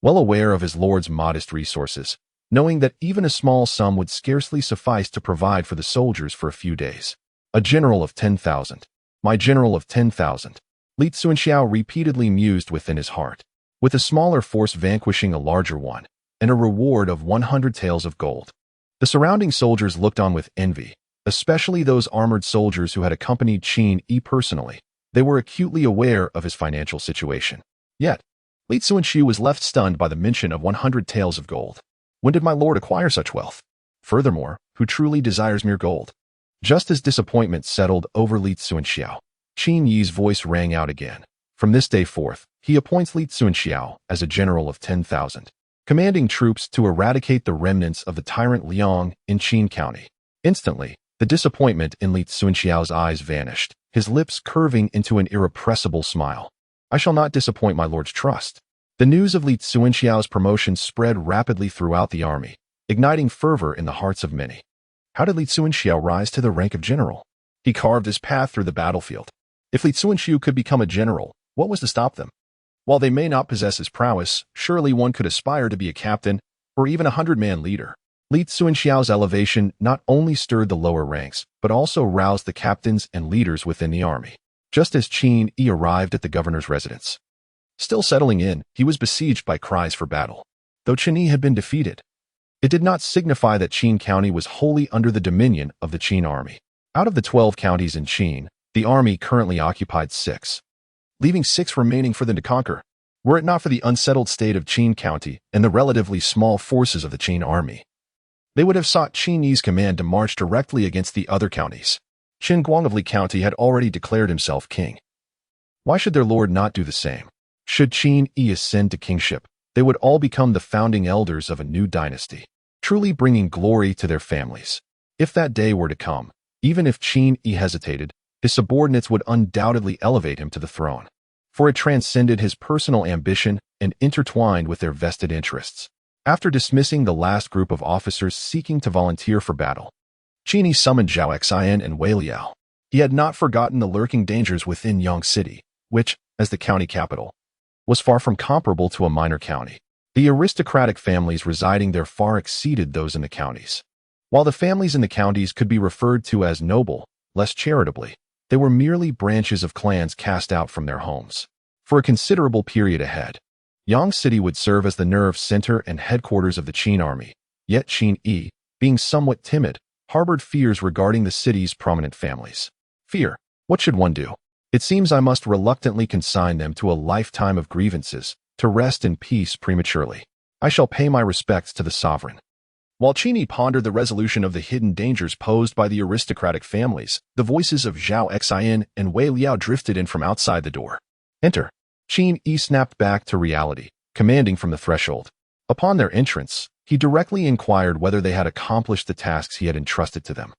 Well aware of his lord's modest resources, knowing that even a small sum would scarcely suffice to provide for the soldiers for a few days. A general of 10,000. My general of 10,000. Li Tzuinxiao repeatedly mused within his heart. With a smaller force vanquishing a larger one, and a reward of 100 taels of gold. The surrounding soldiers looked on with envy, especially those armored soldiers who had accompanied Qin Yi personally. They were acutely aware of his financial situation. Yet, Li Tzuinxiao was left stunned by the mention of 100 taels of gold. When did my lord acquire such wealth? Furthermore, who truly desires mere gold? Just as disappointment settled over Li Tzuinxiao, Qin Yi's voice rang out again. From this day forth, he appoints Li Tzuinxiao as a general of 10,000, commanding troops to eradicate the remnants of the tyrant Liang in Qin County. Instantly, the disappointment in Li Tzuinxiao's eyes vanished, his lips curving into an irrepressible smile. I shall not disappoint my lord's trust. The news of Li Tzuinxiao's promotion spread rapidly throughout the army, igniting fervor in the hearts of many. How did Li Tzuinxiao rise to the rank of general? He carved his path through the battlefield. If Li Tzuinxiao could become a general, what was to stop them? While they may not possess his prowess, surely one could aspire to be a captain or even a 100-man leader. Li Tzuinxiao's elevation not only stirred the lower ranks, but also roused the captains and leaders within the army. Just as Qin Yi arrived at the governor's residence, still settling in, he was besieged by cries for battle. Though Qin Yi had been defeated, it did not signify that Qin County was wholly under the dominion of the Qin army. Out of the 12 counties in Qin, the army currently occupied 6, leaving 6 remaining for them to conquer. Were it not for the unsettled state of Qin County and the relatively small forces of the Qin army, they would have sought Qin Yi's command to march directly against the other counties. Qin Guang of Li County had already declared himself king. Why should their lord not do the same? Should Qin Yi ascend to kingship, they would all become the founding elders of a new dynasty, truly bringing glory to their families. If that day were to come, even if Qin Yi hesitated, his subordinates would undoubtedly elevate him to the throne, for it transcended his personal ambition and intertwined with their vested interests. After dismissing the last group of officers seeking to volunteer for battle, Qin Yi summoned Zhao Xian and Wei Liao. He had not forgotten the lurking dangers within Yang City, which, as the county capital, was far from comparable to a minor county. The aristocratic families residing there far exceeded those in the counties. While the families in the counties could be referred to as noble, less charitably, they were merely branches of clans cast out from their homes. For a considerable period ahead, Yang City would serve as the nerve center and headquarters of the Qin army, yet Qin Yi, being somewhat timid, harbored fears regarding the city's prominent families. Fear. What should one do? It seems I must reluctantly consign them to a lifetime of grievances, to rest in peace prematurely. I shall pay my respects to the sovereign. While Qin Yi pondered the resolution of the hidden dangers posed by the aristocratic families, the voices of Zhao Xian and Wei Liao drifted in from outside the door. Enter. Qin Yi snapped back to reality, commanding from the threshold. Upon their entrance, he directly inquired whether they had accomplished the tasks he had entrusted to them,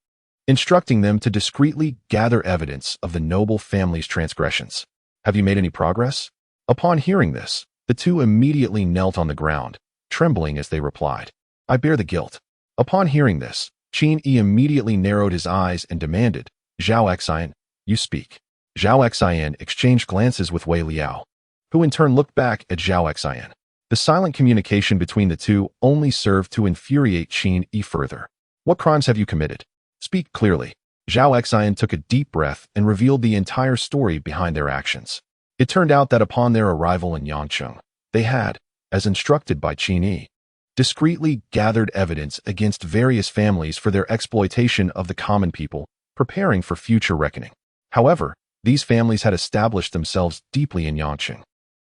instructing them to discreetly gather evidence of the noble family's transgressions. Have you made any progress? Upon hearing this, the two immediately knelt on the ground, trembling as they replied, I bear the guilt. Upon hearing this, Qin Yi immediately narrowed his eyes and demanded, Zhao Xian, you speak. Zhao Xian exchanged glances with Wei Liao, who in turn looked back at Zhao Xian. The silent communication between the two only served to infuriate Qin Yi further. What crimes have you committed? Speak clearly. Zhao Xian took a deep breath and revealed the entire story behind their actions. It turned out that upon their arrival in Yangcheng, they had, as instructed by Qin Yi, discreetly gathered evidence against various families for their exploitation of the common people, preparing for future reckoning. However, these families had established themselves deeply in Yangcheng,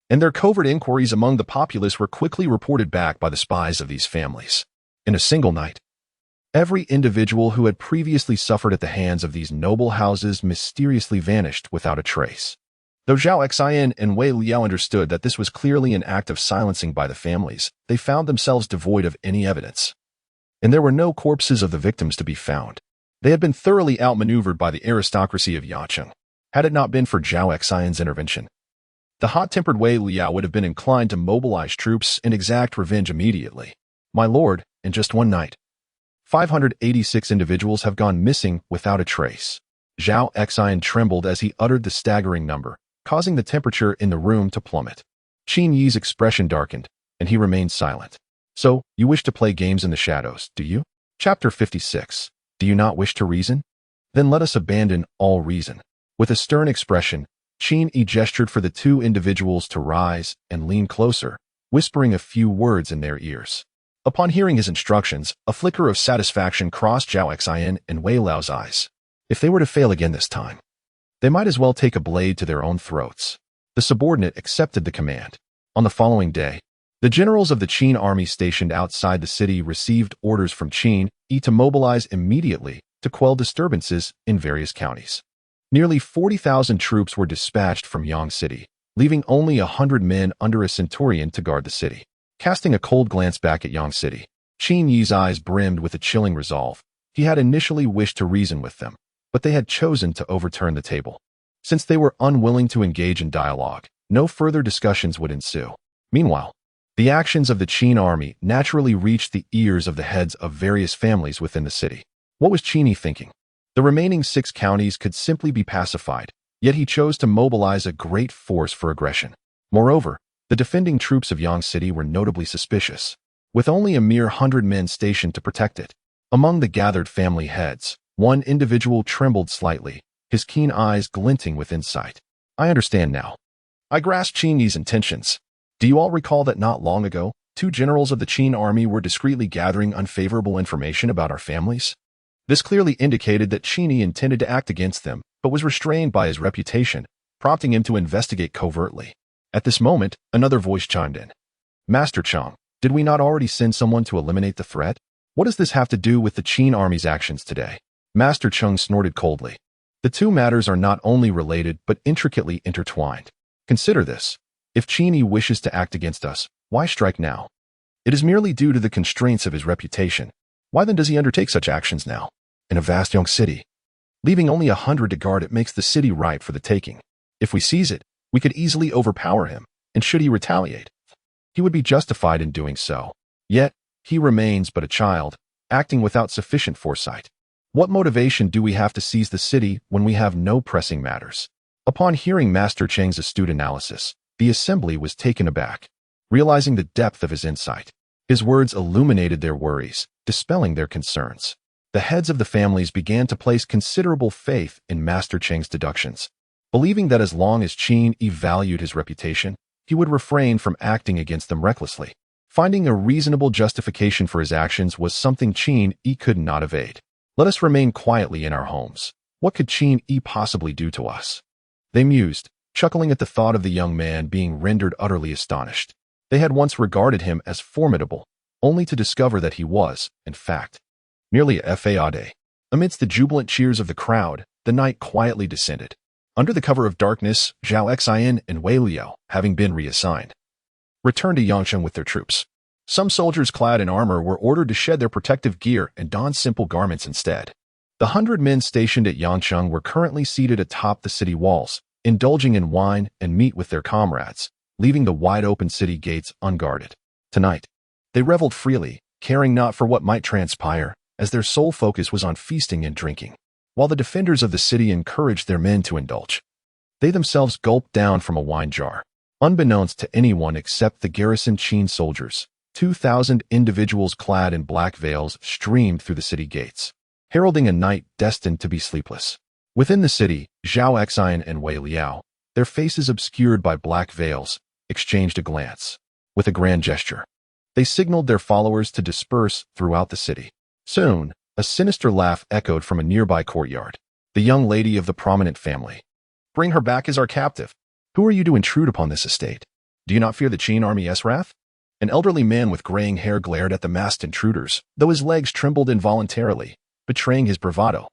and their covert inquiries among the populace were quickly reported back by the spies of these families. In a single night, every individual who had previously suffered at the hands of these noble houses mysteriously vanished without a trace. Though Zhao Xian and Wei Liao understood that this was clearly an act of silencing by the families, they found themselves devoid of any evidence. And there were no corpses of the victims to be found. They had been thoroughly outmaneuvered by the aristocracy of Yangcheng. Had it not been for Zhao Xian's intervention, the hot-tempered Wei Liao would have been inclined to mobilize troops and exact revenge immediately. My lord, in just one night, 586 individuals have gone missing without a trace. Zhao Xian trembled as he uttered the staggering number, causing the temperature in the room to plummet. Qin Yi's expression darkened, and he remained silent. So, you wish to play games in the shadows, do you? Chapter 56. Do you not wish to reason? Then let us abandon all reason. With a stern expression, Qin Yi gestured for the two individuals to rise and lean closer, whispering a few words in their ears. Upon hearing his instructions, a flicker of satisfaction crossed Zhao Xian and Wei Liao's eyes. If they were to fail again this time, they might as well take a blade to their own throats. The subordinate accepted the command. On the following day, the generals of the Qin army stationed outside the city received orders from Qin Yi to mobilize immediately to quell disturbances in various counties. Nearly 40,000 troops were dispatched from Yang City, leaving only 100 men under a centurion to guard the city. Casting a cold glance back at Yang City, Qin Yi's eyes brimmed with a chilling resolve. He had initially wished to reason with them, but they had chosen to overturn the table. Since they were unwilling to engage in dialogue, no further discussions would ensue. Meanwhile, the actions of the Qin army naturally reached the ears of the heads of various families within the city. What was Qin Yi thinking? The remaining 6 counties could simply be pacified, yet he chose to mobilize a great force for aggression. Moreover, the defending troops of Yang City were notably suspicious, with only a mere 100 men stationed to protect it. Among the gathered family heads, one individual trembled slightly, his keen eyes glinting with insight. I understand now. I grasp Qin Yi's intentions. Do you all recall that not long ago, 2 generals of the Qin army were discreetly gathering unfavorable information about our families? This clearly indicated that Qin Yi intended to act against them, but was restrained by his reputation, prompting him to investigate covertly. At this moment, another voice chimed in. Master Chang, did we not already send someone to eliminate the threat? What does this have to do with the Qin army's actions today? Master Chang snorted coldly. The two matters are not only related but intricately intertwined. Consider this. If Qin Yi wishes to act against us, why strike now? It is merely due to the constraints of his reputation. Why then does he undertake such actions now? In a vast young city, leaving only 100 to guard it makes the city ripe for the taking. If we seize it, we could easily overpower him, and should he retaliate, he would be justified in doing so. Yet, he remains but a child, acting without sufficient foresight. What motivation do we have to seize the city when we have no pressing matters? Upon hearing Master Cheng's astute analysis, the assembly was taken aback, realizing the depth of his insight. His words illuminated their worries, dispelling their concerns. The heads of the families began to place considerable faith in Master Cheng's deductions, believing that as long as Qin Yi valued his reputation, he would refrain from acting against them recklessly. Finding a reasonable justification for his actions was something Qin Yi could not evade. Let us remain quietly in our homes. What could Qin Yi possibly do to us? They mused, chuckling at the thought of the young man being rendered utterly astonished. They had once regarded him as formidable, only to discover that he was, in fact, merely a fade. Amidst the jubilant cheers of the crowd, the night quietly descended. Under the cover of darkness, Zhao Xian and Wei Liao, having been reassigned, returned to Yangcheng with their troops. Some soldiers clad in armor were ordered to shed their protective gear and don simple garments instead. The 100 men stationed at Yangcheng were currently seated atop the city walls, indulging in wine and meat with their comrades, leaving the wide-open city gates unguarded. Tonight, they reveled freely, caring not for what might transpire, as their sole focus was on feasting and drinking. While the defenders of the city encouraged their men to indulge, they themselves gulped down from a wine jar. Unbeknownst to anyone except the garrison Qin soldiers, 2,000 individuals clad in black veils streamed through the city gates, heralding a night destined to be sleepless. Within the city, Zhao Xian and Wei Liao, their faces obscured by black veils, exchanged a glance. With a grand gesture, they signaled their followers to disperse throughout the city. Soon, a sinister laugh echoed from a nearby courtyard. The young lady of the prominent family. Bring her back as our captive. Who are you to intrude upon this estate? Do you not fear the Qin army's wrath? An elderly man with graying hair glared at the masked intruders, though his legs trembled involuntarily, betraying his bravado.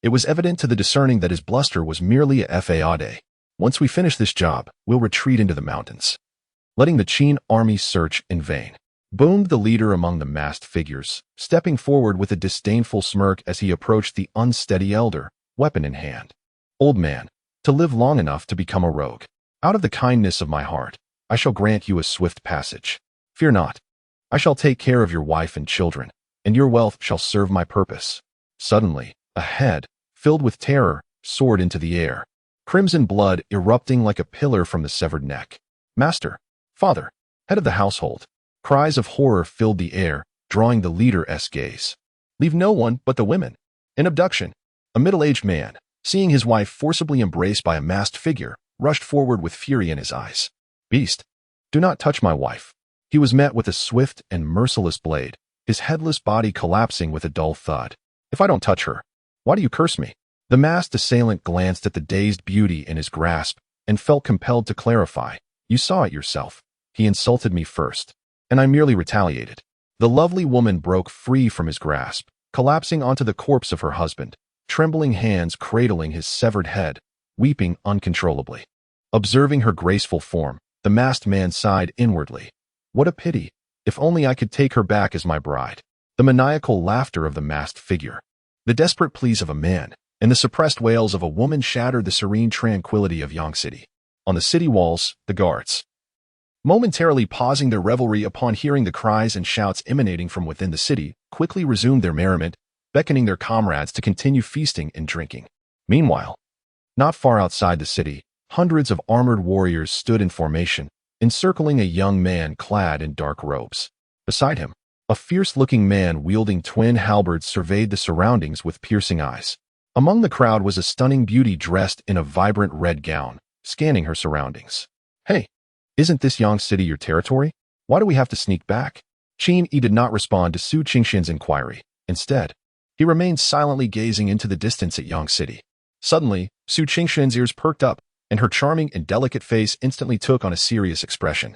It was evident to the discerning that his bluster was merely a fade. Once we finish this job, we'll retreat into the mountains, letting the Qin army search in vain, boomed the leader among the masked figures, stepping forward with a disdainful smirk as he approached the unsteady elder, weapon in hand. Old man, to live long enough to become a rogue. Out of the kindness of my heart, I shall grant you a swift passage. Fear not. I shall take care of your wife and children, and your wealth shall serve my purpose. Suddenly, a head, filled with terror, soared into the air, crimson blood erupting like a pillar from the severed neck. Master, father, head of the household. Cries of horror filled the air, drawing the leader's gaze. Leave no one but the women. An abduction. A middle-aged man, seeing his wife forcibly embraced by a masked figure, rushed forward with fury in his eyes. Beast, do not touch my wife. He was met with a swift and merciless blade, his headless body collapsing with a dull thud. If I don't touch her, why do you curse me? The masked assailant glanced at the dazed beauty in his grasp and felt compelled to clarify. You saw it yourself. He insulted me first, and I merely retaliated. The lovely woman broke free from his grasp, collapsing onto the corpse of her husband, trembling hands cradling his severed head, weeping uncontrollably. Observing her graceful form, the masked man sighed inwardly. What a pity. If only I could take her back as my bride. The maniacal laughter of the masked figure, the desperate pleas of a man, and the suppressed wails of a woman shattered the serene tranquility of Yang City. On the city walls, the guards, momentarily pausing their revelry upon hearing the cries and shouts emanating from within the city, quickly resumed their merriment, beckoning their comrades to continue feasting and drinking. Meanwhile, not far outside the city, hundreds of armored warriors stood in formation, encircling a young man clad in dark robes. Beside him, a fierce-looking man wielding twin halberds surveyed the surroundings with piercing eyes. Among the crowd was a stunning beauty dressed in a vibrant red gown, scanning her surroundings. Hey, isn't this Yang City your territory? Why do we have to sneak back? Qin Yi did not respond to Su Qingshan's inquiry. Instead, he remained silently gazing into the distance at Yang City. Suddenly, Su Qingshan's ears perked up, and her charming and delicate face instantly took on a serious expression.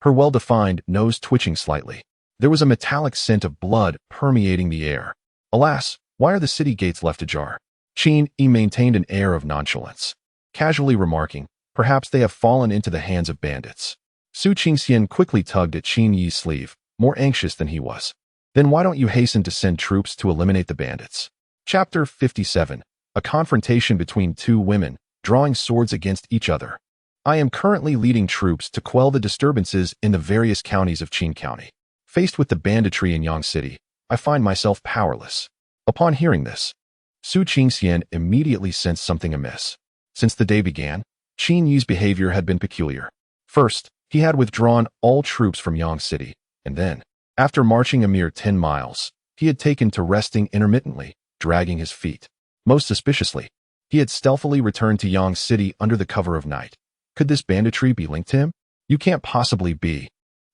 Her well-defined nose twitching slightly. There was a metallic scent of blood permeating the air. Alas, why are the city gates left ajar? Qin Yi maintained an air of nonchalance, casually remarking, Perhaps they have fallen into the hands of bandits. Su Qingxian quickly tugged at Qin Yi's sleeve, more anxious than he was. Then why don't you hasten to send troops to eliminate the bandits? Chapter 57. A confrontation between two women, drawing swords against each other. I am currently leading troops to quell the disturbances in the various counties of Qin County. Faced with the banditry in Yang City, I find myself powerless. Upon hearing this, Su Qingxian immediately sensed something amiss. Since the day began, Qin Yi's behavior had been peculiar. First, he had withdrawn all troops from Yang City, and then, after marching a mere 10 miles, he had taken to resting intermittently, dragging his feet. Most suspiciously, he had stealthily returned to Yang City under the cover of night. Could this banditry be linked to him? You can't possibly be.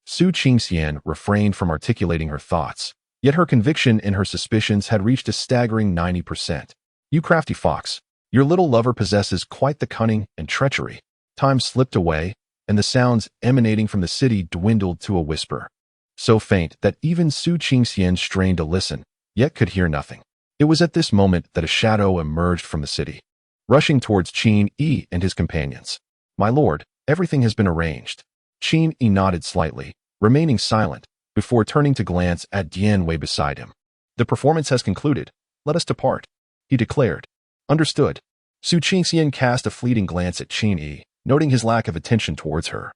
Su Qingxian refrained from articulating her thoughts, yet her conviction and her suspicions had reached a staggering 90%. You crafty fox, your little lover possesses quite the cunning and treachery. Time slipped away, and the sounds emanating from the city dwindled to a whisper. So faint that even Su Qingxian strained to listen, yet could hear nothing. It was at this moment that a shadow emerged from the city, rushing towards Qin Yi and his companions. My lord, everything has been arranged. Qin Yi nodded slightly, remaining silent, before turning to glance at Dian Wei beside him. The performance has concluded. Let us depart, he declared. Understood. Su Qingxian cast a fleeting glance at Qin Yi, noting his lack of attention towards her,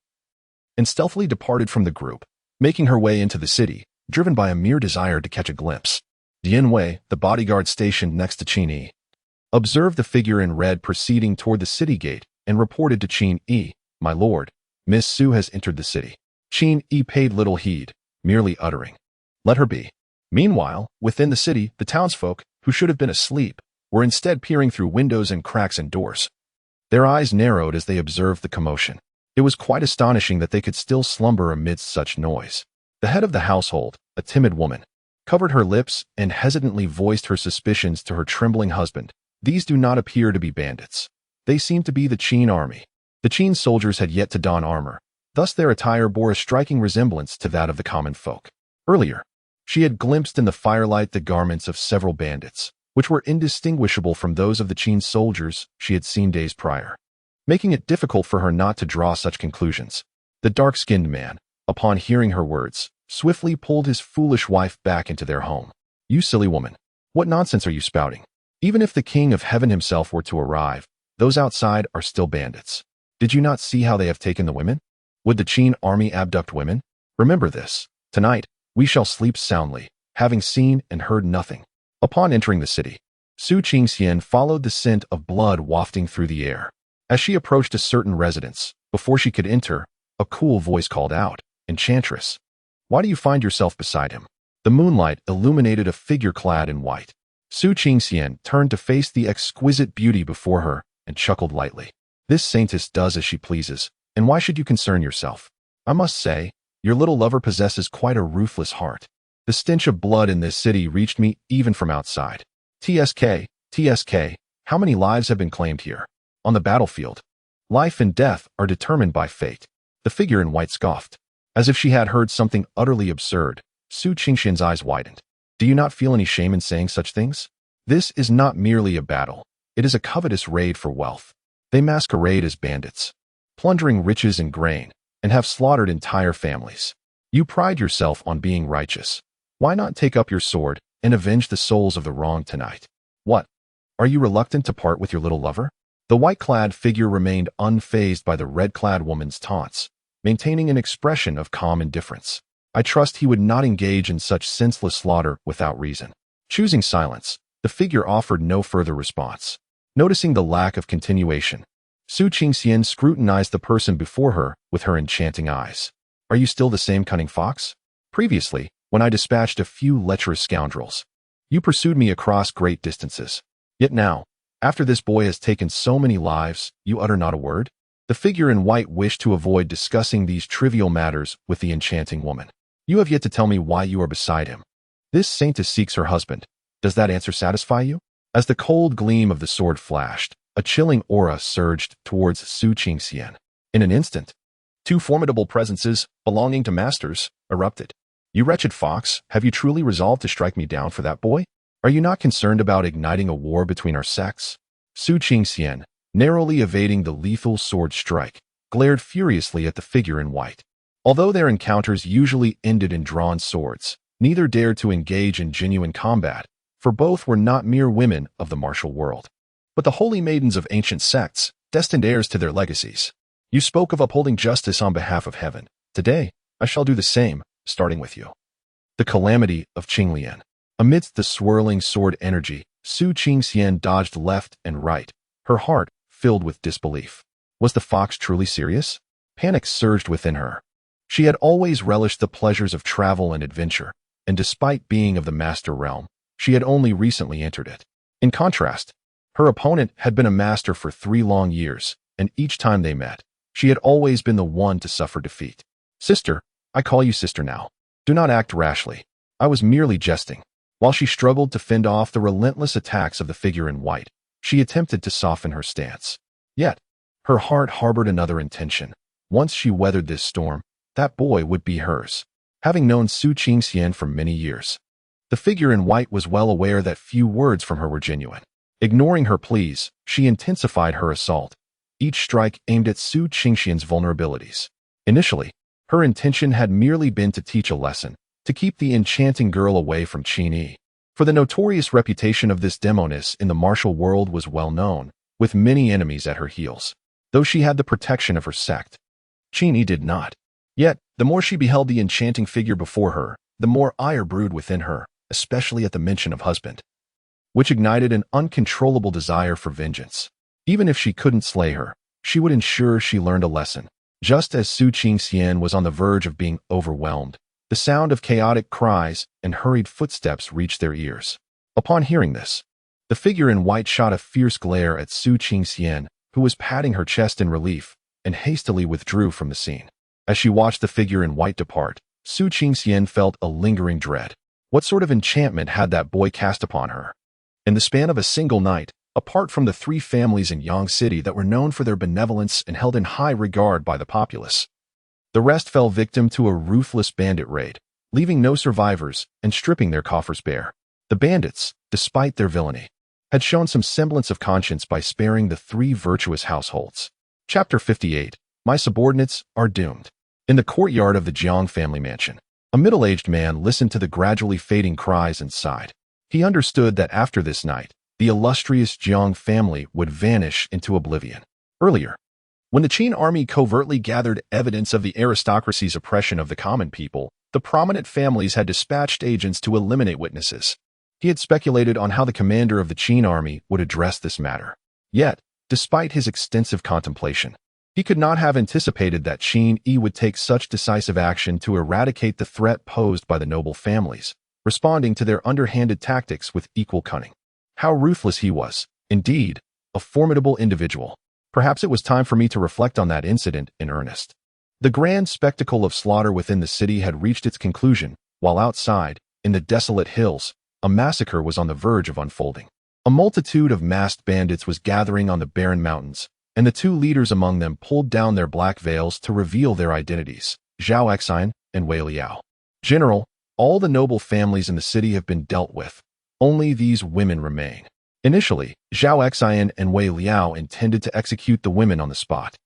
and stealthily departed from the group, making her way into the city, driven by a mere desire to catch a glimpse. Dian Wei, the bodyguard stationed next to Qin Yi, observed the figure in red proceeding toward the city gate and reported to Qin Yi, My lord, Miss Su has entered the city. Qin Yi paid little heed, merely uttering, Let her be. Meanwhile, within the city, the townsfolk, who should have been asleep, were instead peering through windows and cracks in doors. Their eyes narrowed as they observed the commotion. It was quite astonishing that they could still slumber amidst such noise. The head of the household, a timid woman, covered her lips and hesitantly voiced her suspicions to her trembling husband. These do not appear to be bandits. They seem to be the Qin army. The Qin soldiers had yet to don armor, thus their attire bore a striking resemblance to that of the common folk. Earlier, she had glimpsed in the firelight the garments of several bandits, which were indistinguishable from those of the Qin soldiers she had seen days prior, making it difficult for her not to draw such conclusions. The dark-skinned man, upon hearing her words, swiftly pulled his foolish wife back into their home. You silly woman, what nonsense are you spouting? Even if the king of heaven himself were to arrive, those outside are still bandits. Did you not see how they have taken the women? Would the Qin army abduct women? Remember this. Tonight, we shall sleep soundly, having seen and heard nothing. Upon entering the city, Su Qingxian followed the scent of blood wafting through the air. As she approached a certain residence, before she could enter, a cool voice called out, Enchantress, why do you find yourself beside him? The moonlight illuminated a figure clad in white. Su Qingxian turned to face the exquisite beauty before her and chuckled lightly. This saintess does as she pleases, and why should you concern yourself? I must say, your little lover possesses quite a ruthless heart. The stench of blood in this city reached me even from outside. TSK, how many lives have been claimed here? On the battlefield, life and death are determined by fate. The figure in white scoffed. As if she had heard something utterly absurd, Su Qingxian's eyes widened. Do you not feel any shame in saying such things? This is not merely a battle. It is a covetous raid for wealth. They masquerade as bandits, plundering riches and grain, and have slaughtered entire families. You pride yourself on being righteous. Why not take up your sword and avenge the souls of the wronged tonight? What? Are you reluctant to part with your little lover? The white-clad figure remained unfazed by the red-clad woman's taunts, maintaining an expression of calm indifference. I trust he would not engage in such senseless slaughter without reason. Choosing silence, the figure offered no further response. Noticing the lack of continuation, Su Qingxian scrutinized the person before her with her enchanting eyes. Are you still the same cunning fox? Previously, when I dispatched a few lecherous scoundrels, you pursued me across great distances. Yet now, after this boy has taken so many lives, you utter not a word? The figure in white wished to avoid discussing these trivial matters with the enchanting woman. You have yet to tell me why you are beside him. This saintess seeks her husband. Does that answer satisfy you? As the cold gleam of the sword flashed, a chilling aura surged towards Su Qingxian. In an instant, two formidable presences, belonging to masters, erupted. You wretched fox, have you truly resolved to strike me down for that boy? Are you not concerned about igniting a war between our sects? Su Qingxian, narrowly evading the lethal sword strike, glared furiously at the figure in white. Although their encounters usually ended in drawn swords, neither dared to engage in genuine combat, for both were not mere women of the martial world, but the holy maidens of ancient sects, destined heirs to their legacies. You spoke of upholding justice on behalf of heaven. Today, I shall do the same, starting with you. The calamity of Qinglian. Amidst the swirling sword energy, Su Qingxian dodged left and right, her heart filled with disbelief. Was the fox truly serious? Panic surged within her. She had always relished the pleasures of travel and adventure, and despite being of the master realm, she had only recently entered it. In contrast, her opponent had been a master for 3 long years, and each time they met, she had always been the one to suffer defeat. Sister, I call you sister now. Do not act rashly. I was merely jesting. While she struggled to fend off the relentless attacks of the figure in white, she attempted to soften her stance. Yet, her heart harbored another intention. Once she weathered this storm, that boy would be hers. Having known Su Qingxian for many years, the figure in white was well aware that few words from her were genuine. Ignoring her pleas, she intensified her assault, each strike aimed at Su Qingxian's vulnerabilities. Initially, her intention had merely been to teach a lesson, to keep the enchanting girl away from Qin, for the notorious reputation of this demoness in the martial world was well known, with many enemies at her heels. Though she had the protection of her sect, Qin did not. Yet, the more she beheld the enchanting figure before her, the more ire brewed within her, especially at the mention of husband, which ignited an uncontrollable desire for vengeance. Even if she couldn't slay her, she would ensure she learned a lesson. Just as Su Qingxian was on the verge of being overwhelmed, the sound of chaotic cries and hurried footsteps reached their ears. Upon hearing this, the figure in white shot a fierce glare at Su Qingxian, who was patting her chest in relief, and hastily withdrew from the scene. As she watched the figure in white depart, Su Qingxian felt a lingering dread. What sort of enchantment had that boy cast upon her? In the span of a single night, apart from the 3 families in Yang City that were known for their benevolence and held in high regard by the populace, the rest fell victim to a ruthless bandit raid, leaving no survivors and stripping their coffers bare. The bandits, despite their villainy, had shown some semblance of conscience by sparing the 3 virtuous households. Chapter 58. My subordinates are doomed. In the courtyard of the Jiang family mansion, a middle-aged man listened to the gradually fading cries and sighed. He understood that after this night, the illustrious Jiang family would vanish into oblivion. Earlier, when the Qin army covertly gathered evidence of the aristocracy's oppression of the common people, the prominent families had dispatched agents to eliminate witnesses. He had speculated on how the commander of the Qin army would address this matter. Yet, despite his extensive contemplation, he could not have anticipated that Qin would take such decisive action to eradicate the threat posed by the noble families, responding to their underhanded tactics with equal cunning. How ruthless he was, indeed, a formidable individual. Perhaps it was time for me to reflect on that incident in earnest. The grand spectacle of slaughter within the city had reached its conclusion, while outside, in the desolate hills, a massacre was on the verge of unfolding. A multitude of masked bandits was gathering on the barren mountains, and the 2 leaders among them pulled down their black veils to reveal their identities, Zhao Exine and Wei Liao. General, all the noble families in the city have been dealt with. Only these women remain. Initially, Zhao Exine and Wei Liao intended to execute the women on the spot.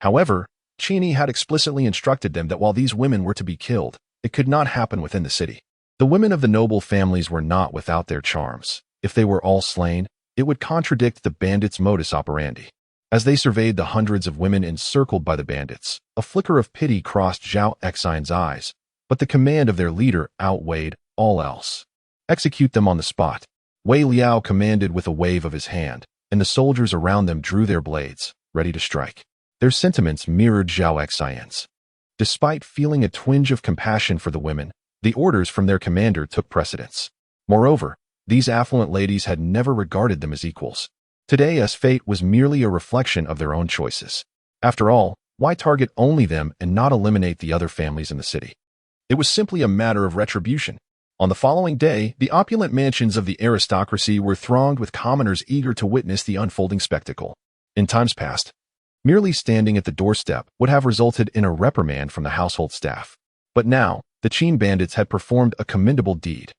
However, Qin had explicitly instructed them that while these women were to be killed, it could not happen within the city. The women of the noble families were not without their charms. If they were all slain, it would contradict the bandits' modus operandi. As they surveyed the hundreds of women encircled by the bandits, a flicker of pity crossed Zhao Exine's eyes, but the command of their leader outweighed all else. Execute them on the spot. Wei Liao commanded with a wave of his hand, and the soldiers around them drew their blades, ready to strike. Their sentiments mirrored Zhao Exine's. Despite feeling a twinge of compassion for the women, the orders from their commander took precedence. Moreover, these affluent ladies had never regarded them as equals. Today's fate was merely a reflection of their own choices. After all, why target only them and not eliminate the other families in the city? It was simply a matter of retribution. On the following day, the opulent mansions of the aristocracy were thronged with commoners eager to witness the unfolding spectacle. In times past, merely standing at the doorstep would have resulted in a reprimand from the household staff. But now, the Qin bandits had performed a commendable deed.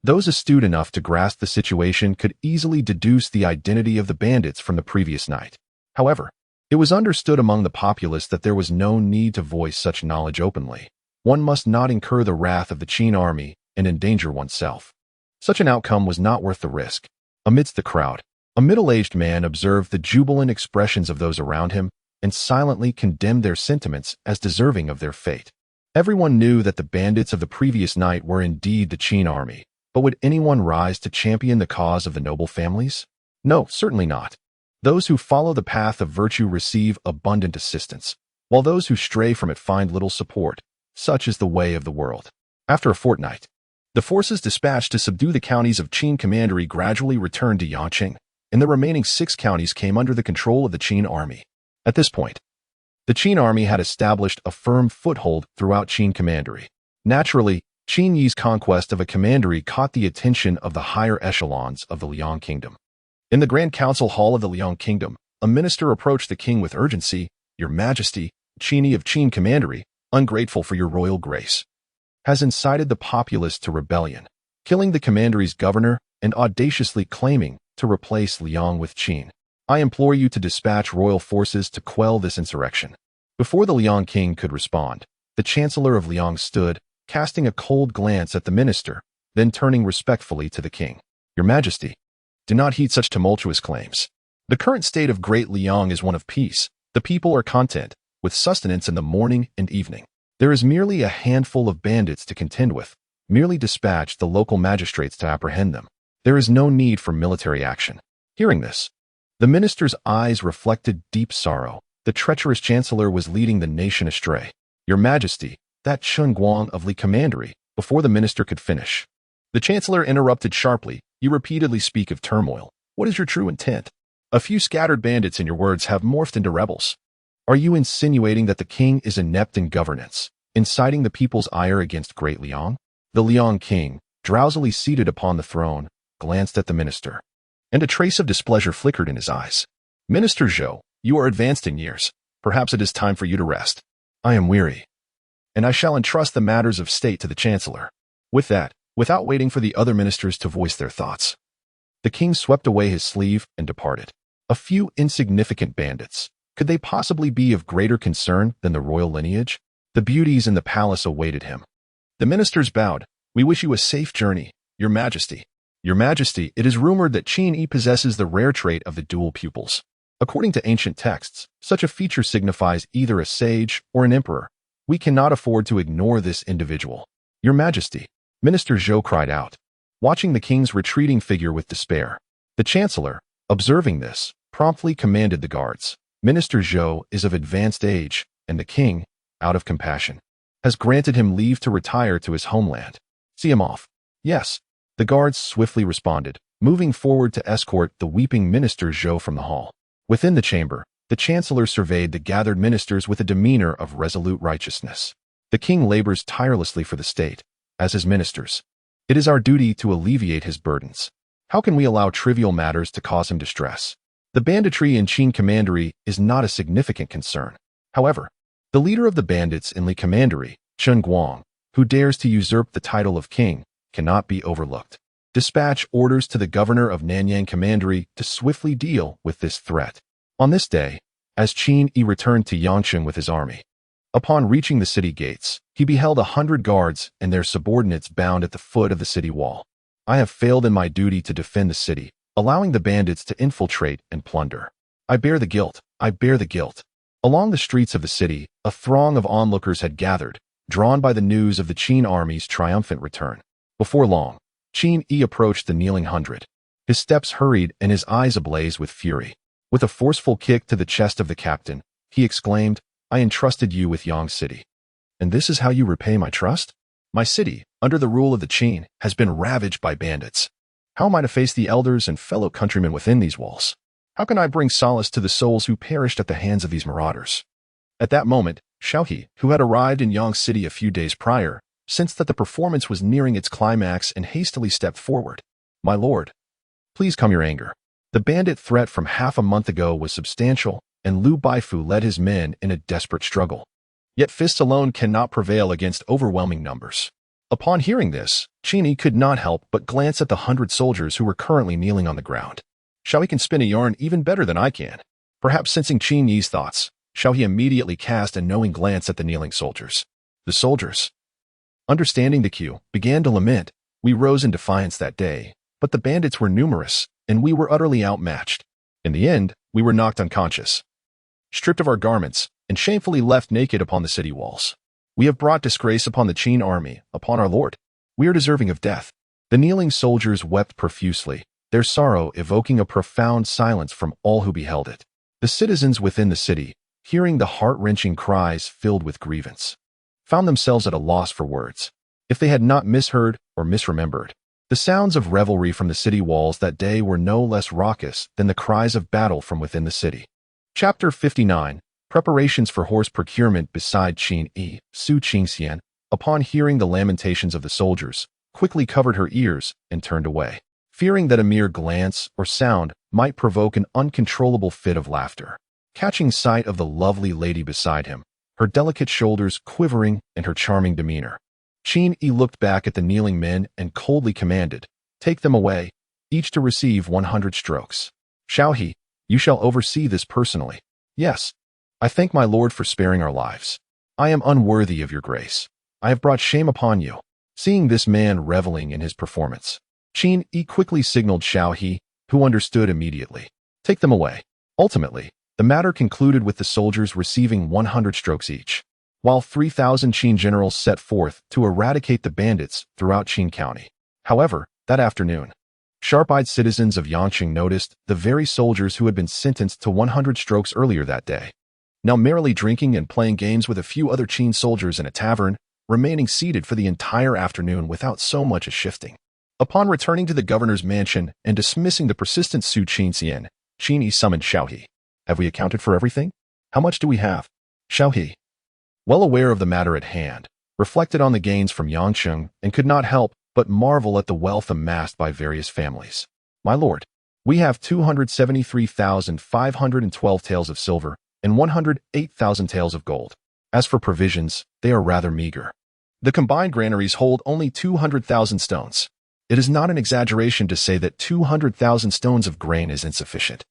Those astute enough to grasp the situation could easily deduce the identity of the bandits from the previous night. However, it was understood among the populace that there was no need to voice such knowledge openly. One must not incur the wrath of the Qin army and endanger oneself. Such an outcome was not worth the risk. Amidst the crowd, a middle-aged man observed the jubilant expressions of those around him and silently condemned their sentiments as deserving of their fate. Everyone knew that the bandits of the previous night were indeed the Qin army, but would anyone rise to champion the cause of the noble families? No, certainly not. Those who follow the path of virtue receive abundant assistance, while those who stray from it find little support. Such is the way of the world. After a fortnight, the forces dispatched to subdue the counties of Qin Commandery gradually returned to Yangqing, and the remaining 6 counties came under the control of the Qin army. At this point, the Qin army had established a firm foothold throughout Qin Commandery. Naturally, Qin Yi's conquest of a commandery caught the attention of the higher echelons of the Liang Kingdom. In the Grand Council Hall of the Liang Kingdom, a minister approached the king with urgency. "Your Majesty, Qin Yi of Qin Commandery, ungrateful for your royal grace, has incited the populace to rebellion, killing the commandery's governor and audaciously claiming to replace Liang with Qin. I implore you to dispatch royal forces to quell this insurrection." Before the Liang king could respond, the chancellor of Liang stood, casting a cold glance at the minister, then turning respectfully to the king. "Your Majesty, do not heed such tumultuous claims. The current state of Great Liang is one of peace. The people are content, with sustenance in the morning and evening. There is merely a handful of bandits to contend with. Merely dispatch the local magistrates to apprehend them. There is no need for military action." Hearing this, the minister's eyes reflected deep sorrow. The treacherous chancellor was leading the nation astray. "Your Majesty, that Chen Guang of Li Commandery," before the minister could finish, the chancellor interrupted sharply. "You repeatedly speak of turmoil. What is your true intent? A few scattered bandits in your words have morphed into rebels. Are you insinuating that the king is inept in governance, inciting the people's ire against Great Liang?" The Liang king, drowsily seated upon the throne, glanced at the minister, and a trace of displeasure flickered in his eyes. "Minister Zhou, you are advanced in years. Perhaps it is time for you to rest." "I am weary, and I shall entrust the matters of state to the chancellor." With that, without waiting for the other ministers to voice their thoughts, the king swept away his sleeve and departed. A few insignificant bandits. Could they possibly be of greater concern than the royal lineage? The beauties in the palace awaited him. The ministers bowed. "We wish you a safe journey, Your Majesty." "Your Majesty, it is rumored that Qin Yi possesses the rare trait of the dual pupils. According to ancient texts, such a feature signifies either a sage or an emperor. We cannot afford to ignore this individual." "Your Majesty," Minister Zhou cried out, watching the king's retreating figure with despair. The chancellor, observing this, promptly commanded the guards. Minister Zhou is of advanced age, and the king, out of compassion, has granted him leave to retire to his homeland. "See him off." "Yes." The guards swiftly responded, moving forward to escort the weeping Minister Zhou from the hall. Within the chamber, the chancellor surveyed the gathered ministers with a demeanor of resolute righteousness. "The king labors tirelessly for the state. As his ministers, it is our duty to alleviate his burdens. How can we allow trivial matters to cause him distress? The banditry in Qin Commandery is not a significant concern. However, the leader of the bandits in Li Commandery, Chen Guang, who dares to usurp the title of king, cannot be overlooked. Dispatch orders to the governor of Nanyang Commandery to swiftly deal with this threat." On this day, as Qin Yi returned to Yangqing with his army, upon reaching the city gates, he beheld 100 guards and their subordinates bound at the foot of the city wall. "I have failed in my duty to defend the city, allowing the bandits to infiltrate and plunder. I bear the guilt. I bear the guilt." Along the streets of the city, a throng of onlookers had gathered, drawn by the news of the Qin army's triumphant return. Before long, Qin Yi approached the kneeling 100. His steps hurried and his eyes ablaze with fury. With a forceful kick to the chest of the captain, he exclaimed, "I entrusted you with Yang City. And this is how you repay my trust? My city, under the rule of the Qin, has been ravaged by bandits. How am I to face the elders and fellow countrymen within these walls? How can I bring solace to the souls who perished at the hands of these marauders?" At that moment, Xiaohe, who had arrived in Yang City a few days prior, sensed that the performance was nearing its climax and hastily stepped forward. "My lord, please calm your anger. The bandit threat from half a month ago was substantial, and Lu Baifu led his men in a desperate struggle. Yet fists alone cannot prevail against overwhelming numbers." Upon hearing this, Qin Yi could not help but glance at the 100 soldiers who were currently kneeling on the ground. "Xiaohe can spin a yarn even better than I can. Perhaps sensing Qin Yi's thoughts, Xiao He immediately cast a knowing glance at the kneeling soldiers. The soldiers, understanding the cue, began to lament. We rose in defiance that day, but the bandits were numerous, and we were utterly outmatched. In the end, we were knocked unconscious, stripped of our garments, and shamefully left naked upon the city walls. We have brought disgrace upon the Qin army, upon our lord. We are deserving of death. The kneeling soldiers wept profusely, their sorrow evoking a profound silence from all who beheld it. The citizens within the city, hearing the heart-wrenching cries filled with grievance, found themselves at a loss for words. If they had not misheard or misremembered, the sounds of revelry from the city walls that day were no less raucous than the cries of battle from within the city. Chapter 59. Preparations for horse procurement. Beside Qin Yi, Su Qingxian, upon hearing the lamentations of the soldiers, quickly covered her ears and turned away, fearing that a mere glance or sound might provoke an uncontrollable fit of laughter. Catching sight of the lovely lady beside him, her delicate shoulders quivering and her charming demeanor, Qin Yi looked back at the kneeling men and coldly commanded, "Take them away, each to receive 100 strokes. Xiao He, you shall oversee this personally. Yes, I thank my lord for sparing our lives. I am unworthy of your grace. I have brought shame upon you." Seeing this man reveling in his performance, Qin Yi quickly signaled Xiao He, who understood immediately. "Take them away." Ultimately, the matter concluded with the soldiers receiving 100 strokes each, while 3,000 Qin generals set forth to eradicate the bandits throughout Qin County. However, that afternoon, sharp-eyed citizens of Yangqing noticed the very soldiers who had been sentenced to 100 strokes earlier that day, now merrily drinking and playing games with a few other Qin soldiers in a tavern, remaining seated for the entire afternoon without so much as shifting. Upon returning to the governor's mansion and dismissing the persistent Su Qingxian, Qin Yi summoned Xiao He. "Have we accounted for everything? How much do we have?" Xiao He, well aware of the matter at hand, reflected on the gains from Yangqing and could not help but marvel at the wealth amassed by various families. "My lord, we have 273,512 taels of silver and 108,000 taels of gold. As for provisions, they are rather meager. The combined granaries hold only 200,000 stones. It is not an exaggeration to say that 200,000 stones of grain is insufficient.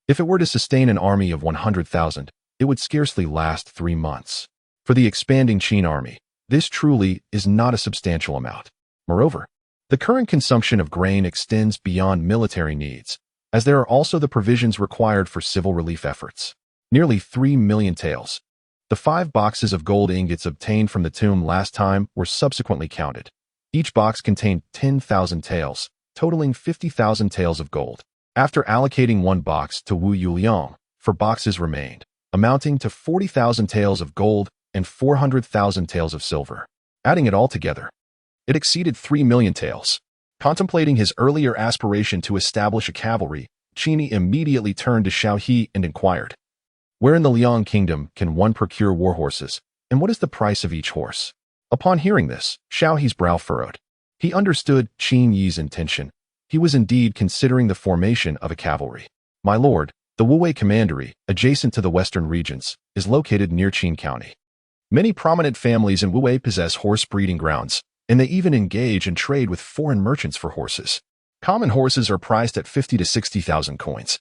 If it were to sustain an army of 100,000, it would scarcely last 3 months. For the expanding Qin army, this truly is not a substantial amount. Moreover, the current consumption of grain extends beyond military needs, as there are also the provisions required for civil relief efforts. Nearly 3 million taels. The 5 boxes of gold ingots obtained from the tomb last time were subsequently counted. Each box contained 10,000 taels, totaling 50,000 taels of gold. After allocating 1 box to Wu Yuliang, 4 boxes remained, amounting to 40,000 taels of gold and 400,000 taels of silver. Adding it all together, it exceeded 3 million taels. Contemplating his earlier aspiration to establish a cavalry, Qin Yi immediately turned to Xiao He and inquired, "Where in the Liang kingdom can one procure war horses, and what is the price of each horse?" Upon hearing this, Xiao He's brow furrowed. He understood Qin Yi's intention. He was indeed considering the formation of a cavalry. "My lord, the Wuwei Commandery, adjacent to the western regions, is located near Qin County. Many prominent families in Wuwei possess horse breeding grounds, and they even engage in trade with foreign merchants for horses. Common horses are priced at 50 to 60,000 coins,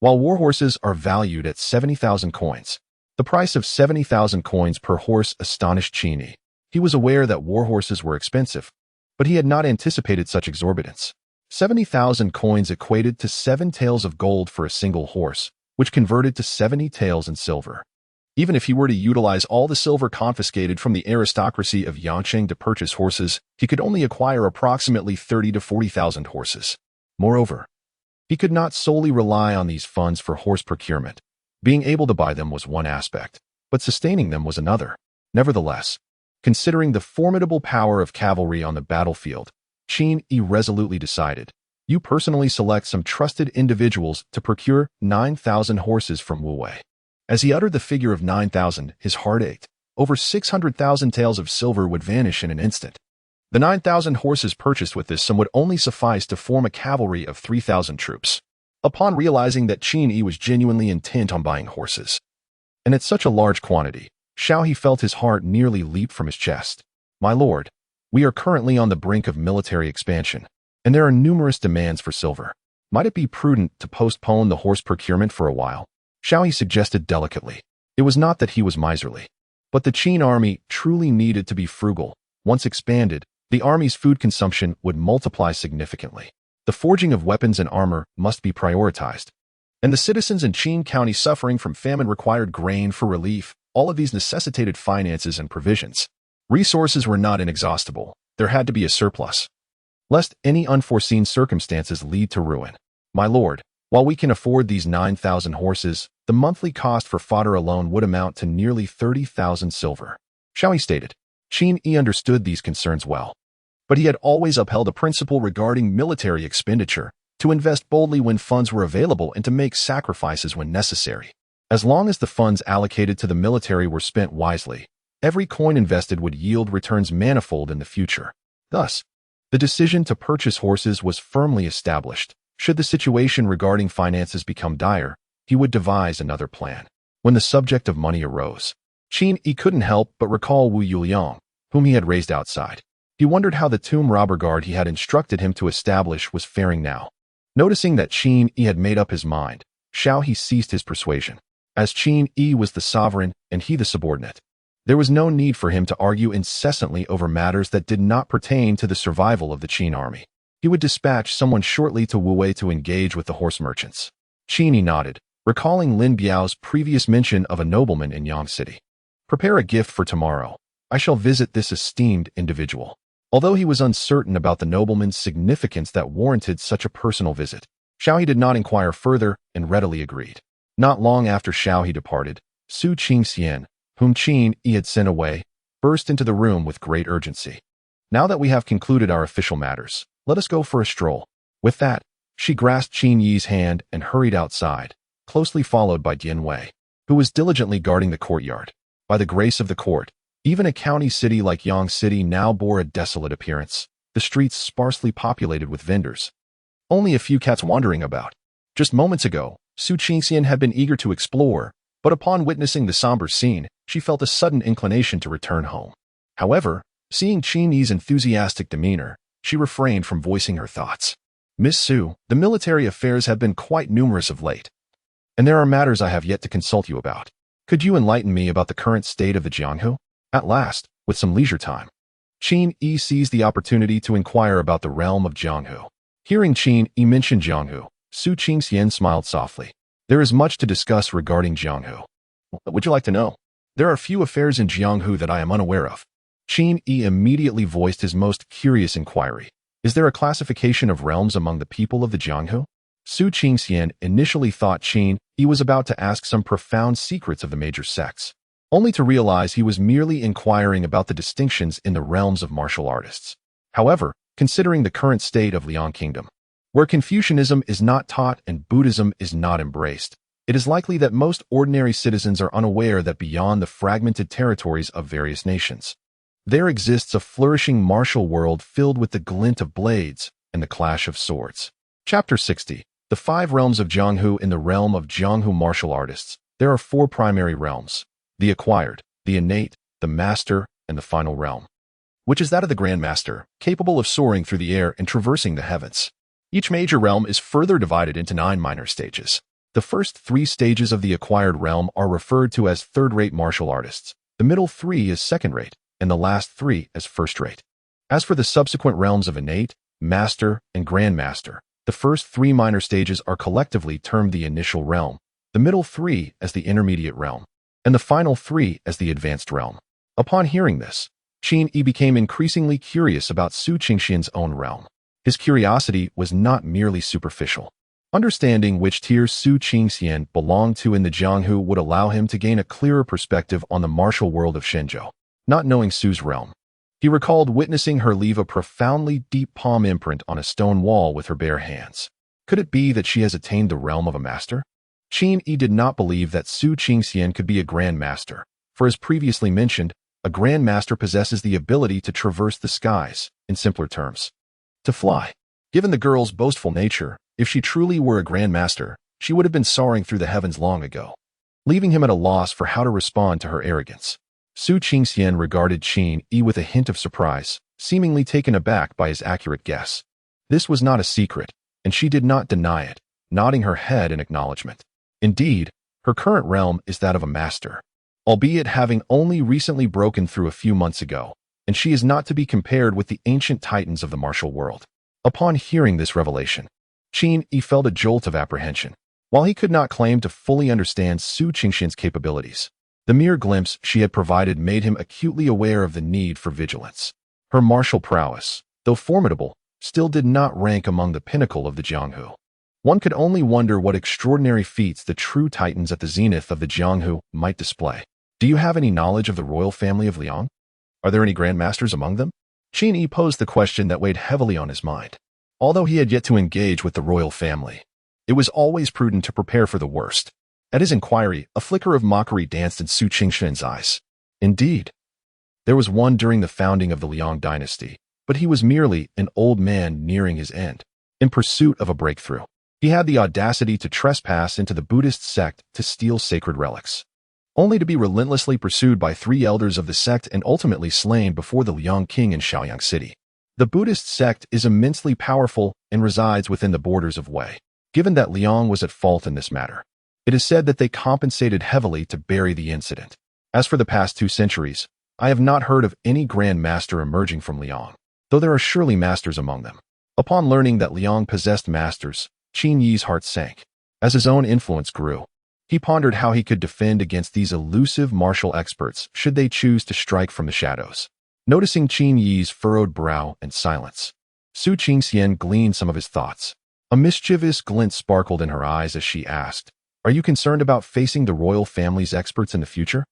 while war horses are valued at 70,000 coins. The price of 70,000 coins per horse astonished Qin Yi. He was aware that war horses were expensive, but he had not anticipated such exorbitance. 70,000 coins equated to 7 taels of gold for a single horse, which converted to 70 taels in silver. Even if he were to utilize all the silver confiscated from the aristocracy of Yangqing to purchase horses, he could only acquire approximately 30 to 40,000 horses. Moreover, he could not solely rely on these funds for horse procurement. Being able to buy them was one aspect, but sustaining them was another. Nevertheless, considering the formidable power of cavalry on the battlefield, Qin Yi resolutely decided, "You personally select some trusted individuals to procure 9,000 horses from Wuwei." As he uttered the figure of 9,000, his heart ached. Over 600,000 taels of silver would vanish in an instant. The 9,000 horses purchased with this sum would only suffice to form a cavalry of 3,000 troops. Upon realizing that Qin Yi was genuinely intent on buying horses, and at such a large quantity, Xiao He felt his heart nearly leap from his chest. "My lord, we are currently on the brink of military expansion, and there are numerous demands for silver. Might it be prudent to postpone the horse procurement for a while?" Xiao suggested delicately. It was not that he was miserly, but the Qin army truly needed to be frugal. Once expanded, the army's food consumption would multiply significantly. The forging of weapons and armor must be prioritized. And the citizens in Qin County suffering from famine required grain for relief. All of these necessitated finances and provisions. Resources were not inexhaustible. There had to be a surplus, lest any unforeseen circumstances lead to ruin. My lord, while we can afford these 9,000 horses, the monthly cost for fodder alone would amount to nearly 30,000 silver. Xiao stated. Qin Yi understood these concerns well, but he had always upheld a principle regarding military expenditure, to invest boldly when funds were available and to make sacrifices when necessary. As long as the funds allocated to the military were spent wisely, every coin invested would yield returns manifold in the future. Thus, the decision to purchase horses was firmly established. Should the situation regarding finances become dire, he would devise another plan. When the subject of money arose, Qin Yi couldn't help but recall Wu Yuliang, whom he had raised outside. He wondered how the tomb robber guard he had instructed him to establish was faring now. Noticing that Qin Yi had made up his mind, Xiao ceased his persuasion. As Qin Yi was the sovereign and he the subordinate, there was no need for him to argue incessantly over matters that did not pertain to the survival of the Qin army. He would dispatch someone shortly to Wu Wei to engage with the horse merchants. Qin Yi nodded, recalling Lin Biao's previous mention of a nobleman in Yang City. Prepare a gift for tomorrow. I shall visit this esteemed individual. Although he was uncertain about the nobleman's significance that warranted such a personal visit, Xiao did not inquire further and readily agreed. Not long after Xiao departed, Su Qingxian, whom Qin Yi had sent away, burst into the room with great urgency. Now that we have concluded our official matters, let us go for a stroll. With that, she grasped Qin Yi's hand and hurried outside, closely followed by Dian Wei, who was diligently guarding the courtyard. By the grace of the court, even a county city like Yang City now bore a desolate appearance, the streets sparsely populated with vendors. Only a few cats wandering about. Just moments ago, Su Qingxian had been eager to explore, but upon witnessing the somber scene, she felt a sudden inclination to return home. However, seeing Qin Yi's enthusiastic demeanor, she refrained from voicing her thoughts. Miss Su, the military affairs have been quite numerous of late, and there are matters I have yet to consult you about. Could you enlighten me about the current state of the Jianghu? At last, with some leisure time, Qin Yi seized the opportunity to inquire about the realm of Jianghu. Hearing Qin Yi mention Jianghu, Su Qingxian smiled softly. There is much to discuss regarding Jianghu. What would you like to know? There are few affairs in Jianghu that I am unaware of. Qin Yi immediately voiced his most curious inquiry. Is there a classification of realms among the people of the Jianghu? Su Qingxian initially thought Qin Yi was about to ask some profound secrets of the major sects, only to realize he was merely inquiring about the distinctions in the realms of martial artists. However, considering the current state of Liang Kingdom, where Confucianism is not taught and Buddhism is not embraced, it is likely that most ordinary citizens are unaware that beyond the fragmented territories of various nations, there exists a flourishing martial world filled with the glint of blades and the clash of swords. Chapter 60. The 5 realms of Jianghu. In the realm of Jianghu martial artists, there are 4 primary realms: the acquired, the innate, the master, and the final realm, which is that of the Grand Master, capable of soaring through the air and traversing the heavens. Each major realm is further divided into 9 minor stages. The first 3 stages of the acquired realm are referred to as third-rate martial artists, the middle 3 as second-rate, and the last 3 as first-rate. As for the subsequent realms of innate, master, and Grand Master, the first 3 minor stages are collectively termed the initial realm, the middle 3 as the intermediate realm, and the final 3 as the advanced realm. Upon hearing this, Qin Yi became increasingly curious about Su Qingxian's own realm. His curiosity was not merely superficial. Understanding which tier Su Qingxian belonged to in the Jianghu would allow him to gain a clearer perspective on the martial world of Shenzhou. Not knowing Su's realm, he recalled witnessing her leave a profoundly deep palm imprint on a stone wall with her bare hands. Could it be that she has attained the realm of a master? Qin Yi did not believe that Su Qingxian could be a Grand Master, for as previously mentioned, a Grand Master possesses the ability to traverse the skies, in simpler terms, to fly. Given the girl's boastful nature, if she truly were a Grand Master, she would have been soaring through the heavens long ago, leaving him at a loss for how to respond to her arrogance. Su Qingxian regarded Qin Yi with a hint of surprise, seemingly taken aback by his accurate guess. This was not a secret, and she did not deny it, nodding her head in acknowledgement. Indeed, Her current realm is that of a master, albeit having only recently broken through a few months ago, and she is not to be compared with the ancient titans of the martial world. Upon hearing this revelation, Qin Yi felt a jolt of apprehension. While he could not claim to fully understand Su Qingxian's capabilities, the mere glimpse she had provided made him acutely aware of the need for vigilance. Her martial prowess, though formidable, still did not rank among the pinnacle of the Jianghu. One could only wonder what extraordinary feats the true titans at the zenith of the Jianghu might display. Do you have any knowledge of the royal family of Liang? Are there any grandmasters among them? Qin Yi posed the question that weighed heavily on his mind. Although he had yet to engage with the royal family, it was always prudent to prepare for the worst. At his inquiry, a flicker of mockery danced in Su Qingxian's eyes. Indeed, there was one during the founding of the Liang dynasty, but he was merely an old man nearing his end. In pursuit of a breakthrough, he had the audacity to trespass into the Buddhist sect to steal sacred relics, only to be relentlessly pursued by 3 elders of the sect and ultimately slain before the Liang king in Shaoyang City. The Buddhist sect is immensely powerful and resides within the borders of Wei. Given that Liang was at fault in this matter, it is said that they compensated heavily to bury the incident. As for the past 2 centuries, I have not heard of any grand master emerging from Liang, though there are surely masters among them. Upon learning that Liang possessed masters, Qin Yi's heart sank. As his own influence grew, he pondered how he could defend against these elusive martial experts should they choose to strike from the shadows. Noticing Qin Yi's furrowed brow and silence, Su Qingxian gleaned some of his thoughts. A mischievous glint sparkled in her eyes as she asked, "Are you concerned about facing the royal family's experts in the future?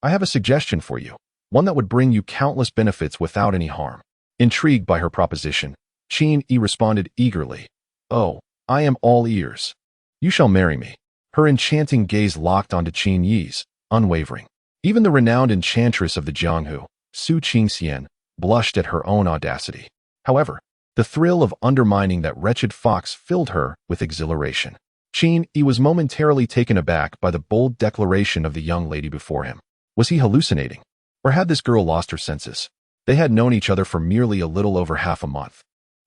I have a suggestion for you, one that would bring you countless benefits without any harm." Intrigued by her proposition, Qin Yi responded eagerly, "Oh, I am all ears. You shall marry me." Her enchanting gaze locked onto Qin Yi's, unwavering. Even the renowned enchantress of the Jianghu, Su Qingxian, blushed at her own audacity. However, the thrill of undermining that wretched fox filled her with exhilaration. Qin Yi was momentarily taken aback by the bold declaration of the young lady before him. Was he hallucinating? Or had this girl lost her senses? They had known each other for merely a little over half a month,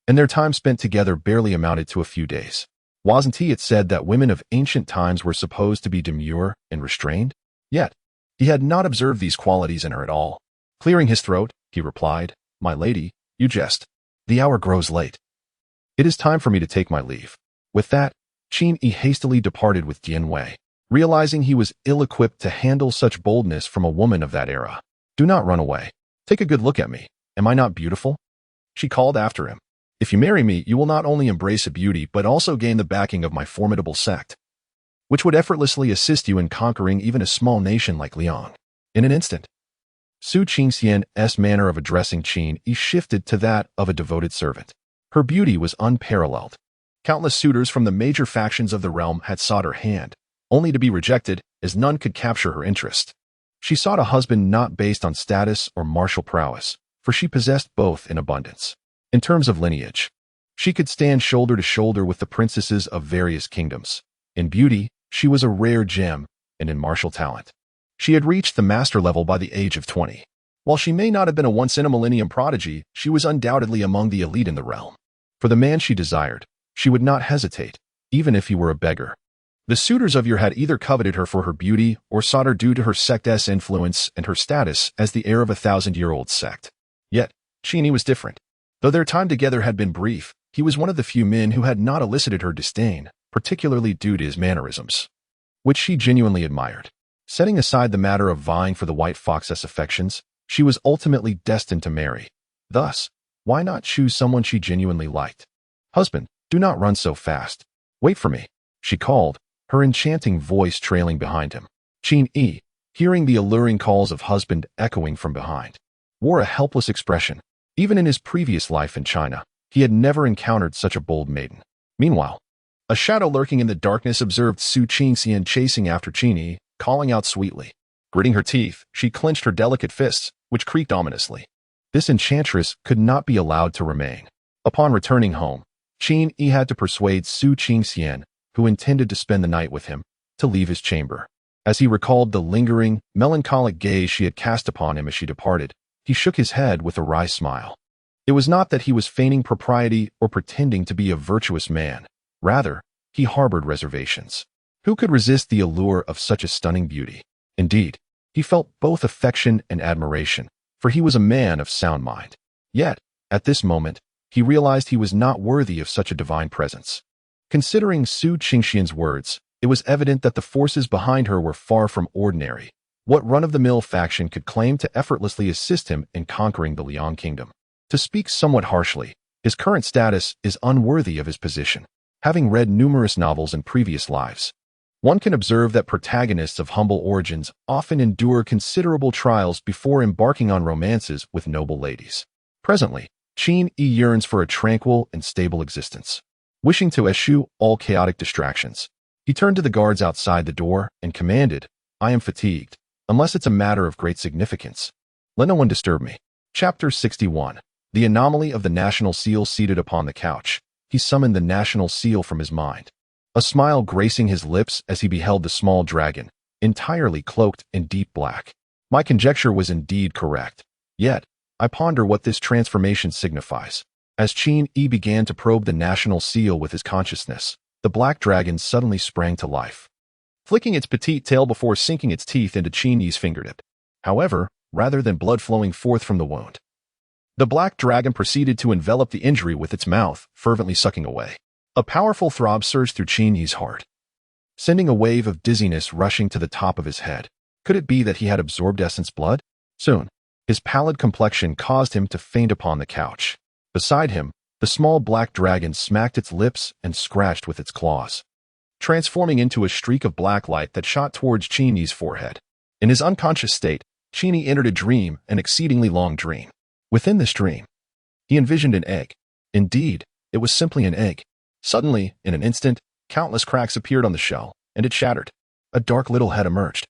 and their time spent together barely amounted to a few days. Wasn't it said that women of ancient times were supposed to be demure and restrained? Yet, he had not observed these qualities in her at all. Clearing his throat, he replied, "My lady, you jest. The hour grows late. It is time for me to take my leave." With that, Qin Yi hastily departed with Dian Wei, realizing he was ill-equipped to handle such boldness from a woman of that era. "Do not run away. Take a good look at me. Am I not beautiful?" she called after him. "If you marry me, you will not only embrace a beauty but also gain the backing of my formidable sect, which would effortlessly assist you in conquering even a small nation like Liang." In an instant, Su Qingxian's manner of addressing Qin Yi shifted to that of a devoted servant. Her beauty was unparalleled. Countless suitors from the major factions of the realm had sought her hand, only to be rejected as none could capture her interest. She sought a husband not based on status or martial prowess, for she possessed both in abundance. In terms of lineage, she could stand shoulder to shoulder with the princesses of various kingdoms. In beauty, she was a rare gem, and in martial talent, she had reached the master level by the age of 20. While she may not have been a once-in-a-millennium prodigy, she was undoubtedly among the elite in the realm. For the man she desired, she would not hesitate, even if he were a beggar. The suitors of yore had either coveted her for her beauty or sought her due to her sect's influence and her status as the heir of a 1,000-year-old sect. Yet, Qin Yi was different. Though their time together had been brief, he was one of the few men who had not elicited her disdain, particularly due to his mannerisms, which she genuinely admired. Setting aside the matter of vying for the white fox's affections, she was ultimately destined to marry. Thus, why not choose someone she genuinely liked? "Husband, do not run so fast. Wait for me," she called, her enchanting voice trailing behind him. Qin Yi, hearing the alluring calls of husband echoing from behind, wore a helpless expression. Even in his previous life in China, he had never encountered such a bold maiden. Meanwhile, a shadow lurking in the darkness observed Su Qingxian chasing after Qin Yi, calling out sweetly. Gritting her teeth, she clenched her delicate fists, which creaked ominously. This enchantress could not be allowed to remain. Upon returning home, Qin Yi had to persuade Su Qingxian, who intended to spend the night with him, to leave his chamber. As he recalled the lingering, melancholic gaze she had cast upon him as she departed, he shook his head with a wry smile. It was not that he was feigning propriety or pretending to be a virtuous man. Rather, he harbored reservations. Who could resist the allure of such a stunning beauty? Indeed, he felt both affection and admiration, for he was a man of sound mind. Yet, at this moment, he realized he was not worthy of such a divine presence. Considering Su Qingxian's words, it was evident that the forces behind her were far from ordinary. What run-of-the-mill faction could claim to effortlessly assist him in conquering the Liang kingdom? To speak somewhat harshly, his current status is unworthy of his position. Having read numerous novels in previous lives, one can observe that protagonists of humble origins often endure considerable trials before embarking on romances with noble ladies. Presently, Qin Yi yearns for a tranquil and stable existence. Wishing to eschew all chaotic distractions, he turned to the guards outside the door and commanded, "I am fatigued. Unless it's a matter of great significance, let no one disturb me." Chapter 61. The anomaly of the national seal seated upon the couch. He summoned the national seal from his mind. A smile gracing his lips as he beheld the small dragon, entirely cloaked in deep black. My conjecture was indeed correct. Yet, I ponder what this transformation signifies. As Qin Yi began to probe the national seal with his consciousness, the black dragon suddenly sprang to life, flicking its petite tail before sinking its teeth into Qin Yi's fingertip. However, rather than blood flowing forth from the wound, the black dragon proceeded to envelop the injury with its mouth, fervently sucking away. A powerful throb surged through Qin Yi's heart, sending a wave of dizziness rushing to the top of his head. Could it be that he had absorbed essence blood? Soon, his pallid complexion caused him to faint upon the couch. Beside him, the small black dragon smacked its lips and scratched with its claws, transforming into a streak of black light that shot towards Qin Yi's forehead. In his unconscious state, Qin Yi entered a dream, an exceedingly long dream. Within this dream, he envisioned an egg. Indeed, it was simply an egg. Suddenly, in an instant, countless cracks appeared on the shell, and it shattered. A dark little head emerged,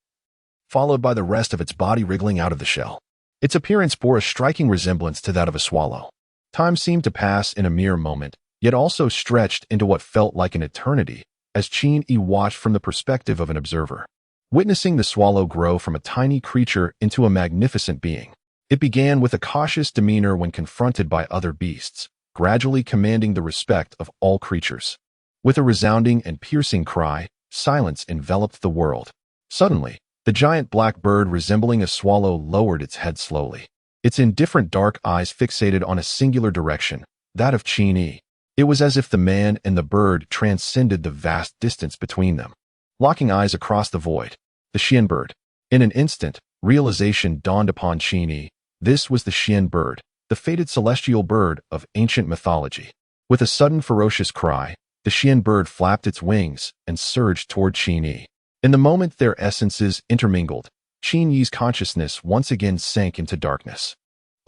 followed by the rest of its body wriggling out of the shell. Its appearance bore a striking resemblance to that of a swallow. Time seemed to pass in a mere moment, yet also stretched into what felt like an eternity, as Qin Yi watched from the perspective of an observer. Witnessing the swallow grow from a tiny creature into a magnificent being, it began with a cautious demeanor when confronted by other beasts, gradually commanding the respect of all creatures. With a resounding and piercing cry, silence enveloped the world. Suddenly, the giant black bird resembling a swallow lowered its head slowly, its indifferent dark eyes fixated on a singular direction, that of Qin Yi. It was as if the man and the bird transcended the vast distance between them, locking eyes across the void. The Xian bird. In an instant, realization dawned upon Qin Yi. This was the Xian bird, the fated celestial bird of ancient mythology. With a sudden ferocious cry, the Xian bird flapped its wings and surged toward Qin Yi. In the moment their essences intermingled, Qin Yi's consciousness once again sank into darkness.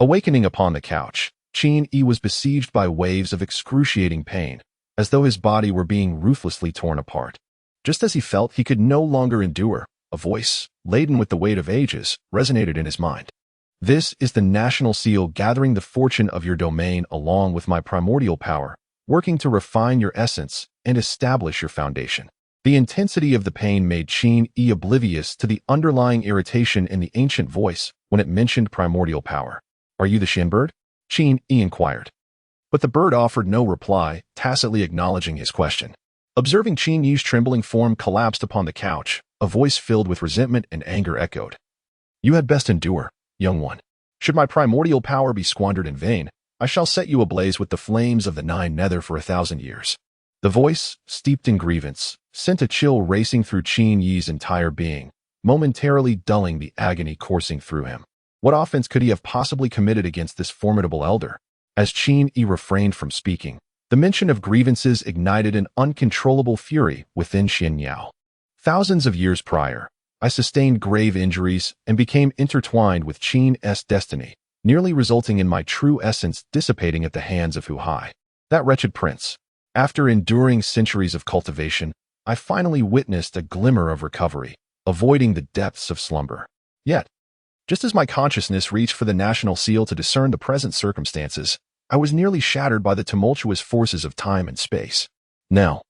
Awakening upon the couch, Qin Yi was besieged by waves of excruciating pain, as though his body were being ruthlessly torn apart. Just as he felt he could no longer endure, a voice, laden with the weight of ages, resonated in his mind. "This is the national seal gathering the fortune of your domain along with my primordial power, working to refine your essence and establish your foundation." The intensity of the pain made Qin Yi oblivious to the underlying irritation in the ancient voice when it mentioned primordial power. "Are you the Xian bird?" Qin Yi inquired. But the bird offered no reply, tacitly acknowledging his question. Observing Qin Yi's trembling form collapsed upon the couch, a voice filled with resentment and anger echoed. "You had best endure, young one. Should my primordial power be squandered in vain, I shall set you ablaze with the flames of the Nine Nether for 1,000 years." The voice, steeped in grievance, sent a chill racing through Qin Yi's entire being, momentarily dulling the agony coursing through him. What offense could he have possibly committed against this formidable elder? As Qin Yi refrained from speaking, the mention of grievances ignited an uncontrollable fury within Shenzhou. Thousands of years prior, I sustained grave injuries and became intertwined with Qin's destiny, nearly resulting in my true essence dissipating at the hands of Hu Hai, that wretched prince. After enduring centuries of cultivation, I finally witnessed a glimmer of recovery, avoiding the depths of slumber. Yet, just as my consciousness reached for the national seal to discern the present circumstances, I was nearly shattered by the tumultuous forces of time and space. Now,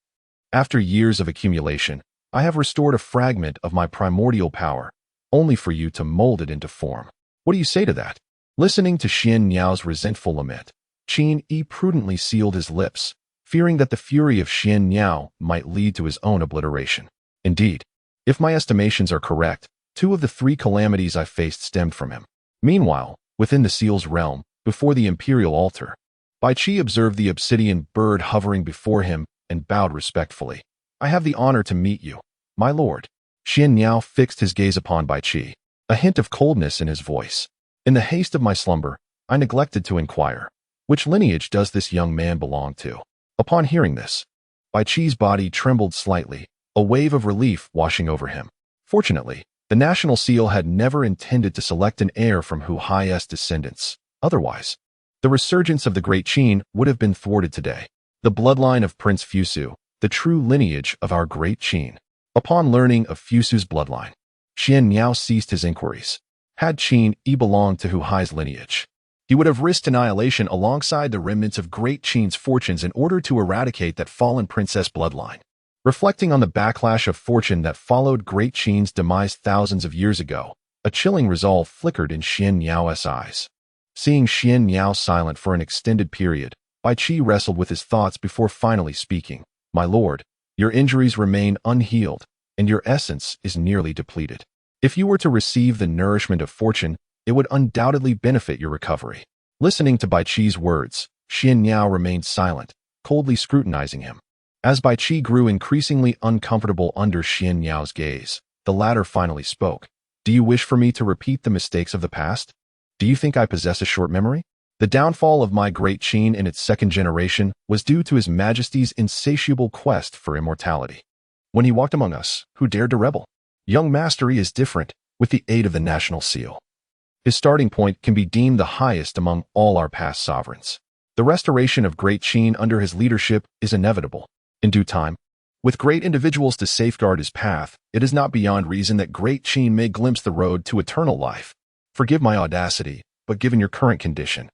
after years of accumulation, I have restored a fragment of my primordial power, only for you to mold it into form. What do you say to that? Listening to Shenzhou's resentful lament, Qin Yi prudently sealed his lips, fearing that the fury of Shenzhou might lead to his own obliteration. Indeed, if my estimations are correct, 2 of the 3 calamities I faced stemmed from him. Meanwhile, within the seal's realm, before the imperial altar, Bai Qi observed the obsidian bird hovering before him and bowed respectfully. I have the honor to meet you, my lord. Xian Niao fixed his gaze upon Bai Qi, a hint of coldness in his voice. In the haste of my slumber, I neglected to inquire, which lineage does this young man belong to? Upon hearing this, Bai Qi's body trembled slightly, a wave of relief washing over him. Fortunately, the national seal had never intended to select an heir from Hu Hai's descendants. Otherwise, the resurgence of the Great Qin would have been thwarted today. The bloodline of Prince Fusu, the true lineage of our Great Qin. Upon learning of Fusu's bloodline, Xian Niao ceased his inquiries. Had Qin Yi belonged to Hu Hai's lineage, he would have risked annihilation alongside the remnants of Great Qin's fortunes in order to eradicate that fallen princess bloodline. Reflecting on the backlash of fortune that followed Great Qin's demise thousands of years ago, a chilling resolve flickered in Xian Niao's eyes. Seeing Xian Niao silent for an extended period, Bai Qi wrestled with his thoughts before finally speaking. My lord, your injuries remain unhealed, and your essence is nearly depleted. If you were to receive the nourishment of fortune, it would undoubtedly benefit your recovery. Listening to Bai Qi's words, Xian Niao remained silent, coldly scrutinizing him. As Bai Qi grew increasingly uncomfortable under Xian Niao's gaze, the latter finally spoke. Do you wish for me to repeat the mistakes of the past? Do you think I possess a short memory? The downfall of my Great Qin in its 2nd generation was due to His Majesty's insatiable quest for immortality. When he walked among us, who dared to rebel? Young mastery is different with the aid of the national seal. His starting point can be deemed the highest among all our past sovereigns. The restoration of Great Qin under his leadership is inevitable. In due time, with great individuals to safeguard his path, it is not beyond reason that Great Qin may glimpse the road to eternal life. Forgive my audacity, but given your current condition,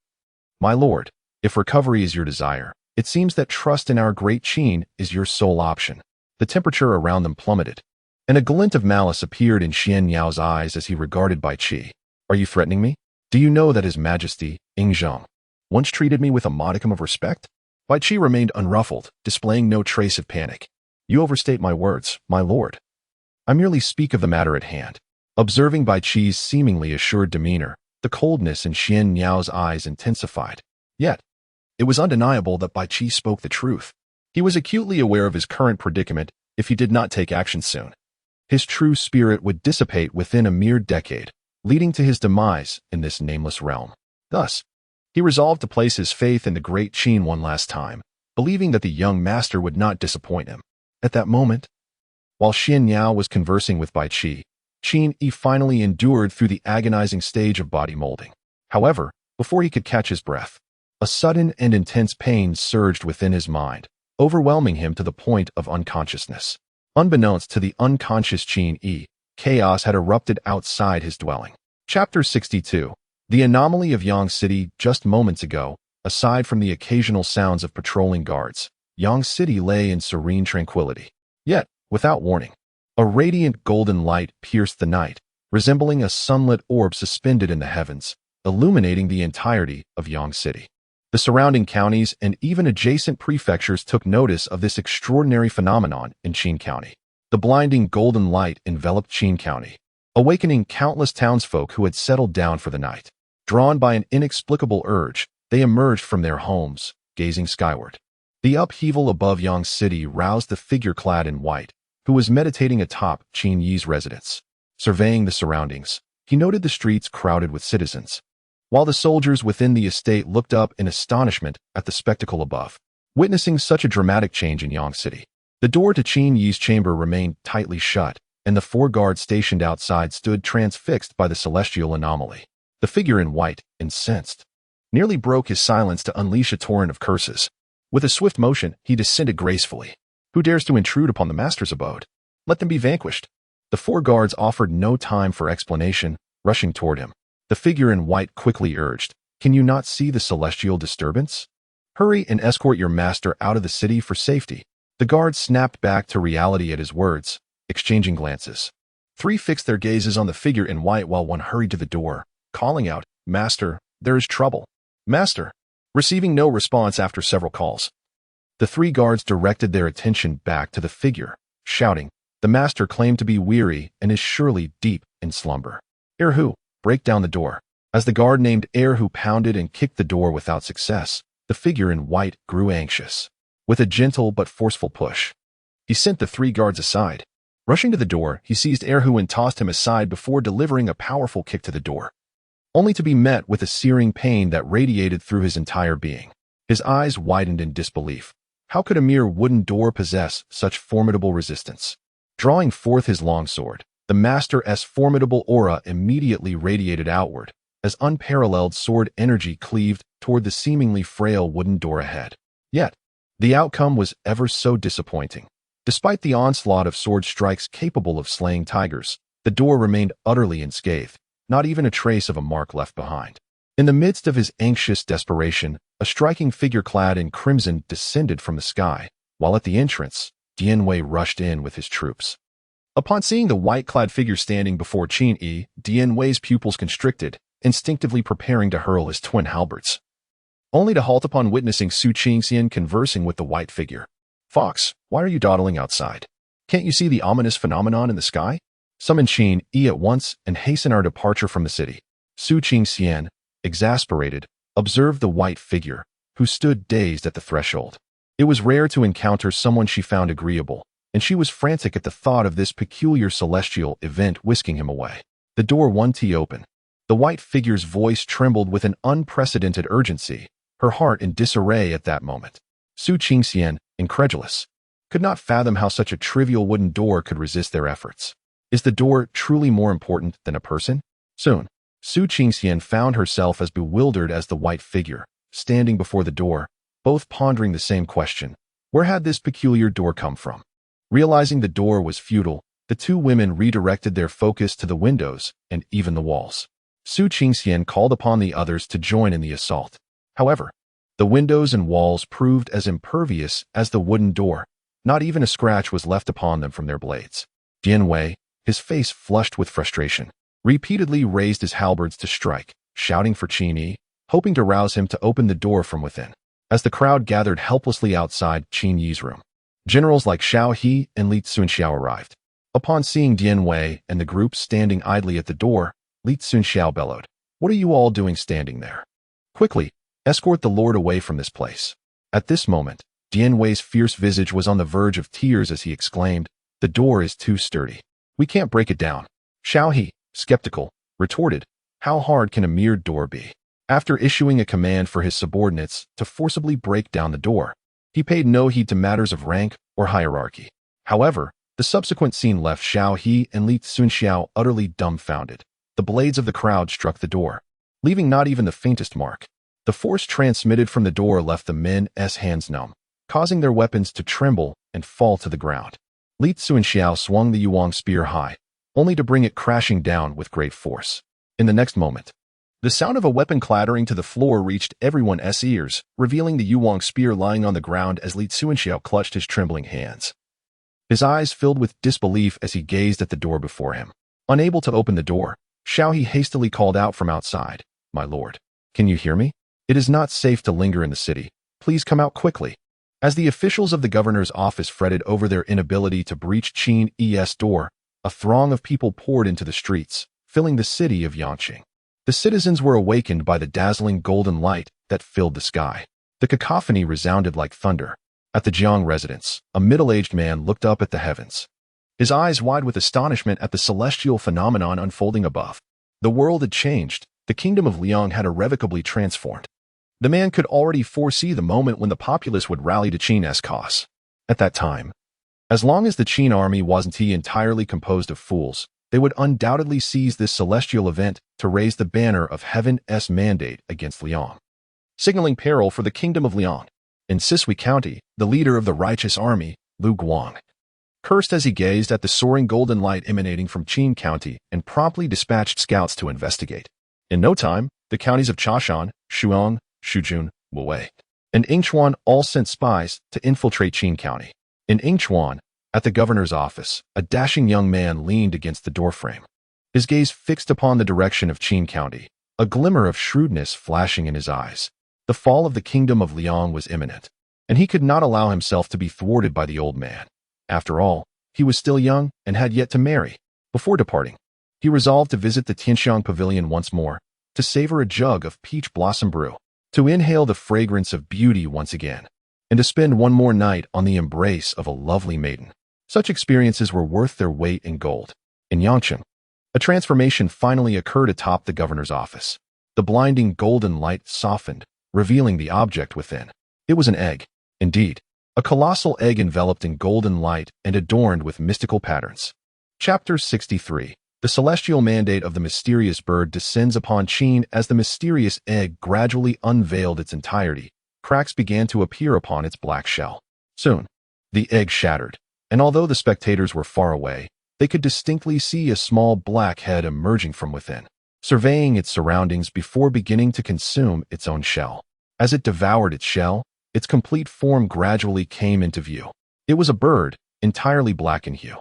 my lord, if recovery is your desire, it seems that trust in our Great Qin is your sole option. The temperature around them plummeted, and a glint of malice appeared in Xian Niao's eyes as he regarded Bai Qi. Are you threatening me? Do you know that His Majesty, Ingzhang, once treated me with a modicum of respect? Bai Qi remained unruffled, displaying no trace of panic. You overstate my words, my lord. I merely speak of the matter at hand. Observing Bai Qi's seemingly assured demeanor, the coldness in Xian Niao's eyes intensified. Yet, it was undeniable that Bai Qi spoke the truth. He was acutely aware of his current predicament if he did not take action soon. His true spirit would dissipate within a mere decade, leading to his demise in this nameless realm. Thus, he resolved to place his faith in the Great Qin one last time, believing that the young master would not disappoint him. At that moment, while Xian Niao was conversing with Bai Qi, Qin Yi finally endured through the agonizing stage of body molding. However, before he could catch his breath, a sudden and intense pain surged within his mind, overwhelming him to the point of unconsciousness. Unbeknownst to the unconscious Qin Yi, chaos had erupted outside his dwelling. Chapter 62. The anomaly of Yang City. Just moments ago, aside from the occasional sounds of patrolling guards, Yang City lay in serene tranquility. Yet, without warning, a radiant golden light pierced the night, resembling a sunlit orb suspended in the heavens, illuminating the entirety of Yang City. The surrounding counties and even adjacent prefectures took notice of this extraordinary phenomenon in Qin County. The blinding golden light enveloped Qin County, awakening countless townsfolk who had settled down for the night. Drawn by an inexplicable urge, they emerged from their homes, gazing skyward. The upheaval above Yang City roused the figure clad in white, who was meditating atop Qin Yi's residence. Surveying the surroundings, he noted the streets crowded with citizens, while the soldiers within the estate looked up in astonishment at the spectacle above. Witnessing such a dramatic change in Yang City, the door to Qin Yi's chamber remained tightly shut, and the 4 guards stationed outside stood transfixed by the celestial anomaly. The figure in white, incensed, nearly broke his silence to unleash a torrent of curses. With a swift motion, he descended gracefully. Who dares to intrude upon the master's abode? Let them be vanquished. The 4 guards offered no time for explanation, rushing toward him. The figure in white quickly urged, Can you not see the celestial disturbance? Hurry and escort your master out of the city for safety. The guards snapped back to reality at his words, exchanging glances. 3 fixed their gazes on the figure in white while one hurried to the door, calling out, Master, there is trouble. Master. Receiving no response after several calls, the 3 guards directed their attention back to the figure, shouting, The master claimed to be weary and is surely deep in slumber. Erhu, break down the door. As the guard named Erhu pounded and kicked the door without success, the figure in white grew anxious. With a gentle but forceful push, he sent the 3 guards aside. Rushing to the door, he seized Erhu and tossed him aside before delivering a powerful kick to the door, only to be met with a searing pain that radiated through his entire being. His eyes widened in disbelief. How could a mere wooden door possess such formidable resistance? Drawing forth his long sword, the master's formidable aura immediately radiated outward, as unparalleled sword energy cleaved toward the seemingly frail wooden door ahead. Yet, the outcome was ever so disappointing. Despite the onslaught of sword strikes capable of slaying tigers, the door remained utterly unscathed, not even a trace of a mark left behind. In the midst of his anxious desperation, a striking figure clad in crimson descended from the sky, while at the entrance, Dianwei rushed in with his troops. Upon seeing the white-clad figure standing before Qin Yi, Dianwei's pupils constricted, instinctively preparing to hurl his twin halberds, only to halt upon witnessing Su Qingxian conversing with the white figure. "Fox, why are you dawdling outside? Can't you see the ominous phenomenon in the sky? Summon Qin Yi at once and hasten our departure from the city." Su Qingxian, exasperated, observed the white figure, who stood dazed at the threshold. It was rare to encounter someone she found agreeable, and she was frantic at the thought of this peculiar celestial event whisking him away. The door won't open. The white figure's voice trembled with an unprecedented urgency, her heart in disarray at that moment. Su Qingxian, incredulous, could not fathom how such a trivial wooden door could resist their efforts. Is the door truly more important than a person? Soon, Su Qingxian found herself as bewildered as the white figure, standing before the door, both pondering the same question. Where had this peculiar door come from? Realizing the door was futile, the 2 women redirected their focus to the windows and even the walls. Su Qingxian called upon the others to join in the assault. However, the windows and walls proved as impervious as the wooden door. Not even a scratch was left upon them from their blades. Dianwei, his face flushed with frustration, repeatedly raised his halberds to strike, shouting for Qin Yi, hoping to rouse him to open the door from within. As the crowd gathered helplessly outside Qin Yi's room, generals like Xiao He and Li Tsunxiao arrived. Upon seeing Dianwei and the group standing idly at the door, Li Tsunxiao bellowed, "What are you all doing standing there? Quickly, escort the lord away from this place." At this moment, Dianwei's fierce visage was on the verge of tears as he exclaimed, "The door is too sturdy. We can't break it down." Xiao He, skeptical, retorted, "How hard can a mere door be?" After issuing a command for his subordinates to forcibly break down the door, he paid no heed to matters of rank or hierarchy. However, the subsequent scene left Xiao He and Li Tsunxiao utterly dumbfounded. The blades of the crowd struck the door, leaving not even the faintest mark. The force transmitted from the door left the men's hands numb, causing their weapons to tremble and fall to the ground. Li Tsunxiao swung the Yuan spear high, only to bring it crashing down with great force. In the next moment, the sound of a weapon clattering to the floor reached everyone's ears, revealing the Yuan spear lying on the ground as Li Tsunxiao clutched his trembling hands. His eyes filled with disbelief as he gazed at the door before him. Unable to open the door, Xiao He hastily called out from outside, "My lord, can you hear me? It is not safe to linger in the city. Please come out quickly." As the officials of the governor's office fretted over their inability to breach Qin Yi's door, a throng of people poured into the streets, filling the city of Yanqing. The citizens were awakened by the dazzling golden light that filled the sky. The cacophony resounded like thunder. At the Jiang residence, a middle-aged man looked up at the heavens, his eyes wide with astonishment at the celestial phenomenon unfolding above. The world had changed. The kingdom of Liang had irrevocably transformed. The man could already foresee the moment when the populace would rally to Qin's cause. At that time, as long as the Qin army wasn't entirely composed of fools, they would undoubtedly seize this celestial event to raise the banner of heaven's mandate against Liang, signaling peril for the kingdom of Liang. In Sisui County, the leader of the righteous army, Lu Guang, cursed as he gazed at the soaring golden light emanating from Qin County and promptly dispatched scouts to investigate. In no time, the counties of Chashan, Shuang, Shujun, Wuwei, and Yingchuan all sent spies to infiltrate Qin County. In Yingchuan, at the governor's office, a dashing young man leaned against the doorframe, his gaze fixed upon the direction of Qin County, a glimmer of shrewdness flashing in his eyes. The fall of the kingdom of Liang was imminent, and he could not allow himself to be thwarted by the old man. After all, He was still young and had yet to marry. Before departing, he resolved to visit the Tianxiang Pavilion once more, to savor a jug of peach blossom brew, to inhale the fragrance of beauty once again, and to spend one more night on the embrace of a lovely maiden. Such experiences were worth their weight in gold. In Yangcheng, a transformation finally occurred atop the governor's office. The blinding golden light softened, revealing the object within. It was an egg. Indeed, a colossal egg enveloped in golden light and adorned with mystical patterns. Chapter 63. The celestial mandate of the mysterious bird descends upon Qin as the mysterious egg gradually unveiled its entirety. Cracks began to appear upon its black shell. Soon, the egg shattered, and although the spectators were far away, they could distinctly see a small black head emerging from within, surveying its surroundings before beginning to consume its own shell. As it devoured its shell, its complete form gradually came into view. It was a bird, entirely black in hue.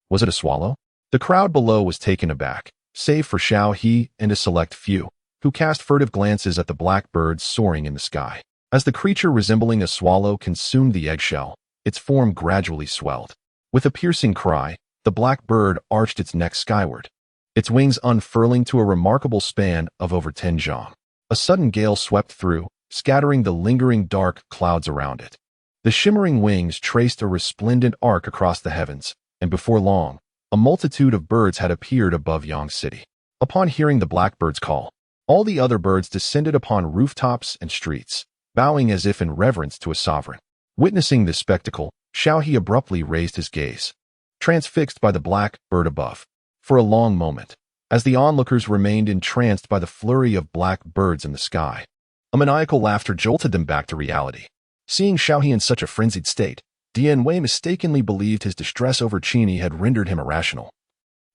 Was it a swallow? The crowd below was taken aback, save for Xiao He and a select few, who cast furtive glances at the black bird soaring in the sky. As the creature resembling a swallow consumed the eggshell, its form gradually swelled. With a piercing cry, the black bird arched its neck skyward, its wings unfurling to a remarkable span of over 10 zhang. A sudden gale swept through, scattering the lingering dark clouds around it. The shimmering wings traced a resplendent arc across the heavens, and before long, a multitude of birds had appeared above Yang City. Upon hearing the blackbird's call, all the other birds descended upon rooftops and streets, bowing as if in reverence to a sovereign. Witnessing this spectacle, Xiao He abruptly raised his gaze, transfixed by the black bird above. For a long moment, as the onlookers remained entranced by the flurry of black birds in the sky, a maniacal laughter jolted them back to reality. Seeing Xiao He in such a frenzied state, Dian Wei mistakenly believed his distress over Qini had rendered him irrational,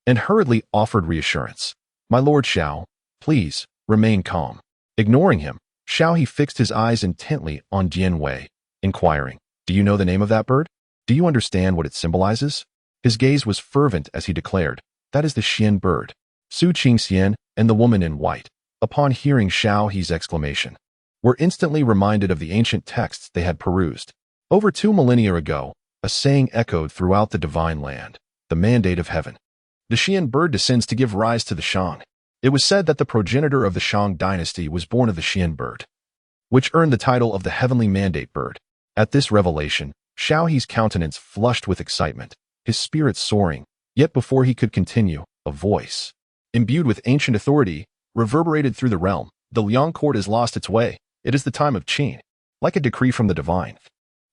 and hurriedly offered reassurance. "My lord Xiao, please, remain calm." Ignoring him, Xiao He fixed his eyes intently on Dian Wei, inquiring, "Do you know the name of that bird? Do you understand what it symbolizes?" His gaze was fervent as he declared, "That is the Xian bird, Su Qingxian and the woman in white." Upon hearing Xiao He's exclamation, were instantly reminded of the ancient texts they had perused. Over 2 millennia ago, a saying echoed throughout the divine land, the mandate of heaven. The Xian bird descends to give rise to the Shang. It was said that the progenitor of the Shang dynasty was born of the Xian bird, which earned the title of the heavenly mandate bird. At this revelation, Xiao He's countenance flushed with excitement, his spirit soaring, yet before he could continue, a voice, imbued with ancient authority, reverberated through the realm. "The Liang court has lost its way. It is the time of Qin." Like a decree from the divine,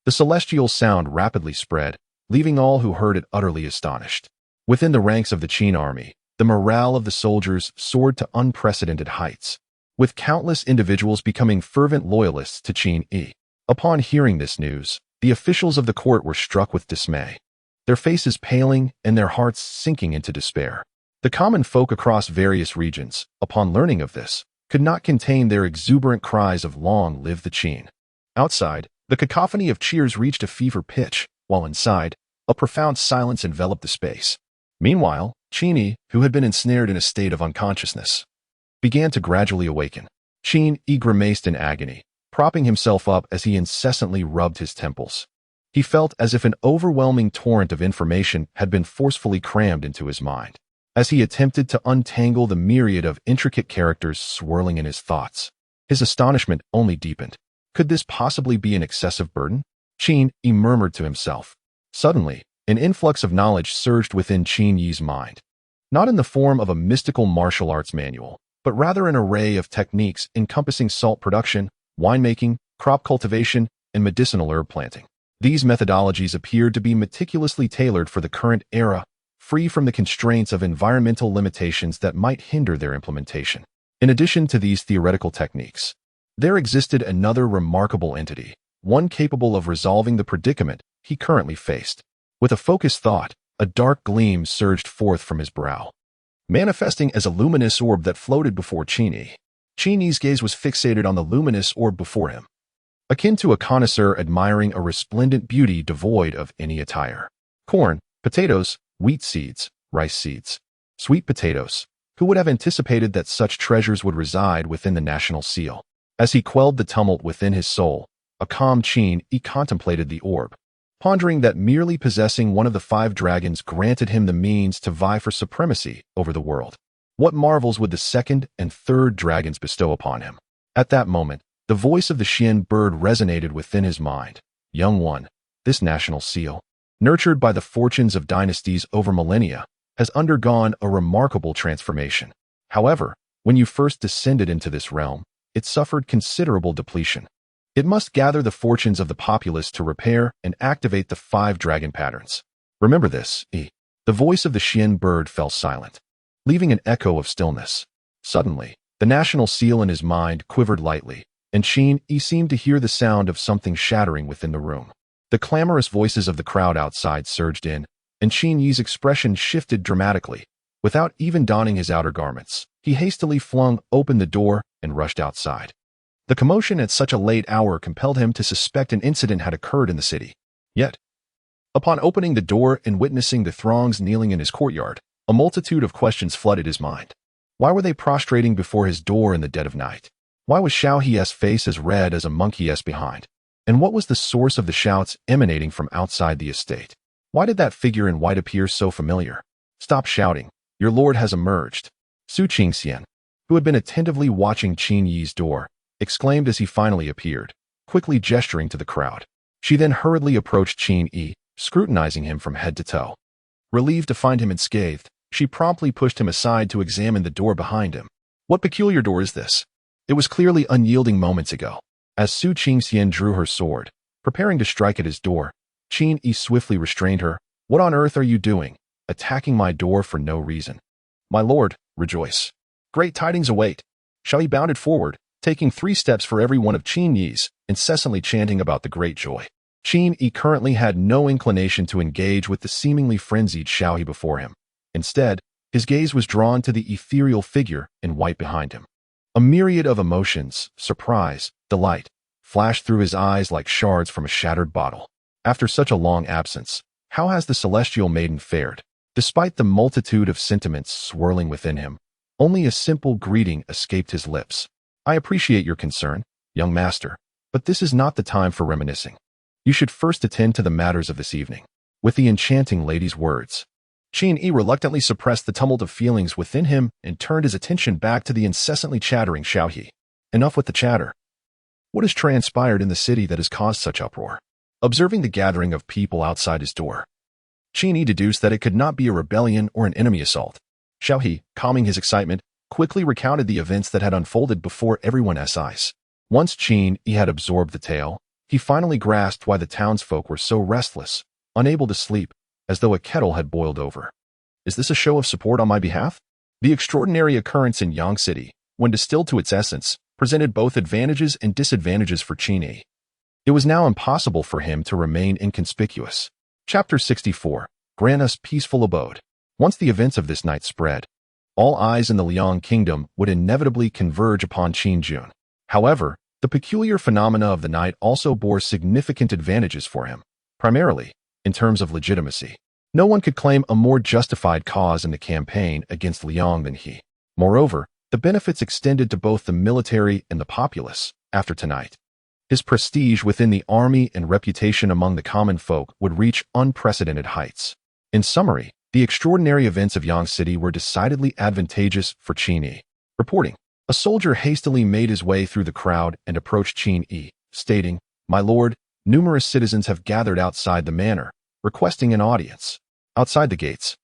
the celestial sound rapidly spread, leaving all who heard it utterly astonished. Within the ranks of the Qin army, the morale of the soldiers soared to unprecedented heights, with countless individuals becoming fervent loyalists to Qin Yi. Upon hearing this news, the officials of the court were struck with dismay, their faces paling and their hearts sinking into despair. The common folk across various regions, upon learning of this, could not contain their exuberant cries of "Long live the Qin." Outside, the cacophony of cheers reached a fever pitch, while inside, a profound silence enveloped the space. Meanwhile, Qin, who had been ensnared in a state of unconsciousness, began to gradually awaken. Qin grimaced in agony, propping himself up as he incessantly rubbed his temples. He felt as if an overwhelming torrent of information had been forcefully crammed into his mind. As he attempted to untangle the myriad of intricate characters swirling in his thoughts, his astonishment only deepened. Could this possibly be an excessive burden? Qin Yi murmured to himself. Suddenly, an influx of knowledge surged within Qin Yi's mind, not in the form of a mystical martial arts manual, but rather an array of techniques encompassing salt production, winemaking, crop cultivation, and medicinal herb planting. These methodologies appeared to be meticulously tailored for the current era, free from the constraints of environmental limitations that might hinder their implementation. In addition to these theoretical techniques, there existed another remarkable entity, one capable of resolving the predicament he currently faced. With a focused thought, a dark gleam surged forth from his brow, manifesting as a luminous orb that floated before Qin Yi. Qin Yi's gaze was fixated on the luminous orb before him, akin to a connoisseur admiring a resplendent beauty devoid of any attire. Corn, potatoes, wheat seeds, rice seeds, sweet potatoes. Who would have anticipated that such treasures would reside within the national seal? As he quelled the tumult within his soul, a calm Qin Yi contemplated the orb. pondering that merely possessing one of the 5 dragons granted him the means to vie for supremacy over the world. What marvels would the 2nd and 3rd dragons bestow upon him? At that moment, the voice of the Xian bird resonated within his mind. Young one, this national seal, nurtured by the fortunes of dynasties over millennia, has undergone a remarkable transformation. However, when you first descended into this realm, it suffered considerable depletion. It must gather the fortunes of the populace to repair and activate the 5 dragon patterns. Remember this, E. The voice of the Xian bird fell silent, leaving an echo of stillness. Suddenly, the national seal in his mind quivered lightly, and Qin Yi seemed to hear the sound of something shattering within the room. The clamorous voices of the crowd outside surged in, and Qin Yi's expression shifted dramatically. Without even donning his outer garments, he hastily flung open the door and rushed outside. The commotion at such a late hour compelled him to suspect an incident had occurred in the city. Yet, upon opening the door and witnessing the throngs kneeling in his courtyard, a multitude of questions flooded his mind. Why were they prostrating before his door in the dead of night? Why was Xiao He's face as red as a monkey's behind? And what was the source of the shouts emanating from outside the estate? Why did that figure in white appear so familiar? Stop shouting. Your lord has emerged. Su Qingxian, who had been attentively watching Qin Yi's door, exclaimed as he finally appeared, quickly gesturing to the crowd. She then hurriedly approached Qin Yi, scrutinizing him from head to toe. Relieved to find him unscathed, she promptly pushed him aside to examine the door behind him. What peculiar door is this? It was clearly unyielding moments ago. As Su Qingxian drew her sword, preparing to strike at his door, Qin Yi swiftly restrained her. What on earth are you doing, attacking my door for no reason? My lord, rejoice. Great tidings await. Xiao Yi bounded forward, taking 3 steps for every one of Qin Yi's, incessantly chanting about the great joy. Qin Yi currently had no inclination to engage with the seemingly frenzied Xiao Yi before him. Instead, his gaze was drawn to the ethereal figure in white behind him. A myriad of emotions, surprise, delight, flashed through his eyes like shards from a shattered bottle. After such a long absence, how has the celestial maiden fared? Despite the multitude of sentiments swirling within him, only a simple greeting escaped his lips. I appreciate your concern, young master, but this is not the time for reminiscing. You should first attend to the matters of this evening. With the enchanting lady's words, Qin Yi reluctantly suppressed the tumult of feelings within him and turned his attention back to the incessantly chattering Xiao Yi. Enough with the chatter. What has transpired in the city that has caused such uproar? Observing the gathering of people outside his door, Qin Yi deduced that it could not be a rebellion or an enemy assault. Xiao Yi, calming his excitement, quickly recounted the events that had unfolded before everyone's eyes. Once Qin Yi had absorbed the tale, he finally grasped why the townsfolk were so restless, unable to sleep, as though a kettle had boiled over. Is this a show of support on my behalf? The extraordinary occurrence in Yang City, when distilled to its essence, presented both advantages and disadvantages for Qin Yi. It was now impossible for him to remain inconspicuous. Chapter 64. Grant us peaceful abode. Once the events of this night spread, all eyes in the Liang kingdom would inevitably converge upon Qin Jun. However, the peculiar phenomena of the night also bore significant advantages for him, primarily in terms of legitimacy. No one could claim a more justified cause in the campaign against Liang than he. Moreover, the benefits extended to both the military and the populace after tonight. His prestige within the army and reputation among the common folk would reach unprecedented heights. In summary, the extraordinary events of Yang City were decidedly advantageous for Qin Yi. Reporting, a soldier hastily made his way through the crowd and approached Qin Yi, stating, "My lord, numerous citizens have gathered outside the manor, requesting an audience." Outside the gates,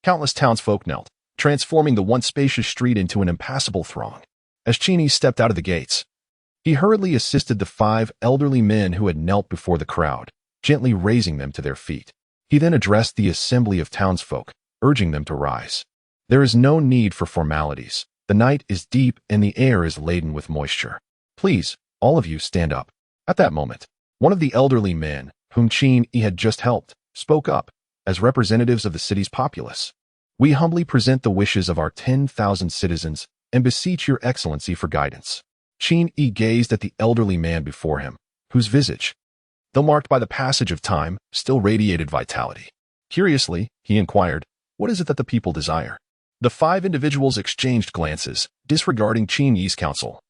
countless townsfolk knelt, transforming the once spacious street into an impassable throng. As Qin Yi stepped out of the gates, he hurriedly assisted the 5 elderly men who had knelt before the crowd, gently raising them to their feet. He then addressed the assembly of townsfolk, urging them to rise. There is no need for formalities. The night is deep and the air is laden with moisture. Please, all of you stand up. At that moment, one of the elderly men, whom Qin Yi had just helped, spoke up. As representatives of the city's populace, we humbly present the wishes of our 10,000 citizens and beseech your excellency for guidance. Qin Yi gazed at the elderly man before him, whose visage, though marked by the passage of time, still radiated vitality. Curiously, he inquired, "What is it that the people desire?" The 5 individuals exchanged glances, disregarding Qin Yi's counsel,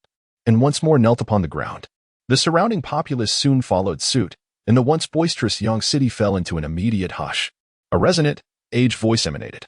and once more knelt upon the ground. The surrounding populace soon followed suit, and the once boisterous young city fell into an immediate hush. A resonant, aged voice emanated,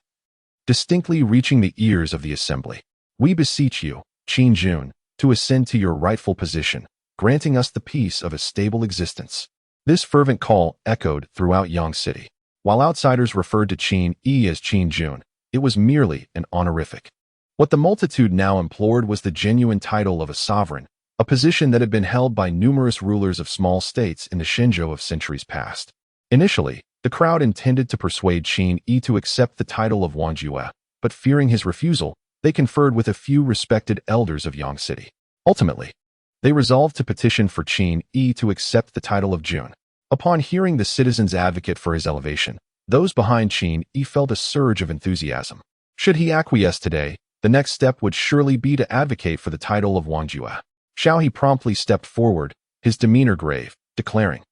distinctly reaching the ears of the assembly. "We beseech you, Qin Jun, to ascend to your rightful position, granting us the peace of a stable existence." This fervent call echoed throughout Yang City. While outsiders referred to Qin Yi as Qin Jun, it was merely an honorific. What the multitude now implored was the genuine title of a sovereign, a position that had been held by numerous rulers of small states in the Shenzhou of centuries past. Initially, the crowd intended to persuade Qin Yi to accept the title of Wanjue, but fearing his refusal, they conferred with a few respected elders of Yang City. Ultimately, they resolved to petition for Qin Yi to accept the title of Jun. Upon hearing the citizens advocate for his elevation, those behind Qin Yi felt a surge of enthusiasm. Should he acquiesce today, the next step would surely be to advocate for the title of Wanjue. Xiao promptly stepped forward, his demeanor grave, declaring,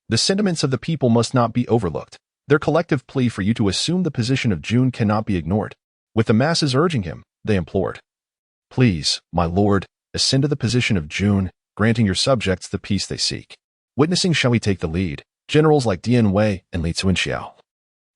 "The sentiments of the people must not be overlooked. Their collective plea for you to assume the position of Jun cannot be ignored." With the masses urging him, they implored, "Please, my lord, ascend to the position of Jun, granting your subjects the peace they seek." Witnessing Xiao take the lead, generals like Dian Wei and Li Cunxiao,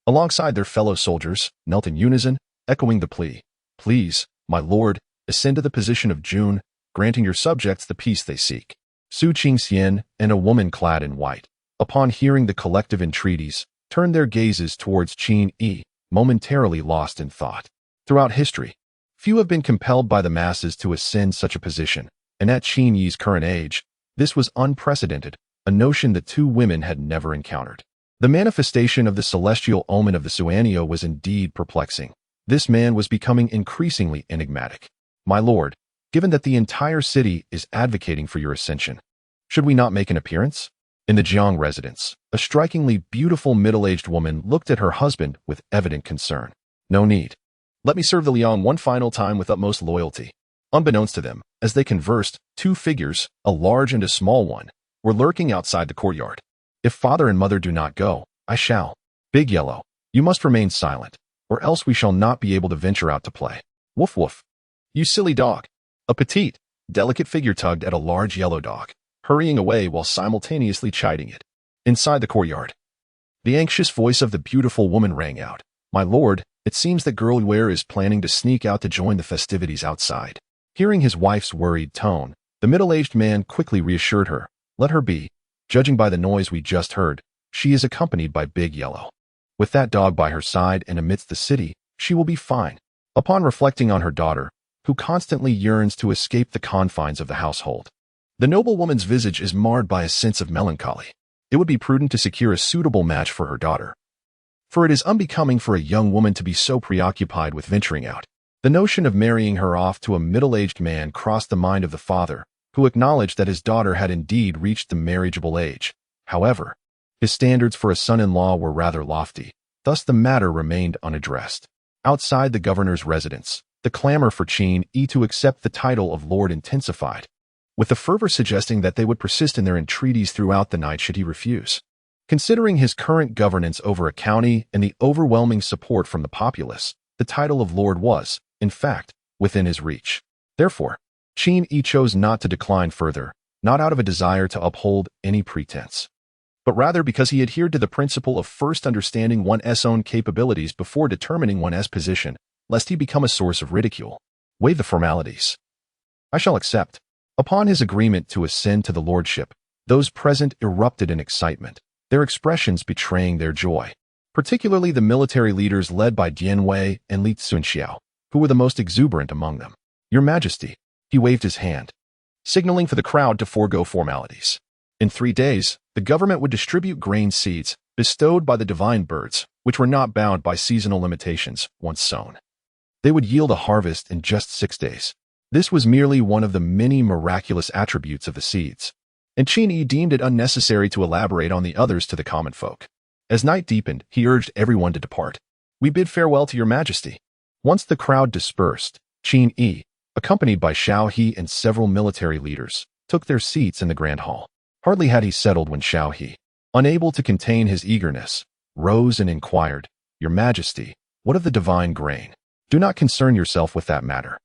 alongside their fellow soldiers, knelt in unison, echoing the plea, "Please, my lord, ascend to the position of Jun, granting your subjects the peace they seek." Su Qingxian and a woman clad in white, upon hearing the collective entreaties, turned their gazes towards Qin Yi, momentarily lost in thought. Throughout history, few have been compelled by the masses to ascend such a position, and at Qin Yi's current age, this was unprecedented, a notion that two women had never encountered. The manifestation of the celestial omen of the Suanio was indeed perplexing. This man was becoming increasingly enigmatic. "My lord, given that the entire city is advocating for your ascension, should we not make an appearance?" In the Jiang residence, a strikingly beautiful middle-aged woman looked at her husband with evident concern. "No need. Let me serve the Liang one final time with utmost loyalty." Unbeknownst to them, as they conversed, two figures, a large and a small one, were lurking outside the courtyard. "If father and mother do not go, I shall. Big Yellow, you must remain silent, or else we shall not be able to venture out to play." "Woof woof. You silly dog." A petite, delicate figure tugged at a large yellow dog, hurrying away while simultaneously chiding it. Inside the courtyard, the anxious voice of the beautiful woman rang out, "My lord, it seems that Girl Ware is planning to sneak out to join the festivities outside." Hearing his wife's worried tone, the middle-aged man quickly reassured her, "Let her be. Judging by the noise we just heard, she is accompanied by Big Yellow. With that dog by her side and amidst the city, she will be fine." Upon reflecting on her daughter, who constantly yearns to escape the confines of the household, the noblewoman's visage is marred by a sense of melancholy. It would be prudent to secure a suitable match for her daughter, for it is unbecoming for a young woman to be so preoccupied with venturing out. The notion of marrying her off to a middle-aged man crossed the mind of the father, who acknowledged that his daughter had indeed reached the marriageable age. However, his standards for a son-in-law were rather lofty, thus the matter remained unaddressed. Outside the governor's residence, the clamor for Qin Yi to accept the title of lord intensified, with the fervor suggesting that they would persist in their entreaties throughout the night should he refuse. Considering his current governance over a county and the overwhelming support from the populace, the title of lord was, in fact, within his reach. Therefore, Qin Yi chose not to decline further, not out of a desire to uphold any pretense, but rather because he adhered to the principle of first understanding one's own capabilities before determining one's position, lest he become a source of ridicule. "Waive the formalities. I shall accept." Upon his agreement to ascend to the lordship, those present erupted in excitement, their expressions betraying their joy, particularly the military leaders led by Dian Wei and Li Cunxiao, who were the most exuberant among them. "Your Majesty," he waved his hand, signaling for the crowd to forego formalities. In 3 days, the government would distribute grain seeds bestowed by the divine birds, which were not bound by seasonal limitations once sown. They would yield a harvest in just 6 days. This was merely one of the many miraculous attributes of the seeds, and Qin Yi deemed it unnecessary to elaborate on the others to the common folk. As night deepened, he urged everyone to depart. "We bid farewell to your Majesty." Once the crowd dispersed, Qin Yi, accompanied by Xiao He and several military leaders, took their seats in the grand hall. Hardly had he settled when Xiao He, unable to contain his eagerness, rose and inquired, "Your Majesty, what of the divine grain?" "Do not concern yourself with that matter.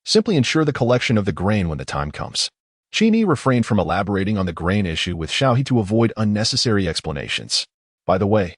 Simply ensure the collection of the grain when the time comes." Qin Yi refrained from elaborating on the grain issue with Xiao He to avoid unnecessary explanations. By the way,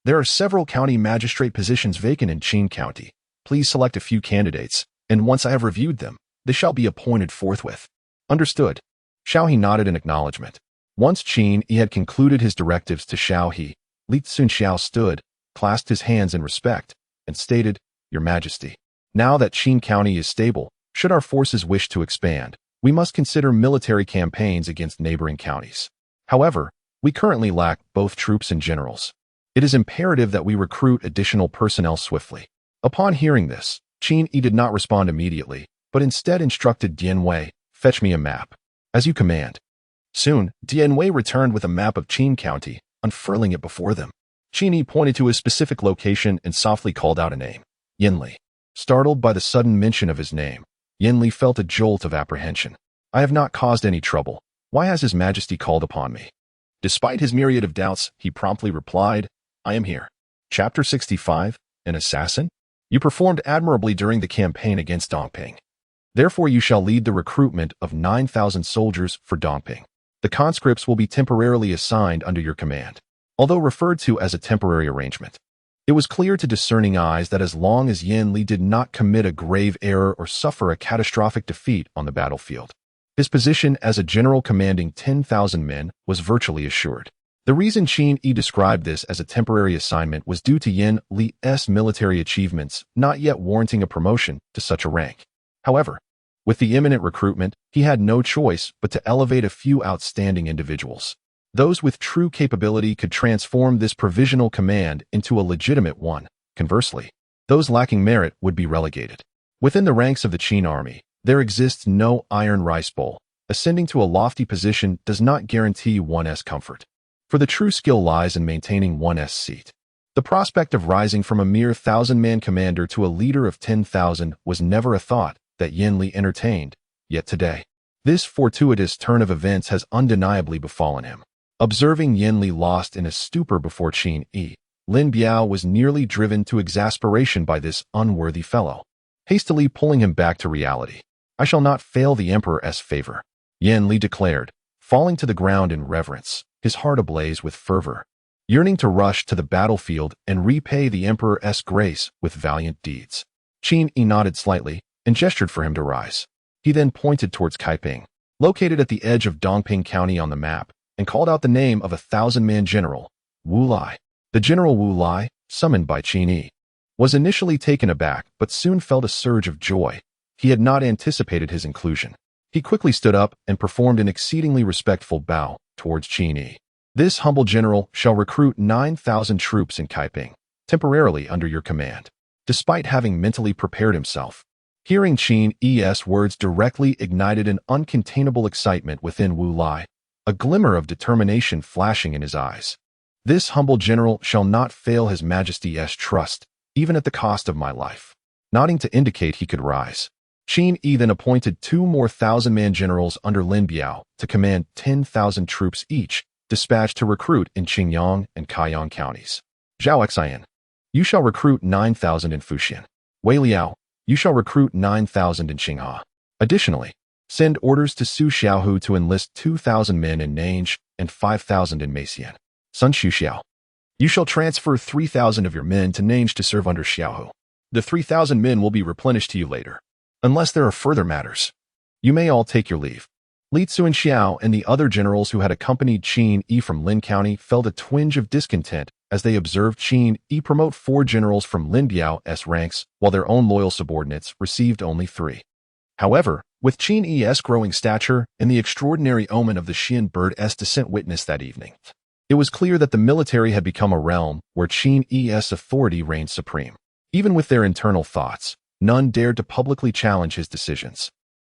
there are several county magistrate positions vacant in Qin County. Please select a few candidates, and once I have reviewed them, they shall be appointed forthwith. Understood. Xiao He nodded in acknowledgement. Once Qin Yi had concluded his directives to Xiao He, Li Tsunxiao stood, clasped his hands in respect, and stated, Your Majesty, now that Qin County is stable, should our forces wish to expand, we must consider military campaigns against neighboring counties. However, we currently lack both troops and generals. It is imperative that we recruit additional personnel swiftly. Upon hearing this, Qin Yi did not respond immediately, but instead instructed Dian Wei, Fetch me a map. As you command. Soon, Dian Wei returned with a map of Qin County, unfurling it before them. Qin Yi pointed to a specific location and softly called out a name. Yinli. Startled by the sudden mention of his name, Yinli felt a jolt of apprehension. I have not caused any trouble. Why has His Majesty called upon me? Despite his myriad of doubts, he promptly replied, I am here. Chapter 65, An Assassin? You performed admirably during the campaign against Dongping. Therefore you shall lead the recruitment of 9,000 soldiers for Dongping. The conscripts will be temporarily assigned under your command, although referred to as a temporary arrangement. It was clear to discerning eyes that as long as Yin Li did not commit a grave error or suffer a catastrophic defeat on the battlefield, his position as a general commanding 10,000 men was virtually assured. The reason Qin Yi described this as a temporary assignment was due to Yin Li's military achievements not yet warranting a promotion to such a rank. However, with the imminent recruitment, he had no choice but to elevate a few outstanding individuals. Those with true capability could transform this provisional command into a legitimate one. Conversely, those lacking merit would be relegated. Within the ranks of the Qin army, there exists no iron rice bowl. Ascending to a lofty position does not guarantee one's comfort. For the true skill lies in maintaining one's seat. The prospect of rising from a mere 1,000-man commander to a leader of 10,000 was never a thought that Yin Li entertained, yet today, this fortuitous turn of events has undeniably befallen him. Observing Yin Li lost in a stupor before Qin Yi, Lin Biao was nearly driven to exasperation by this unworthy fellow, hastily pulling him back to reality. I shall not fail the Emperor's favor, Yin Li declared, falling to the ground in reverence, his heart ablaze with fervor, yearning to rush to the battlefield and repay the Emperor's grace with valiant deeds. Qin Yi nodded slightly and gestured for him to rise. He then pointed towards Kaiping, located at the edge of Dongping County on the map, and called out the name of a 1,000-man general, Wu Lai. The general Wu Lai, summoned by Qin Yi, was initially taken aback but soon felt a surge of joy. He had not anticipated his inclusion. He quickly stood up and performed an exceedingly respectful bow towards Qin Yi. This humble general shall recruit 9,000 troops in Kaiping, temporarily under your command. Despite having mentally prepared himself, hearing Qin Yi's words directly ignited an uncontainable excitement within Wu Lai, a glimmer of determination flashing in his eyes. This humble general shall not fail His Majesty's trust, even at the cost of my life. Nodding to indicate he could rise, Qin Yi then appointed 2 more 1,000-man generals under Lin Biao to command 10,000 troops each, dispatched to recruit in Qingyang and Kaiyang counties. Zhao Xian, you shall recruit 9,000 in Fuxian. Wei Liao, you shall recruit 9,000 in Qinghe. Additionally, send orders to Su Xiaohu to enlist 2,000 men in Nange and 5,000 in Meixian. Sun Xuxiao, you shall transfer 3,000 of your men to Nange to serve under Xiaohu. The 3,000 men will be replenished to you later. Unless there are further matters, you may all take your leave. Li Tsunxiao and the other generals who had accompanied Qin Yi from Lin County felt a twinge of discontent as they observed Qin Yi promote 4 generals from Lin Biao's ranks, while their own loyal subordinates received only 3. However, with Qin Yi's growing stature and the extraordinary omen of the Xian bird's descent witnessed that evening, it was clear that the military had become a realm where Qin Yi's authority reigned supreme. Even with their internal thoughts, none dared to publicly challenge his decisions.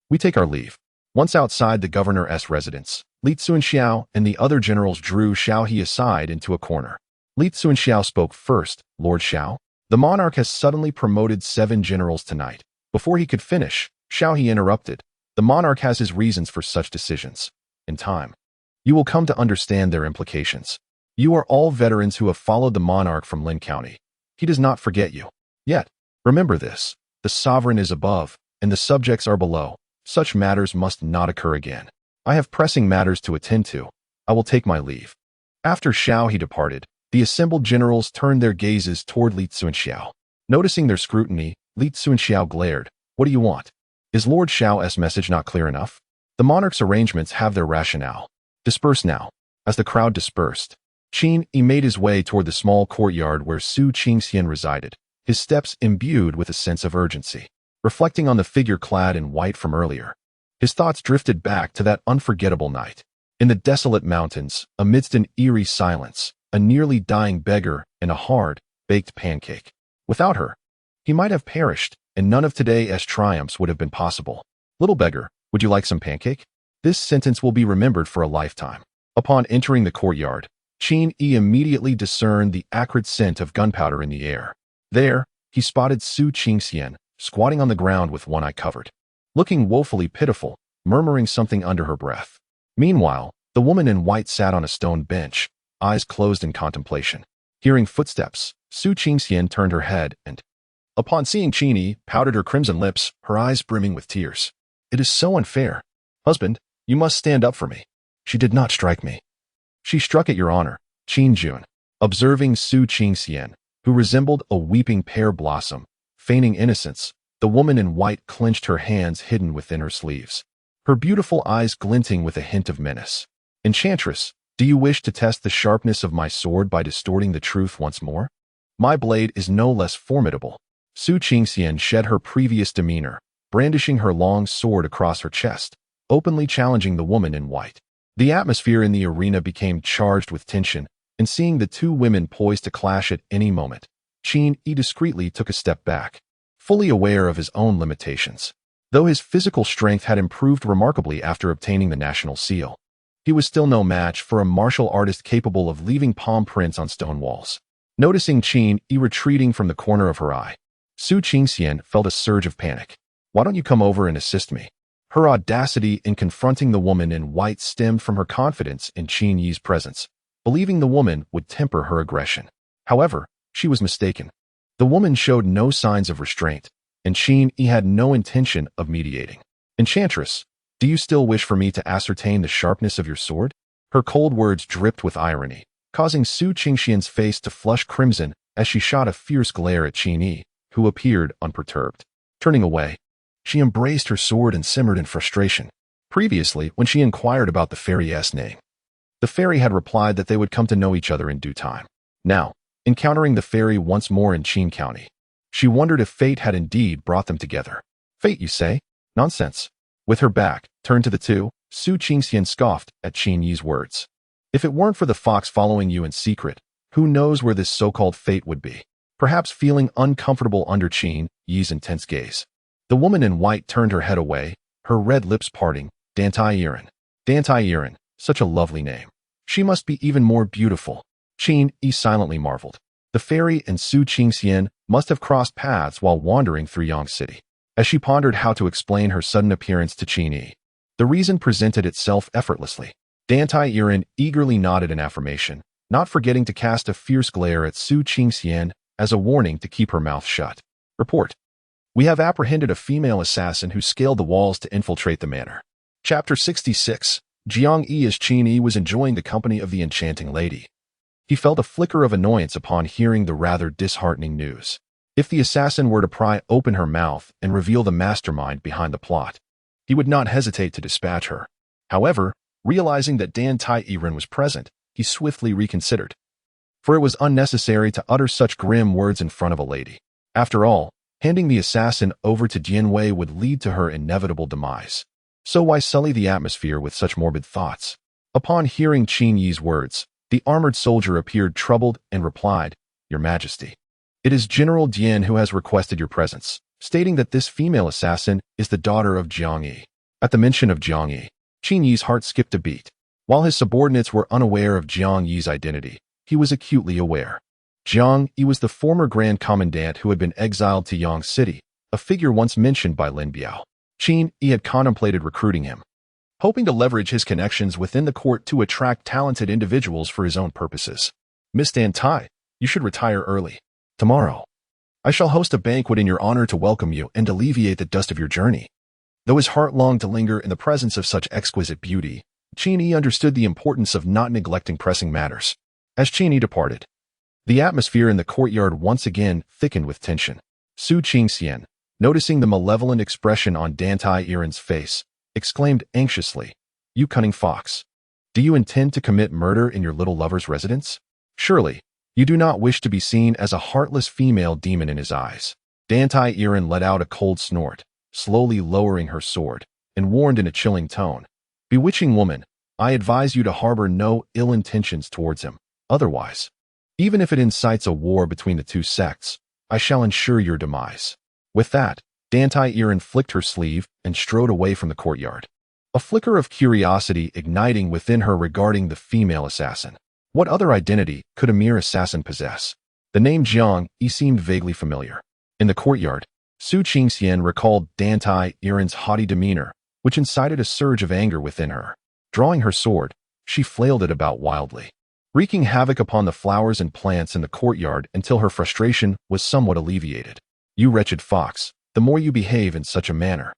We take our leave. Once outside the governor's residence, Li Tsunxiao and the other generals drew Xiao He aside into a corner. Li Tsunxiao spoke first. Lord Xiao, the monarch has suddenly promoted 7 generals tonight. Before he could finish, Xiao He interrupted. The monarch has his reasons for such decisions. In time, you will come to understand their implications. You are all veterans who have followed the monarch from Lin County. He does not forget you. Yet, remember this. The sovereign is above, and the subjects are below. Such matters must not occur again. I have pressing matters to attend to. I will take my leave." After Xiao he departed, the assembled generals turned their gazes toward Li Tsunxiao. Noticing their scrutiny, Li Tsunxiao glared. "What do you want? Is Lord Xiao's message not clear enough? The monarch's arrangements have their rationale. Disperse now." As the crowd dispersed, Qin Yi made his way toward the small courtyard where Su Qingxian resided, his steps imbued with a sense of urgency. Reflecting on the figure clad in white from earlier, his thoughts drifted back to that unforgettable night. In the desolate mountains, amidst an eerie silence, a nearly dying beggar and a hard-baked pancake. Without her, he might have perished, and none of today's triumphs would have been possible. "Little beggar, would you like some pancake?" This sentence will be remembered for a lifetime. Upon entering the courtyard, Qin Yi immediately discerned the acrid scent of gunpowder in the air. There, he spotted Su Qingxian, squatting on the ground with one eye covered, looking woefully pitiful, murmuring something under her breath. Meanwhile, the woman in white sat on a stone bench, eyes closed in contemplation. Hearing footsteps, Su Qingxian turned her head and, upon seeing Qin Yi, pouted her crimson lips, her eyes brimming with tears. "It is so unfair. Husband, you must stand up for me. She did not strike me. She struck at your honor." Qin Jun, observing Su Qingxian, who resembled a weeping pear blossom, feigning innocence, the woman in white clenched her hands hidden within her sleeves, her beautiful eyes glinting with a hint of menace. "Enchantress, do you wish to test the sharpness of my sword by distorting the truth once more? My blade is no less formidable." Su Qingxian shed her previous demeanor, brandishing her long sword across her chest, openly challenging the woman in white. The atmosphere in the arena became charged with tension, and seeing the two women poised to clash at any moment, Qin Yi discreetly took a step back, fully aware of his own limitations. Though his physical strength had improved remarkably after obtaining the national seal, he was still no match for a martial artist capable of leaving palm prints on stone walls. Noticing Qin Yi retreating from the corner of her eye, Su Qingxian felt a surge of panic. "Why don't you come over and assist me?" Her audacity in confronting the woman in white stemmed from her confidence in Qin Yi's presence, believing the woman would temper her aggression. However, she was mistaken. The woman showed no signs of restraint, and Qin Yi had no intention of mediating. "Enchantress, do you still wish for me to ascertain the sharpness of your sword?" Her cold words dripped with irony, causing Su Qingxian's face to flush crimson as she shot a fierce glare at Qin Yi, who appeared unperturbed. Turning away, she embraced her sword and simmered in frustration. Previously, when she inquired about the fairy's name, the fairy had replied that they would come to know each other in due time. Now, encountering the fairy once more in Qin County, she wondered if fate had indeed brought them together. "Fate, you say? Nonsense." With her back turned to the two, Su Qingxian scoffed at Qin Yi's words. "If it weren't for the fox following you in secret, who knows where this so-called fate would be?" Perhaps feeling uncomfortable under Qin Yi's intense gaze, the woman in white turned her head away, her red lips parting. Dantai Yiren, such a lovely name. She must be even more beautiful. Qin Yi silently marveled. The fairy and Su Qingxian must have crossed paths while wandering through Yang City. As she pondered how to explain her sudden appearance to Qin Yi, the reason presented itself effortlessly. Dantai Yiren eagerly nodded in affirmation, not forgetting to cast a fierce glare at Su Qingxian as a warning to keep her mouth shut. "Report. We have apprehended a female assassin who scaled the walls to infiltrate the manor." Chapter 66. Jiang Yi. As Qin Yi was enjoying the company of the enchanting lady, he felt a flicker of annoyance upon hearing the rather disheartening news. If the assassin were to pry open her mouth and reveal the mastermind behind the plot, he would not hesitate to dispatch her. However, realizing that Dan Tai Yiren was present, he swiftly reconsidered, for it was unnecessary to utter such grim words in front of a lady. After all, handing the assassin over to Jianwei would lead to her inevitable demise. So why sully the atmosphere with such morbid thoughts? Upon hearing Qin Yi's words, the armored soldier appeared troubled and replied, "Your Majesty, it is General Dian who has requested your presence, stating that this female assassin is the daughter of Jiang Yi." At the mention of Jiang Yi, Qin Yi's heart skipped a beat. While his subordinates were unaware of Jiang Yi's identity, he was acutely aware. Jiang Yi was the former Grand Commandant who had been exiled to Yang City, a figure once mentioned by Lin Biao. Qin Yi had contemplated recruiting him, hoping to leverage his connections within the court to attract talented individuals for his own purposes. "Miss Dan Tai, you should retire early. Tomorrow, I shall host a banquet in your honor to welcome you and alleviate the dust of your journey." Though his heart longed to linger in the presence of such exquisite beauty, Qin understood the importance of not neglecting pressing matters. As Qin departed, the atmosphere in the courtyard once again thickened with tension. Su Qingxian, noticing the malevolent expression on Dantai Yiren's face, exclaimed anxiously, "You cunning fox! Do you intend to commit murder in your little lover's residence? Surely, you do not wish to be seen as a heartless female demon in his eyes." Dantai Yiren let out a cold snort, slowly lowering her sword, and warned in a chilling tone, "Bewitching woman, I advise you to harbor no ill intentions towards him. Otherwise, even if it incites a war between the two sects, I shall ensure your demise." With that, Dantai Yiren flicked her sleeve and strode away from the courtyard, a flicker of curiosity igniting within her regarding the female assassin. What other identity could a mere assassin possess? The name Jiang seemed vaguely familiar. In the courtyard, Su Qingxian recalled Dantai Yiren's haughty demeanor, which incited a surge of anger within her. Drawing her sword, she flailed it about wildly, wreaking havoc upon the flowers and plants in the courtyard until her frustration was somewhat alleviated. "You wretched fox, the more you behave in such a manner,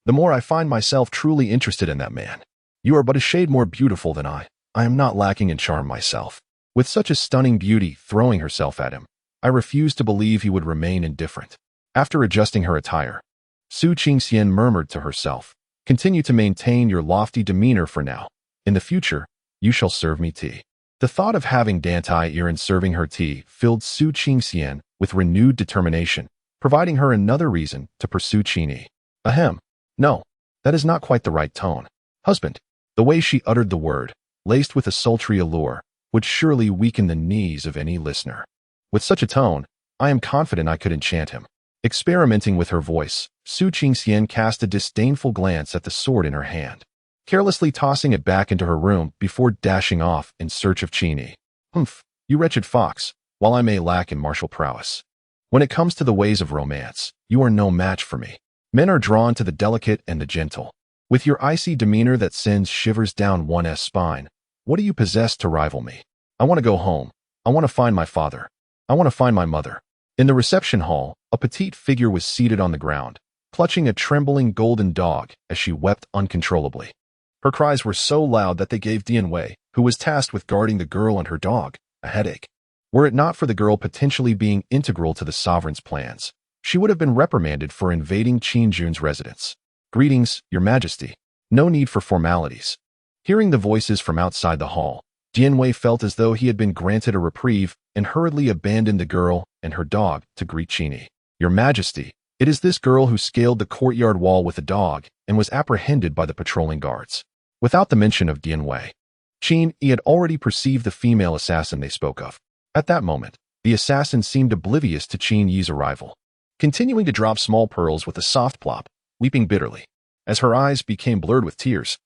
the more I find myself truly interested in that man. You are but a shade more beautiful than I am not lacking in charm myself." With such a stunning beauty throwing herself at him, I refused to believe he would remain indifferent. After adjusting her attire, Su Qingxian murmured to herself, "Continue to maintain your lofty demeanor for now. In the future, you shall serve me tea." The thought of having Dantai Yiren serving her tea filled Su Qingxian with renewed determination, providing her another reason to pursue Qin. Ahem. No, that is not quite the right tone. Husband. The way she uttered the word, laced with a sultry allure, would surely weaken the knees of any listener. With such a tone, I am confident I could enchant him. Experimenting with her voice, Su Qingxian cast a disdainful glance at the sword in her hand, carelessly tossing it back into her room before dashing off in search of Qin. "Humph, you wretched fox, while I may lack in martial prowess, when it comes to the ways of romance, you are no match for me. Men are drawn to the delicate and the gentle. With your icy demeanor that sends shivers down one's spine, what do you possess to rival me? I want to go home. I want to find my father. I want to find my mother." In the reception hall, a petite figure was seated on the ground, clutching a trembling golden dog as she wept uncontrollably. Her cries were so loud that they gave Dianwei, who was tasked with guarding the girl and her dog, a headache. Were it not for the girl potentially being integral to the sovereign's plans, she would have been reprimanded for invading Qin Jun's residence. "Greetings, Your Majesty. No need for formalities." Hearing the voices from outside the hall, Dianwei felt as though he had been granted a reprieve and hurriedly abandoned the girl and her dog to greet Qin. "Your Majesty, it is this girl who scaled the courtyard wall with a dog and was apprehended by the patrolling guards." Without the mention of Dianwei, Qin had already perceived the female assassin they spoke of. At that moment, the assassin seemed oblivious to Qin Yi's arrival, continuing to drop small pearls with a soft plop, weeping bitterly. As her eyes became blurred with tears,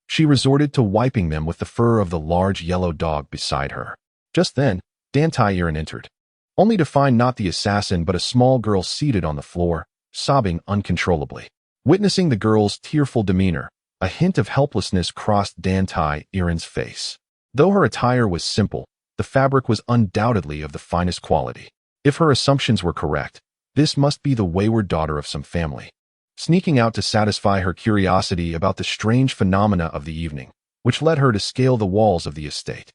she resorted to wiping them with the fur of the large yellow dog beside her. Just then, Dantai Yiren entered, only to find not the assassin but a small girl seated on the floor, sobbing uncontrollably. Witnessing the girl's tearful demeanor, a hint of helplessness crossed Dantai Yiren's face. Though her attire was simple, the fabric was undoubtedly of the finest quality. If her assumptions were correct, this must be the wayward daughter of some family, sneaking out to satisfy her curiosity about the strange phenomena of the evening, which led her to scale the walls of the estate.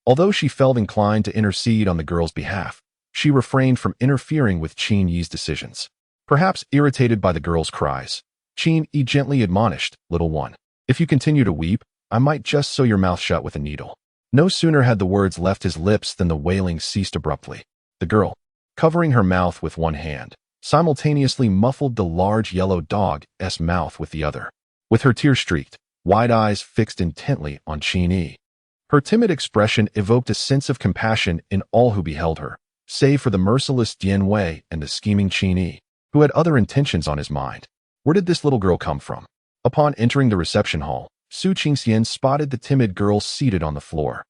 Although she felt inclined to intercede on the girl's behalf, she refrained from interfering with Qin Yi's decisions. Perhaps irritated by the girl's cries, Qin Yi gently admonished, "Little one, if you continue to weep, I might just sew your mouth shut with a needle." No sooner had the words left his lips than the wailing ceased abruptly. The girl, covering her mouth with one hand, simultaneously muffled the large yellow dog's mouth with the other. With her tear-streaked, wide eyes fixed intently on Qin Yi, her timid expression evoked a sense of compassion in all who beheld her, save for the merciless Dianwei and the scheming Qin Yi, who had other intentions on his mind. Where did this little girl come from? Upon entering the reception hall, Su Qingxian spotted the timid girl seated on the floor.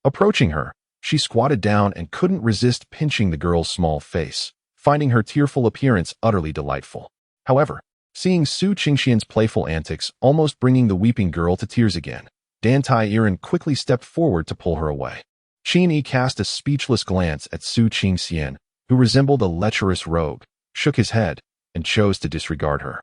Approaching her, she squatted down and couldn't resist pinching the girl's small face, finding her tearful appearance utterly delightful. However, seeing Su Qingxian's playful antics almost bringing the weeping girl to tears again, Dantai Yiren quickly stepped forward to pull her away. Qin Yi cast a speechless glance at Su Qingxian, who resembled a lecherous rogue, shook his head, and chose to disregard her.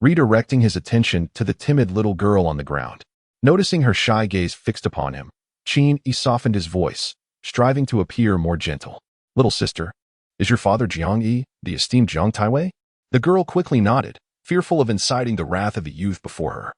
redirecting his attention to the timid little girl on the ground. Noticing her shy gaze fixed upon him, Qin Yi softened his voice, striving to appear more gentle. "Little sister, is your father Jiang Yi, the esteemed Jiang Taiwei?" The girl quickly nodded, fearful of inciting the wrath of the youth before her.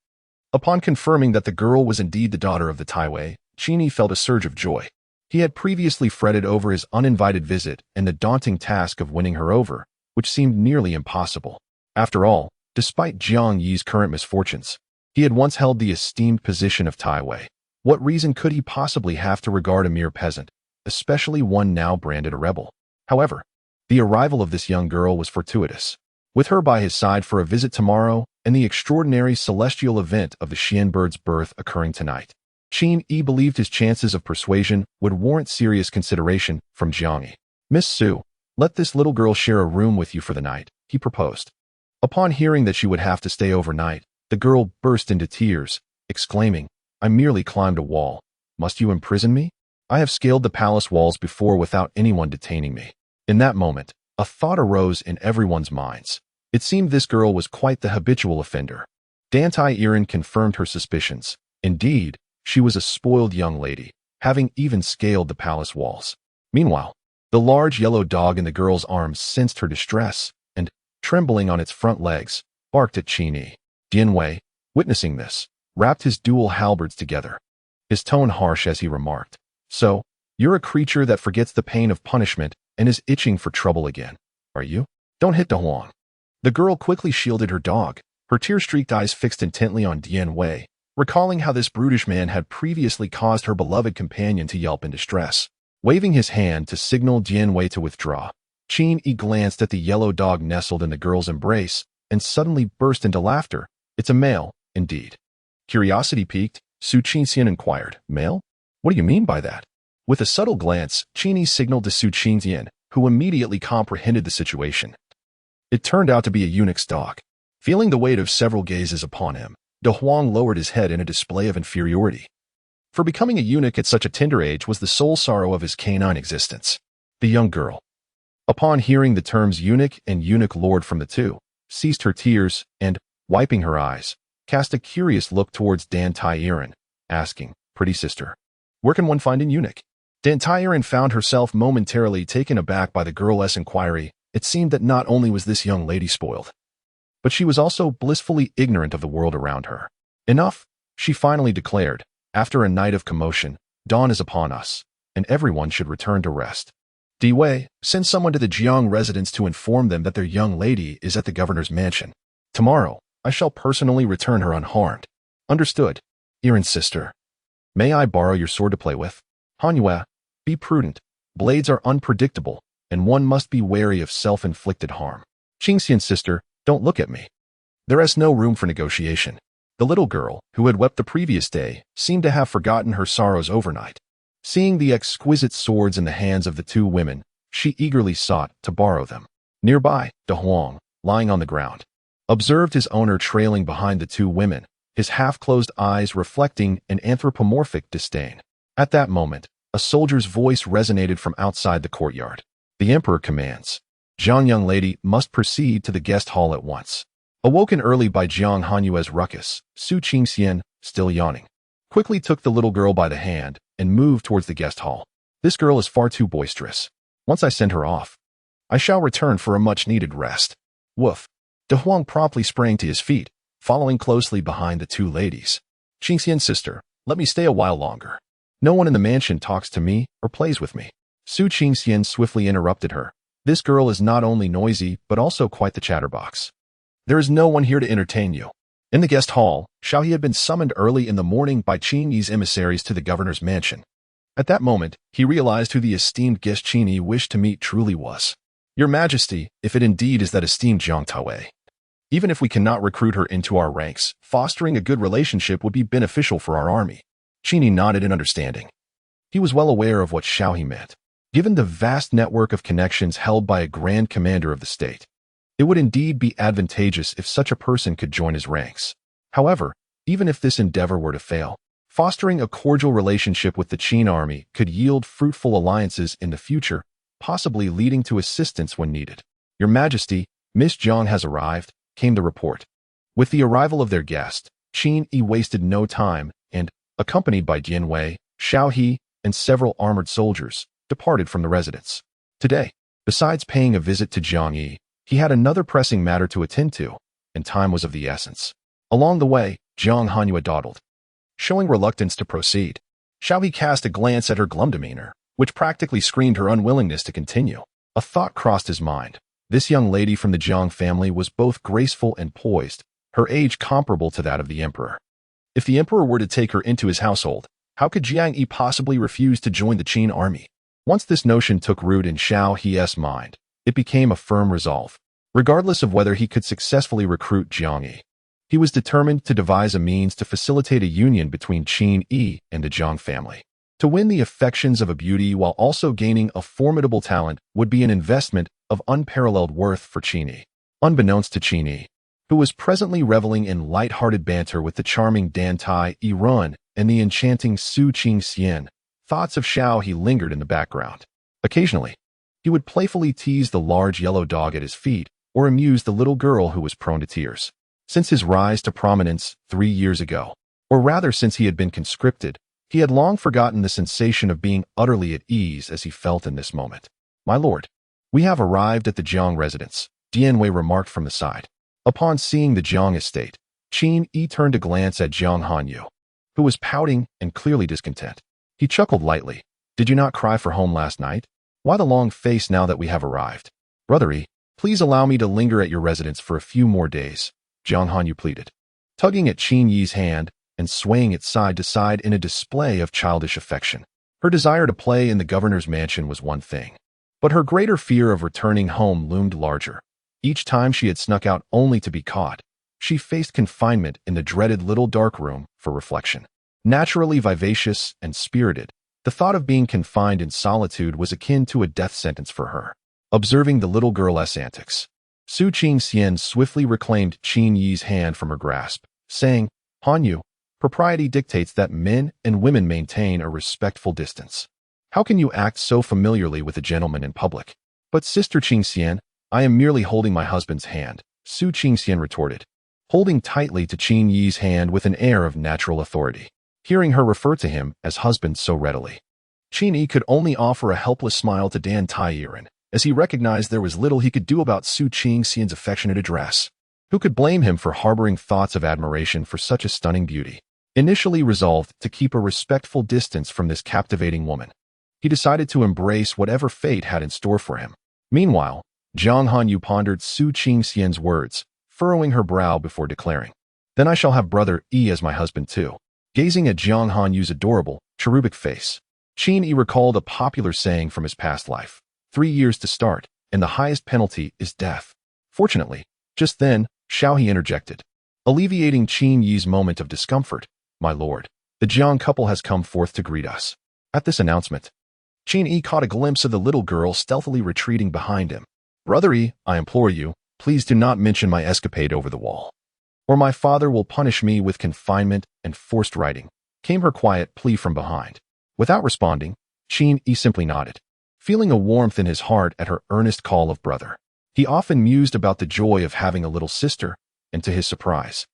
Upon confirming that the girl was indeed the daughter of the Taiwei, Qin Yi felt a surge of joy. He had previously fretted over his uninvited visit and the daunting task of winning her over, which seemed nearly impossible. After all, despite Jiang Yi's current misfortunes, he had once held the esteemed position of Taiwei. What reason could he possibly have to regard a mere peasant, especially one now branded a rebel? However, the arrival of this young girl was fortuitous. With her by his side for a visit tomorrow and the extraordinary celestial event of the Xian bird's birth occurring tonight, Qin Yi believed his chances of persuasion would warrant serious consideration from Jiang Yi. "Miss Su, let this little girl share a room with you for the night," he proposed. Upon hearing that she would have to stay overnight, the girl burst into tears, exclaiming, "I merely climbed a wall. Must you imprison me? I have scaled the palace walls before without anyone detaining me." In that moment, a thought arose in everyone's minds. It seemed this girl was quite the habitual offender. Tyrants confirmed her suspicions. Indeed, she was a spoiled young lady, having even scaled the palace walls. Meanwhile, the large yellow dog in the girl's arms sensed her distress and, trembling on its front legs, barked at Qin Yi. Dianwei, witnessing this, wrapped his dual halberds together, his tone harsh as he remarked, "So, you're a creature that forgets the pain of punishment and is itching for trouble again, are you? Don't hit Dahuang." The girl quickly shielded her dog, her tear-streaked eyes fixed intently on Dianwei, recalling how this brutish man had previously caused her beloved companion to yelp in distress. Waving his hand to signal Dianwei to withdraw, Qin Yi glanced at the yellow dog nestled in the girl's embrace and suddenly burst into laughter. "It's a male, indeed." Curiosity piqued, Su Qingxian inquired, "Male? What do you mean by that?" With a subtle glance, Qin Yi signaled to Su Qingxian, who immediately comprehended the situation. It turned out to be a eunuch's dog. Feeling the weight of several gazes upon him, De Huang lowered his head in a display of inferiority. For becoming a eunuch at such a tender age was the sole sorrow of his canine existence. The young girl, upon hearing the terms eunuch and eunuch lord from the two, ceased her tears and, wiping her eyes, cast a curious look towards Dan Tairan, asking, "Pretty sister, where can one find an eunuch?" Dan Tairan found herself momentarily taken aback by the girl's inquiry. It seemed that not only was this young lady spoiled, but she was also blissfully ignorant of the world around her. "Enough," she finally declared. "After a night of commotion, dawn is upon us, and everyone should return to rest. Diwei, send someone to the Jiang residence to inform them that their young lady is at the governor's mansion. Tomorrow, I shall personally return her unharmed." "Understood, Iran's sister. May I borrow your sword to play with?" "Hanyue, be prudent. Blades are unpredictable, and one must be wary of self-inflicted harm." "Qingxian's sister, don't look at me." There is no room for negotiation. The little girl, who had wept the previous day, seemed to have forgotten her sorrows overnight. Seeing the exquisite swords in the hands of the two women, she eagerly sought to borrow them. Nearby, De Huang, lying on the ground, observed his owner trailing behind the two women, his half-closed eyes reflecting an anthropomorphic disdain. At that moment, a soldier's voice resonated from outside the courtyard. "The emperor commands. Jiang young lady must proceed to the guest hall at once." Awoken early by Jiang Hanyue's ruckus, Su Qingxian, still yawning, quickly took the little girl by the hand and moved towards the guest hall. "This girl is far too boisterous. Once I send her off, I shall return for a much-needed rest." Woof. De Huang promptly sprang to his feet, following closely behind the two ladies. "Qingxian's sister, let me stay a while longer. No one in the mansion talks to me or plays with me." Su Qingxian swiftly interrupted her. "This girl is not only noisy, but also quite the chatterbox. There is no one here to entertain you." In the guest hall, Shao He had been summoned early in the morning by Qin Yi's emissaries to the governor's mansion. At that moment, he realized who the esteemed guest Qin Yi wished to meet truly was. "Your Majesty, if it indeed is that esteemed Jiang Taiwei. Even if we cannot recruit her into our ranks, fostering a good relationship would be beneficial for our army." Qin Yi nodded in understanding. He was well aware of what Shao He meant. Given the vast network of connections held by a grand commander of the state, it would indeed be advantageous if such a person could join his ranks. However, even if this endeavor were to fail, fostering a cordial relationship with the Qin army could yield fruitful alliances in the future, possibly leading to assistance when needed. "Your Majesty, Miss Jiang has arrived," came the report. With the arrival of their guest, Qin Yi wasted no time and, accompanied by Jian Wei, Xiao He, and several armored soldiers, departed from the residence. Today, besides paying a visit to Jiang Yi, he had another pressing matter to attend to, and time was of the essence. Along the way, Jiang Hanyu dawdled, showing reluctance to proceed. Xiao He cast a glance at her glum demeanor, which practically screamed her unwillingness to continue. A thought crossed his mind. This young lady from the Jiang family was both graceful and poised, her age comparable to that of the emperor. If the emperor were to take her into his household, how could Jiang Yi possibly refuse to join the Qin army? Once this notion took root in Xiao He's mind, it became a firm resolve. Regardless of whether he could successfully recruit Jiang Yi, he was determined to devise a means to facilitate a union between Qin Yi and the Jiang family. To win the affections of a beauty while also gaining a formidable talent would be an investment of unparalleled worth for Qin Yi. Unbeknownst to Qin Yi, who was presently reveling in light-hearted banter with the charming Dan Tai Yi Run and the enchanting Su Qingxian, thoughts of Xiao He lingered in the background. Occasionally, he would playfully tease the large yellow dog at his feet or amuse the little girl who was prone to tears. Since his rise to prominence 3 years ago, or rather since he had been conscripted, he had long forgotten the sensation of being utterly at ease as he felt in this moment. "My lord, we have arrived at the Jiang residence," Dian Wei remarked from the side. Upon seeing the Jiang estate, Qin Yi turned to glance at Jiang Hanyu, who was pouting and clearly discontent. He chuckled lightly. "Did you not cry for home last night? Why the long face now that we have arrived? Brother Yi, please allow me to linger at your residence for a few more days," Jiang Hanyu pleaded, tugging at Qin Yi's hand and swaying it side to side in a display of childish affection. Her desire to play in the governor's mansion was one thing, but her greater fear of returning home loomed larger. Each time she had snuck out only to be caught, she faced confinement in the dreaded little dark room for reflection. Naturally vivacious and spirited, the thought of being confined in solitude was akin to a death sentence for her. Observing the little girl's antics, Su Qingxian swiftly reclaimed Qin Yi's hand from her grasp, saying, "Hanyu, propriety dictates that men and women maintain a respectful distance. How can you act so familiarly with a gentleman in public?" "But Sister Qingxian, I am merely holding my husband's hand," Su Qingxian retorted, holding tightly to Qin Yi's hand with an air of natural authority. Hearing her refer to him as husband so readily, Qin Yi could only offer a helpless smile to Dan Taiyiren, as he recognized there was little he could do about Su Qingxian's affectionate address. Who could blame him for harboring thoughts of admiration for such a stunning beauty? Initially resolved to keep a respectful distance from this captivating woman, he decided to embrace whatever fate had in store for him. Meanwhile, Jiang Hanyu pondered Su Qingxian's words, furrowing her brow before declaring, "Then I shall have brother Yi as my husband too." Gazing at Jiang Hanyu's adorable, cherubic face, Qin Yi recalled a popular saying from his past life: 3 years to start, and the highest penalty is death. Fortunately, just then, Xiao He interjected, alleviating Qin Yi's moment of discomfort. "My lord, the Jiang couple has come forth to greet us." At this announcement, Qin Yi caught a glimpse of the little girl stealthily retreating behind him. "Brother Yi, I implore you, please do not mention my escapade over the wall, or my father will punish me with confinement and forced writing," came her quiet plea from behind. Without responding, Qin Yi simply nodded, feeling a warmth in his heart at her earnest call of brother. He often mused about the joy of having a little sister, and to his surprise,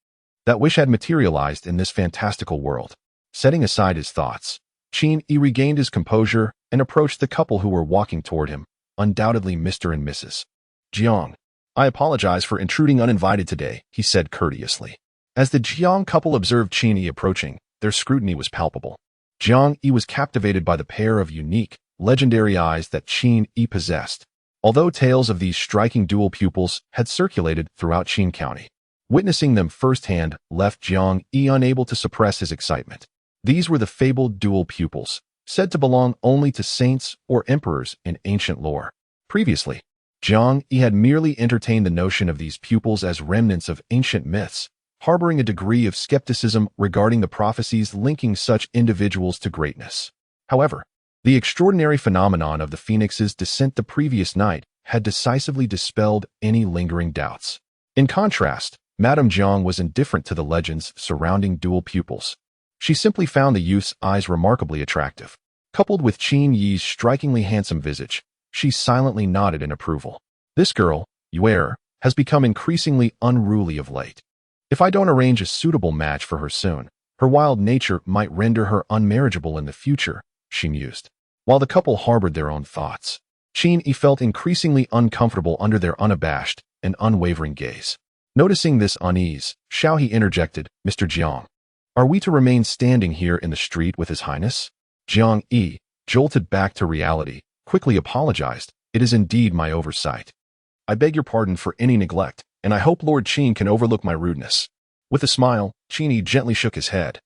that wish had materialized in this fantastical world. Setting aside his thoughts, Qin Yi regained his composure and approached the couple who were walking toward him, undoubtedly Mr. and Mrs. Jiang. "I apologize for intruding uninvited today," he said courteously. As the Jiang couple observed Qin Yi approaching, their scrutiny was palpable. Jiang Yi was captivated by the pair of unique, legendary eyes that Qin Yi possessed, although tales of these striking dual pupils had circulated throughout Qin County. Witnessing them firsthand left Jiang Yi unable to suppress his excitement. These were the fabled dual pupils, said to belong only to saints or emperors in ancient lore. Previously, Jiang Yi had merely entertained the notion of these pupils as remnants of ancient myths, harboring a degree of skepticism regarding the prophecies linking such individuals to greatness. However, the extraordinary phenomenon of the phoenix's descent the previous night had decisively dispelled any lingering doubts. In contrast, Madame Jiang was indifferent to the legends surrounding dual pupils. She simply found the youth's eyes remarkably attractive. Coupled with Qin Yi's strikingly handsome visage, she silently nodded in approval. "This girl, Yuer, has become increasingly unruly of late. If I don't arrange a suitable match for her soon, her wild nature might render her unmarriageable in the future, she mused. While the couple harbored their own thoughts, Qin Yi felt increasingly uncomfortable under their unabashed and unwavering gaze. Noticing this unease, Xiao He interjected, Mr. Jiang, are we to remain standing here in the street with His Highness? Jiang Yi, jolted back to reality, quickly apologized. It is indeed my oversight. I beg your pardon for any neglect, and I hope Lord Qin can overlook my rudeness. With a smile, Qin Yi gently shook his head,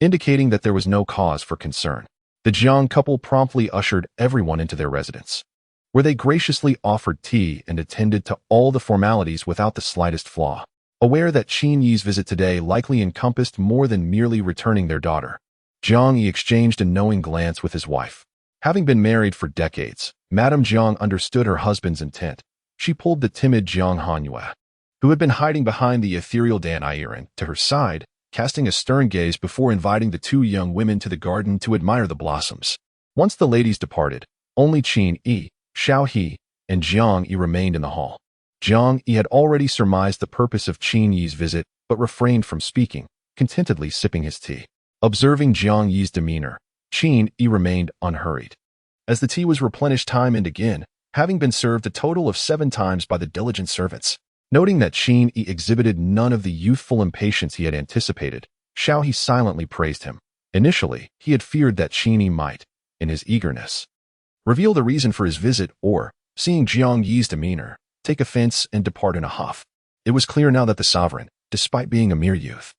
indicating that there was no cause for concern. The Jiang couple promptly ushered everyone into their residence, where they graciously offered tea and attended to all the formalities without the slightest flaw. Aware that Qin Yi's visit today likely encompassed more than merely returning their daughter, Jiang Yi exchanged a knowing glance with his wife. Having been married for decades, Madame Jiang understood her husband's intent. She pulled the timid Jiang Hanyue, who had been hiding behind the ethereal Dynasty, to her side, casting a stern gaze before inviting the two young women to the garden to admire the blossoms. Once the ladies departed, only Qin Yi, Xiao He, and Jiang Yi remained in the hall. Jiang Yi had already surmised the purpose of Qin Yi's visit, but refrained from speaking, contentedly sipping his tea. Observing Jiang Yi's demeanor, Qin Yi remained unhurried. As the tea was replenished time and again, having been served a total of 7 times by the diligent servants. Noting that Qin Yi exhibited none of the youthful impatience he had anticipated, Xiao He silently praised him. Initially, he had feared that Qin Yi might, in his eagerness, reveal the reason for his visit or, seeing Jiang Yi's demeanor, take offense and depart in a huff. It was clear now that the sovereign, despite being a mere youth,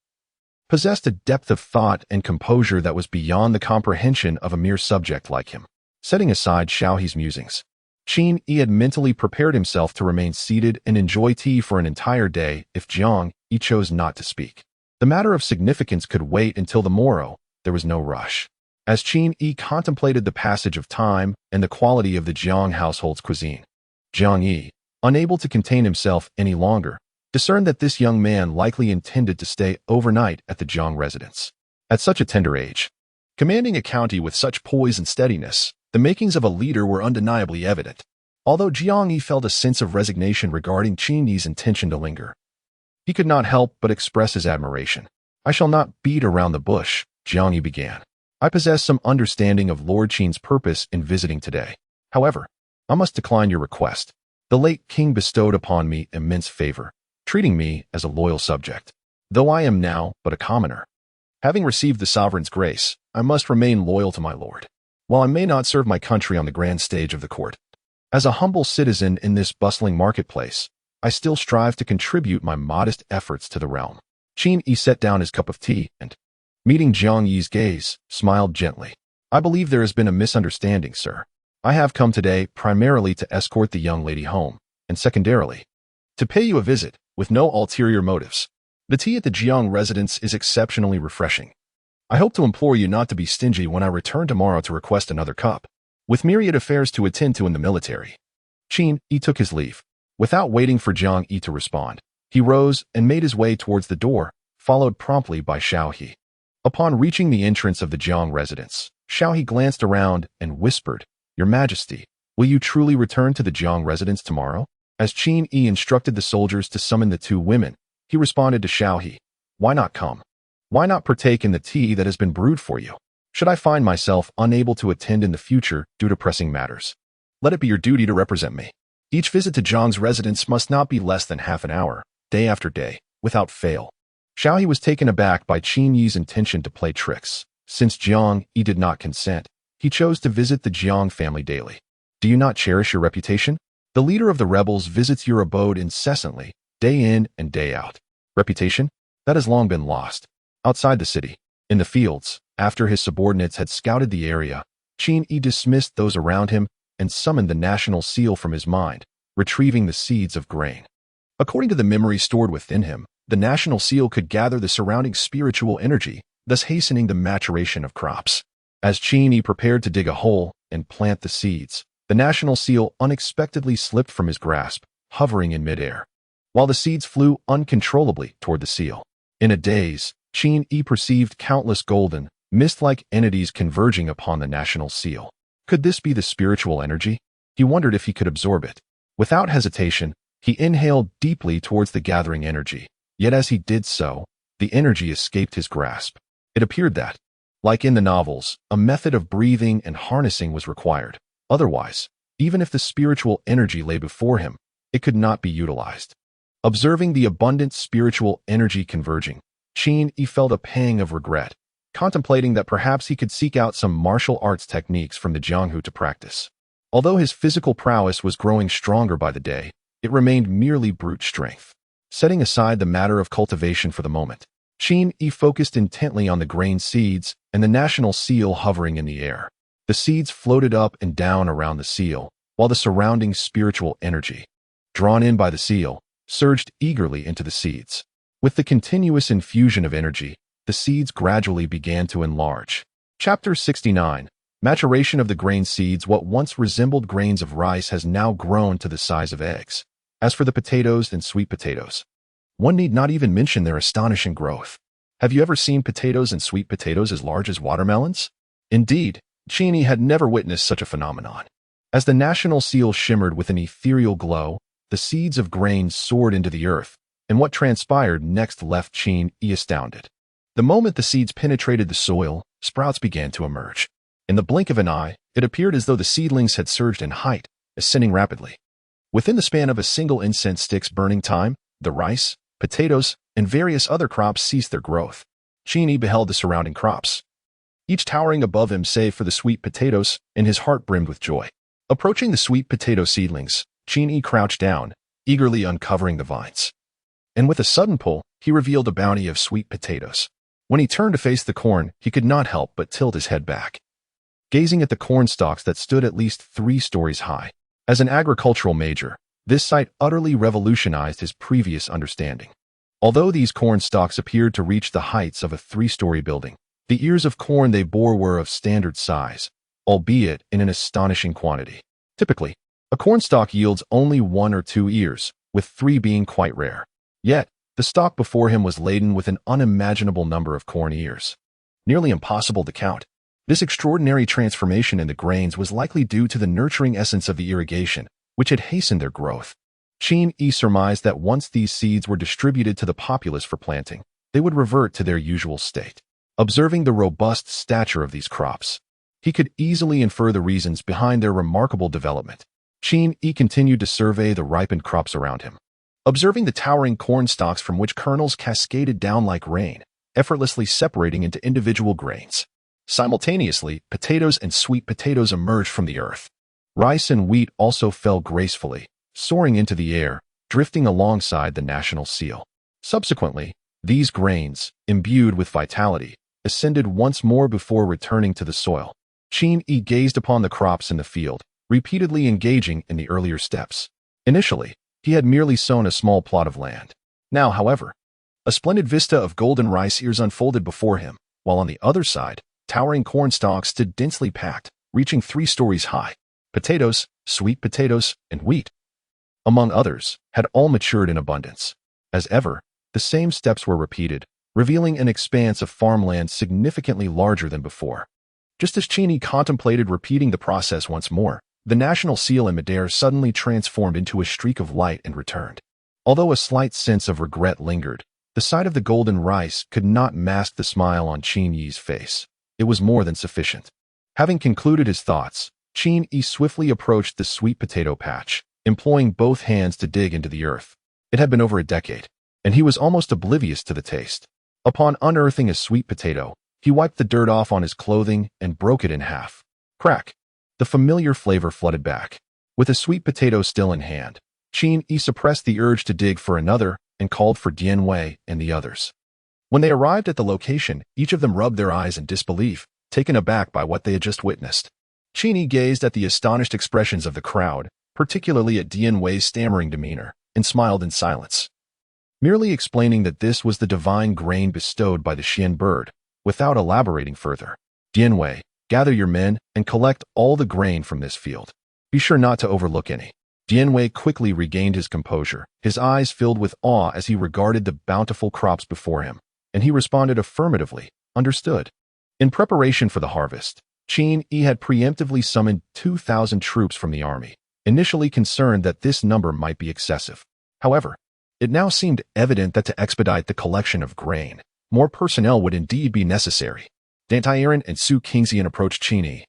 possessed a depth of thought and composure that was beyond the comprehension of a mere subject like him. Setting aside Xiao He's musings, Qin Yi had mentally prepared himself to remain seated and enjoy tea for an entire day if Jiang Yi chose not to speak. The matter of significance could wait until the morrow. There was no rush. As Qin Yi contemplated the passage of time and the quality of the Jiang household's cuisine, Jiang Yi, unable to contain himself any longer, discerned that this young man likely intended to stay overnight at the Jiang residence. At such a tender age, commanding a county with such poise and steadiness, the makings of a leader were undeniably evident. Although Jiang Yi felt a sense of resignation regarding Qin Yi's intention to linger, he could not help but express his admiration. I shall not beat around the bush, Jiang Yi began. I possess some understanding of Lord Qin's purpose in visiting today. However, I must decline your request. The late king bestowed upon me immense favor, treating me as a loyal subject. Though I am now but a commoner, having received the sovereign's grace, I must remain loyal to my lord. While I may not serve my country on the grand stage of the court, as a humble citizen in this bustling marketplace, I still strive to contribute my modest efforts to the realm. Qin Yi set down his cup of tea and, meeting Jiang Yi's gaze, smiled gently. I believe there has been a misunderstanding, sir. I have come today primarily to escort the young lady home, and secondarily, to pay you a visit, with no ulterior motives. The tea at the Jiang residence is exceptionally refreshing. I hope to implore you not to be stingy when I return tomorrow to request another cup. With myriad affairs to attend to in the military, Qin Yi took his leave. Without waiting for Jiang Yi to respond, he rose and made his way towards the door, followed promptly by Xiao He. Upon reaching the entrance of the Jiang residence, Xiao He glanced around and whispered, Your Majesty, will you truly return to the Jiang residence tomorrow? As Qin Yi instructed the soldiers to summon the 2 women, he responded to Xiao He, Why not come? Why not partake in the tea that has been brewed for you? Should I find myself unable to attend in the future due to pressing matters, let it be your duty to represent me. Each visit to Jiang's residence must not be less than half an hour, day after day, without fail. Xiao He was taken aback by Qin Yi's intention to play tricks. Since Jiang Yi did not consent, he chose to visit the Jiang family daily. Do you not cherish your reputation? The leader of the rebels visits your abode incessantly, day in and day out. Reputation? That has long been lost. Outside the city, in the fields, after his subordinates had scouted the area, Qin Yi dismissed those around him and summoned the national seal from his mind, retrieving the seeds of grain. According to the memory stored within him, the national seal could gather the surrounding spiritual energy, thus hastening the maturation of crops. As Qin Yi prepared to dig a hole and plant the seeds, the national seal unexpectedly slipped from his grasp, hovering in midair, while the seeds flew uncontrollably toward the seal. In a daze, Qin Yi perceived countless golden, mist-like entities converging upon the national seal. Could this be the spiritual energy? He wondered if he could absorb it. Without hesitation, he inhaled deeply towards the gathering energy, Yet as he did so, the energy escaped his grasp. It appeared that, like in the novels, a method of breathing and harnessing was required. Otherwise, even if the spiritual energy lay before him, it could not be utilized. Observing the abundant spiritual energy converging, Qin Yi felt a pang of regret, contemplating that perhaps he could seek out some martial arts techniques from the Jianghu to practice. Although his physical prowess was growing stronger by the day, it remained merely brute strength. Setting aside the matter of cultivation for the moment, Qin Yi focused intently on the grain seeds and the national seal hovering in the air. The seeds floated up and down around the seal, while the surrounding spiritual energy, drawn in by the seal, surged eagerly into the seeds. With the continuous infusion of energy, the seeds gradually began to enlarge. Chapter 69. Maturation of the grain seeds. What once resembled grains of rice has now grown to the size of eggs. As for the potatoes and sweet potatoes, one need not even mention their astonishing growth. Have you ever seen potatoes and sweet potatoes as large as watermelons? Indeed, Qin Yi had never witnessed such a phenomenon. As the national seal shimmered with an ethereal glow, the seeds of grain soared into the earth, and what transpired next left Qin Yi astounded. The moment the seeds penetrated the soil, sprouts began to emerge. In the blink of an eye, it appeared as though the seedlings had surged in height, ascending rapidly. Within the span of a single incense stick's burning time, the rice, potatoes, and various other crops ceased their growth. Qin Yi beheld the surrounding crops, each towering above him save for the sweet potatoes, and his heart brimmed with joy. Approaching the sweet potato seedlings, Qin Yi crouched down, eagerly uncovering the vines. And with a sudden pull, he revealed a bounty of sweet potatoes. When he turned to face the corn, he could not help but tilt his head back, gazing at the corn stalks that stood at least 3 stories high. As an agricultural major, this sight utterly revolutionized his previous understanding. Although these corn stalks appeared to reach the heights of a 3-story building, the ears of corn they bore were of standard size, albeit in an astonishing quantity. Typically, a corn stalk yields only 1 or 2 ears, with 3 being quite rare. Yet, the stalk before him was laden with an unimaginable number of corn ears, nearly impossible to count. This extraordinary transformation in the grains was likely due to the nurturing essence of the irrigation, which had hastened their growth. Qin Yi surmised that once these seeds were distributed to the populace for planting, they would revert to their usual state. Observing the robust stature of these crops, he could easily infer the reasons behind their remarkable development. Qin Yi continued to survey the ripened crops around him, observing the towering corn stalks from which kernels cascaded down like rain, effortlessly separating into individual grains. Simultaneously, potatoes and sweet potatoes emerged from the earth. Rice and wheat also fell gracefully, soaring into the air, drifting alongside the national seal. Subsequently, these grains, imbued with vitality, ascended once more before returning to the soil. Qin Yi gazed upon the crops in the field, repeatedly engaging in the earlier steps. Initially, he had merely sown a small plot of land. Now, however, a splendid vista of golden rice ears unfolded before him, while on the other side, towering corn stalks stood densely packed, reaching 3 stories high. Potatoes, sweet potatoes, and wheat, among others, had all matured in abundance. As ever, the same steps were repeated, revealing an expanse of farmland significantly larger than before. Just as Qin Yi contemplated repeating the process once more, the national seal in midair suddenly transformed into a streak of light and returned. Although a slight sense of regret lingered, the sight of the golden rice could not mask the smile on Qin Yi's face. It was more than sufficient. Having concluded his thoughts, Qin Yi swiftly approached the sweet potato patch, employing both hands to dig into the earth. It had been over a decade, and he was almost oblivious to the taste. Upon unearthing a sweet potato, he wiped the dirt off on his clothing and broke it in half. Crack! The familiar flavor flooded back. With a sweet potato still in hand, Qin Yi suppressed the urge to dig for another and called for Dian Wei and the others. When they arrived at the location, each of them rubbed their eyes in disbelief, taken aback by what they had just witnessed. Qin Yi gazed at the astonished expressions of the crowd, particularly at Dian Wei's stammering demeanor, and smiled in silence, merely explaining that this was the divine grain bestowed by the Xian bird, without elaborating further. Dian Wei, gather your men and collect all the grain from this field. Be sure not to overlook any. Dian Wei quickly regained his composure, his eyes filled with awe as he regarded the bountiful crops before him, and he responded affirmatively, understood. In preparation for the harvest, Qin Yi had preemptively summoned 2,000 troops from the army, initially concerned that this number might be excessive. However, It now seemed evident that to expedite the collection of grain, more personnel would indeed be necessary. Dantiran and Su Qingxian approached Qin Yi,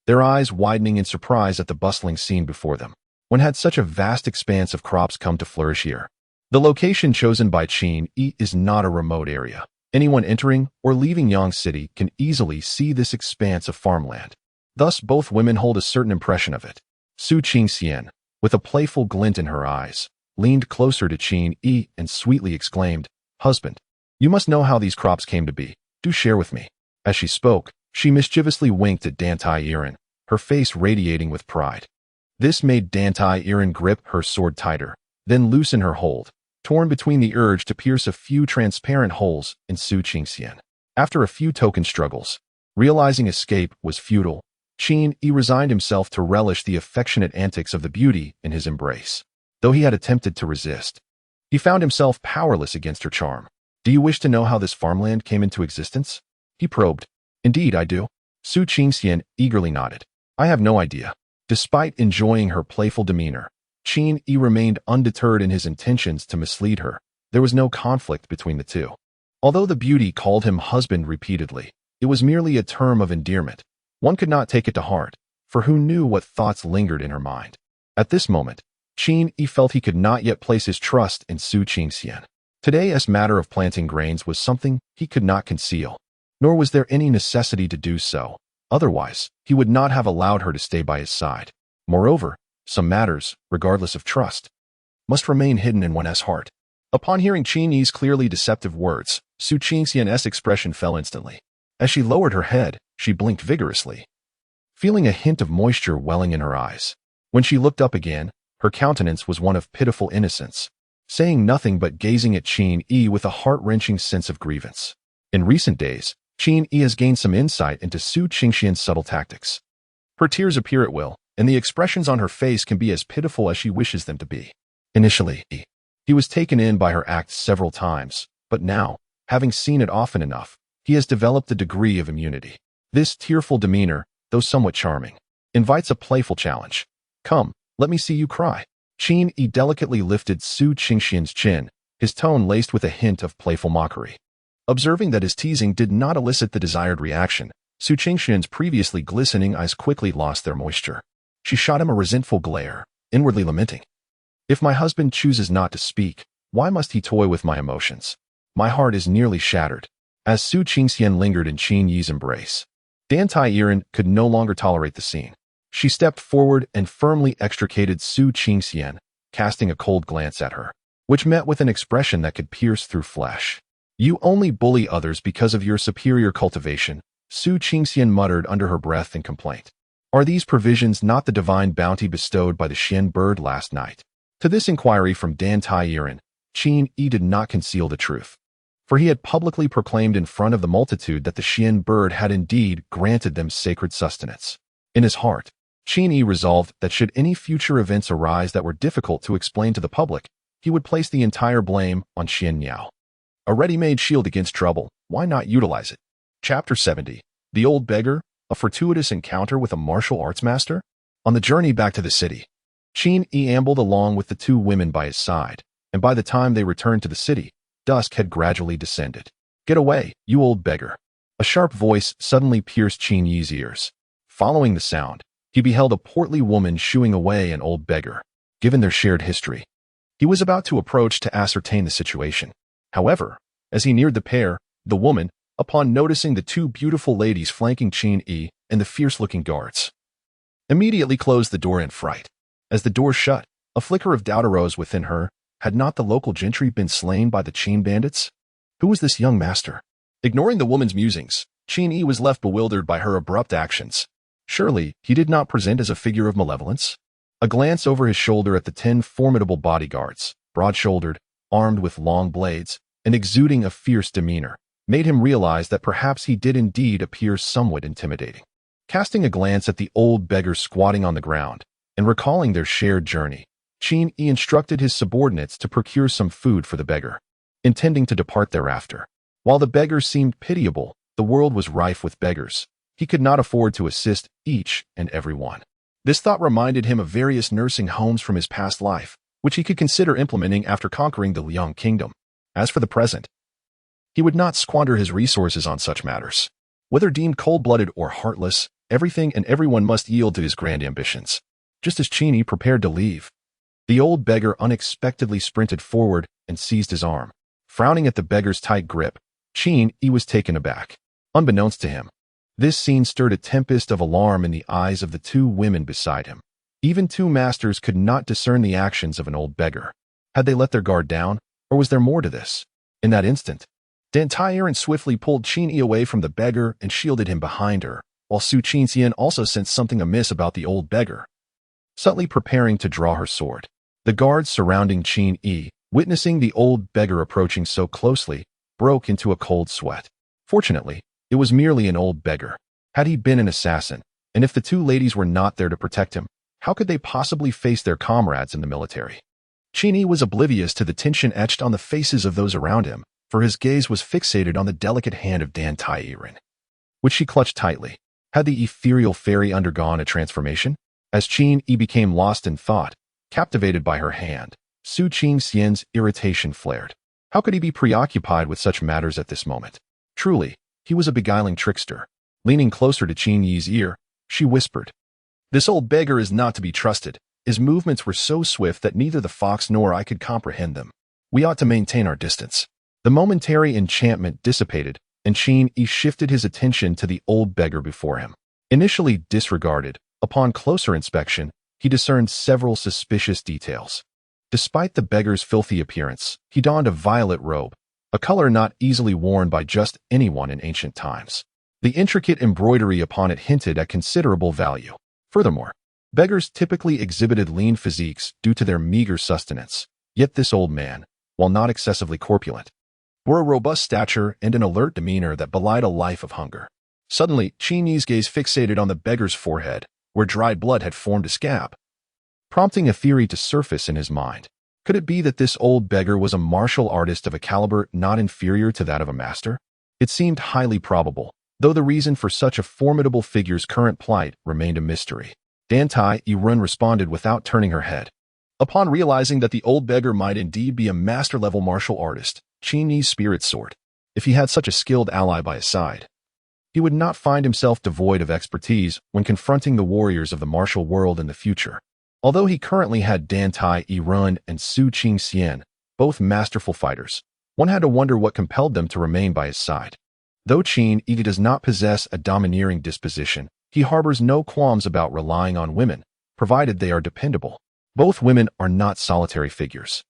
their eyes widening in surprise at the bustling scene before them. When had such a vast expanse of crops come to flourish here? The location chosen by Qin Yi is not a remote area. Anyone entering or leaving Yang City can easily see this expanse of farmland. Thus, both women hold a certain impression of it. Su Qingxian, with a playful glint in her eyes, leaned closer to Qin Yi and sweetly exclaimed, "Husband, you must know how these crops came to be. Do share with me." As she spoke, she mischievously winked at Dantiran, her face radiating with pride. This made Dantiran grip her sword tighter, then loosen her hold, torn between the urge to pierce a few transparent holes in Su Qingxian. After a few token struggles, realizing escape was futile, Qin Yi resigned himself to relish the affectionate antics of the beauty in his embrace. Though he had attempted to resist, he found himself powerless against her charm. "Do you wish to know how this farmland came into existence?" he probed. "Indeed, I do." Su Qingxian eagerly nodded. "I have no idea." Despite enjoying her playful demeanor, Qin Yi remained undeterred in his intentions to mislead her. There was no conflict between the two. Although the beauty called him husband repeatedly, it was merely a term of endearment. One could not take it to heart, for who knew what thoughts lingered in her mind. At this moment, Qin Yi felt he could not yet place his trust in Su Qingxian. Today's matter of planting grains was something he could not conceal, nor was there any necessity to do so. Otherwise, he would not have allowed her to stay by his side. Moreover, some matters, regardless of trust, must remain hidden in one's heart. Upon hearing Qin Yi's clearly deceptive words, Su Qingxian's expression fell instantly. As she lowered her head, she blinked vigorously, feeling a hint of moisture welling in her eyes. When she looked up again, her countenance was one of pitiful innocence, saying nothing but gazing at Qin Yi with a heart-wrenching sense of grievance. In recent days, Qin Yi has gained some insight into Su Qingxian's subtle tactics. Her tears appear at will, and the expressions on her face can be as pitiful as she wishes them to be. Initially, he was taken in by her acts several times, but now, having seen it often enough, he has developed a degree of immunity. This tearful demeanor, though somewhat charming, invites a playful challenge. "Come, let me see you cry." Qin Yi delicately lifted Su Qingxian's chin, his tone laced with a hint of playful mockery. Observing that his teasing did not elicit the desired reaction, Su Qingxian's previously glistening eyes quickly lost their moisture. She shot him a resentful glare, inwardly lamenting, "If my husband chooses not to speak, why must he toy with my emotions? My heart is nearly shattered." As Su Qingxian lingered in Qin Yi's embrace, Dantiran could no longer tolerate the scene. She stepped forward and firmly extricated Su Qingxian, casting a cold glance at her, which met with an expression that could pierce through flesh. "You only bully others because of your superior cultivation," Su Qingxian muttered under her breath in complaint. "Are these provisions not the divine bounty bestowed by the Xian bird last night?" To this inquiry from Dantiran, Qin Yi did not conceal the truth, for he had publicly proclaimed in front of the multitude that the Xian bird had indeed granted them sacred sustenance. In his heart, Qin Yi resolved that should any future events arise that were difficult to explain to the public, he would place the entire blame on Xian Niao. A ready-made shield against trouble, why not utilize it? Chapter 70. The Old Beggar, a fortuitous encounter with a martial arts master? On the journey back to the city, Qin Yi ambled along with the two women by his side, and by the time they returned to the city, dusk had gradually descended. "Get away, you old beggar." A sharp voice suddenly pierced Qin Yi's ears. Following the sound, he beheld a portly woman shooing away an old beggar. Given their shared history, he was about to approach to ascertain the situation. However, as he neared the pair, the woman, upon noticing the two beautiful ladies flanking Qin Yi and the fierce-looking guards, immediately closed the door in fright. As the door shut, a flicker of doubt arose within her. Had not the local gentry been slain by the Qin bandits? Who was this young master? Ignoring the woman's musings, Qin Yi was left bewildered by her abrupt actions. Surely, he did not present as a figure of malevolence? A glance over his shoulder at the 10 formidable bodyguards, broad-shouldered, armed with long blades, and exuding a fierce demeanor, made him realize that perhaps he did indeed appear somewhat intimidating. Casting a glance at the old beggar squatting on the ground, and recalling their shared journey, Qin Yi instructed his subordinates to procure some food for the beggar, intending to depart thereafter. While the beggar seemed pitiable, the world was rife with beggars. He could not afford to assist each and every one. This thought reminded him of various nursing homes from his past life, which he could consider implementing after conquering the Liang kingdom. As for the present, he would not squander his resources on such matters. Whether deemed cold-blooded or heartless, everything and everyone must yield to his grand ambitions. Just as Qin prepared to leave, the old beggar unexpectedly sprinted forward and seized his arm. Frowning at the beggar's tight grip, Qin was taken aback. Unbeknownst to him, this scene stirred a tempest of alarm in the eyes of the two women beside him. Even two masters could not discern the actions of an old beggar. Had they let their guard down, or was there more to this? In that instant, the tyrant swiftly pulled Qin away from the beggar and shielded him behind her, while Su Qingxian also sensed something amiss about the old beggar, subtly preparing to draw her sword. The guards surrounding Qin, witnessing the old beggar approaching so closely, broke into a cold sweat. Fortunately, it was merely an old beggar. Had he been an assassin, and if the two ladies were not there to protect him, how could they possibly face their comrades in the military? Qin was oblivious to the tension etched on the faces of those around him, for his gaze was fixated on the delicate hand of Dan Tairen, which she clutched tightly. Had the ethereal fairy undergone a transformation? As Qin became lost in thought, captivated by her hand, Su Qingxian's irritation flared. How could he be preoccupied with such matters at this moment? Truly, he was a beguiling trickster. Leaning closer to Qin Yi's ear, she whispered, "This old beggar is not to be trusted. His movements were so swift that neither the fox nor I could comprehend them. We ought to maintain our distance." The momentary enchantment dissipated, and Qin shifted his attention to the old beggar before him. Initially disregarded, upon closer inspection, he discerned several suspicious details. Despite the beggar's filthy appearance, he donned a violet robe, a color not easily worn by just anyone in ancient times. The intricate embroidery upon it hinted at considerable value. Furthermore, beggars typically exhibited lean physiques due to their meager sustenance. Yet this old man, while not excessively corpulent, bore a robust stature and an alert demeanor that belied a life of hunger. Suddenly, Qin's gaze fixated on the beggar's forehead, where dried blood had formed a scab, prompting a theory to surface in his mind. Could it be that this old beggar was a martial artist of a caliber not inferior to that of a master? It seemed highly probable, though the reason for such a formidable figure's current plight remained a mystery. Dan Tairen responded without turning her head. Upon realizing that the old beggar might indeed be a master-level martial artist, Qin's spirit soared. If he had such a skilled ally by his side, he would not find himself devoid of expertise when confronting the warriors of the martial world in the future. Although he currently had Dan Tairen and Su Qingxian, both masterful fighters, one had to wonder what compelled them to remain by his side. Though Qin does not possess a domineering disposition, he harbors no qualms about relying on women, provided they are dependable. Both women are not solitary figures.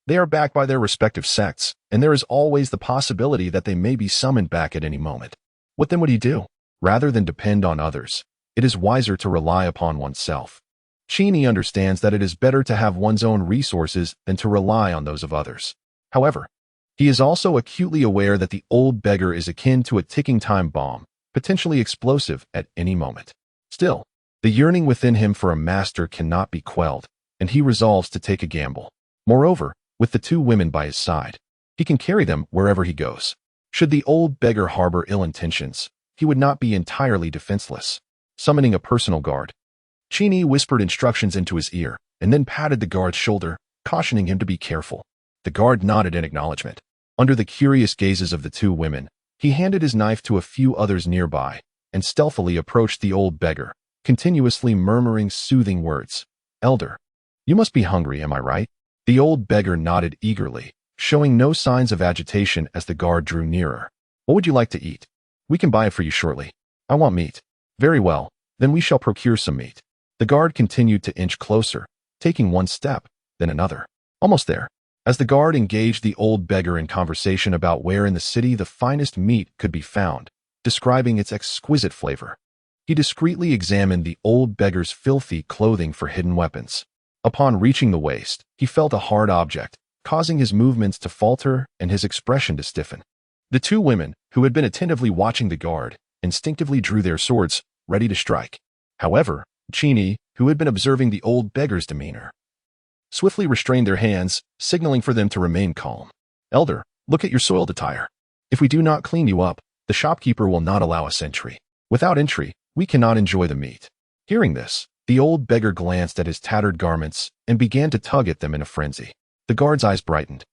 They are backed by their respective sects, and there is always the possibility that they may be summoned back at any moment. What then would he do? Rather than depend on others, it is wiser to rely upon oneself. Qin understands that it is better to have one's own resources than to rely on those of others. However, he is also acutely aware that the old beggar is akin to a ticking time bomb, potentially explosive at any moment. Still, the yearning within him for a master cannot be quelled, and he resolves to take a gamble. Moreover, with the two women by his side, he can carry them wherever he goes. Should the old beggar harbor ill intentions, he would not be entirely defenseless. Summoning a personal guard, Qin whispered instructions into his ear, and then patted the guard's shoulder, cautioning him to be careful. The guard nodded in acknowledgement. Under the curious gazes of the two women, he handed his knife to a few others nearby, and stealthily approached the old beggar, continuously murmuring soothing words. "Elder, you must be hungry, am I right?" The old beggar nodded eagerly, showing no signs of agitation as the guard drew nearer. "What would you like to eat? We can buy it for you shortly." "I want meat." "Very well, then we shall procure some meat." The guard continued to inch closer, taking one step, then another. Almost there. As the guard engaged the old beggar in conversation about where in the city the finest meat could be found, describing its exquisite flavor, he discreetly examined the old beggar's filthy clothing for hidden weapons. Upon reaching the waist, he felt a hard object, causing his movements to falter and his expression to stiffen. The two women, who had been attentively watching the guard, instinctively drew their swords, ready to strike. However, Qin, who had been observing the old beggar's demeanor, swiftly restrained their hands, signaling for them to remain calm. "Elder, look at your soiled attire. If we do not clean you up, the shopkeeper will not allow us entry. Without entry, we cannot enjoy the meat." Hearing this, The old beggar glanced at his tattered garments and began to tug at them in a frenzy. The guard's eyes brightened,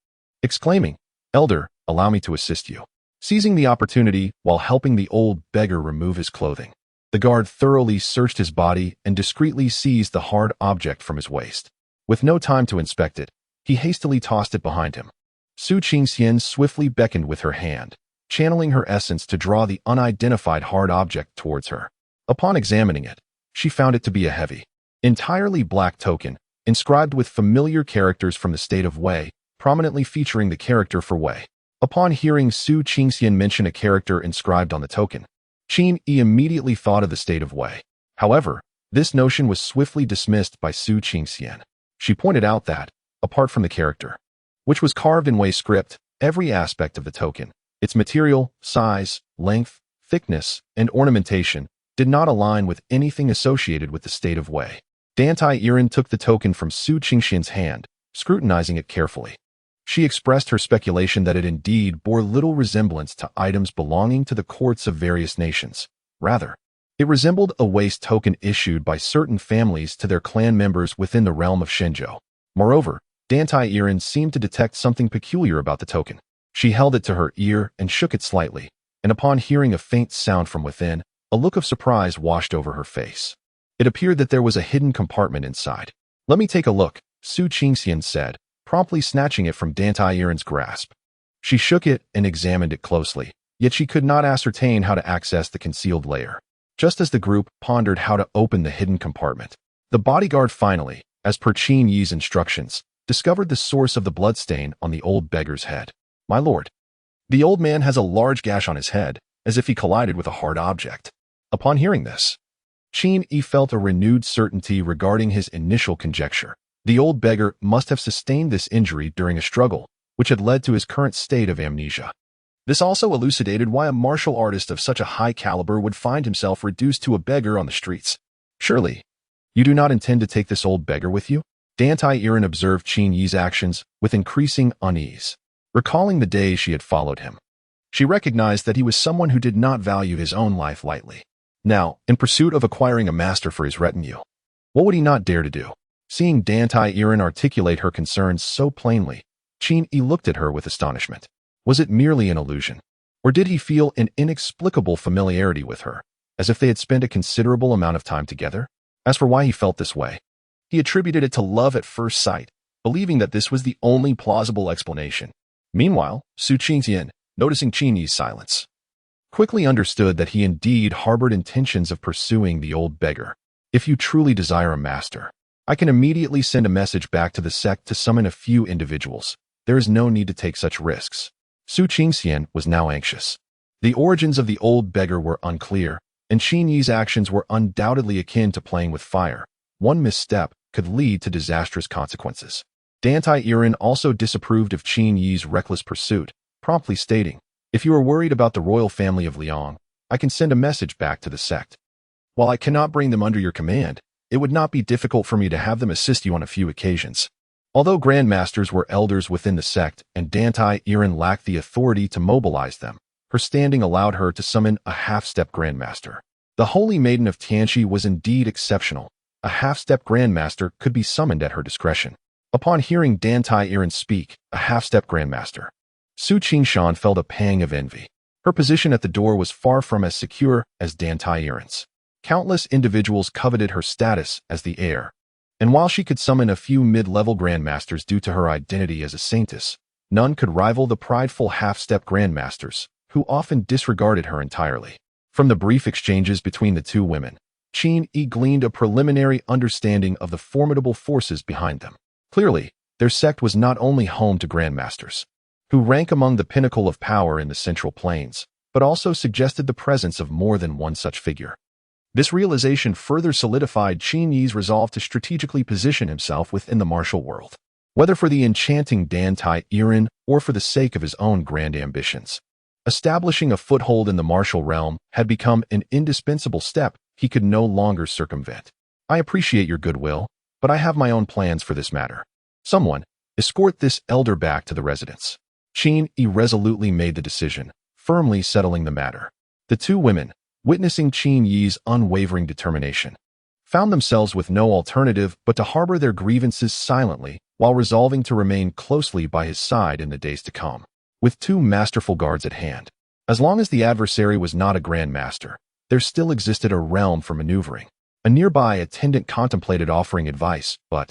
exclaiming, "Elder, allow me to assist you." Seizing the opportunity while helping the old beggar remove his clothing, the guard thoroughly searched his body and discreetly seized the hard object from his waist. With no time to inspect it, he hastily tossed it behind him. Su Qingxian swiftly beckoned with her hand, channeling her essence to draw the unidentified hard object towards her. Upon examining it, she found it to be a heavy, entirely black token, inscribed with familiar characters from the state of Wei, prominently featuring the character for Wei. Upon hearing Su Qingxian mention a character inscribed on the token, Qin Yi immediately thought of the state of Wei. However, this notion was swiftly dismissed by Su Qingxian. She pointed out that, apart from the character, which was carved in Wei script, every aspect of the token, its material, size, length, thickness, and ornamentation, did not align with anything associated with the state of Wei. Dantai Irin took the token from Su Qingxian's hand, scrutinizing it carefully. She expressed her speculation that it indeed bore little resemblance to items belonging to the courts of various nations. Rather, it resembled a waste token issued by certain families to their clan members within the realm of Shenzhou. Moreover, Dantai Irin seemed to detect something peculiar about the token. She held it to her ear and shook it slightly, and upon hearing a faint sound from within, a look of surprise washed over her face. It appeared that there was a hidden compartment inside. "Let me take a look," Su Qingxian said, promptly snatching it from Dantai Irin's grasp. She shook it and examined it closely, yet she could not ascertain how to access the concealed layer. Just as the group pondered how to open the hidden compartment, the bodyguard finally, as per Qin Yi's instructions, discovered the source of the bloodstain on the old beggar's head. "My lord, the old man has a large gash on his head, as if he collided with a hard object." Upon hearing this, Qin Yi felt a renewed certainty regarding his initial conjecture. The old beggar must have sustained this injury during a struggle, which had led to his current state of amnesia. This also elucidated why a martial artist of such a high caliber would find himself reduced to a beggar on the streets. "Surely, you do not intend to take this old beggar with you?" Dantai Irin observed Qin Yi's actions with increasing unease. Recalling the days she had followed him, she recognized that he was someone who did not value his own life lightly. Now, in pursuit of acquiring a master for his retinue, what would he not dare to do? Seeing Dantai Irin articulate her concerns so plainly, Qin Yi looked at her with astonishment. Was it merely an illusion? Or did he feel an inexplicable familiarity with her, as if they had spent a considerable amount of time together? As for why he felt this way, he attributed it to love at first sight, believing that this was the only plausible explanation. Meanwhile, Su Qingxian, noticing Qin Yi's silence, quickly understood that he indeed harbored intentions of pursuing the old beggar. "If you truly desire a master, I can immediately send a message back to the sect to summon a few individuals. There is no need to take such risks." Su Qingxian was now anxious. The origins of the old beggar were unclear, and Qin Yi's actions were undoubtedly akin to playing with fire. One misstep could lead to disastrous consequences. Dantai Irin also disapproved of Qin Yi's reckless pursuit, promptly stating, "If you are worried about the royal family of Liang, I can send a message back to the sect. While I cannot bring them under your command, it would not be difficult for me to have them assist you on a few occasions." Although grandmasters were elders within the sect and Dantai Irin lacked the authority to mobilize them, her standing allowed her to summon a half-step grandmaster. The Holy Maiden of Tianqi was indeed exceptional. A half-step grandmaster could be summoned at her discretion. Upon hearing Dantai Irin speak, a half-step grandmaster, Su Qingxian felt a pang of envy. Her position at the door was far from as secure as Dantai Irin's. Countless individuals coveted her status as the heir, and while she could summon a few mid-level grandmasters due to her identity as a saintess, none could rival the prideful half-step grandmasters, who often disregarded her entirely. From the brief exchanges between the two women, Qin Yi gleaned a preliminary understanding of the formidable forces behind them. Clearly, their sect was not only home to grandmasters, who rank among the pinnacle of power in the Central Plains, but also suggested the presence of more than one such figure. This realization further solidified Qin Yi's resolve to strategically position himself within the martial world, whether for the enchanting Dantai Irin or for the sake of his own grand ambitions. Establishing a foothold in the martial realm had become an indispensable step he could no longer circumvent. "I appreciate your goodwill, but I have my own plans for this matter. Someone, escort this elder back to the residence." Qin Yi resolutely made the decision, firmly settling the matter. The two women, witnessing Qin Yi's unwavering determination, found themselves with no alternative but to harbor their grievances silently while resolving to remain closely by his side in the days to come. With two masterful guards at hand, as long as the adversary was not a grand master, there still existed a realm for maneuvering. A nearby attendant contemplated offering advice, but,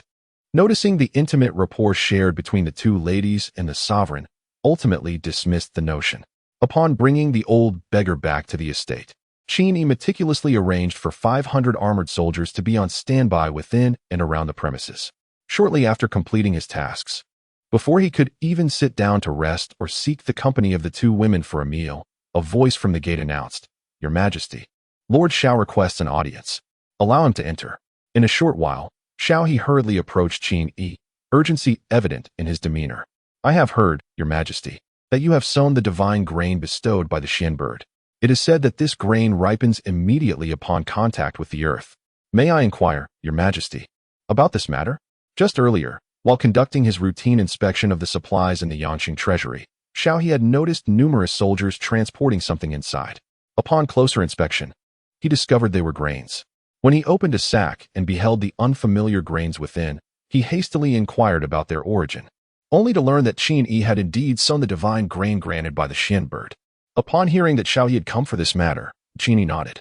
noticing the intimate rapport shared between the two ladies and the sovereign, ultimately dismissed the notion. Upon bringing the old beggar back to the estate, Qin meticulously arranged for 500 armored soldiers to be on standby within and around the premises. Shortly after completing his tasks, before he could even sit down to rest or seek the company of the two women for a meal, a voice from the gate announced, "Your Majesty, Lord Xiao requests an audience. Allow him to enter." In a short while, Xiao He hurriedly approached Qin Yi, urgency evident in his demeanor. "I have heard, Your Majesty, that you have sown the divine grain bestowed by the Xian bird. It is said that this grain ripens immediately upon contact with the earth. May I inquire, Your Majesty, about this matter?" Just earlier, while conducting his routine inspection of the supplies in the Yangqing treasury, Xiao He had noticed numerous soldiers transporting something inside. Upon closer inspection, he discovered they were grains. When he opened a sack and beheld the unfamiliar grains within, he hastily inquired about their origin, only to learn that Qin Yi had indeed sown the divine grain granted by the Xian bird. Upon hearing that Xiao He had come for this matter, Qin Yi nodded,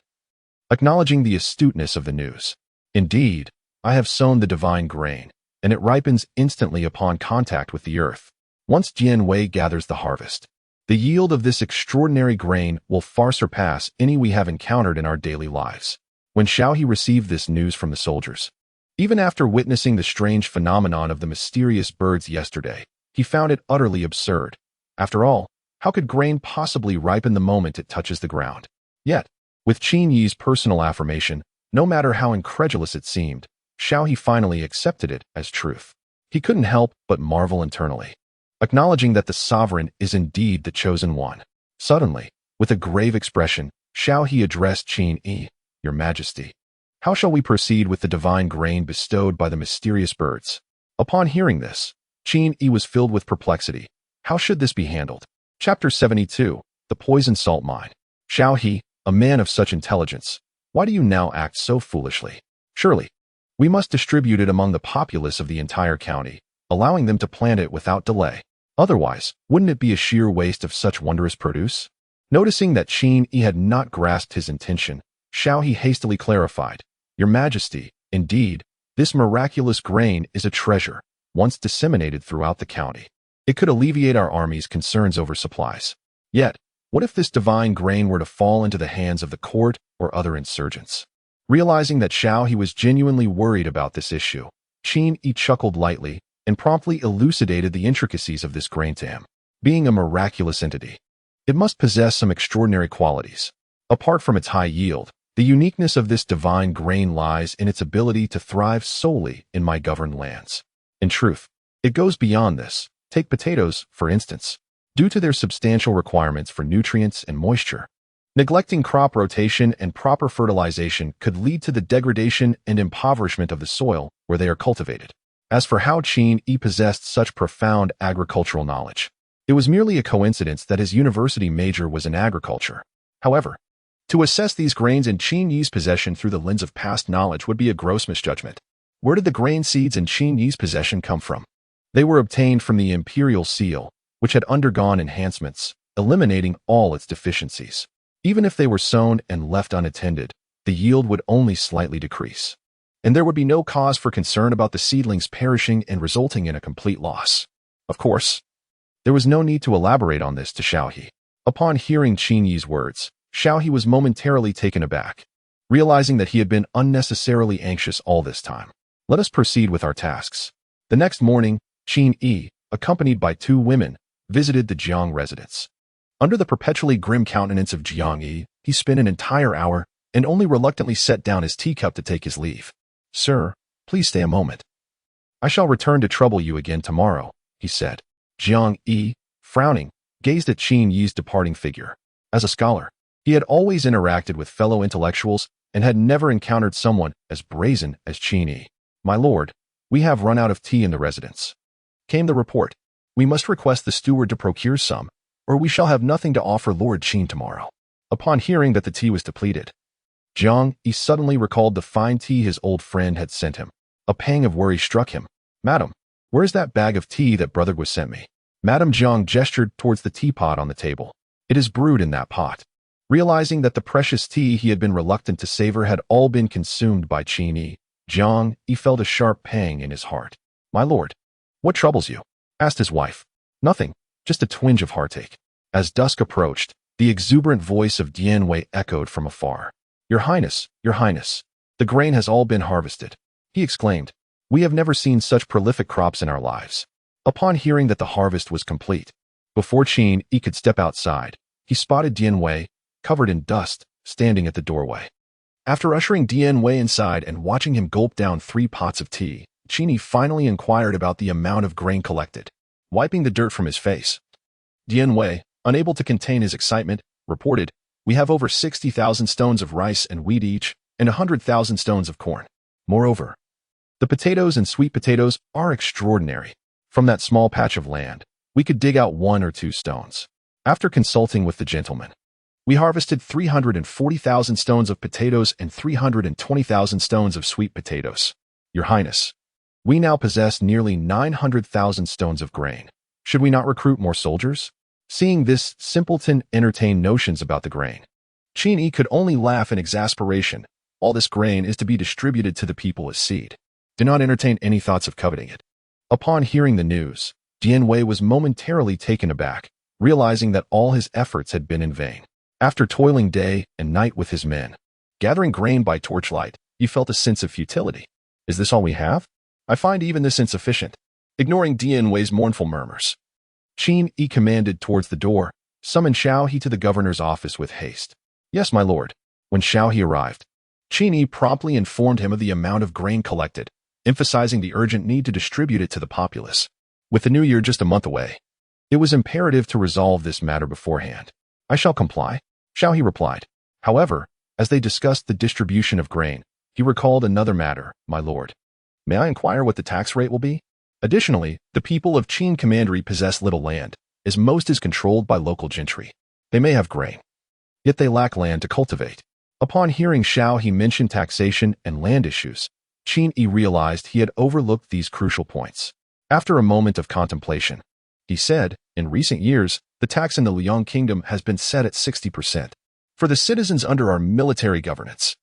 acknowledging the astuteness of the news. "Indeed, I have sown the divine grain, and it ripens instantly upon contact with the earth. Once Jian Wei gathers the harvest, the yield of this extraordinary grain will far surpass any we have encountered in our daily lives." When Xiao He received this news from the soldiers, even after witnessing the strange phenomenon of the mysterious birds yesterday, he found it utterly absurd. After all, how could grain possibly ripen the moment it touches the ground? Yet, with Qin Yi's personal affirmation, no matter how incredulous it seemed, Xiao He finally accepted it as truth. He couldn't help but marvel internally, acknowledging that the sovereign is indeed the chosen one. Suddenly, with a grave expression, Xiao He addressed Qin Yi, "Your Majesty, how shall we proceed with the divine grain bestowed by the mysterious birds?" Upon hearing this, Qin Yi was filled with perplexity. How should this be handled? Chapter 72, The Poison Salt Mine. "Xiao He, a man of such intelligence, why do you now act so foolishly? Surely, we must distribute it among the populace of the entire county, allowing them to plant it without delay. Otherwise, wouldn't it be a sheer waste of such wondrous produce?" Noticing that Qin Yi had not grasped his intention, Xiao He hastily clarified, "Your Majesty, indeed, this miraculous grain is a treasure, once disseminated throughout the county. It could alleviate our army's concerns over supplies. Yet, what if this divine grain were to fall into the hands of the court or other insurgents?" Realizing that Xiao He was genuinely worried about this issue, Qin Yi chuckled lightly and promptly elucidated the intricacies of this grain to him. Being a miraculous entity, it must possess some extraordinary qualities. Apart from its high yield, the uniqueness of this divine grain lies in its ability to thrive solely in my governed lands. In truth, it goes beyond this. Take potatoes, for instance. Due to their substantial requirements for nutrients and moisture, neglecting crop rotation and proper fertilization could lead to the degradation and impoverishment of the soil where they are cultivated. As for how Qin Yi possessed such profound agricultural knowledge, it was merely a coincidence that his university major was in agriculture. However, to assess these grains in Qin Yi's possession through the lens of past knowledge would be a gross misjudgment. Where did the grain seeds in Qin Yi's possession come from? They were obtained from the imperial seal, which had undergone enhancements, eliminating all its deficiencies. Even if they were sown and left unattended, the yield would only slightly decrease, and there would be no cause for concern about the seedlings perishing and resulting in a complete loss. Of course, there was no need to elaborate on this to Xiao He. Upon hearing Qin Yi's words, Xiao He was momentarily taken aback, realizing that he had been unnecessarily anxious all this time. Let us proceed with our tasks. The next morning, Qin Yi, accompanied by two women, visited the Jiang residence. Under the perpetually grim countenance of Jiang Yi, he spent an entire hour and only reluctantly set down his teacup to take his leave. "Sir, please stay a moment. I shall return to trouble you again tomorrow," he said. Jiang Yi, frowning, gazed at Qin Yi's departing figure. As a scholar, he had always interacted with fellow intellectuals and had never encountered someone as brazen as Qin Yi. "My lord, we have run out of tea in the residence," came the report. "We must request the steward to procure some, or we shall have nothing to offer Lord Qin tomorrow." Upon hearing that the tea was depleted, Jiang Yi suddenly recalled the fine tea his old friend had sent him. A pang of worry struck him. "Madam, where's that bag of tea that brother was sent me?" Madame Jiang gestured towards the teapot on the table. "It is brewed in that pot." Realizing that the precious tea he had been reluctant to savor had all been consumed by Qin Yi, Jiang Yi felt a sharp pang in his heart. "My lord, what troubles you?" asked his wife. "Nothing, just a twinge of heartache." As dusk approached, the exuberant voice of Dian Wei echoed from afar. Your Highness, the grain has all been harvested," he exclaimed. "We have never seen such prolific crops in our lives." Upon hearing that the harvest was complete, before Qin Yi could step outside, he spotted Dian Wei, covered in dust, standing at the doorway. After ushering Dian Wei inside and watching him gulp down 3 pots of tea, Qin Yi finally inquired about the amount of grain collected. Wiping the dirt from his face, Dian Wei, unable to contain his excitement, reported, "We have over 60,000 stones of rice and wheat each, and 100,000 stones of corn. Moreover, the potatoes and sweet potatoes are extraordinary. From that small patch of land, we could dig out 1 or 2 stones." After consulting with the gentleman, "We harvested 340,000 stones of potatoes and 320,000 stones of sweet potatoes. Your Highness, we now possess nearly 900,000 stones of grain. Should we not recruit more soldiers?" Seeing this simpleton entertain notions about the grain, Qin Yi could only laugh in exasperation. "All this grain is to be distributed to the people as seed. Do not entertain any thoughts of coveting it." Upon hearing the news, Dian Wei was momentarily taken aback, realizing that all his efforts had been in vain. After toiling day and night with his men, gathering grain by torchlight, he felt a sense of futility. "Is this all we have? I find even this insufficient." Ignoring Dian Wei's mournful murmurs, Qin Yi commanded towards the door, "Summon Shao He to the governor's office with haste." "Yes, my lord." When Shao He arrived, Qin Yi promptly informed him of the amount of grain collected, emphasizing the urgent need to distribute it to the populace. With the new year just a month away, it was imperative to resolve this matter beforehand. "I shall comply," Shao He replied. However, as they discussed the distribution of grain, he recalled another matter. "My lord, may I inquire what the tax rate will be?" Additionally, the people of Qin Commandery possess little land, as most is controlled by local gentry. They may have grain, yet they lack land to cultivate. Upon hearing Shao He mention taxation and land issues, Qin Yi realized he had overlooked these crucial points. After a moment of contemplation, he said, "In recent years, the tax in the Liang Kingdom has been set at 60%. For the citizens under our military governance,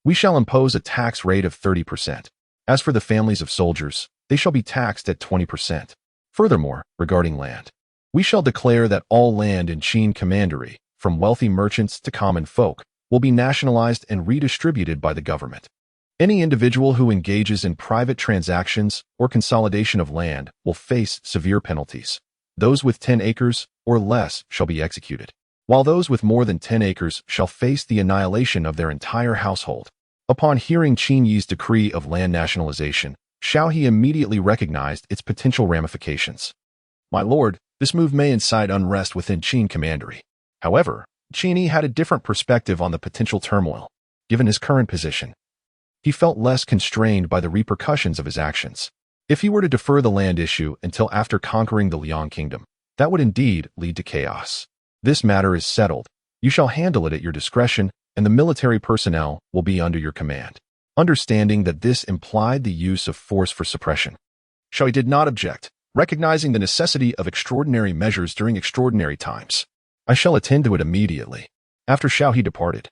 we shall impose a tax rate of 30%. As for the families of soldiers, they shall be taxed at 20%. Furthermore, regarding land, we shall declare that all land in Qin Commandery, from wealthy merchants to common folk, will be nationalized and redistributed by the government. Any individual who engages in private transactions or consolidation of land will face severe penalties. Those with 10 acres or less shall be executed, while those with more than 10 acres shall face the annihilation of their entire household." Upon hearing Qin Yi's decree of land nationalization, Shao He immediately recognized its potential ramifications. "My lord, this move may incite unrest within Qin Commandery." However, Qin Yi had a different perspective on the potential turmoil. Given his current position, he felt less constrained by the repercussions of his actions. If he were to defer the land issue until after conquering the Liang Kingdom, that would indeed lead to chaos. "This matter is settled. You shall handle it at your discretion, and the military personnel will be under your command." Understanding that this implied the use of force for suppression, Shao He did not object, recognizing the necessity of extraordinary measures during extraordinary times. "I shall attend to it immediately." After Shao He departed,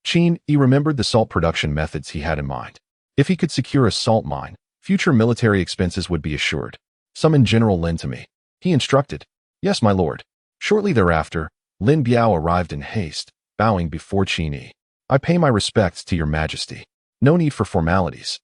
Qin Yi remembered the salt production methods he had in mind. If he could secure a salt mine, future military expenses would be assured. "Summon General Lin to me," he instructed. "Yes, my lord." Shortly thereafter, Lin Biao arrived in haste, bowing before Qin Yi. "I pay my respects to your majesty." No need for formalities.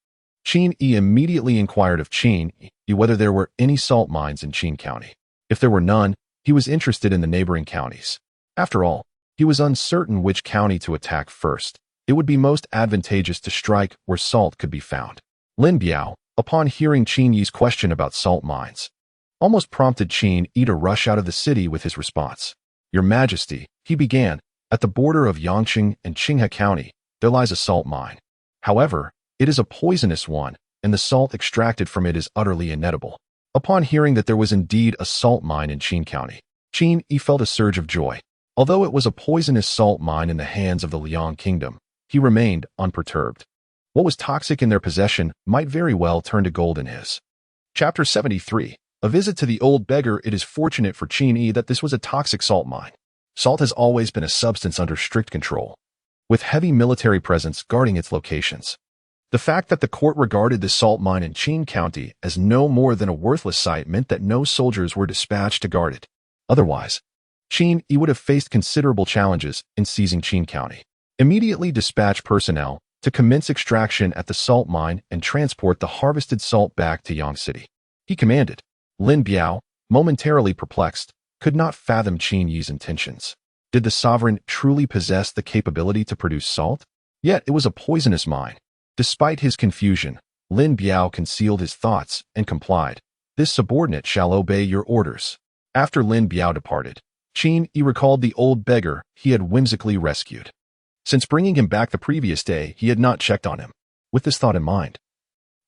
Qin Yi immediately inquired of Qin Yi whether there were any salt mines in Qin County. If there were none, he was interested in the neighboring counties. After all, he was uncertain which county to attack first. It would be most advantageous to strike where salt could be found. Lin Biao, upon hearing Qin Yi's question about salt mines, almost prompted Qin Yi to rush out of the city with his response. "Your Majesty," he began, "at the border of Yangqing and Qinghe County, there lies a salt mine. However, it is a poisonous one, and the salt extracted from it is utterly inedible." Upon hearing that there was indeed a salt mine in Qin County, Qin Yi felt a surge of joy. Although it was a poisonous salt mine in the hands of the Liang Kingdom, he remained unperturbed. What was toxic in their possession might very well turn to gold in his. Chapter 73. A visit to the old beggar. It is fortunate for Qin Yi that this was a toxic salt mine. Salt has always been a substance under strict control, with heavy military presence guarding its locations. The fact that the court regarded this salt mine in Qin County as no more than a worthless site meant that no soldiers were dispatched to guard it. Otherwise, Qin Yi would have faced considerable challenges in seizing Qin County. Immediately dispatch personnel to commence extraction at the salt mine and transport the harvested salt back to Yang City. He commanded. Lin Biao, momentarily perplexed, could not fathom Qin Yi's intentions. Did the sovereign truly possess the capability to produce salt? Yet it was a poisonous mine. Despite his confusion, Lin Biao concealed his thoughts and complied. This subordinate shall obey your orders. After Lin Biao departed, Qin Yi recalled the old beggar he had whimsically rescued. Since bringing him back the previous day, he had not checked on him. With this thought in mind,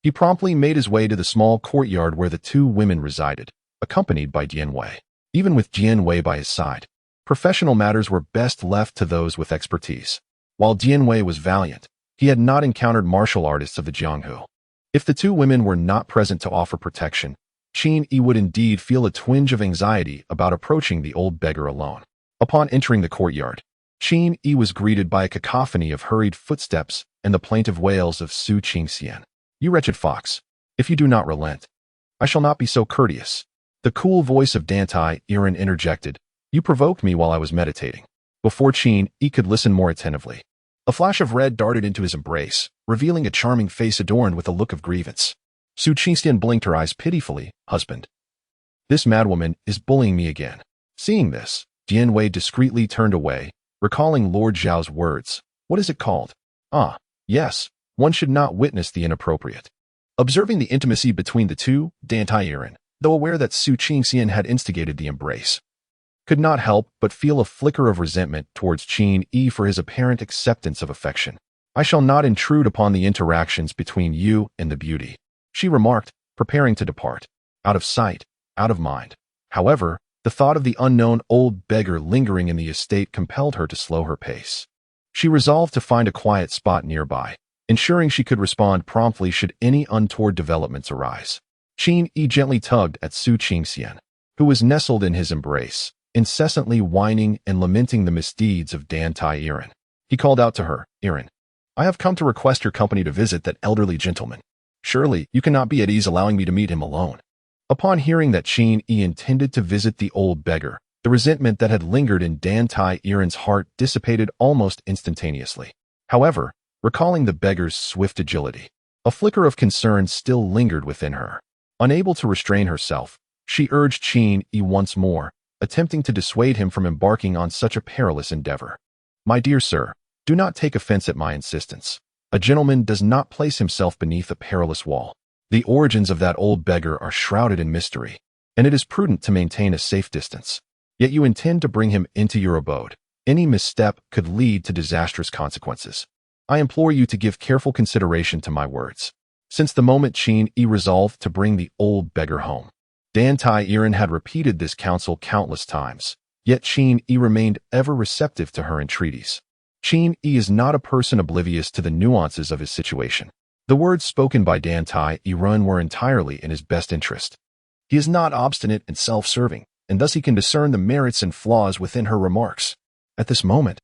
he promptly made his way to the small courtyard where the two women resided, accompanied by Jian Wei. Even with Jian Wei by his side, professional matters were best left to those with expertise. While Jian Wei was valiant, he had not encountered martial artists of the Jianghu. If the two women were not present to offer protection, Qin Yi would indeed feel a twinge of anxiety about approaching the old beggar alone. Upon entering the courtyard, Qin Yi was greeted by a cacophony of hurried footsteps and the plaintive wails of Su Qingxian. You wretched fox, if you do not relent, I shall not be so courteous. The cool voice of Dantai Irin interjected. You provoked me while I was meditating. Before Qin Yi could listen more attentively, a flash of red darted into his embrace, revealing a charming face adorned with a look of grievance. Su Qingxian blinked her eyes pitifully. Husband, this madwoman is bullying me again. Seeing this, Jian Wei discreetly turned away, recalling Lord Zhao's words. What is it called? Ah, yes, one should not witness the inappropriate. Observing the intimacy between the two, Dantai Irin, though aware that Su Qingxian had instigated the embrace, could not help but feel a flicker of resentment towards Qin Yi for his apparent acceptance of affection. I shall not intrude upon the interactions between you and the beauty, she remarked, preparing to depart. Out of sight, out of mind. However, the thought of the unknown old beggar lingering in the estate compelled her to slow her pace. She resolved to find a quiet spot nearby, ensuring she could respond promptly should any untoward developments arise. Qin Yi gently tugged at Su Qingxian, who was nestled in his embrace, incessantly whining and lamenting the misdeeds of Dantai Irin. He called out to her, Irin, I have come to request your company to visit that elderly gentleman. Surely you cannot be at ease allowing me to meet him alone. Upon hearing that Qin Yi intended to visit the old beggar, the resentment that had lingered in Dantai Irin's heart dissipated almost instantaneously. However, recalling the beggar's swift agility, a flicker of concern still lingered within her. Unable to restrain herself, she urged Qin Yi once more, attempting to dissuade him from embarking on such a perilous endeavor. My dear sir, do not take offense at my insistence. A gentleman does not place himself beneath a perilous wall. The origins of that old beggar are shrouded in mystery, and it is prudent to maintain a safe distance. Yet you intend to bring him into your abode. Any misstep could lead to disastrous consequences. I implore you to give careful consideration to my words. Since the moment Qin Yi resolved to bring the old beggar home, Dantai Irin had repeated this counsel countless times, yet Qin Yi remained ever receptive to her entreaties. Qin Yi is not a person oblivious to the nuances of his situation. The words spoken by Dantai Irin were entirely in his best interest. He is not obstinate and self-serving, and thus he can discern the merits and flaws within her remarks. At this moment,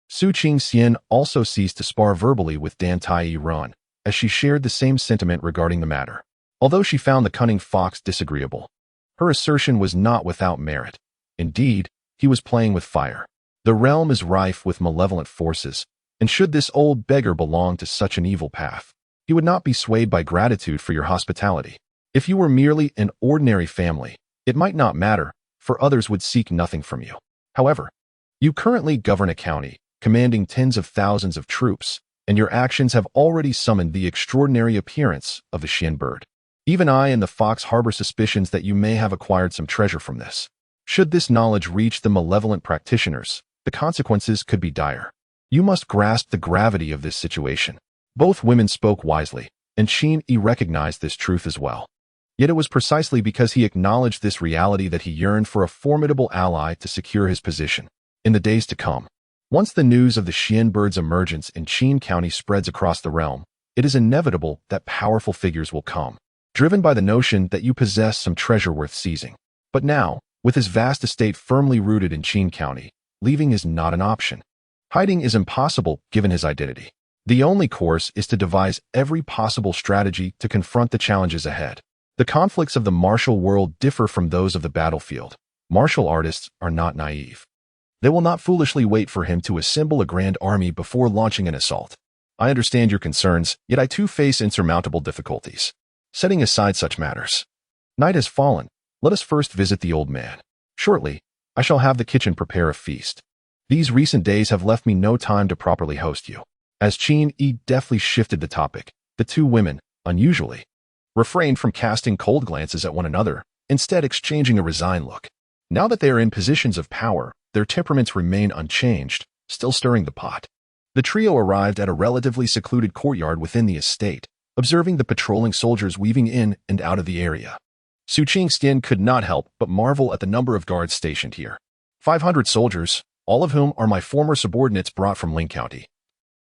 Su Qingxian also ceased to spar verbally with Dantai Irin, as she shared the same sentiment regarding the matter. Although she found the cunning fox disagreeable, her assertion was not without merit. Indeed, he was playing with fire. The realm is rife with malevolent forces, and should this old beggar belong to such an evil path, he would not be swayed by gratitude for your hospitality. If you were merely an ordinary family, it might not matter, for others would seek nothing from you. However, you currently govern a county, commanding tens of thousands of troops, and your actions have already summoned the extraordinary appearance of the Xian bird. Even I and the fox harbor suspicions that you may have acquired some treasure from this. Should this knowledge reach the malevolent practitioners, the consequences could be dire. You must grasp the gravity of this situation. Both women spoke wisely, and Qin Yi recognized this truth as well. Yet it was precisely because he acknowledged this reality that he yearned for a formidable ally to secure his position. In the days to come, Once the news of the Xian bird's emergence in Qin County spreads across the realm, it is inevitable that powerful figures will come, driven by the notion that you possess some treasure worth seizing. But now, with his vast estate firmly rooted in Qin County, leaving is not an option. Hiding is impossible given his identity. The only course is to devise every possible strategy to confront the challenges ahead. The conflicts of the martial world differ from those of the battlefield. Martial artists are not naive. They will not foolishly wait for him to assemble a grand army before launching an assault. I understand your concerns, yet I too face insurmountable difficulties. Setting aside such matters. Night has fallen. Let us first visit the old man. Shortly, I shall have the kitchen prepare a feast. These recent days have left me no time to properly host you. As Qin Yi deftly shifted the topic, the two women, unusually, refrained from casting cold glances at one another, instead exchanging a resigned look. Now that they are in positions of power, their temperaments remain unchanged, still stirring the pot. The trio arrived at a relatively secluded courtyard within the estate, observing the patrolling soldiers weaving in and out of the area. Su Qing's skin could not help but marvel at the number of guards stationed here. 500 soldiers, all of whom are my former subordinates brought from Ling County.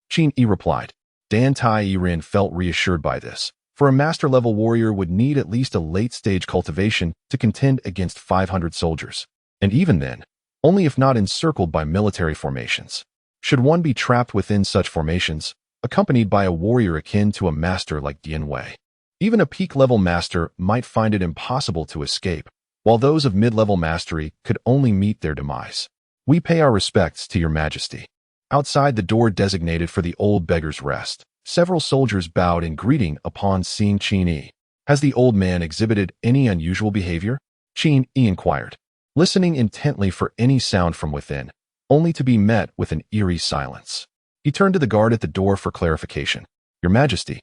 Qin Yi replied. Dan Tai Yiren felt reassured by this, for a master-level warrior would need at least a late-stage cultivation to contend against 500 soldiers. And even then, only if not encircled by military formations. Should one be trapped within such formations, accompanied by a warrior akin to a master like Dian Wei, even a peak-level master might find it impossible to escape, while those of mid-level mastery could only meet their demise. We pay our respects to your majesty. Outside the door designated for the old beggar's rest, several soldiers bowed in greeting upon seeing Qin Yi. Has the old man exhibited any unusual behavior? Qin Yi inquired, listening intently for any sound from within, only to be met with an eerie silence. He turned to the guard at the door for clarification. Your Majesty,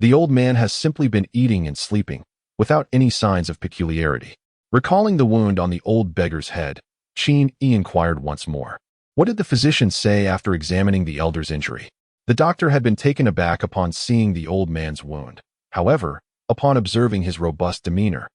the old man has simply been eating and sleeping, without any signs of peculiarity. Recalling the wound on the old beggar's head, Qin Yi inquired once more. What did the physician say after examining the elder's injury? The doctor had been taken aback upon seeing the old man's wound. However, upon observing his robust demeanor,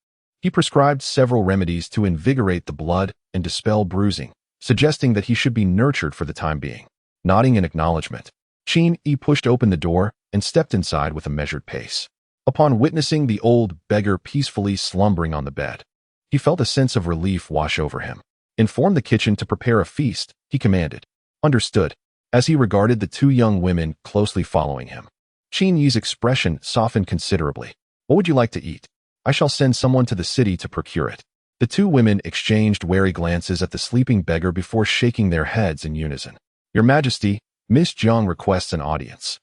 he prescribed several remedies to invigorate the blood and dispel bruising, suggesting that he should be nurtured for the time being. Nodding in acknowledgement, Qin Yi pushed open the door and stepped inside with a measured pace. Upon witnessing the old beggar peacefully slumbering on the bed, he felt a sense of relief wash over him. Inform the kitchen to prepare a feast, he commanded. Understood, as he regarded the two young women closely following him. Qin Yi's expression softened considerably. What would you like to eat? I shall send someone to the city to procure it. The two women exchanged wary glances at the sleeping beggar before shaking their heads in unison. Your Majesty, Miss Jiang requests an audience.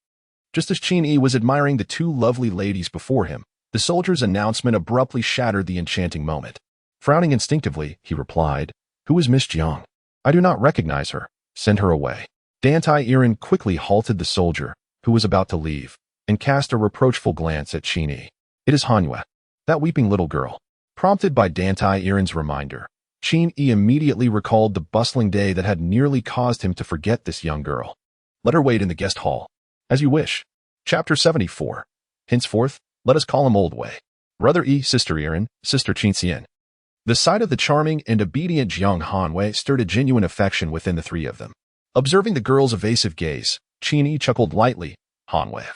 Just as Qin Yi was admiring the two lovely ladies before him, the soldier's announcement abruptly shattered the enchanting moment. Frowning instinctively, he replied, Who is Miss Jiang? I do not recognize her. Send her away. Dan Tai Yiren quickly halted the soldier, who was about to leave, and cast a reproachful glance at Qin Yi. It is Hanyue, that weeping little girl. Prompted by Dan Tai Yiren's reminder, Qin Yi immediately recalled the bustling day that had nearly caused him to forget this young girl. Let her wait in the guest hall. As you wish. Chapter 74. Henceforth, let us call him Old Wei. Brother Yi, Sister Yiren, Sister Qin Xian. The sight of the charming and obedient Jiang Hanwei stirred a genuine affection within the three of them. Observing the girl's evasive gaze, Qin Yi chuckled lightly. Hanwei,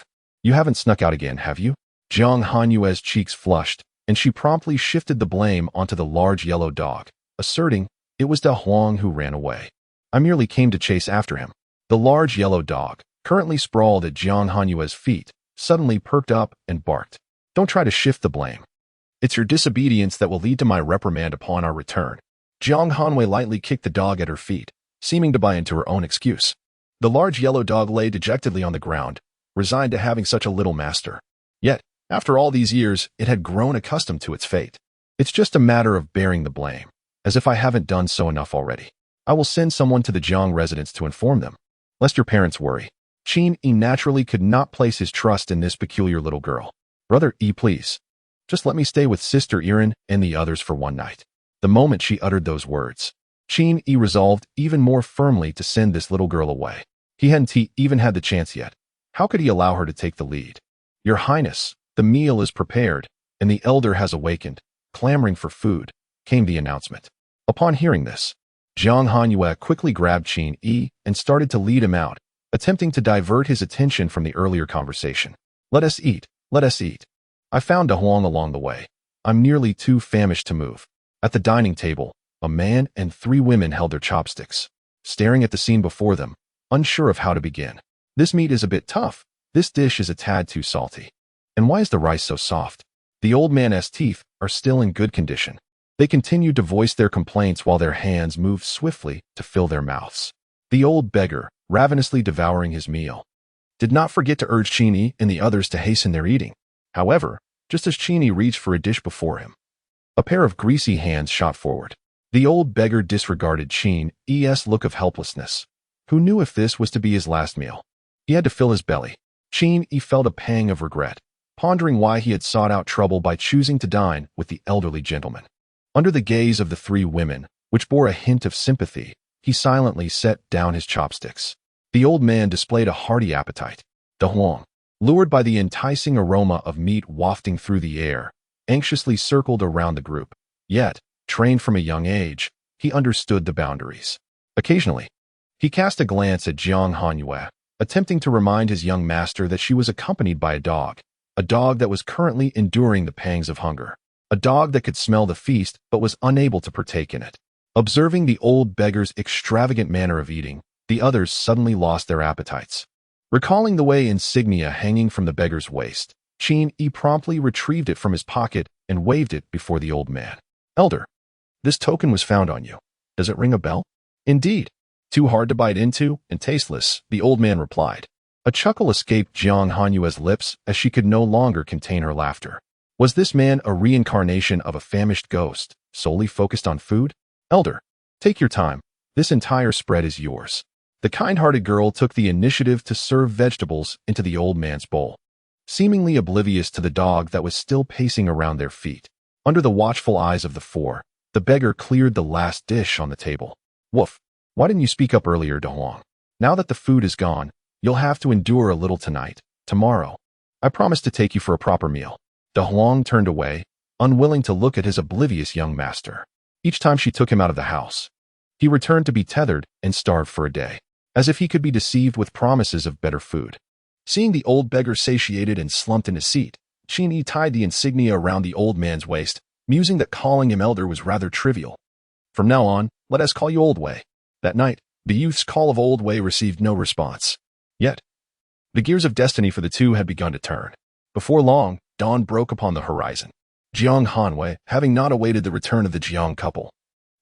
you haven't snuck out again, have you? Jiang Hanyue's cheeks flushed, and she promptly shifted the blame onto the large yellow dog, asserting, it was Da Huang who ran away. I merely came to chase after him. The large yellow dog, currently sprawled at Jiang Hanyue's feet, suddenly perked up and barked. Don't try to shift the blame. It's your disobedience that will lead to my reprimand upon our return. Jiang Hanwei lightly kicked the dog at her feet, seeming to buy into her own excuse. The large yellow dog lay dejectedly on the ground, resigned to having such a little master. Yet, after all these years, it had grown accustomed to its fate. It's just a matter of bearing the blame, as if I haven't done so enough already. I will send someone to the Jiang residence to inform them, lest your parents worry. Qin Yi naturally could not place his trust in this peculiar little girl. Brother Yi, please. Just let me stay with Sister Yiren and the others for one night. The moment she uttered those words, Qin Yi resolved even more firmly to send this little girl away. He hadn't even had the chance yet. How could he allow her to take the lead? Your Highness, the meal is prepared, and the elder has awakened, clamoring for food, came the announcement. Upon hearing this, Jiang Hanyue quickly grabbed Qin Yi and started to lead him out, attempting to divert his attention from the earlier conversation. Let us eat, let us eat. I found De Huang along the way. I'm nearly too famished to move. At the dining table, a man and 3 women held their chopsticks, staring at the scene before them, unsure of how to begin. This meat is a bit tough. This dish is a tad too salty. And why is the rice so soft? The old man's teeth are still in good condition. They continued to voice their complaints while their hands moved swiftly to fill their mouths. The old beggar, ravenously devouring his meal, did not forget to urge Qin Yi and the others to hasten their eating. However, just as Qin Yi reached for a dish before him, a pair of greasy hands shot forward. The old beggar disregarded Qin Yi's look of helplessness. Who knew if this was to be his last meal? He had to fill his belly. Qin Yi felt a pang of regret, pondering why he had sought out trouble by choosing to dine with the elderly gentleman. Under the gaze of the 3 women, which bore a hint of sympathy, he silently set down his chopsticks. The old man displayed a hearty appetite. De Huang, lured by the enticing aroma of meat wafting through the air, anxiously circled around the group. Yet, trained from a young age, he understood the boundaries. Occasionally, he cast a glance at Jiang Hanyue, attempting to remind his young master that she was accompanied by a dog that was currently enduring the pangs of hunger. A dog that could smell the feast but was unable to partake in it. Observing the old beggar's extravagant manner of eating, the others suddenly lost their appetites. Recalling the way insignia hanging from the beggar's waist, Qin Yi promptly retrieved it from his pocket and waved it before the old man. Elder, this token was found on you. Does it ring a bell? Indeed. Too hard to bite into and tasteless, the old man replied. A chuckle escaped Jiang Hanyue's lips as she could no longer contain her laughter. Was this man a reincarnation of a famished ghost, solely focused on food? Elder, take your time. This entire spread is yours. The kind-hearted girl took the initiative to serve vegetables into the old man's bowl, seemingly oblivious to the dog that was still pacing around their feet. Under the watchful eyes of the 4, the beggar cleared the last dish on the table. Woof. Why didn't you speak up earlier, De Huang? Now that the food is gone, you'll have to endure a little tonight. Tomorrow, I promise to take you for a proper meal. De Huang turned away, unwilling to look at his oblivious young master. Each time she took him out of the house, he returned to be tethered and starved for a day, as if he could be deceived with promises of better food. Seeing the old beggar satiated and slumped in his seat, Qin Yi tied the insignia around the old man's waist, musing that calling him elder was rather trivial. From now on, let us call you Old Wei. That night, the youth's call of Old Wei received no response. Yet, the gears of destiny for the 2 had begun to turn. Before long, dawn broke upon the horizon. Jiang Hanyue, having not awaited the return of the Jiang couple,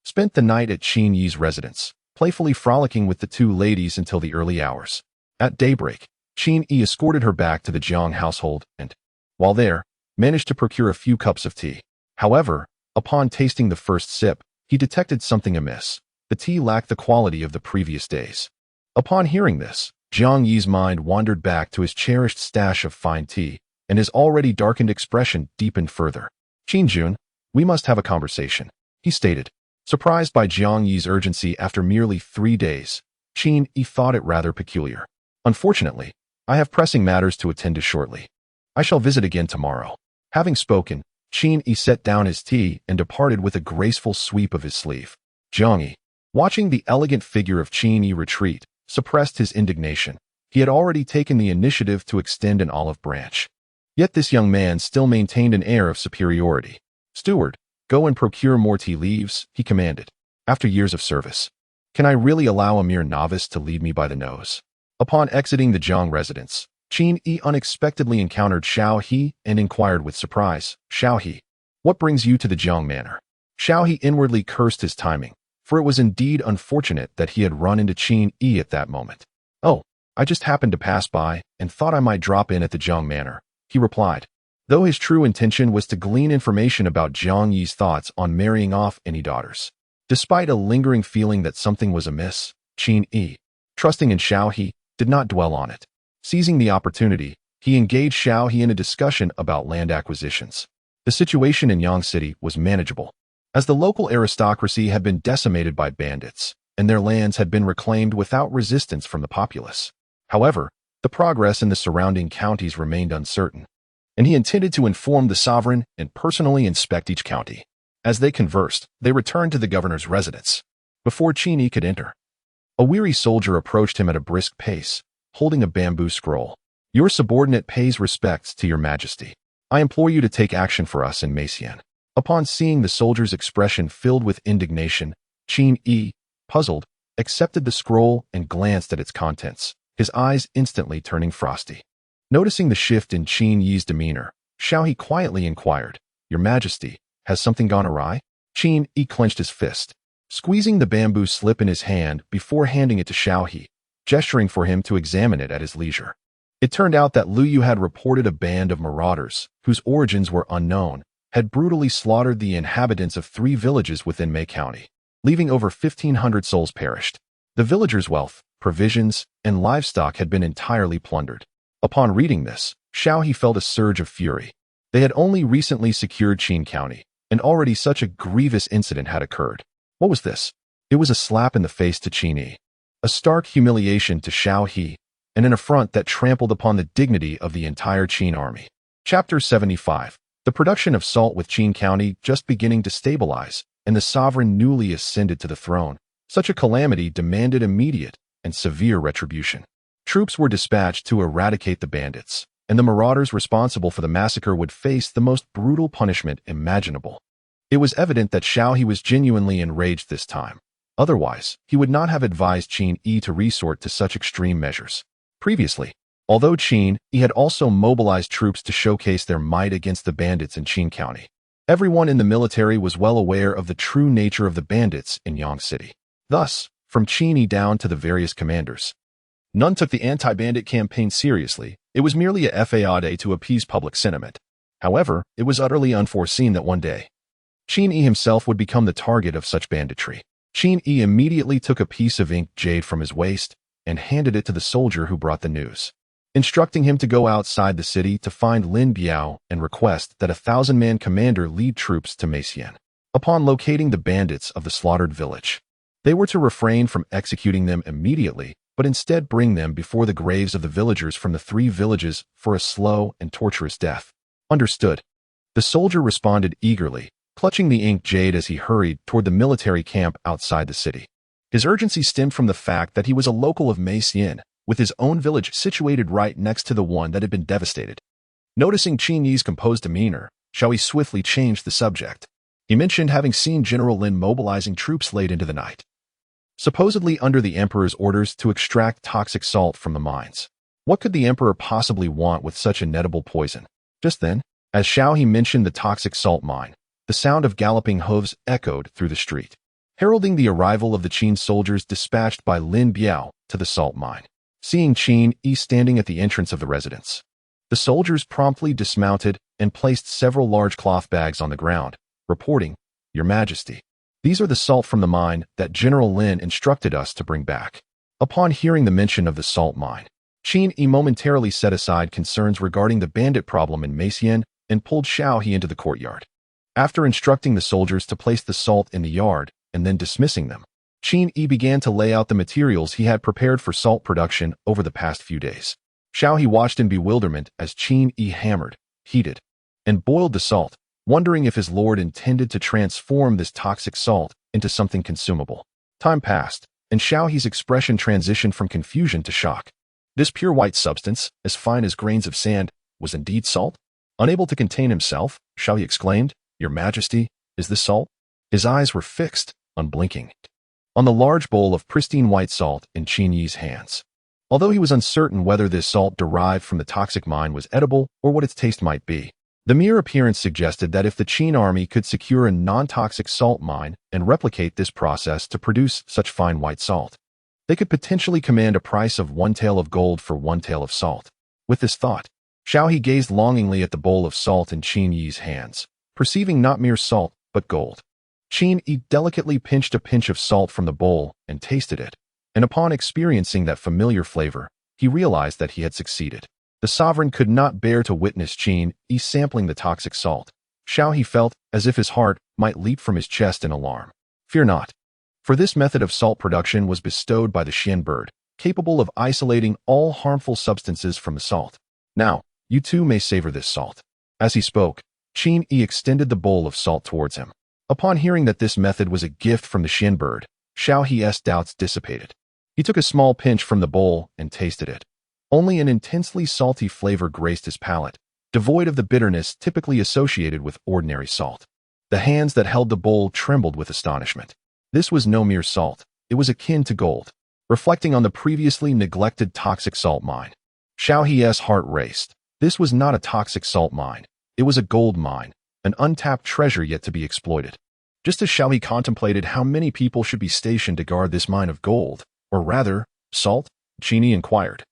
spent the night at Qin Yi's residence, playfully frolicking with the 2 ladies until the early hours. At daybreak, Qin Yi escorted her back to the Jiang household and, while there, managed to procure a few cups of tea. However, upon tasting the first sip, he detected something amiss. The tea lacked the quality of the previous days. Upon hearing this, Jiang Yi's mind wandered back to his cherished stash of fine tea, and his already darkened expression deepened further. Qin Jun, we must have a conversation, he stated. Surprised by Jiang Yi's urgency after merely 3 days, Qin Yi thought it rather peculiar. Unfortunately, I have pressing matters to attend to shortly. I shall visit again tomorrow. Having spoken, Qin Yi set down his tea and departed with a graceful sweep of his sleeve. Jiang Yi, watching the elegant figure of Qin Yi retreat, suppressed his indignation. He had already taken the initiative to extend an olive branch. Yet this young man still maintained an air of superiority. Steward, go and procure more tea leaves, he commanded. After years of service, can I really allow a mere novice to lead me by the nose? Upon exiting the Jiang residence, Qin Yi unexpectedly encountered Xiao He and inquired with surprise, Xiao He, what brings you to the Jiang manor? Xiao He inwardly cursed his timing, for it was indeed unfortunate that he had run into Qin Yi at that moment. Oh, I just happened to pass by and thought I might drop in at the Jiang manor, he replied, though his true intention was to glean information about Jiang Yi's thoughts on marrying off any daughters. Despite a lingering feeling that something was amiss, Qin Yi, trusting in Xiao He, did not dwell on it. Seizing the opportunity, he engaged Xiao He in a discussion about land acquisitions. The situation in Yang City was manageable, as the local aristocracy had been decimated by bandits, and their lands had been reclaimed without resistance from the populace. However, the progress in the surrounding counties remained uncertain, and he intended to inform the sovereign and personally inspect each county. As they conversed, they returned to the governor's residence. Before Qin Yi could enter, a weary soldier approached him at a brisk pace, holding a bamboo scroll. Your subordinate pays respects to your majesty. I implore you to take action for us in Meixian. Upon seeing the soldier's expression filled with indignation, Qin Yi, puzzled, accepted the scroll and glanced at its contents, his eyes instantly turning frosty. Noticing the shift in Qin Yi's demeanor, Xiaohe quietly inquired, Your Majesty, has something gone awry? Qin Yi clenched his fist, squeezing the bamboo slip in his hand before handing it to Xiaohe, gesturing for him to examine it at his leisure. It turned out that Lu Yu had reported a band of marauders, whose origins were unknown, had brutally slaughtered the inhabitants of 3 villages within Mei County, leaving over 1,500 souls perished. The villagers' wealth, provisions, and livestock had been entirely plundered. Upon reading this, Xiaohe felt a surge of fury. They had only recently secured Qin County, and already such a grievous incident had occurred. What was this? It was a slap in the face to Qin Yi, a stark humiliation to Xiaohe, and an affront that trampled upon the dignity of the entire Qin army. Chapter 75. The production of salt with Qin County just beginning to stabilize, and the sovereign newly ascended to the throne. Such a calamity demanded immediate and severe retribution. Troops were dispatched to eradicate the bandits, and the marauders responsible for the massacre would face the most brutal punishment imaginable. It was evident that Xiaohe was genuinely enraged this time. Otherwise, he would not have advised Qin Yi to resort to such extreme measures. Previously, although Qin Yi had also mobilized troops to showcase their might against the bandits in Qin County, everyone in the military was well aware of the true nature of the bandits in Yang City. Thus, from Qin Yi down to the various commanders, none took the anti-bandit campaign seriously. It was merely a fade to appease public sentiment. However, it was utterly unforeseen that one day, Qin Yi himself would become the target of such banditry. Qin Yi immediately took a piece of inked jade from his waist and handed it to the soldier who brought the news, instructing him to go outside the city to find Lin Biao and request that a 1,000-man commander lead troops to Meixian. Upon locating the bandits of the slaughtered village, they were to refrain from executing them immediately, but instead bring them before the graves of the villagers from the 3 villages for a slow and torturous death. Understood. The soldier responded eagerly, clutching the inked jade as he hurried toward the military camp outside the city. His urgency stemmed from the fact that he was a local of Meixian, with his own village situated right next to the one that had been devastated. Noticing Qin Yi's composed demeanor, Xiaohe swiftly changed the subject. He mentioned having seen General Lin mobilizing troops late into the night, supposedly under the emperor's orders to extract toxic salt from the mines. What could the emperor possibly want with such inedible poison? Just then, as Xiaohe mentioned the toxic salt mine, the sound of galloping hooves echoed through the street, heralding the arrival of the Qin soldiers dispatched by Lin Biao to the salt mine. Seeing Qin Yi standing at the entrance of the residence, the soldiers promptly dismounted and placed several large cloth bags on the ground, reporting, Your Majesty, these are the salt from the mine that General Lin instructed us to bring back. Upon hearing the mention of the salt mine, Qin Yi momentarily set aside concerns regarding the bandit problem in Meixian and pulled Xiaohe into the courtyard. After instructing the soldiers to place the salt in the yard and then dismissing them, Qin Yi began to lay out the materials he had prepared for salt production over the past few days. Xiaohe watched in bewilderment as Qin Yi hammered, heated, and boiled the salt, wondering if his lord intended to transform this toxic salt into something consumable. Time passed, and Xiaohe's expression transitioned from confusion to shock. This pure white substance, as fine as grains of sand, was indeed salt? Unable to contain himself, Xiaohe exclaimed, Your Majesty, is this salt? His eyes were fixed, unblinking, on the large bowl of pristine white salt in Qin Yi's hands. Although he was uncertain whether this salt derived from the toxic mine was edible or what its taste might be, the mere appearance suggested that if the Qin army could secure a non-toxic salt mine and replicate this process to produce such fine white salt, they could potentially command a price of 1 tael of gold for 1 tael of salt. With this thought, Xiaohe gazed longingly at the bowl of salt in Qin Yi's hands, perceiving not mere salt, but gold. Qin Yi delicately pinched a pinch of salt from the bowl and tasted it, and upon experiencing that familiar flavor, he realized that he had succeeded. The sovereign could not bear to witness Qin Yi sampling the toxic salt. Xiaohe felt as if his heart might leap from his chest in alarm. Fear not, for this method of salt production was bestowed by the Xian bird, capable of isolating all harmful substances from the salt. Now, you too may savor this salt. As he spoke, Qin Yi extended the bowl of salt towards him. Upon hearing that this method was a gift from the Xian bird, Xiao He's doubts dissipated. He took a small pinch from the bowl and tasted it. Only an intensely salty flavor graced his palate, devoid of the bitterness typically associated with ordinary salt. The hands that held the bowl trembled with astonishment. This was no mere salt. It was akin to gold, reflecting on the previously neglected toxic salt mine. Xiao He's heart raced. This was not a toxic salt mine. It was a gold mine, an untapped treasure yet to be exploited. Just as Xiao He contemplated how many people should be stationed to guard this mine of gold, or rather, salt, Qin inquired.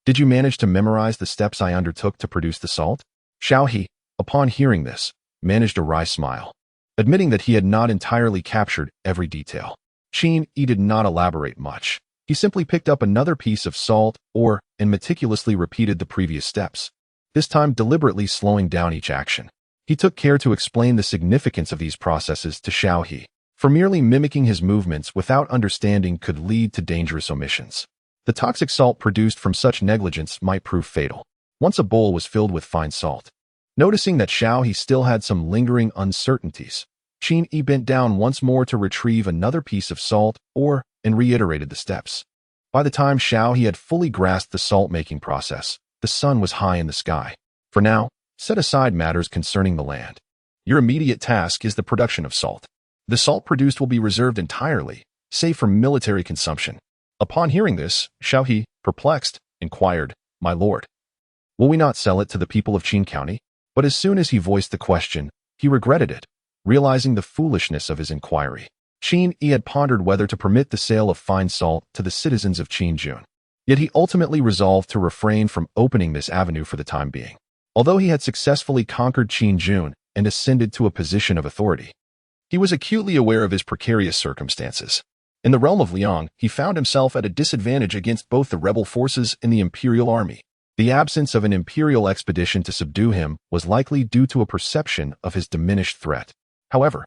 Did you manage to memorize the steps I undertook to produce the salt? Xiao He, upon hearing this, managed a wry smile, admitting that he had not entirely captured every detail. Qin did not elaborate much. He simply picked up another piece of salt and meticulously repeated the previous steps, this time deliberately slowing down each action. He took care to explain the significance of these processes to Xiao He, for merely mimicking his movements without understanding could lead to dangerous omissions. The toxic salt produced from such negligence might prove fatal. Once a bowl was filled with fine salt. Noticing that Xiao He still had some lingering uncertainties, Qin bent down once more to retrieve another piece of salt and reiterated the steps. By the time Xiao He had fully grasped the salt-making process, the sun was high in the sky. For now, set aside matters concerning the land. Your immediate task is the production of salt. The salt produced will be reserved entirely, save for military consumption. Upon hearing this, Xiao He, perplexed, inquired, My lord, will we not sell it to the people of Qin County? But as soon as he voiced the question, he regretted it, realizing the foolishness of his inquiry. Qin had pondered whether to permit the sale of fine salt to the citizens of Qinjun. Yet he ultimately resolved to refrain from opening this avenue for the time being. Although he had successfully conquered Qinjun and ascended to a position of authority, he was acutely aware of his precarious circumstances. In the realm of Liang, he found himself at a disadvantage against both the rebel forces and the imperial army. The absence of an imperial expedition to subdue him was likely due to a perception of his diminished threat. However,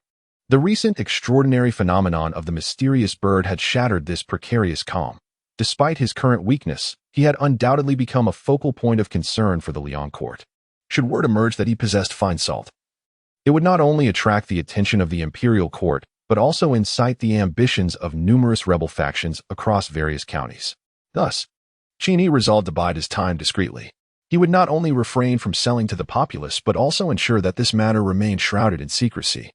the recent extraordinary phenomenon of the mysterious bird had shattered this precarious calm. Despite his current weakness, he had undoubtedly become a focal point of concern for the Liang court. Should word emerge that he possessed fine salt, it would not only attract the attention of the imperial court, but also incite the ambitions of numerous rebel factions across various counties. Thus, Qin resolved to bide his time discreetly. He would not only refrain from selling to the populace, but also ensure that this matter remained shrouded in secrecy,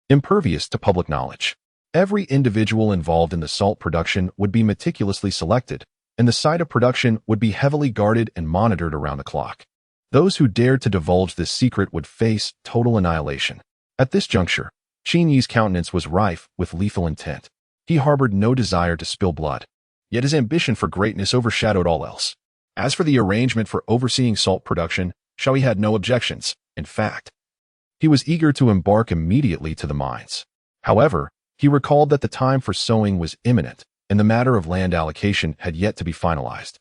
impervious to public knowledge. Every individual involved in the salt production would be meticulously selected, and the site of production would be heavily guarded and monitored around the clock. Those who dared to divulge this secret would face total annihilation. At this juncture, Qin's countenance was rife with lethal intent. He harbored no desire to spill blood, yet his ambition for greatness overshadowed all else. As for the arrangement for overseeing salt production, Xiao He had no objections. In fact, he was eager to embark immediately to the mines. However, he recalled that the time for sowing was imminent, and the matter of land allocation had yet to be finalized.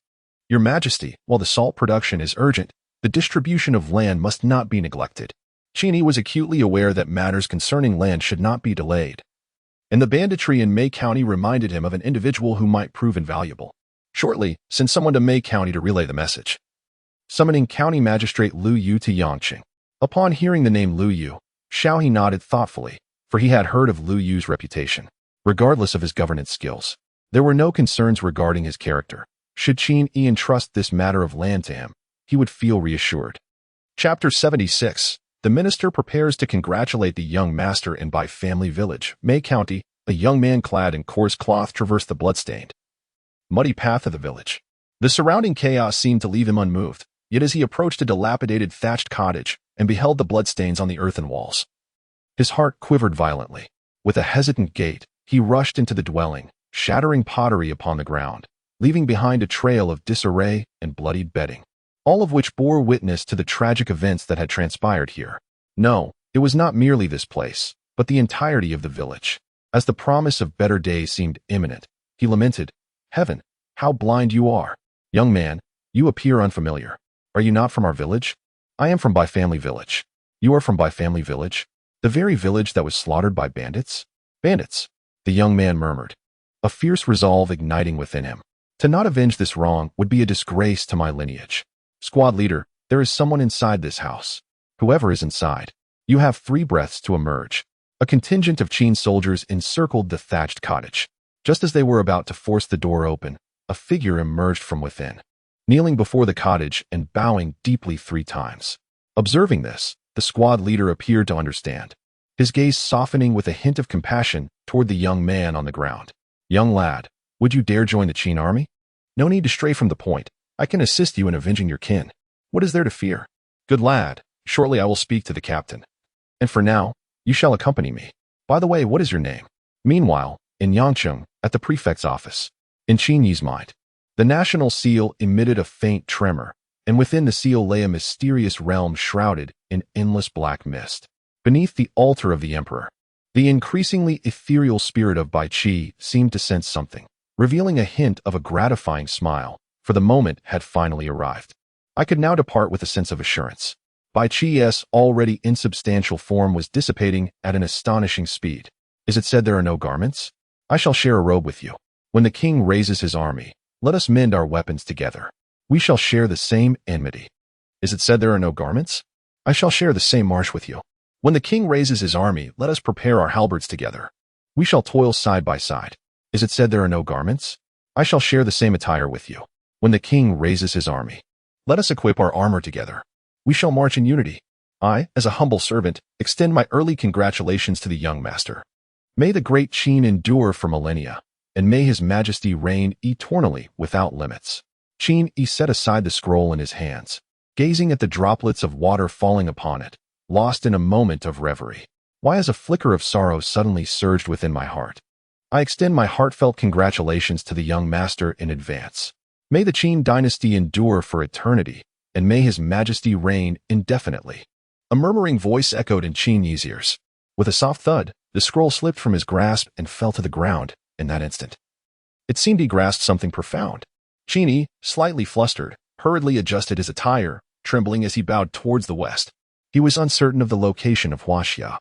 Your Majesty, while the salt production is urgent, the distribution of land must not be neglected. Qin was acutely aware that matters concerning land should not be delayed, and the banditry in Mei County reminded him of an individual who might prove invaluable. Shortly, send someone to Mei County to relay the message. Summoning County Magistrate Lu Yu to Yangqing. Upon hearing the name Lu Yu, Xiao He nodded thoughtfully, for he had heard of Lu Yu's reputation. Regardless of his governance skills, there were no concerns regarding his character. Should Qin entrust this matter of land to him, he would feel reassured. Chapter 76. The minister prepares to congratulate the young master in Bai family village, Mei County. A young man clad in coarse cloth traversed the bloodstained, muddy path of the village. The surrounding chaos seemed to leave him unmoved, yet as he approached a dilapidated thatched cottage and beheld the bloodstains on the earthen walls, his heart quivered violently. With a hesitant gait, he rushed into the dwelling, shattering pottery upon the ground, leaving behind a trail of disarray and bloodied bedding, all of which bore witness to the tragic events that had transpired here. No, it was not merely this place, but the entirety of the village. As the promise of better days seemed imminent, he lamented, Heaven, how blind you are. Young man, you appear unfamiliar. Are you not from our village? I am from Bai family village. You are from Bai family village? The very village that was slaughtered by bandits? Bandits, the young man murmured, a fierce resolve igniting within him. To not avenge this wrong would be a disgrace to my lineage. Squad leader, there is someone inside this house. Whoever is inside, you have 3 breaths to emerge. A contingent of Qin soldiers encircled the thatched cottage. Just as they were about to force the door open, a figure emerged from within, kneeling before the cottage and bowing deeply 3 times. Observing this, the squad leader appeared to understand, his gaze softening with a hint of compassion toward the young man on the ground. Young lad, would you dare join the Qin army? No need to stray from the point. I can assist you in avenging your kin. What is there to fear? Good lad, shortly I will speak to the captain. And for now, you shall accompany me. By the way, what is your name? Meanwhile, in Yangcheng, at the prefect's office, in Qin Yi's mind, the national seal emitted a faint tremor, and within the seal lay a mysterious realm shrouded in endless black mist. Beneath the altar of the emperor, the increasingly ethereal spirit of Bai Qi seemed to sense something, revealing a hint of a gratifying smile, for the moment had finally arrived. I could now depart with a sense of assurance. Bai Qi's already insubstantial form was dissipating at an astonishing speed. Is it said there are no garments? I shall share a robe with you. When the king raises his army, let us mend our weapons together. We shall share the same enmity. Is it said there are no garments? I shall share the same march with you. When the king raises his army, let us prepare our halberds together. We shall toil side by side. Is it said there are no garments? I shall share the same attire with you. When the king raises his army, let us equip our armor together. We shall march in unity. I, as a humble servant, extend my early congratulations to the young master. May the great Qin endure for millennia, and may his majesty reign eternally without limits. Qin Yi set aside the scroll in his hands, gazing at the droplets of water falling upon it, lost in a moment of reverie. Why has a flicker of sorrow suddenly surged within my heart? I extend my heartfelt congratulations to the young master in advance. May the Qin dynasty endure for eternity, and may his majesty reign indefinitely. A murmuring voice echoed in Qin Yi's ears. With a soft thud, the scroll slipped from his grasp and fell to the ground in that instant. It seemed he grasped something profound. Qin Yi, slightly flustered, hurriedly adjusted his attire, trembling as he bowed towards the west. He was uncertain of the location of Huaxia.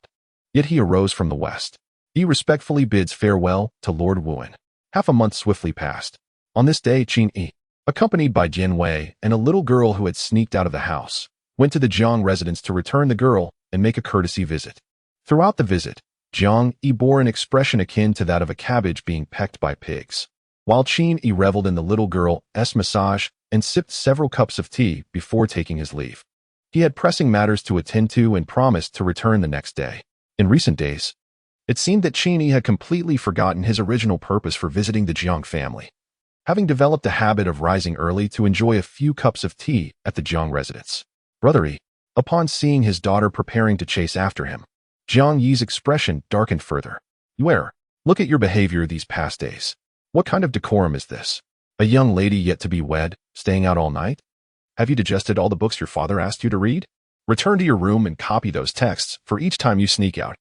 Yet he arose from the west. He respectfully bids farewell to Lord Wuan. Half a month swiftly passed. On this day, Qin Yi, accompanied by Jian Wei and a little girl who had sneaked out of the house, went to the Jiang residence to return the girl and make a courtesy visit. Throughout the visit, Jiang Yi bore an expression akin to that of a cabbage being pecked by pigs, while Qin Yi reveled in the little girl's massage and sipped several cups of tea before taking his leave. He had pressing matters to attend to and promised to return the next day. In recent days, it seemed that Qin Yi had completely forgotten his original purpose for visiting the Jiang family, having developed a habit of rising early to enjoy a few cups of tea at the Jiang residence. Brother Yi, upon seeing his daughter preparing to chase after him, Jiang Yi's expression darkened further. Where? Look at your behavior these past days. What kind of decorum is this? A young lady yet to be wed, staying out all night? Have you digested all the books your father asked you to read? Return to your room and copy those texts for each time you sneak out.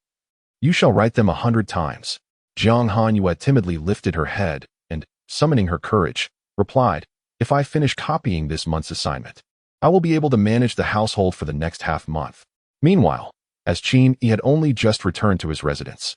You shall write them 100 times. Jiang Hanyue timidly lifted her head and, summoning her courage, replied, If I finish copying this month's assignment, I will be able to manage the household for the next half-month. Meanwhile, as Qin Yi had only just returned to his residence,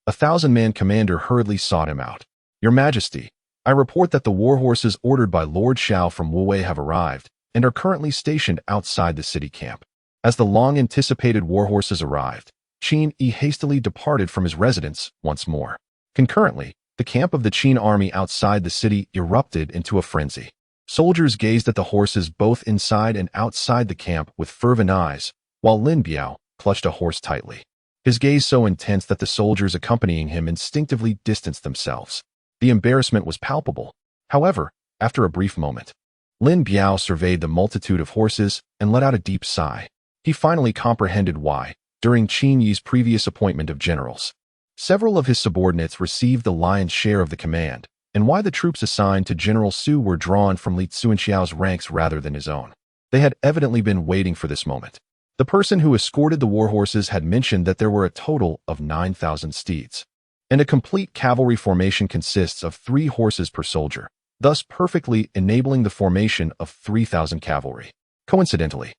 a 1,000-man commander hurriedly sought him out. Your Majesty, I report that the war horses ordered by Lord Xiao from Wuwei have arrived and are currently stationed outside the city camp. As the long-anticipated war horses arrived, Qin Yi hastily departed from his residence once more. Concurrently, the camp of the Qin army outside the city erupted into a frenzy. Soldiers gazed at the horses both inside and outside the camp with fervent eyes, while Lin Biao clutched a horse tightly, his gaze so intense that the soldiers accompanying him instinctively distanced themselves. The embarrassment was palpable. However, after a brief moment, Lin Biao surveyed the multitude of horses and let out a deep sigh. He finally comprehended why, during Qin Yi's previous appointment of generals, several of his subordinates received the lion's share of the command, and why the troops assigned to General Su were drawn from Li Tsuanxiao's ranks rather than his own. They had evidently been waiting for this moment. The person who escorted the war horses had mentioned that there were a total of 9,000 steeds, and a complete cavalry formation consists of 3 horses per soldier, thus perfectly enabling the formation of 3,000 cavalry. Coincidentally,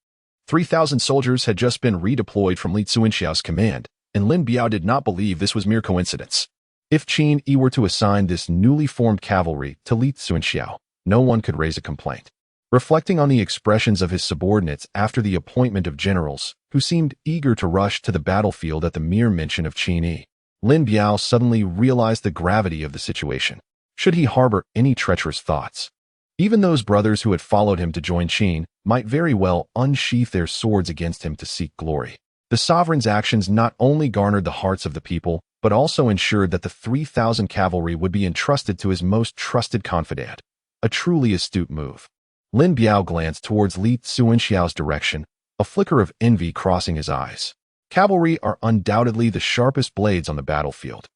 3,000 soldiers had just been redeployed from Li Tsuanxiao's command, and Lin Biao did not believe this was mere coincidence. If Qin Yi were to assign this newly formed cavalry to Li Tsuanxiao, no one could raise a complaint. Reflecting on the expressions of his subordinates after the appointment of generals, who seemed eager to rush to the battlefield at the mere mention of Qin Yi, Lin Biao suddenly realized the gravity of the situation. Should he harbor any treacherous thoughts? Even those brothers who had followed him to join Qin might very well unsheath their swords against him to seek glory. The sovereign's actions not only garnered the hearts of the people, but also ensured that the 3,000 cavalry would be entrusted to his most trusted confidant. A truly astute move. Lin Biao glanced towards Li Xuanxiao's direction, a flicker of envy crossing his eyes. Cavalry are undoubtedly the sharpest blades on the battlefield.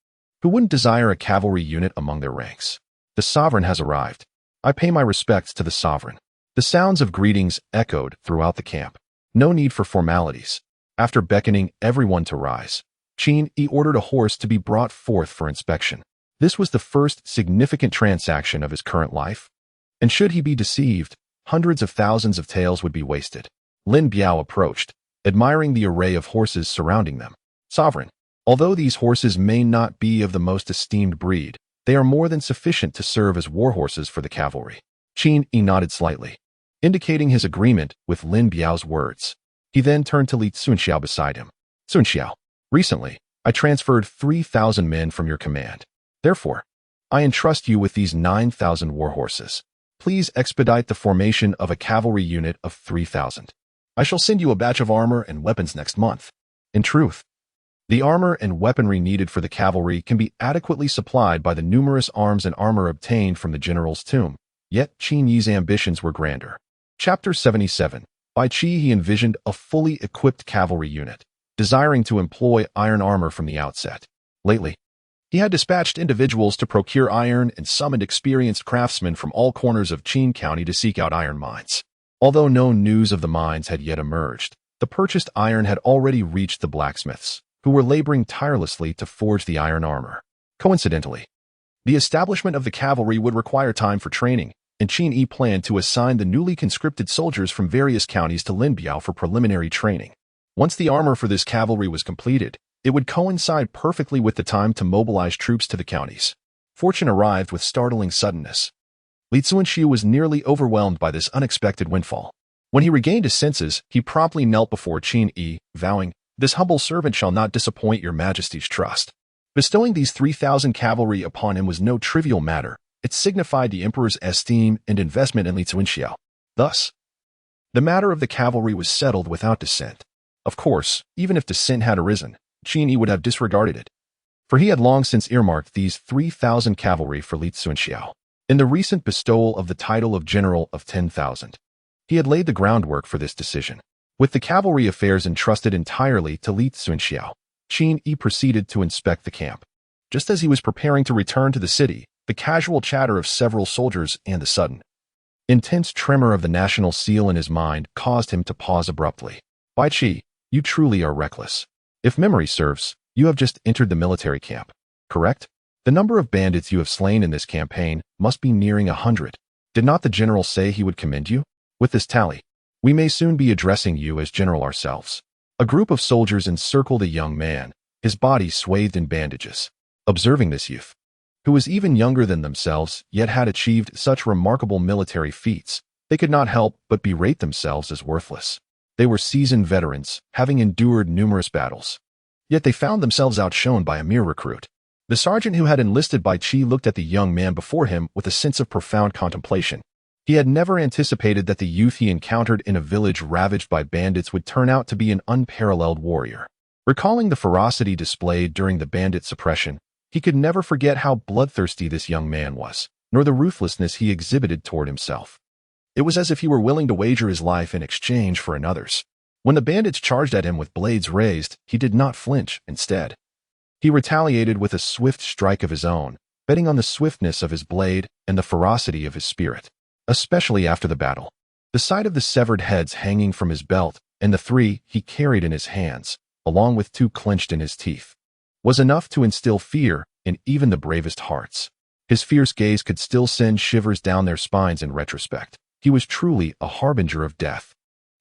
Who wouldn't desire a cavalry unit among their ranks? The sovereign has arrived. I pay my respects to the sovereign. The sounds of greetings echoed throughout the camp. No need for formalities. After beckoning everyone to rise, Qin Yi ordered a horse to be brought forth for inspection. This was the first significant transaction of his current life. And should he be deceived, hundreds of thousands of taels would be wasted. Lin Biao approached, admiring the array of horses surrounding them. Sovereign, although these horses may not be of the most esteemed breed, they are more than sufficient to serve as war horses for the cavalry. Qin Yi nodded slightly, indicating his agreement with Lin Biao's words. He then turned to Li Xuanxiao beside him. Xuanxiao, recently, I transferred 3,000 men from your command. Therefore, I entrust you with these 9,000 war horses. Please expedite the formation of a cavalry unit of 3,000. I shall send you a batch of armor and weapons next month. In truth, the armor and weaponry needed for the cavalry can be adequately supplied by the numerous arms and armor obtained from the general's tomb. Yet Qin Yi's ambitions were grander. Chapter 77. By Qi he envisioned a fully equipped cavalry unit, desiring to employ iron armor from the outset. Lately, he had dispatched individuals to procure iron and summoned experienced craftsmen from all corners of Qin County to seek out iron mines. Although no news of the mines had yet emerged, the purchased iron had already reached the blacksmiths, who were laboring tirelessly to forge the iron armor. Coincidentally, the establishment of the cavalry would require time for training, and Qin Yi planned to assign the newly conscripted soldiers from various counties to Lin Biao for preliminary training. Once the armor for this cavalry was completed, it would coincide perfectly with the time to mobilize troops to the counties. Fortune arrived with startling suddenness. Li Xuanxiu was nearly overwhelmed by this unexpected windfall. When he regained his senses, he promptly knelt before Qin Yi, vowing, "This humble servant shall not disappoint your majesty's trust." Bestowing these 3,000 cavalry upon him was no trivial matter. It signified the emperor's esteem and investment in Li Xuanxiao. Thus, the matter of the cavalry was settled without dissent. Of course, even if dissent had arisen, Qin Yi would have disregarded it, for he had long since earmarked these 3,000 cavalry for Li Xuanxiao. In the recent bestowal of the title of General of 10,000, he had laid the groundwork for this decision. With the cavalry affairs entrusted entirely to Li Xuanxiao, Qin Yi proceeded to inspect the camp. Just as he was preparing to return to the city, the casual chatter of several soldiers and the sudden, intense tremor of the national seal in his mind caused him to pause abruptly. Bai Qi, you truly are reckless. If memory serves, you have just entered the military camp, correct? The number of bandits you have slain in this campaign must be nearing 100. Did not the general say he would commend you? With this tally, we may soon be addressing you as general ourselves. A group of soldiers encircled a young man, his body swathed in bandages. Observing this youth, who was even younger than themselves yet had achieved such remarkable military feats, they could not help but berate themselves as worthless. They were seasoned veterans, having endured numerous battles. Yet they found themselves outshone by a mere recruit. The sergeant who had enlisted Bai Qi looked at the young man before him with a sense of profound contemplation. He had never anticipated that the youth he encountered in a village ravaged by bandits would turn out to be an unparalleled warrior. Recalling the ferocity displayed during the bandit suppression, he could never forget how bloodthirsty this young man was, nor the ruthlessness he exhibited toward himself. It was as if he were willing to wager his life in exchange for another's. When the bandits charged at him with blades raised, he did not flinch. Instead, he retaliated with a swift strike of his own, betting on the swiftness of his blade and the ferocity of his spirit. Especially after the battle, the sight of the severed heads hanging from his belt and the 3 he carried in his hands, along with 2 clenched in his teeth, was enough to instill fear in even the bravest hearts. His fierce gaze could still send shivers down their spines in retrospect. He was truly a harbinger of death.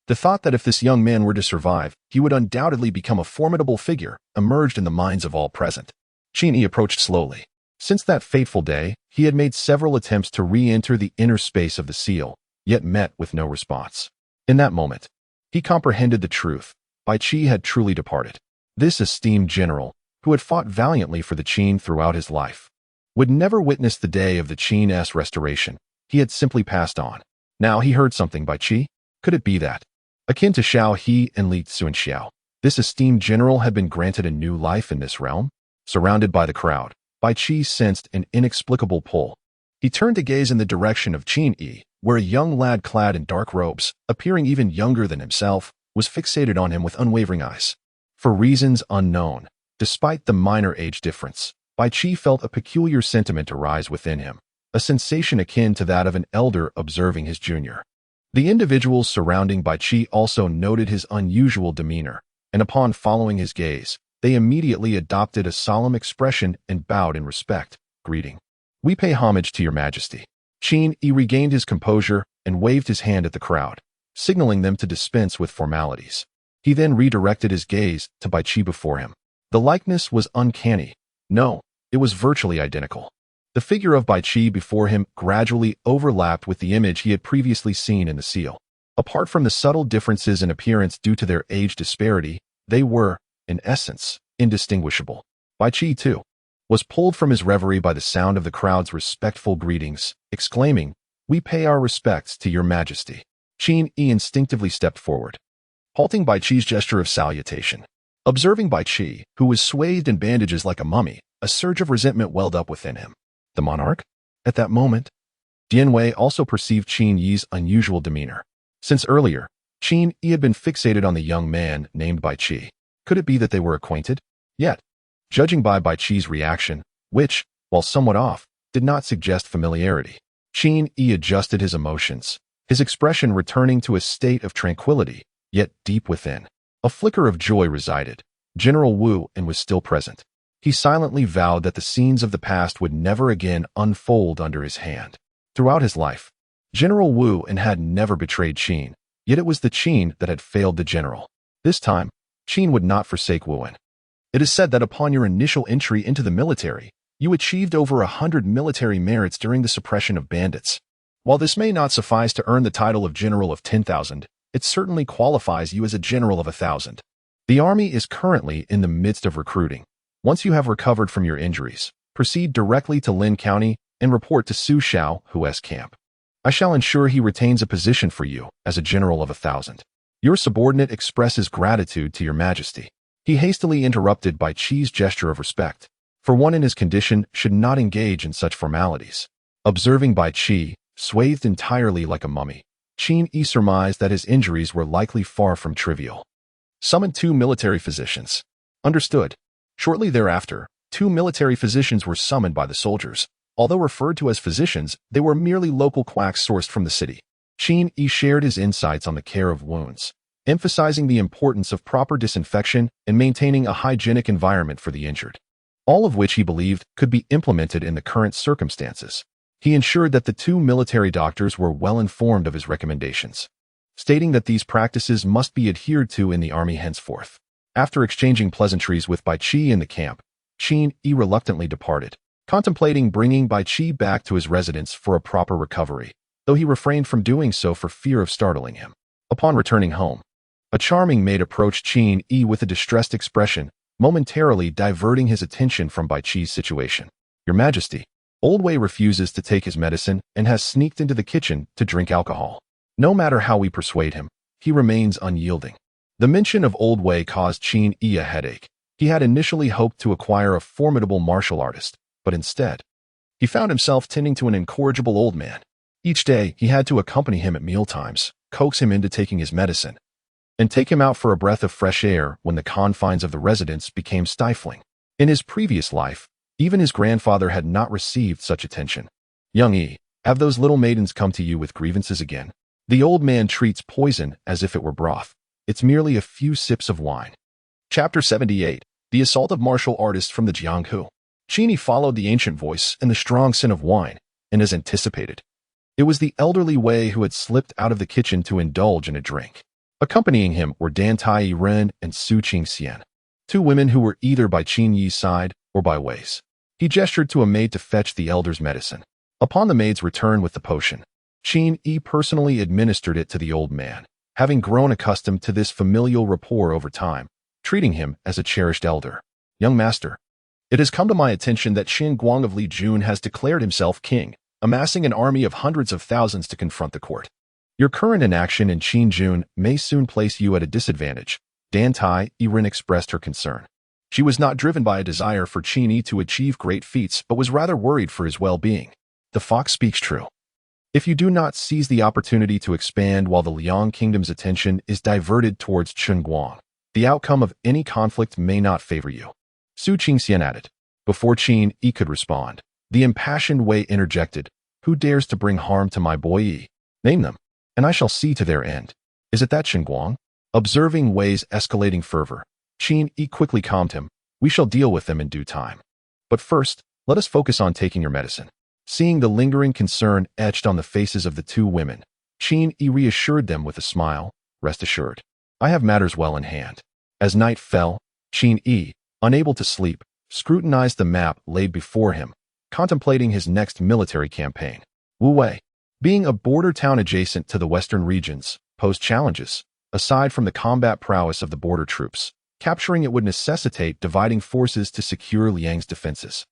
The thought that if this young man were to survive, he would undoubtedly become a formidable figure emerged in the minds of all present. Qin Yi approached slowly. Since that fateful day, he had made several attempts to re-enter the inner space of the seal, yet met with no response. In that moment, he comprehended the truth. Bai Qi had truly departed. This esteemed general, who had fought valiantly for the Qin throughout his life, would never witness the day of the Qin's restoration. He had simply passed on. Now he heard something by Qi. Could it be that, akin to Xiao He and Li Tsuanxiao, this esteemed general had been granted a new life in this realm? Surrounded by the crowd, Bai Qi sensed an inexplicable pull. He turned to gaze in the direction of Qin Yi, where a young lad clad in dark robes, appearing even younger than himself, was fixated on him with unwavering eyes. For reasons unknown, despite the minor age difference, Bai Qi felt a peculiar sentiment arise within him, a sensation akin to that of an elder observing his junior. The individuals surrounding Bai Qi also noted his unusual demeanor, and upon following his gaze, they immediately adopted a solemn expression and bowed in respect. Greeting. We pay homage to your majesty. Qin Yi regained his composure and waved his hand at the crowd, signaling them to dispense with formalities. He then redirected his gaze to Bai Qi before him. The likeness was uncanny. No, it was virtually identical. The figure of Bai Qi before him gradually overlapped with the image he had previously seen in the seal. Apart from the subtle differences in appearance due to their age disparity, they were, in essence, indistinguishable. Bai Qi, too, was pulled from his reverie by the sound of the crowd's respectful greetings, exclaiming, "We pay our respects to your majesty." Qin Yi instinctively stepped forward, halting Bai Qi's gesture of salutation. Observing Bai Qi, who was swathed in bandages like a mummy, a surge of resentment welled up within him. The monarch? At that moment, Dian Wei also perceived Qin Yi's unusual demeanor. Since earlier, Qin Yi had been fixated on the young man named Bai Qi. Could it be that they were acquainted? Yet, judging by Bai Qi's reaction, which, while somewhat off, did not suggest familiarity, Qin Yi adjusted his emotions, his expression returning to a state of tranquility, yet deep within. A flicker of joy resided. General Wu and was still present. He silently vowed that the scenes of the past would never again unfold under his hand. Throughout his life, General Wu and had never betrayed Qin, yet it was the Qin that had failed the general. This time, Qin would not forsake Wuan. It is said that upon your initial entry into the military, you achieved over 100 military merits during the suppression of bandits. While this may not suffice to earn the title of General of 10,000, it certainly qualifies you as a General of 1,000. The army is currently in the midst of recruiting. Once you have recovered from your injuries, proceed directly to Lin County and report to Su Xiao Hu's camp. I shall ensure he retains a position for you as a General of 1,000. Your subordinate expresses gratitude to your majesty. He hastily interrupted Bai Qi's gesture of respect, for one in his condition should not engage in such formalities. Observing Bai Qi, swathed entirely like a mummy, Qin Yi surmised that his injuries were likely far from trivial. Summon 2 military physicians. Understood. Shortly thereafter, 2 military physicians were summoned by the soldiers. Although referred to as physicians, they were merely local quacks sourced from the city. Qin Yi shared his insights on the care of wounds, emphasizing the importance of proper disinfection and maintaining a hygienic environment for the injured, all of which he believed could be implemented in the current circumstances. He ensured that the 2 military doctors were well informed of his recommendations, stating that these practices must be adhered to in the army henceforth. After exchanging pleasantries with Bai Qi in the camp, Qin Yi reluctantly departed, contemplating bringing Bai Qi back to his residence for a proper recovery, though he refrained from doing so for fear of startling him. Upon returning home, a charming maid approached Qin Yi with a distressed expression, momentarily diverting his attention from Bai Qi's situation. Your Majesty, Old Wei refuses to take his medicine and has sneaked into the kitchen to drink alcohol. No matter how we persuade him, he remains unyielding. The mention of Old Wei caused Qin Yi a headache. He had initially hoped to acquire a formidable martial artist, but instead, he found himself tending to an incorrigible old man. Each day, he had to accompany him at mealtimes, coax him into taking his medicine, and take him out for a breath of fresh air when the confines of the residence became stifling. In his previous life, even his grandfather had not received such attention. Young Yi, have those little maidens come to you with grievances again? The old man treats poison as if it were broth. It's merely a few sips of wine. Chapter 78. The Assault of Martial Artists from the Jianghu. Qin Yi followed the ancient voice and the strong scent of wine, and as anticipated, it was the elderly Wei who had slipped out of the kitchen to indulge in a drink. Accompanying him were Dan Tai Ren and Su Qingxian, 2 women who were either by Qin Yi's side or by Wei's. He gestured to a maid to fetch the elder's medicine. Upon the maid's return with the potion, Qin Yi personally administered it to the old man, having grown accustomed to this familial rapport over time, treating him as a cherished elder. Young master, it has come to my attention that Qin Guang of Li Jun has declared himself king, amassing an army of hundreds of thousands to confront the court. Your current inaction in Qin Jun may soon place you at a disadvantage. Dan Tai Yiren expressed her concern. She was not driven by a desire for Qin Yi to achieve great feats, but was rather worried for his well-being. The fox speaks true. If you do not seize the opportunity to expand while the Liang kingdom's attention is diverted towards Qin Guang, the outcome of any conflict may not favor you. Su Qingxian added. Before Qin Yi could respond, the impassioned Wei interjected, "Who dares to bring harm to my boy Yi? Name them, and I shall see to their end." Is it that Qin Guang? Observing Wei's escalating fervor, Qin Yi quickly calmed him. "We shall deal with them in due time. But first, let us focus on taking your medicine." Seeing the lingering concern etched on the faces of the two women, Qin Yi reassured them with a smile. "Rest assured, I have matters well in hand." As night fell, Qin Yi, unable to sleep, scrutinized the map laid before him, contemplating his next military campaign. Wu Wei, being a border town adjacent to the western regions, posed challenges. Aside from the combat prowess of the border troops, capturing it would necessitate dividing forces to secure Liang's defenses.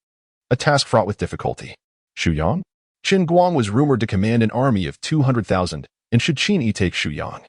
A task fraught with difficulty. Shuyang? Qin Guang was rumored to command an army of 200,000, and should Qin Yi take Shuyang,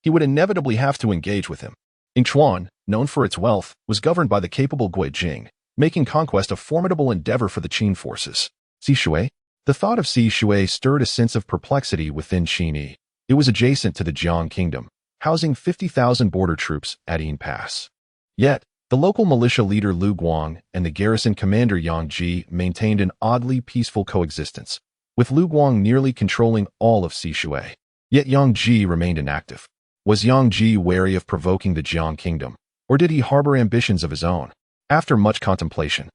he would inevitably have to engage with him. Yingchuan, known for its wealth, was governed by the capable Gui Jing, making conquest a formidable endeavor for the Qin forces. Sishui? The thought of Sishui stirred a sense of perplexity within Qin Yi. It was adjacent to the Jiang kingdom, housing 50,000 border troops at Yin Pass. Yet, the local militia leader Lu Guang and the garrison commander Yang Ji maintained an oddly peaceful coexistence, with Lu Guang nearly controlling all of Sishui. Yet Yang Ji remained inactive. Was Yang Ji wary of provoking the Jiang kingdom, or did he harbor ambitions of his own? After much contemplation,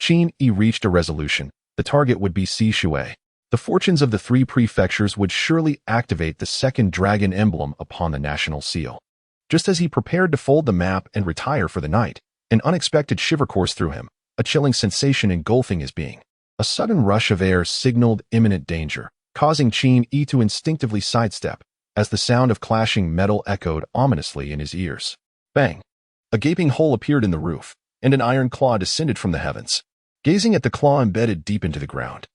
Qin Yi reached a resolution. The target would be Sishui. The fortunes of the three prefectures would surely activate the second dragon emblem upon the national seal. Just as he prepared to fold the map and retire for the night, an unexpected shiver coursed through him, a chilling sensation engulfing his being. A sudden rush of air signaled imminent danger, causing Qin Yi to instinctively sidestep, as the sound of clashing metal echoed ominously in his ears. Bang! A gaping hole appeared in the roof, and an iron claw descended from the heavens. Gazing at the claw embedded deep into the ground,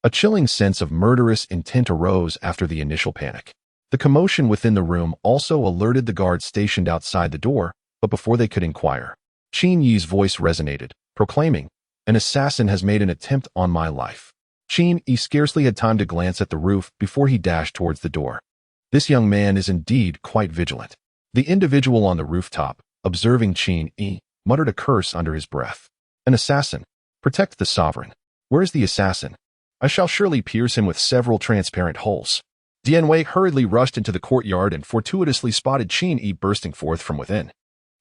a chilling sense of murderous intent arose after the initial panic. The commotion within the room also alerted the guards stationed outside the door, but before they could inquire, Qin Yi's voice resonated, proclaiming, "An assassin has made an attempt on my life." Qin Yi scarcely had time to glance at the roof before he dashed towards the door. This young man is indeed quite vigilant. The individual on the rooftop, observing Qin Yi, muttered a curse under his breath. "An assassin. Protect the sovereign. Where is the assassin? I shall surely pierce him with several transparent holes." Dian Wei hurriedly rushed into the courtyard and fortuitously spotted Qin Yi bursting forth from within.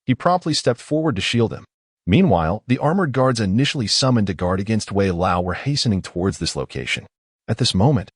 He promptly stepped forward to shield him. Meanwhile, the armored guards initially summoned to guard against Wei Lao were hastening towards this location. At this moment,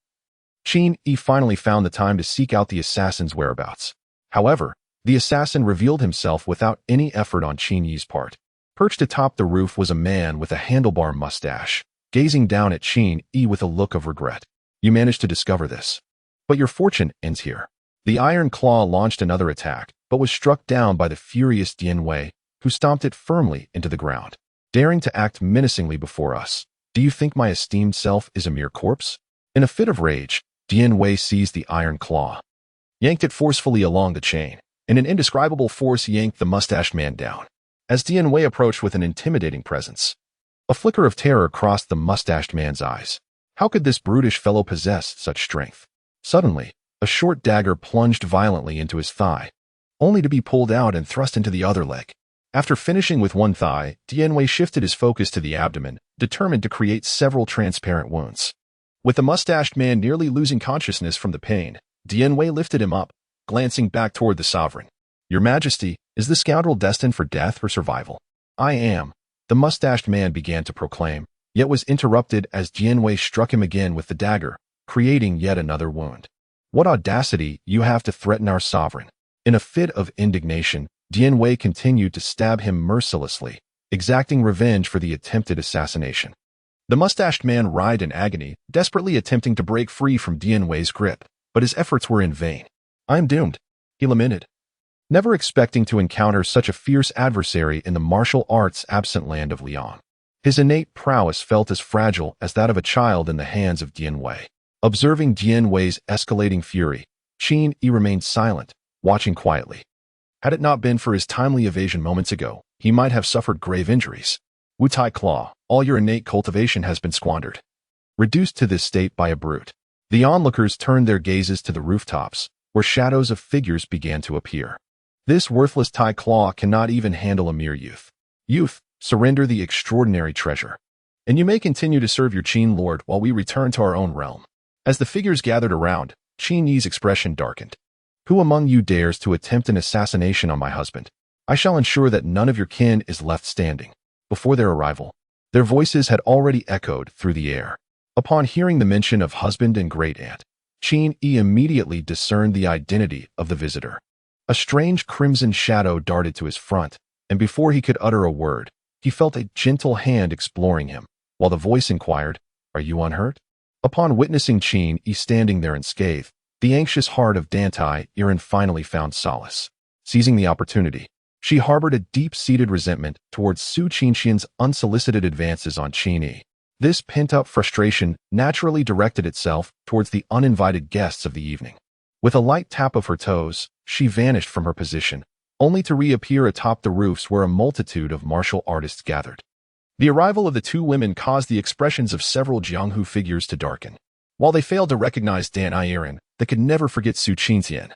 Qin Yi finally found the time to seek out the assassin's whereabouts. However, the assassin revealed himself without any effort on Qin Yi's part. Perched atop the roof was a man with a handlebar mustache, gazing down at Qin Yi with a look of regret. "You managed to discover this. But your fortune ends here." The iron claw launched another attack, but was struck down by the furious Dian Wei, who stomped it firmly into the ground. "Daring to act menacingly before us, do you think my esteemed self is a mere corpse?" In a fit of rage, Dian Wei seized the iron claw, yanked it forcefully along the chain, and an indescribable force yanked the mustached man down. As Dian Wei approached with an intimidating presence, a flicker of terror crossed the mustached man's eyes. How could this brutish fellow possess such strength? Suddenly, a short dagger plunged violently into his thigh, only to be pulled out and thrust into the other leg. After finishing with one thigh, Dian Wei shifted his focus to the abdomen, determined to create several transparent wounds. With the mustached man nearly losing consciousness from the pain, Dian Wei lifted him up, glancing back toward the sovereign. "Your Majesty, is the scoundrel destined for death or survival?" "I am," the mustached man began to proclaim, yet was interrupted as Dian Wei struck him again with the dagger, creating yet another wound. "What audacity you have to threaten our sovereign." In a fit of indignation, Dian Wei continued to stab him mercilessly, exacting revenge for the attempted assassination. The mustached man writhed in agony, desperately attempting to break free from Dian Wei's grip, but his efforts were in vain. "I am doomed," he lamented. never expecting to encounter such a fierce adversary in the martial arts absent land of Liang. His innate prowess felt as fragile as that of a child in the hands of Dian Wei. Observing Dian Wei's escalating fury, Qin Yi remained silent, watching quietly. Had it not been for his timely evasion moments ago, he might have suffered grave injuries. Wu Tai Claw, all your innate cultivation has been squandered. Reduced to this state by a brute, the onlookers turned their gazes to the rooftops, where shadows of figures began to appear. This worthless Tai Claw cannot even handle a mere youth. Youth, surrender the extraordinary treasure, and you may continue to serve your Qin lord while we return to our own realm. As the figures gathered around, Qin Yi's expression darkened. Who among you dares to attempt an assassination on my husband? I shall ensure that none of your kin is left standing. Before their arrival, their voices had already echoed through the air. Upon hearing the mention of husband and great-aunt, Qin Yi immediately discerned the identity of the visitor. A strange crimson shadow darted to his front, and before he could utter a word, he felt a gentle hand exploring him, while the voice inquired, "Are you unhurt?" Upon witnessing Qin Yi standing there unscathed, the anxious heart of Dantai Irin finally found solace. Seizing the opportunity, she harbored a deep-seated resentment towards Su Qinxian's unsolicited advances on Qin Yi. This pent-up frustration naturally directed itself towards the uninvited guests of the evening. With a light tap of her toes, she vanished from her position, only to reappear atop the roofs where a multitude of martial artists gathered. The arrival of the two women caused the expressions of several Jianghu figures to darken. While they failed to recognize Dantai Irin, they could never forget Su Qinxian,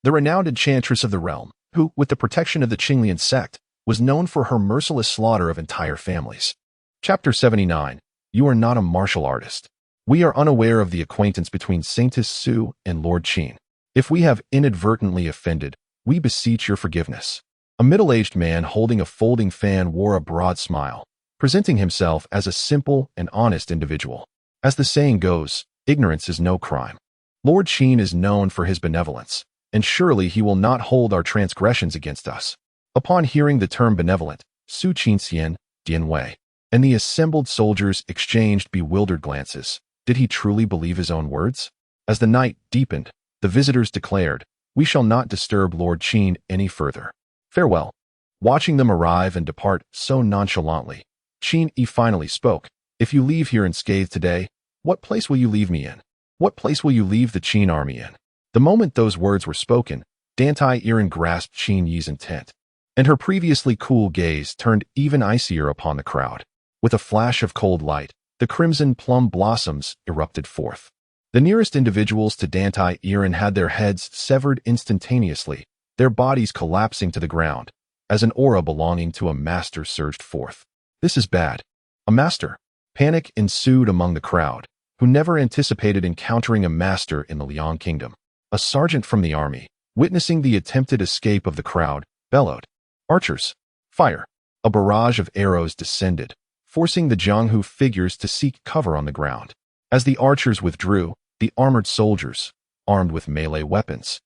the renowned enchantress of the realm, who, with the protection of the Qinglian sect, was known for her merciless slaughter of entire families. Chapter 79. You are not a martial artist. We are unaware of the acquaintance between Saintess Su and Lord Qin. If we have inadvertently offended, we beseech your forgiveness. A middle-aged man holding a folding fan wore a broad smile, presenting himself as a simple and honest individual. As the saying goes, ignorance is no crime. Lord Qin is known for his benevolence, and surely he will not hold our transgressions against us. Upon hearing the term benevolent, Su Qinxian, Dian Wei, and the assembled soldiers exchanged bewildered glances. Did he truly believe his own words? As the night deepened, the visitors declared, "We shall not disturb Lord Qin any further. Farewell." Watching them arrive and depart so nonchalantly, Qin Yi finally spoke. "If you leave here unscathed today, what place will you leave me in? What place will you leave the Qin army in?" The moment those words were spoken, Dantai Irin grasped Qin Yi's intent, and her previously cool gaze turned even icier upon the crowd. With a flash of cold light, the crimson plum blossoms erupted forth. The nearest individuals to Dantai Irin had their heads severed instantaneously, their bodies collapsing to the ground, as an aura belonging to a master surged forth. "This is bad." A master. Panic ensued among the crowd, who never anticipated encountering a master in the Liang kingdom. A sergeant from the army, witnessing the attempted escape of the crowd, bellowed, "Archers, fire!" A barrage of arrows descended, forcing the Jianghu figures to seek cover on the ground. As the archers withdrew, the armored soldiers, armed with melee weapons,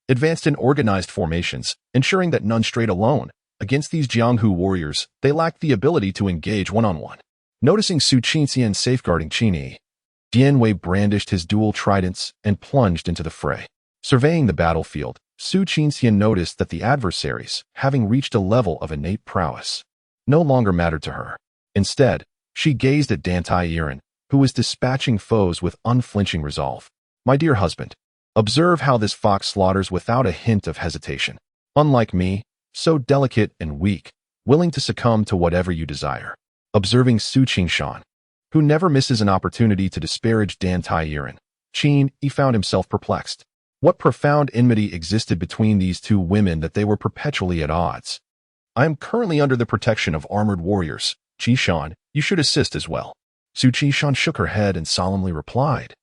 advanced in organized formations, ensuring that none strayed alone. Against these Jianghu warriors, they lacked the ability to engage one-on-one. Noticing Su Qinxian safeguarding Qin Yi, Dian Wei brandished his dual tridents and plunged into the fray. Surveying the battlefield, Su Qinxian noticed that the adversaries, having reached a level of innate prowess, no longer mattered to her. Instead, she gazed at Dantai Irin, who was dispatching foes with unflinching resolve. "My dear husband, observe how this fox slaughters without a hint of hesitation. Unlike me, so delicate and weak, willing to succumb to whatever you desire." Observing Su Qingshan, who never misses an opportunity to disparage Dantai Irin, Qin Yi found himself perplexed. What profound enmity existed between these two women that they were perpetually at odds? "I am currently under the protection of armored warriors. Qishan, you should assist as well." Su Qishan shook her head and solemnly replied,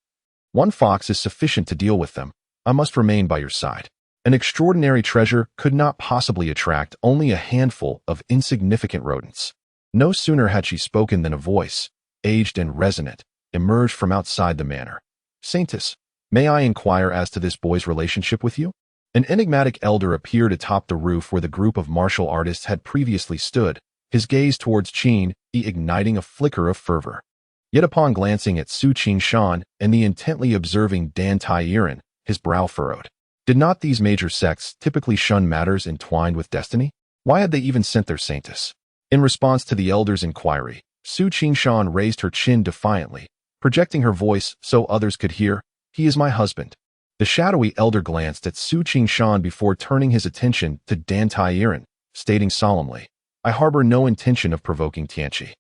"One fox is sufficient to deal with them. I must remain by your side." An extraordinary treasure could not possibly attract only a handful of insignificant rodents. No sooner had she spoken than a voice, aged and resonant, emerged from outside the manor. "Saintess, may I inquire as to this boy's relationship with you?" An enigmatic elder appeared atop the roof where the group of martial artists had previously stood, his gaze towards Qin Yi igniting a flicker of fervor. Yet upon glancing at Su Qingshan and the intently observing Dantai Irin, his brow furrowed. Did not these major sects typically shun matters entwined with destiny? Why had they even sent their saintess? In response to the elder's inquiry, Su Qingshan raised her chin defiantly, projecting her voice so others could hear, "He is my husband." The shadowy elder glanced at Su Qingshan before turning his attention to Dan Tairan, stating solemnly, "I harbor no intention of provoking Tianqi.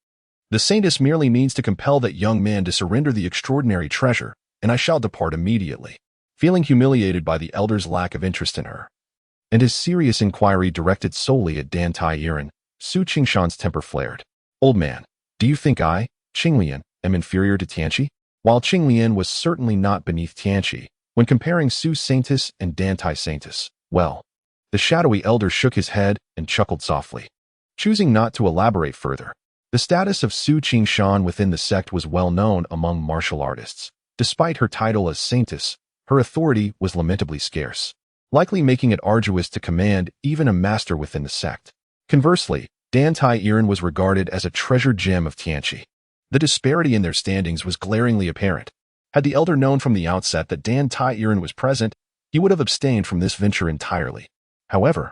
The saintess merely means to compel that young man to surrender the extraordinary treasure, and I shall depart immediately." Feeling humiliated by the elder's lack of interest in her, and his serious inquiry directed solely at Dan Tairan, Su Qingshan's temper flared. "Old man, do you think I, Qinglian, am inferior to Tianqi?" While Qinglian was certainly not beneath Tianqi, when comparing Su Saintess and Dan Tai Saintess, well, the shadowy elder shook his head and chuckled softly. Choosing not to elaborate further, the status of Su Qingshan within the sect was well known among martial artists. Despite her title as Saintess, her authority was lamentably scarce, likely making it arduous to command even a master within the sect. Conversely, Dan Tairan was regarded as a treasured gem of Tianqi. The disparity in their standings was glaringly apparent. Had the elder known from the outset that Dan Tairan was present, he would have abstained from this venture entirely. However,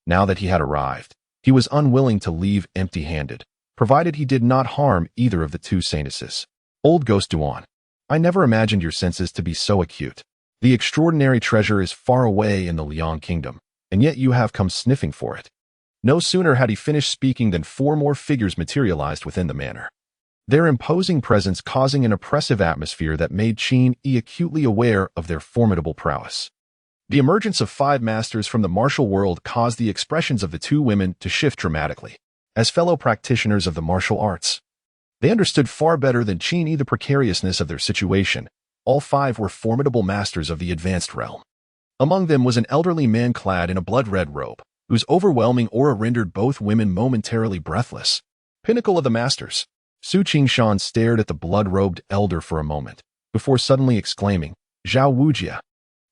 now that he had arrived, he was unwilling to leave empty-handed, provided he did not harm either of the two saintesses. Old Ghost Duan, I never imagined your senses to be so acute. The extraordinary treasure is far away in the Liang kingdom, and yet you have come sniffing for it. No sooner had he finished speaking than 4 more figures materialized within the manor, their imposing presence causing an oppressive atmosphere that made Qin Yi acutely aware of their formidable prowess. The emergence of 5 masters from the martial world caused the expressions of the 2 women to shift dramatically. As fellow practitioners of the martial arts, they understood far better than Qin Yi the precariousness of their situation. All 5 were formidable masters of the advanced realm. Among them was an elderly man clad in a blood-red robe, whose overwhelming aura rendered both women momentarily breathless. Pinnacle of the masters, Su Qingshan stared at the blood-robed elder for a moment, before suddenly exclaiming, "Zhao Wujia."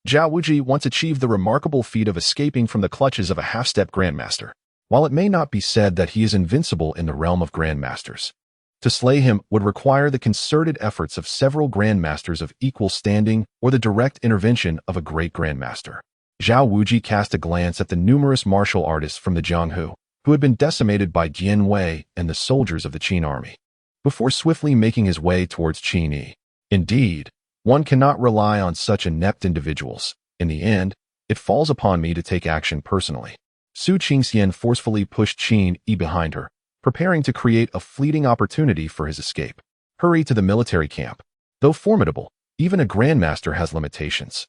Zhao Wuji once achieved the remarkable feat of escaping from the clutches of a half-step grandmaster. While it may not be said that he is invincible in the realm of grandmasters, to slay him would require the concerted efforts of several grandmasters of equal standing or the direct intervention of a great grandmaster. Zhao Wuji cast a glance at the numerous martial artists from the Jianghu, who had been decimated by Jian Wei and the soldiers of the Qin army, before swiftly making his way towards Qin Yi. Indeed, one cannot rely on such inept individuals. In the end, it falls upon me to take action personally. Su Qingxian forcefully pushed Qin Yi behind her, preparing to create a fleeting opportunity for his escape. Hurry to the military camp. Though formidable, even a grandmaster has limitations.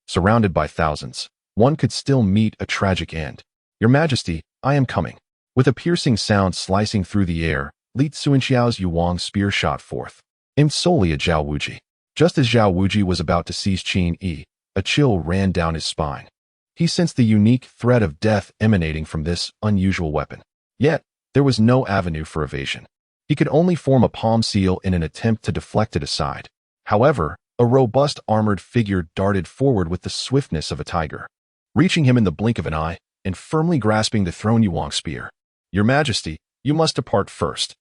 Surrounded by thousands, one could still meet a tragic end. Your Majesty, I am coming. With a piercing sound slicing through the air, Li Tsuanxiao's Yuang spear shot forth, aimed solely at Zhao Wuji. Just as Zhao Wuji was about to seize Qin Yi, a chill ran down his spine. He sensed the unique threat of death emanating from this unusual weapon. Yet, there was no avenue for evasion. He could only form a palm seal in an attempt to deflect it aside. However, a robust armored figure darted forward with the swiftness of a tiger, reaching him in the blink of an eye and firmly grasping the thrown Yuang spear. Your Majesty, you must depart first.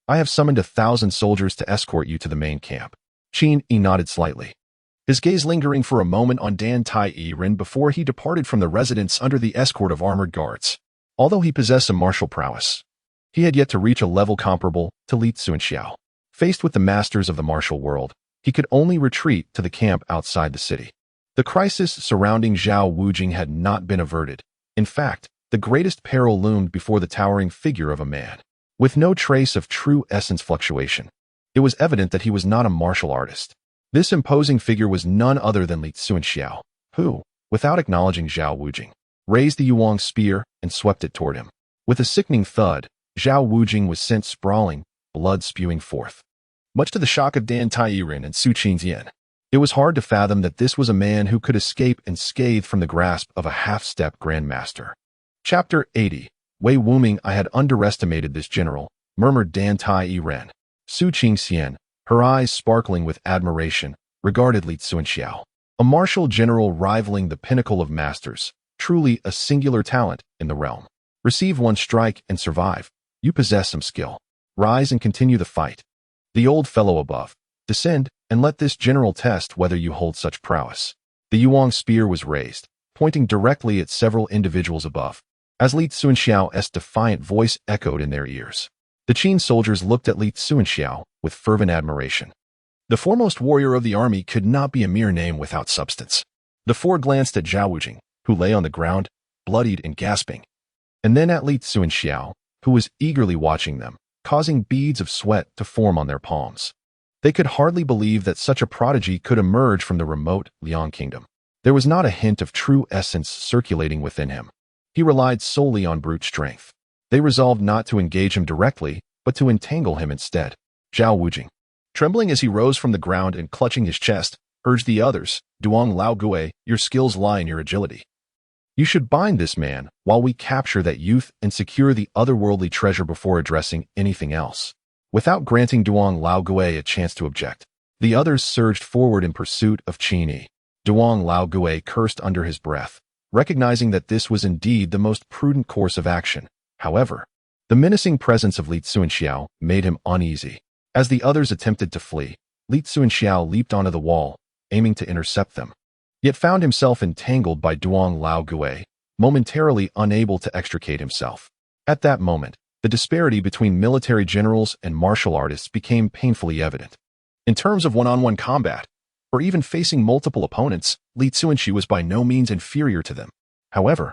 I have summoned 1,000 soldiers to escort you to the main camp. Qin Yi nodded slightly, his gaze lingering for a moment on Dan Tairan before he departed from the residence under the escort of armored guards. Although he possessed some martial prowess, he had yet to reach a level comparable to Li Tsuanxiao. Faced with the masters of the martial world, he could only retreat to the camp outside the city. The crisis surrounding Zhao Wujing had not been averted. In fact, the greatest peril loomed before the towering figure of a man, with no trace of true essence fluctuation. It was evident that he was not a martial artist. This imposing figure was none other than Li Tsuanxiao, who, without acknowledging Zhao Wujing, raised the Yuang spear and swept it toward him. With a sickening thud, Zhao Wujing was sent sprawling, blood spewing forth. Much to the shock of Dan Tairan and Su Qingxian, it was hard to fathom that this was a man who could escape unscathed from the grasp of a half-step grandmaster. Chapter 80. Wei Wuming, I had underestimated this general, murmured Dan Tairan. Su Qingxian, her eyes sparkling with admiration, regarded Li Tsuanxiao, a martial general rivaling the pinnacle of masters, truly a singular talent in the realm. Receive one strike and survive. You possess some skill. Rise and continue the fight. The old fellow above, descend and let this general test whether you hold such prowess. The Yuang spear was raised, pointing directly at several individuals above, as Li Tsuanxiao's defiant voice echoed in their ears. The Qin soldiers looked at Li Tsuanxiao with fervent admiration. The foremost warrior of the army could not be a mere name without substance. The four glanced at Zhao Wujing, who lay on the ground, bloodied and gasping, and then at Li Tsuanxiao, who was eagerly watching them, causing beads of sweat to form on their palms. They could hardly believe that such a prodigy could emerge from the remote Liang kingdom. There was not a hint of true essence circulating within him. He relied solely on brute strength. They resolved not to engage him directly, but to entangle him instead. Zhao Wujing, trembling as he rose from the ground and clutching his chest, urged the others, "Duong Lao Gui, your skills lie in your agility. You should bind this man while we capture that youth and secure the otherworldly treasure before addressing anything else." Without granting Duong Lao Gui a chance to object, the others surged forward in pursuit of Qin Yi. Duong Lao Gui cursed under his breath, recognizing that this was indeed the most prudent course of action. However, the menacing presence of Li Tsuanxiao made him uneasy. As the others attempted to flee, Li Tsuanxiao leaped onto the wall, aiming to intercept them, yet found himself entangled by Duong Lao Gui, momentarily unable to extricate himself. At that moment, the disparity between military generals and martial artists became painfully evident. In terms of one-on-one combat, or even facing multiple opponents, Li Tsuanxi was by no means inferior to them. However,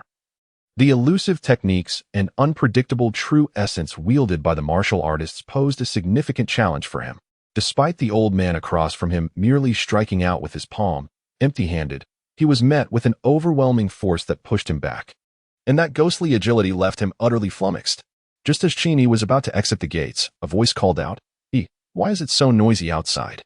the elusive techniques and unpredictable true essence wielded by the martial artists posed a significant challenge for him. Despite the old man across from him merely striking out with his palm, empty-handed, he was met with an overwhelming force that pushed him back. And that ghostly agility left him utterly flummoxed. Just as Qin Yi was about to exit the gates, a voice called out, "Why is it so noisy outside?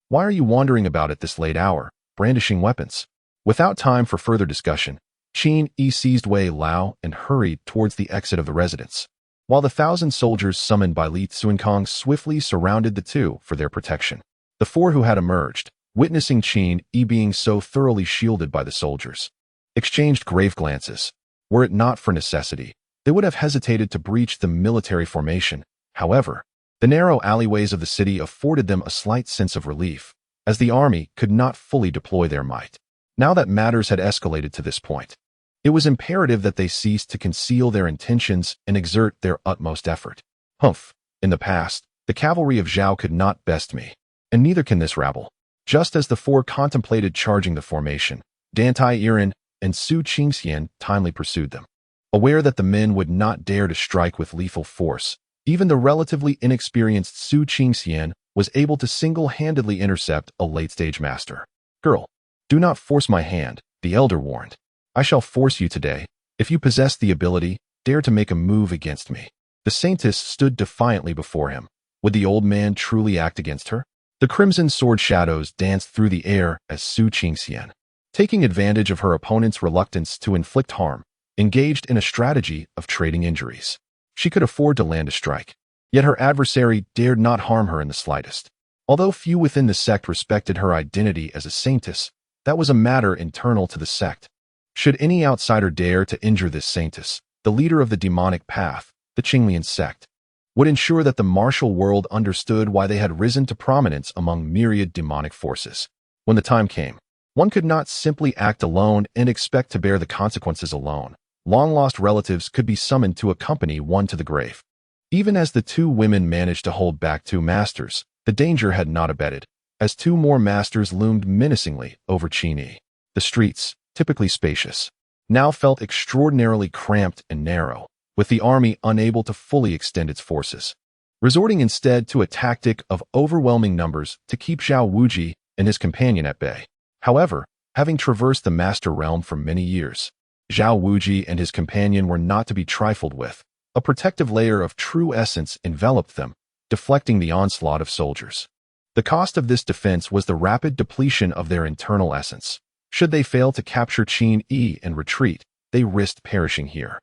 Why are you wandering about at this late hour, brandishing weapons?" Without time for further discussion, Qin Yi seized Wei Lao and hurried towards the exit of the residence, while the 1,000 soldiers summoned by Li Tsuankong swiftly surrounded the two for their protection. The four who had emerged, witnessing Qin Yi being so thoroughly shielded by the soldiers, exchanged grave glances. Were it not for necessity, they would have hesitated to breach the military formation. However, the narrow alleyways of the city afforded them a slight sense of relief, as the army could not fully deploy their might. Now that matters had escalated to this point, it was imperative that they cease to conceal their intentions and exert their utmost effort. Humph, in the past, the cavalry of Zhao could not best me, and neither can this rabble. Just as the four contemplated charging the formation, Dantai Irin and Su Qingxian timely pursued them. Aware that the men would not dare to strike with lethal force, even the relatively inexperienced Su Qingxian was able to single-handedly intercept a late-stage master. "Girl, do not force my hand," the elder warned. "I shall force you today. If you possess the ability, dare to make a move against me." The saintess stood defiantly before him. Would the old man truly act against her? The crimson sword shadows danced through the air as Su Qingxian, taking advantage of her opponent's reluctance to inflict harm, engaged in a strategy of trading injuries. She could afford to land a strike, yet her adversary dared not harm her in the slightest. Although few within the sect respected her identity as a saintess, that was a matter internal to the sect. Should any outsider dare to injure this saintess, the leader of the demonic path, the Qinglian sect, would ensure that the martial world understood why they had risen to prominence among myriad demonic forces. When the time came, one could not simply act alone and expect to bear the consequences alone. Long-lost relatives could be summoned to accompany one to the grave. Even as the two women managed to hold back two masters, the danger had not abated, as two more masters loomed menacingly over Qin Yi. The streets, typically spacious, now felt extraordinarily cramped and narrow, with the army unable to fully extend its forces, resorting instead to a tactic of overwhelming numbers to keep Zhao Wuji and his companion at bay. However, having traversed the master realm for many years, Zhao Wuji and his companion were not to be trifled with. A protective layer of true essence enveloped them, deflecting the onslaught of soldiers. The cost of this defense was the rapid depletion of their internal essence. Should they fail to capture Qin Yi and retreat, they risked perishing here.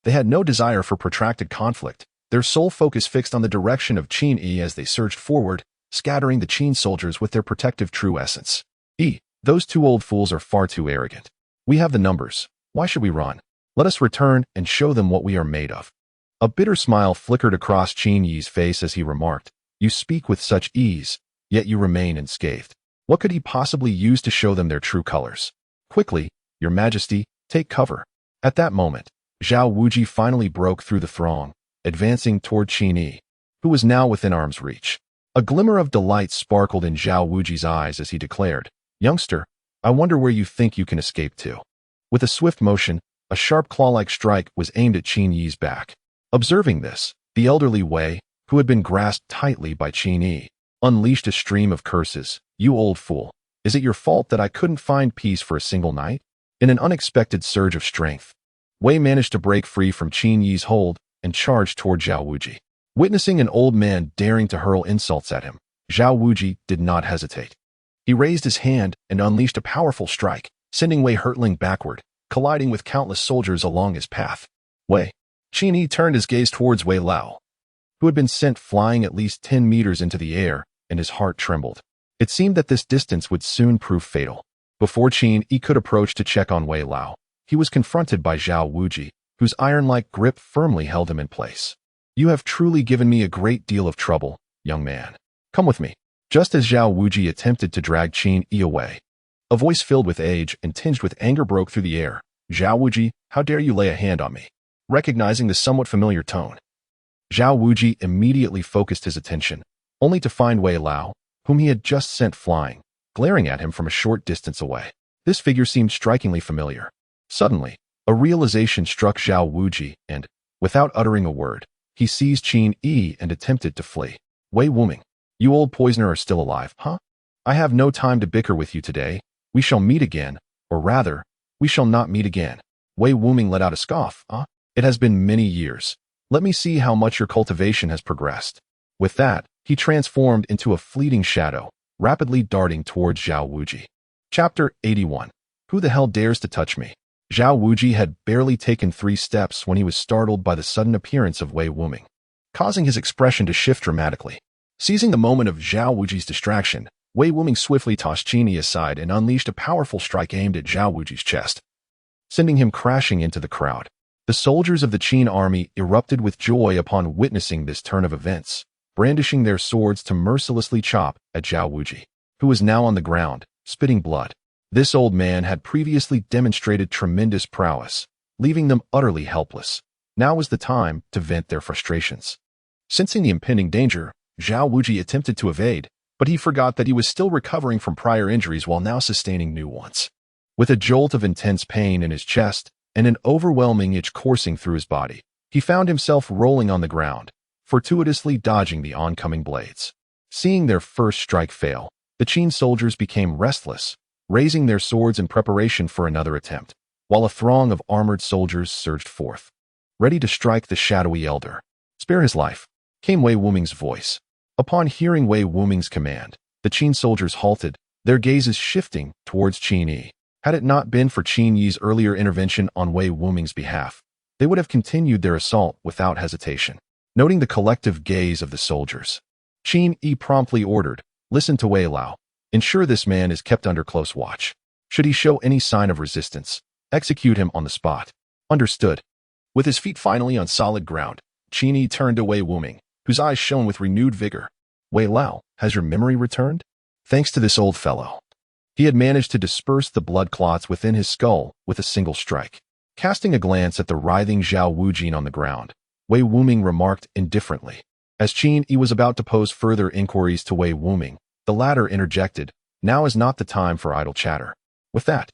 They had no desire for protracted conflict, their sole focus fixed on the direction of Qin Yi as they surged forward, scattering the Qin soldiers with their protective true essence. Those two old fools are far too arrogant. We have the numbers. Why should we run? Let us return and show them what we are made of." A bitter smile flickered across Qin Yi's face as he remarked, "You speak with such ease, yet you remain unscathed. What could he possibly use to show them their true colors?" Quickly, your majesty, take cover. At that moment, Zhao Wuji finally broke through the throng, advancing toward Qin Yi, who was now within arm's reach. A glimmer of delight sparkled in Zhao Wuji's eyes as he declared, "Youngster, I wonder where you think you can escape to." With a swift motion, a sharp claw-like strike was aimed at Qin Yi's back. Observing this, the elderly Wei, who had been grasped tightly by Qin Yi, unleashed a stream of curses. "You old fool, is it your fault that I couldn't find peace for a single night?" In an unexpected surge of strength, Wei managed to break free from Qin Yi's hold and charged toward Zhao Wuji. Witnessing an old man daring to hurl insults at him, Zhao Wuji did not hesitate. He raised his hand and unleashed a powerful strike, sending Wei hurtling backward, colliding with countless soldiers along his path. Wei. Qin Yi turned his gaze towards Wei Lao, who had been sent flying at least 10 meters into the air, and his heart trembled. It seemed that this distance would soon prove fatal. Before Qin Yi could approach to check on Wei Lao, he was confronted by Zhao Wuji, whose iron-like grip firmly held him in place. "You have truly given me a great deal of trouble, young man. Come with me." Just as Zhao Wuji attempted to drag Qin Yi away, a voice filled with age and tinged with anger broke through the air. "Zhao Wuji, how dare you lay a hand on me?" Recognizing the somewhat familiar tone, Zhao Wuji immediately focused his attention, only to find Wei Lao, whom he had just sent flying, glaring at him from a short distance away. This figure seemed strikingly familiar. Suddenly, a realization struck Zhao Wuji and, without uttering a word, he seized Qin Yi and attempted to flee. "Wei Wuming, you old poisoner are still alive, huh? I have no time to bicker with you today. We shall meet again, or rather, we shall not meet again." Wei Wuming let out a scoff. It has been many years. Let me see how much your cultivation has progressed." With that, he transformed into a fleeting shadow, rapidly darting towards Zhao Wuji. Chapter 81. Who the hell dares to touch me? Zhao Wuji had barely taken 3 steps when he was startled by the sudden appearance of Wei Wuming, causing his expression to shift dramatically. Seizing the moment of Zhao Wuji's distraction, Wei Wuming swiftly tossed Qin Yi aside and unleashed a powerful strike aimed at Zhao Wuji's chest, sending him crashing into the crowd. The soldiers of the Qin army erupted with joy upon witnessing this turn of events, brandishing their swords to mercilessly chop at Zhao Wuji, who was now on the ground, spitting blood. This old man had previously demonstrated tremendous prowess, leaving them utterly helpless. Now was the time to vent their frustrations. Sensing the impending danger, Zhao Wuji attempted to evade, but he forgot that he was still recovering from prior injuries while now sustaining new ones. With a jolt of intense pain in his chest and an overwhelming itch coursing through his body, he found himself rolling on the ground, fortuitously dodging the oncoming blades. Seeing their first strike fail, the Qin soldiers became restless, raising their swords in preparation for another attempt, while a throng of armored soldiers surged forth, ready to strike the shadowy elder. "Spare his life," came Wei Wuming's voice. Upon hearing Wei Wuming's command, the Qin soldiers halted, their gazes shifting towards Qin Yi. Had it not been for Qin Yi's earlier intervention on Wei Wuming's behalf, they would have continued their assault without hesitation. Noting the collective gaze of the soldiers, Qin Yi promptly ordered, "Listen to Wei Lao. Ensure this man is kept under close watch. Should he show any sign of resistance, execute him on the spot." Understood. With his feet finally on solid ground, Qin Yi turned to Wei Wuming, whose eyes shone with renewed vigor. "Wei Lao, has your memory returned?" Thanks to this old fellow, he had managed to disperse the blood clots within his skull with a single strike. Casting a glance at the writhing Zhao Wuji on the ground, Wei Wuming remarked indifferently. As Qin Yi was about to pose further inquiries to Wei Wuming, the latter interjected, "Now is not the time for idle chatter." With that,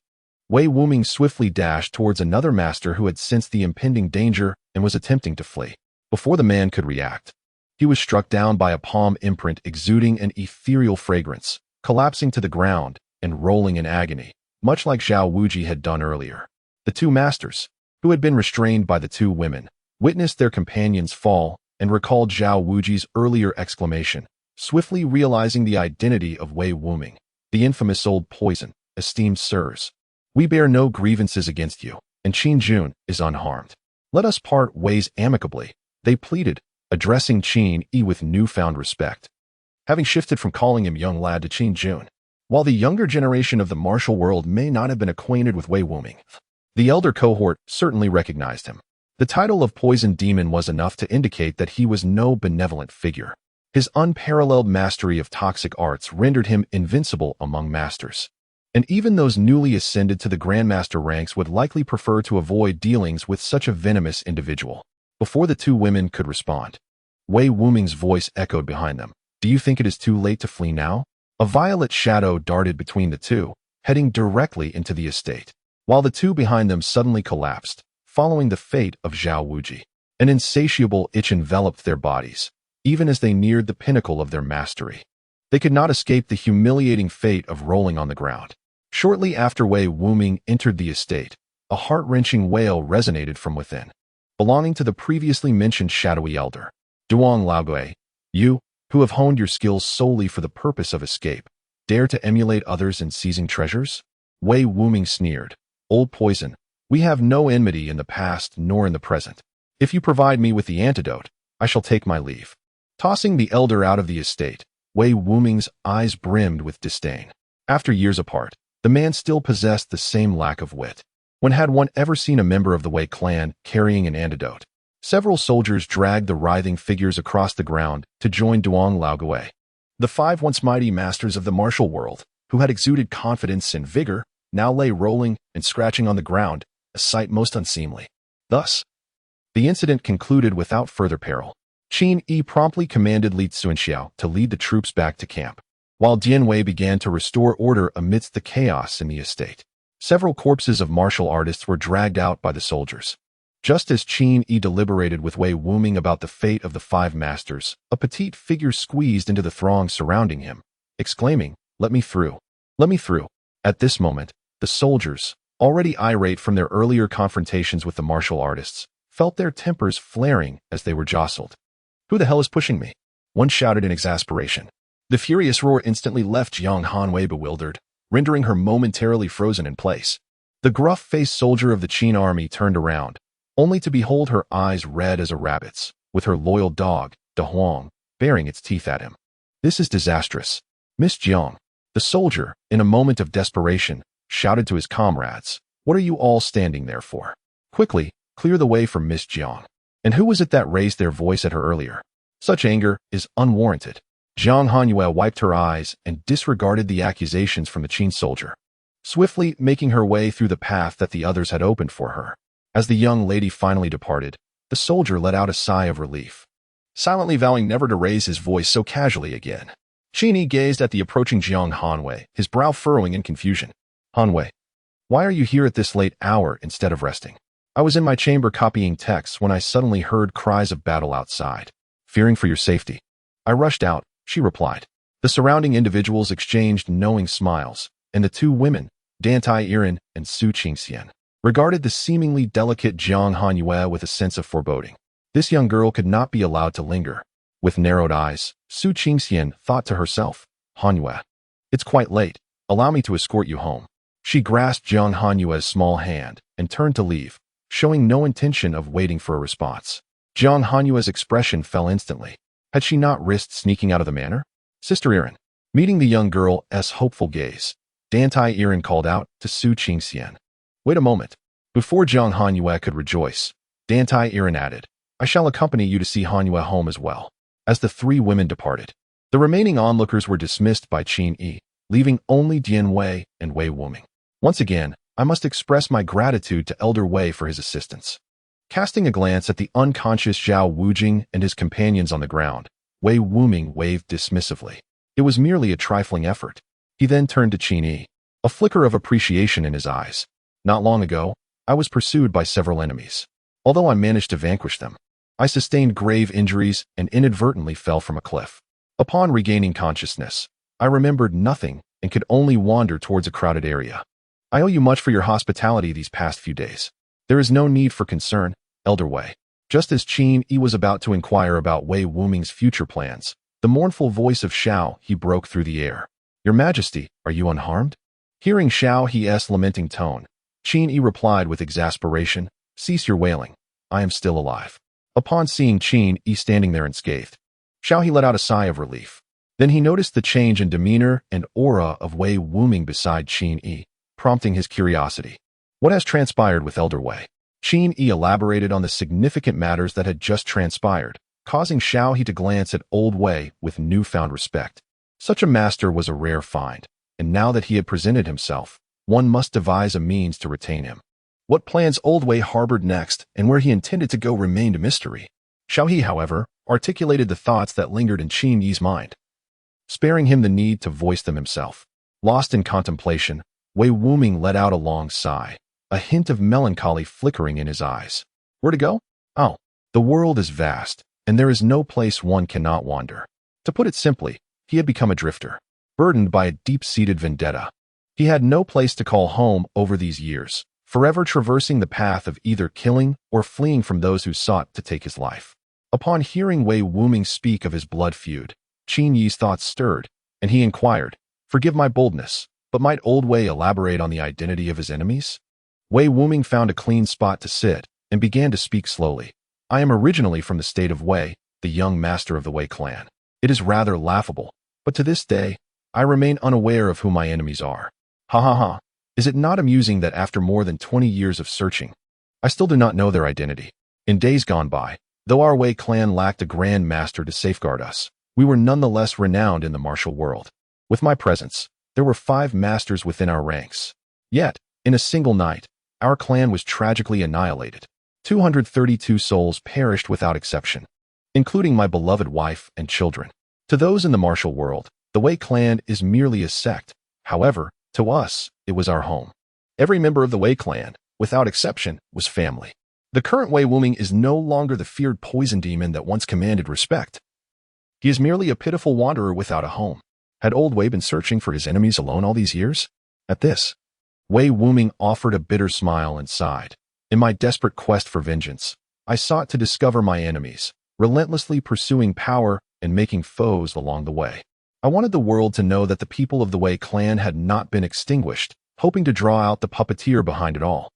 Wei Wuming swiftly dashed towards another master who had sensed the impending danger and was attempting to flee. Before the man could react, he was struck down by a palm imprint exuding an ethereal fragrance, collapsing to the ground and rolling in agony, much like Zhao Wuji had done earlier. The 2 masters, who had been restrained by the 2 women, witnessed their companions fall and recalled Zhao Wuji's earlier exclamation, swiftly realizing the identity of Wei Wuming, the infamous old poison. "Esteemed sirs, we bear no grievances against you, and Qin Jun is unharmed. Let us part ways amicably," they pleaded, addressing Qin Yi with newfound respect, having shifted from calling him young lad to Qin Jun. While the younger generation of the martial world may not have been acquainted with Wei Wuming, the elder cohort certainly recognized him. The title of Poison Demon was enough to indicate that he was no benevolent figure. His unparalleled mastery of toxic arts rendered him invincible among masters. and even those newly ascended to the Grandmaster ranks would likely prefer to avoid dealings with such a venomous individual. Before the two women could respond, Wei Wuming's voice echoed behind them. Do you think it is too late to flee now? A violet shadow darted between the two, heading directly into the estate, while the two behind them suddenly collapsed, following the fate of Zhao Wuji. An insatiable itch enveloped their bodies, even as they neared the pinnacle of their mastery. They could not escape the humiliating fate of rolling on the ground. Shortly after Wei Wuming entered the estate, a heart-wrenching wail resonated from within, belonging to the previously mentioned shadowy elder. Duong Laogui, you, who have honed your skills solely for the purpose of escape, dare to emulate others in seizing treasures? Wei Wuming sneered. Old poison, we have no enmity in the past nor in the present. If you provide me with the antidote, I shall take my leave. Tossing the elder out of the estate, Wei Wuming's eyes brimmed with disdain. After years apart, the man still possessed the same lack of wit. When had one ever seen a member of the Wei clan carrying an antidote? Several soldiers dragged the writhing figures across the ground to join Duong Laogui. The five once mighty masters of the martial world, who had exuded confidence and vigor, now lay rolling and scratching on the ground, a sight most unseemly. Thus, the incident concluded without further peril. Qin Yi promptly commanded Li Tsunxiao to lead the troops back to camp, while Dian Wei began to restore order amidst the chaos in the estate. Several corpses of martial artists were dragged out by the soldiers. Just as Qin Yi deliberated with Wei Wuming about the fate of the five masters, a petite figure squeezed into the throng surrounding him, exclaiming, "Let me through! Let me through!" At this moment, the soldiers, already irate from their earlier confrontations with the martial artists, felt their tempers flaring as they were jostled. "Who the hell is pushing me?" one shouted in exasperation. The furious roar instantly left Jiang Hanwei bewildered, rendering her momentarily frozen in place. The gruff-faced soldier of the Qin army turned around, only to behold her eyes red as a rabbit's, with her loyal dog, De Huang, baring its teeth at him. "This is disastrous. Miss Jiang," the soldier, in a moment of desperation, shouted to his comrades, "What are you all standing there for? Quickly, clear the way for Miss Jiang." And who was it that raised their voice at her earlier? Such anger is unwarranted. Jiang Hanyue wiped her eyes and disregarded the accusations from the Qin soldier, swiftly making her way through the path that the others had opened for her. As the young lady finally departed, the soldier let out a sigh of relief, silently vowing never to raise his voice so casually again. Qin Yi gazed at the approaching Jiang Hanwei, his brow furrowing in confusion. "Hanwei, why are you here at this late hour instead of resting?" "I was in my chamber copying texts when I suddenly heard cries of battle outside. Fearing for your safety, I rushed out," she replied. The surrounding individuals exchanged knowing smiles, and the two women, Dantai Irin and Su Qingxian, regarded the seemingly delicate Jiang Hanyue with a sense of foreboding. This young girl could not be allowed to linger. With narrowed eyes, Su Qingxian thought to herself, "Hanyue, it's quite late. Allow me to escort you home." She grasped Jiang Hanyue's small hand and turned to leave, showing no intention of waiting for a response. Jiang Hanyue's expression fell instantly. Had she not risked sneaking out of the manor? "Sister Irin." Meeting the young girl's hopeful gaze, Dantai Irin called out to Su Qingxian, "Wait a moment." Before Jiang Hanyue could rejoice, Dantai Irin added, "I shall accompany you to see Hanyue home as well." As the three women departed, the remaining onlookers were dismissed by Qin Yi, leaving only Dian Wei and Wei Wuming. Once again, I must express my gratitude to Elder Wei for his assistance. Casting a glance at the unconscious Zhao Wujing and his companions on the ground, Wei Wuming waved dismissively. It was merely a trifling effort. He then turned to Qin Yi, a flicker of appreciation in his eyes. "Not long ago, I was pursued by several enemies. Although I managed to vanquish them, I sustained grave injuries and inadvertently fell from a cliff. Upon regaining consciousness, I remembered nothing and could only wander towards a crowded area. I owe you much for your hospitality these past few days. There is no need for concern, Elder Wei." Just as Qin Yi was about to inquire about Wei Wuming's future plans, the mournful voice of Shao He broke through the air. "Your Majesty, are you unharmed?" Hearing Shao He's lamenting tone, Qin Yi replied with exasperation, "Cease your wailing. I am still alive." Upon seeing Qin Yi standing there unscathed, Shao He let out a sigh of relief. Then he noticed the change in demeanor and aura of Wei Wuming beside Qin Yi, prompting his curiosity. "What has transpired with Elder Wei?" Qin Yi elaborated on the significant matters that had just transpired, causing Shao He to glance at Old Wei with newfound respect. Such a master was a rare find, and now that he had presented himself, one must devise a means to retain him. What plans Old Wei harbored next and where he intended to go remained a mystery. Xiao He, however, articulated the thoughts that lingered in Qin Yi's mind, sparing him the need to voice them himself. Lost in contemplation, Wei Wuming let out a long sigh, a hint of melancholy flickering in his eyes. Where to go? Oh, the world is vast, and there is no place one cannot wander. To put it simply, he had become a drifter, burdened by a deep-seated vendetta. He had no place to call home over these years, forever traversing the path of either killing or fleeing from those who sought to take his life. Upon hearing Wei Wuming speak of his blood feud, Qin Yi's thoughts stirred, and he inquired, "Forgive my boldness, but might Old Wei elaborate on the identity of his enemies?" Wei Wuming found a clean spot to sit and began to speak slowly. "I am originally from the state of Wei, the young master of the Wei clan. It is rather laughable, but to this day, I remain unaware of who my enemies are. Ha ha ha. Is it not amusing that after more than 20 years of searching, I still do not know their identity? In days gone by, though our Wei clan lacked a grand master to safeguard us, we were nonetheless renowned in the martial world. With my presence, there were 5 masters within our ranks. Yet, in a single night, our clan was tragically annihilated. 232 souls perished without exception, including my beloved wife and children. To those in the martial world, the Wei clan is merely a sect. However, to us, it was our home. Every member of the Wei clan, without exception, was family. The current Wei Wuming is no longer the feared poison demon that once commanded respect. He is merely a pitiful wanderer without a home. Had Old Wei been searching for his enemies alone all these years? At this, Wei Wuming offered a bitter smile and sighed. In my desperate quest for vengeance, I sought to discover my enemies, relentlessly pursuing power and making foes along the way. I wanted the world to know that the people of the Wei clan had not been extinguished, hoping to draw out the puppeteer behind it all.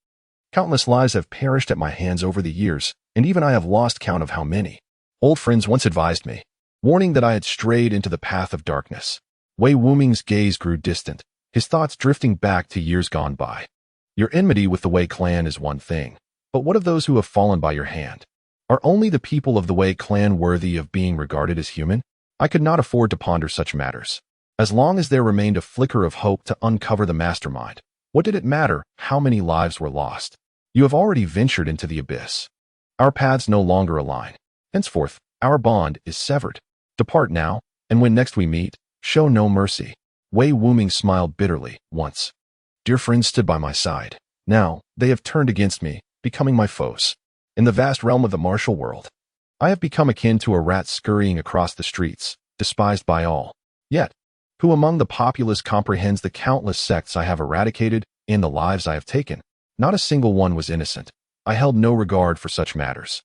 Countless lives have perished at my hands over the years, and even I have lost count of how many. Old friends once advised me, warning that I had strayed into the path of darkness. Wei Wuming's gaze grew distant, his thoughts drifting back to years gone by. Your enmity with the Wei clan is one thing, but what of those who have fallen by your hand? Are only the people of the Wei clan worthy of being regarded as human? I could not afford to ponder such matters. As long as there remained a flicker of hope to uncover the mastermind, what did it matter how many lives were lost? You have already ventured into the abyss. Our paths no longer align. Henceforth, our bond is severed. Depart now, and when next we meet, show no mercy. Wei Wuming smiled bitterly once. Dear friends stood by my side. Now, they have turned against me, becoming my foes. In the vast realm of the martial world, I have become akin to a rat scurrying across the streets, despised by all. Yet, who among the populace comprehends the countless sects I have eradicated and the lives I have taken? Not a single one was innocent. I held no regard for such matters.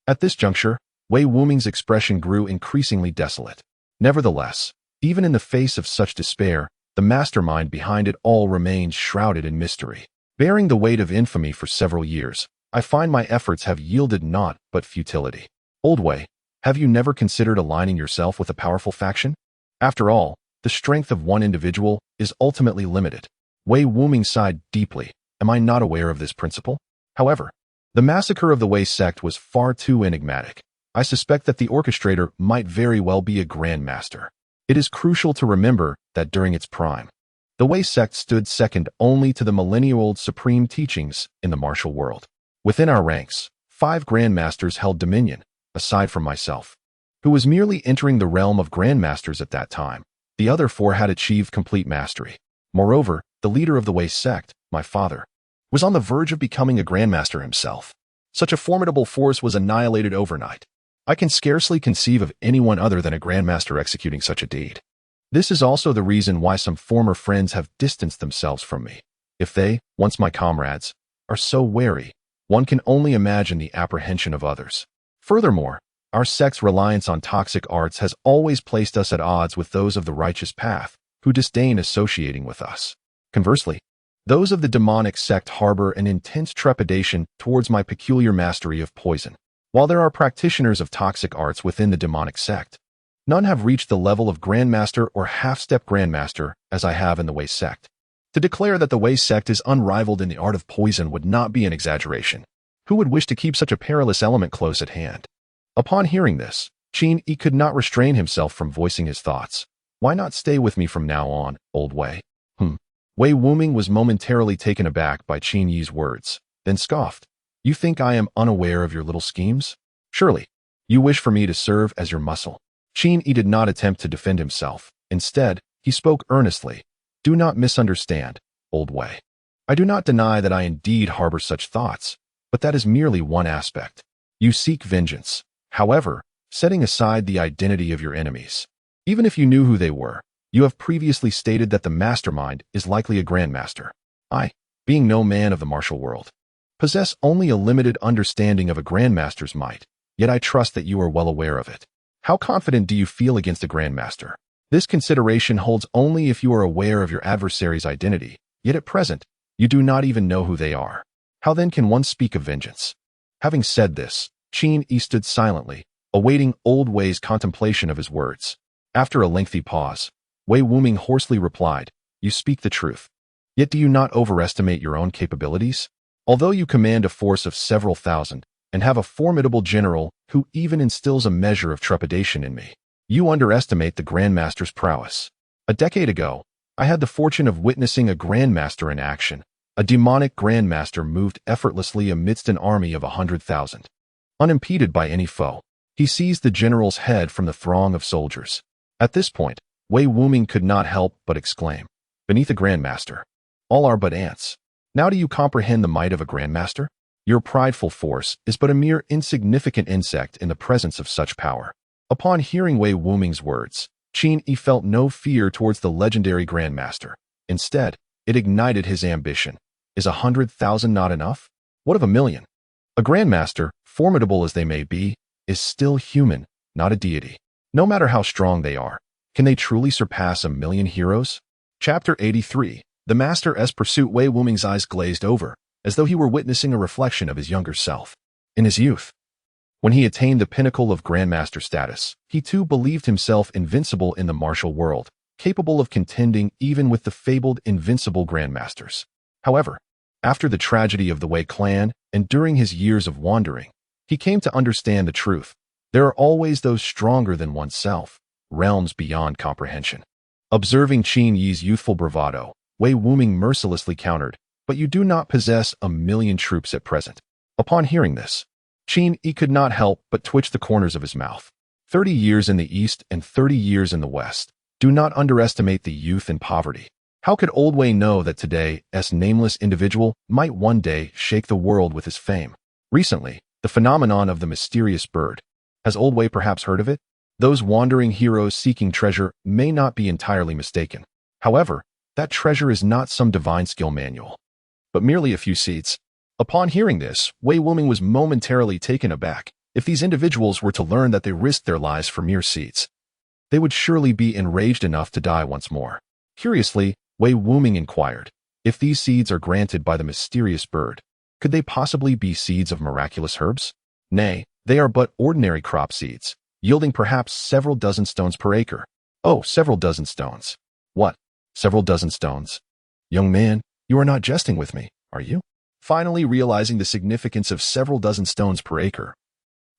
At this juncture, Wei Wuming's expression grew increasingly desolate. Nevertheless, even in the face of such despair, the mastermind behind it all remains shrouded in mystery. Bearing the weight of infamy for several years, I find my efforts have yielded naught but futility. Old Wei, have you never considered aligning yourself with a powerful faction? After all, the strength of one individual is ultimately limited. Wei Wuming sighed deeply. Am I not aware of this principle? However, the massacre of the Wei sect was far too enigmatic. I suspect that the orchestrator might very well be a grandmaster. It is crucial to remember that during its prime, the Wei sect stood second only to the millennia-old supreme teachings in the martial world. Within our ranks, 5 grandmasters held dominion, aside from myself, who was merely entering the realm of grandmasters at that time. The other 4 had achieved complete mastery. Moreover, the leader of the Wei sect, my father, was on the verge of becoming a grandmaster himself. Such a formidable force was annihilated overnight. I can scarcely conceive of anyone other than a grandmaster executing such a deed. This is also the reason why some former friends have distanced themselves from me. If they, once my comrades, are so wary, one can only imagine the apprehension of others. Furthermore, our sect's reliance on toxic arts has always placed us at odds with those of the righteous path, who disdain associating with us. Conversely, those of the demonic sect harbor an intense trepidation towards my peculiar mastery of poison. While there are practitioners of toxic arts within the demonic sect, none have reached the level of grandmaster or half-step grandmaster as I have in the Wei sect. To declare that the Wei sect is unrivaled in the art of poison would not be an exaggeration. Who would wish to keep such a perilous element close at hand? Upon hearing this, Qin Yi could not restrain himself from voicing his thoughts. Why not stay with me from now on, Old Wei? Wei Wuming was momentarily taken aback by Qin Yi's words, then scoffed. You think I am unaware of your little schemes? Surely, you wish for me to serve as your muscle. Qin Yi did not attempt to defend himself. Instead, he spoke earnestly. Do not misunderstand, old Wei. I do not deny that I indeed harbor such thoughts, but that is merely one aspect. You seek vengeance, however, setting aside the identity of your enemies. Even if you knew who they were, you have previously stated that the mastermind is likely a grandmaster. I, being no man of the martial world, possess only a limited understanding of a grandmaster's might, yet I trust that you are well aware of it. How confident do you feel against a grandmaster? This consideration holds only if you are aware of your adversary's identity, yet at present, you do not even know who they are. How then can one speak of vengeance? Having said this, Qin Yi stood silently, awaiting old Wei's contemplation of his words. After a lengthy pause, Wei Wuming hoarsely replied, You speak the truth. Yet do you not overestimate your own capabilities? Although you command a force of several thousand, and have a formidable general who even instills a measure of trepidation in me, you underestimate the Grandmaster's prowess. A decade ago, I had the fortune of witnessing a Grandmaster in action. A demonic Grandmaster moved effortlessly amidst an army of 100,000. Unimpeded by any foe, he seized the general's head from the throng of soldiers. At this point, Wei Wuming could not help but exclaim, Beneath a Grandmaster, all are but ants. Now do you comprehend the might of a Grandmaster? Your prideful force is but a mere insignificant insect in the presence of such power. Upon hearing Wei Wuming's words, Qin Yi felt no fear towards the legendary Grandmaster. Instead, it ignited his ambition. Is 100,000 not enough? What of 1,000,000? A Grandmaster, formidable as they may be, is still human, not a deity. No matter how strong they are, can they truly surpass 1,000,000 heroes? Chapter 83. The Master's Pursuit. Wei Wuming's eyes glazed over, as though he were witnessing a reflection of his younger self. In his youth, when he attained the pinnacle of Grandmaster status, he too believed himself invincible in the martial world, capable of contending even with the fabled invincible Grandmasters. However, after the tragedy of the Wei clan and during his years of wandering, he came to understand the truth. There are always those stronger than oneself, realms beyond comprehension. Observing Qin Yi's youthful bravado, Wei Wuming mercilessly countered, But you do not possess 1,000,000 troops at present. Upon hearing this, Qin Yi could not help but twitch the corners of his mouth. 30 years in the east and 30 years in the west. Do not underestimate the youth and poverty. How could old Wei know that today's nameless individual might one day shake the world with his fame? Recently, the phenomenon of the mysterious bird. Has old Wei perhaps heard of it? Those wandering heroes seeking treasure may not be entirely mistaken. However, that treasure is not some divine skill manual, but merely a few seeds. Upon hearing this, Wei Wuming was momentarily taken aback. If these individuals were to learn that they risked their lives for mere seeds, they would surely be enraged enough to die once more. Curiously, Wei Wuming inquired, if these seeds are granted by the mysterious bird, could they possibly be seeds of miraculous herbs? Nay, they are but ordinary crop seeds, yielding perhaps several dozen stones per acre. Oh, several dozen stones. What? Several dozen stones? Young man, you are not jesting with me, are you? Finally realizing the significance of several dozen stones per acre,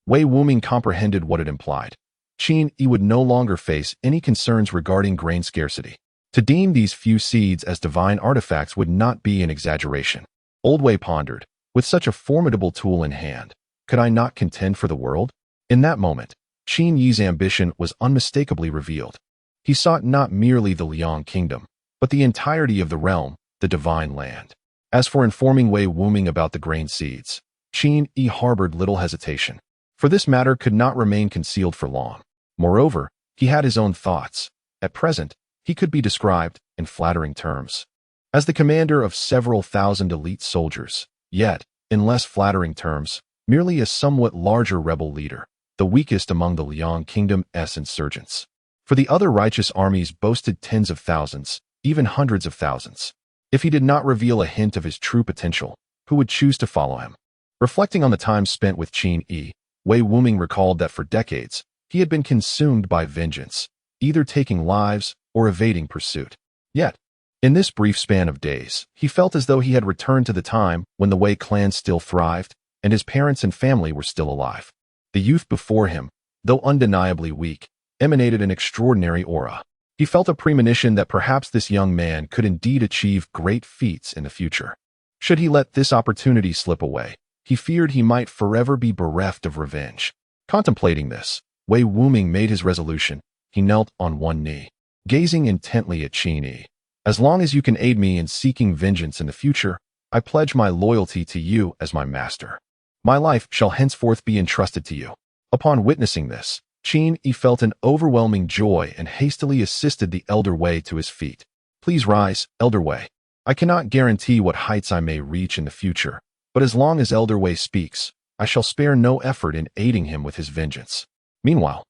Wei Wuming comprehended what it implied. Qin Yi would no longer face any concerns regarding grain scarcity. To deem these few seeds as divine artifacts would not be an exaggeration. Old Wei pondered, with such a formidable tool in hand, could I not contend for the world? In that moment, Qin Yi's ambition was unmistakably revealed. He sought not merely the Liang kingdom, but the entirety of the realm, the divine land. As for informing Wei Wuming about the grain seeds, Qin Yi harbored little hesitation, for this matter could not remain concealed for long. Moreover, he had his own thoughts. At present, he could be described, in flattering terms, as the commander of several thousand elite soldiers, yet, in less flattering terms, merely a somewhat larger rebel leader, the weakest among the Liang kingdom's insurgents. For the other righteous armies boasted tens of thousands, even hundreds of thousands. If he did not reveal a hint of his true potential, who would choose to follow him? Reflecting on the time spent with Qin Yi, Wei Wuming recalled that for decades, he had been consumed by vengeance, either taking lives or evading pursuit. Yet, in this brief span of days, he felt as though he had returned to the time when the Wei clan still thrived and his parents and family were still alive. The youth before him, though undeniably weak, emanated an extraordinary aura. He felt a premonition that perhaps this young man could indeed achieve great feats in the future. Should he let this opportunity slip away, he feared he might forever be bereft of revenge. Contemplating this, Wei Wuming made his resolution. He knelt on one knee, gazing intently at Qin Yi. As long as you can aid me in seeking vengeance in the future, I pledge my loyalty to you as my master. My life shall henceforth be entrusted to you. Upon witnessing this, Qin Yi felt an overwhelming joy and hastily assisted the elder Wei to his feet. Please rise, Elder Wei. I cannot guarantee what heights I may reach in the future, but as long as Elder Wei speaks, I shall spare no effort in aiding him with his vengeance. Meanwhile,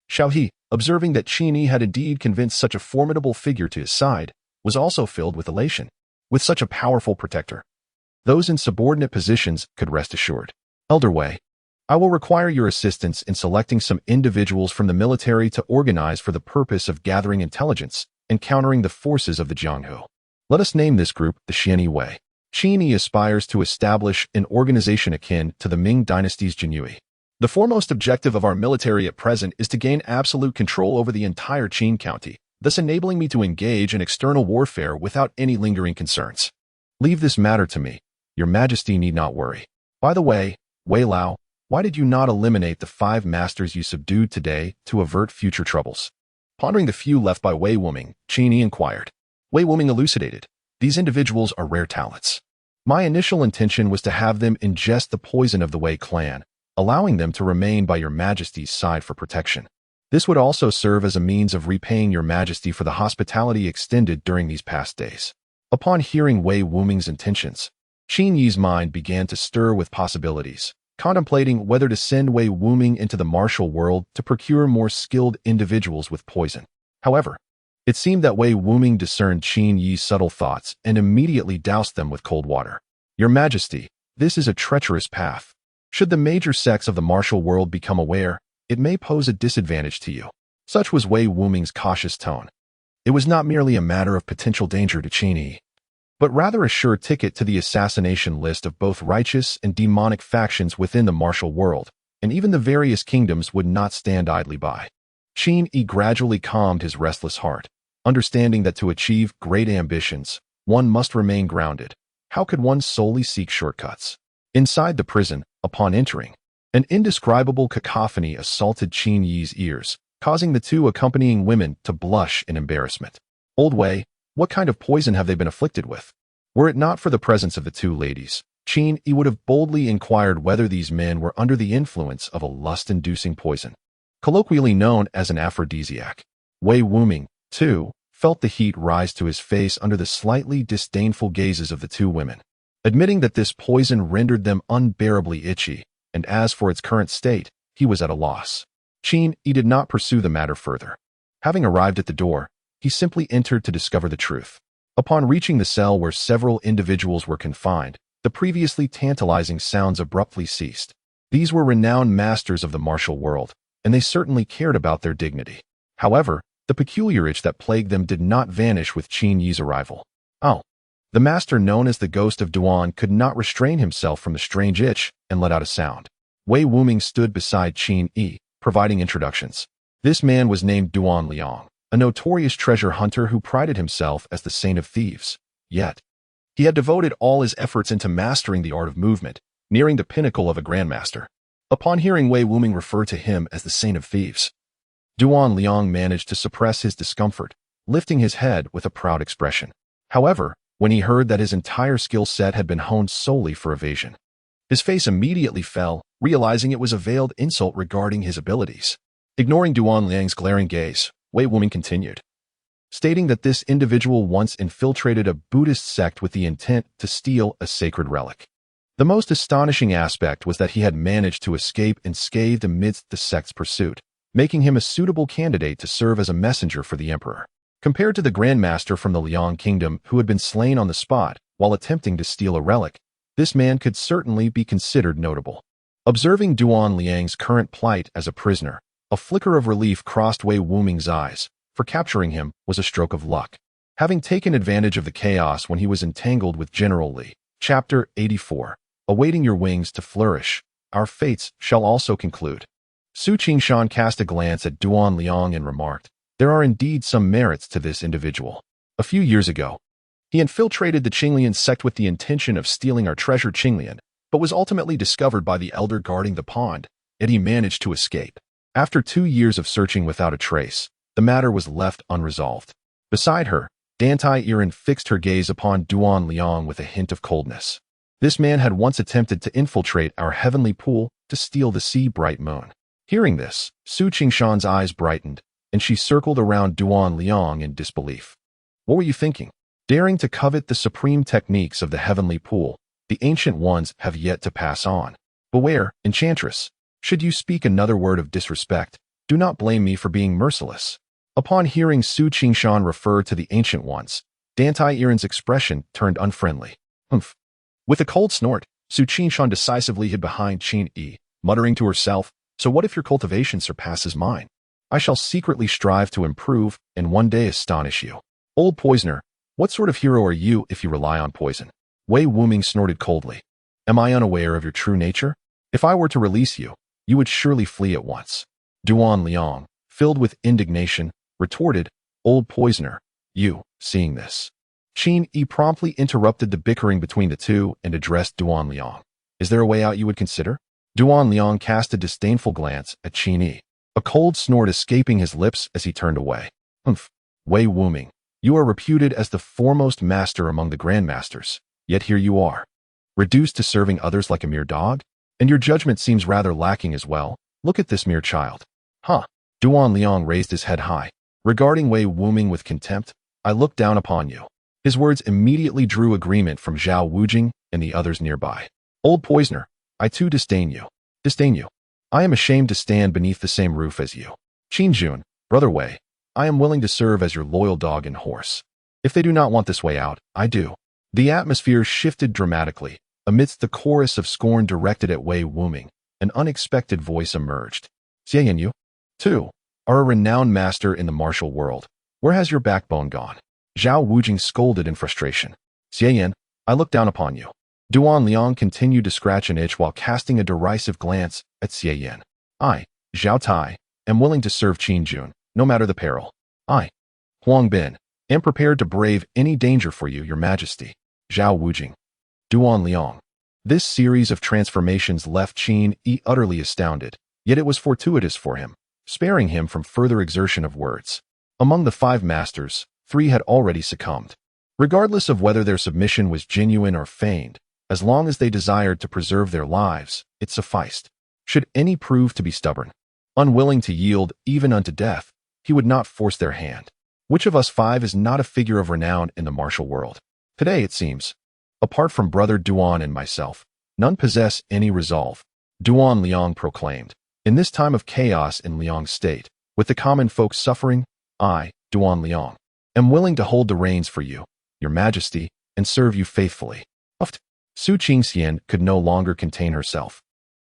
Xiao He, observing that Qin Yi had indeed convinced such a formidable figure to his side, was also filled with elation. With such a powerful protector, those in subordinate positions could rest assured. Elder Wei, I will require your assistance in selecting some individuals from the military to organize for the purpose of gathering intelligence and countering the forces of the Jianghu. Let us name this group the Xianyi Wei. Qin Yi aspires to establish an organization akin to the Ming Dynasty's Jinyue. The foremost objective of our military at present is to gain absolute control over the entire Qin County, thus enabling me to engage in external warfare without any lingering concerns. Leave this matter to me. Your Majesty need not worry. By the way, Wei Lao, why did you not eliminate the 5 masters you subdued today to avert future troubles? Pondering the few left by Wei Wuming, Qin Yi inquired. Wei Wuming elucidated. These individuals are rare talents. My initial intention was to have them ingest the poison of the Wei clan, allowing them to remain by your Majesty's side for protection. This would also serve as a means of repaying your Majesty for the hospitality extended during these past days. Upon hearing Wei Wuming's intentions, Qin Yi's mind began to stir with possibilities, contemplating whether to send Wei Wuming into the martial world to procure more skilled individuals with poison. However, it seemed that Wei Wuming discerned Qin Yi's subtle thoughts and immediately doused them with cold water. Your Majesty, this is a treacherous path. Should the major sects of the martial world become aware, it may pose a disadvantage to you. Such was Wei Wuming's cautious tone. It was not merely a matter of potential danger to Qin Yi, but rather a sure ticket to the assassination list of both righteous and demonic factions within the martial world, and even the various kingdoms would not stand idly by. Qin Yi gradually calmed his restless heart, understanding that to achieve great ambitions, one must remain grounded. How could one solely seek shortcuts? Inside the prison, upon entering, an indescribable cacophony assaulted Qin Yi's ears, causing the 2 accompanying women to blush in embarrassment. Old Wei, what kind of poison have they been afflicted with? Were it not for the presence of the 2 ladies, Qin Yi would have boldly inquired whether these men were under the influence of a lust-inducing poison, colloquially known as an aphrodisiac. Wei Wuming, too, felt the heat rise to his face under the slightly disdainful gazes of the 2 women, admitting that this poison rendered them unbearably itchy, and as for its current state, he was at a loss. Qin Yi did not pursue the matter further. Having arrived at the door, he simply entered to discover the truth. Upon reaching the cell where several individuals were confined, the previously tantalizing sounds abruptly ceased. These were renowned masters of the martial world, and they certainly cared about their dignity. However, the peculiar itch that plagued them did not vanish with Qin Yi's arrival. Oh! The master known as the Ghost of Duan could not restrain himself from the strange itch and let out a sound. Wei Wuming stood beside Qin Yi, providing introductions. This man was named Duan Liang, a notorious treasure hunter who prided himself as the saint of thieves. Yet, he had devoted all his efforts into mastering the art of movement, nearing the pinnacle of a grandmaster. Upon hearing Wei Wuming refer to him as the saint of thieves, Duan Liang managed to suppress his discomfort, lifting his head with a proud expression. However, when he heard that his entire skill set had been honed solely for evasion, his face immediately fell, realizing it was a veiled insult regarding his abilities. Ignoring Duan Liang's glaring gaze, Wei Wuming continued, stating that this individual once infiltrated a Buddhist sect with the intent to steal a sacred relic. The most astonishing aspect was that he had managed to escape unscathed amidst the sect's pursuit, making him a suitable candidate to serve as a messenger for the emperor. Compared to the Grandmaster from the Liang Kingdom who had been slain on the spot while attempting to steal a relic, this man could certainly be considered notable. Observing Duan Liang's current plight as a prisoner, a flicker of relief crossed Wei Wuming's eyes, for capturing him was a stroke of luck. Having taken advantage of the chaos when he was entangled with General Li. Chapter 84. Awaiting your wings to flourish, our fates shall also conclude. Su Qingshan cast a glance at Duan Liang and remarked, There are indeed some merits to this individual. A few years ago, he infiltrated the Qinglian sect with the intention of stealing our treasure Qinglian, but was ultimately discovered by the elder guarding the pond, and he managed to escape. After 2 years of searching without a trace, the matter was left unresolved. Beside her, Dantai Irin fixed her gaze upon Duan Liang with a hint of coldness. This man had once attempted to infiltrate our heavenly pool to steal the sea-bright moon. Hearing this, Su Qingshan's eyes brightened, and she circled around Duan Liang in disbelief. What were you thinking? Daring to covet the supreme techniques of the heavenly pool, the ancient ones have yet to pass on. Beware, enchantress. Should you speak another word of disrespect, do not blame me for being merciless. Upon hearing Su Qingshan refer to the ancient ones, Dantai Irin's expression turned unfriendly. Humph. With a cold snort, Su Qingshan decisively hid behind Qin Yi, muttering to herself, so what if your cultivation surpasses mine? I shall secretly strive to improve and one day astonish you. Old poisoner, what sort of hero are you if you rely on poison? Wei Wuming snorted coldly. Am I unaware of your true nature? If I were to release you, you would surely flee at once. Duan Liang, filled with indignation, retorted, Old poisoner, you, seeing this. Qin Yi promptly interrupted the bickering between the two and addressed Duan Liang. Is there a way out you would consider? Duan Liang cast a disdainful glance at Qin Yi, a cold snort escaping his lips as he turned away. Humph. Wei Wuming, you are reputed as the foremost master among the grandmasters, yet here you are, reduced to serving others like a mere dog? And your judgment seems rather lacking as well. Look at this mere child. Huh. Duan Liang raised his head high. Regarding Wei Wuming with contempt, I look down upon you. His words immediately drew agreement from Zhao Wujing and the others nearby. Old poisoner, I too disdain you. Disdain you. I am ashamed to stand beneath the same roof as you. Qin Jun, brother Wei, I am willing to serve as your loyal dog and horse. If they do not want this way out, I do. The atmosphere shifted dramatically. Amidst the chorus of scorn directed at Wei Wuming, an unexpected voice emerged. Xiayan, you, too, are a renowned master in the martial world. Where has your backbone gone? Zhao Wujing scolded in frustration. Xiayan, I look down upon you. Duan Liang continued to scratch an itch while casting a derisive glance at Xiayan. I, Zhao Tai, am willing to serve Qin Jun, no matter the peril. I, Huang Bin, am prepared to brave any danger for you, your majesty. Zhao Wujing. Duan Liang. This series of transformations left Qin Yi utterly astounded, yet it was fortuitous for him, sparing him from further exertion of words. Among the 5 masters, 3 had already succumbed. Regardless of whether their submission was genuine or feigned, as long as they desired to preserve their lives, it sufficed. Should any prove to be stubborn, unwilling to yield even unto death, he would not force their hand. Which of us 5 is not a figure of renown in the martial world? Today, it seems, apart from brother Duan and myself, none possess any resolve, Duan Liang proclaimed. In this time of chaos in Liang's state, with the common folk suffering, I, Duan Liang, am willing to hold the reins for you, your majesty, and serve you faithfully. Uft. Su Qingxian could no longer contain herself,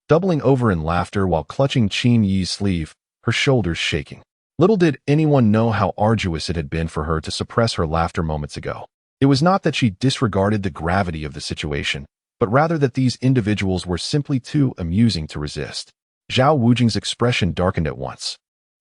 doubling over in laughter while clutching Qin Yi's sleeve, her shoulders shaking. Little did anyone know how arduous it had been for her to suppress her laughter moments ago. It was not that she disregarded the gravity of the situation, but rather that these individuals were simply too amusing to resist. Zhao Wujing's expression darkened at once,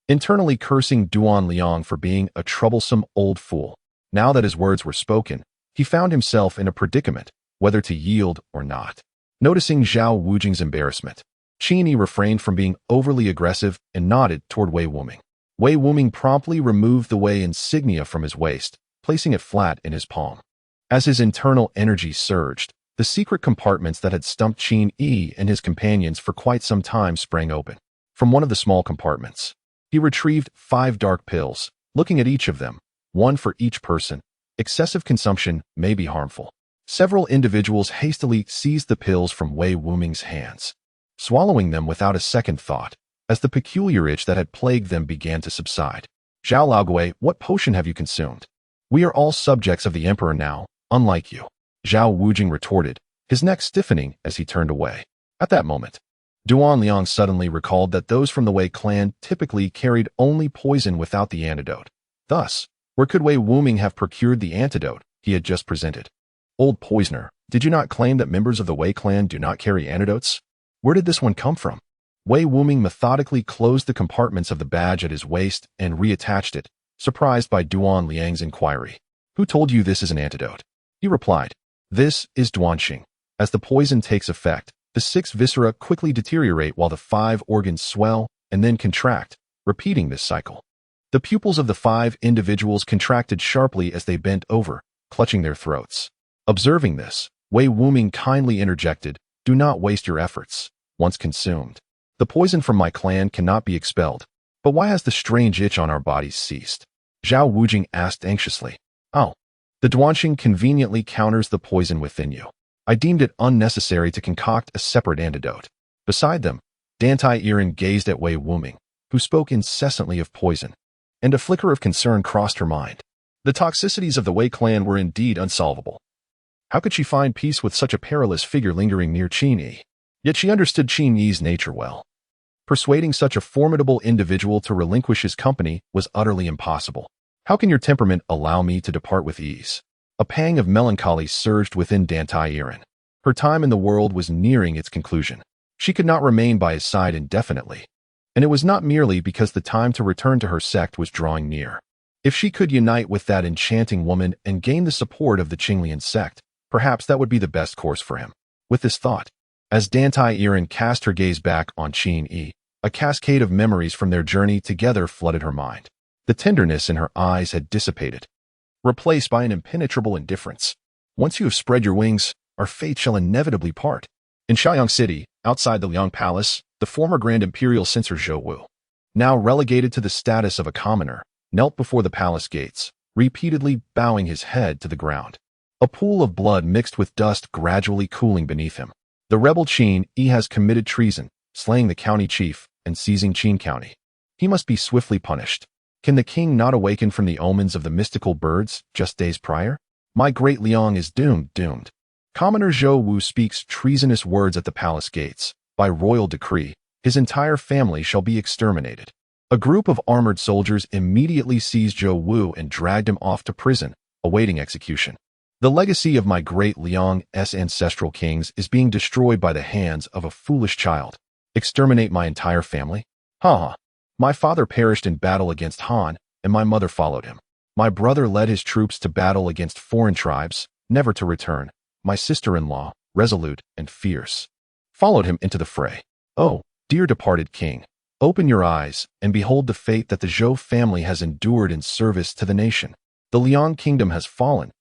internally cursing Duan Liang for being a troublesome old fool. Now that his words were spoken, he found himself in a predicament, whether to yield or not. Noticing Zhao Wujing's embarrassment, Qin Yi refrained from being overly aggressive and nodded toward Wei Wuming. Wei Wuming promptly removed the Wei insignia from his waist, placing it flat in his palm. As his internal energy surged, the secret compartments that had stumped Qin Yi and his companions for quite some time sprang open. From one of the small compartments, he retrieved 5 dark pills, looking at each of them, 1 for each person. Excessive consumption may be harmful. Several individuals hastily seized the pills from Wei Wuming's hands, swallowing them without a second thought, as the peculiar itch that had plagued them began to subside. Zhao Laogui, what potion have you consumed? We are all subjects of the emperor now, unlike you. Zhao Wujing retorted, his neck stiffening as he turned away. At that moment, Duan Liang suddenly recalled that those from the Wei clan typically carried only poison without the antidote. Thus, where could Wei Wuming have procured the antidote he had just presented? Old poisoner, did you not claim that members of the Wei clan do not carry antidotes? Where did this one come from? Wei Wuming methodically closed the compartments of the badge at his waist and reattached it, surprised by Duan Liang's inquiry. Who told you this is an antidote? He replied, this is Duanxing. As the poison takes effect, the 6 viscera quickly deteriorate while the 5 organs swell and then contract, repeating this cycle. The pupils of the 5 individuals contracted sharply as they bent over, clutching their throats. Observing this, Wei Wuming kindly interjected, do not waste your efforts. Once consumed, the poison from my clan cannot be expelled. But why has the strange itch on our bodies ceased? Zhao Wujing asked anxiously. Oh, the Duanxing conveniently counters the poison within you. I deemed it unnecessary to concoct a separate antidote. Beside them, Dantai Iren gazed at Wei Wuming, who spoke incessantly of poison, and a flicker of concern crossed her mind. The toxicities of the Wei clan were indeed unsolvable. How could she find peace with such a perilous figure lingering near Qin Yi? Yet she understood Qin Yi's nature well. Persuading such a formidable individual to relinquish his company was utterly impossible. How can your temperament allow me to depart with ease? A pang of melancholy surged within Dantai Iren. Her time in the world was nearing its conclusion. She could not remain by his side indefinitely. And it was not merely because the time to return to her sect was drawing near. If she could unite with that enchanting woman and gain the support of the Qinglian sect, perhaps that would be the best course for him. With this thought, as Dantai Iren cast her gaze back on Qin Yi, a cascade of memories from their journey together flooded her mind. The tenderness in her eyes had dissipated, replaced by an impenetrable indifference. Once you have spread your wings, our fate shall inevitably part. In Shaoyang City, outside the Liang Palace, the former Grand Imperial censor Zhou Wu, now relegated to the status of a commoner, knelt before the palace gates, repeatedly bowing his head to the ground. A pool of blood mixed with dust gradually cooling beneath him. The rebel Qin Yi has committed treason, slaying the county chief and seizing Qin County. He must be swiftly punished. Can the king not awaken from the omens of the mystical birds just days prior? My great Liang is doomed. Commoner Zhou Wu speaks treasonous words at the palace gates. By royal decree, his entire family shall be exterminated. A group of armored soldiers immediately seized Zhou Wu and dragged him off to prison, awaiting execution. The legacy of my great Liang's ancestral kings is being destroyed by the hands of a foolish child. Exterminate my entire family? Ha! My father perished in battle against Han, and my mother followed him. My brother led his troops to battle against foreign tribes, never to return. My sister-in-law, resolute and fierce, followed him into the fray. Oh, dear departed king, open your eyes and behold the fate that the Zhou family has endured in service to the nation. The Liang kingdom has fallen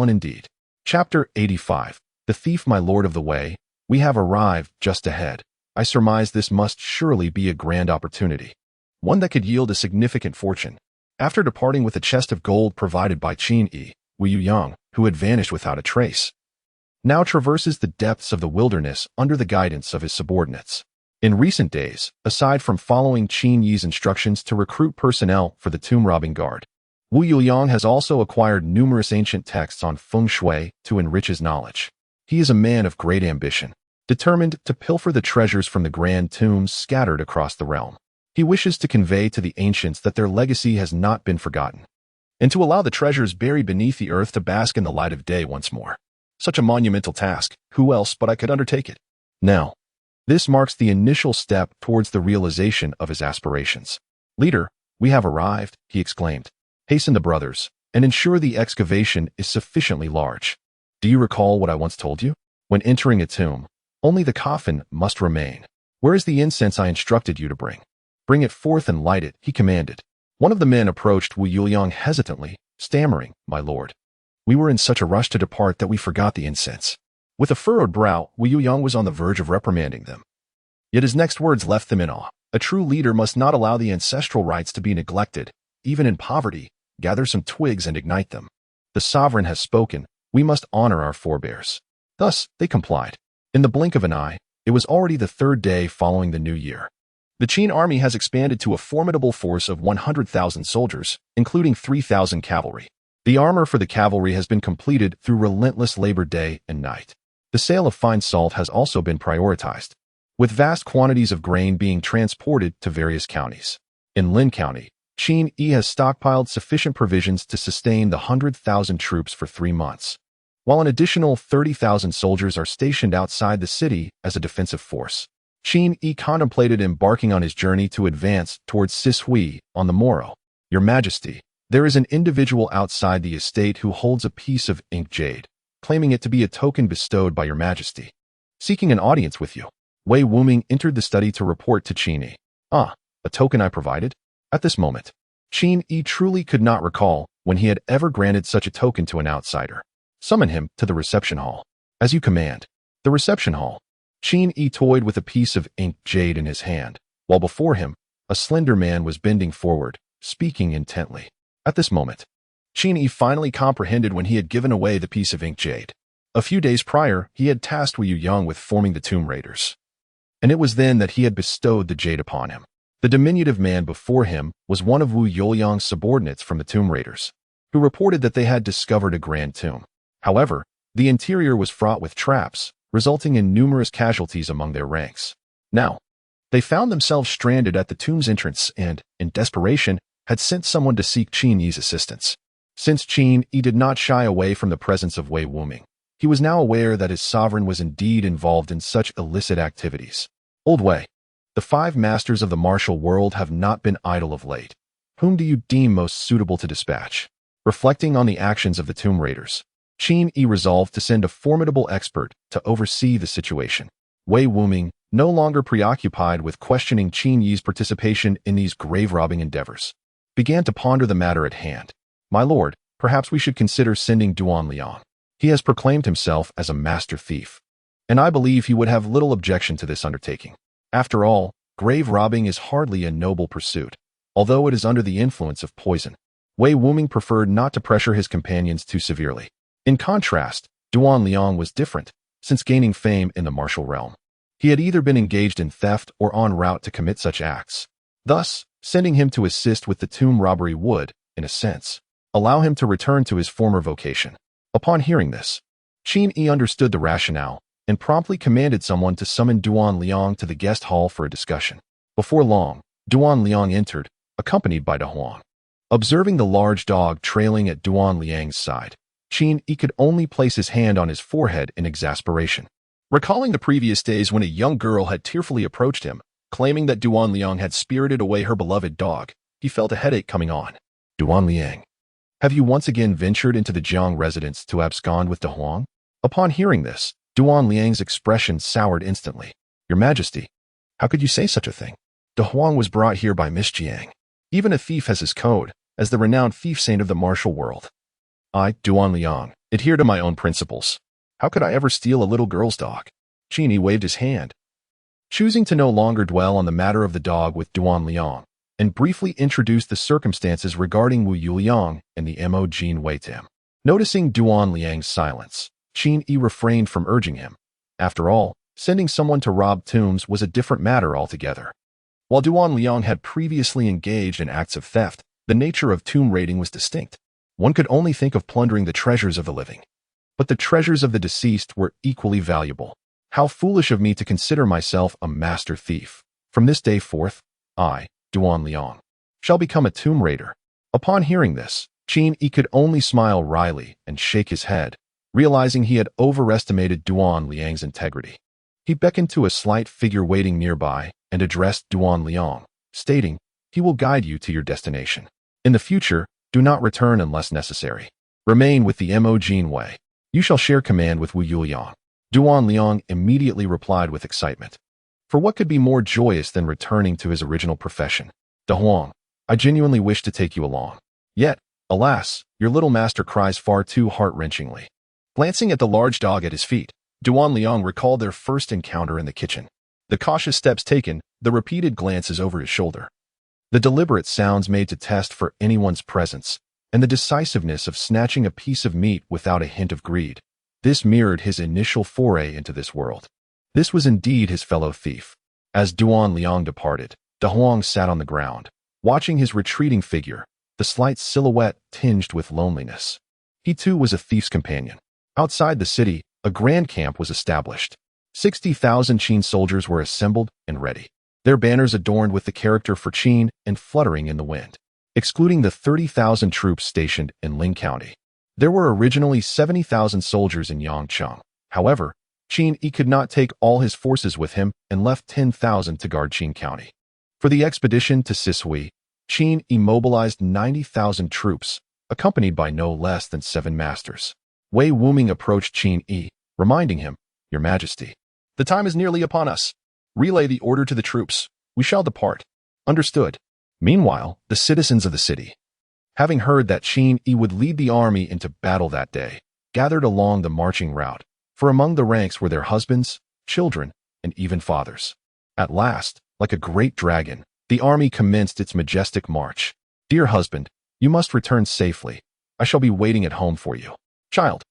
indeed. Chapter 85. The thief, my lord of the way. We have arrived just ahead. I surmise this must surely be a grand opportunity, one that could yield a significant fortune. After departing with a chest of gold provided by Qin Yi, Wu Yuyang, who had vanished without a trace, now traverses the depths of the wilderness under the guidance of his subordinates. In recent days, aside from following Qin Yi's instructions to recruit personnel for the tomb-robbing guard, Wu Yuyang has also acquired numerous ancient texts on feng shui to enrich his knowledge. He is a man of great ambition, determined to pilfer the treasures from the grand tombs scattered across the realm. He wishes to convey to the ancients that their legacy has not been forgotten, and to allow the treasures buried beneath the earth to bask in the light of day once more. Such a monumental task, who else but I could undertake it? Now, this marks the initial step towards the realization of his aspirations. Leader, we have arrived, he exclaimed. Hasten the brothers, and ensure the excavation is sufficiently large. Do you recall what I once told you? When entering a tomb, only the coffin must remain. Where is the incense I instructed you to bring? Bring it forth and light it, he commanded. One of the men approached Wu Yuyang hesitantly, stammering, My lord, we were in such a rush to depart that we forgot the incense. With a furrowed brow, Wu Yuyang was on the verge of reprimanding them. Yet his next words left them in awe. A true leader must not allow the ancestral rites to be neglected, even in poverty. Gather some twigs and ignite them. The sovereign has spoken. We must honor our forebears. Thus, they complied. In the blink of an eye, it was already the 3rd day following the new year. The Qin army has expanded to a formidable force of 100,000 soldiers, including 3,000 cavalry. The armor for the cavalry has been completed through relentless labor day and night. The sale of fine salt has also been prioritized, with vast quantities of grain being transported to various counties. In Lin County, Qin Yi has stockpiled sufficient provisions to sustain the 100,000 troops for 3 months, while an additional 30,000 soldiers are stationed outside the city as a defensive force. Qin Yi contemplated embarking on his journey to advance towards Sishui on the morrow. Your Majesty, There is an individual outside the estate who holds a piece of ink jade, claiming it to be a token bestowed by your majesty, seeking an audience with you. Wei Wuming entered the study to report to Qin Yi. A token I provided? At this moment, Qin Yi truly could not recall when he had ever granted such a token to an outsider. Summon him to the reception hall. As you command. The reception hall. Qin Yi toyed with a piece of ink jade in his hand, while before him, a slender man was bending forward, speaking intently. At this moment, Qin Yi finally comprehended when he had given away the piece of ink jade. A few days prior, he had tasked Wu Yang with forming the Tomb Raiders. And it was then that he had bestowed the jade upon him. The diminutive man before him was one of Wu Yang's subordinates from the Tomb Raiders, who reported that they had discovered a grand tomb. However, the interior was fraught with traps, resulting in numerous casualties among their ranks. Now, they found themselves stranded at the tomb's entrance and, in desperation, had sent someone to seek Qin Yi's assistance. Since Qin Yi did not shy away from the presence of Wei Wuming, he was now aware that his sovereign was indeed involved in such illicit activities. Old Wei, the 5 masters of the martial world have not been idle of late. Whom do you deem most suitable to dispatch? Reflecting on the actions of the Tomb Raiders, Qin Yi resolved to send a formidable expert to oversee the situation. Wei Wuming, no longer preoccupied with questioning Qin Yi's participation in these grave-robbing endeavors, began to ponder the matter at hand. My lord, perhaps we should consider sending Duan Liang. He has proclaimed himself as a master thief, and I believe he would have little objection to this undertaking. After all, grave robbing is hardly a noble pursuit, although it is under the influence of poison. Wei Wuming preferred not to pressure his companions too severely. In contrast, Duan Liang was different, since gaining fame in the martial realm. He had either been engaged in theft or en route to commit such acts. Thus, sending him to assist with the tomb robbery would, in a sense, allow him to return to his former vocation. Upon hearing this, Qin Yi understood the rationale and promptly commanded someone to summon Duan Liang to the guest hall for a discussion. Before long, Duan Liang entered, accompanied by Da Huang. Observing the large dog trailing at Duan Liang's side, Qin Yi could only place his hand on his forehead in exasperation. Recalling the previous days when a young girl had tearfully approached him, claiming that Duan Liang had spirited away her beloved dog, he felt a headache coming on. Duan Liang, have you once again ventured into the Jiang residence to abscond with Da Huang? Upon hearing this, Duan Liang's expression soured instantly. Your Majesty, how could you say such a thing? Da Huang was brought here by Miss Jiang. Even a thief has his code, as the renowned thief saint of the martial world. I, Duan Liang, adhere to my own principles. How could I ever steal a little girl's dog? Qin Yi waved his hand, choosing to no longer dwell on the matter of the dog with Duan Liang, and briefly introduced the circumstances regarding Wu Yang and the Mo Jin Wei to him. Noticing Duan Liang's silence, Qin Yi refrained from urging him. After all, sending someone to rob tombs was a different matter altogether. While Duan Liang had previously engaged in acts of theft, the nature of tomb raiding was distinct. One could only think of plundering the treasures of the living. But the treasures of the deceased were equally valuable. How foolish of me to consider myself a master thief. From this day forth, I, Duan Liang, shall become a tomb raider. Upon hearing this, Qin Yi could only smile wryly and shake his head, realizing he had overestimated Duan Liang's integrity. He beckoned to a slight figure waiting nearby and addressed Duan Liang, stating, he will guide you to your destination. In the future, do not return unless necessary. Remain with the Mo Jin Wei. You shall share command with Wu Yang. Duan Liang immediately replied with excitement. For what could be more joyous than returning to his original profession? Da Huang, I genuinely wish to take you along. Yet, alas, your little master cries far too heart-wrenchingly. Glancing at the large dog at his feet, Duan Liang recalled their first encounter in the kitchen. The cautious steps taken, the repeated glances over his shoulder, the deliberate sounds made to test for anyone's presence, and the decisiveness of snatching a piece of meat without a hint of greed. This mirrored his initial foray into this world. This was indeed his fellow thief. As Duan Liang departed, Da Huang sat on the ground, watching his retreating figure, the slight silhouette tinged with loneliness. He too was a thief's companion. Outside the city, a grand camp was established. 60,000 Qin soldiers were assembled and ready, their banners adorned with the character for Qin and fluttering in the wind. Excluding the 30,000 troops stationed in Ling County, there were originally 70,000 soldiers in Yangcheng. However, Qin Yi could not take all his forces with him and left 10,000 to guard Qin County. For the expedition to Sishui, Qin immobilized 90,000 troops, accompanied by no less than 7 masters. Wei Wuming approached Qin Yi, reminding him, "Your Majesty, the time is nearly upon us. Relay the order to the troops. We shall depart." "Understood." Meanwhile, the citizens of the city, having heard that Qin Yi would lead the army into battle that day, gathered along the marching route, for among the ranks were their husbands, children, and even fathers. At last, like a great dragon, the army commenced its majestic march. "Dear husband, you must return safely. I shall be waiting at home for you. Child,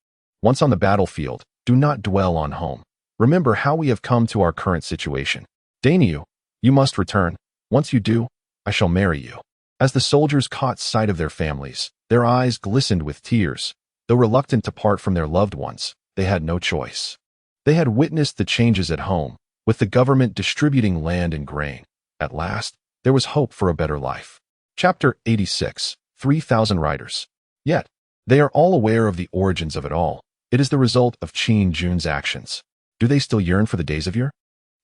once on the battlefield, do not dwell on home. Remember how we have come to our current situation. Dainyu, you must return. Once you do, I shall marry you." As the soldiers caught sight of their families, their eyes glistened with tears. Though reluctant to part from their loved ones, they had no choice. They had witnessed the changes at home, with the government distributing land and grain. At last, there was hope for a better life. Chapter 86, 3,000 Riders. Yet, they are all aware of the origins of it all. It is the result of Qin Jun's actions. Do they still yearn for the days of yore?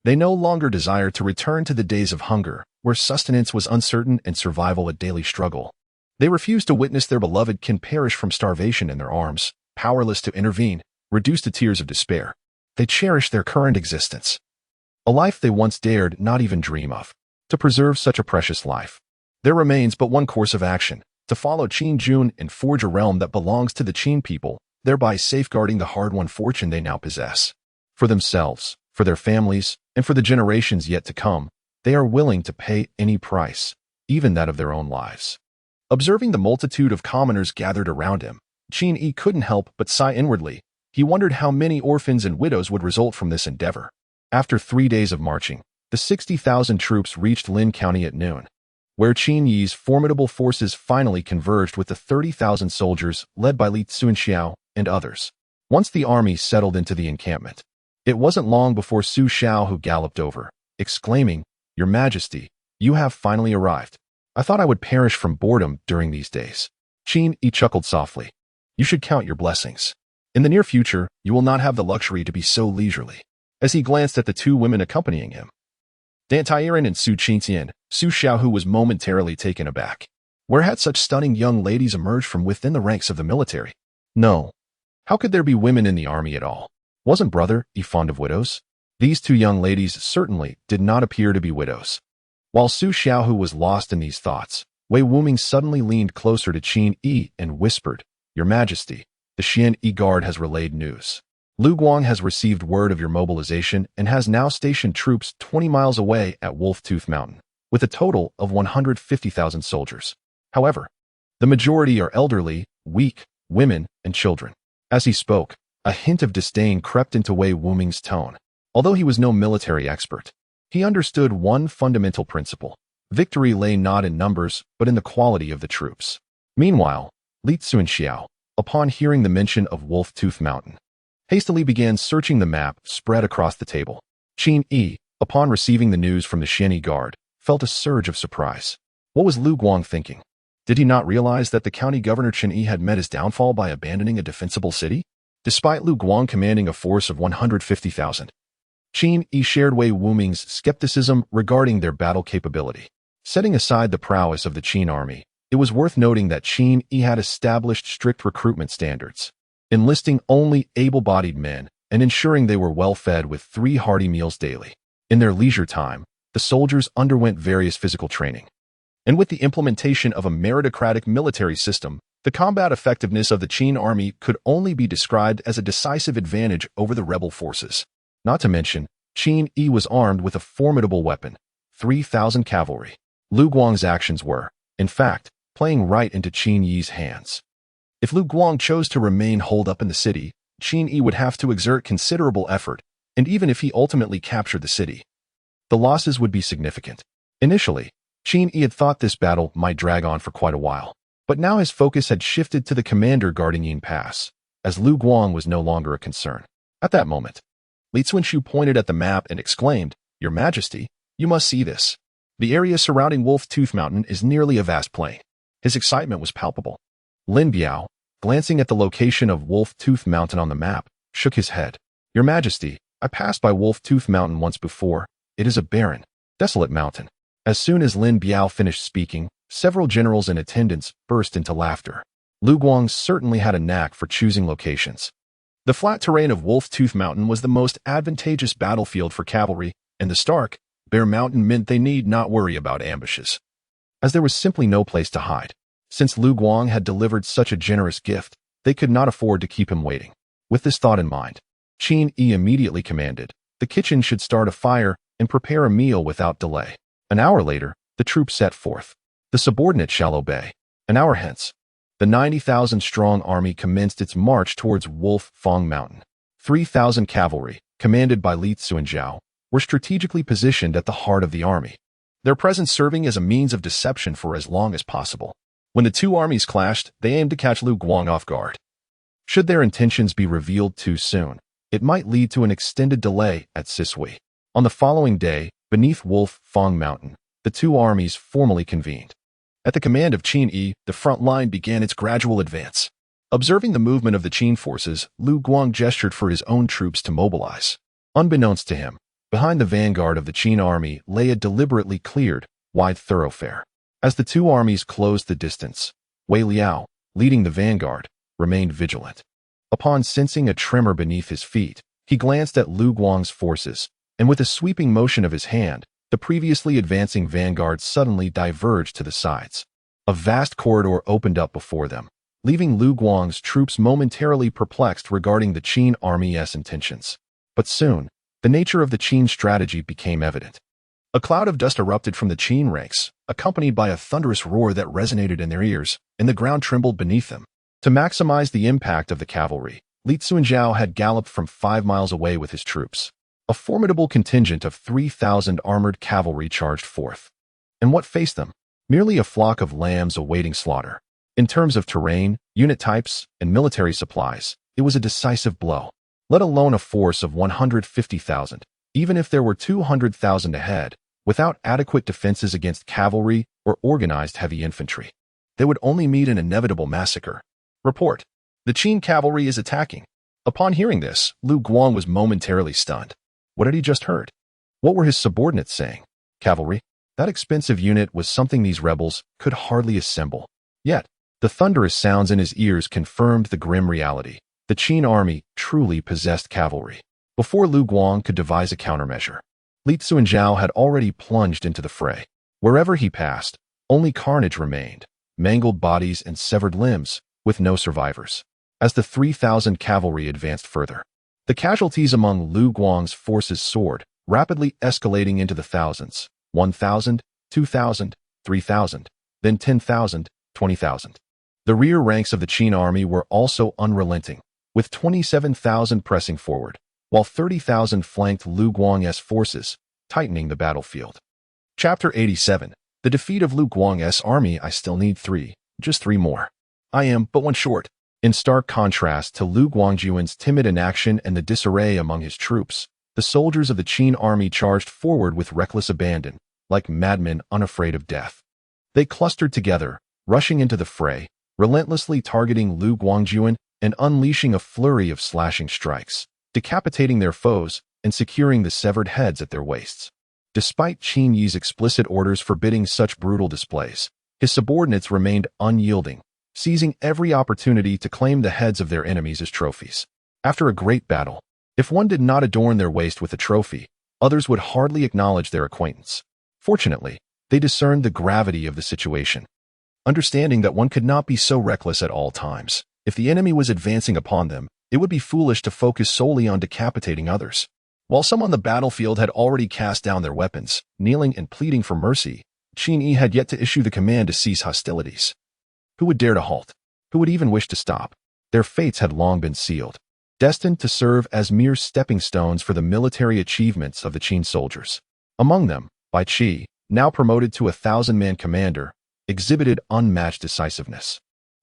They no longer desire to return to the days of hunger, where sustenance was uncertain and survival a daily struggle. They refuse to witness their beloved kin perish from starvation in their arms, powerless to intervene, reduced to tears of despair. They cherish their current existence, a life they once dared not even dream of. To preserve such a precious life, there remains but one course of action: to follow Qin Jun and forge a realm that belongs to the Qin people, thereby safeguarding the hard-won fortune they now possess. For themselves, for their families, and for the generations yet to come, they are willing to pay any price, even that of their own lives. Observing the multitude of commoners gathered around him, Qin Yi couldn't help but sigh inwardly. He wondered how many orphans and widows would result from this endeavor. After 3 days of marching, the 60,000 troops reached Lin County at noon, where Qin Yi's formidable forces finally converged with the 30,000 soldiers led by Li Tsuanxiao and others. Once the army settled into the encampment, it wasn't long before Su Xiao who galloped over, exclaiming, "Your Majesty, you have finally arrived. I thought I would perish from boredom during these days." Qin Yi chuckled softly. "You should count your blessings. In the near future, you will not have the luxury to be so leisurely." As he glanced at the 2 women accompanying him, Dan Tairan and Su Qingxian, Su Xiaohu was momentarily taken aback. Where had such stunning young ladies emerged from within the ranks of the military? No. How could there be women in the army at all? Wasn't Brother Yi fond of widows? These 2 young ladies certainly did not appear to be widows. While Su Xiaohu was lost in these thoughts, Wei Wuming suddenly leaned closer to Qin Yi and whispered, "Your Majesty, the Xian Yi Guard has relayed news. Lu Guang has received word of your mobilization and has now stationed troops 20 miles away at Wolf-Tooth Mountain, with a total of 150,000 soldiers. However, the majority are elderly, weak, women, and children." As he spoke, a hint of disdain crept into Wei Wuming's tone. Although he was no military expert, he understood one fundamental principle: victory lay not in numbers, but in the quality of the troops. Meanwhile, Li Tsuanxiao, upon hearing the mention of Wolf-Tooth Mountain, hastily began searching the map spread across the table. Qin Yi, upon receiving the news from the Xian Yi Guard, felt a surge of surprise. What was Lu Guang thinking? Did he not realize that the county governor Qin Yi had met his downfall by abandoning a defensible city? Despite Lu Guang commanding a force of 150,000, Qin Yi shared Wei Wuming's skepticism regarding their battle capability. Setting aside the prowess of the Qin army, it was worth noting that Qin Yi had established strict recruitment standards, enlisting only able-bodied men and ensuring they were well-fed with 3 hearty meals daily. In their leisure time, the soldiers underwent various physical training. And with the implementation of a meritocratic military system, the combat effectiveness of the Qin army could only be described as a decisive advantage over the rebel forces. Not to mention, Qin Yi was armed with a formidable weapon, 3,000 cavalry. Lu Guang's actions were, in fact, playing right into Qin Yi's hands. If Lu Guang chose to remain holed up in the city, Qin Yi would have to exert considerable effort, and even if he ultimately captured the city, the losses would be significant. Initially, Qin Yi had thought this battle might drag on for quite a while, but now his focus had shifted to the commander guarding Yin Pass, as Lu Guang was no longer a concern. At that moment, Li Tsuanshu pointed at the map and exclaimed, "Your Majesty, you must see this. The area surrounding Wolf-Tooth Mountain is nearly a vast plain." His excitement was palpable. Lin Biao, glancing at the location of Wolf-Tooth Mountain on the map, shook his head. "Your Majesty, I passed by Wolf-Tooth Mountain once before. It is a barren, desolate mountain." As soon as Lin Biao finished speaking, Several generals in attendance burst into laughter. Lu Guang certainly had a knack for choosing locations. The flat terrain of Wolf Tooth Mountain was the most advantageous battlefield for cavalry, and the stark, bare mountain meant they need not worry about ambushes, as there was simply no place to hide. Since Lu Guang had delivered such a generous gift, they could not afford to keep him waiting. With this thought in mind, Qin Yi immediately commanded, the kitchen should start a fire and prepare a meal without delay. An hour later, the troops set forth. The subordinate shall obey. An hour hence, the 90,000-strong army commenced its march towards Wolf Fang Mountain. 3,000 cavalry, commanded by Li Tsuanzhao, were strategically positioned at the heart of the army, their presence serving as a means of deception for as long as possible. When the two armies clashed, they aimed to catch Lu Guang off guard. Should their intentions be revealed too soon, it might lead to an extended delay at Sisui. On the following day, beneath Wolf Fang Mountain, the two armies formally convened. At the command of Qin Yi, the front line began its gradual advance. Observing the movement of the Qin forces, Lu Guang gestured for his own troops to mobilize. Unbeknownst to him, behind the vanguard of the Qin army lay a deliberately cleared, wide thoroughfare. As the two armies closed the distance, Wei Liao, leading the vanguard, remained vigilant. Upon sensing a tremor beneath his feet, he glanced at Lu Guang's forces, and with a sweeping motion of his hand, the previously advancing vanguard suddenly diverged to the sides. A vast corridor opened up before them, leaving Lu Guang's troops momentarily perplexed regarding the Qin army's intentions. But soon, the nature of the Qin strategy became evident. A cloud of dust erupted from the Qin ranks, accompanied by a thunderous roar that resonated in their ears, and the ground trembled beneath them. To maximize the impact of the cavalry, Li Tsuanzhao had galloped from 5 miles away with his troops. A formidable contingent of 3,000 armored cavalry charged forth. And what faced them? Merely a flock of lambs awaiting slaughter. In terms of terrain, unit types, and military supplies, it was a decisive blow. Let alone a force of 150,000, even if there were 200,000 ahead, without adequate defenses against cavalry or organized heavy infantry. They would only meet an inevitable massacre. Report: the Qin cavalry is attacking. Upon hearing this, Lu Guang was momentarily stunned. What had he just heard? What were his subordinates saying? Cavalry? That expensive unit was something these rebels could hardly assemble. Yet, the thunderous sounds in his ears confirmed the grim reality. The Qin army truly possessed cavalry. Before Lu Guang could devise a countermeasure, Li Tsuanzhao had already plunged into the fray. Wherever he passed, only carnage remained, mangled bodies and severed limbs, with no survivors. As the 3,000 cavalry advanced further, the casualties among Lu Guang's forces soared, rapidly escalating into the thousands. 1,000, 2,000, 3,000, then 10,000, 20,000. The rear ranks of the Qin army were also unrelenting, with 27,000 pressing forward, while 30,000 flanked Lu Guang's forces, tightening the battlefield. Chapter 87. The defeat of Lu Guang's army. I still need just three more. I am but one short. In stark contrast to Lu Guangjuan's timid inaction and the disarray among his troops, the soldiers of the Qin army charged forward with reckless abandon, like madmen unafraid of death. They clustered together, rushing into the fray, relentlessly targeting Lu Guangjuan and unleashing a flurry of slashing strikes, decapitating their foes and securing the severed heads at their waists. Despite Qin Yi's explicit orders forbidding such brutal displays, his subordinates remained unyielding, seizing every opportunity to claim the heads of their enemies as trophies. After a great battle, if one did not adorn their waist with a trophy, others would hardly acknowledge their acquaintance. Fortunately, they discerned the gravity of the situation. Understanding that one could not be so reckless at all times, if the enemy was advancing upon them, it would be foolish to focus solely on decapitating others. While some on the battlefield had already cast down their weapons, kneeling and pleading for mercy, Qin Yi had yet to issue the command to cease hostilities. Who would dare to halt? Who would even wish to stop? Their fates had long been sealed, destined to serve as mere stepping stones for the military achievements of the Qin soldiers. Among them, Bai Qi, now promoted to a 1,000-man commander, exhibited unmatched decisiveness.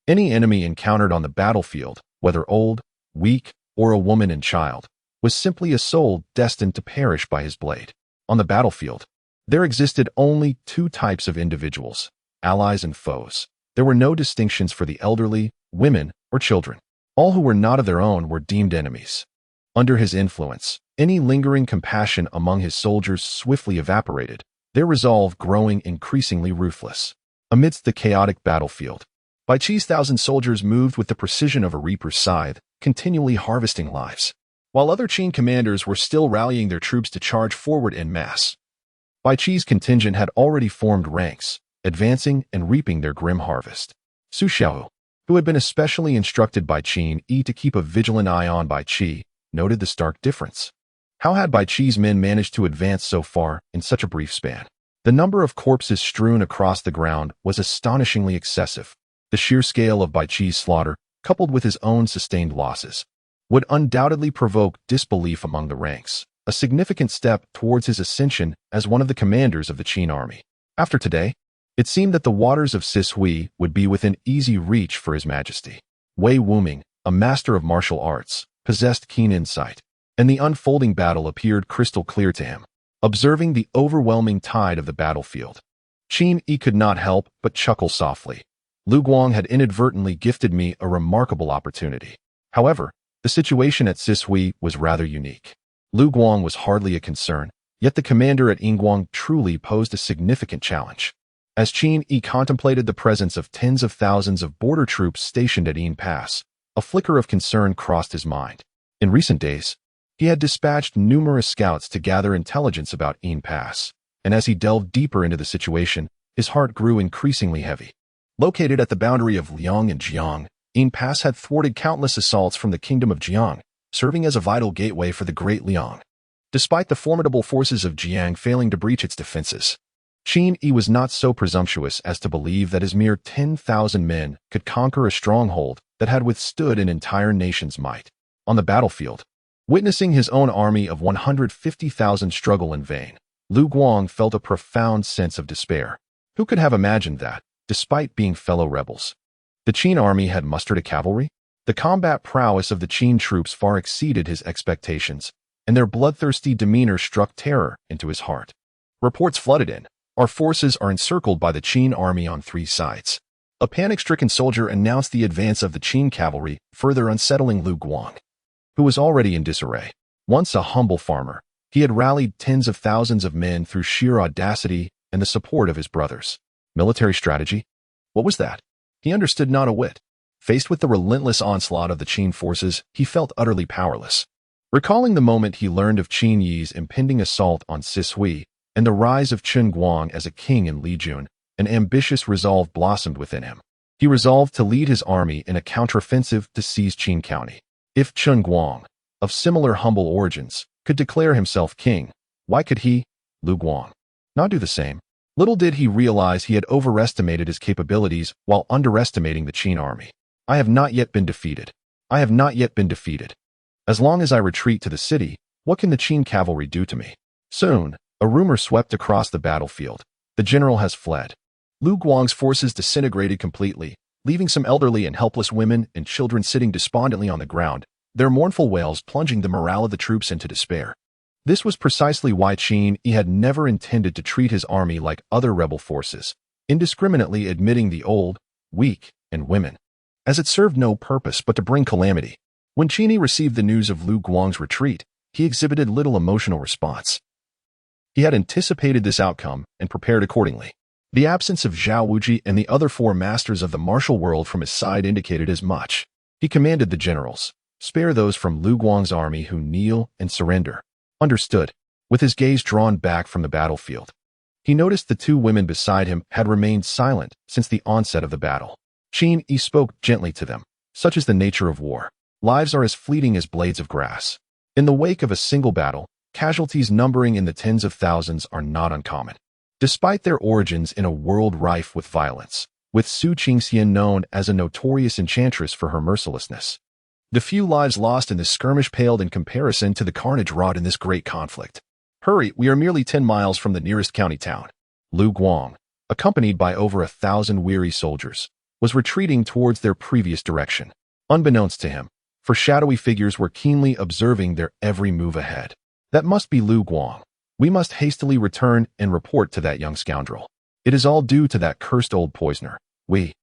Any enemy encountered on the battlefield, whether old, weak, or a woman and child, was simply a soul destined to perish by his blade. On the battlefield, there existed only two types of individuals, allies and foes. There were no distinctions for the elderly, women, or children. All who were not of their own were deemed enemies. Under his influence, any lingering compassion among his soldiers swiftly evaporated, their resolve growing increasingly ruthless. Amidst the chaotic battlefield, Bai Qi's 1,000 soldiers moved with the precision of a reaper's scythe, continually harvesting lives. While other Qin commanders were still rallying their troops to charge forward en masse, Bai Qi's contingent had already formed ranks, advancing and reaping their grim harvest. Su Xiao, who had been especially instructed by Qin Yi to keep a vigilant eye on Bai Qi, noted the stark difference. How had Bai Qi's men managed to advance so far in such a brief span? The number of corpses strewn across the ground was astonishingly excessive. The sheer scale of Bai Qi's slaughter, coupled with his own sustained losses, would undoubtedly provoke disbelief among the ranks, a significant step towards his ascension as one of the commanders of the Qin army. After today, it seemed that the waters of Sishui would be within easy reach for His Majesty. Wei Wuming, a master of martial arts, possessed keen insight, and the unfolding battle appeared crystal clear to him. Observing the overwhelming tide of the battlefield, Qin Yi could not help but chuckle softly. Lu Guang had inadvertently gifted me a remarkable opportunity. However, the situation at Sishui was rather unique. Lu Guang was hardly a concern, yet the commander at Yingguang truly posed a significant challenge. As Qin Yi contemplated the presence of tens of thousands of border troops stationed at Yin Pass, a flicker of concern crossed his mind. In recent days, he had dispatched numerous scouts to gather intelligence about Yin Pass, and as he delved deeper into the situation, his heart grew increasingly heavy. Located at the boundary of Liang and Jiang, Yin Pass had thwarted countless assaults from the kingdom of Jiang, serving as a vital gateway for the Great Liang. Despite the formidable forces of Jiang failing to breach its defenses, Qin Yi was not so presumptuous as to believe that his mere 10,000 men could conquer a stronghold that had withstood an entire nation's might. On the battlefield, witnessing his own army of 150,000 struggle in vain, Lu Guang felt a profound sense of despair. Who could have imagined that, despite being fellow rebels, the Qin army had mustered a cavalry? The combat prowess of the Qin troops far exceeded his expectations, and their bloodthirsty demeanor struck terror into his heart. Reports flooded in. Our forces are encircled by the Qin army on 3 sides. A panic-stricken soldier announced the advance of the Qin cavalry, further unsettling Lu Guang, who was already in disarray. Once a humble farmer, he had rallied tens of thousands of men through sheer audacity and the support of his brothers. Military strategy? What was that? He understood not a whit. Faced with the relentless onslaught of the Qin forces, he felt utterly powerless. Recalling the moment he learned of Qin Yi's impending assault on Sishui and the rise of Chen Guang as a king in Lijun, an ambitious resolve blossomed within him. He resolved to lead his army in a counteroffensive to seize Qin County. If Chen Guang, of similar humble origins, could declare himself king, why could he, Lu Guang, not do the same? Little did he realize he had overestimated his capabilities while underestimating the Qin army. I have not yet been defeated. I have not yet been defeated. As long as I retreat to the city, what can the Qin cavalry do to me? Soon, a rumor swept across the battlefield. The general has fled. Lu Guang's forces disintegrated completely, leaving some elderly and helpless women and children sitting despondently on the ground, their mournful wails plunging the morale of the troops into despair. This was precisely why Qin Yi had never intended to treat his army like other rebel forces, indiscriminately admitting the old, weak, and women, as it served no purpose but to bring calamity. When Qin Yi received the news of Lu Guang's retreat, he exhibited little emotional response. He had anticipated this outcome and prepared accordingly. The absence of Zhao Wuji and the other 4 masters of the martial world from his side indicated as much. He commanded the generals, spare those from Lu Guang's army who kneel and surrender. Understood. With his gaze drawn back from the battlefield, he noticed the 2 women beside him had remained silent since the onset of the battle. Qin Yi spoke gently to them. Such is the nature of war. Lives are as fleeting as blades of grass. In the wake of a single battle, casualties numbering in the tens of thousands are not uncommon. Despite their origins in a world rife with violence, with Su Qingxian known as a notorious enchantress for her mercilessness, the few lives lost in this skirmish paled in comparison to the carnage wrought in this great conflict. Hurry, we are merely 10 miles from the nearest county town. Lu Guang, accompanied by over 1,000 weary soldiers, was retreating towards their previous direction. Unbeknownst to him, for shadowy figures were keenly observing their every move ahead. That must be Lu Guang. We must hastily return and report to that young scoundrel. It is all due to that cursed old poisoner. We,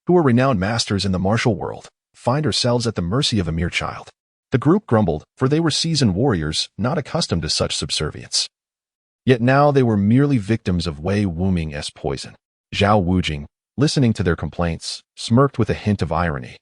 who are renowned masters in the martial world, find ourselves at the mercy of a mere child. The group grumbled, for they were seasoned warriors, not accustomed to such subservience. Yet now they were merely victims of Wei Wuming's poison. Zhao Wujing, listening to their complaints, smirked with a hint of irony,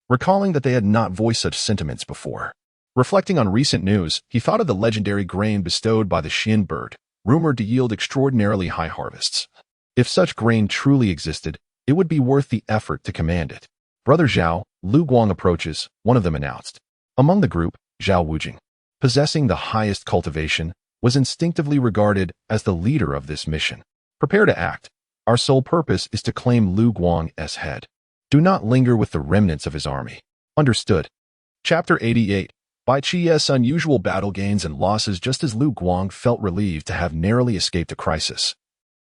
recalling that they had not voiced such sentiments before. Reflecting on recent news, he thought of the legendary grain bestowed by the Xin bird, rumored to yield extraordinarily high harvests. If such grain truly existed, it would be worth the effort to command it. Brother Zhao, Lu Guang approaches, one of them announced. Among the group, Zhao Wujing, possessing the highest cultivation, was instinctively regarded as the leader of this mission. Prepare to act. Our sole purpose is to claim Lu Guang as head. Do not linger with the remnants of his army. Understood. Chapter 88. Bai Qi's unusual battle gains and losses. Just as Lu Guang felt relieved to have narrowly escaped a crisis,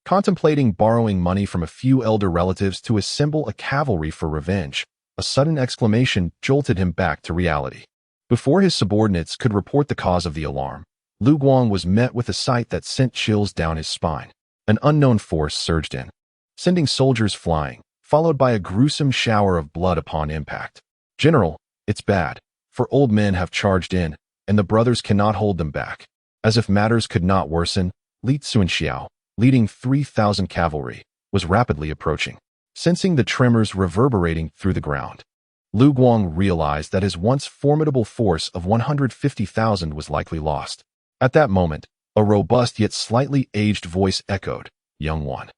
contemplating borrowing money from a few elder relatives to assemble a cavalry for revenge, a sudden exclamation jolted him back to reality. Before his subordinates could report the cause of the alarm, Lu Guang was met with a sight that sent chills down his spine. An unknown force surged in, sending soldiers flying, followed by a gruesome shower of blood upon impact. General, it's bad, for old men have charged in, and the brothers cannot hold them back. As if matters could not worsen, Li Tsunxiao, leading 3,000 cavalry, was rapidly approaching. Sensing the tremors reverberating through the ground, Lu Guang realized that his once formidable force of 150,000 was likely lost. At that moment, a robust yet slightly aged voice echoed, "Young one,